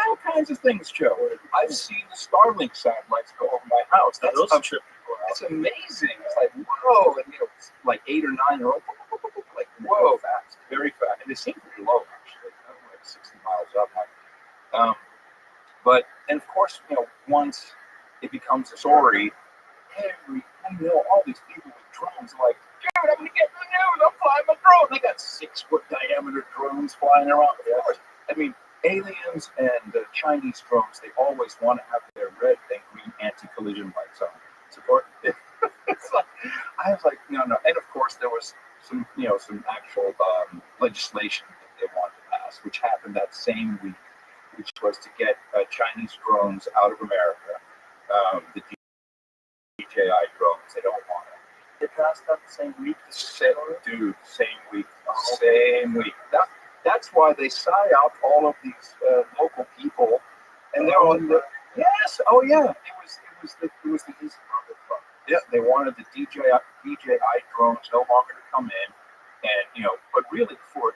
all kinds of things, Joe. I've seen the Starlink satellites go over my house. That's it's amazing. It's like, whoa. And, it's like 8 or 9 or like, whoa, fast, very fast. And they seem pretty low, actually. Like 60 miles up. And of course, once it becomes a story, all these people with drones are like, dude, I'm going to get in the news. I'm flying my drone. They got 6-foot diameter drones flying around. Of course. I mean, aliens and Chinese drones, they always want to have their red and green anti-collision lights on. It's like, I was like, no. And of course, there was some actual legislation that they wanted to pass, which happened that same week, which was to get Chinese drones out of America. The DJI drones, they don't want it. They passed that the same week? Same week. Same week. That's why they psyop all of these local people, and they're on the yes. Oh yeah, it was the easy part. Yeah, they wanted the DJI drones no longer to come in, and but really for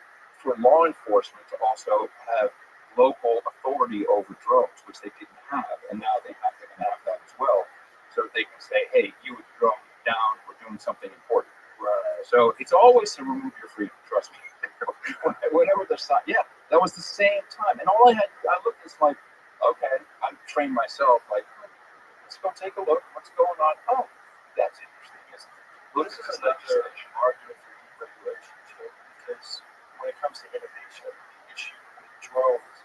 law enforcement to also have local authority over drones, which they didn't have, and now they're going to have that as well, so they can say, hey, you with the drone down, we're doing something important. Right. So it's always to remove your freedom. Trust me. Whenever the sign, that was the same time, and I looked, it's like, okay, I'm trained myself, like, let's go take a look, what's going on. Oh, that's interesting, isn't it? Well, this is another argument for deregulation, because when it comes to innovation, the issue with drones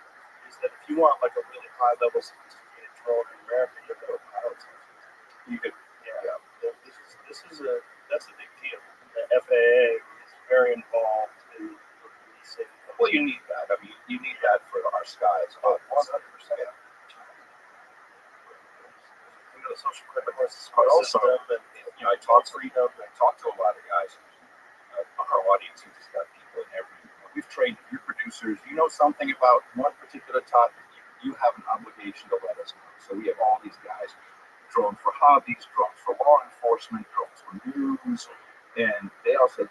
is that if you want like a really high level sophisticated drone in America, you have to go to pilots. You could, that's a big deal. The FAA is very involved in releasing. Well, you need that. I mean, you need that for our skies. 100%. The social credit system, and I talk to a lot of guys. Our audience has got people in every. We've trained your producers. You know something about one particular topic, you have an obligation to let us know. So we have all these guys, drone for hobbies, drones for law enforcement, drones for news, and they also,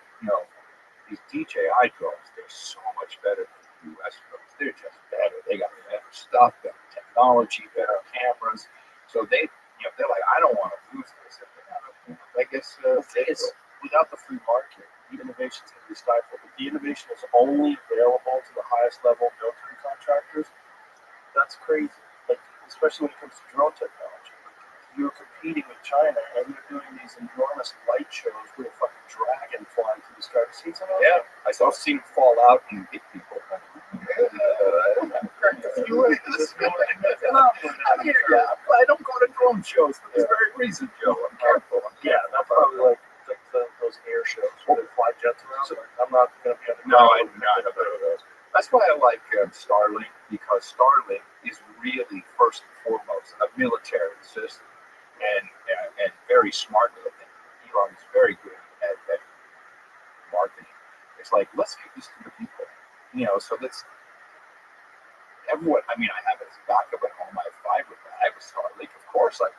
these DJI drones. They're so much better than US drones. They're just better. They got better stuff, better technology, better cameras. So they're like, I don't want to lose this. I guess it's without the free market, the innovation's going to be stifled. If the innovation is only available to the highest level military contractors, that's crazy. Like, especially when it comes to drone technology. You're competing with China, and you're doing these enormous light shows with a fucking dragon flying through the sky. See some of that? Yeah, I saw seen fall out and hit people. I don't go to drone shows for this very reason, Joe. I'm careful. That's probably like those air shows where they fly jets around. I'm not going to be on the No, I'm not a of those. That's why I like Starlink, because Starlink is really first and foremost a military system, and very smart little thing. Elon is very good at marketing. It's like, let's give this to the people, so let's. Everyone, I mean, I have it as a backup at home. I have fiber. I have a Starlink. Of course, I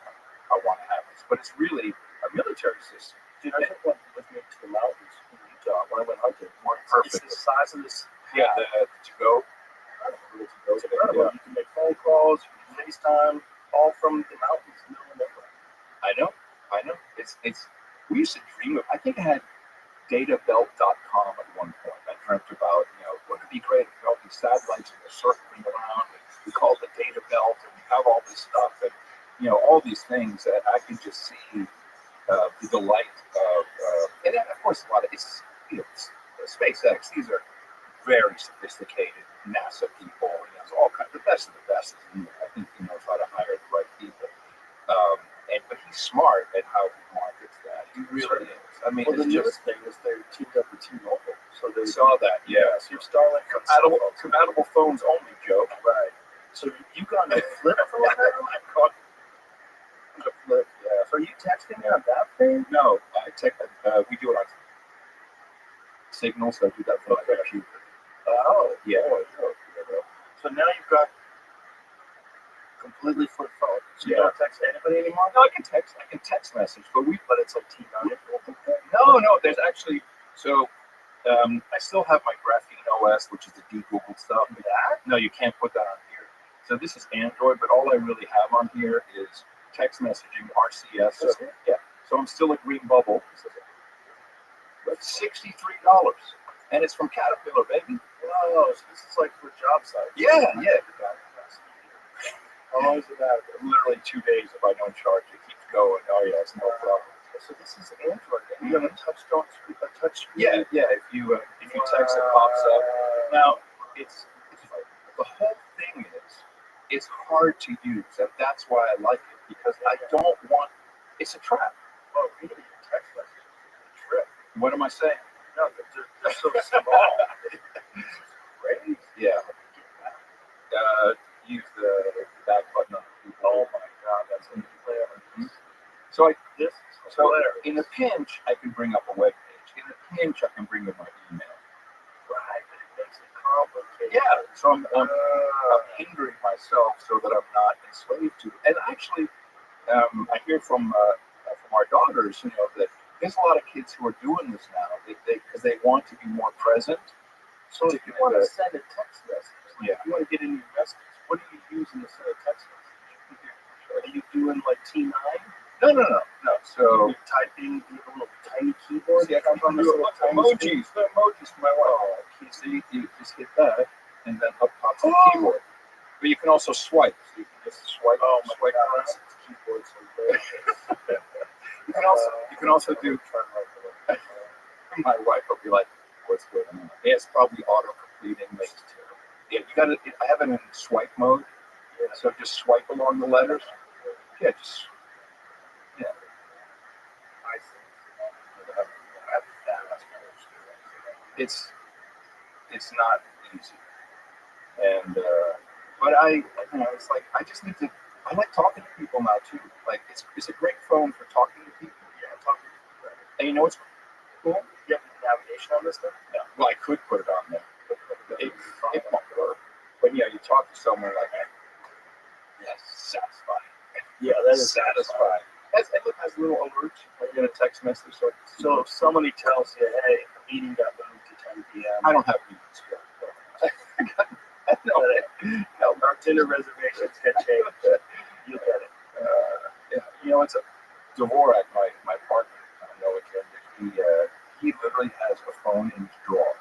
want to have this, but it's really a military system. Dude, I took one with me to the mountains in Utah when I went hunting. Perfect. It's the size of this. Yeah, the to-go. I don't know what to go. You can make phone calls, you can FaceTime, all from the mountains. I know. It's. We used to dream of. I think I had databelt.com at one point. I dreamt about, wouldn't it be great if all these satellites are circling around, and we call it the data belt, and we have all this stuff, and all these things that I can just see the delight of, and then, of course, a lot of it's, SpaceX. These are very sophisticated NASA people. It's all kinds of the best of the best. I think he knows how to hire the right people. But he's smart at how he markets that. He really is. I mean, the newest thing is they teamed up with T-Mobile. So they saw that, yeah. So your Starlink compatible phones only, Joe. Right. So you got a flip phone now? I've got a flip, yeah. So are you texting on that thing? No, we do it on Signal, so I do that for my computer. Oh, yeah. So now you've got completely flip phone. So you don't text anybody anymore? No, I can text message, but It's like T9. no, there's actually, so, I still have my Graphene OS, which is the de-Googled stuff. No, you can't put that on here. So this is Android, but all I really have on here is text messaging, RCS. So, yeah, so I'm still a green bubble. That's $63, and it's from Caterpillar, baby. Oh, so this is like for job sites. Yeah. How long is it out? Literally 2 days if I don't charge it. Keeps going. Oh yeah, it's no problem. So this is Android. You have a touch screen. Yeah. If you text, it pops up. Now it's the whole thing is it's hard to use, and that's why I like it, because I don't want. It's a trap. Oh, really? Text message. Trip. What am I saying? No, they're so small. Crazy. Yeah. Use the back button on the keyboard. Oh my God, that's what you play on. So in a hilarious. pinch, I can bring up a web page. In a pinch, I can bring up my email. Right, but it makes it complicated. Yeah, so I'm hindering myself so that I'm not enslaved to it. And actually, I hear from our daughters, that there's a lot of kids who are doing this now because they want to be more present. So if you want to send a text message, Yeah. if you want to get in your messages, what are you using to send a text message? Are you doing like T9? No. So You're typing with a little tiny keyboard. see, I can on this do little tiny screen? emojis. The emojis for my wife. You see, you just hit that, and then up pops the keyboard. But you can also swipe. So you can just swipe. Oh my swipe God, around. this keyboard so good. You can also do. My wife will be like, "What's going on?" Yeah, it's probably auto completing. Makes it terrible. Yeah, you got to. I have it in swipe mode. Yeah. So just swipe along the letters. Yeah, just. Yeah. I see. It's not easy, and but it's like I just need to. I like talking to people now too. Like it's a great phone for talking to people. Yeah, talking to people. And you know what's cool? You have navigation on this thing? Yeah. Well, I could put it on there. It won't work. But yeah, you talk to someone like, yes, satisfying. Yeah, that is satisfying. And it has little alerts when you get a text message. So if somebody tells you, hey, a meeting got moved to 10 p.m. I don't have meetings yet. No, our dinner reservations get changed. You get it. Yeah. It's a Dvorak, my partner. I know it. He literally has a phone in his drawer,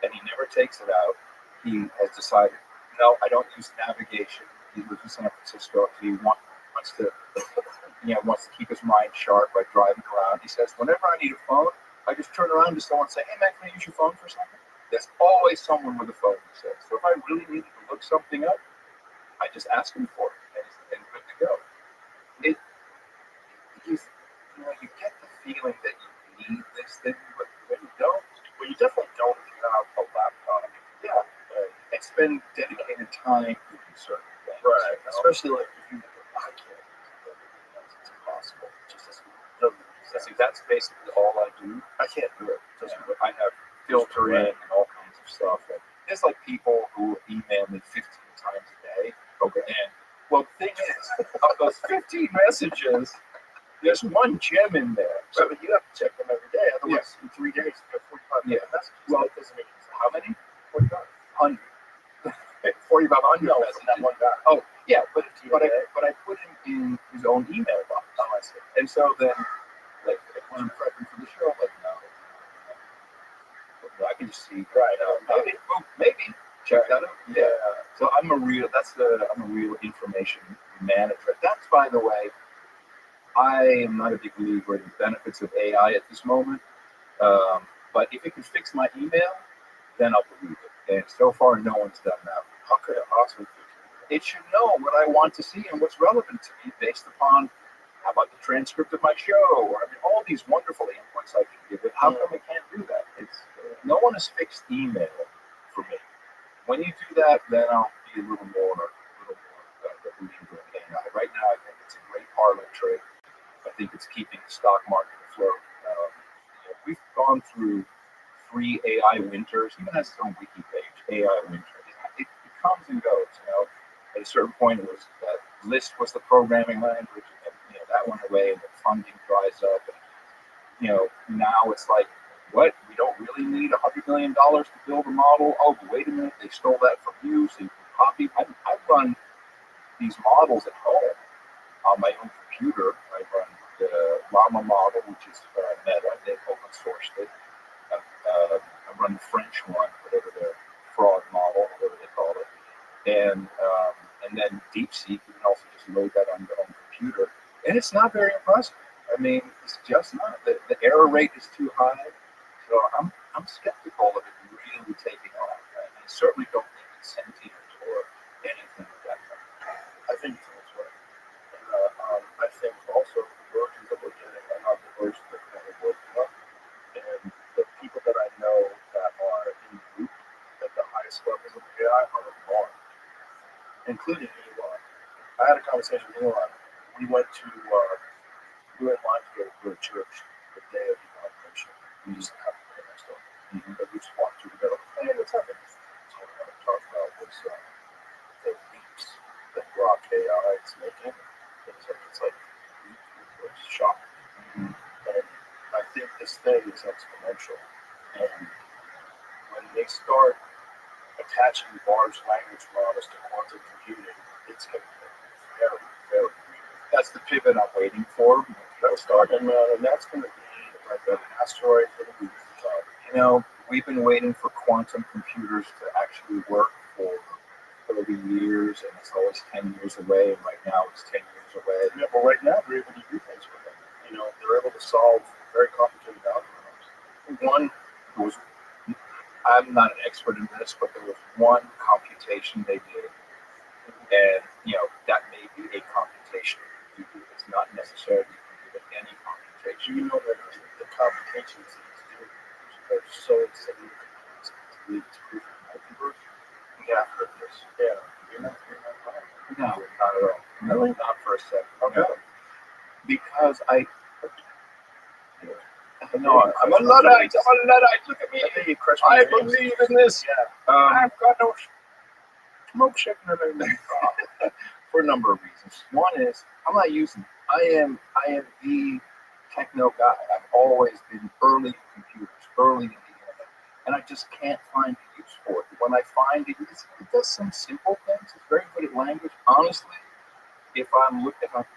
and he never takes it out. He has decided, no, I don't use navigation. He lives in San Francisco. He wants to keep his mind sharp by driving around. He says, whenever I need a phone, I just turn around to someone and say, hey man, can I use your phone for a second? There's always someone with a phone, he says. So if I really needed to look something up, I just ask him for it, and good to go. You get the feeling that you need this thing, but when you don't, Well, you definitely don't if you have a laptop. yeah, and spend dedicated time doing certain things. Right. Especially like if you I can't. It's impossible. That's basically all I do. I can't do it. I have filter in and all kinds of stuff. And there's like people who email me 15 times a day. Okay. And well, the thing is, of those 15 messages, there's one gem in there. So but you have to check them every day. Otherwise, in 3 days, you have 45 messages. Well, That doesn't make sense. how many? 45. 100. 4,500 No, messages. from that one guy. Oh, yeah, but I put him in his own email box. Oh, I see. And so then, like, when I'm prepping for the show, I'm like, no. I can just see. Right. Maybe. Check that out. Yeah. So I'm a real information manager. That's, by the way, I am not a big believer in the benefits of AI at this moment. But if it can fix my email, then I'll believe it. And so far, no one's done that. How could it possibly be? It should know what I want to see and what's relevant to me based upon how about the transcript of my show, or all these wonderful inputs I can give it. How come it can't do that? No one has fixed email for me. When you do that, then I'll be a little more believer in AI. Right now, I think it's a great parlor trick. I think it's keeping the stock market afloat. We've gone through 3 AI winters. Even has its own wiki page, AI winter. It comes and goes. At a certain point, it was that Lisp was the programming language, and that went away, and the funding dries up. And now it's like, what? We don't really need $100 million to build a model. Oh, wait a minute, they stole that from you, so you can copy. I run these models at home on my own computer. I run the Llama model, which is Meta. They've open sourced it. I run the French one, whatever the fraud model, whatever they call it. And then DeepSeek, you can also just load that on your own computer. And it's not very impressive. I mean, it's just not. The error rate is too high. So I'm skeptical of it really taking off. I certainly don't think it's sentient or anything like that. I think that's right. And I think also the versions that we're getting are not the versions that are going to work well. And the people that I know that are in group at the highest levels of AI are alarmed, including Elon. I had a conversation with Elon. We went in line to go to a church the day of the inauguration. We just happened to be next door. But we just walked through together. Hey, what's happening? So what I want to talk about was the leaps that Grok AI is making. It's like it's shocking. And I think this thing is exponential. And when they start attaching large language models to quantum computing, it's going to be very, very real. That's the pivot I'm waiting for. And that's going to be like an asteroid for the week. We've been waiting for quantum computers to actually work for 30 years, and it's always 10 years away, and right now it's 10 years away. Yeah, but right now they're able to do things with them. They're able to solve very complicated algorithms. One was, I'm not an expert in this, but there was one computation they did, and that may be a computation. It's not necessarily any computation. That the computations are so significant to lead to proof of multiverse. Yeah, I've heard this. Yeah. No, not at all. Really? Not for a second. Okay. No. Because I'm a Luddite. Look at me. I believe in this. Yeah. I've got no smoke shaking or anything. For a number of reasons. One is I'm not using it. I am the techno guy. I've always been early in computers, early in the internet, and I just can't find the use for it. When I find it, it does some simple things. It's very good at language. Honestly, if I'm looking at,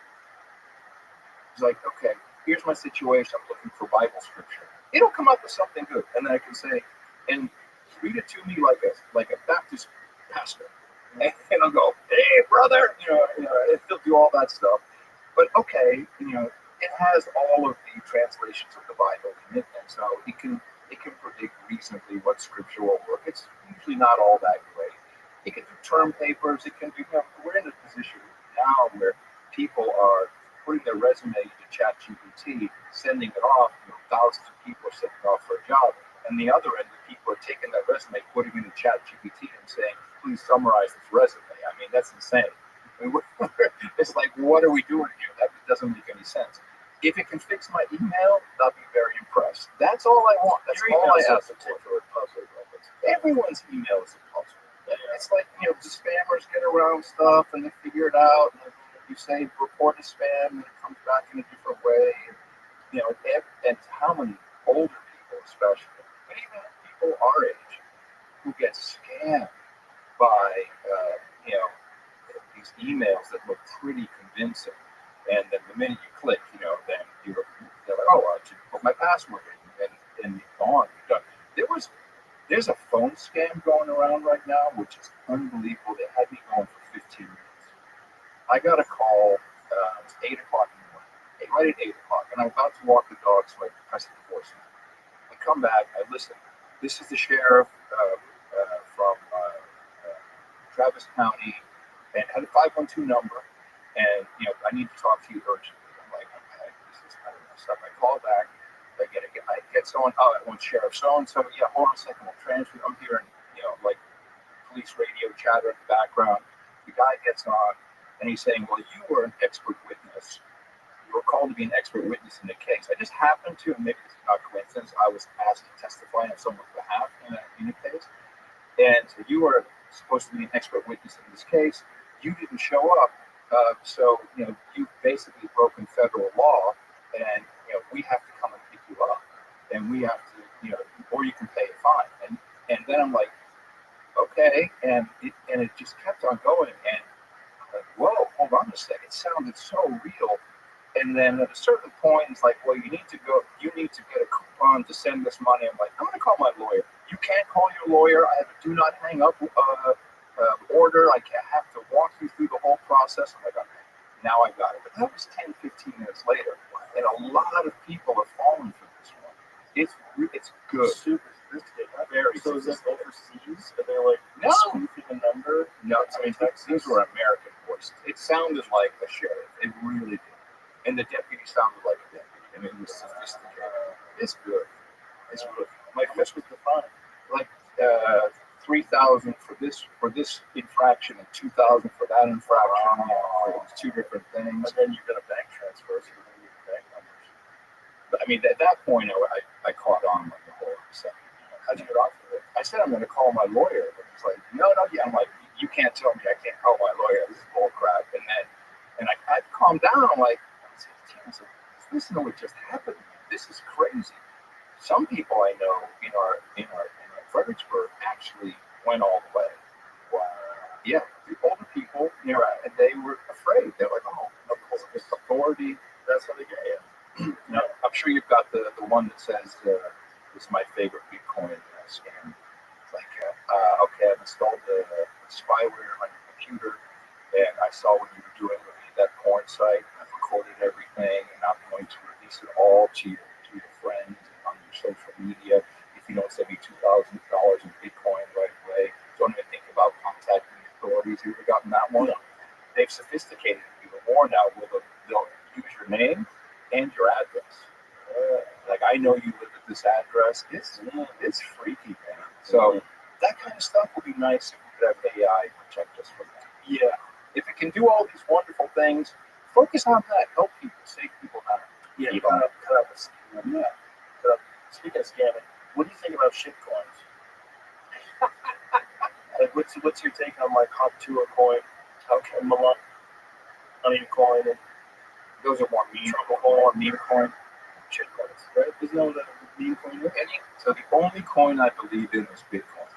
it's like, okay, here's my situation. I'm looking for Bible scripture. It'll come up with something good, and then I can say, and read it to me like a Baptist pastor, and I'll go, hey brother, it'll do all that stuff. But okay, it has all of the translations of the Bible in it, and so it can predict reasonably what scripture will work. It's usually not all that great. It can do term papers. It can do. We're in a position now where people are putting their resume to ChatGPT, sending it off. Thousands of people are sending off for a job, and the other end, the people are taking that resume, putting it in ChatGPT, and saying, "Please summarize this resume." I mean, that's insane. It's like, what are we doing here? That doesn't make any sense. If it can fix my email, I'll be very impressed. That's all I want. That's all I ask for. Everyone's email is a puzzle. It's like, the spammers get around stuff and they figure it out. And you say report a spam and it comes back in a different way. And how many older people, especially, but even people our age, who get scammed by, these emails that look pretty convincing, and then the minute you click, then they're like, oh, I should put my password in, and gone. You're done. There's a phone scam going around right now, which is unbelievable. They had me going for 15 minutes. I got a call. It was 8 o'clock in the morning, right at 8 o'clock, and I'm about to walk the dog, so I press the voicemail. I come back, I listen. This is the sheriff from Travis County, and had a 512 number, and I need to talk to you urgently. I'm like, okay, this is kind of messed up. I call back, I get someone, I want Sheriff so-and-so, yeah, hold on a second, we'll transfer. I'm hearing, like police radio chatter in the background. The guy gets on, and he's saying, well, you were an expert witness. You were called to be an expert witness in the case. I just happened to, and maybe this is not coincidence, I was asked to testify on someone's behalf in a case. And so you were supposed to be an expert witness in this case. You didn't show up. So, you've basically broken federal law, and, we have to come and pick you up, and we have to, or you can pay a fine. And then I'm like, okay. And it just kept on going. And I'm like, whoa, hold on a second. It sounded so real. And then at a certain point, it's like, well, you need to get a coupon to send this money. I'm like, I'm going to call my lawyer. You can't call your lawyer. I have a do not hang up order. I have to walk you through the whole process. I'm like, okay, now I got it. But that was 10, 15 minutes later. And a lot of people have fallen for this one. It's good. Super sophisticated. Very So is this sophisticated. overseas? Are they like No. spoofing a number? No, I mean, these were American voices. It sounded like a sheriff. It really did. And the deputy sounded like a deputy. I mean, it was sophisticated. It's good. It's good. My Which was the fine? like 3,000 for this infraction and 2,000 for that infraction. It was two different things. And then you got a bank transfer, so you're going to get bank numbers. But I mean, at that point, I caught on like the whole second. How'd you get off of it? I said I'm going to call my lawyer, but it's like, no, yeah. I'm like, you can't tell me I can't call my lawyer. This is bull crap. And I calmed down. I'm like, listen to what just happened. This is crazy. Some people I know in our Fredericksburg actually went all the way. Wow. Yeah, the older people, and they were afraid. They're like, oh, no, this authority. That's how they get you. I'm sure you've got the one that says, this is my favorite Bitcoin scam. It's like, okay, I've installed the spyware on your computer, and I saw what you were doing with that porn site. I've recorded everything, and I'm going to release it all to your friends on your social media. If you don't send me $2,000 in Bitcoin right away, don't even think about contacting the authorities. You've gotten that one. They've sophisticated it even more now. They'll use your name and your address. Like, I know you live at this address. It's freaky, man. So that kind of stuff would be nice if we could have AI protect us from that. Yeah. If it can do all these wonderful things, focus on that. Help people, save people time. Yeah, cut up the scam. Yeah. Speaking of scamming, what do you think about shitcoins? Like, what's your take on like Hop to a coin? Okay, Money coin, and those are more meme coin. shitcoins, right? Isn't that what a meme coin is? So the only coin I believe in is Bitcoin.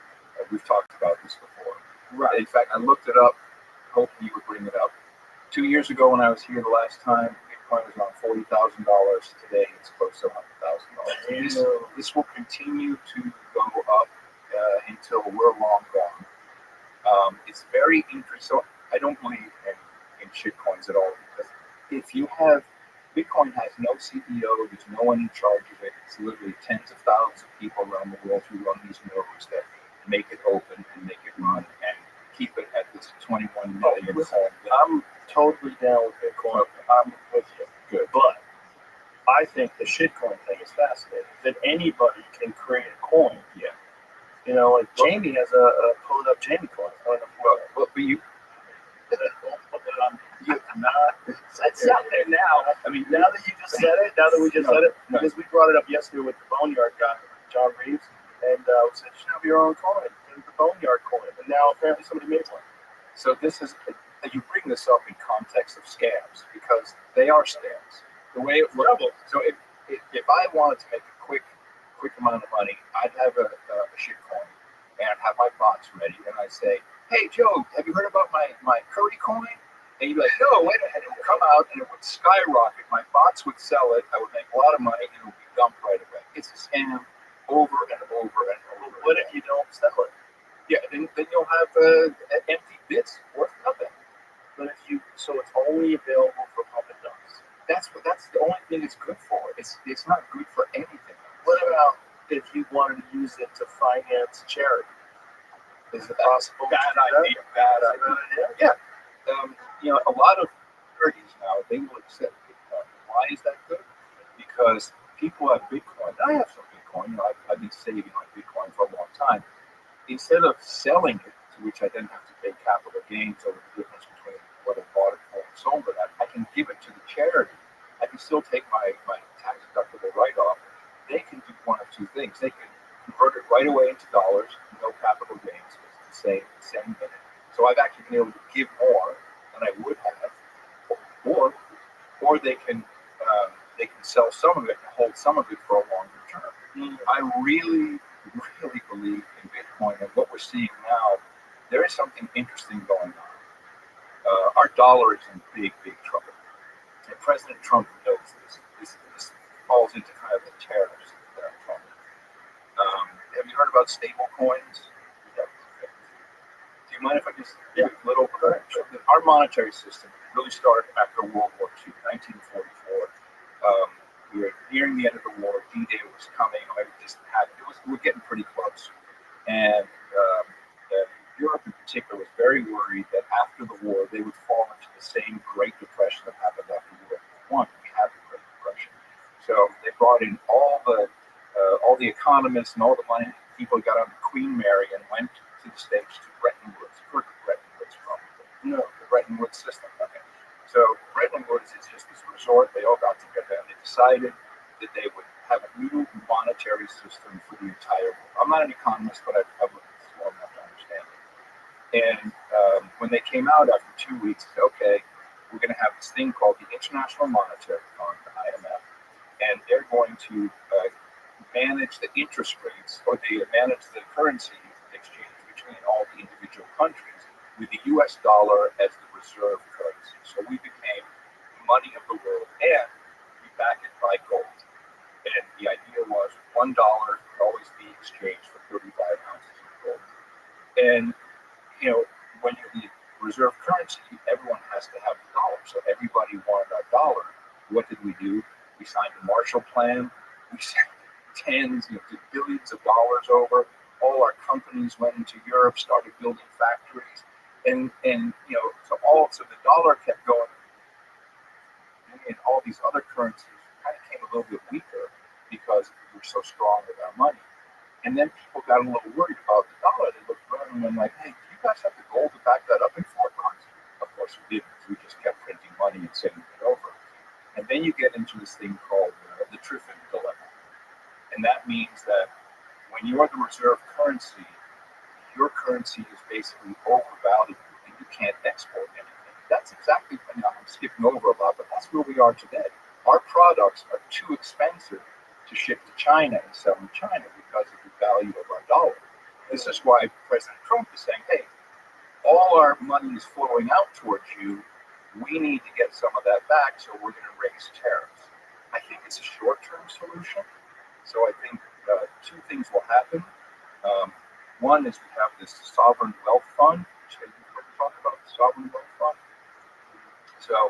We've talked about this before. Right. In fact, I looked it up, hoping you would bring it up. 2 years ago when I was here the last time, Bitcoin was around $40,000. Today it's close to $100,000. This will continue to go up until we're long gone. It's very interesting. So I don't believe in shitcoins at all, because if you have Bitcoin has no CEO, there's no one in charge of it. It's literally tens of thousands of people around the world who run these nodes that make it open and make it run and keep it at this 21 million. I'm totally down with Bitcoin. I'm with you. Good. But I think the shitcoin thing is fascinating. That anybody can create a coin. Yeah. Like Jamie has a pulled up Jamie coin. I don't know if But you it's out there now. I mean, now that you just said it, because we brought it up yesterday with the Boneyard guy, John Reeves, and we said, you should have your own coin, the Boneyard coin. And now apparently somebody made one. So you bring this up in context of scams, because they are scams. The way it works. So if I wanted to make a quick amount of money, I'd have a shit coin and I'd have my bots ready, and I'd say, hey Joe, have you heard about my Curry coin? And you'd be like, no, wait a minute. It would come out and it would skyrocket. My bots would sell it. I would make a lot of money, and it would be dumped right away. It's a scam over and over and over. What if you don't sell it? Yeah, then you'll have empty bits worth nothing. But so it's only available for pump and dumps. That's the only thing it's good for. It's not good for anything. What about if you wanted to use it to finance charity? Is it possible? Bad idea. Yeah. A lot of charities now, they will accept Bitcoin. Why is that good? Because people have Bitcoin. I have some Bitcoin. I've been saving my Bitcoin for a long time. Instead of selling it, to which I then have to pay capital gains over the difference between what I bought it for and sold it at, I can give it to the charity. I can still take my tax deductible write-off. They can do one of two things. They can convert it right away into dollars, no capital gains. It's the same minute. So I've actually been able to give more than I would have sell some of it and hold some of it for a longer term. I really, really believe in Bitcoin, and what we're seeing now, there is something interesting going on. Our dollar is in big, big trouble. And President Trump knows this. This falls into kind of the tariffs that I'm talking about. Have you heard about stable coins? Do you mind if I just give a little? Our monetary system really started after World War II, 1944. We were nearing the end of the war. D-Day was coming. We're getting pretty close. And Europe in particular was very worried that after the war, they would fall into the same Great Depression that happened after World War I. We had the Great Depression. So they brought in all the economists and all the money people got on the Queen Mary and went to the States to Bretton Woods. You've heard of Bretton Woods probably. No, the Bretton Woods system. Okay. So Bretton Woods is just this resort. They all got together and they decided that they would have a new monetary system for the entire world. I'm not an economist, but I've looked at this long enough to understand it. And when they came out after 2 weeks, said, okay, we're going to have this thing called the International Monetary Fund, the IMF, and they're going to manage the interest rates, or they manage the currency exchange between all the individual countries with the U.S. dollar as the reserve currency. So we became the money of the world, and we back it by gold. And the idea was $1 could always be exchanged for 35 ounces of gold. And when you're the reserve currency, everyone has to have the dollar. So everybody wanted our dollar. What did we do? We signed the Marshall Plan. We sent tens, billions of dollars over. All our companies went into Europe, started building factories, and so the dollar kept going, and all these other currencies kind of came a little bit weaker because we were so strong with our money. And then people got a little worried about the dollar. They looked around and went like, hey, do you guys have the gold to back that up in Fort Knox? Of course we didn't. We just kept printing money and sending it over. And then you get into this thing called the Triffin dilemma. And that means that when you are the reserve currency, your currency is basically overvalued and you can't export anything. That's exactly, I'm skipping over a lot, but that's where we are today. Our products are too expensive to ship to China and sell in China because of the value of our dollar. This is why President Trump is saying, hey, all our money is flowing out towards you. We need to get some of that back, so we're going to raise tariffs. I think it's a short-term solution. So I think two things will happen. One is we have this sovereign wealth fund, which we'll talk about the sovereign wealth fund. So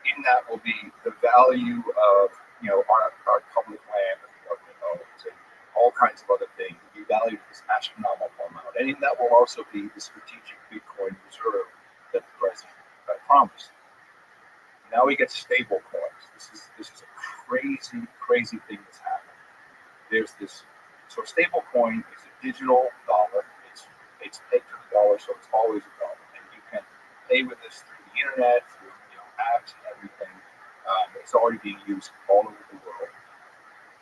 in that will be the value of our public land that the government owns and all kinds of other things. Will be valued at this astronomical amount, and in that will also be the strategic Bitcoin reserve that the president promised. Now we get stable coins. This is a crazy thing that's happening. There's this. So stable coin is a digital dollar. It's pegged to the dollar, so it's always a dollar, and you can pay with this through the internet, through apps and everything. It's already being used all over the world.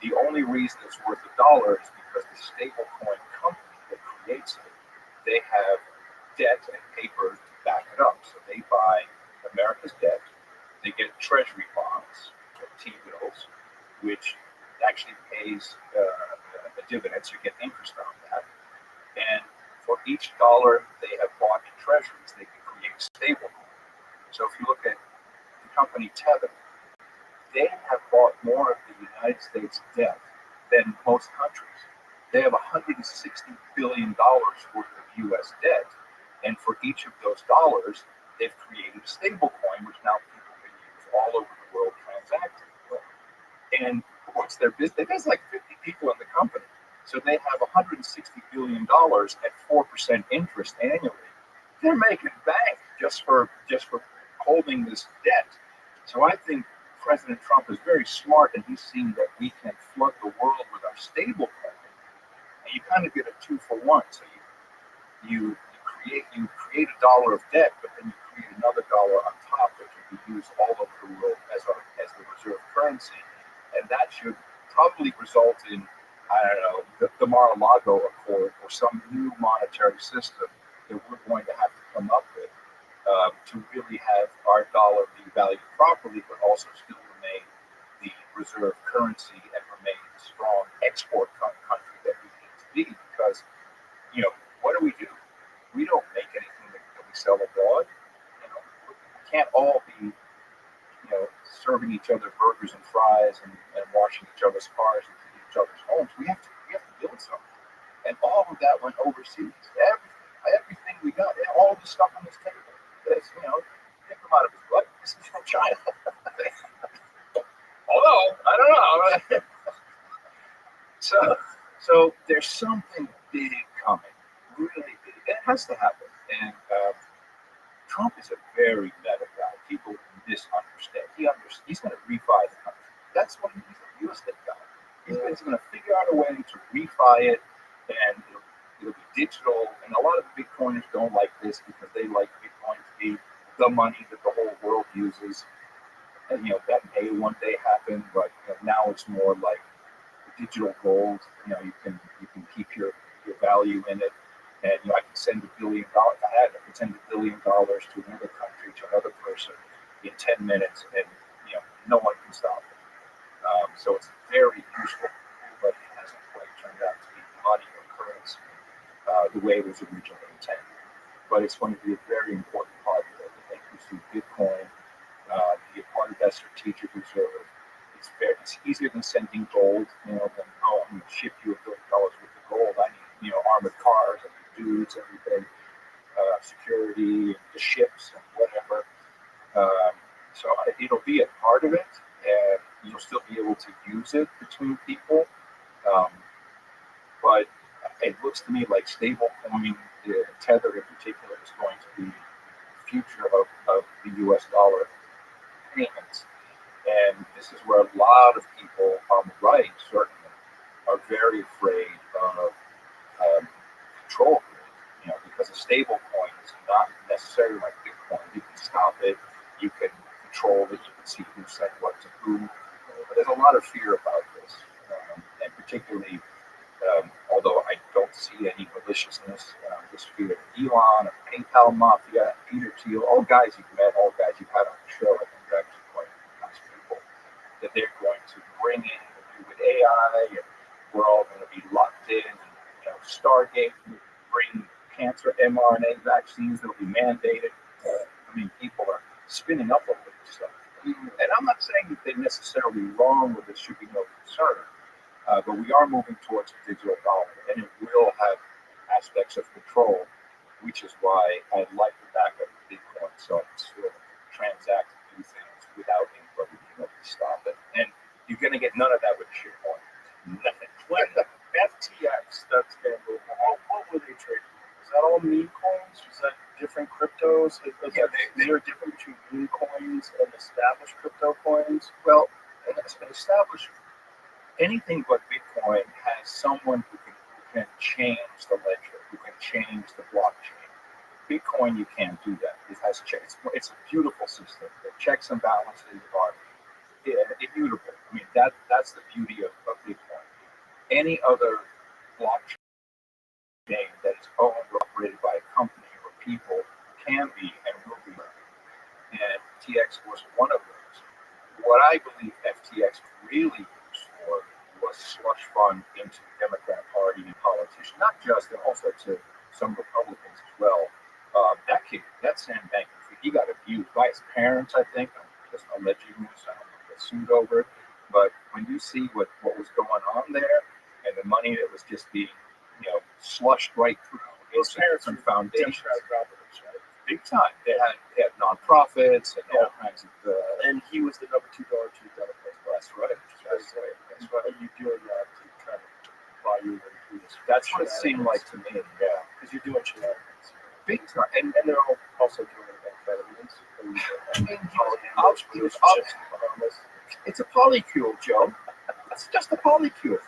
The only reason it's worth $1 is because the stable coin company that creates it, they have debt and paper to back it up. So they buy America's debt. They get treasury bonds, or T-bills, which actually pays a dividend, so you get interest on that. And for each dollar they have bought in treasuries, they can create stablecoin. So if you look at the company Tether, they have bought more of the United States debt than most countries. They have $160 billion worth of U.S. debt, and for each of those dollars, they've created a stablecoin, which now people can use all over the world transacting. And what's their business? There's like 50 people in the company. So they have $160 billion at 4% interest annually. They're making bank just for holding this debt. So I think President Trump is very smart, and he's seen that we can flood the world with our stable coin. And you kind of get a 2-for-1. So you create $1 of debt, but then you create another dollar on top that can be used all over the world as the reserve currency. And that should probably result in, I don't know, the Mar-a-Lago Accord or some new monetary system that we're going to have to come up with to really have our dollar be valued properly, but also still remain the preserve currency and remain the strong export country that we need to be. Because, what do? We don't make anything that we sell abroad. We can't all be, serving each other burgers and fries and washing each other's cars and each other's homes. We have to build something. And all of that went overseas. Everything we got, and all the stuff on this table. This, didn't come out of his butt. This is from China. Although, I don't know. So there's something big coming, really big. It has to happen. And Trump is a very meta guy. People misunderstand. He's going to refi the country. That's what he's a real estate guy. He's going to figure out a way to refi it, and it'll be digital. And a lot of the Bitcoiners don't like this because they like Bitcoin to be the money that the whole world uses. And that may one day happen, but now it's more like digital gold. You can keep your value in it. And I can send $1 billion. I can send $1 billion to another country, to another person in 10 minutes, and no one can stop it. So it's very useful, but it hasn't quite turned out to be money or currency the way it was originally intended. But it's going to be a very important part of it. I think we see Bitcoin be a part of that strategic reserve. It's easier than sending gold. Than I'm going to ship you $1 billion worth of gold. I need armored cars, I need dudes, everything, security, the ships, and whatever. So it'll be a part of it, and you'll still be able to use it between people. But it looks to me like stablecoin, Tether in particular, is going to be the future of the U.S. dollar payments. And this is where a lot of people on the right, certainly, are very afraid of control. Because a stable coin is not necessarily like Bitcoin. You can stop it, you can control it, you can see who said what to who. But there's a lot of fear about this, and particularly, although I don't see any maliciousness, this fear of Elon, of PayPal Mafia, Peter Thiel, all guys you've met, all guys you've had on the show. I think they're actually quite nice people. That they're going to bring in with AI, and we're all going to be locked in. And, Stargate will bring cancer mRNA vaccines that will be mandated. People are spinning up over this stuff. And I'm not saying that they're necessarily wrong, or there should be no concern. But we are moving towards a digital dollar, and it will have aspects of control, which is why I like the backup of Bitcoin, so I can still transact and do things without anybody being able to stop it. And you're going to get none of that with shitcoin. Nothing. When FTX, that's scandal, what were they trading? Is that all meme coins? Is that different cryptos? They are different between meme coins and established crypto coins? Well, an established, anything but Bitcoin has someone who can change the ledger, who can change the blockchain. Bitcoin, you can't do that. It has checks. It's a beautiful system. The checks and balances are immutable. That's the beauty of Bitcoin. Any other blockchain that is owned or operated by a company or people can be and will be. And TX was one of those. What I believe FTX really used for was slush fund into the Democrat Party and politicians, not just, and also to some Republicans as well. That kid, that Sam Bankman-Fried, he got abused by his parents, I think. Just allegedly, I don't know if they sued over it. But when you see what was going on there, and the money that was just being, slushed right through those different foundations, big time. They had nonprofits and all kinds of. And he was the number 2 dollar to Democrats. That's right. That's right. That's right. Are you doing that to kind of buy you into this? That's what it seemed like to me. Yeah, because you're doing shenanigans. Big time. And they're also doing amphetamines. It's a polycule, Joe. It's just a polycule.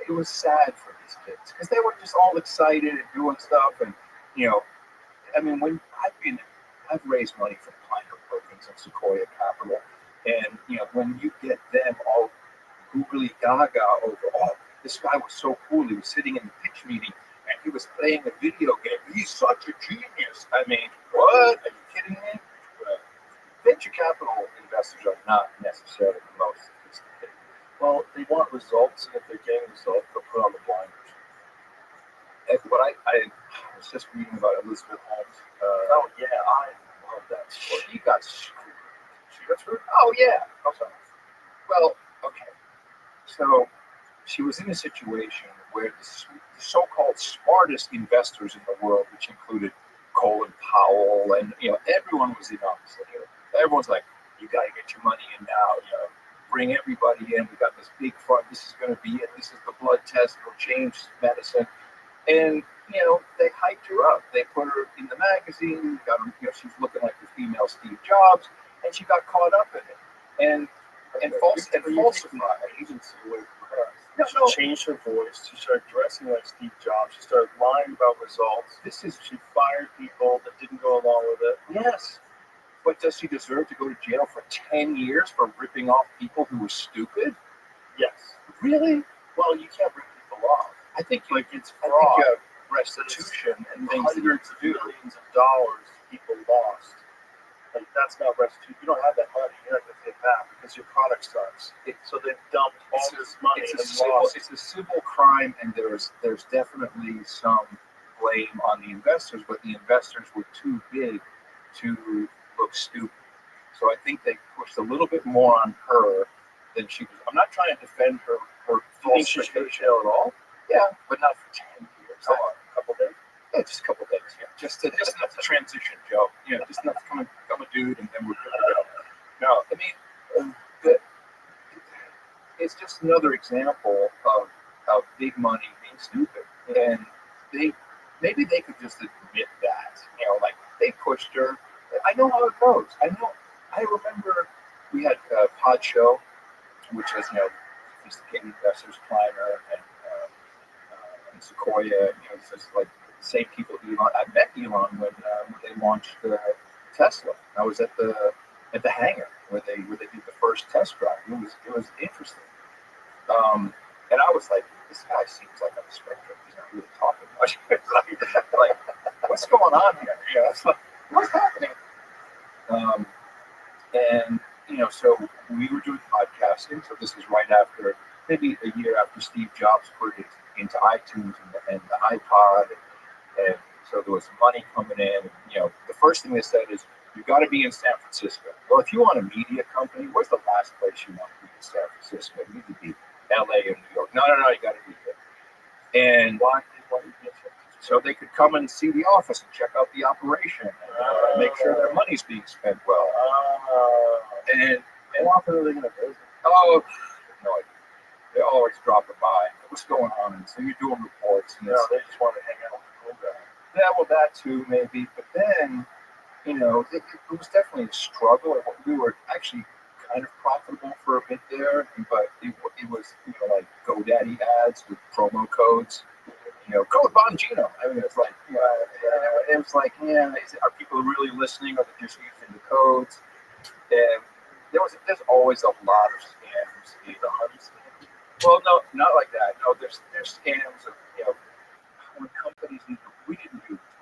It was sad for these kids because they were just all excited and doing stuff. And when I've raised money for Kleiner Perkins and Sequoia Capital, and when you get them all googly gaga over, this guy was so cool. He was sitting in the pitch meeting and he was playing a video game. He's such a genius. What? Are you kidding me? Venture capital investors are not necessarily the most sophisticated. Well, they want results, and if they're getting results, they'll put on the blinders. And what I was just reading about Elizabeth Holmes. Oh yeah, I love that story. She got screwed. She got screwed? Oh yeah. I'm sorry. Well, okay. So she was in a situation where the so-called smartest investors in the world, which included Colin Powell, and everyone was in on this. Everyone's like, "You got to get your money in now. Bring everybody in. We got this big fund. This is going to be it. This is the blood test. It'll change medicine." And they hyped her up. They put her in the magazine. Got her, she was looking like the female Steve Jobs, and she got caught up in it. And falsified agency away from her. She changed her voice. She started dressing like Steve Jobs. She started lying about results. She fired people that didn't go along with it. Yes. But does she deserve to go to jail for 10 years for ripping off people who were stupid? Yes. Really? Well, you can't rip people off. I think it's fraud. fraud. I think you have restitution and things. Hundreds of millions of dollars people lost. Like, that's not restitution. You don't have that money. You're not going to pay it back because your product sucks. So they've dumped all this money and lost. It's a civil crime, and there's definitely some blame on the investors, but the investors were too big to look stupid. So I think they pushed a little bit more on her than she was. I'm not trying to defend her Do you think she should go to jail at all? Yeah, but not for 10 years. How long? A couple days? Yeah, just a couple days. Yeah, just enough to transition, Joe. Just enough to become a dude, and then we're good to go. No, I mean, it's just another example of big money being stupid, and maybe they could just admit that. Like they pushed her. I know how it goes. I remember we had a pod show, which was sophisticated investors, Kleiner and Sequoia. It's just like the same people. Elon. I met Elon when they launched Tesla. I was at the hangar where they did the first test drive. It was interesting. And I was like, this guy seems like on the spectrum. He's not really talking much. like, what's going on here? It's like, what's happening? And so we were doing podcasting. So this is right after, maybe a year after Steve Jobs put it into iTunes and the iPod, and so there was money coming in. The first thing they said is, you've got to be in San Francisco. Well, if you want a media company, where's the last place you want to be in San Francisco? You need to be LA or New York. No, you got to be there. And why so they could come and see the office and check out the operation and make sure their money's being spent well. And how often are they going to visit? Oh, no idea. They always dropping by. What's going on? And so you're doing reports. And they just want to hang out with the cool guy. Yeah, well, that too, maybe. But then, it was definitely a struggle. We were actually kind of profitable for a bit there, but it was, like GoDaddy ads with promo codes. Code Bongino. I mean, it's like, it was like, are people really listening, or are they just using the codes? And there's always a lot of scams. Well, no, not like that. No, there's scams of, when companies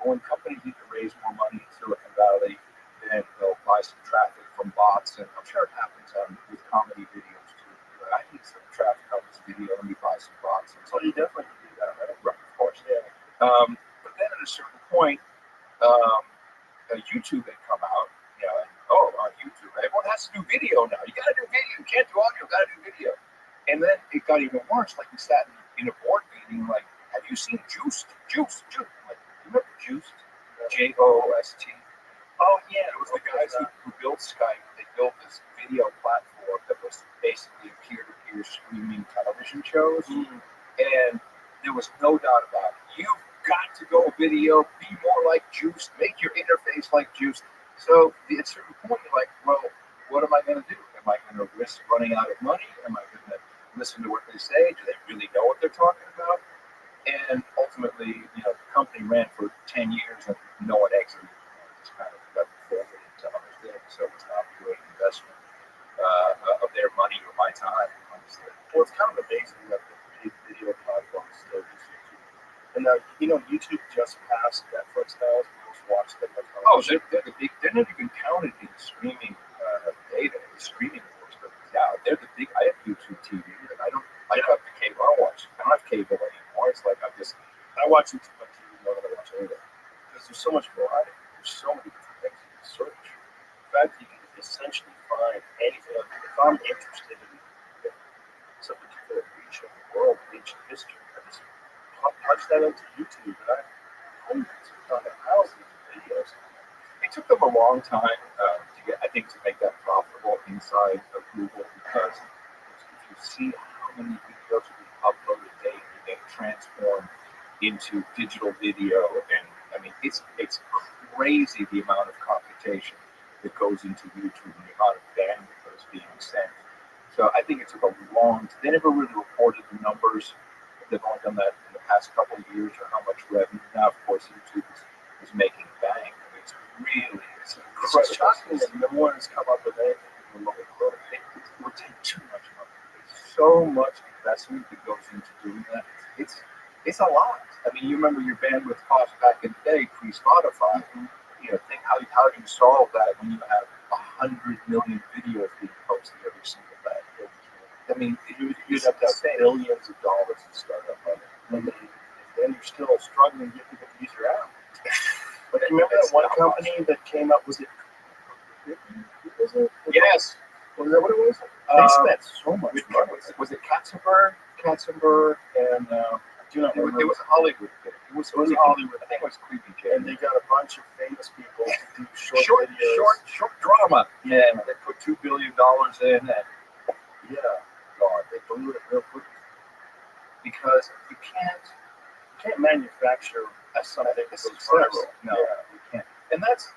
when companies need to raise more money in Silicon Valley, then they'll buy some traffic from bots, and I'm sure it happens with comedy videos too. I need some traffic on this video, let me buy some bots. So you definitely can do that, right? Right, of course. Yeah. But then at a certain point, YouTube had come out. On YouTube, everyone has to do video now. You got to do video. You can't do audio. You got to do video. And then it got even worse. Like we sat in a board meeting. Like, have you seen Juiced? I'm like, you remember Juiced? Jost. Oh yeah, it was the guys who built Skype. They built this video platform that was basically peer-to-peer streaming television shows. And there was no doubt about it. You've got to go video. Be more like Juiced. Make your interface like Juiced. So at a certain point, you're like, well, what am I going to do? Am I going to risk running out of money? Am I going to listen to what they say? Do they really know what they're talking about? And ultimately, the company ran for 10 years and no one exited. Just kind of got forwarded into other things. So it's not a great investment of their money or my time, honestly. Well, it's kind of amazing that the big video platforms still use YouTube. And now, YouTube just passed Netflix now. Watch them. Oh, they're not even counted in the streaming data, the streaming Yeah, they're the big. I have YouTube TV, and I got the cable. I don't have cable anymore. It's like I watch YouTube on TV more than I watch anything because there's so much variety. There's so many different things you can search. In fact, you can essentially find anything. If I'm interested in some particular region of the world, ancient history, I just punch that into YouTube, and I have hundreds, if not thousands of videos. It took them a long time to make that profitable inside of Google, because if you see how many videos are being uploaded daily and transformed into digital video, and I mean it's crazy the amount of computation that goes into YouTube and the amount of bandwidth that is being sent. So I think it took a long. They never really reported the numbers. They've only done that in the past couple of years, or how much revenue. Now, of course, YouTube is making bank. I mean, it's incredible. It's shocking that no one has come up with anything remotely close. It would take too much money. There's so much investment that goes into doing that. It's a lot. I mean, you remember your bandwidth cost back in the day pre-Spotify. You know, think how do you solve that when you have 100 million videos being posted every single day? I mean, you'd have to have billions of dollars in startup money, And then you're still struggling to get people to use your app. But But remember that one company that came up, was it? Yes. Was that what it was? They spent so much money. Was it Katzenberg, and Do not remember. it was a Hollywood thing. It was Hollywood. I think it was Creepy J. And they got a bunch of famous people to do short videos. short drama. Yeah, and they put $2 billion in, and Yeah. God, they blew it real quick. because you can't manufacture something a so success. No, you can't. And that's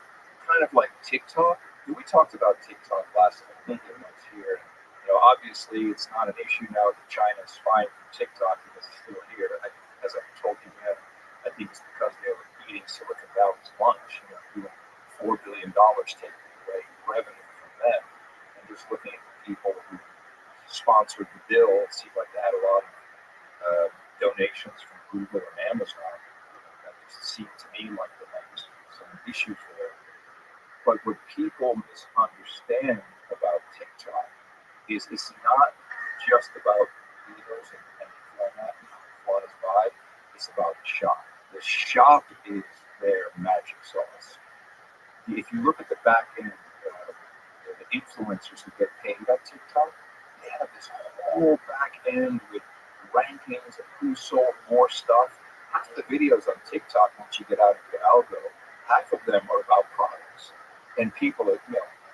kind of like TikTok. We talked about TikTok last time when I was here. You know, obviously it's not an issue now that China is fined for TikTok because it's still here. As I told you, man, I think it's because they were eating Silicon Valley's lunch. You know, doing $4 billion taking away revenue from them, and just looking at the people who sponsored the bill, it seemed like they had a lot of donations from Google and Amazon. That just seemed to me like there might be some issues there. But what people misunderstand about TikTok is it's not just about videos and format and fun vibe. It's about the shop. The shop is their magic sauce. If you look at the back end, the influencers who get paid on TikTok, they have this whole back end with rankings and who sold more stuff. Half the videos on TikTok, once you get out of the algo, half of them are about products. And people are,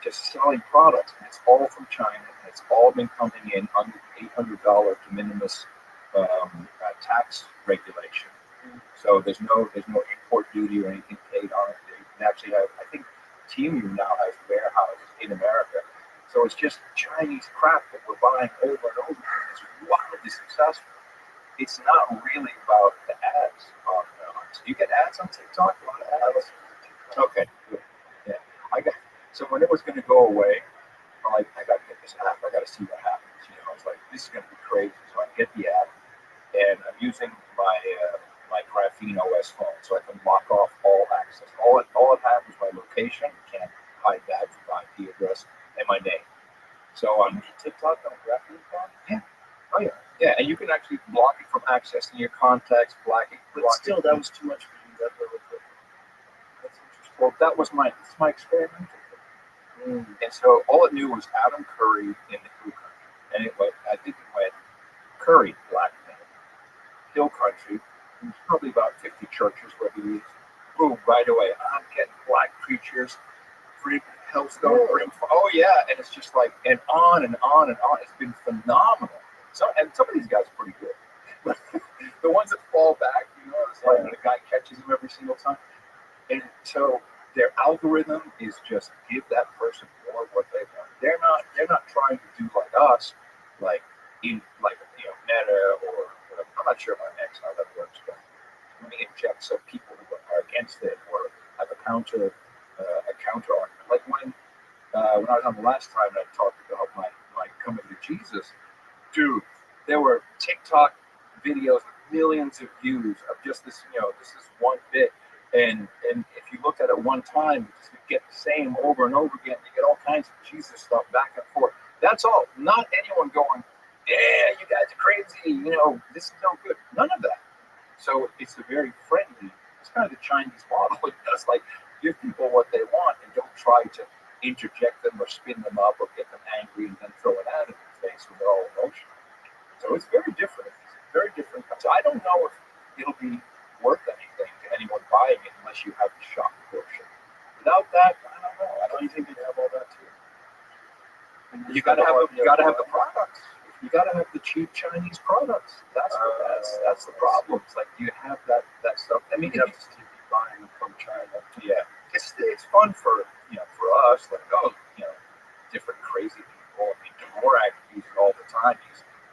just selling products. And it's all from China, and it's all been coming in under the $800 de minimis tax regulation. So there's no import duty or anything paid on it. They actually have, I think, Temu now has warehouses in America. So it's just Chinese crap that we're buying over and over again. It's wildly successful. It's not really about the ads on. So you get ads on TikTok? A lot of ads. Okay, good. Yeah, so when it was going to go away, I'm like, I got to get this app. I got to see what happens. I was like, this is going to be crazy. So I get the app, and I'm using my Graphene OS phone, so I can lock off all access. All it had was my location. Can't hide that with my IP address and my name. So on TikTok on Graphene phone? Yeah. Oh yeah. Yeah, and you can actually block it from accessing your contacts, block it. But still, that was too much for you. That really quick. That's interesting. Well, it's my experiment. And so all it knew was Adam Curry in the Hill Country. And I think it went Curry, black man. Hill Country. There's probably about 50 churches where he is. Boom, right away. I'm getting black preachers, free Hellstone, oh yeah. And it's just like, and on and on and on. It's been phenomenal. And some of these guys are pretty good. But the ones that fall back, it's like the guy catches them every single time. And so their algorithm is just give that person more of what they want. They're not trying to do like us, like Meta or whatever. I'm not sure about X how that works, but let me inject some people who are against it or have a counter argument. Like when I was on the last time and I talked about my coming to Jesus, dude, there were TikTok videos with millions of views of just this, this is one bit. And if you looked at it one time, you just get the same over and over again. You get all kinds of Jesus stuff back and forth. That's all. Not anyone going, yeah, you guys are crazy. This is no good. None of that. So it's a very friendly. It's kind of the Chinese model. It does like give people what they want and don't try to interject them or spin them up or get them angry and then throw it out of their face when they're all emotional. So it's very different. It's very different. So I don't know if it'll be worth anything to anyone buying it unless you have the shock portion. Without that, I don't know. I don't think they have all that too. You gotta have the products. You gotta have the cheap Chinese products. That's the problem. It's like you have that stuff. I mean, you have to keep buying them from China. Yeah, it's fun for us. Like different crazy people. I mean, Dvorak uses it all the time.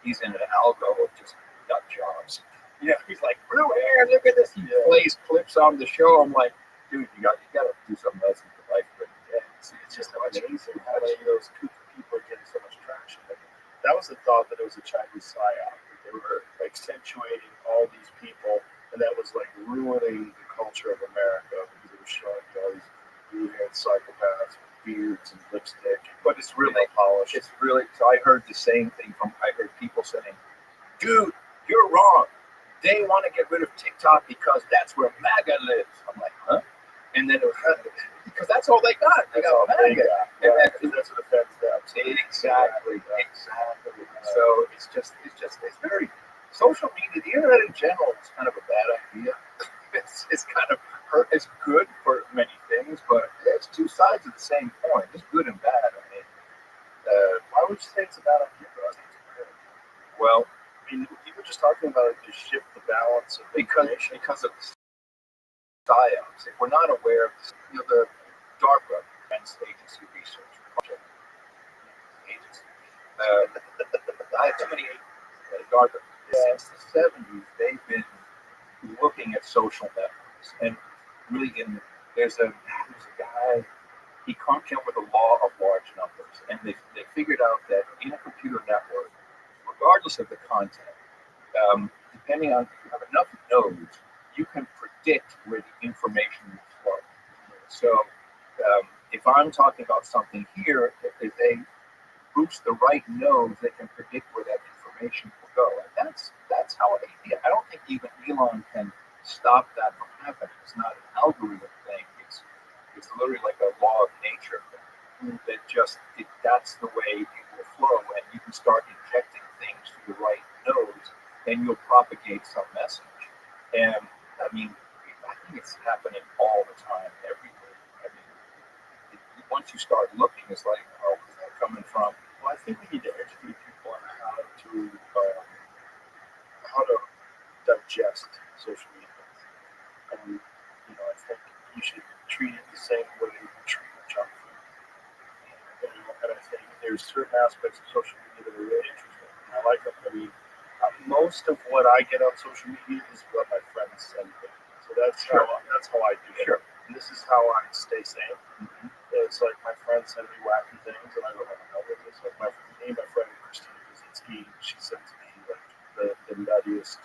He's in an algo of just nut jobs. Yeah, he's like, blue hair, look at this. He plays clips on the show. I'm like, dude, you got to do something else in your life. But it's just amazing how many of those kooky people are getting so much traction. That was the thought that it was a Chinese psyop. They were accentuating all these people, and that was like ruining the culture of America because it was showing all these blue-haired psychopaths with beards and lipstick. But it's really polished. It's really. So I heard the same thing I heard people saying, dude, you're wrong. They want to get rid of TikTok because that's where MAGA lives. I'm like, huh? And then it was because that's all they got. They got MAGA. And that's what offends them. Exactly. So it's very social media. The internet in general is kind of a bad idea. It's kind of it's good for many things, but it's two sides of the same coin. It's good and bad. I mean, why would you say it's a bad idea? I think it's good. Well, I mean, you were just talking about it to shift the balance of because of psyops. If we're not aware of the DARPA, Defense Agency Research Project Agency. I have too many DARPA. Since the 70s, they've been looking at social networks and really there's a guy. He came up with a law of large numbers, and they figured out that in a computer network, regardless of the content, depending on if you have enough nodes, you can predict where the information will flow. So if I'm talking about something here, if they boost the right nodes, they can predict where that information will go. And that's how I don't think even Elon can stop that from happening. It's not an algorithm thing. It's literally like a law of nature thing. That's the way it will flow, and you can start injecting things to the right nodes, and you'll propagate some message. And I mean, I think it's happening all the time, everywhere. I mean, once you start looking, it's like, oh, where's that coming from? Well, I think we need to educate people on how to digest social media. And I think you should treat it the same way you treat junk food. And I think there's certain aspects of social media that are really interesting. And I like them. I mean, most of what I get on social media is what my friends send me. So that's how I do it. Sure. And this is how I stay sane. Mm-hmm. It's like my friends send me wacky things, and I go, oh, it's like my friend Christina Kaczynski, she sends me like the nuttiest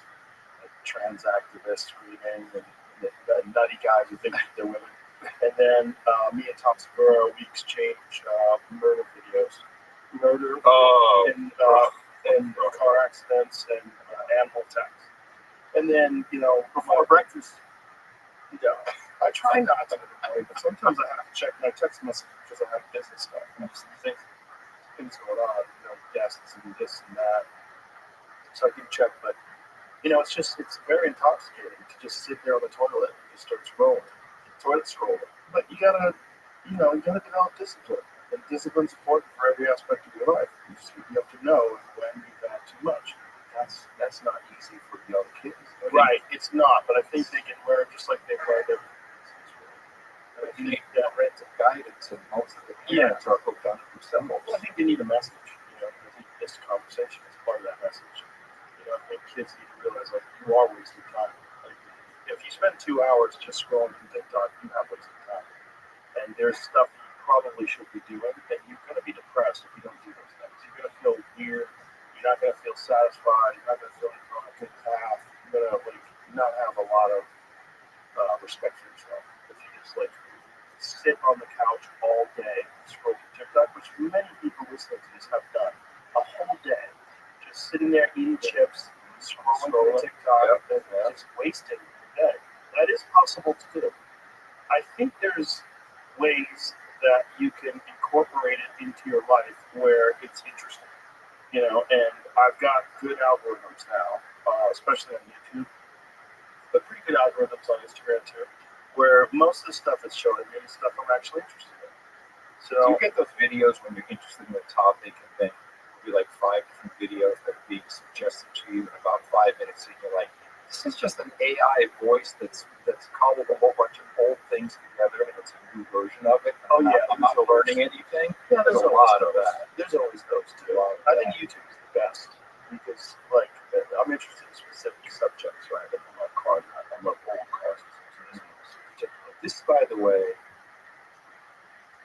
trans activists screaming, and the nutty guys who think they're women. And then me and Tom Segura, we exchange murder videos. And car accidents and animal attacks. And then, before breakfast, I try not to, but sometimes I have to check my text message because I have business stuff. And there's things going on, guests and this and that. So I can check, but it's very intoxicating to just sit there on the toilet and just start toilet scrolling. But you gotta develop discipline. And discipline's important for every aspect of your life. You have to know when you've had too much. That's not easy for young kids. Right, it's not, but I think they can learn just like they've learned everything. You need that rental guidance, and most of the parents are hooked on it themselves. Well, I think they need a message. I think this conversation is part of that message. I think kids need to realize, like, you are wasting time. Like, if you spend 2 hours just scrolling through TikTok, you have wasted time. And there's stuff you probably should be doing, and you're going to be depressed if you don't do those things. You're going to feel weird. You're not going to feel satisfied. You're not going to feel like you're on a good path. You're going to not have a lot of respect for yourself if you just sit on the couch all day and scroll through TikTok, which many people listening to this have done a whole day just sitting there eating chips, scrolling through TikTok, and just wasting the day. That is possible to do. I think there's ways that you can incorporate it into your life where it's interesting, and I've got good algorithms now, especially on YouTube, but pretty good algorithms on Instagram too, where most of the stuff is showing me stuff I'm actually interested in. Do So you get those videos when you're interested in a topic and then it'll be like 5 different videos that are being suggested to you in about 5 minutes and you're like, this is just an AI voice that's cobbled a whole bunch of old things together and it's a new version of it. Oh, yeah, I'm not learning anything. yeah, There's a lot of those. that. There's always those too. I think YouTube is the best because, like, I'm interested in specific subjects, right? Like, I'm a car nut. I'm a old cars. This, by the way,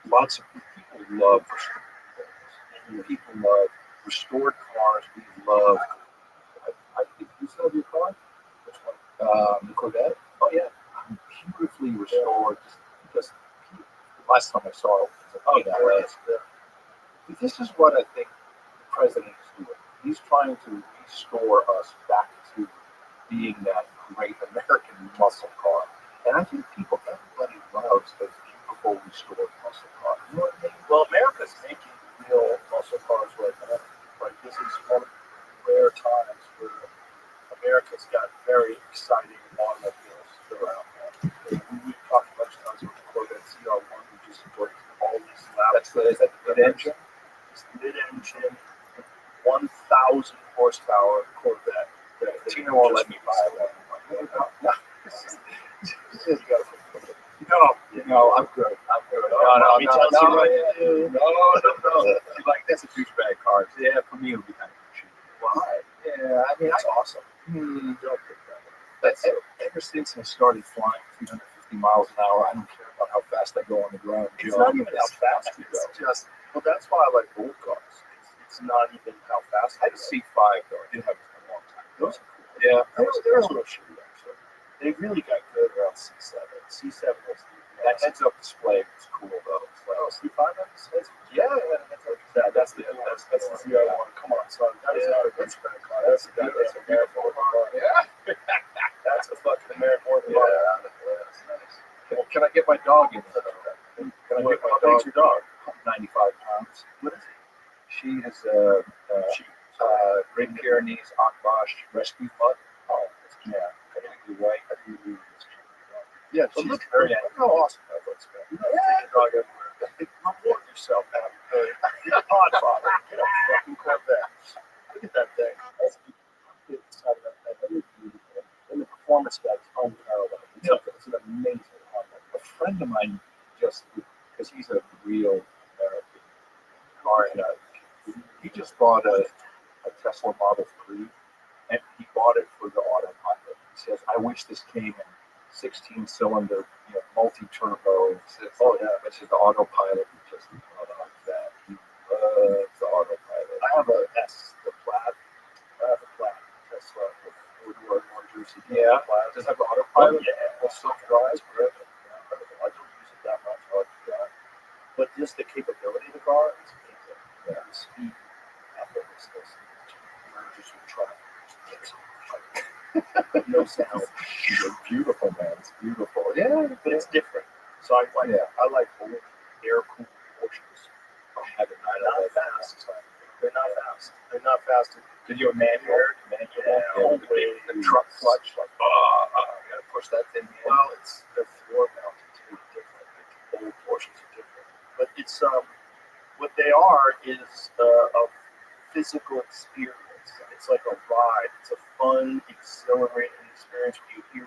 lots of people love restored things. People love restored cars. We love. I think you still have your car? Which one? The Corvette. Oh yeah, beautifully restored. Just last time I saw it was But this is what I think the president is doing. He's trying to restore us back to being that great American muscle car. And I think everybody loves those beautiful restored muscle cars. You know what I mean? Well, America's making real muscle cars right now. Like, this is one of the rare times where America's got very exciting automobiles that are out there. We've talked a bunch of times about the Corvette CR1, we just worked all these laps. Is that the mid-engine? It's the mid-engine, 1,000 horsepower Corvette. Tina won't let me buy one. No, I'm good. No. She's like, that's a douchebag car. Yeah, for me, it would be kind of cheap. Why? Yeah, I mean, That's awesome. That's ever since I started flying 350 miles an hour, I don't care about how fast I go on the ground. It's not even how fast you go. It's just, well, that's why I like old cars. It's not even how fast. I had a C5 though. I didn't have it for a long time. Those are cool. Yeah, They're a little shitty actually. They really got good around C7. C7 was that heads-up display was cool though. Oh, C5 has yeah, that's the CR1. Come on, son. That is not a good spec car. That's a beautiful car. Yeah. That's a fucking American car. Yeah, that's nice. Well, can I get my dog in there? Can I get my How big's your dog? 95 pounds. What is it? She is a Great Pyrenees Akbash rescue pup. Oh, yeah. Completely white. Yeah, But she's look very how awesome that looks, man. You know, take a dog everywhere. Reward yourself out. Get a Podfather. Get a fucking Corvette. Look at that thing. And the performance specs unparalleled. It's an amazing car. A friend of mine just, because he's a real American car nut, he just bought a Tesla Model 3, and he bought it for the autopilot. He says, I wish this came in 16-cylinder, multi-turbo. Oh yeah, which is the autopilot. He just like that. He loves the autopilot. I have a S, the Plaid. I have a Plaid Tesla with North Jersey. Yeah. Does it have the autopilot? Yeah. Well, self-drive. I don't use it that much. But just the capability of the car is amazing. Yeah. The speed, effortlessness, merges with traffic. No sound. It's beautiful, man. It's beautiful. Yeah, but it's different. So I like old air-cooled Porsches. They're not fast. They're not fast. Did you have manual? The truck clutch, like, you gotta push that thing in. Well, it's the floor mounted too. Different. Old Porsches are different. But it's what they are is a physical experience. It's like a ride. It's a fun, exhilarating experience where you hear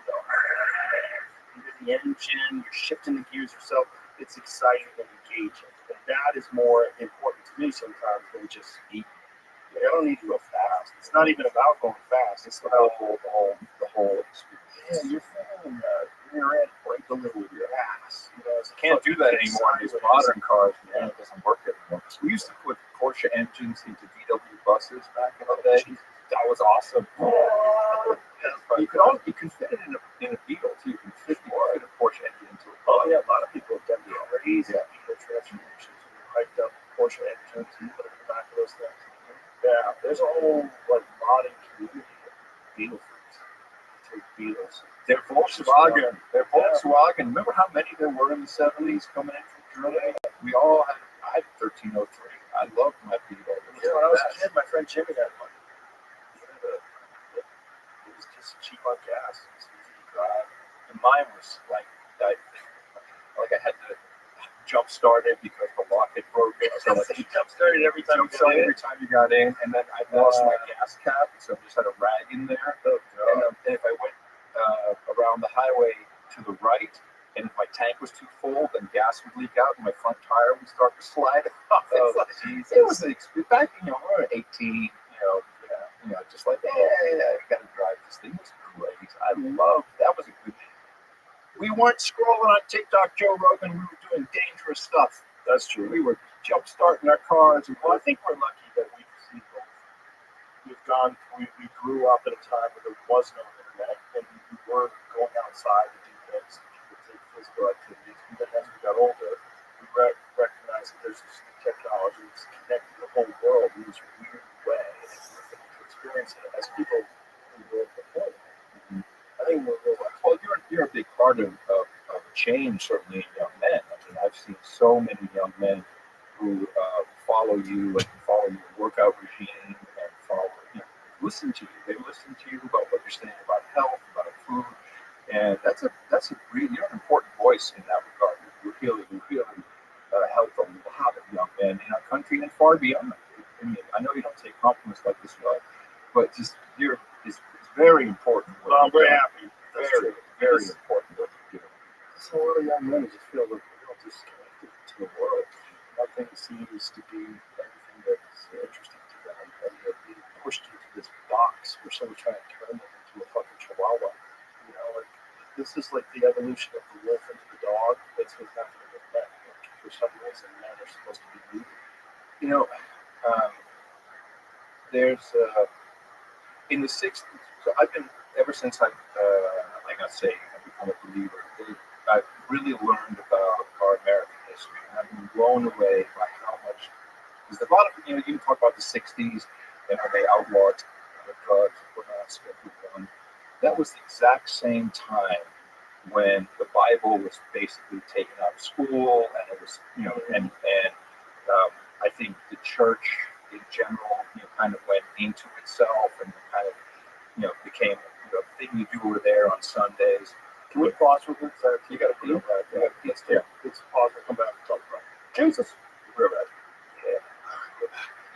the engine, you're shifting the gears yourself. It's exciting and engaging. And that is more important to me sometimes than just speed. I don't need to go fast. It's not even about going fast. It's about the whole experience. Yeah, you're feeling rear end brake a little with your ass. You can't do that anymore in these modern cars. Man, it doesn't work anymore. We used to put Porsche engines into VW buses back in the day. That was awesome. You can fit it in a Beetle too. You can fit a Porsche engine into it. Oh yeah, a lot of people have done the crazy Beetle transformations. Hyped up Porsche engines. there's a whole like modding community of Beetle freaks. Take Beetles. They're Volkswagen. They're Volkswagen. Remember how many there were in the 70s coming in from Germany? We all had. I had 1303. I loved my Beetle. Yeah, when I was a kid, my friend Jimmy had one. It was just cheap on gas. It's easy to drive. And mine was like I had to jump start it because the lock had broken. So like you jump started every time every time you got in, and then I lost my gas cap, so I just had a rag in there. And if I went around the highway to the right, and if my tank was too full, then gas would leak out, and my front tire would start to slide off. It was an experience. Back, we were 18, just like, I gotta drive this thing. It was great. I loved that. Was a good. We weren't scrolling on TikTok, Joe Rogan. We were doing dangerous stuff. That's true. We were jump starting our cars. Well, I think we're lucky that we've seen both. We grew up at a time where there was no internet, and we were going outside to do things, to take physical activities. And then as we got older, we recognized that there's this new technology that's connecting the whole world in this weird way, and we're able to experience it as people who were before. I think we're real lucky. Well, you're a big part of change, certainly in young men. I mean, I've seen so many young men who follow you and follow your workout regime and follow, listen to you. They listen to you about what you're saying about health, about food, and that's a really, you're an important voice in that regard. You really help a lot of young men in our country and far beyond. I mean, I know you don't take compliments like this, but just it's very important. Well, I'm very happy. Very, very important what you do. So a lot of young men just feel that they're disconnected to the world. Nothing seems to be anything that's interesting to them, and they're being pushed into this box where someone's trying to turn them into a fucking chihuahua. This is like the evolution of the wolf into the dog. That's what's happening with men. For some reason, men are supposed to be moving. There's in the 60s. So I've been ever since I got saved. I've become a believer. I've really learned about our American history. I've been blown away by how much. Because a lot of you can talk about the 60s and when they outlawed drugs and whatnot, Schedule I. That was the exact same time when the Bible was basically taken out of school, and it was and I think the church in general kind of went into itself and kind of became the thing you do over there on Sundays. Can we pause for this? You got to put it back. Let's pause and come back and talk about it. Jesus. We're back.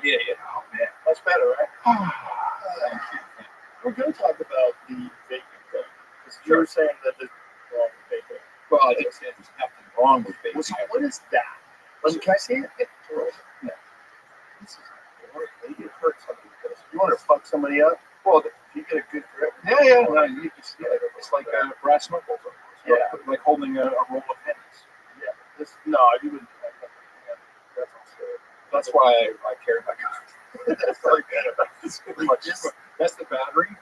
Yeah. Oh, man. That's better, right? Thank you. We're going to talk about the vaping thing. Because you're saying that there's wrong with vaping. Well, I think there's nothing wrong with vaping. Well, so what is that? Can I see it? Yeah. This is maybe it hurts somebody. You want to fuck somebody up? Well, if you get a good grip. Yeah. No, it's like brass knuckles. Yeah. Like holding a roll of pennies. Yeah. No, you wouldn't do that. That's unfair. That's why I carry my gun. That's the battery.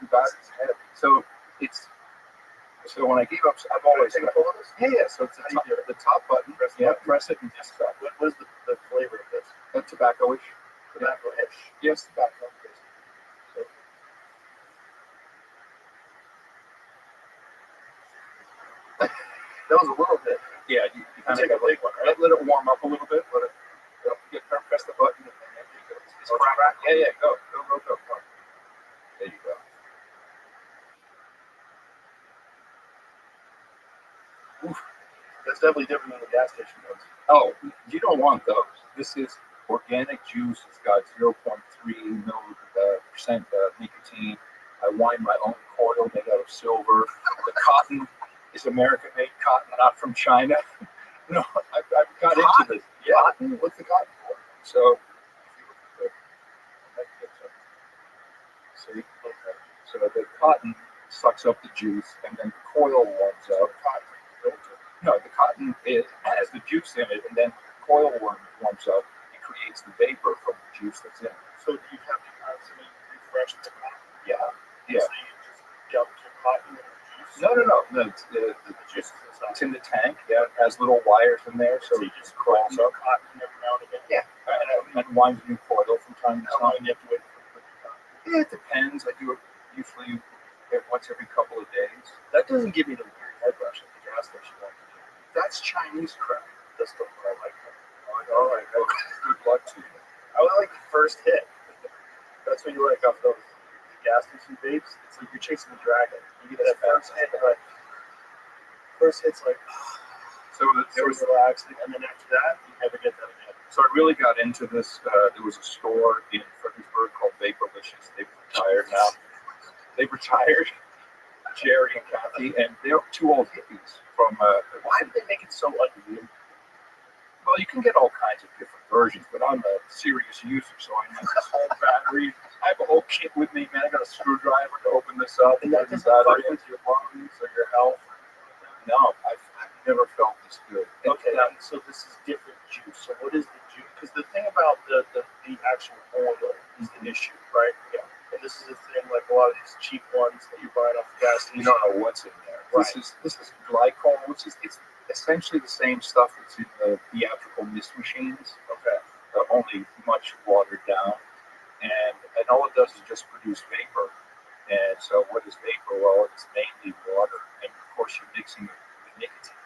So when I gave up, I've always take a photo of this? Yeah. So it's the top button. Press it and just stop. What is the flavor of this? Tobacco-ish. Tobacco-ish. Yes, tobacco. That was a little bit. Yeah, you kind take of a big one, right? Let it warm up a little bit. Let it press the button. And then you go. It's crack. Yeah. Go. There you go. Oof. That's definitely different than the gas station ones. Oh, you don't want those. This is organic juice. It's got 0.3% nicotine. I wind my own coil made out of silver. The cotton is American-made cotton, not from China. No, I've got into this. Yeah. Cotton? What's the cotton for? So, see, so the cotton sucks up the juice, and then the coil warms up. No, the cotton has the juice in it, and then the coil warms up. It creates the vapor from the juice that's in it. So do you have to constantly refresh the cotton? Yeah. So you just dump your cotton in the juice? No. The juice it's in the tank. Yeah, it has little wires in there, so you it just crawls up. Cotton every now and again? Yeah, and winds a new coil from time to How long time. do you have to wait for the cotton? Yeah, it depends. I do it usually once every couple of days. That doesn't give me the weird head rush at the gas station. That's Chinese crap. That's the one I like. All right, well, good luck to you. I would like the first hit. That's when you like off those gas station vapes. It's like you're chasing a dragon. You get that first hit, like first hit's like So there was, relaxing, and then after that, you never get that again. so I really got into this. There was a store in Fredericksburg called Vaporlicious. They've retired now. They've retired, Jerry and Kathy, and they're two old hippies from. Why do they make it so ugly? Well, you can get all kinds of different versions, but I'm a serious user, so I need this whole battery. I have a whole kit with me, man. I got a screwdriver to open this up. And that doesn't fuck with your lungs or your health. No, I've never felt this good. Okay, so this is different juice. So what is the juice? Because the thing about the actual oil is the issue, right? Yeah. And this is the thing, like a lot of these cheap ones that you're buying off the gas station. You don't know what's in there. Right. This is glycol, which is it's essentially the same stuff that's in the theatrical mist machines. Okay. Only much watered down, and all it does is just produce vapor. And so, what is vapor? Well, it's mainly water, and of course, you're mixing it with nicotine.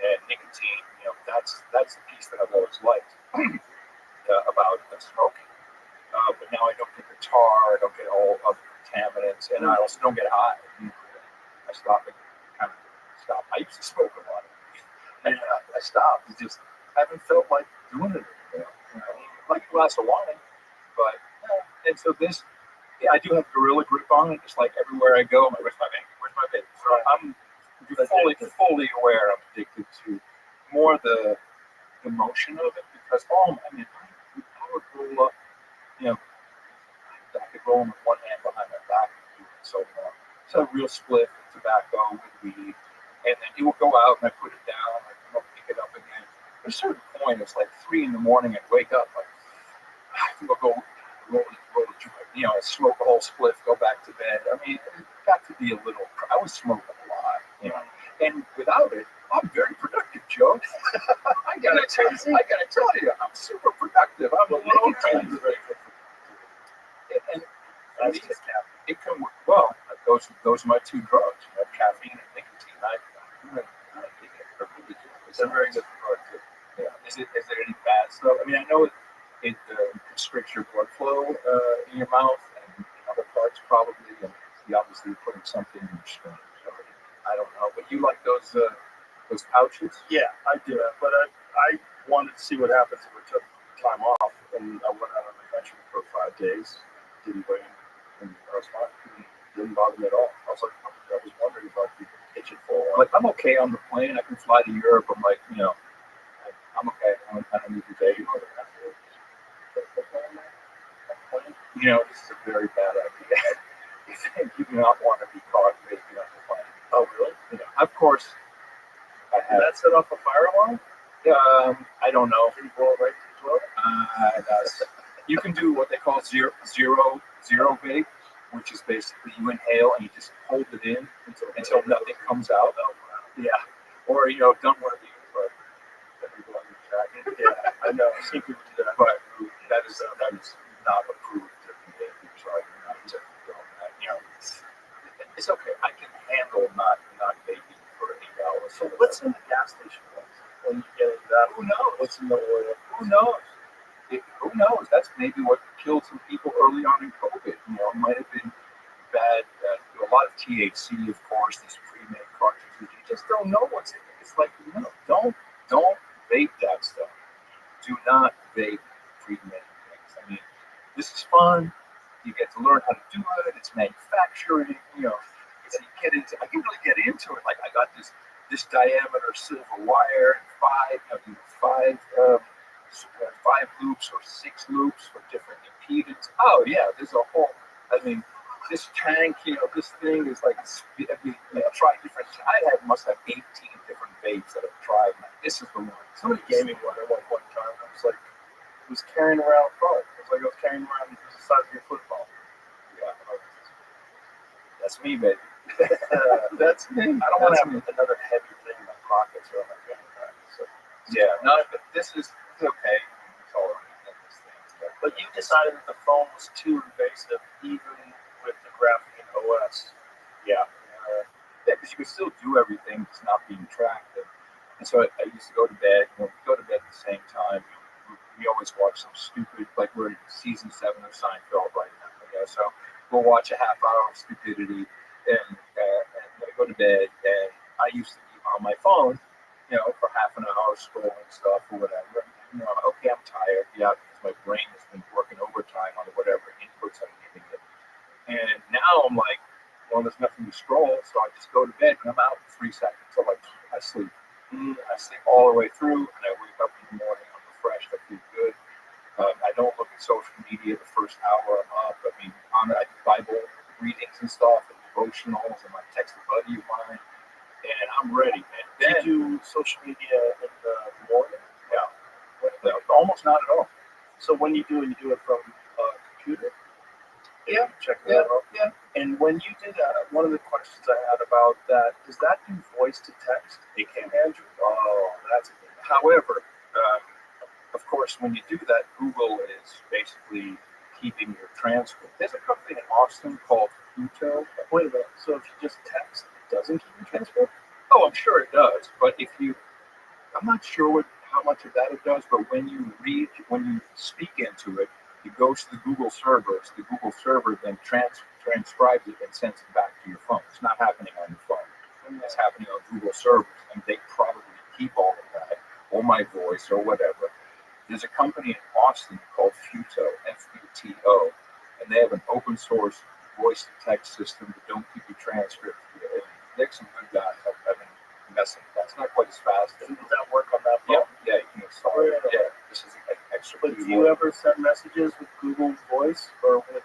And nicotine, that's the piece that I've always liked about smoking. But now I don't get the tar, I don't get all other contaminants, and I also don't get high. I stopped. I used to smoke a lot, and I stopped. I just haven't felt like doing it anymore. Like a glass of wine, but and so this, I do have Gorilla Grip on it. Just like everywhere I go, I'm like, where's my vape? Where's my vape? So I'm fully aware I'm addicted to more the motion of it because I would roll up, I could roll with one hand behind my back and do it so long. So a real split of tobacco with weed, and then it will go out and I put it down, I come up, pick it up again. At a certain point, it's like 3 a.m. I'd wake up, like I think I'll go roll a joint, smoke a whole spliff, go back to bed. I mean, it got to be a little. I was smoking a lot, and without it, I'm very productive, Joe. I gotta tell you, I'm super productive. I'm a little and That's just caffeine. it can work well. Those are my two drugs, caffeine and nicotine. It's a very good drug too. Yeah. Is there any bad stuff? I mean, I know it constricts your blood flow in your mouth and in other parts probably, and you obviously putting something in your stomach. So I don't know, but you like those pouches? Yeah, I do that, but I wanted to see what happens if we took time off, and I went out on the country for 5 days. Didn't bring, and I was fine. Didn't bother me at all. I was wondering if I'd be itching for a while. Like I'm okay on the plane. I can fly to Europe. I'm like, I'm okay. I don't need to take it. This is a very bad idea. You do not want to be caught vaping on the plane. Oh, really? Of course. Did that set off a fire alarm? I don't know. Can you blow it right to the 12? You can do what they call zero vape, which is basically you inhale and you just hold it in until nothing comes out. Yeah. Or done one of these, but Yeah, I know. I've seen people do that. but that is not approved to be vaping, so I do not take that. It's okay. I can handle not vaping for 8 hours. So what's in the gas station when you get into that? Who knows? What's in the oil? Who knows? Who knows? That's maybe what killed some people early on in COVID. It might have been bad. A lot of THC, of course, these pre-made cartridges. You just don't know what's in it. It's like, don't vape that stuff. Do not vape pre-made things. I mean, this is fun. You get to learn how to do it. It's manufacturing. So I can really get into it. Like I got this diameter silver wire and five loops or 6 loops for different impedance. Oh yeah, there's a whole. I mean, this tank, this thing is like. Try different. Must have 18 different vapes that I've tried. This is the one. Somebody gave me one at one time. I was like, carrying around a phone. It was like I was carrying around the size of your football. Yeah, that's me, baby. That's me. I don't want to have another heavy thing in my pockets or on my finger. So, yeah, no, but this is okay. It's all right in this thing. But But you decided that the phone was too invasive, even with the graphene OS. Yeah. Yeah, because you can still do everything that's not being tracked. And so I used to go to bed, we go to bed at the same time. We always watch some stupid, like we're in season 7 of Seinfeld right now. So we'll watch a half hour of stupidity and then I go to bed. And I used to be on my phone, for half an hour scrolling stuff or whatever. Okay, I'm tired. Yeah, because my brain has been working overtime on whatever inputs I'm giving it. And now I'm like, well, there's nothing to scroll, so I just go to bed and I'm out in 3 seconds. So I sleep. I sleep all the way through, and I wake up in the morning. I'm refreshed. I feel good. I don't look at social media the first hour I'm up. I mean, I do Bible readings and stuff, and devotionals, and I text a buddy of mine, and I'm ready, man. Then Do you do social media in the morning? no, almost not at all. So when you do it from a computer? Yeah, Check that out. yeah. And when you did that, one of the questions I had about that, does that do voice to text? It can. Andrew? Oh, that's a good. However, of course, when you do that, Google is basically keeping your transcript. There's a company in Austin called Pluto. Wait a minute. So if you just text, it doesn't keep your transcript? Oh, I'm sure it does. But I'm not sure how much of that it does, but when you speak into it, it goes to the Google servers. The Google server then transcribes it and sends it back to your phone. It's not happening on your phone. It's happening on Google servers, and they probably keep all of that, or my voice, or whatever. There's a company in Austin called Futo, Futo, and they have an open source voice to text system that don't keep your transcript. They're some good guys. I've been messing with that. It's not quite as fast. Does that work on that phone? Yeah, you can install it. Yeah, this is an extra. But do you ever send messages with Google Voice or with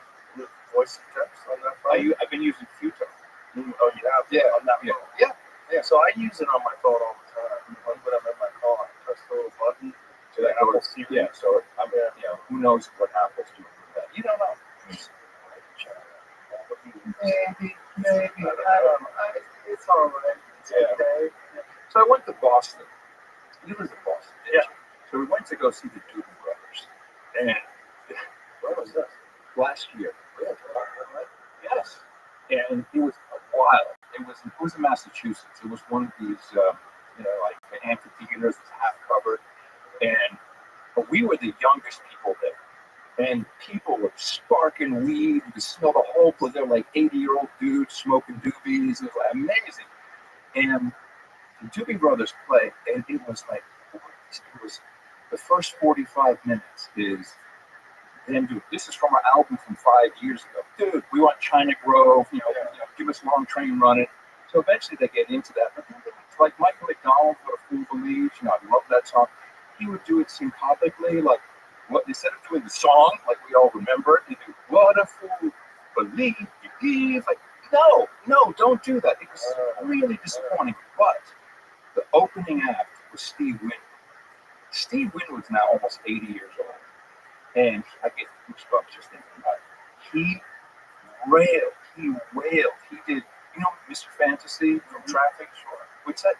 voice to text on that phone? I've been using Futo. Oh, you have? Yeah, on that phone? Yeah. So I use it on my phone all the time. When I'm in my car, I press the little button. So that Apple goes, Siri. yeah, so who knows what Apple's doing with that? You don't know. Maybe. I don't know. It's all right. It's okay. So I went to Boston. You live in Boston, didn't Yeah. you? So we went to go see the Doobie Brothers. And Where was this? last year. Really? Yes. And it was wild. It was in Massachusetts. It was one of these, like the amphitheaters was half covered. But we were the youngest people there. And people were sparking weed. You could smell the whole place. They were like 80-year-old dudes smoking doobies. It was like amazing. And the Doobie Brothers play, and it was the first 45 minutes is them doing, this is from our album from 5 years ago. Dude, we want China Grove, give us Long Train Running. So eventually they get into that. But then like Michael McDonald, What a Fool Believes, I love that song. He would do it syncopically, like instead of doing the song, like we all remember it, he'd do What a Fool Believes. Like, no, don't do that. It was really disappointing. But the opening act was Steve Winwood. Steve Winwood's now almost 80 years old. And I get goosebumps just thinking about it. He wailed. He did, Mr. Fantasy from Traffic, which that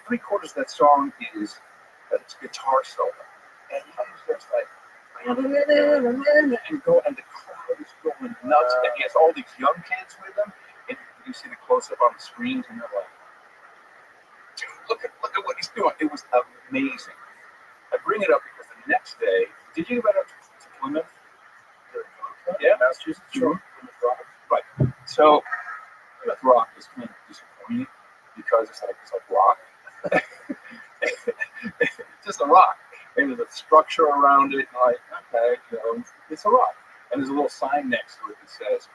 3/4 of that song is a guitar solo. And he's just like, and the crowd is going nuts. And he has all these young kids with him. And you see the close-up on the screens, and they're like, dude, look at what he's doing. It was amazing. I bring it up because the next day, did you get up to Plymouth? Yeah, Massachusetts. Sure. Plymouth Rock. Right. So Plymouth Rock is kind of disappointing because it's like rock. It's just a rock. And there's a structure around it, and like, okay, it's a rock. And there's a little sign next to it that says,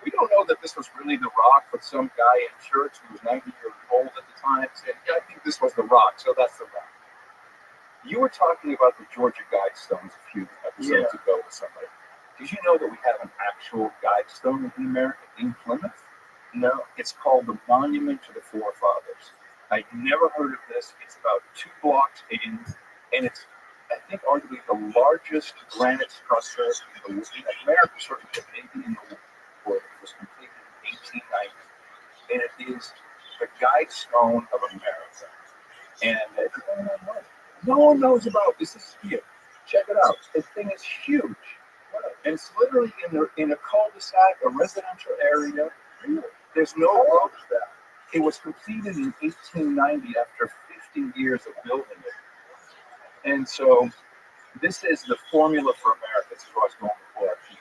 we don't know that this was really the rock, but some guy in church who was 90 years old at the time said, yeah, I think this was the rock, so that's the rock. You were talking about the Georgia Guidestones a few episodes ago with somebody. Did you know that we have an actual Guidestone in America, in Plymouth? No. It's called the Monument to the Forefathers. I'd never heard of this. It's about 2 blocks in, and it's, I think, arguably the largest granite structure in America, certainly maybe in the world. It was completed in 1890, and it is the Guidestone of America. And no one knows about this. Is here. Check it out. This thing is huge. And it's literally in a cul-de-sac, a residential area. There's no road to that. It was completed in 1890 after 50 years of building it. And so this is the formula for America. This is what I was going before our people.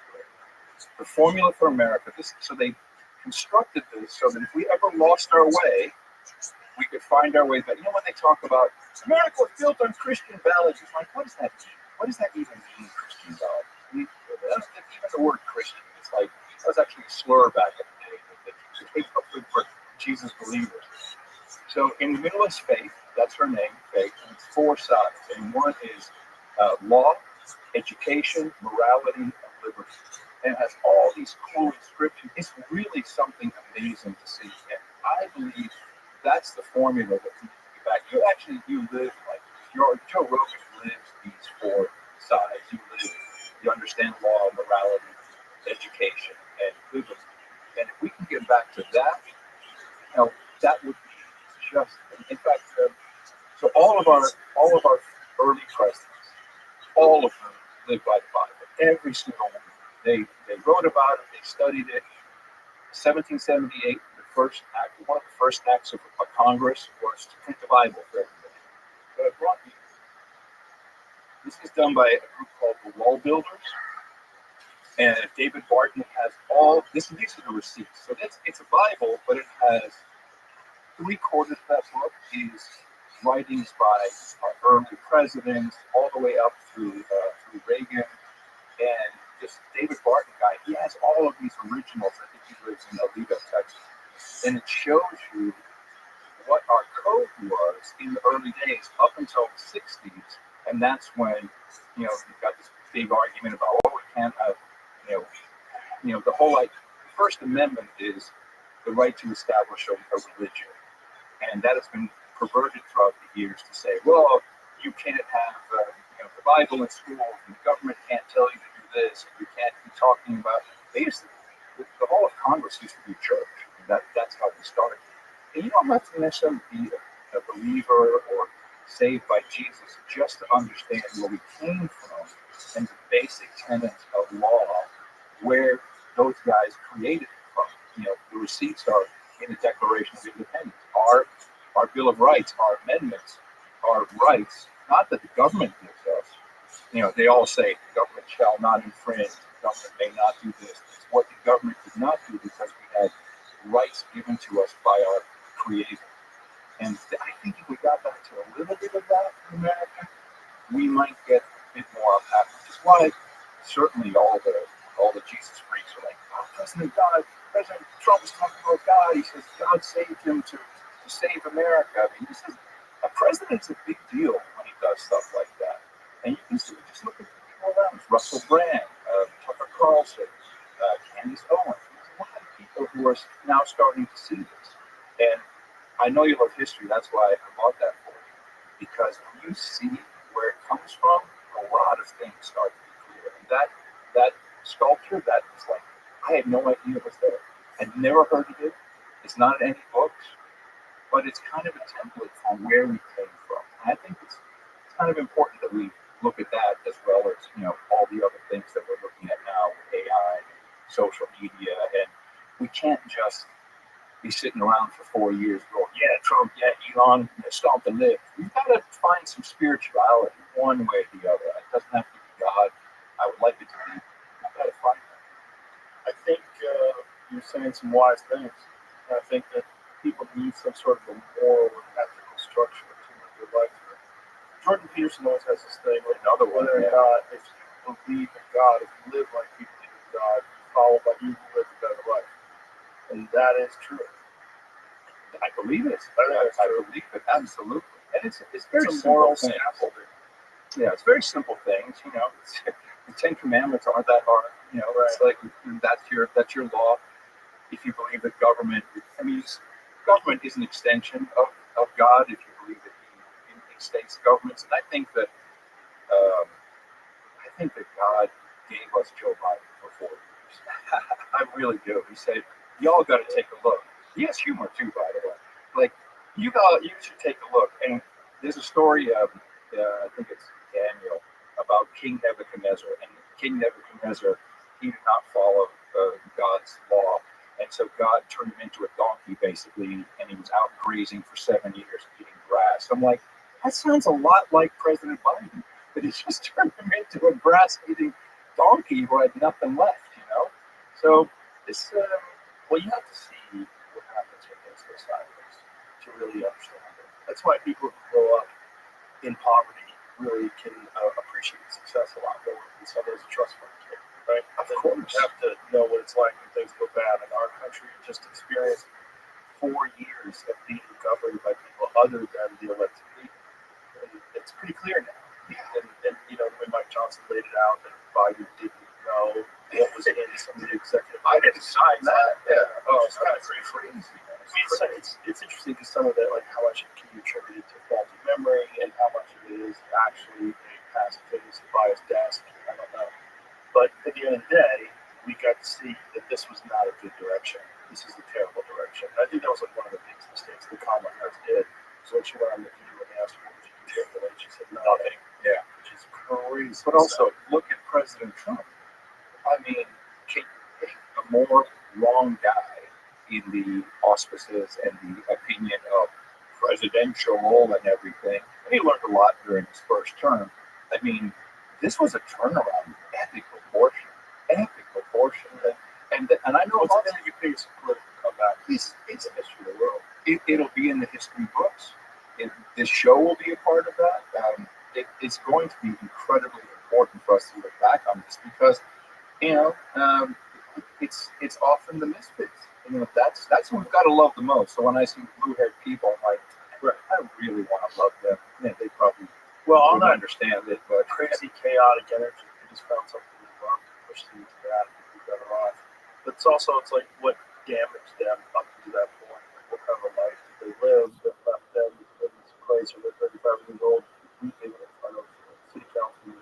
The formula for America. So they constructed this so that if we ever lost our way, we could find our way back. You know, when they talk about America was built on Christian values, it's like, what does that mean? What does that even mean, Christian values? Even the word Christian, it's like, that was actually a slur back in the day. They came up with for Jesus believers. So in the middle is faith. That's her name, faith. And it's 4 sides. And one is law, education, morality, and liberty. And it has all these cool inscriptions. It's really something amazing to see. And I believe that's the formula that we can get back. You live like Joe Rogan lives these 4 sides. You understand law, morality, education, and liberty. And if we can get back to that, that would be just. In fact, so all of our early presidents, all of them lived by the Bible. Every single one. They wrote about it. They studied it. 1778, one of the first acts of Congress was to print the Bible for everybody. This is done by a group called the Wall Builders. And David Barton has these are the receipts. So it's a Bible, but it has 3/4 of that book is writings by our early presidents, all the way up through Reagan. And this David Barton guy, he has all of these originals. I think he lives in Alito, Texas. And it shows you what our code was in the early days up until the 60s. And that's when, you've got this big argument about, we can't have, the whole, the First Amendment is the right to establish a religion. And that has been perverted throughout the years to say, well, you can't have the Bible in schools, and the government can't tell you to do this, and you can't be talking about. The whole of Congress used to be church. That's how we started. And you don't have to necessarily be a believer or saved by Jesus just to understand where we came from and the basic tenets of law, where those guys created it from. The receipts are in the Declaration of Independence. Our Bill of Rights, our amendments, our rights, not that the government gives us. They all say the government shall not infringe, the government may not do this. It's what the government did not do because we had rights given to us by our Creator. And I think if we got back to a little bit of that in America, we might get a bit more unhappy. Which is why certainly all the Jesus freaks are like, President Trump is talking about God. He says God saved him to save America. I mean, a president's a big deal when he does stuff like that. And you can just look at the people around. Russell Brand, Tucker Carlson, Candace Owens. There's a lot of people who are now starting to see this. And I know you love history. That's why I bought that for you. Because when you see where it comes from, a lot of things start to be clear. And that sculpture, that is like, I had no idea it was there. I'd never heard of it. It's not in any books. But it's kind of a template for where we came from. And I think it's kind of important that we look at that as well as, all the other things that we're looking at now with AI, social media, and we can't just be sitting around for 4 years going, yeah, Trump, yeah, Elon, stomp the lip. We've got to find some spirituality one way or the other. It doesn't have to be God. I would like it to be. We've got to find that. I think you're saying some wise things. And I think that people need some sort of a moral and ethical structure to live their life. Jordan Peterson always has this thing where whether or not if you believe in God, if you live like you believe in God, you live a better life. And that is true. I believe it. I believe it, absolutely. And it's very moral simple scaffolding. Yeah, it's very simple things. The 10 Commandments aren't that hard. It's like that's your law. If you believe that government is an extension of God. If you believe that He instates governments, and I think that God gave us Joe Biden for 4 years. I really do. He said, "Y'all got to take a look." He has humor too, by the way. Like you should take a look. And there's a story of I think it's Daniel about King Nebuchadnezzar, and King Nebuchadnezzar, he did not follow God's law, and so God turned him into a donkey basically, and he was out grazing for 7 years eating grass. I'm like, that sounds a lot like President Biden, but he just turned him into a grass-eating donkey who had nothing left, you know. So this, Well, you have to see what happens when things go sideways to really understand it. That's why people who grow up in poverty really can appreciate success a lot more than somebody who's a trust fund kid, right? Of course. You have to know what it's like when things go bad. And our country just experienced 4 years of being governed by people other than the elected people. And it's pretty clear now. And you know, when Mike Johnson laid it out that Biden didn't know what was in some of the executive. I didn't sign that. Yeah. Oh, it's kind of crazy. It's interesting because some of that, like how much can you attribute it to faulty memory and how much of it is actually a past things by his desk. I don't know. But at the end of the day, we got to see that this was not a good direction. This is a terrible direction. And I think that was like one of the biggest mistakes that Kamala Harris did. So when she went on the View and asked her what she did, and she said nothing. Yeah. Which is crazy. But also, look at President Trump. I mean, can you pick a more wrong guy in the auspices and the opinion of presidential and everything? And he learned a lot during his first term. I mean, this was a turnaround, epic proportion. And I know What's the biggest political comeback? It's the history of the world. It'll be in the history books. This show will be a part of that. It's going to be incredibly important for us to look back on this because, you know, it's often the misfits. You know, that's who we've got to love the most. So when I see blue-haired people, I'm like, I really want to love them. Yeah, they probably wouldn't understand it, but crazy, chaotic energy. We just found something we love to push them to that and be better off. But it's also, it's like what damaged them up to that point. Like what kind of a life did they live that left them in this place where they're 35 years old, weeping in front of city council.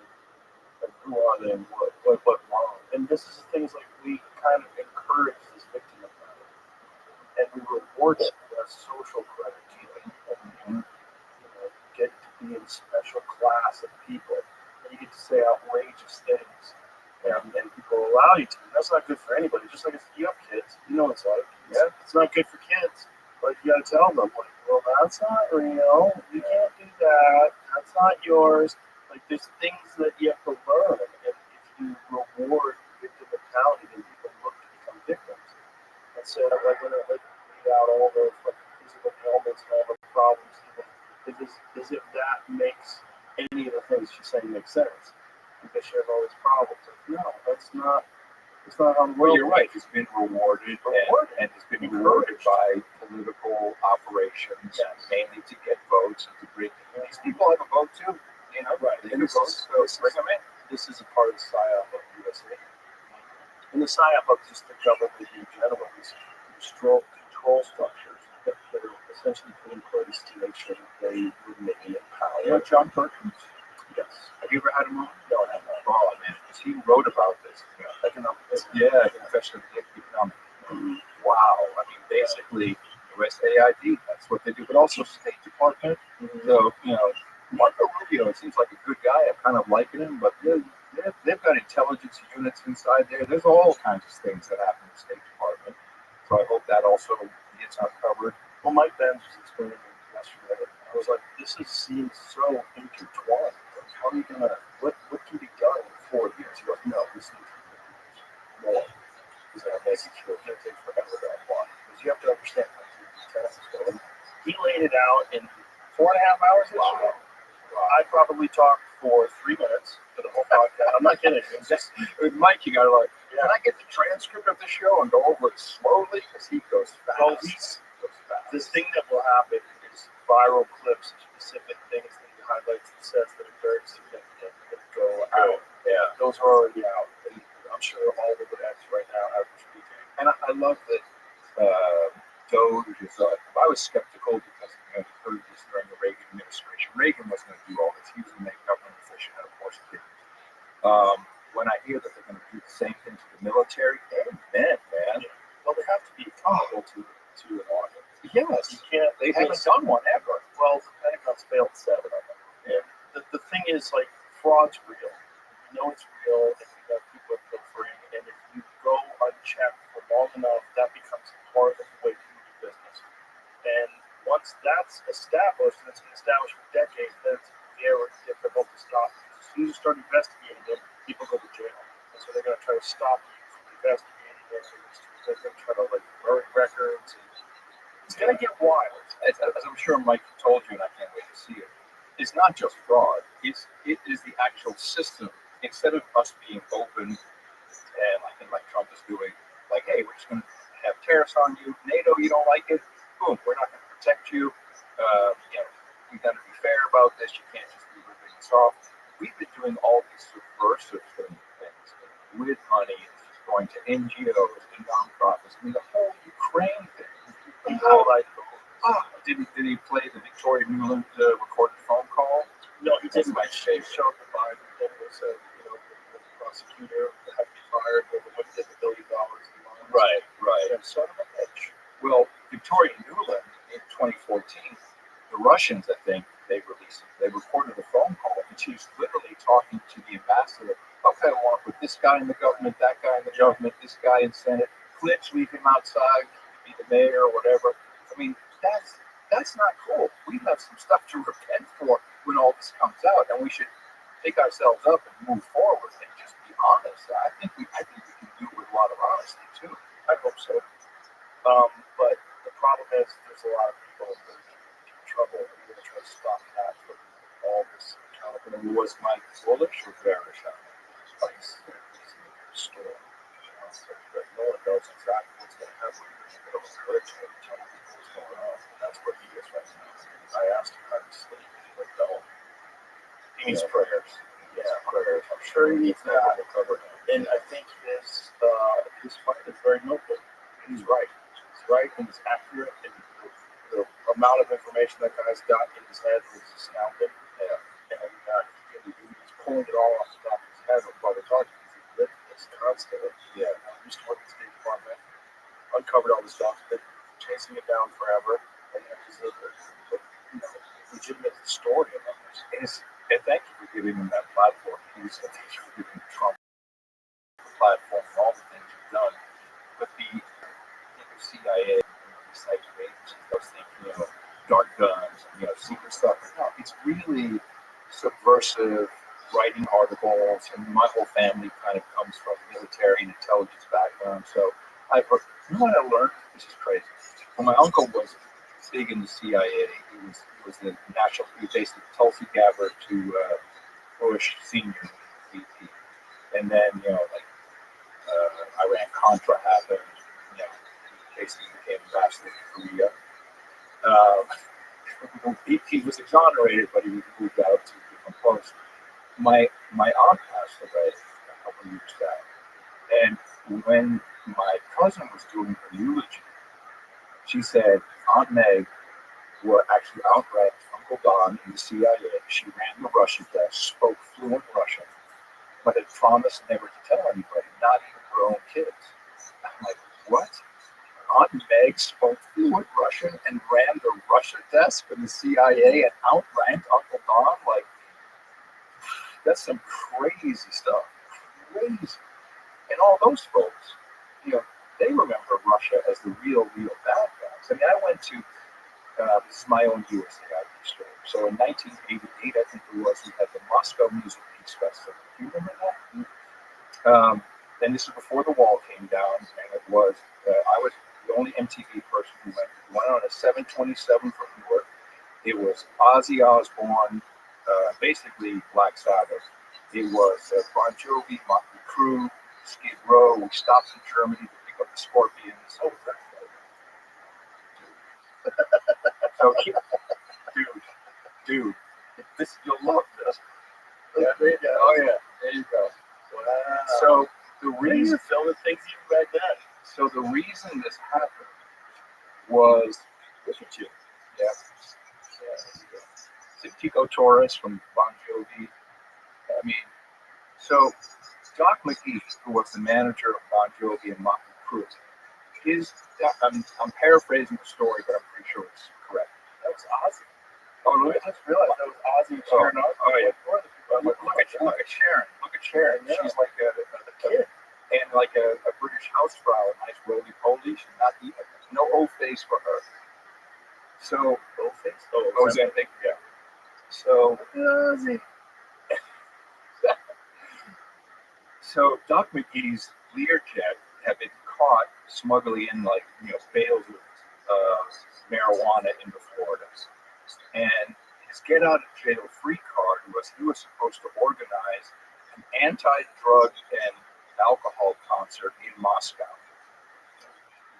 Like, who are they and what went wrong? And this is the things like we kind of encourage this victim mentality. And we reward it with social credit. And, you know, get to be in a special class of people. And you get to say outrageous things. And people allow you to. That's not good for anybody. Just like if you have kids, you know what it's like. Yeah, it's not good for kids. But you got to tell them, like, well, that's not real. You can't do that. That's not yours. Like, there's things that you have to learn. And if you reward victim mentality, then people look to become victims. And so, like, when they read out all those like physical ailments and all the problems, as if that makes any of the things she's saying make sense. Because she has all these problems. Like, no, that's not. It's not how the world. Well, you're right. It's been rewarded. And it's been rewarded by political operations, mainly to get votes and to bring. These people have a vote too. You know, right? They can vote, so bring them in. This is a part of the PSYOP of the USA. And the PSYOP of just the government in general is control structures that are essentially put in place to make sure that they remain in power. You know, John Perkins. Yes. Have you ever had him on? No, I haven't. Oh man, because he wrote about this. Economics. Yeah, Confession of the Economic. Wow. I mean, basically, USAID. That's what they do, but also State Department. So, you know, Marco Rubio. It seems like a good guy. I'm kind of liking him, but they've got intelligence units inside there. There's all kinds of things that happen in the State Department. So I hope that also gets uncovered. Well, Mike Benz was explaining yesterday. I was like, this seems so intertwined. Like, how are you gonna? What can be done in 4 years? He goes, no, this needs to be more. He's gonna make it sure it can't take forever to apply. Because you have to understand how these tests go. He laid it out in 4.5 hours yesterday. I probably talked for 3 minutes for the whole podcast. I'm not kidding. It was just with Mike, you gotta like, can I get the transcript of the show and go over it slowly? Because he goes fast. Well, the thing that will happen is viral clips of specific things that he highlights and says that are very significant that go out. Yeah. Those are already out. And I'm sure all of the X right now have speaking. And I love that Doge is, I was skeptical because you heard this during the Reagan administration. Reagan was going to do all this. He was going to make government efficient, and of course he didn't. When I hear that they're going to do the same thing to the military, amen, man. Well, they have to be accountable to an audit. Yes. You can't. They haven't done one ever. Well, the Pentagon's failed 7 of them. And the thing is, like, fraud's real. check for long enough, that becomes part of the way people do business. And once that's established, and it's been established for decades, then it's very difficult to stop. As soon as you start investigating it, people go to jail. And so they're going to try to stop you from investigating it. They're going to try to like bury records. And it's going to get wild. As I'm sure Mike told you, and I can't wait to see it, it's not just fraud. It is the actual system. Instead of us being open, and I think like Trump is doing, like, hey, we're just going to have tariffs on you. NATO, you don't like it? Boom, we're not going to protect you. We've got to be fair about this. You can't just be ripping us off. We've been doing all these subversive things with money, going to NGOs and nonprofits. I mean, the whole Ukraine thing. Did he play the Victoria Nuland recorded phone call? No, he That's didn't. my favorite. Show up the Biden and was the prosecutor had to be fired over $1 billion in loans. Right. And son of a bitch. Well, Victoria Nuland in 2014, the Russians, I think, they recorded a phone call, and she's literally talking to the ambassador. Okay, I want with this guy in the government, that guy in the government, this guy in Senate. Klitsch, leave him outside, be the mayor or whatever. I mean, that's not cool. We have some stuff to repent for when all this comes out, and we should pick ourselves up and move forward and just be honest. I think we can do it with a lot of honesty too. I hope so. But the problem is there's a lot of people that are in trouble. We're going to try to stop that from all this accountability. Was Mike bullish or bearish on it? Storm. But no one knows exactly what's going to happen. But it was good to tell people what's going on. And that's where he is right now. I asked him how to sleep. He went, no. He needs prayers. Yeah, prayers. I'm sure he needs that. And I think his fight is very noble. And he's right. He's right and he's accurate. And the amount of information that guy's got in his head is astounding. Yeah. And he's pulling it all off the top of his head while we're talking. He's lived this constantly. Yeah. I used to work at the State Department, uncovered all this stuff, been chasing it down forever. And he's a legitimate historian of this. And thank you for giving him that platform. Thank you for giving Trump the platform and all the things you've done. But the CIA, these types of agencies, those things, dark guns, secret stuff. No, it's really subversive writing articles, and my whole family kind of comes from military and intelligence background. So I've heard, what I learned, this is crazy. Well, my uncle was big in the CIA. He was the national, he was basically Tulsi Gabbard to Bush Senior VP. And then, Iran-Contra happened, basically became ambassador to Korea. He was exonerated, but he moved out to a different post. My aunt passed away a couple of years back. And when my cousin was doing her eulogy, she said Aunt Meg actually outranked Uncle Don in the CIA. She ran the Russian desk, spoke fluent Russian, but had promised never to tell anybody, not even her own kids. I'm like, what? Aunt Meg spoke fluent Russian and ran the Russia desk in the CIA and outranked Uncle Don? Like, that's some crazy stuff. Crazy. And all those folks, they remember Russia as the real bad guys. I mean, I went to, this is my own USAID story. So in 1988, I think it was, we had the Moscow Music Peace Festival. Do you remember that? And this was before the wall came down, and it was, I was the only MTV person who went on a 727 from Newark. It was Ozzy Osbourne, basically Black Sabbath. It was Bon Jovi, Motley Crue, Skid Row. We stopped in Germany to pick up the Scorpions. Oh, so, dude, this, you'll love this. Yeah, there you go. Oh yeah, there you go. Wow. So the reason filming things even back then. So the reason this happened was, look at you. Yeah. Tico Torres from Bon Jovi. I mean, so Doc McGee, who was the manager of Bon Jovi and Motley Crue, I'm paraphrasing the story, but I'm pretty sure it's correct. That was Ozzy. Oh, really? I just realized that was Ozzy cheering up. Oh, yeah. Look at Sharon. Look at Sharon. Yeah. She's like a kid. and like a British housefrau, a nice roly-poly. She's not even, no old face for her. So, old face? Oh, Ozempic, yeah. So, so Doc McGee's Learjet had been caught smuggling in bales of marijuana into Florida. And his get out of jail free card was he was supposed to organize an anti-drug and alcohol concert in Moscow.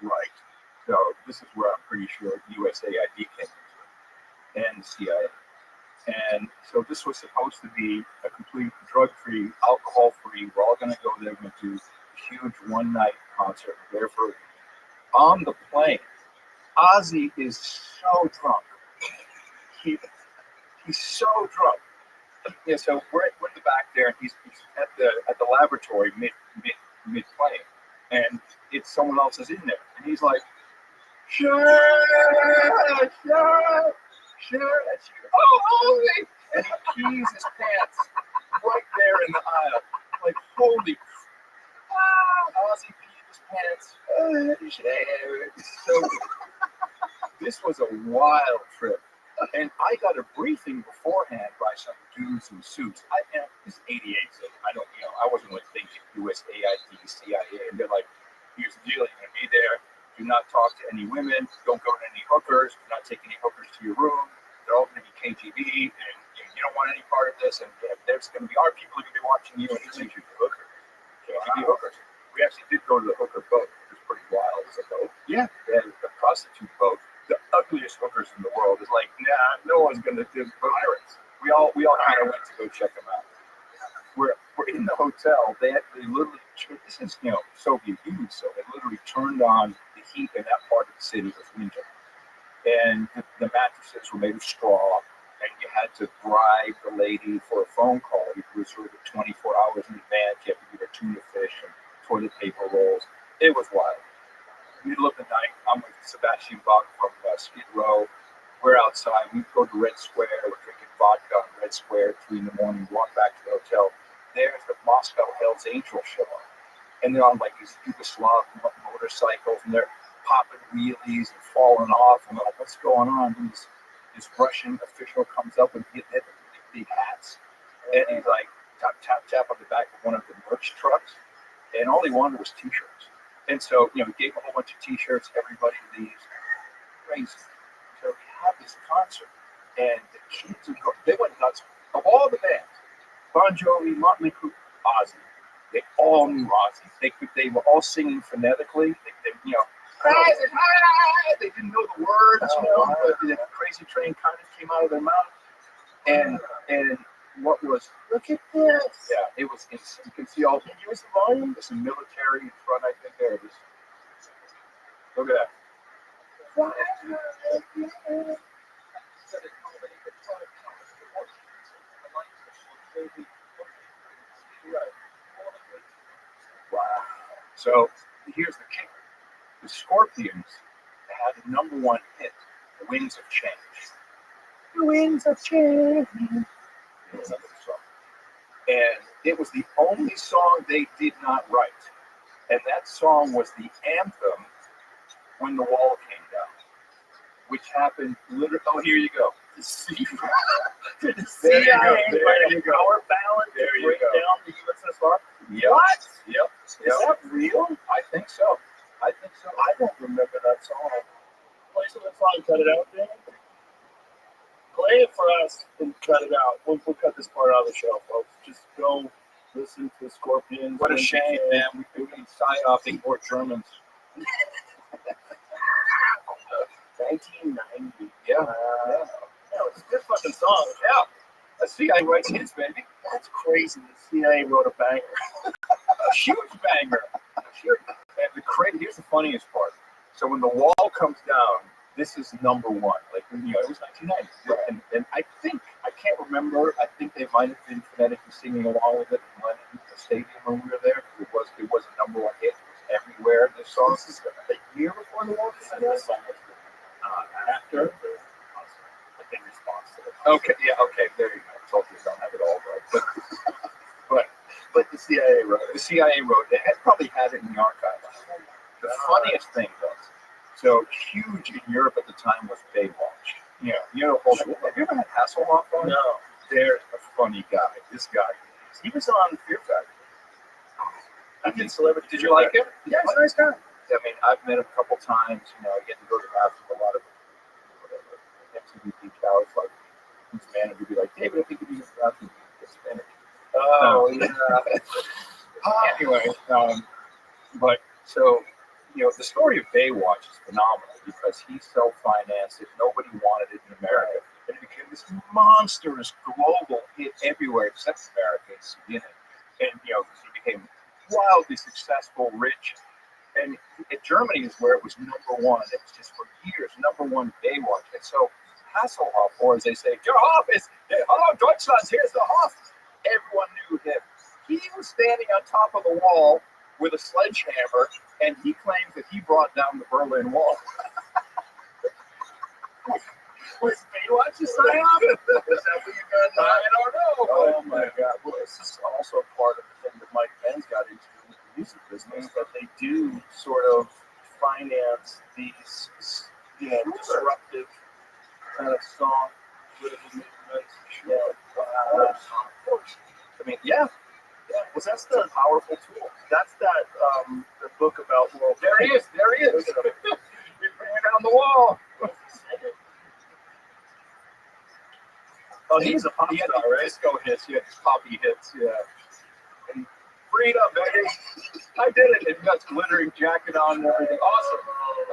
Right. So this is where I'm pretty sure USAID came into it, and the CIA. And so this was supposed to be a complete drug-free, alcohol-free. We're all going to go there. We're going to do a huge one-night concert there for. On the plane, Ozzy is so drunk. He's so drunk. Yeah, so we're in the back there, and he's at the laboratory mid plane, and it's someone else is in there, and he's like, sure. Oh, Ozzy! And he pees his pants right there in the aisle. Like, holy Ozzy peed his pants. So this was a wild trip. And I got a briefing beforehand by some dudes in suits. This is 88, so I wasn't thinking USAID, CIA, and they're like, here's the deal, you're going to be there. Do not talk to any women. Don't go to any hookers. Do not take any hookers to your room. They're all going to be KGB, and you don't want any part of this. And there's going to be our people who are going to be watching you and teach you to hooker. KGB hookers. We actually did go to the hooker boat. It was pretty wild as a boat. Yeah. They had a prostitute boat. The ugliest hookers in the world is like, nah, no one's going to do pirates. We all kind of went to go check them out. We're in the hotel. They literally, this is Soviet Union, so they literally turned on the heat in that part of the city. It was winter, and the mattresses were made of straw, and you had to bribe the lady for a phone call. You could reserve it 24 hours in advance. You have to give her tuna fish and toilet paper rolls. It was wild. Middle of the night, I'm with Sebastian Bach from Skid Row. We're outside. We go to Red Square. We're drinking vodka on Red Square, 3 a.m. Walk back to the hotel. There's the Moscow Hells Angels show up. And they're on like these Yugoslav motorcycles, and they're popping wheelies and falling off. And we're like, what's going on? And this Russian official comes up and he had big hats. And he's like, tap, tap, tap on the back of one of the merch trucks. And all he wanted was T-shirts. And so, he gave a whole bunch of T-shirts. Everybody leaves. Crazy. So we have this concert, and the kids they went nuts. Of all the bands, Bon Jovi, Motley Crue, Ozzy, they all knew Ozzy. They were all singing phonetically. They didn't know the words, but the Crazy Train kind of came out of their mouth. And what was, look at this. Yeah, it was insane. You can see all, can you use the volume? There's some military in front, I think. There it is. Look at that. Wow. So here's the kicker. The Scorpions had the #1 hit, The Winds of Change. The Winds of Change. And it was the only song they did not write. And that song was the anthem when the wall came down, which happened literally. Oh, here you go. The CIA. There you go. Power balance to break down the USSR. Yep. What? Yep. Is that real? I think so. I don't remember that song. Play some of the song, cut it out, Dan. Play it for us and cut it out. We'll cut this part out of the show, folks. Just go listen to Scorpions. What a shame, man. We need psyoping more Germans. 1990. Yeah. It's a good fucking song. Yeah. The CIA writes hits, baby. That's crazy. The CIA wrote a banger. A huge banger. And here's the funniest part. So when the wall comes down, this is #1. Like, it was 1990. Right. And I can't remember. I think they might have been phonetically singing along with it in London, the stadium when we were there. It was a #1 hit. It was everywhere. This song. This is a year before the wall came down. After the concert, like in response to it. Okay, yeah, okay, there you go. I told you don't have it all right. But But the CIA wrote The CIA wrote it. It probably had it in the archive. The funniest thing was, so huge in Europe at the time was Baywatch. Yeah, you know, have you ever had Hasselhoff on? No. They're a funny guy. This guy. He was on Fear Factor. I mean, celebrity. Did you like him? Yeah, he's a nice guy. I mean, I've met him a couple times. You know, I get to go to the bathroom a lot of whatever MTV Beach House. Like, his manager would be like, David, I think you need to bathroom. It's Spanish. Oh, yeah. Anyway, but so, you know, the story of Baywatch is phenomenal because he self-financed it. Nobody wanted it in America. And it became this monstrous global hit everywhere except America and Sweden. And, you know, he became wildly successful, rich. And Germany is where it was number one. It was just for years, number one Baywatch. And so Hasselhoff, or as they say, Der Hoff is, hello, Deutschland, here's the Hoff. Everyone knew him. He was standing on top of the wall with a sledgehammer, and he claims that he brought down the Berlin Wall. Was Baywatch a psyop? Is that what you got? I don't know. Oh my God! Well, this is also part of the thing that Mike Penn's got into with the music business, that they do sort of finance these, you know, disruptive kind of song political movements. Yeah, of course. I mean, yeah. Well, that's the powerful tool. That's that the book about world. There he is. There he is. He's bringing it down the wall. Oh, he's a pop He had star, the right? disco hits. He had his poppy hits. Yeah. And freedom, baby. I did it. And got the glittering jacket on and everything. Awesome.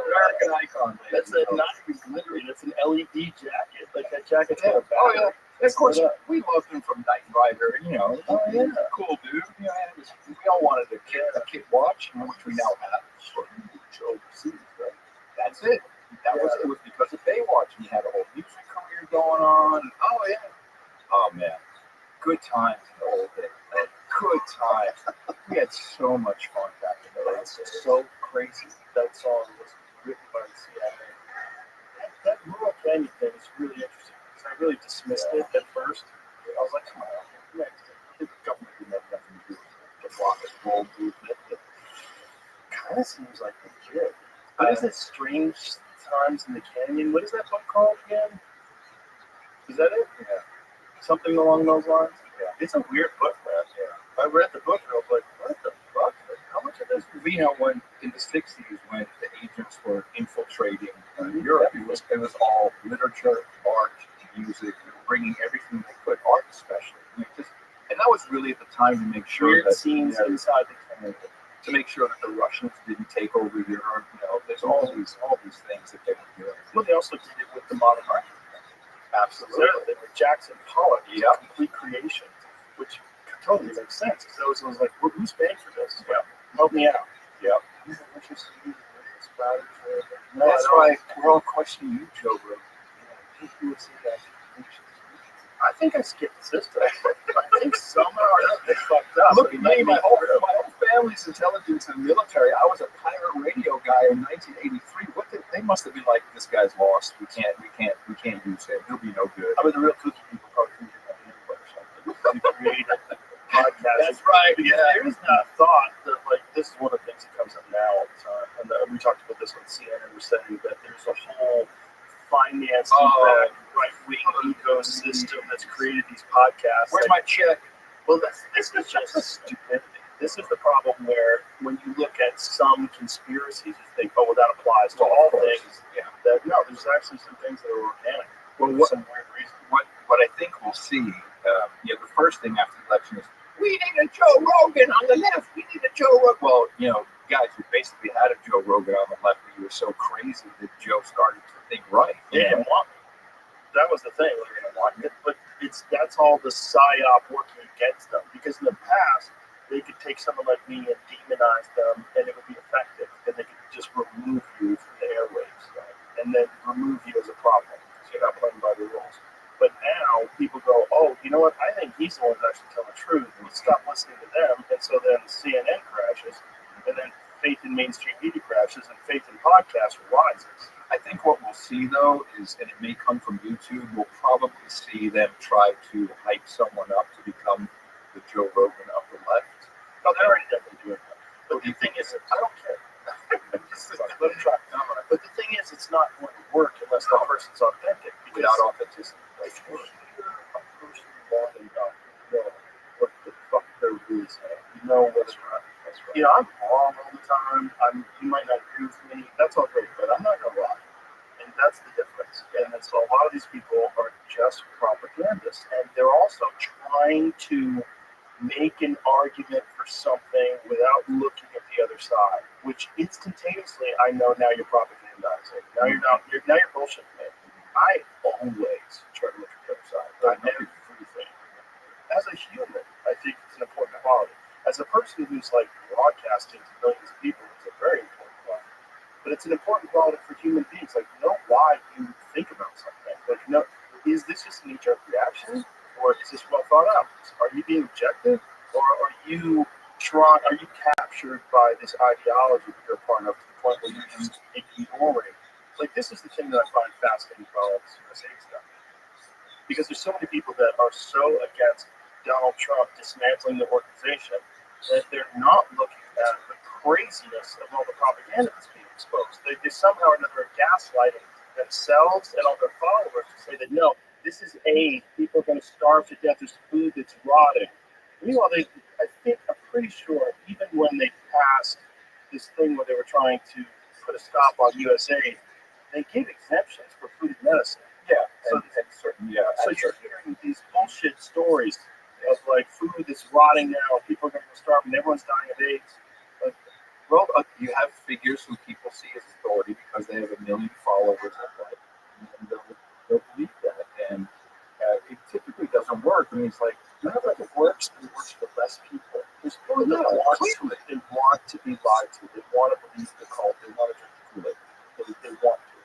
American icon. That's not even glittery. That's an LED jacket. Like that jacket's got a battery. Oh, yeah. And of course, we loved him from Night Rider. You know, Oh, yeah. cool dude. You know, and we all wanted a kid watch, which we now have. Right? That's it. It was because of Baywatch. He had a whole music career going on. Oh yeah. Oh man. Good times in the old days. Good times. We had so much fun back in the day. It's so crazy. That song was written by the CIA. That Rural Canyon thing is really interesting because I really dismissed it at first. I was like, come on, the government didn't have nothing to do with the block and roll movement. It kind of seems like legit. What is it? Strange Times in the Canyon. What is that book called again? Is that it? Yeah. Something along those lines? Yeah. It's a weird book, man. Yeah. I read the book and I was like, what the fuck? Like, how much of this? You know, when in the '60s, when the agents were infiltrating Europe, it was all literature, art, music, bringing everything they could, art especially. I mean, and that was really at the time to make sure Weird that scenes inside the canyon. to make sure that the Russians didn't take over Europe. You know, there's all these things that they were doing. Well, they also did it with the modern art. Absolutely. With Jackson Pollock, Yeah. complete creation, which totally makes sense. Because I was like, who's paying for this? Yeah. Help me out. Yeah. No, That's why we're all questioning you, Joe Rogan. I think I skipped the system. I think somehow or another they fucked up. Look at me, my whole family's intelligence and military. I was a pirate radio guy in 1983. They must have been like, this guy's lost. We can't use him. He'll be no good. I mean, the real kooky people probably think about it or something. You create a podcast. That's right. Because there is that thought that, like, this is one of the things that comes up now all the time. And we talked about this on CNN. We're saying that there's a whole finance right-wing ecosystem that's created these podcasts. Where's my check? Well, this is just stupidity. This is the problem where when you look at some conspiracies, you think, oh, well, that applies to all things. Yeah. That, no, there's actually some things that are organic. Well, For some weird reason. what I think we'll see, the first thing after the election is, we need a Joe Rogan on the left. We need a Joe Rogan. Well, guys, we basically had a Joe Rogan on the left, but he was so crazy that Joe started to think right. They didn't want me. That was the thing. They didn't want it. But that's all the psyop working against them. Because in the past, they could take someone like me and demonize them, and it would be effective. And they could just remove you from the airwaves, right? And then remove you as a problem. So you're not playing by the rules. But now people go, oh, you know what? I think he's the one who's actually telling the truth. And we stop listening to them. And so then CNN crashes. And then faith in mainstream media crashes. And faith in podcasts rises. I think what we'll see, though, is, and it may come from YouTube, we'll probably see them try to hype someone up to become the the Joe Rogan of the left. No, they're already definitely doing that. But the thing is, I don't care. Let them try. But the thing is, it's not going to work unless that person's authentic. Without authenticity. If you hear a person long enough, you know what the fuck they're really saying. You know what's right. That's right. You know, I'm wrong all the time. You might not agree with me. That's all great, but I'm not gonna lie. And that's the difference. And so a lot of these people are just propagandists, and they're also trying to make an argument for something without looking at the other side, which instantaneously I know now you're propagandizing. Now you're not. Now you're bullshitting me. I always try to look at the other side. Everything. As a human, I think it's an important quality. As a person who's like broadcasting to millions of people, it's a very important quality. But it's an important quality for human beings. Like, know why you think about something. Like, no, is this just a knee-jerk reaction, or is this well thought out? Are you being objective, or are you captured by this ideology that you're part of to the point where you're just ignoring? Like, this is the thing that I find fascinating about all this USA stuff. Because there's so many people that are so against Donald Trump dismantling the organization that they're not looking at the craziness of all the propaganda that's being exposed. They somehow or another are gaslighting themselves and all their followers to say that, no, this is aid. People are going to starve to death. There's food that's rotting. Meanwhile, I'm pretty sure, even when they passed this thing where they were trying to put a stop on USAID, they gave exemptions for food and medicine. Yeah, So you're sure. hearing these bullshit stories of like food that's rotting now, people are going to starve, and everyone's dying of AIDS. Like, Well, you have figures who people see as authority because they have 1 million followers, and they'll believe that. And it typically doesn't work. I mean, it's like, you know, like it works, but it works for less people. There's people that want to be lied to. They want to believe the cult. They want to drink the Kool-Aid. They want to.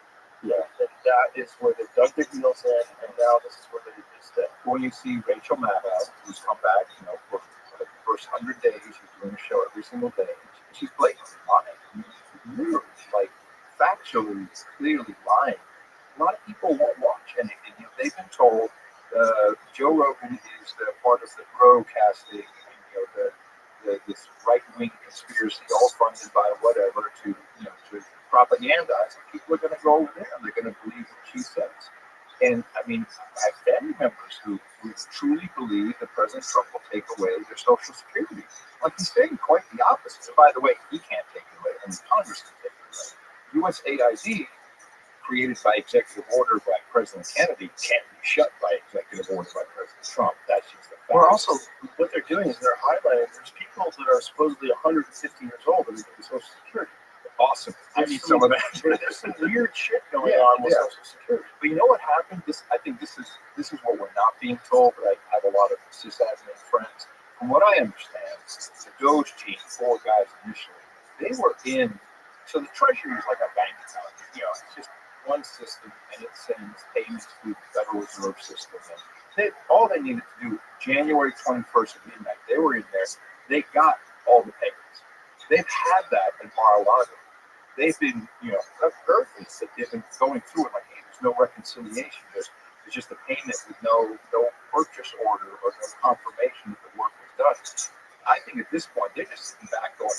Yeah, and that is where they dug their heels in, and now this is where they stay. when you see Rachel Maddow, who's come back, for the first 100 days, she's doing a show every single day. She's blatantly lying. Literally, like, factually, clearly lying. A lot of people won't watch anything. They've been told Joe Rogan is part of the broadcasting, this right-wing conspiracy, all funded by whatever, to propagandize. People are going to go over there and they're going to believe what she says. And I mean, I have family members who truly believe that President Trump will take away their Social Security. Like, he's saying quite the opposite. And by the way, he can't take it away, and Congress can take it away. USAID, created by executive order by President Kennedy, can't be shut by executive order by President Trump. That's just the fact. Or also, what they're doing is they're highlighting there's people that are supposedly 150 years old that are getting Social Security. Awesome. I need some of that. There's some weird shit going on with Social Security. But you know what happened? I think this is what we're not being told, but I have a lot of sysadmin friends. From what I understand, the Doge team, 4 guys initially, they were in, so the Treasury is like a bank account. It's just one system, and it sends payments to the Federal Reserve System. And all they needed to do, January 21st at midnight, they were in there. They got all the payments. They've had that in Mar-a-Lago. They've been, earthlies that they've been going through it like, hey, there's no reconciliation. There's just a payment with no purchase order or no confirmation that the work was done. I think at this point they're just sitting back going,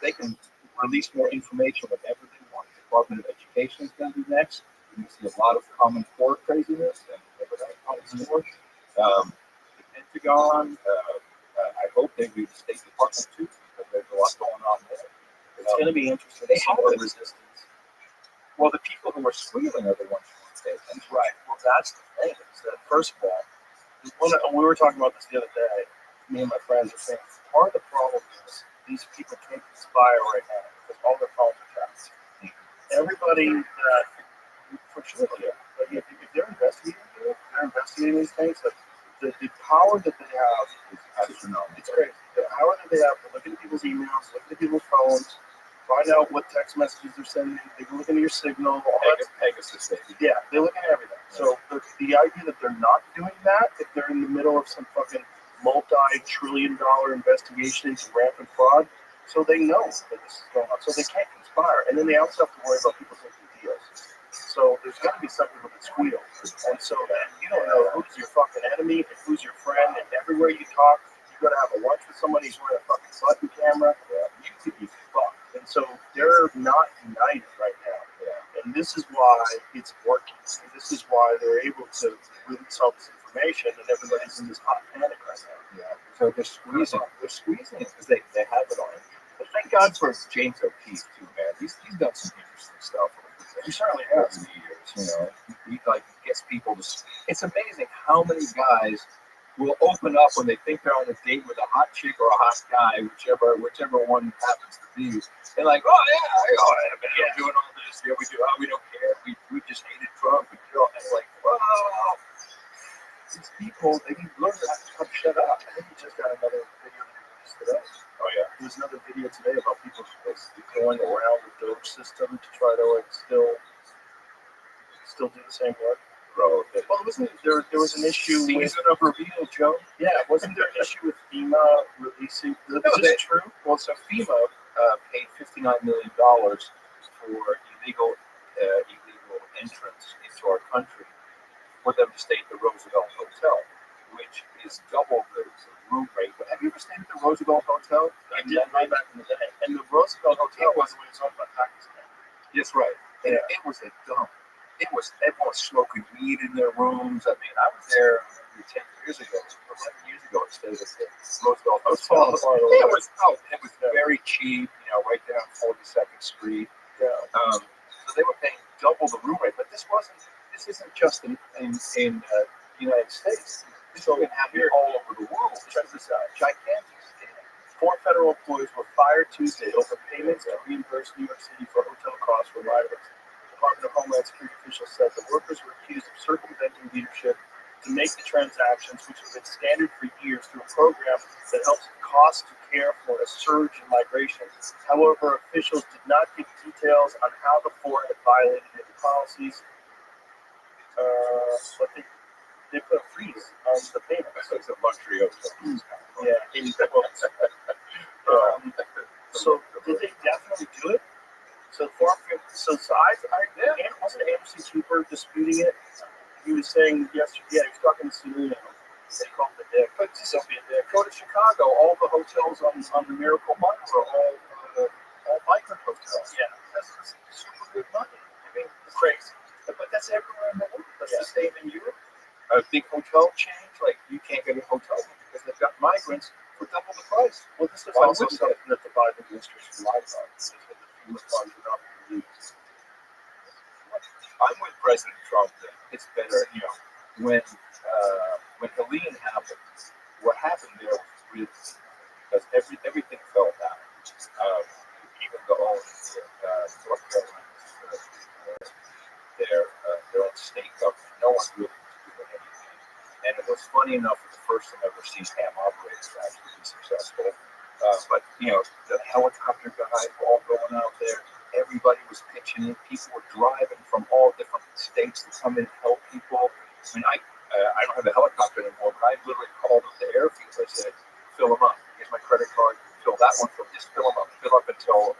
they can release more information whenever they want. The Department of Education is going to be next. You're going to see a lot of Common Core craziness and whatever that comes more. The Pentagon. I hope they do the State Department too, because there's a lot going on there. It's going to be interesting. They have the resistance. Well, the people who are squealing are the ones who want to stay. That's right. Well, that's the thing. Is that first of all, we were talking about this the other day. Me and my friends are saying part of the problem is these people can't conspire right now because all their phones are tapped. Everybody that, for sure, like if they're investigating these things, like the power that they have is astronomical. It's crazy. The power that they have to look into people's emails, look into people's phones, find out what text messages they're sending. They can look into your signal. Pegasus. Yeah, they look at everything. So the idea that they're not doing that, if they're in the middle of some fucking multi-trillion-dollar investigation into rampant fraud, so they know that this is going on. So they can't conspire. And then they also have to worry about people taking deals. So there's got to be some people that squeal. And so that you don't know who's your fucking enemy and who's your friend. And everywhere you talk, you got to have a lunch with somebody who's wearing a fucking button camera. You could be fucked. And so they're not united right now. And this is why it's working. And this is why they're able to release all this information, and everybody's in this hot panic right now. Yeah. So they're squeezing. They're squeezing it because they have it on. But thank God for James O'Keefe too, man. He's done some interesting stuff. He certainly Over has. the years, you know, he like gets people to. It's amazing how many guys will open up when they think they're on a date with a hot chick or a hot guy, whichever one happens to be. They're like, oh yeah, man, I'm doing all this. Yeah, we do. Oh, we don't care. We just hated Trump. And it's like, wow. These people, they need to learn how to shut up. I think he just got another video that he released today. Oh yeah. There's another video today about people going around the Doge system to try to like still do the same work. Bro, Well, there was an issue with season of reveal, Joe. yeah, wasn't there an issue with FEMA releasing? Is No, this true? Well, so FEMA paid $59 million for illegal entrance into our country for them to stay at the Roosevelt Hotel, which is double the room rate. But have you ever stayed at the Roosevelt Hotel? I did way back in the day. And the Roosevelt Hotel was when it was owned by Pakistan. Yes, right. And it was a dump. It was everyone smoking weed in their rooms. I mean, I was there 10 years ago, 11 years ago. I stayed at the Roosevelt Hotel. It was very cheap. You know, right there on 42nd Street. Yeah. So they were paying double the room rate. But this isn't just in the United States. This has been happening all over the world. Check this out. Gigantic. 4 federal employees were fired Tuesday over payments to reimburse New York City for hotel costs for migrants. The Department of Homeland Security officials said the workers were accused of circumventing leadership to make the transactions, which have been standard for years, through a program that helps cost to care for a surge in migration. However, officials did not give details on how the 4 had violated any policies, but they put a freeze on the payments. It's a luxury hotel. Yeah, so did they definitely do it? So wasn't Anderson Cooper disputing it? He was saying yesterday, he was talking to Sununu. They called him a dick. But just go to Chicago, all the hotels on the Miracle Mile are all migrant hotels. Yeah, that's super good money. I mean, it's crazy. But that's everywhere in the world. That's the same in Europe. A big hotel chain, like you can't get a hotel room because they've got migrants for double the price. Well, this is also something that the Biden administration relies on. Is that the FEMA funds are not being used. I'm with President Trump. It's better, you know, when Helene happened, what happened there was really because everything fell down. Even the own North Carolina, their own state government, no one really was doing anything. And it was funny enough, the first time I've ever seen ham operators actually be successful. But you know, the helicopter guys were all going out there. Everybody was pitching in. People were driving from all different states to come in and help people. I mean, I don't have a helicopter anymore, but I literally called up the airfield. I said, "Fill them up. Here's my credit card. Fill that one. Just fill them up. Fill up until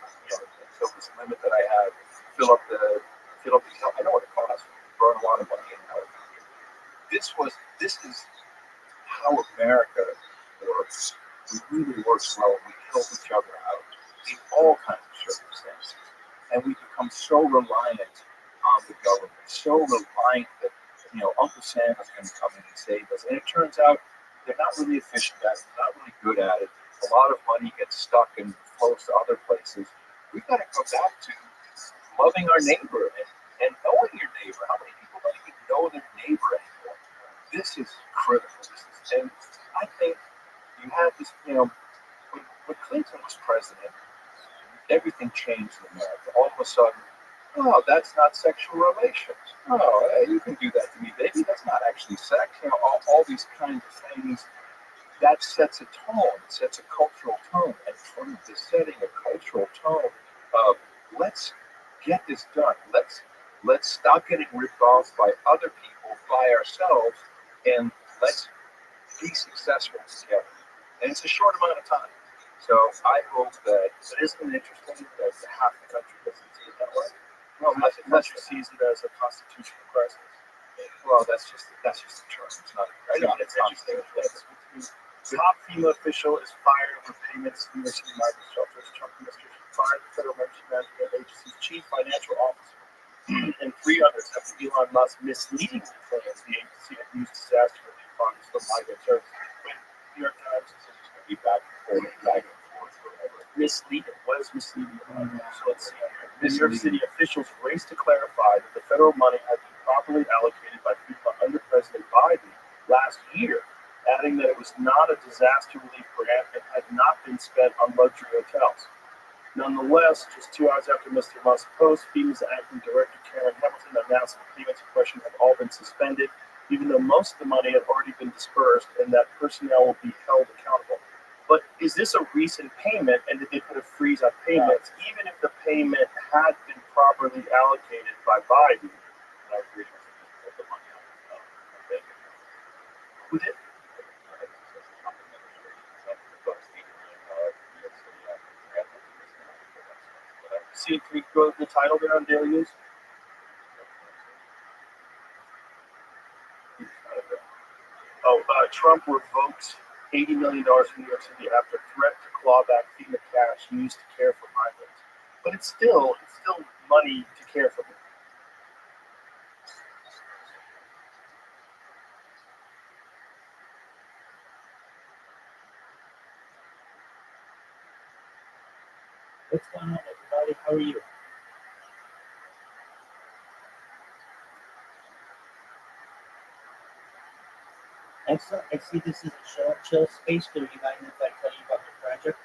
this limit that I have. Fill up these. I know what it costs. Burn a lot of money in a helicopter. This is how America works. It really works well. We help each other out in all kinds of circumstances. And we become so reliant on the government, so reliant that, Uncle Sam is going to come in and save us. And it turns out they're not really efficient at it, they're not really good at it. A lot of money gets stuck and flows to other places. We've got to go back to loving our neighbor and knowing your neighbor. How many people don't even know their neighbor anymore? This is critical. And I think you have this, when Clinton was president, everything changed in America. All of a sudden, oh, that's not sexual relations. Oh, hey, you can do that to me, baby. That's not actually sex. All these kinds of things. That sets a tone. It sets a cultural tone. And Trump is setting a cultural tone of let's get this done. Let's stop getting ripped off by other people, by ourselves, and let's be successful together. And it's a short amount of time. So I hope that it isn't interesting that half the country doesn't see it that way. Well, unless you sees it as a constitutional crisis. Well, that's just a term. It's not. It's interesting. Top FEMA official is fired over payments to University migrant shelters. Trump administration fired the Federal Emergency Management Agency's chief financial officer and 3 others after Elon Musk misleadingly claims the agency had used disaster relief funds for migrant services. New York Times is just going to be back and forth forever. Misleading. What is misleading about it? So let's see here. New York City officials raced to clarify that the federal money had been properly allocated by FEMA under President Biden last year, adding that it was not a disaster relief grant and had not been spent on luxury hotels. Nonetheless, just 2 hours after Mr. Musk's post, FEMA's acting director Karen Hamilton announced the payments in question have all been suspended, even though most of the money had already been dispersed and that personnel will be held accountable. But is this a recent payment, and did they put a freeze on payments, even if the payment had been properly allocated by Biden? I agree with the money out. Who did? See, can we go to the title there on Daily News? Trump revokes $80 million in New York City after threat to claw back FEMA cash used to care for migrants. But it's still money to care for them. What's going on, everybody? How are you? Excellent. I see this is a show and chill space. Do you mind if I tell you about the project?